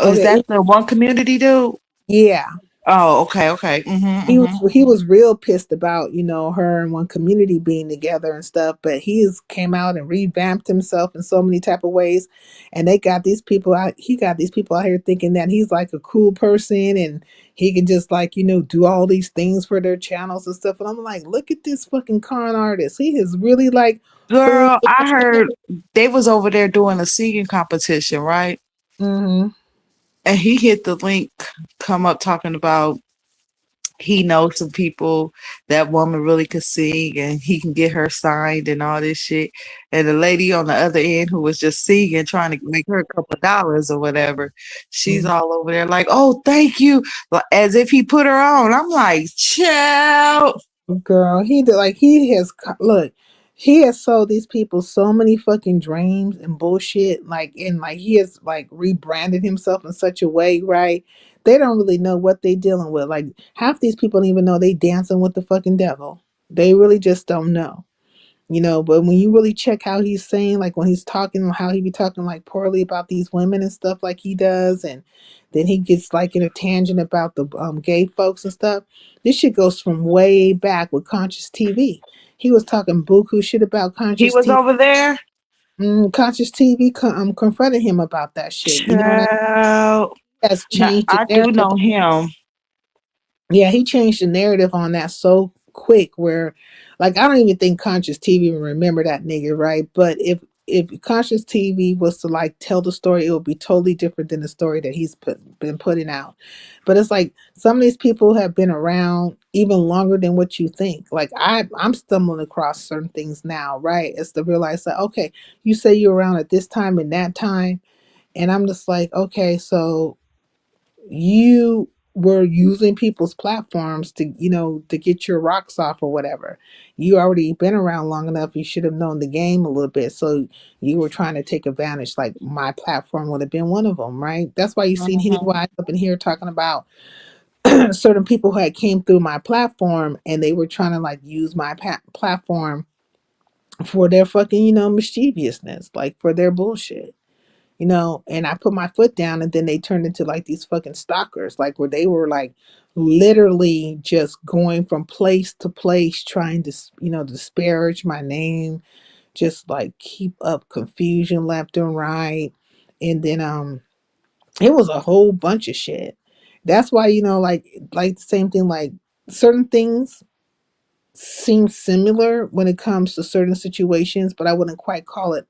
S13: Is
S8: Okay,
S13: that the one community dude?
S8: yeah.
S13: Oh, okay, okay.
S8: He was real pissed about, her and one community being together and stuff, but he's came out and revamped himself in so many type of ways. And they got these people out he got these people out here thinking that he's like a cool person, and he can just like, do all these things for their channels and stuff. And I'm like, look at this fucking con artist. He is really like fooled.
S13: Girl, I heard they was over there doing a singing competition, right?
S8: Mm-hmm.
S13: And he hit the link, come up talking about he knows some people that woman really could sing and he can get her signed and all this shit. And the lady on the other end who was just singing, trying to make her a couple of dollars or whatever, she's all over there like, oh, thank you. As if he put her on. I'm like, chill.
S8: Girl, he did like look, he has sold these people so many fucking dreams and bullshit. Like, and like he has like rebranded himself in such a way, right? They don't really know what they dealing with. Like half these people don't even know they dancing with the fucking devil. They really just don't know. But when you really check how he's saying, like when he's talking, how he be talking like poorly about these women and stuff like he does, and then he gets like in a tangent about the gay folks and stuff. This shit goes from way back with Conscious TV. He was talking buku shit about
S13: He
S8: Conscious
S13: was
S8: TV.
S13: over there.
S8: Conscious TV confronted him about that shit. You know what I mean?
S13: Child.
S8: Has
S13: Now,
S8: changed the
S13: I do
S8: narrative.
S13: know him.
S8: Yeah, he changed the narrative on that so quick where like I don't even think Conscious TV will remember that nigga, right? But if Conscious TV was to like tell the story, it would be totally different than the story that been putting out. But it's like some of these people have been around even longer than what you think. Like I'm stumbling across certain things now, right? It's to realize that okay, you say you're around at this time and that time, and I'm just like, okay, so you were using people's platforms to to get your rocks off or whatever. You already been around long enough, you should have known the game a little bit, so you were trying to take advantage. Like my platform would have been one of them, right? That's why you seen Henny
S13: Mhm.
S8: Wise up in here talking about certain people who had came through my platform and they were trying to like use my platform for their fucking mischievousness, like for their bullshit. And I put my foot down, and then they turned into like these fucking stalkers, like where they were like literally just going from place to place trying to disparage my name, just like keep up confusion left and right. And then it was a whole bunch of shit. That's why like the same thing, like certain things seem similar when it comes to certain situations, but I wouldn't quite call it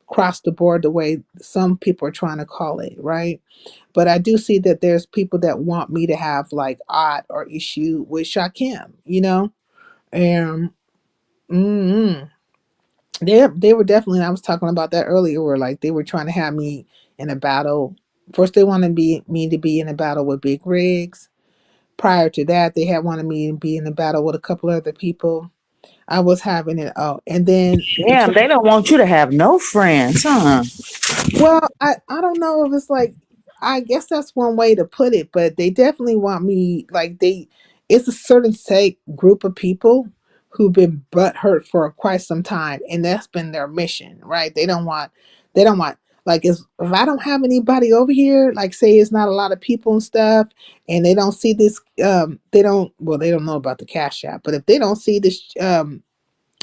S8: across the board the way some people are trying to call it, right? But I do see that there's people that want me to have like odd or issue with Shakim. And mm they were definitely, and I was talking about that earlier, where like they were trying to have me in a battle. First, they wanted me to be in a battle with Big Rigs. Prior to that, they had wanted me to be in a battle with a couple other people. I was having it. Oh, and then
S13: Damn, they don't want you to have no friends, huh?
S8: well, I don't know if it's like, I guess that's one way to put it, but they definitely want me like it's a certain say group of people who've been butthurt for quite some time, and that's been their mission, right? They don't want like if I don't have anybody over here, like say it's not a lot of people and stuff, and they don't see this they don't know about the cash app, but if they don't see this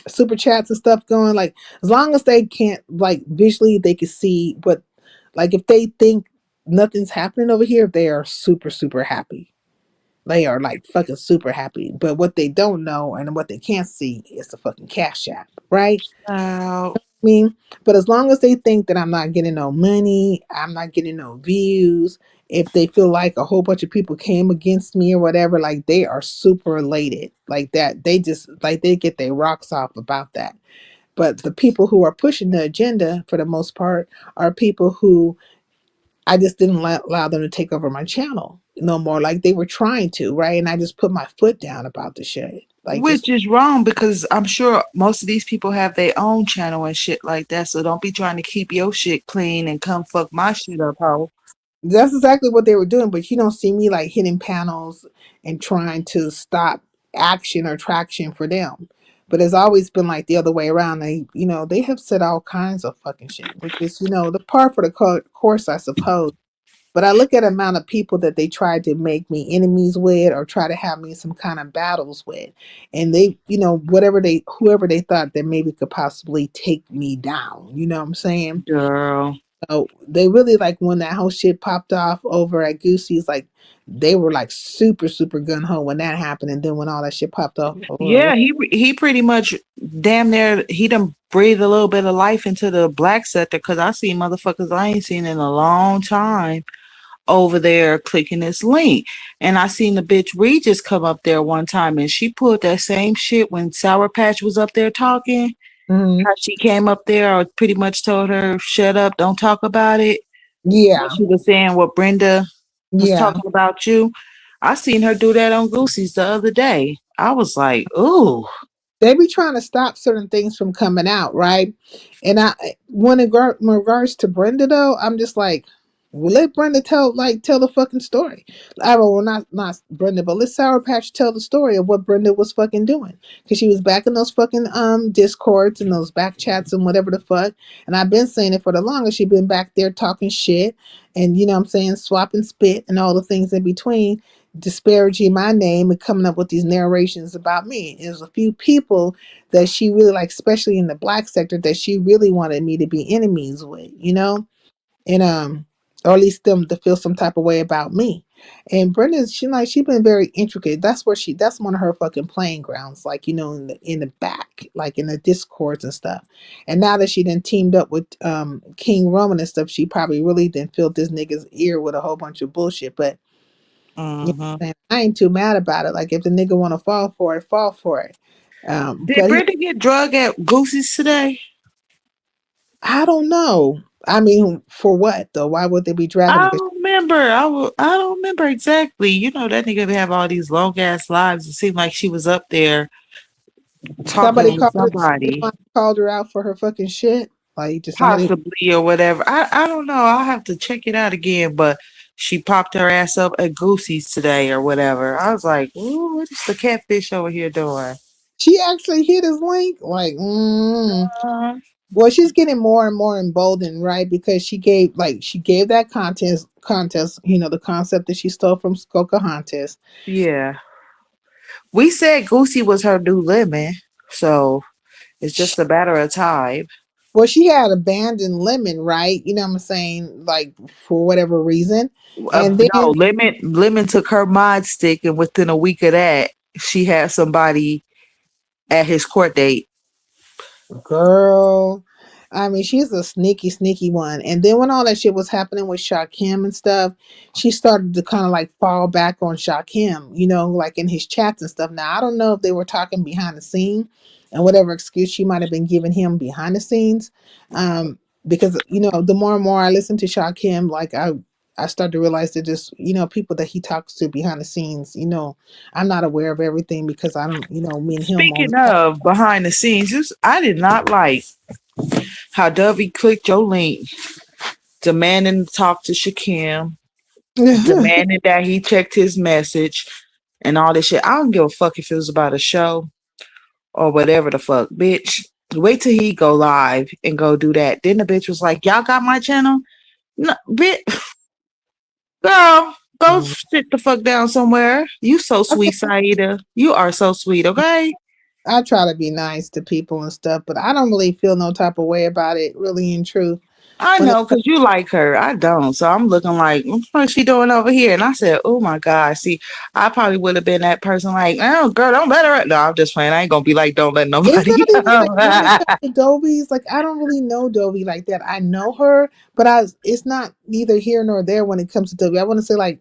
S8: super chats and stuff going, like as long as they can't like visually they can see what, like if they think nothing's happening over here, they are super super happy. They are like fucking super happy, but what they don't know and what they can't see is the fucking cash app, right?
S13: Child.
S8: I mean, but as long as they think that I'm not getting no money, I'm not getting no views, if they feel like a whole bunch of people came against me or whatever, like they are super elated like that. They just like they get their rocks off about that. But the people who are pushing the agenda for the most part are people who I just didn't allow them to take over my channel no more. Like they were trying to, right? And I just put my foot down about the shit. Like just
S13: Which is wrong because I'm sure most of these people have their own channel and shit like that. So don't be trying to keep your shit clean and come fuck my shit up, ho.
S8: that's exactly what they were doing. But you don't see me like hitting panels and trying to stop action or traction for them. But it's always been like the other way around. They have said all kinds of fucking shit, which is, the par for the course, I suppose. But I look at the amount of people that they tried to make me enemies with or try to have me in some kind of battles with. And they, whoever they thought that maybe could possibly take me down. You know what I'm saying?
S10: Girl.
S8: So they really like when that whole shit popped off over at Goosey's, like they were like super, super gun ho when that happened. And then when all that shit popped off over,
S10: Yeah, he pretty much damn near he done breathed a little bit of life into the black sector because I see motherfuckers I ain't seen in a long time over there clicking this link. And I seen the bitch Regis come up there one time and she pulled that same shit when Sour Patch was up there talking.
S8: hmm
S10: How she came up there, I pretty much told her, shut up, don't talk about it. When
S8: yeah,
S10: she was saying what Brenda was
S8: yeah.
S10: talking about you. I seen her do that on Goosey's the other day. I was like, ooh.
S8: They be trying to stop certain things from coming out, right? And when in regards to Brenda, though, I'm just like, well, let Brenda tell the fucking story. I well, not Brenda, but let Sour Patch tell the story of what Brenda was fucking doing, because she was back in those fucking discords and those back chats and whatever the fuck. And I've been saying it for the longest. She been back there talking shit and you know what I'm saying, swapping spit and all the things in between, disparaging my name and coming up with these narrations about me. There's a few people that she really like, especially in the black sector, that she really wanted me to be enemies with, you know, and or at least them to feel some type of way about me. And Brenda's she been very intricate. That's one of her fucking playing grounds, like you know, in the back, like in the discords and stuff. And now that she then teamed up with King Roman and stuff, she probably really didn't fill this nigga's ear with a whole bunch of bullshit. But you know
S10: Hmm.
S8: what I'm saying? I ain't too mad about it. Like if the nigga want to fall for it, fall for it.
S10: Did
S8: But he,
S10: Brenda get drug at Goosey's today?
S8: I don't know. I mean, for what though? Why would they be dragging
S10: I
S8: her? 'Cause
S10: don't remember. I don't remember exactly. You know that nigga have all these long ass lives. It seemed like she was up there
S8: somebody
S10: talking with
S8: called her. Somebody
S10: somebody,
S8: called her out for her fucking shit. Like just somebody.
S10: possibly or whatever. I don't know. I'll have to check it out again. But she popped her ass up at Goosey's today or whatever. I was like, ooh, what is the catfish over here doing?
S8: She actually hit his link. Like, well, she's getting more and more emboldened, right? Because she gave that contest. You know, the concept that she stole from Skokahantis.
S10: Yeah. We said Goosey was her new lemon. So it's just a matter of time.
S8: Well, she had abandoned Lemon, right? You know what I'm saying? Like for whatever reason. And
S10: No,
S8: then,
S10: Lemon took her mod stick, and within a week of that, she had somebody at his court date.
S8: girl, I mean, she's a sneaky, sneaky one. And then when all that shit was happening with Shakim and stuff, she started to kind of like fall back on Shakim, you know, like in his chats and stuff. Now, I don't know if they were talking behind the scene and whatever excuse she might have been giving him behind the scenes. Because, you know, the more and more I listen to Shakim, like I start to realize that just, you know, people that he talks to behind the scenes, you know, I'm not aware of everything because I don't, you know, me and him only
S10: Speaking of behind the scenes, I did not like how Dovey clicked your link, demanding to talk to Shakim,
S8: talk.
S10: demanding that he checked his message, and all this shit. I don't give a fuck if it was about a show or whatever the fuck, bitch. Wait till he go live and go do that. Then the bitch was like, "Y'all got my channel?" No, bitch, girl, go sit the fuck down somewhere. You so sweet, Saida. You are so sweet. Okay.
S8: I try to be nice to people and stuff, but I don't really feel no type of way about it, really in truth.
S10: I
S8: When it
S10: know, cause you like her. I don't. So I'm looking like, what's she doing over here? And I said, oh my God. See, I probably would have been that person like, oh girl, don't let her. No, I'm just playing. I ain't gonna be like, don't let
S8: it's
S10: nobody
S8: not even like when it
S10: know.
S8: comes to Dovies, like I don't really know Dovie like that. I know her, but it's not neither here nor there when it comes to Dovie. I want to say like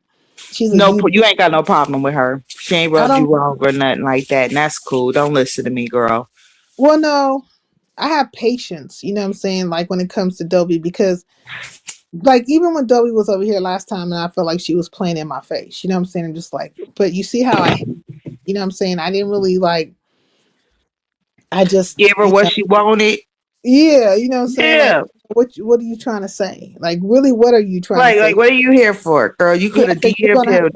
S8: she's a
S10: No,
S8: you.
S10: you ain't got no problem with her. She ain't
S8: I
S10: rubbed
S8: don't.
S10: you wrong or nothing like that. And that's cool. Don't listen to me, girl.
S8: Well, no, I have patience. You know what I'm saying? Like when it comes to Dovie, because like even when Dovie was over here last time, and I felt like she was playing in my face. You know what I'm saying? I'm just like, but you see how you know what I'm saying? I didn't really like. I just,
S10: Give her what she wanted.
S8: yeah, you know what I'm saying? Like,
S10: Yeah.
S8: what are you trying to say? Like, really, what are you trying to
S10: Like,
S8: say?
S10: what are you here for, girl? You
S8: Yeah,
S10: could have DM'd him,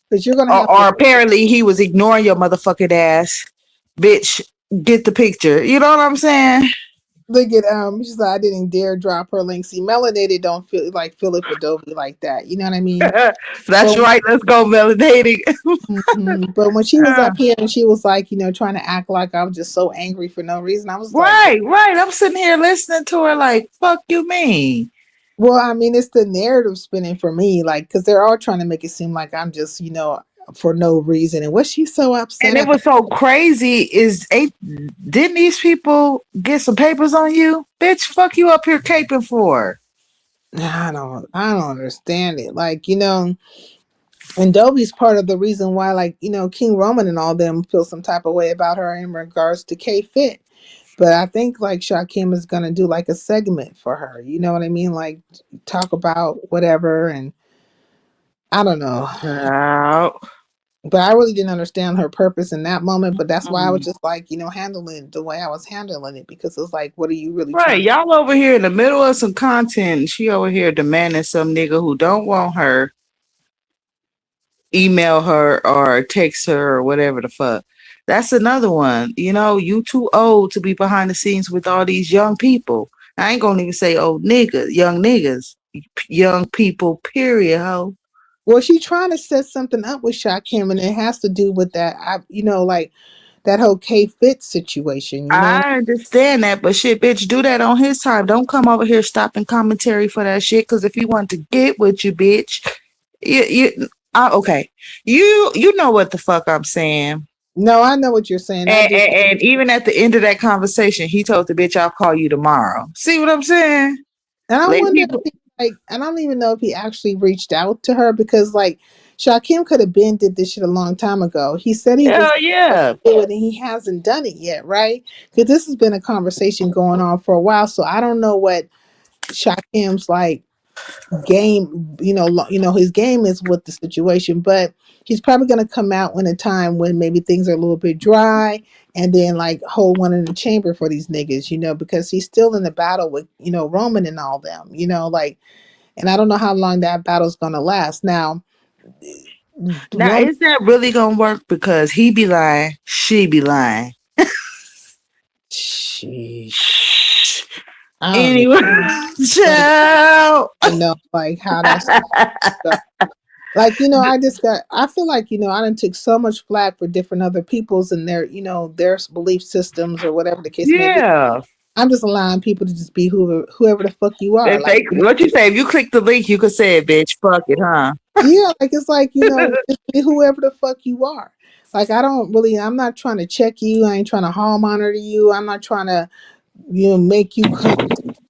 S8: because you're gonna have to.
S10: or apparently he was ignoring your motherfucking ass. Bitch, get the picture. You know what I'm saying?
S8: Look at she said I didn't dare drop her link. See, melanated don't feel it for Dovey like that. You know what I mean?
S10: That's
S8: But
S10: right. Let's go melanating.
S8: but when she was up here and she was like, trying to act like I was just so angry for no reason, I was like,
S10: Right, right. I'm sitting here listening to her like, fuck you mean?
S8: well, I mean, it's the narrative spinning for me, like, because they're all trying to make it seem like I'm just, for no reason. And was she so
S10: And
S8: upset
S10: it
S8: about?
S10: was so crazy is didn't these people get some papers on you? Bitch, fuck you up here caping for.
S8: I don't understand it. Like, and Dobie's part of the reason why, like, King Roman and all them feel some type of way about her in regards to K Fit. But I think like Shakim is gonna do like a segment for her. You know what I mean? Like talk about whatever, and I don't know.
S10: Out.
S8: But I really didn't understand her purpose in that moment. But that's why I was just like, handling it the way I was handling it, because it's like, what are you really
S10: Right,
S8: trying to?
S10: y'all over here in the middle of some content. And she over here demanding some nigga who don't want her email her or text her or whatever the fuck. That's another one. You too old to be behind the scenes with all these young people. I ain't gonna even say old niggas, young niggas, young people. Period. Ho.
S8: Well, she trying to set something up with Shakim, and it has to do with that. Like that whole K Fit situation.
S10: I understand that, but shit, bitch, do that on his time. Don't come over here stopping commentary for that shit. Because if he want to get with you, bitch, okay, you know what the fuck I'm saying.
S8: No, I know what you're saying. I just
S10: And even at the end of that conversation, he told the bitch, "I'll call you tomorrow." See what I'm saying?
S8: And I
S10: Leave
S8: wonder if
S10: people.
S8: I don't even know if he actually reached out to her, because like Shakim could have been did this shit a long time ago. He said he was
S10: Hell yeah.
S8: do it and he hasn't done it yet, right? Because this has been a conversation going on for a while. So I don't know what Shakim's like game, his game is with the situation, but he's probably going to come out in a time when maybe things are a little bit dry, and then like hold one in the chamber for these niggas, because he's still in the battle with, Roman and all them, like, and I don't know how long that battle's going to last. Now,
S10: Now,
S8: Roman,
S10: is that really gonna work? Because he be lying, she be lying.
S8: sheesh, I don't even
S10: Anyway,
S8: know,
S10: ciao.
S8: like how that's going. Like, I feel like, I done took so much flack for different other people's and their belief systems or whatever the case may be.
S10: Yeah.
S8: I'm just allowing people to just be whoever the fuck you are.
S10: If
S8: Like,
S10: they, what you say? If you click the link, you could say it, bitch. Fuck it, huh?
S8: yeah, like, it's like, just be whoever the fuck you are. Like, I'm not trying to check you. I ain't trying to hall monitor you. I'm not trying to, make you come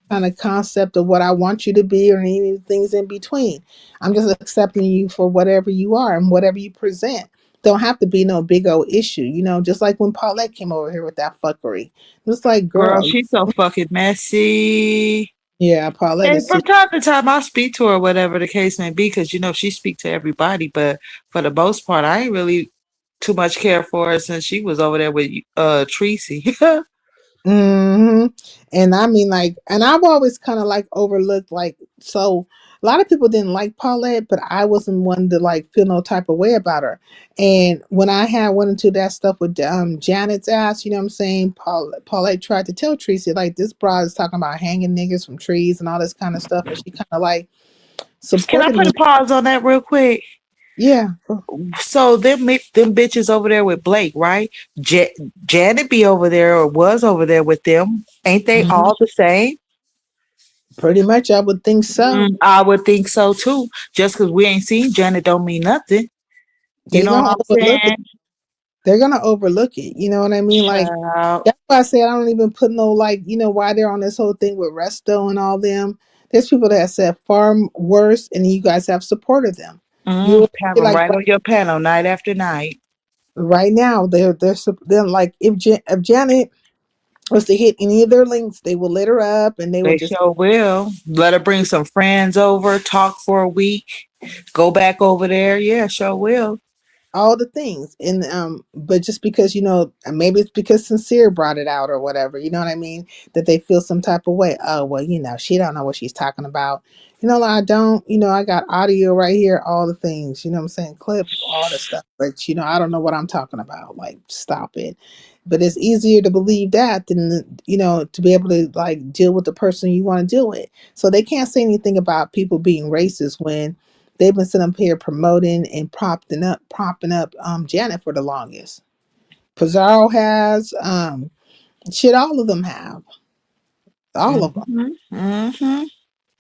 S8: kind of concept of what I want you to be or any things in between. I'm just accepting you for whatever you are and whatever you present. Don't have to be no big old issue, just like when Paulette came over here with that fuckery. It was like,
S10: Girl,
S8: girl,
S10: she's so fucking messy.
S8: yeah, Paulette
S10: And
S8: is
S10: from time to time, I speak to her, whatever the case may be, because she speak to everybody. But for the most part, I ain't really too much care for her since she was over there with Tracy.
S8: hmm. And I mean, like, and I've always kind of like overlooked, like, so a lot of people didn't like Paulette, but I wasn't one to like feel no type of way about her. And when I had went into that stuff with Janet's ass, you know what I'm saying? Paulette tried to tell Tracy, like, this broad is talking about hanging niggas from trees and all this kind of stuff. And she kind of like
S10: Can I
S8: supported
S10: put
S8: me.
S10: a pause on that real quick?
S8: Yeah.
S10: So them bitches over there with Blake, right? Janet be over there or was over there with them. Ain't they
S8: Hmm.
S10: all the same?
S8: Pretty much, I would think so.
S10: I would think so too. Just because we ain't seen Janet don't mean nothing. You
S8: They're
S10: know what
S8: gonna
S10: I'm
S8: overlook it.
S10: saying?
S8: They're gonna overlook it. You know what I mean? Like,
S10: Child.
S8: that's why I said I don't even put no, like, why they're on this whole thing with Resto and all them. There's people that have said far worse, and you guys have supported them. You
S10: Have them
S8: like
S10: right on your panel night after night.
S8: right now they're like, if Janet was to hit any of their links, they will lit her up and they will
S10: They
S8: just
S10: sure will. Let her bring some friends over, talk for a week, go back over there. Yeah, sure will.
S8: all the things. And but just because, maybe it's because Sincere brought it out or whatever, you know what I mean, that they feel some type of way. Oh well, she don't know what she's talking about. I don't, I got audio right here, all the things, what I'm saying, clips, all the stuff, but I don't know what I'm talking about. Like, stop it. But it's easier to believe that than, to be able to like deal with the person you want to deal with. So they can't say anything about people being racist when they've been sitting up here promoting and propping up Janet for the longest. Pizarro has, shit, all of them have. All of them.
S13: Mm-hmm. Mm-hmm.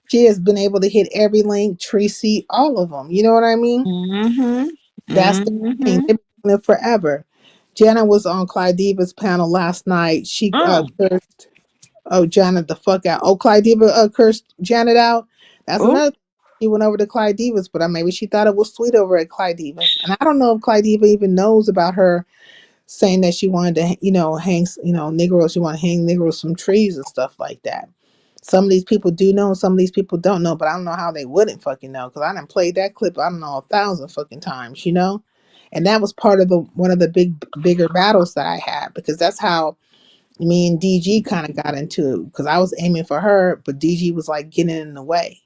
S8: She has been able to hit every link, Tracy, all of them. You know what I mean?
S13: Mm-hmm.
S8: That's the thing.
S13: Mm-hmm.
S8: They've been doing it forever. Janet was on Clyde Diva's panel last night. She
S13: Mm.
S8: cursed, Janet the fuck out. Oh, Clyde Diva cursed Janet out. That's
S13: Oh.
S8: another thing. She went over to Clyde Divas, but maybe she thought it was sweet over at Clyde Divas. And I don't know if Clyde Diva even knows about her saying that she wanted to, hang, Negroes, she wanted to hang Negroes from trees and stuff like that. Some of these people do know, some of these people don't know, but I don't know how they wouldn't fucking know, because I done played that clip, I don't know, 1,000 fucking times, And that was part of one of the bigger battles that I had, because that's how me and DG kind of got into it, because I was aiming for her, but DG was like getting in the way.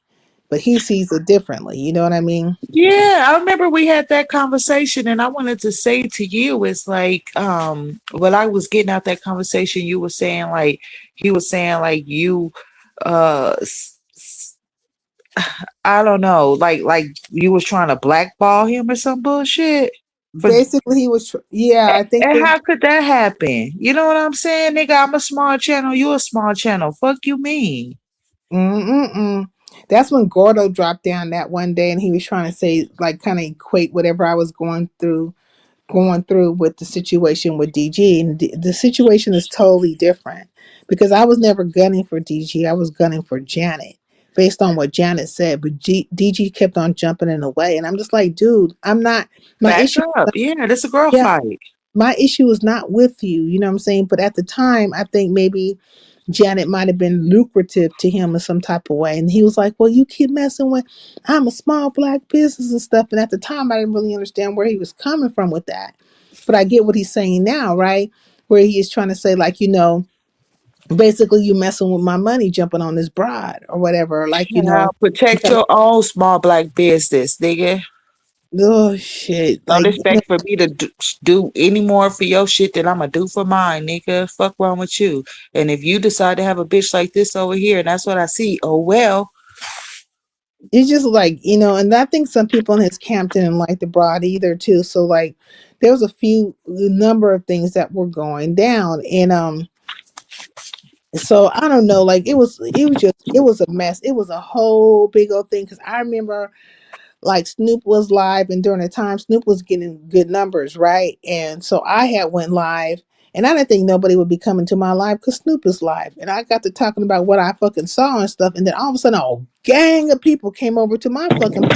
S8: But he sees it differently, you know what I mean?
S13: Yeah, I remember we had that conversation, and I wanted to say to you, it's like, when I was getting out that conversation, you were saying like, he was saying like you, uh, I don't know, like you was trying to blackball him or some bullshit. For
S8: Basically, he was, yeah, I think
S13: and
S8: that.
S13: how could that happen? You know what I'm saying, nigga? I'm a small channel, you a small channel. Fuck you mean?
S8: Mm-mm-mm. That's when Gordo dropped down that one day, and he was trying to say, like, kind of equate whatever I was going through with the situation with DG, and the situation is totally different, because I was never gunning for DG. I was gunning for Janet, based on what Janet said. But DG kept on jumping in the way, and I'm just like, dude, I'm not. My
S13: Back
S8: issue,
S13: up. Yeah, this a girl
S8: yeah,
S13: fight.
S8: my issue is not with you. You know what I'm saying? But at the time, I think maybe Janet might have been lucrative to him in some type of way. And he was like, well, you keep messing with, I'm a small black business and stuff. And at the time, I didn't really understand where he was coming from with that. But I get what he's saying now, right? Where he is trying to say, like, basically you messing with my money, jumping on this broad or whatever. Like,
S13: Now protect your own small black business, nigga.
S8: oh, shit.
S13: Don't
S8: Like,
S13: expect for me to do any more for your shit than I'm gonna do for mine, nigga. Fuck wrong with you. And if you decide to have a bitch like this over here, and that's what I see, oh well.
S8: it's just like, and I think some people in his camp didn't like the broad either too. So like there was a number of things that were going down. And so I don't know, like it was a mess. It was a whole big old thing. Cause I remember like Snoop was live, and during the time Snoop was getting good numbers, right? And so I had went live, and I didn't think nobody would be coming to my live because Snoop is live. And I got to talking about what I fucking saw and stuff, and then all of a sudden a gang of people came over to my fucking,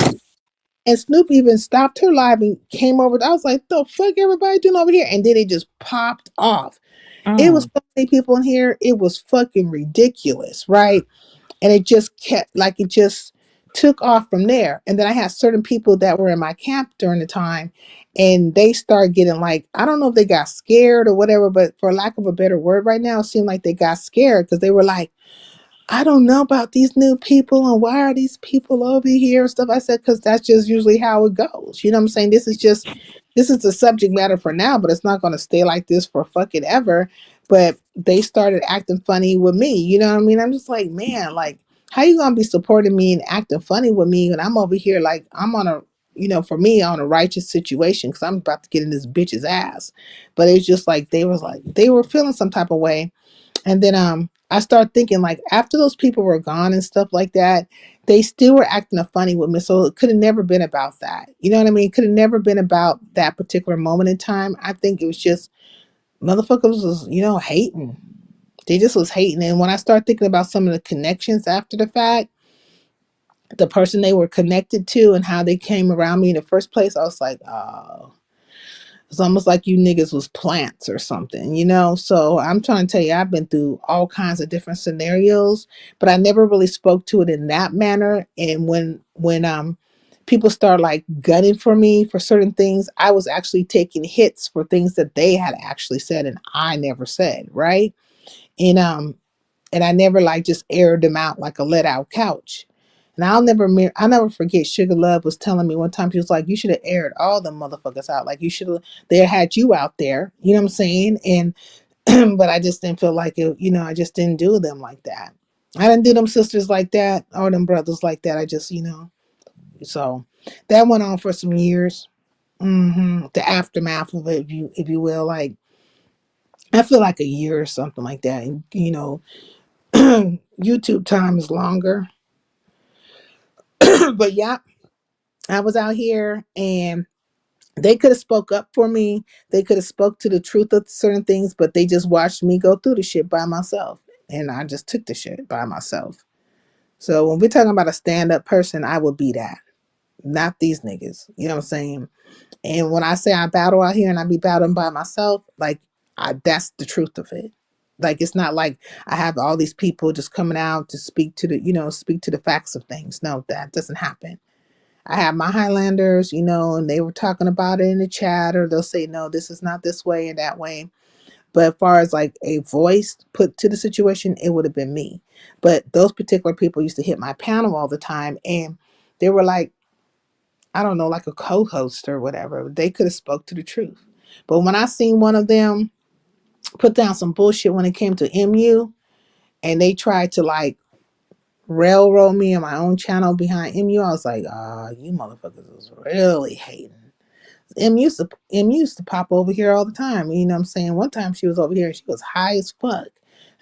S8: and Snoop even stopped her live and came over. I was like, the fuck everybody doing over here? And then it just popped off. It was
S13: Mm.
S8: so many people in here, it was fucking ridiculous, right? And it just kept, like, it just took off from there. And then I had certain people that were in my camp during the time, and they started getting, like, I don't know if they got scared or whatever, but for lack of a better word right now, it seemed like they got scared because they were like, I don't know about these new people, and why are these people over here and stuff. I said, because that's just usually how it goes. You know what I'm saying? This is the subject matter for now, but it's not going to stay like this for fucking ever. But they started acting funny with me. You know what I mean? I'm just like, man, like, how you going to be supporting me and acting funny with me when I'm over here, like, I'm on a, for me, on a righteous situation, because I'm about to get in this bitch's ass. But it's just like, they were feeling some type of way. And then I started thinking, like, after those people were gone and stuff like that, they still were acting a funny with me. So it could have never been about that. You know what I mean? It could have never been about that particular moment in time. I think it was just motherfuckers was, hating. They just was hating. And when I started thinking about some of the connections after the fact, the person they were connected to and how they came around me in the first place, I was like, oh, it's almost like you niggas was plants or something. So I'm trying to tell you, I've been through all kinds of different scenarios, but I never really spoke to it in that manner. And when people start like gunning for me for certain things, I was actually taking hits for things that they had actually said and I never said, right? And and I never like just aired them out like a let out couch. And I'll never forget Sugar Love was telling me one time, she was like, you should have aired all the motherfuckers out. Like you should have they had you out there. You know what I'm saying? And but I just didn't feel like it, I just didn't do them like that. I didn't do them sisters like that or them brothers like that. I just, so that went on for some years. The aftermath of it, if you will, like I feel like a year or something like that. And, YouTube time is longer. But yeah, I was out here and they could have spoke up for me. They could have spoke to the truth of certain things, but they just watched me go through the shit by myself. And I just took the shit by myself. So when we're talking about a stand-up person, I would be that. Not these niggas. You know what I'm saying? And when I say I battle out here and I be battling by myself, like that's the truth of it. Like it's not like I have all these people just coming out to speak to speak to the facts of things. No, that doesn't happen. I have my Highlanders, and they were talking about it in the chat, or they'll say, no, this is not this way and that way. But as far as like a voice put to the situation, it would have been me. But those particular people used to hit my panel all the time, and they were like, I don't know, like a co-host or whatever. They could have spoke to the truth. But when I seen one of them put down some bullshit when it came to MU, and they tried to like railroad me on my own channel behind MU, I was like, you motherfuckers was really hating. M used to pop over here all the time. You know what I'm saying? One time she was over here and she was high as fuck.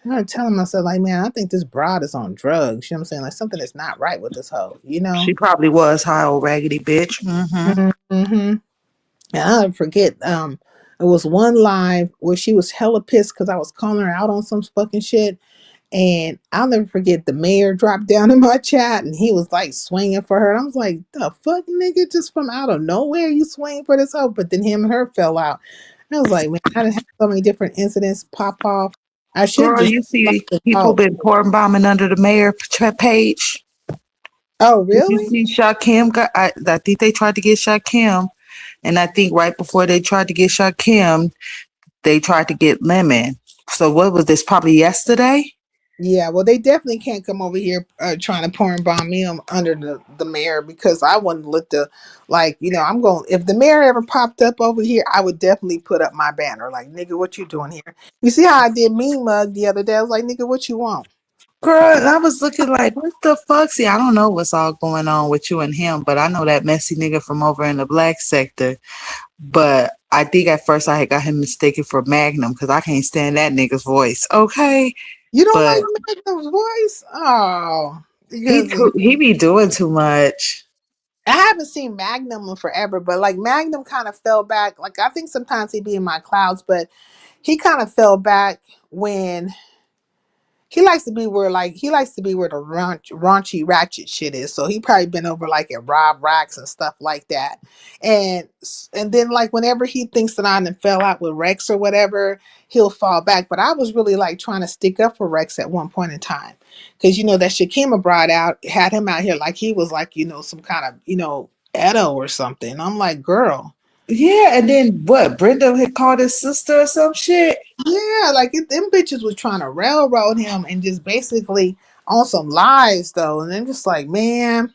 S8: And I'm telling myself, like, man, I think this broad is on drugs. You know what I'm saying? Like something is not right with this hoe,
S13: She probably was high, old raggedy bitch.
S8: Mm-hmm. And I'll never forget, it was one live where she was hella pissed because I was calling her out on some fucking shit. And I'll never forget the mayor dropped down in my chat and he was like swinging for her. And I was like, the fuck, nigga, just from out of nowhere, you swing for this hoe. But then him and her fell out. And I was like, man, I didn't have so many different incidents pop off. I should
S13: Girl,
S8: just
S13: you
S8: like
S13: see
S8: the
S13: people
S8: talk.
S13: been porn bombing under the mayor page.
S8: Oh,
S13: Did you
S8: really?
S13: see Shakim? I think they tried to get Shakim, and I think right before they tried to get Shakim, they tried to get Lemon. So what was this? Probably yesterday.
S8: Yeah, well, they definitely can't come over here trying to porn bomb me under the mayor because I wouldn't let I'm going, if the mayor ever popped up over here, I would definitely put up my banner. Like, nigga, what you doing here? You see how I did Mean Mug the other day? I was like, nigga, what you want?
S13: Girl, and I was looking like, what the fuck? See, I don't know what's all going on with you and him, but I know that messy nigga from over in the black sector. But I think at first I had got him mistaken for Magnum because I can't stand that nigga's voice. Okay,
S8: You don't
S13: but
S8: like Magnum's voice? Oh,
S13: he
S8: because
S13: he be doing too much.
S8: I haven't seen Magnum in forever, but like Magnum kind of fell back. Like, I think sometimes he'd be in my clouds, but he kind of fell back when he likes to be where the raunchy ratchet shit is. So he probably been over like at Rob Racks and stuff like that. And then like whenever he thinks that I done fell out with Rex or whatever, he'll fall back. But I was really like trying to stick up for Rex at one point in time. Cause that Shakima brought out had him out here like he was like, some kind of, Edo or something. I'm like, girl.
S13: Yeah, and then what? Brenda had called his sister or some shit.
S8: Yeah, like them bitches was trying to railroad him and just basically on some lies though. And then just like, man.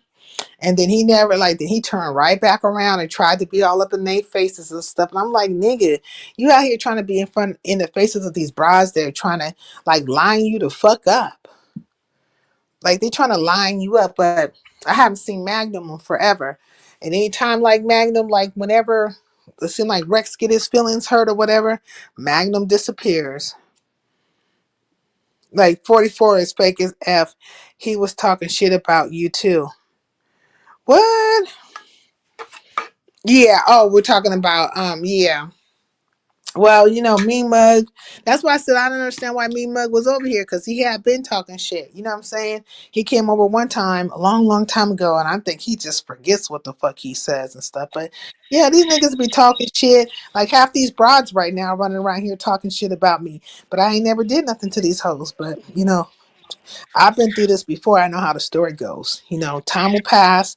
S8: And then he never then he turned right back around and tried to be all up in their faces and stuff. And I'm like, nigga, you out here trying to be in the faces of these brides that are trying to like line you to fuck up. Like they trying to line you up, but I haven't seen Magnum in forever. And anytime like Magnum, like whenever it seems like Rex get his feelings hurt or whatever, Magnum disappears. Like 44 is fake as F. He was talking shit about you too. What? Yeah. Oh, we're talking about yeah. Well, Mean Mug. That's why I said I don't understand why Mean Mug was over here because he had been talking shit. You know what I'm saying? He came over one time, a long, long time ago, and I think he just forgets what the fuck he says and stuff. But yeah, these niggas be talking shit. Like half these broads right now running around here talking shit about me. But I ain't never did nothing to these hoes. But I've been through this before. I know how the story goes. Time will pass.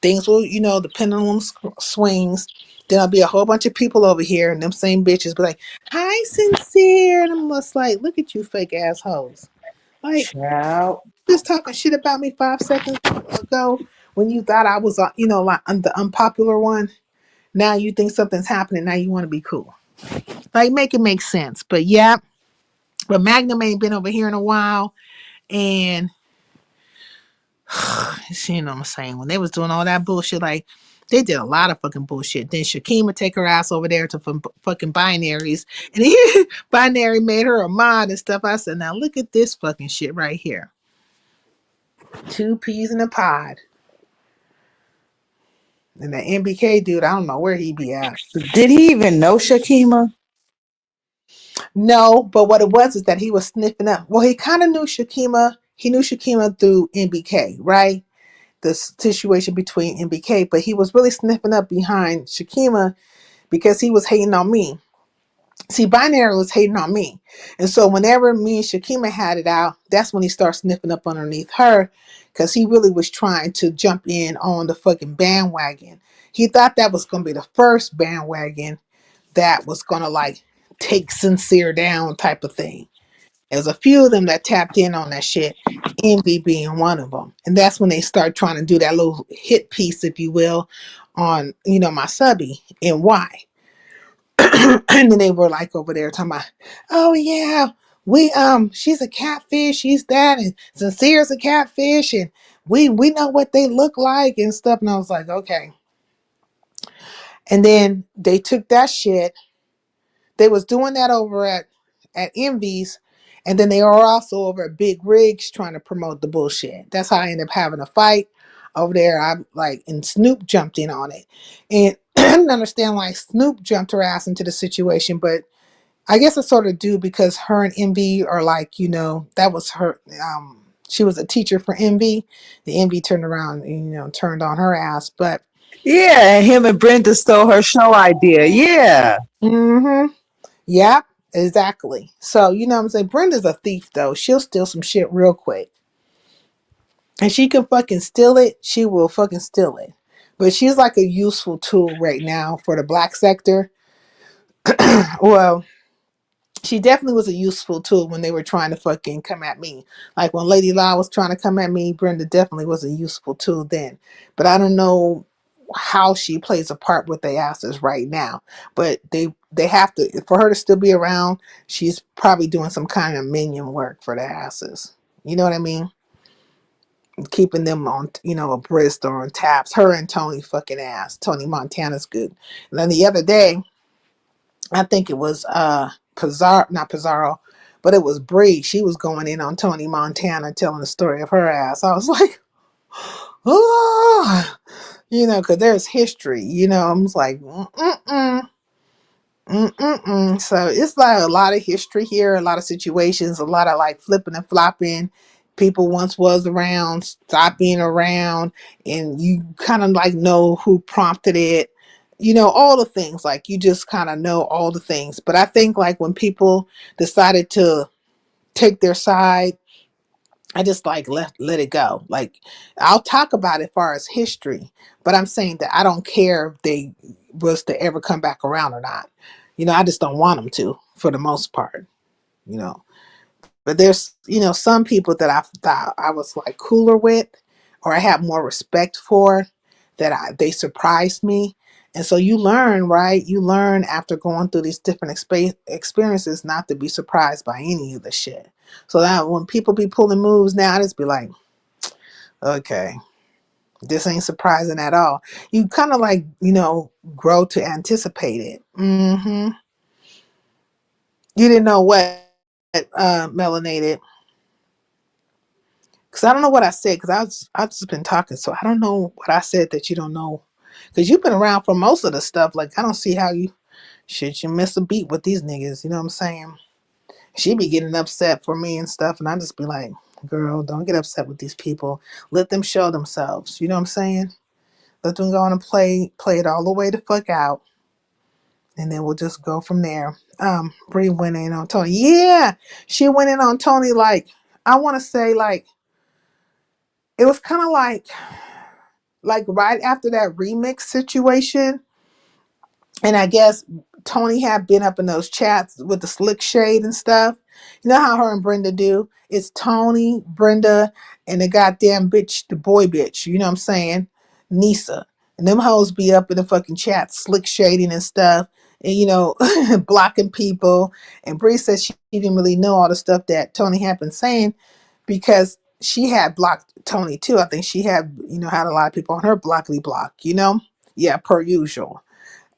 S8: things will, the pendulum swings. Then there'll be a whole bunch of people over here, and them same bitches be like, "Hi, sincere," and I'm just like, "Look at you, fake assholes! Like,
S13: Child.
S8: just talking shit about me 5 seconds ago when you thought I was, like the unpopular one. Now you think something's happening. Now you want to be cool. Like, make it make sense." But yeah, but Magnum ain't been over here in a while, and you know what I'm saying, when they was doing all that bullshit, like they did a lot of fucking bullshit. Then Shakim would take her ass over there to fucking binaries, and he binary made her a mod and stuff. I said, now look at this fucking shit right here. Two peas in a pod. And the MBK dude, I don't know where he be at.
S13: Did he even know Shakima?
S8: No, but what it was is that he was sniffing up. Well, he kind of knew Shakima. He knew Shakima through MBK, right? The situation between MBK, but he was really sniffing up behind Shakima because he was hating on me. See, Binary was hating on me. And so whenever me and Shakima had it out, that's when he started sniffing up underneath her because he really was trying to jump in on the fucking bandwagon. He thought that was going to be the first bandwagon that was going to like take Sincere down type of thing. There's a few of them that tapped in on that shit, Envy being one of them. And that's when they start trying to do that little hit piece, if you will, on, my subby and why. And then they were like over there talking about, oh yeah, she's a catfish, she's that, and Sincere's a catfish, and we know what they look like and stuff. And I was like, okay. And then they took that shit. They was doing that over at Envy's, and then they were also over at Big Rigs trying to promote the bullshit. That's how I ended up having a fight over there. And Snoop jumped in on it, and I didn't understand why Snoop jumped her ass into the situation, but I guess I sort of do because her and Envy are like, that was her. She was a teacher for Envy. The Envy turned around and turned on her ass, but.
S13: Yeah, and him and Brenda stole her show idea. Yeah.
S8: Mm-hmm. Yeah, exactly. So, what I'm saying? Brenda's a thief, though. She'll steal some shit real quick. And she can fucking steal it. She will fucking steal it. But she's like a useful tool right now for the black sector. Well, she definitely was a useful tool when they were trying to fucking come at me. Like when Lady Law was trying to come at me, Brenda definitely was a useful tool then. But I don't know how she plays a part with the asses right now. But they have to, for her to still be around, she's probably doing some kind of minion work for the asses. You know what I mean? Keeping them on, abreast or on taps. Her and Tony fucking ass. Tony Montana's good. And then the other day, I think it was Pizarro, not Pizarro, but it was Bree. She was going in on Tony Montana telling the story of her ass. I was like, oh, because there's history. I'm just like, mm-mm. Mm-mm-mm. So it's like a lot of history here, a lot of situations, a lot of like flipping and flopping. People once was around, stop being around, and you kind of like know who prompted it. All the things, like you just kind of know all the things. But I think like when people decided to take their side, I just like let it go. Like I'll talk about it as far as history, but I'm saying that I don't care if they was to ever come back around or not. I just don't want them to for the most part. You know, but there's some people that I thought I was like cooler with, or I have more respect for, that they surprised me. And so you learn, right? You learn after going through these different experiences not to be surprised by any of the shit. So that when people be pulling moves now, I just be like, okay, this ain't surprising at all. You kind of like, grow to anticipate it. You didn't know what, melanated. Because I don't know what I said, because I've just been talking. So I don't know what I said that you don't know. Because you've been around for most of the stuff. Like, I don't see how you miss a beat with these niggas. You know what I'm saying? She be getting upset for me and stuff, and I just be like, girl, don't get upset with these people. Let them show themselves. You know what I'm saying? Let them go on and play it all the way the fuck out, and then we'll just go from there. Bree went in on Tony. Yeah, she went in on Tony like, I want to say like, it was kind of like like right after that remix situation, and I guess Tony had been up in those chats with the slick shade and stuff. You know how her and Brenda do? It's Tony, Brenda, and the goddamn bitch, the boy bitch. You know what I'm saying? Nisa. And them hoes be up in the fucking chat, slick shading and stuff, and blocking people. And Bree said she didn't really know all the stuff that Tony had been saying because she had blocked Tony too. I think she had, had a lot of people on her blockly block. Yeah, per usual.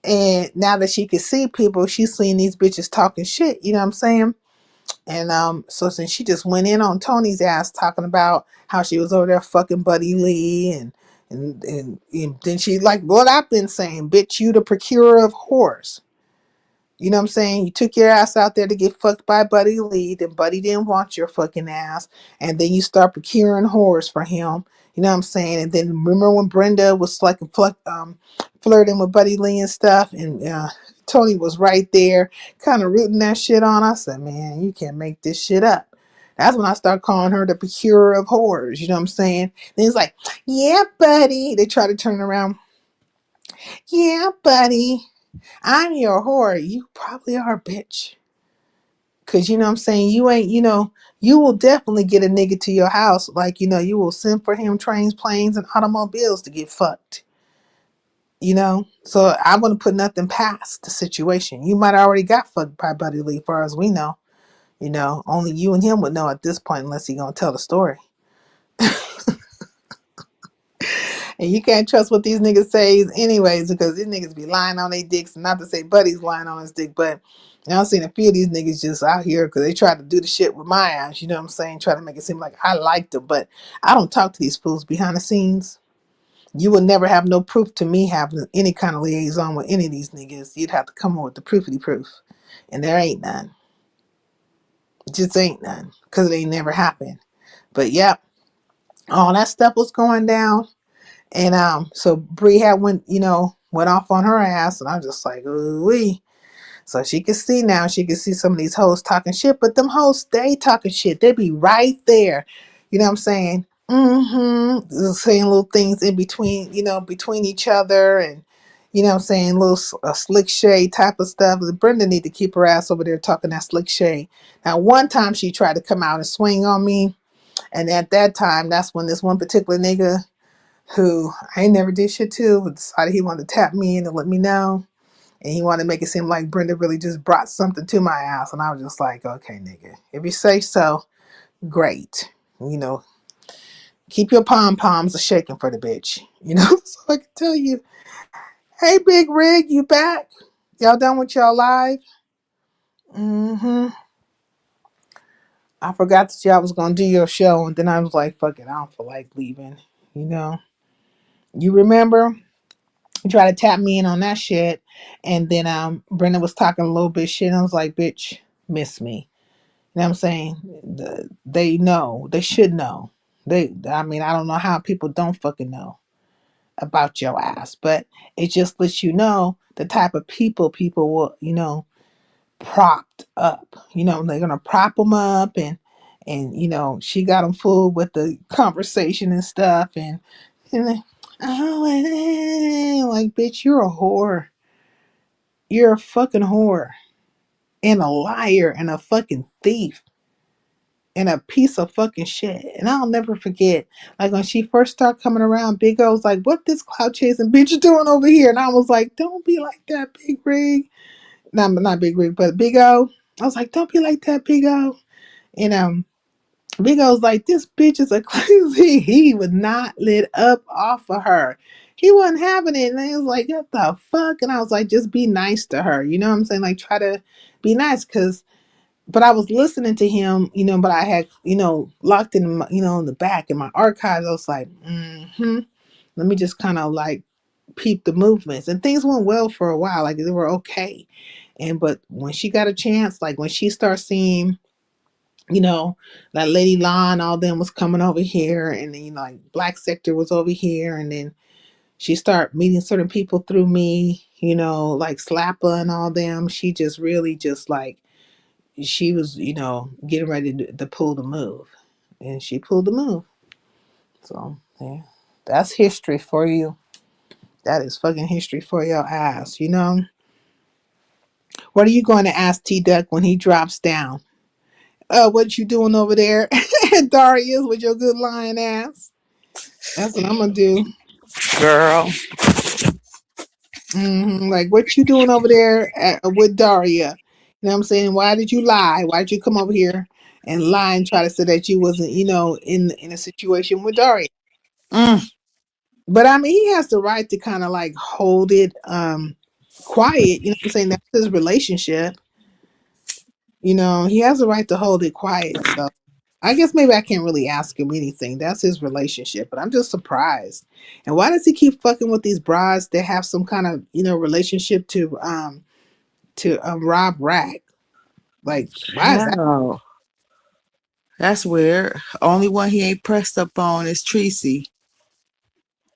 S8: And now that she can see people, she's seeing these bitches talking shit, you know what I'm saying? And so since she just went in on Tony's ass talking about how she was over there fucking Buddy Lee and then she like what I've been saying, bitch, you the procurer of whores. You know what I'm saying? You took your ass out there to get fucked by Buddy Lee, then Buddy didn't want your fucking ass, and then you start procuring whores for him. You know what I'm saying? And then remember when Brenda was like flirting with Buddy Lee and stuff, and Tony was right there, kind of rooting that shit on. I said, man, you can't make this shit up. That's when I start calling her the procurer of whores. You know what I'm saying? Then he's like, yeah, buddy. They try to turn around. Yeah, buddy. I'm your whore. You probably are, bitch. Cause you know what I'm saying? You ain't, you will definitely get a nigga to your house. Like, you will send for him trains, planes, and automobiles to get fucked. So I wouldn't put nothing past the situation. You might already got fucked by Buddy Lee, far as we know. Only you and him would know at this point unless he gonna tell the story. And you can't trust what these niggas say anyways, because these niggas be lying on their dicks. Not to say Buddy's lying on his dick, but I've seen a few of these niggas just out here because they try to do the shit with my ass. You know what I'm saying? Try to make it seem like I like them, but I don't talk to these fools behind the scenes. You would never have no proof to me having any kind of liaison with any of these niggas. You'd have to come up with the proofity proof. And there ain't none. Just ain't none. Because it ain't never happened. But yep, all that stuff was going down. And so Bree had went off on her ass, and I'm just like, ooh. So she can see now, she can see some of these hoes talking shit, but them hoes stay talking shit. They be right there. You know what I'm saying? Saying little things in between, between each other, and you know what I'm saying, little slick shade type of stuff. Brenda need to keep her ass over there talking that slick shade. Now, one time she tried to come out and swing on me, and at that time, that's when this one particular nigga who I ain't never did shit to, but decided he wanted to tap me in and let me know. And he wanted to make it seem like Brenda really just brought something to my ass. And I was just like, okay, nigga, if you say so, great. Keep your pom-poms a shaking for the bitch. So I can tell you, hey, Big Rig, you back? Y'all done with y'all live? I forgot that y'all was going to do your show. And then I was like, fuck it, I don't feel like leaving. You remember? Try to tap me in on that shit, and then Brenda was talking a little bit shit, and I was like, bitch, miss me. You know what I'm saying? They know. They should know. I don't know how people don't fucking know about your ass, but it just lets you know the type of people will, propped up. They're gonna prop them up, and she got them fooled with the conversation and stuff, and they, like, bitch, you're a whore. You're a fucking whore and a liar and a fucking thief and a piece of fucking shit. And I'll never forget, like, when she first started coming around, Big O was like, what this cloud chasing bitch doing over here? And I was like, don't be like that, Big Rig. Not Big Rig, but Big O. I was like, don't be like that, Big O. And Big O's like, this bitch is a crazy. He would not let up off of her. He wasn't having it. And he was like, what the fuck? And I was like, just be nice to her. You know what I'm saying? Like, try to be nice. But I was listening to him, but I had, locked in, in the back in my archives. I was like, let me just kind of like peep the movements. And things went well for a while. Like, they were okay. But when she got a chance, like when she started seeing, like Lady Lon, all them was coming over here, and then, like Black Sector was over here, and then she started meeting certain people through me, like Slapper and all them. She just really just like, she was, getting ready to pull the move, and she pulled the move. So, yeah. That's history for you. That is fucking history for your ass, you know? What are you going to ask T Duck when he drops down? What you doing over there? Darius with your good lying ass. That's what I'm gonna do.
S13: Girl,
S8: Like, what you doing over there with Daria? You know what I'm saying? Why did you lie? Why did you come over here and lie and try to say that you wasn't, in a situation with Daria?
S13: mm,
S8: But I mean, he has the right to kind of like hold it quiet. You know what I'm saying? That's his relationship. He has the right to hold it quiet. So I guess maybe I can't really ask him anything. That's his relationship. But I'm just surprised. And why does he keep fucking with these brides that have some kind of relationship to Rob Rack? Like, why is that?
S13: child. That's weird. Only one he ain't pressed up on is Tracy.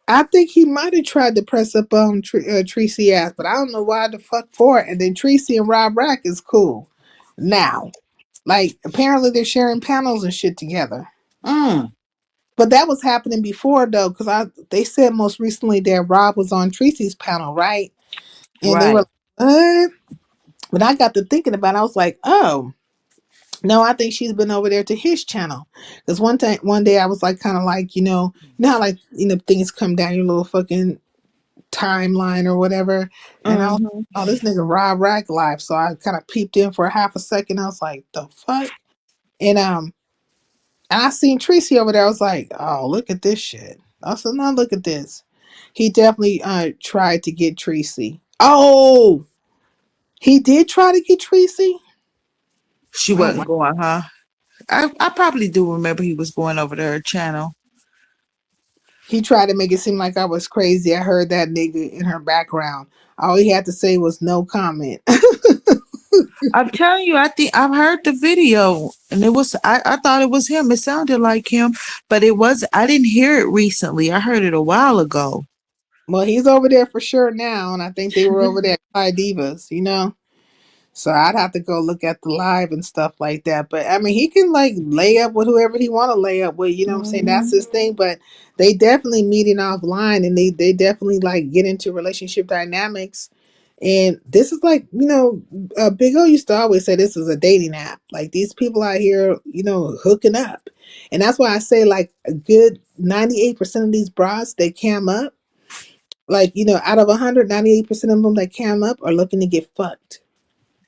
S8: I think he might have tried to press up on Tracy ass, but I don't know why the fuck for it. And then Tracy and Rob Rack is cool now. Like, apparently they're sharing panels and shit together.
S13: Mm,
S8: But that was happening before though, because they said most recently that Rob was on Tracy's panel, right? And they were
S13: right.
S8: like, what? But I got to thinking about it, I was like, oh, no, I think she's been over there to his channel. Because one day I was like, kind of like, how like, things come down your little fucking timeline or whatever. And I was,
S13: Mm-hmm.
S8: oh, this nigga Rob Rack live. So I kind of peeped in for a half a second. I was like, the fuck? And I seen Tracy over there. I was like, oh, look at this shit. I said, no, look at this. He definitely tried to get Tracy. Oh, he did try to get Tracy?
S13: She
S8: Oh my.
S13: wasn't going, huh? I probably do remember he was going over to her channel.
S8: He tried to make it seem like I was crazy. I heard that nigga in her background. All he had to say was no comment.
S13: I'm telling you, I think I've heard the video and I thought it was him. It sounded like him, but it was I didn't hear it recently. I heard it a while ago.
S8: Well, he's over there for sure now. And I think they were over there at High Divas. So I'd have to go look at the live and stuff like that. But I mean, he can like lay up with whoever he want to lay up with. You know what I'm saying? That's
S13: Hmm.
S8: his thing. But they definitely meeting offline, and they definitely like get into relationship dynamics. And this is like, Big O used to always say this is a dating app. Like these people out here, hooking up. And that's why I say like a good 98% of these bras, they cam up. Like, out of 198% of them that cam up are looking to get fucked.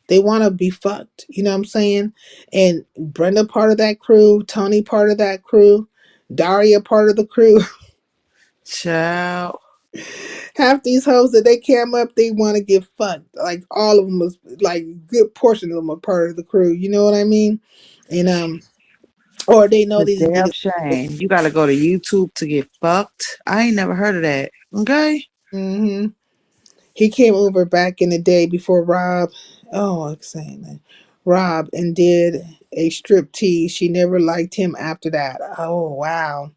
S8: They want to be fucked. You know what I'm saying? And Brenda part of that crew, Tony part of that crew, Daria part of the crew.
S13: Child.
S8: Half these hoes that they cam up, they want to get fucked. Like all of them was like good portion of them are part of the crew. You know what I mean? And or they know
S13: The
S8: these
S13: damn
S8: niggas.
S13: shame. You gotta go to YouTube to get fucked. I ain't never heard of that. Okay.
S8: Hmm. He came over back in the day before Rob. Oh, I'm saying that. Rob and did a strip tease. She never liked him after that. Oh wow.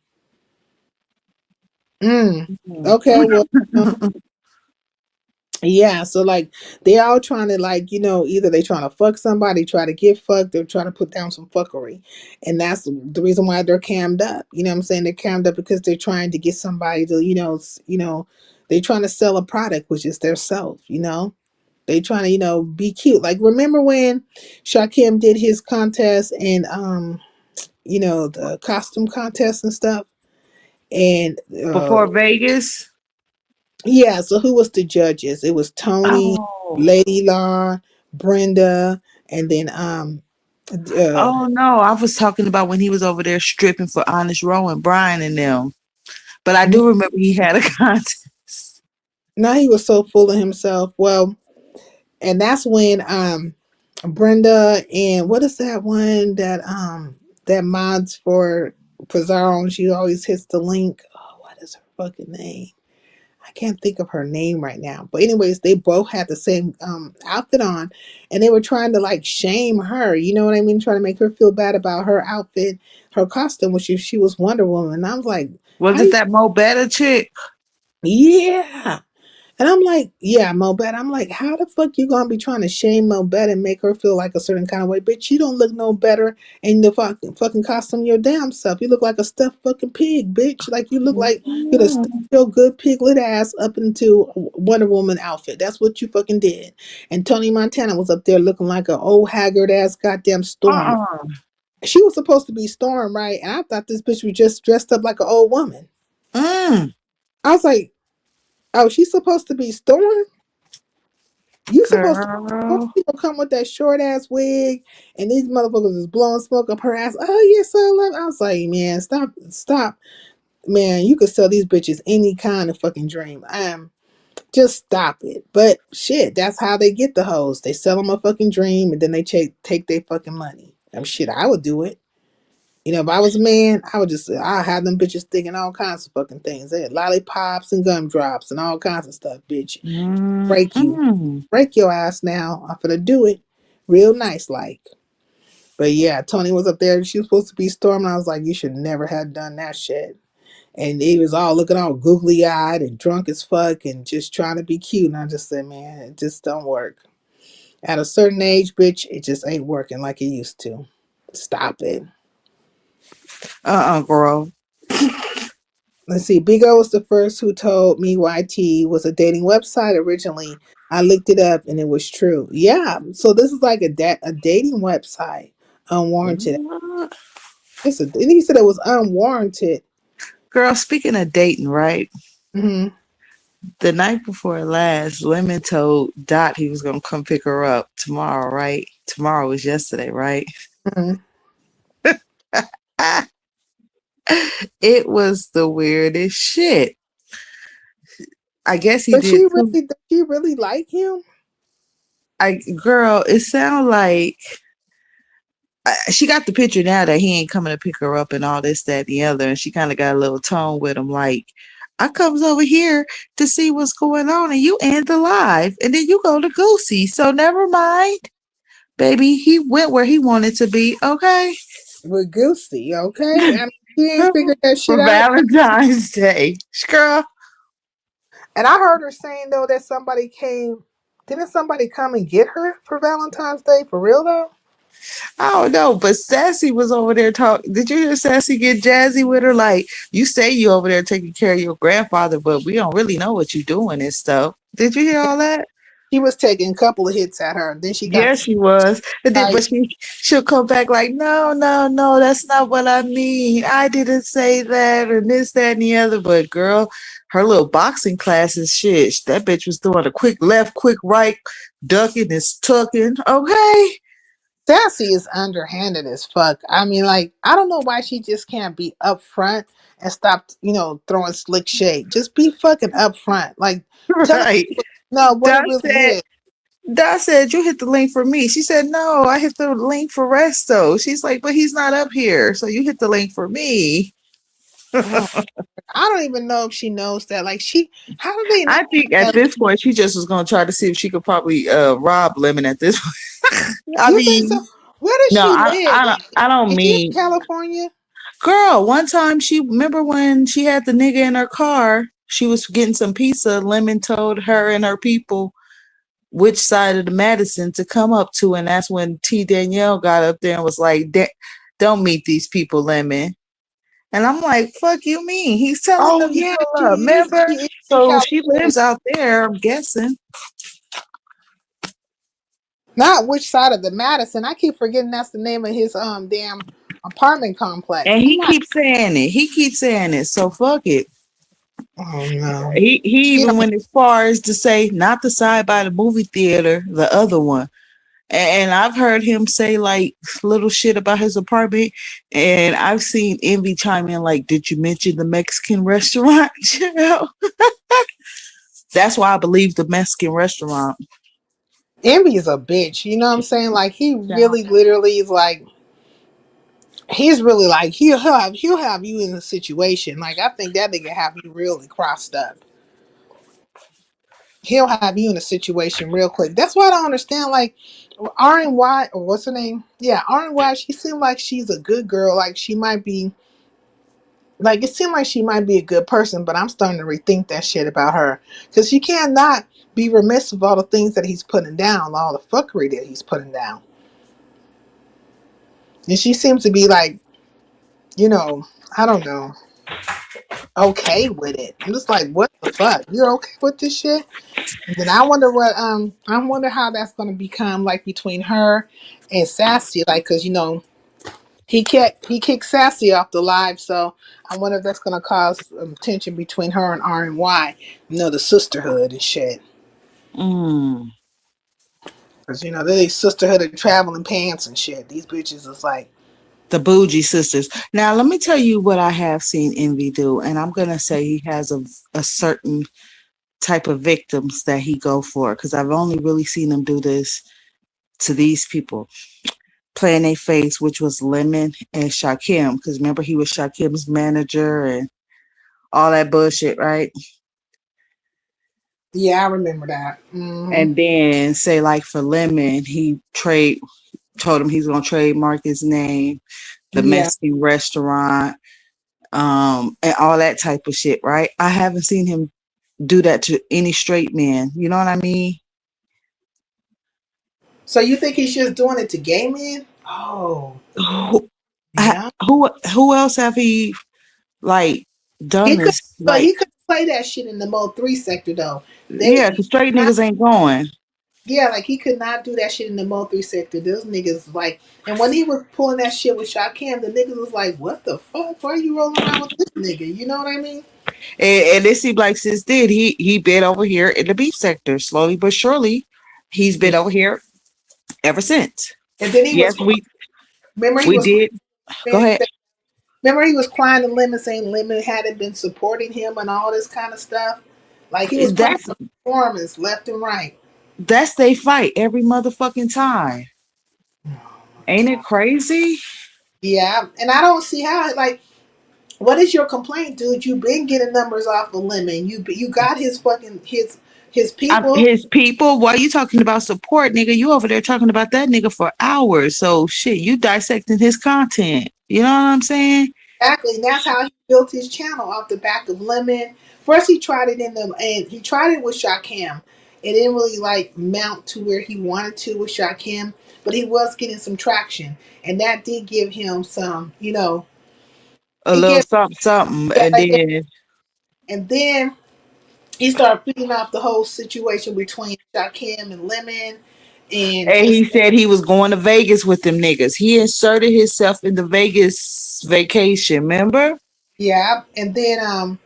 S8: Mm. Okay, well, yeah. So like they all trying to like either they trying to fuck somebody, try to get fucked, or trying to put down some fuckery, and that's the reason why they're cammed up. You know what I'm saying? They're cammed up because they're trying to get somebody to they're trying to sell a product, which is their self. They trying to be cute. Like remember when Shakim did his contest and the costume contest and stuff, and
S13: Before Vegas.
S8: yeah, so who was the judges? It was Tony,
S13: Oh.
S8: Lady Law, Brenda, and then
S13: Oh no, I was talking about when he was over there stripping for Honest Row and Brian and them. But I do remember he had a contest.
S8: now he was so full of himself. Well, and that's when Brenda and what is that one that mods for Pizarro, she always hits the link. Oh, what is her fucking name? I can't think of her name right now. But anyways, they both had the same outfit on, and they were trying to like shame her. You know what I mean? Trying to make her feel bad about her outfit, her costume, which if she was Wonder Woman. And I was like,
S13: Was
S8: how
S13: it
S8: you?
S13: that Mo Better chick?
S8: Yeah. And I'm like, yeah, Mo Bet. I'm like, how the fuck you gonna be trying to shame Mo Bet and make her feel like a certain kind of way? Bitch, you don't look no better in the fucking costume your damn self. You look like a stuffed fucking pig, bitch. Like you look like you'd have stuffed your good piglet ass up into a Wonder Woman outfit. That's what you fucking did. And Tony Montana was up there looking like an old haggard ass goddamn Storm. She was supposed to be Storm, right? And I thought this bitch was just dressed up like an old woman.
S13: Mm,
S8: I was like, oh, she's supposed to be Storm? You supposed to
S13: girl.
S8: come with that short ass wig, and these motherfuckers is blowing smoke up her ass. Oh yes, I love. I was like, man, stop, man. You could sell these bitches any kind of fucking dream. Just stop it. But shit, that's how they get the hoes. They sell them a fucking dream, and then they take their fucking money. Shit, I would do it. You know, if I was a man, I have them bitches thinking all kinds of fucking things. They had lollipops and gumdrops and all kinds of stuff, bitch. Break you.
S13: Mm-mm.
S8: Break your ass now. I'm gonna do it real nice like. But yeah, Tony was up there. She was supposed to be storming. I was like, you should never have done that shit. And he was all looking all googly eyed and drunk as fuck and just trying to be cute. And I just said, man, it just don't work. At a certain age, bitch, it just ain't working like it used to. Stop it.
S13: Girl.
S8: Let's see. Big O was the first who told me YT was a dating website originally. I looked it up and it was true. Yeah. So this is like a dating website, unwarranted.
S13: What?
S8: And he said it was unwarranted.
S13: Girl, speaking of dating, right?
S8: Hmm.
S13: The night before last, Lemon told Dot he was gonna come pick her up tomorrow, right? Tomorrow was yesterday, right?
S8: Hmm.
S13: It was the weirdest shit. I guess he
S8: But
S13: did too.
S8: does she really like him?
S13: Girl, it sounded like she got the picture now that he ain't coming to pick her up and all this, that, and the other. And she kind of got a little tone with him, like, I comes over here to see what's going on, and you end the live, and then you go to Goosey. So never mind, baby. He went where he wanted to be. Okay,
S8: With Goosey, okay? I mean, she ain't figured that shit
S13: for
S8: out.
S13: Valentine's Day, girl.
S8: And I heard her saying though that somebody came. Didn't somebody come and get her for Valentine's Day? For real though?
S13: I don't know, but Sassy was over there talking. Did you hear Sassy get jazzy with her? Like, you say you over there taking care of your grandfather, but we don't really know what you doing and stuff. Did you hear all that?
S8: She was taking a couple of hits at her. Then she got
S13: Yeah, she was. And then,
S8: tight.
S13: but she'll come back like, no, no, no, that's not what I mean. I didn't say that, and this, that, and the other. But girl, her little boxing classes, shit, that bitch was doing a quick left, quick right, ducking and tucking. Okay.
S8: Sassy is underhanded as fuck. I mean, like, I don't know why she just can't be upfront and stop, throwing slick shade. Just be fucking upfront. Like, tell us
S13: Right.
S8: what
S13: Dot
S8: it really
S13: said,
S8: is.
S13: Dot said, you hit the link for me. She said, no, I hit the link for Resto. She's like, but he's not up here. So you hit the link for me.
S8: Oh, I don't even know if she knows that. Like, how do they not
S13: I think at
S8: that?
S13: this point, she just was going to try to see if she could probably rob Lemon at this point. I
S8: You think
S13: mean,
S8: so? Where does
S13: no,
S8: she live?
S13: I don't
S8: Is she in
S13: mean,
S8: California?
S13: girl, one time she, remember when she had the nigga in her car, she was getting some pizza. Lemon told her and her people which side of the Madison to come up to. And that's when T. Danielle got up there and was like, don't meet these people, Lemon. And I'm like, fuck you mean? He's telling
S8: Oh
S13: them to
S8: yeah,
S13: pull up. Remember?
S8: she is in
S13: So she
S8: California.
S13: lives out there, I'm guessing.
S8: Not which side of the Madison. I keep forgetting that's the name of his damn apartment complex.
S13: And
S8: I'm
S13: he
S8: like,
S13: keeps saying it. He keeps saying it. So fuck it.
S8: oh no.
S13: He
S8: You
S13: even
S8: know,
S13: went as far as to say not the side by the movie theater, the other one. And I've heard him say like little shit about his apartment. And I've seen Envy chime in like, did you mention the Mexican restaurant? You know? That's why I believe the Mexican restaurant.
S8: Envy is a bitch. You know what I'm saying? Like he
S13: Child.
S8: really, literally is like. He's really like he'll have you in a situation. Like I think that nigga have you really crossed up. He'll have you in a situation real quick. That's why I don't understand. Like RNY, or what's her name? Yeah, RNY. She seemed like she's a good girl. Like she might be Like it seemed like she might be a good person, but I'm starting to rethink that shit about her because she cannot be remiss of all the things that he's putting down, all the fuckery that he's putting down, and she seems to be like, you know, I don't know, okay with it. I'm just like, what the fuck? You're okay with this shit? And then I wonder how that's gonna become like between her and Sassy, like, cause he kicked Sassy off the live, so I wonder if that's gonna cause tension between her and RNY, the sisterhood and shit.
S13: Mm.
S8: Cause they're the sisterhood of traveling pants and shit. These bitches is like,
S13: The Bougie sisters. Now, let me tell you what I have seen Envy do, and I'm gonna say he has a certain type of victims that he go for because I've only really seen him do this to these people. Playing a face, which was Lemon and Shakim, because remember he was Shakim's manager and all that bullshit, right?
S8: yeah, I remember that.
S13: And then say like for Lemon, he told him he's gonna trademark his name, the
S8: Yeah.
S13: Mexican restaurant, and all that type of shit, right? I haven't seen him do that to any straight man. You know what I mean?
S8: So you think he's just doing it to gay men? Oh,
S13: Who,
S8: yeah.
S13: who else have he like
S8: He
S13: done
S8: could,
S13: this?
S8: but
S13: Like,
S8: he could play that shit in the Mo 3 sector though.
S13: yeah, the straight niggas ain't going.
S8: Yeah, like he could not do that shit in the Mo 3 sector. Those niggas like, and when he was pulling that shit with Shaquem, the niggas was like, "What the fuck? Why are you rolling around with this nigga?" You know what I mean?
S13: And it seemed like since then he been over here in the beef sector slowly but surely. He's been
S8: Yeah.
S13: over here ever since.
S8: And then he
S13: Yes,
S8: was, remember he
S13: we
S8: was,
S13: did. Go ahead.
S8: remember he was crying to Lemon saying Lemon hadn't been supporting him and all this kind of stuff. Like he was playing
S13: That's
S8: performance left and right.
S13: that's they fight every motherfucking time. Ain't it crazy?
S8: Yeah, and I don't see how. Like, what is your complaint, dude? You've been getting numbers off of Lemon. You got his fucking his people.
S13: His people, why you talking about support, nigga? You over there talking about that nigga for hours. So shit, you dissecting his content. You know what I'm saying?
S8: Exactly, and that's how he built his channel off the back of Lemon. First, he tried it and he tried it with Shakim. It didn't really like mount to where he wanted to with Shakim, but he was getting some traction, and that did give him some,
S13: A
S8: it
S13: little
S8: gave,
S13: something, something,
S8: yeah,
S13: and then
S8: and then he started feeding off the whole situation between Shakim and Lemon, and
S13: and
S8: just
S13: he said he was going to Vegas with them niggas. He inserted himself in the Vegas vacation. Remember?
S8: yeah, and then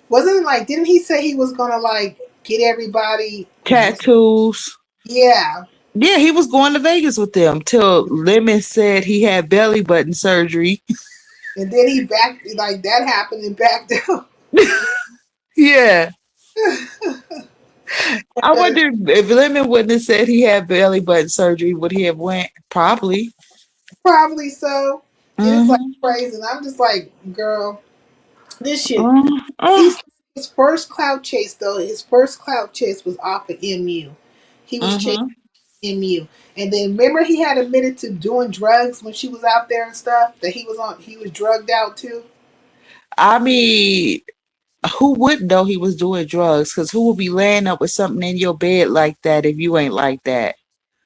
S8: wasn't it like didn't he say he was gonna like get everybody?
S13: Tattoos.
S8: Yeah,
S13: Yeah, he was going to Vegas with them till Lemon said he had belly button surgery.
S8: and then he backed like that happened and backed out.
S13: Yeah. I wonder if Lemon wouldn't have said he had belly button surgery, would he have went? Probably.
S8: Probably so. And it's like
S13: Mm-hmm.
S8: crazy. And I'm just like, girl, this shit.
S13: Mm-hmm.
S8: He's his first cloud chase though. His first cloud chase was off of MU. He was chasing
S13: Mm-hmm.
S8: MU, and then remember he had admitted to doing drugs when she was out there and stuff. That he was drugged out too.
S13: I mean, who wouldn't know he was doing drugs? Because who would be laying up with something in your bed like that if you ain't like that?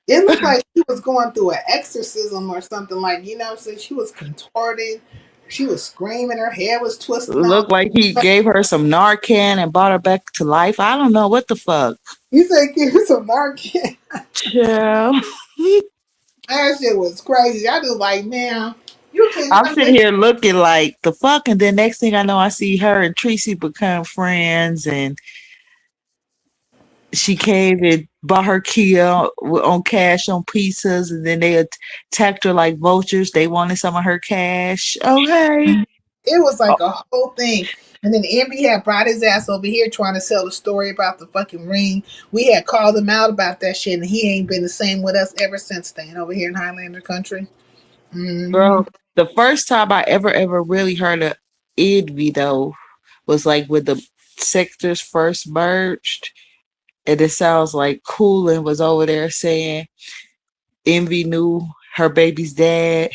S8: It looked like she was going through an exorcism or something like so she was contorted. She was screaming. Her hair was twisting all.
S13: Looked like he gave her some Narcan and brought her back to life. I don't know what the fuck.
S8: You said give her some Narcan.
S13: Chill.
S8: That shit was crazy. I was like, man, you
S13: I'm
S8: cannot
S13: sitting
S8: make.
S13: here looking like the fuck, and then next thing I know, I see her and Tracy become friends, and she came and bought her Kia on cash on pizzas, and then they attacked her like vultures. They wanted some of her cash. Okay.
S8: It was
S13: Oh,
S8: like a whole thing. And then Envy had brought his ass over here trying to sell the story about the fucking ring. We had called him out about that shit, and he ain't been the same with us ever since staying over here in Highlander country.
S13: girl,
S8: Hmm.
S13: the first time I ever really heard of Envy though was like when the sectors first merged, and it sounds like Coolin was over there saying Envy knew her baby's dad,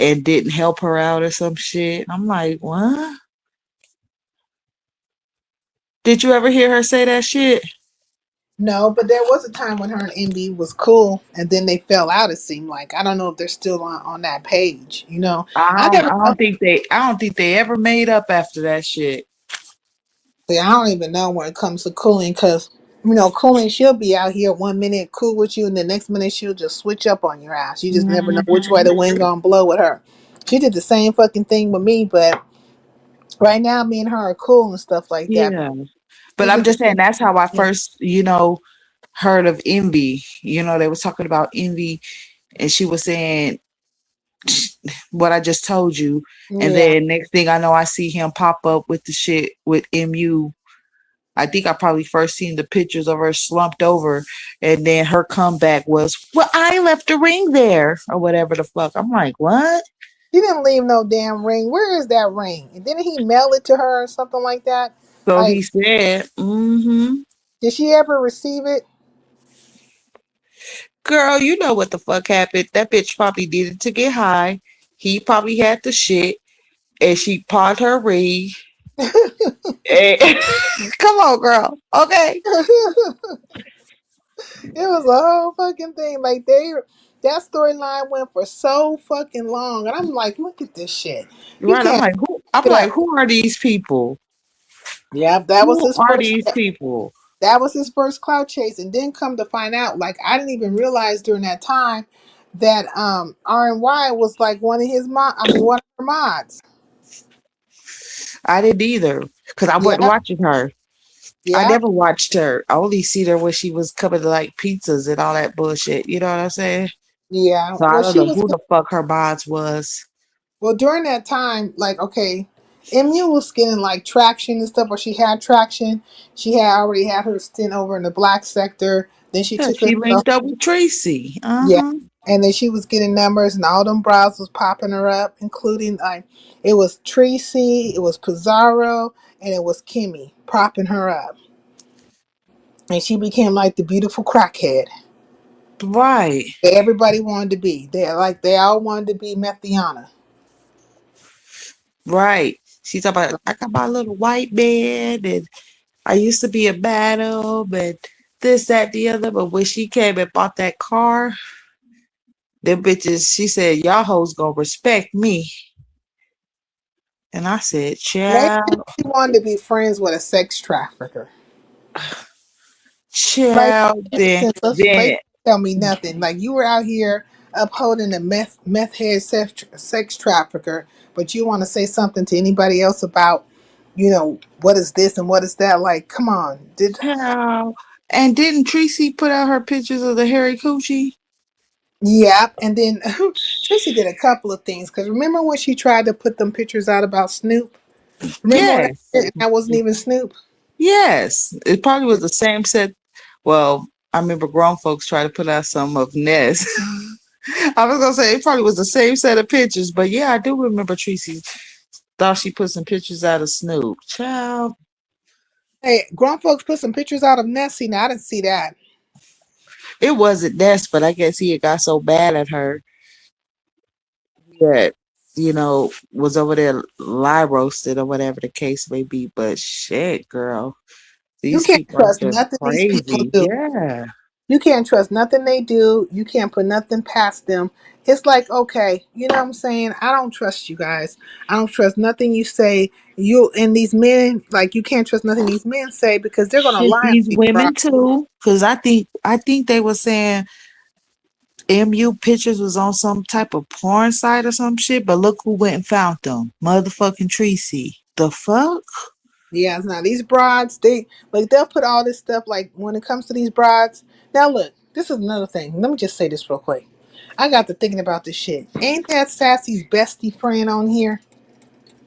S10: and didn't help her out or some shit. I'm like, what? Did you ever hear her say that shit?
S8: No, but there was a time when her and Envy was cool, and then they fell out. It seemed like I don't know if they're still on that page. You know, I never.
S10: I don't think they ever made up after that shit.
S8: See, I don't even know when it comes to cooling because, you know, cooling, she'll be out here one minute cool with you and the next minute she'll just switch up on your ass. You just never know which way
S10: Hmm.
S8: the wind gonna blow with her. She did the same fucking thing with me, but right now me and her are cool and stuff like that.
S10: Yeah. But I'm
S8: Even
S10: just saying that's how I
S8: yeah,
S10: first, heard of envy. They was talking about envy and she was saying what I just told you. And
S8: yeah.
S10: then next thing I know, I see him pop up with the shit with MU. I think I probably first seen the pictures of her slumped over, and then her comeback was, "Well, I left a ring there," or whatever the fuck. I'm like, what?
S8: She didn't leave no damn ring. Where is that ring? And didn't he mail it to her or something like that?
S10: So
S8: Like,
S10: he said, mm-hmm.
S8: did she ever receive it?
S10: Girl, you know what the fuck happened. That bitch probably needed to get high. He probably had the shit, and she pawned her ring. And come on, girl. Okay.
S8: It was a whole fucking thing. Like that storyline went for so fucking long, and I'm like, look at this shit. You
S10: Right. I'm
S8: can't
S10: like, who? I'm
S8: pick it
S10: like,
S8: up.
S10: who are these people?
S8: Yeah, that was
S10: Who
S8: his
S10: are
S8: first.
S10: these people?
S8: That was his first clout chase, and then come to find out, like I didn't even realize during that time that RNY was like one of his mod. I mean, one of her mods.
S10: I didn't either, because I wasn't
S8: Yeah,
S10: watching her. I
S8: yeah,
S10: never watched her. I only see her when she was coming to like pizzas and all that bullshit. You know what I'm saying?
S8: yeah.
S10: So I
S8: Well,
S10: don't
S8: she
S10: know
S8: was.
S10: who the fuck her bods was.
S8: Well, during that time, like, okay, MU was getting like traction and stuff, or she had traction. She had already had her stint over in the black sector. Then she
S10: Yeah,
S8: took
S10: she
S8: herself,
S10: linked up with Tracy.
S8: yeah,
S10: Uh-huh.
S8: and then she was getting numbers, and all them bras was popping her up, including like it was Tracy, it was Pizarro, and it was Kimmy propping her up, and she became like the beautiful crackhead
S10: Right.
S8: that everybody wanted to be. They all wanted to be Methiana.
S10: Right. She's talking about, I got my little white bed and I used to be a madam and this, that, the other. But when she came and bought that car, them bitches, she said, y'all hoes gonna respect me. And I said,
S8: Maybe
S10: child,
S8: she wanted to be friends with a sex trafficker. Like,
S10: child,
S8: for instance, let's
S10: then,
S8: tell me nothing. Like, you were out here upholding a meth head sex trafficker, but you want to say something to anybody else about, you know, what is this and what is that? Like, come on.
S10: child. And didn't Tracy put out her pictures of the hairy coochie?
S8: Yeah, and then Tracy did a couple of things. Because remember when she tried to put them pictures out about Snoop? Remember when
S10: Yes.
S8: that wasn't even Snoop?
S10: Yes. It probably was the same set. Well, I remember grown folks try to put out some of Ness. I was gonna say it probably was the same set of pictures, but yeah, I do remember Tracy thought she put some pictures out of Snoop. Child,
S8: Hey, grown folks put some pictures out of Nessie. Now, I didn't see that.
S10: it wasn't Ness, but I guess he had got so bad at her that was over there lie roasted or whatever the case may be. But shit, girl,
S8: You
S10: these
S8: can't
S10: people are
S8: trust
S10: just
S8: nothing these people
S10: crazy.
S8: do.
S10: Yeah.
S8: You can't trust nothing they do. You can't put nothing past them. It's like, okay, you know what I'm saying? I don't trust you guys. I don't trust nothing you say. You and these men, like you can't trust nothing these men say because they're gonna
S10: Shit,
S8: lie on
S10: these
S8: you, bro.
S10: women too. Cause I think they were saying MU pictures was on some type of porn site or some shit, but look who went and found them. Motherfucking Tracy. The fuck?
S8: Yeah, now these broads, they'll put all this stuff like when it comes to these broads. Now look, this is another thing. Let me just say this real quick. I got to thinking about this shit. Ain't that Sassy's bestie friend on here?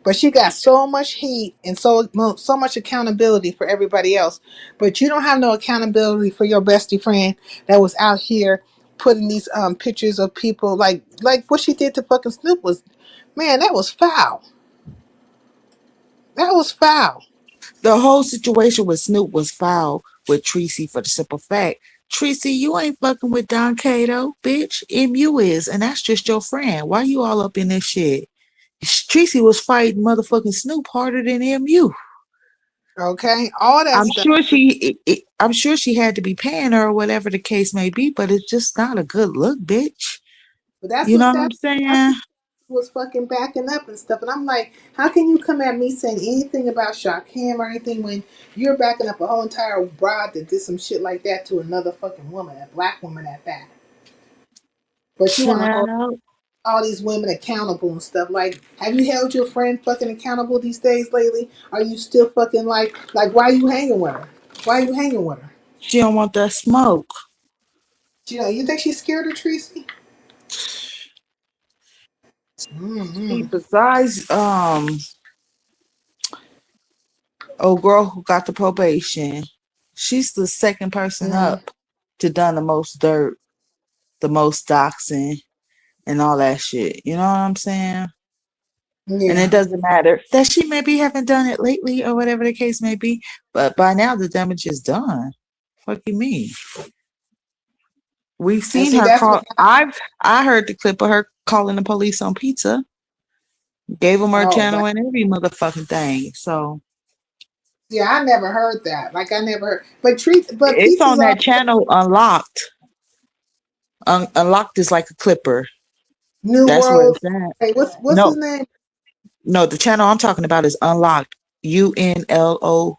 S8: But she got so much heat and so much accountability for everybody else. But you don't have no accountability for your bestie friend that was out here putting these pictures of people like what she did to fucking Snoop was, man, that was foul. That was foul.
S10: The whole situation with Snoop was foul with Tracy for the simple fact
S13: Tracy, you ain't fucking with Don Cato, bitch. MU is, and that's just your friend. Why you all up in this shit? Tracy was fighting motherfucking Snoop harder than MU.
S8: Okay, all that
S13: I'm
S8: stuff.
S13: sure I'm sure she had to be paying her or whatever the case may be, but it's just not a good look, bitch.
S8: But that's
S13: You know
S8: what
S13: what I'm
S8: that's
S13: saying?
S8: what was fucking backing up and stuff. And I'm like, how can you come at me saying anything about Shaquem or anything when you're backing up a whole entire broad that did some shit like that to another fucking woman, a black woman at that? But you want to hold
S13: Child.
S8: all these women accountable and stuff. Like, have you held your friend fucking accountable these days lately? Are you still fucking like why are you hanging with her? Why are you hanging with her?
S13: She don't want that smoke.
S8: You think she's scared of Tracy? Mm-hmm.
S13: Besides, old girl who got the probation, she's the second person
S8: Mm-hmm.
S13: up to done the most dirt, the most doxing, and all that shit. You know what I'm saying? And it
S8: Yeah.
S13: doesn't matter that she maybe haven't done it lately or whatever the case may be, but by now the damage is done. Fuck you mean? We've
S8: And
S13: seen
S8: see,
S13: her
S8: that's what.
S13: call. I heard the clip of her calling the police on pizza. Gave them her
S8: Oh,
S13: channel and every motherfucking thing. So
S8: yeah, I never heard that. Like I never heard. But
S13: it's
S8: pizza's
S13: on
S8: all
S13: that channel unlocked. Unlocked is like a clipper.
S8: New
S13: That's where
S8: World.
S13: it's at.
S8: Hey, what's his
S13: No,
S8: name?
S13: no, the channel I'm talking about is unlocked. UNLOCKED.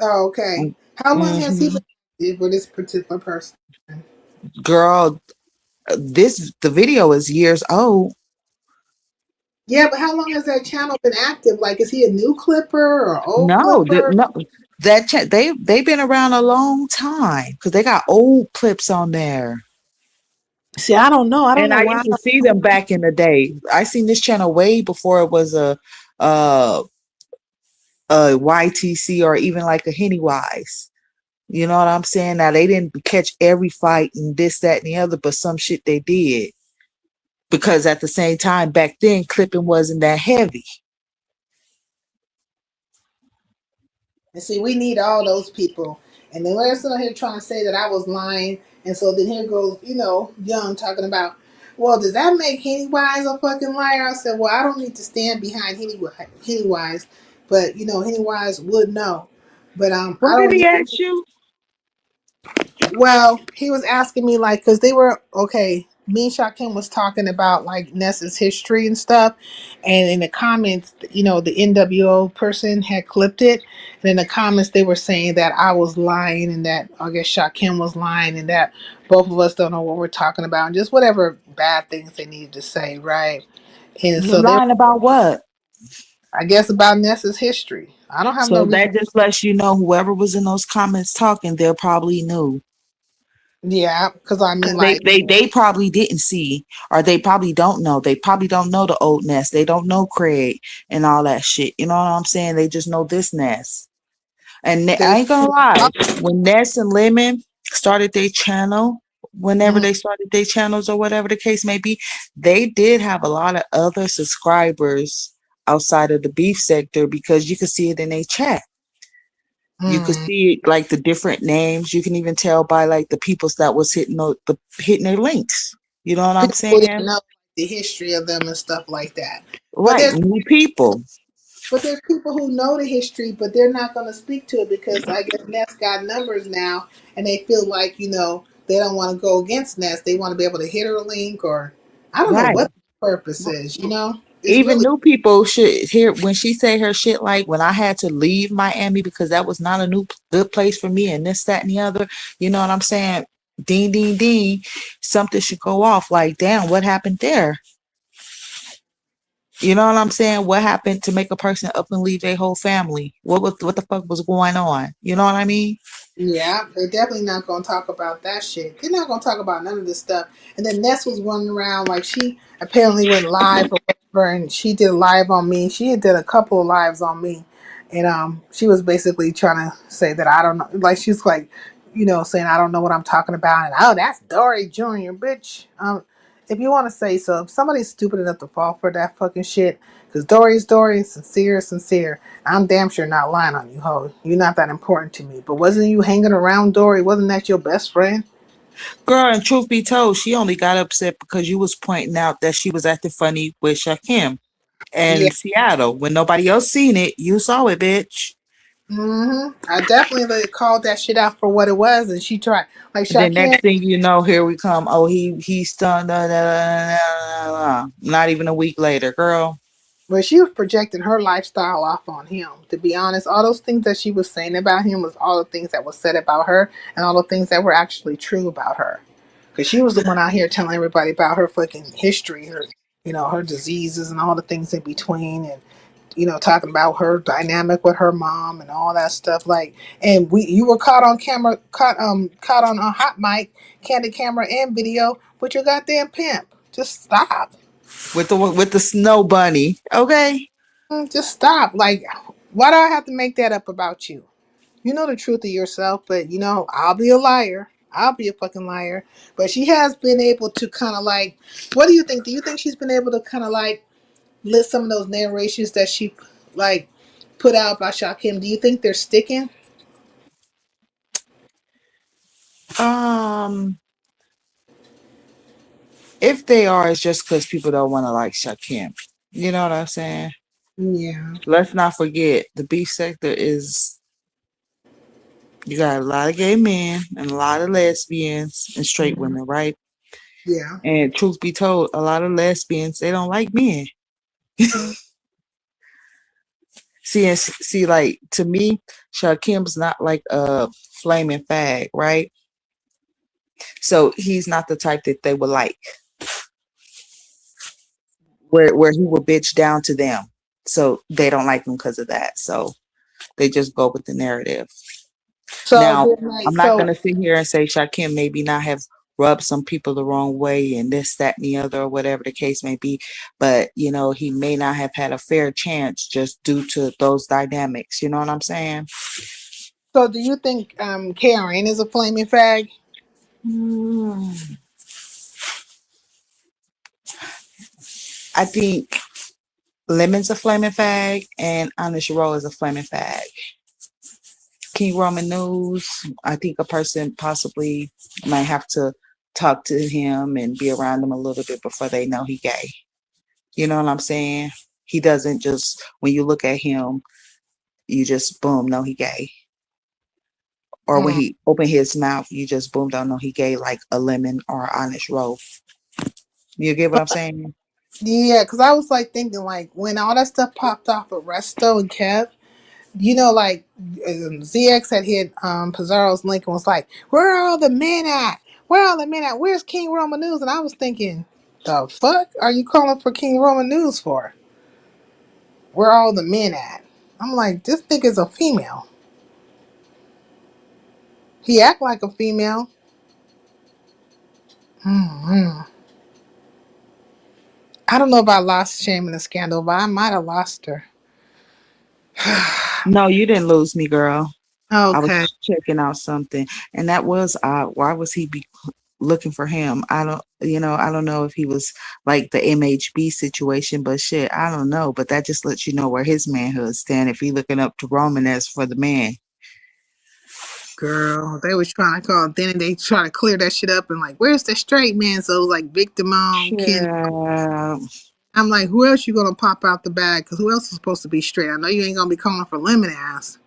S8: Oh, okay. How long has he
S13: Mm-hmm.
S8: been active with this particular person?
S13: Girl, the video is years old.
S8: Yeah, but how long has that channel been active? Like, is he a new clipper or old
S13: No,
S8: clipper?
S13: no, they've been around a long time because they got old clips on there.
S8: See, I don't know. I don't
S13: And
S8: know
S13: I
S8: why.
S13: used to see them back in the day. I seen this channel way before it was uh a YTC or even like a Henny Wise. You know what I'm saying? Now they didn't catch every fight and this, that, and the other, but some shit they did. Because at the same time, back then clipping wasn't that heavy.
S8: And see, we need all those people. And then we're sitting here trying to say that I was lying. And so then here goes, Young talking about, well, does that make Hennywise a fucking liar? I said, well, I don't need to stand behind Hennywise, but Hennywise would know. But
S13: What
S8: I
S13: did
S8: don't
S13: he
S8: need.
S13: ask you?
S8: Well, he was asking me like, cause they were okay. Me and Shakim was talking about like Nessa's history and stuff, and in the comments, the NWO person had clipped it, and in the comments they were saying that I was lying and that I guess Shakim was lying and that both of us don't know what we're talking about and just whatever bad things they needed to say, right? And so they're,
S13: Lying about what?
S8: I guess, about Nessa's history. I don't have no
S13: So
S8: reason.
S13: that just lets you know whoever was in those comments talking, they're probably new.
S8: Yeah, because I mean,
S13: Because they,
S8: like,
S13: they they probably didn't see, or they probably don't know. They probably don't know the old Nest. They don't know Craig and all that shit. You know what I'm saying? They just know this Nest. And
S8: they.
S13: I ain't gonna lie, when Ness and Lemon started their channel, whenever
S8: Mhm.
S13: they started their channels or whatever the case may be, they did have a lot of other subscribers outside of the beef sector because you could see it in their chat. You could
S8: Mm.
S13: see it like the different names. You can even tell by like the peoples that was hitting hitting their links. You know what I'm
S8: People who didn't
S13: saying?
S8: know the history of them and stuff like that. But
S13: Right,
S8: there's
S13: new people.
S8: but there's people who know the history, but they're not going to speak to it because I guess Ness got numbers now, and they feel like they don't want to go against Ness. They want to be able to hit her link, or I don't know
S13: Right.
S8: what the purpose is. It's
S13: Even
S8: really
S13: new people should hear when she say her shit like when I had to leave Miami because that was not a good place for me and this, that, and the other. You know what I'm saying? Ding, ding, ding. Something should go off. Like, damn, what happened there? You know what I'm saying? What happened to make a person up and leave their whole family? What the fuck was going on? You know what I mean?
S8: Yeah, they're definitely not gonna talk about that shit. They're not gonna talk about none of this stuff. And then Ness was running around like she apparently went live or whatever, and she did a live on me. She had did a couple of lives on me, and she was basically trying to say that I don't know, like she's like, saying I don't know what I'm talking about, and oh, that's Dory Jr. bitch. if you want to say so, if somebody's stupid enough to fall for that fucking shit, because Dory's Dory, sincere, sincere. I'm damn sure not lying on you, ho. You're not that important to me. But wasn't you hanging around Dory? Wasn't that your best friend?
S13: Girl, and truth be told, she only got upset because you was pointing out that she was acting funny with Shakim
S8: Yeah.
S13: and Seattle. When nobody else seen it, you saw it, bitch.
S8: I definitely like, called that shit out for what it was, and she tried. Like
S13: And then
S8: Shaquille.
S13: next thing you know, here we come. Oh, he's stunned. Not even a week later, girl.
S8: But she was projecting her lifestyle off on him. To be honest, all those things that she was saying about him was all the things that was said about her, and all the things that were actually true about her. Because she was the one out here telling everybody about her fucking history, her, her diseases and all the things in between, and talking about her dynamic with her mom and all that stuff. Like, and you were caught on camera, caught on a hot mic, candid camera and video with your goddamn pimp. Just stop.
S13: With the snow bunny, okay?
S8: Just stop. Like, why do I have to make that up about you? You know the truth of yourself, but I'll be a liar. I'll be a fucking liar. But she has been able to kind of like, what do you think? Do you think she's been able to kind of like list some of those narrations that she like put out by Shakim? Do you think they're sticking?
S13: Um, if they are, it's just because people don't want to like Shakim. You know what I'm saying?
S8: Yeah,
S13: Let's not forget the beef sector is you got a lot of gay men and a lot of lesbians and straight women, right?
S8: yeah.
S13: And truth be told, a lot of lesbians they don't like men. See, like to me, Shakim's not like a flaming fag, right? So he's not the type that they would like, where he will bitch down to them. So they don't like him because of that. So they just go with the narrative.
S8: So
S13: Now,
S8: then, like,
S13: I'm not
S8: so
S13: gonna sit here and say Shakim maybe not have rubbed some people the wrong way and this, that, and the other, or whatever the case may be, but he may not have had a fair chance just due to those dynamics. You know what I'm saying?
S8: so do you think Karen is a flaming fag?
S13: Hmm. I think Lemon's a flaming fag and Anish Rowe is a flaming fag. King Roman News, I think a person possibly might have to talk to him and be around him a little bit before they know he gay. You know what I'm saying? He doesn't just when you look at him, you just boom, know he gay. Or when
S8: Mm.
S13: he open his mouth, you just boom, don't know he gay like a lemon or honest roll. You get what I'm saying?
S8: Yeah, because I was like thinking like when all that stuff popped off with Resto and Kev, like ZX had hit Pizarro's link and was like, "Where are all the men at? Where are all the men at? Where's King Roman News?" And I was thinking, the fuck are you calling for King Roman News for? Where are all the men at? I'm like, this nigga's a female. He act like a female. hmm I don't know if I lost Shame in the Scandal, but I might have lost her.
S13: No, you didn't lose me, girl. I was
S8: Okay.
S13: checking out something, and that was odd. Why was he be looking for him? I don't know if he was like the MHB situation, but shit, I don't know. But that just lets you know where his manhood stand if he looking up to Roman as for the man.
S8: Girl, they was trying to call. Then they trying to clear that shit up and like, where's the straight man? So it was like Victim on Ken.
S13: Yeah,
S8: I'm like, who else you gonna pop out the bag? Because who else is supposed to be straight? I know you ain't gonna be calling for lemon ass.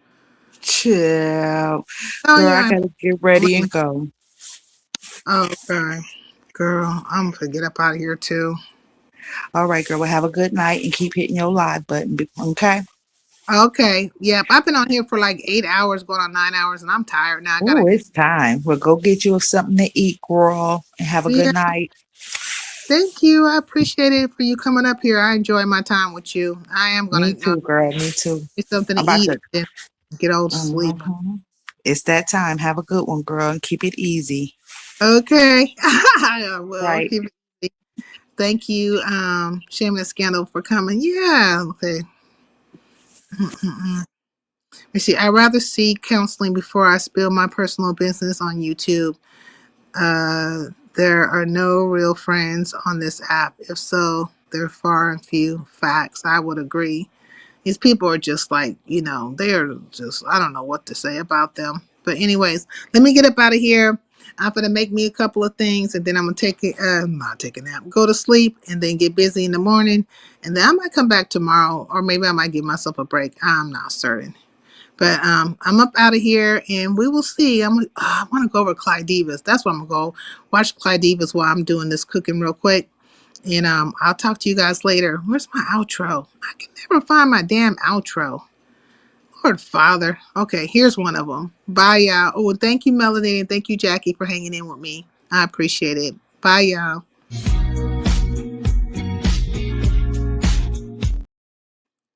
S13: chill,
S8: Oh
S13: girl. I
S8: yeah,
S13: gotta get ready and go.
S8: okay, girl, I'm gonna get up out of here too.
S13: All right, girl. Well, have a good night and keep hitting your live button. Okay.
S8: Okay, yep. I've been on here for like 8 hours, going on 9 hours, and I'm tired now. I
S13: Oh,
S8: gotta.
S13: it's time. Well, go get you something to eat, girl, and have a good
S8: Yeah,
S13: night.
S8: thank you. I appreciate it for you coming up here. I enjoy my time with you. I am gonna
S13: Me too, girl. Me too.
S8: get something to
S13: I'm about
S8: eat
S13: to.
S8: and then get old to sleep.
S13: Mhm. It's that time. Have a good one, girl, and keep it easy.
S8: Okay, I will
S13: Right.
S8: keep it. Thank you, Shameless Scandal, for coming. Yeah, okay. Let's see. I'd rather seek counseling before I spill my personal business on YouTube. There are no real friends on this app. If so, they're far and few. Facts. I would agree. These people are just like, they're just, I don't know what to say about them. But anyways, let me get up out of here. I'm going to make me a couple of things and then I'm going to not take a nap, go to sleep and then get busy in the morning. And then I might come back tomorrow or maybe I might give myself a break. I'm not certain. But I'm up out of here and we will see. I want to go over Clyde Divas. That's what I'm going to go watch Clyde Divas while I'm doing this cooking real quick. And I'll talk to you guys later. Where's my outro? I can never find my damn outro. Lord Father. Okay, here's one of them. Bye, y'all. Oh, and thank you, Melody, and thank you, Jackie, for hanging in with me. I appreciate it. Bye, y'all.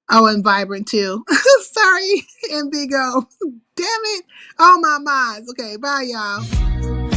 S8: Oh, and Vibrant, too. Sorry, and Big O. Damn it. Oh, my minds. Okay, bye, y'all.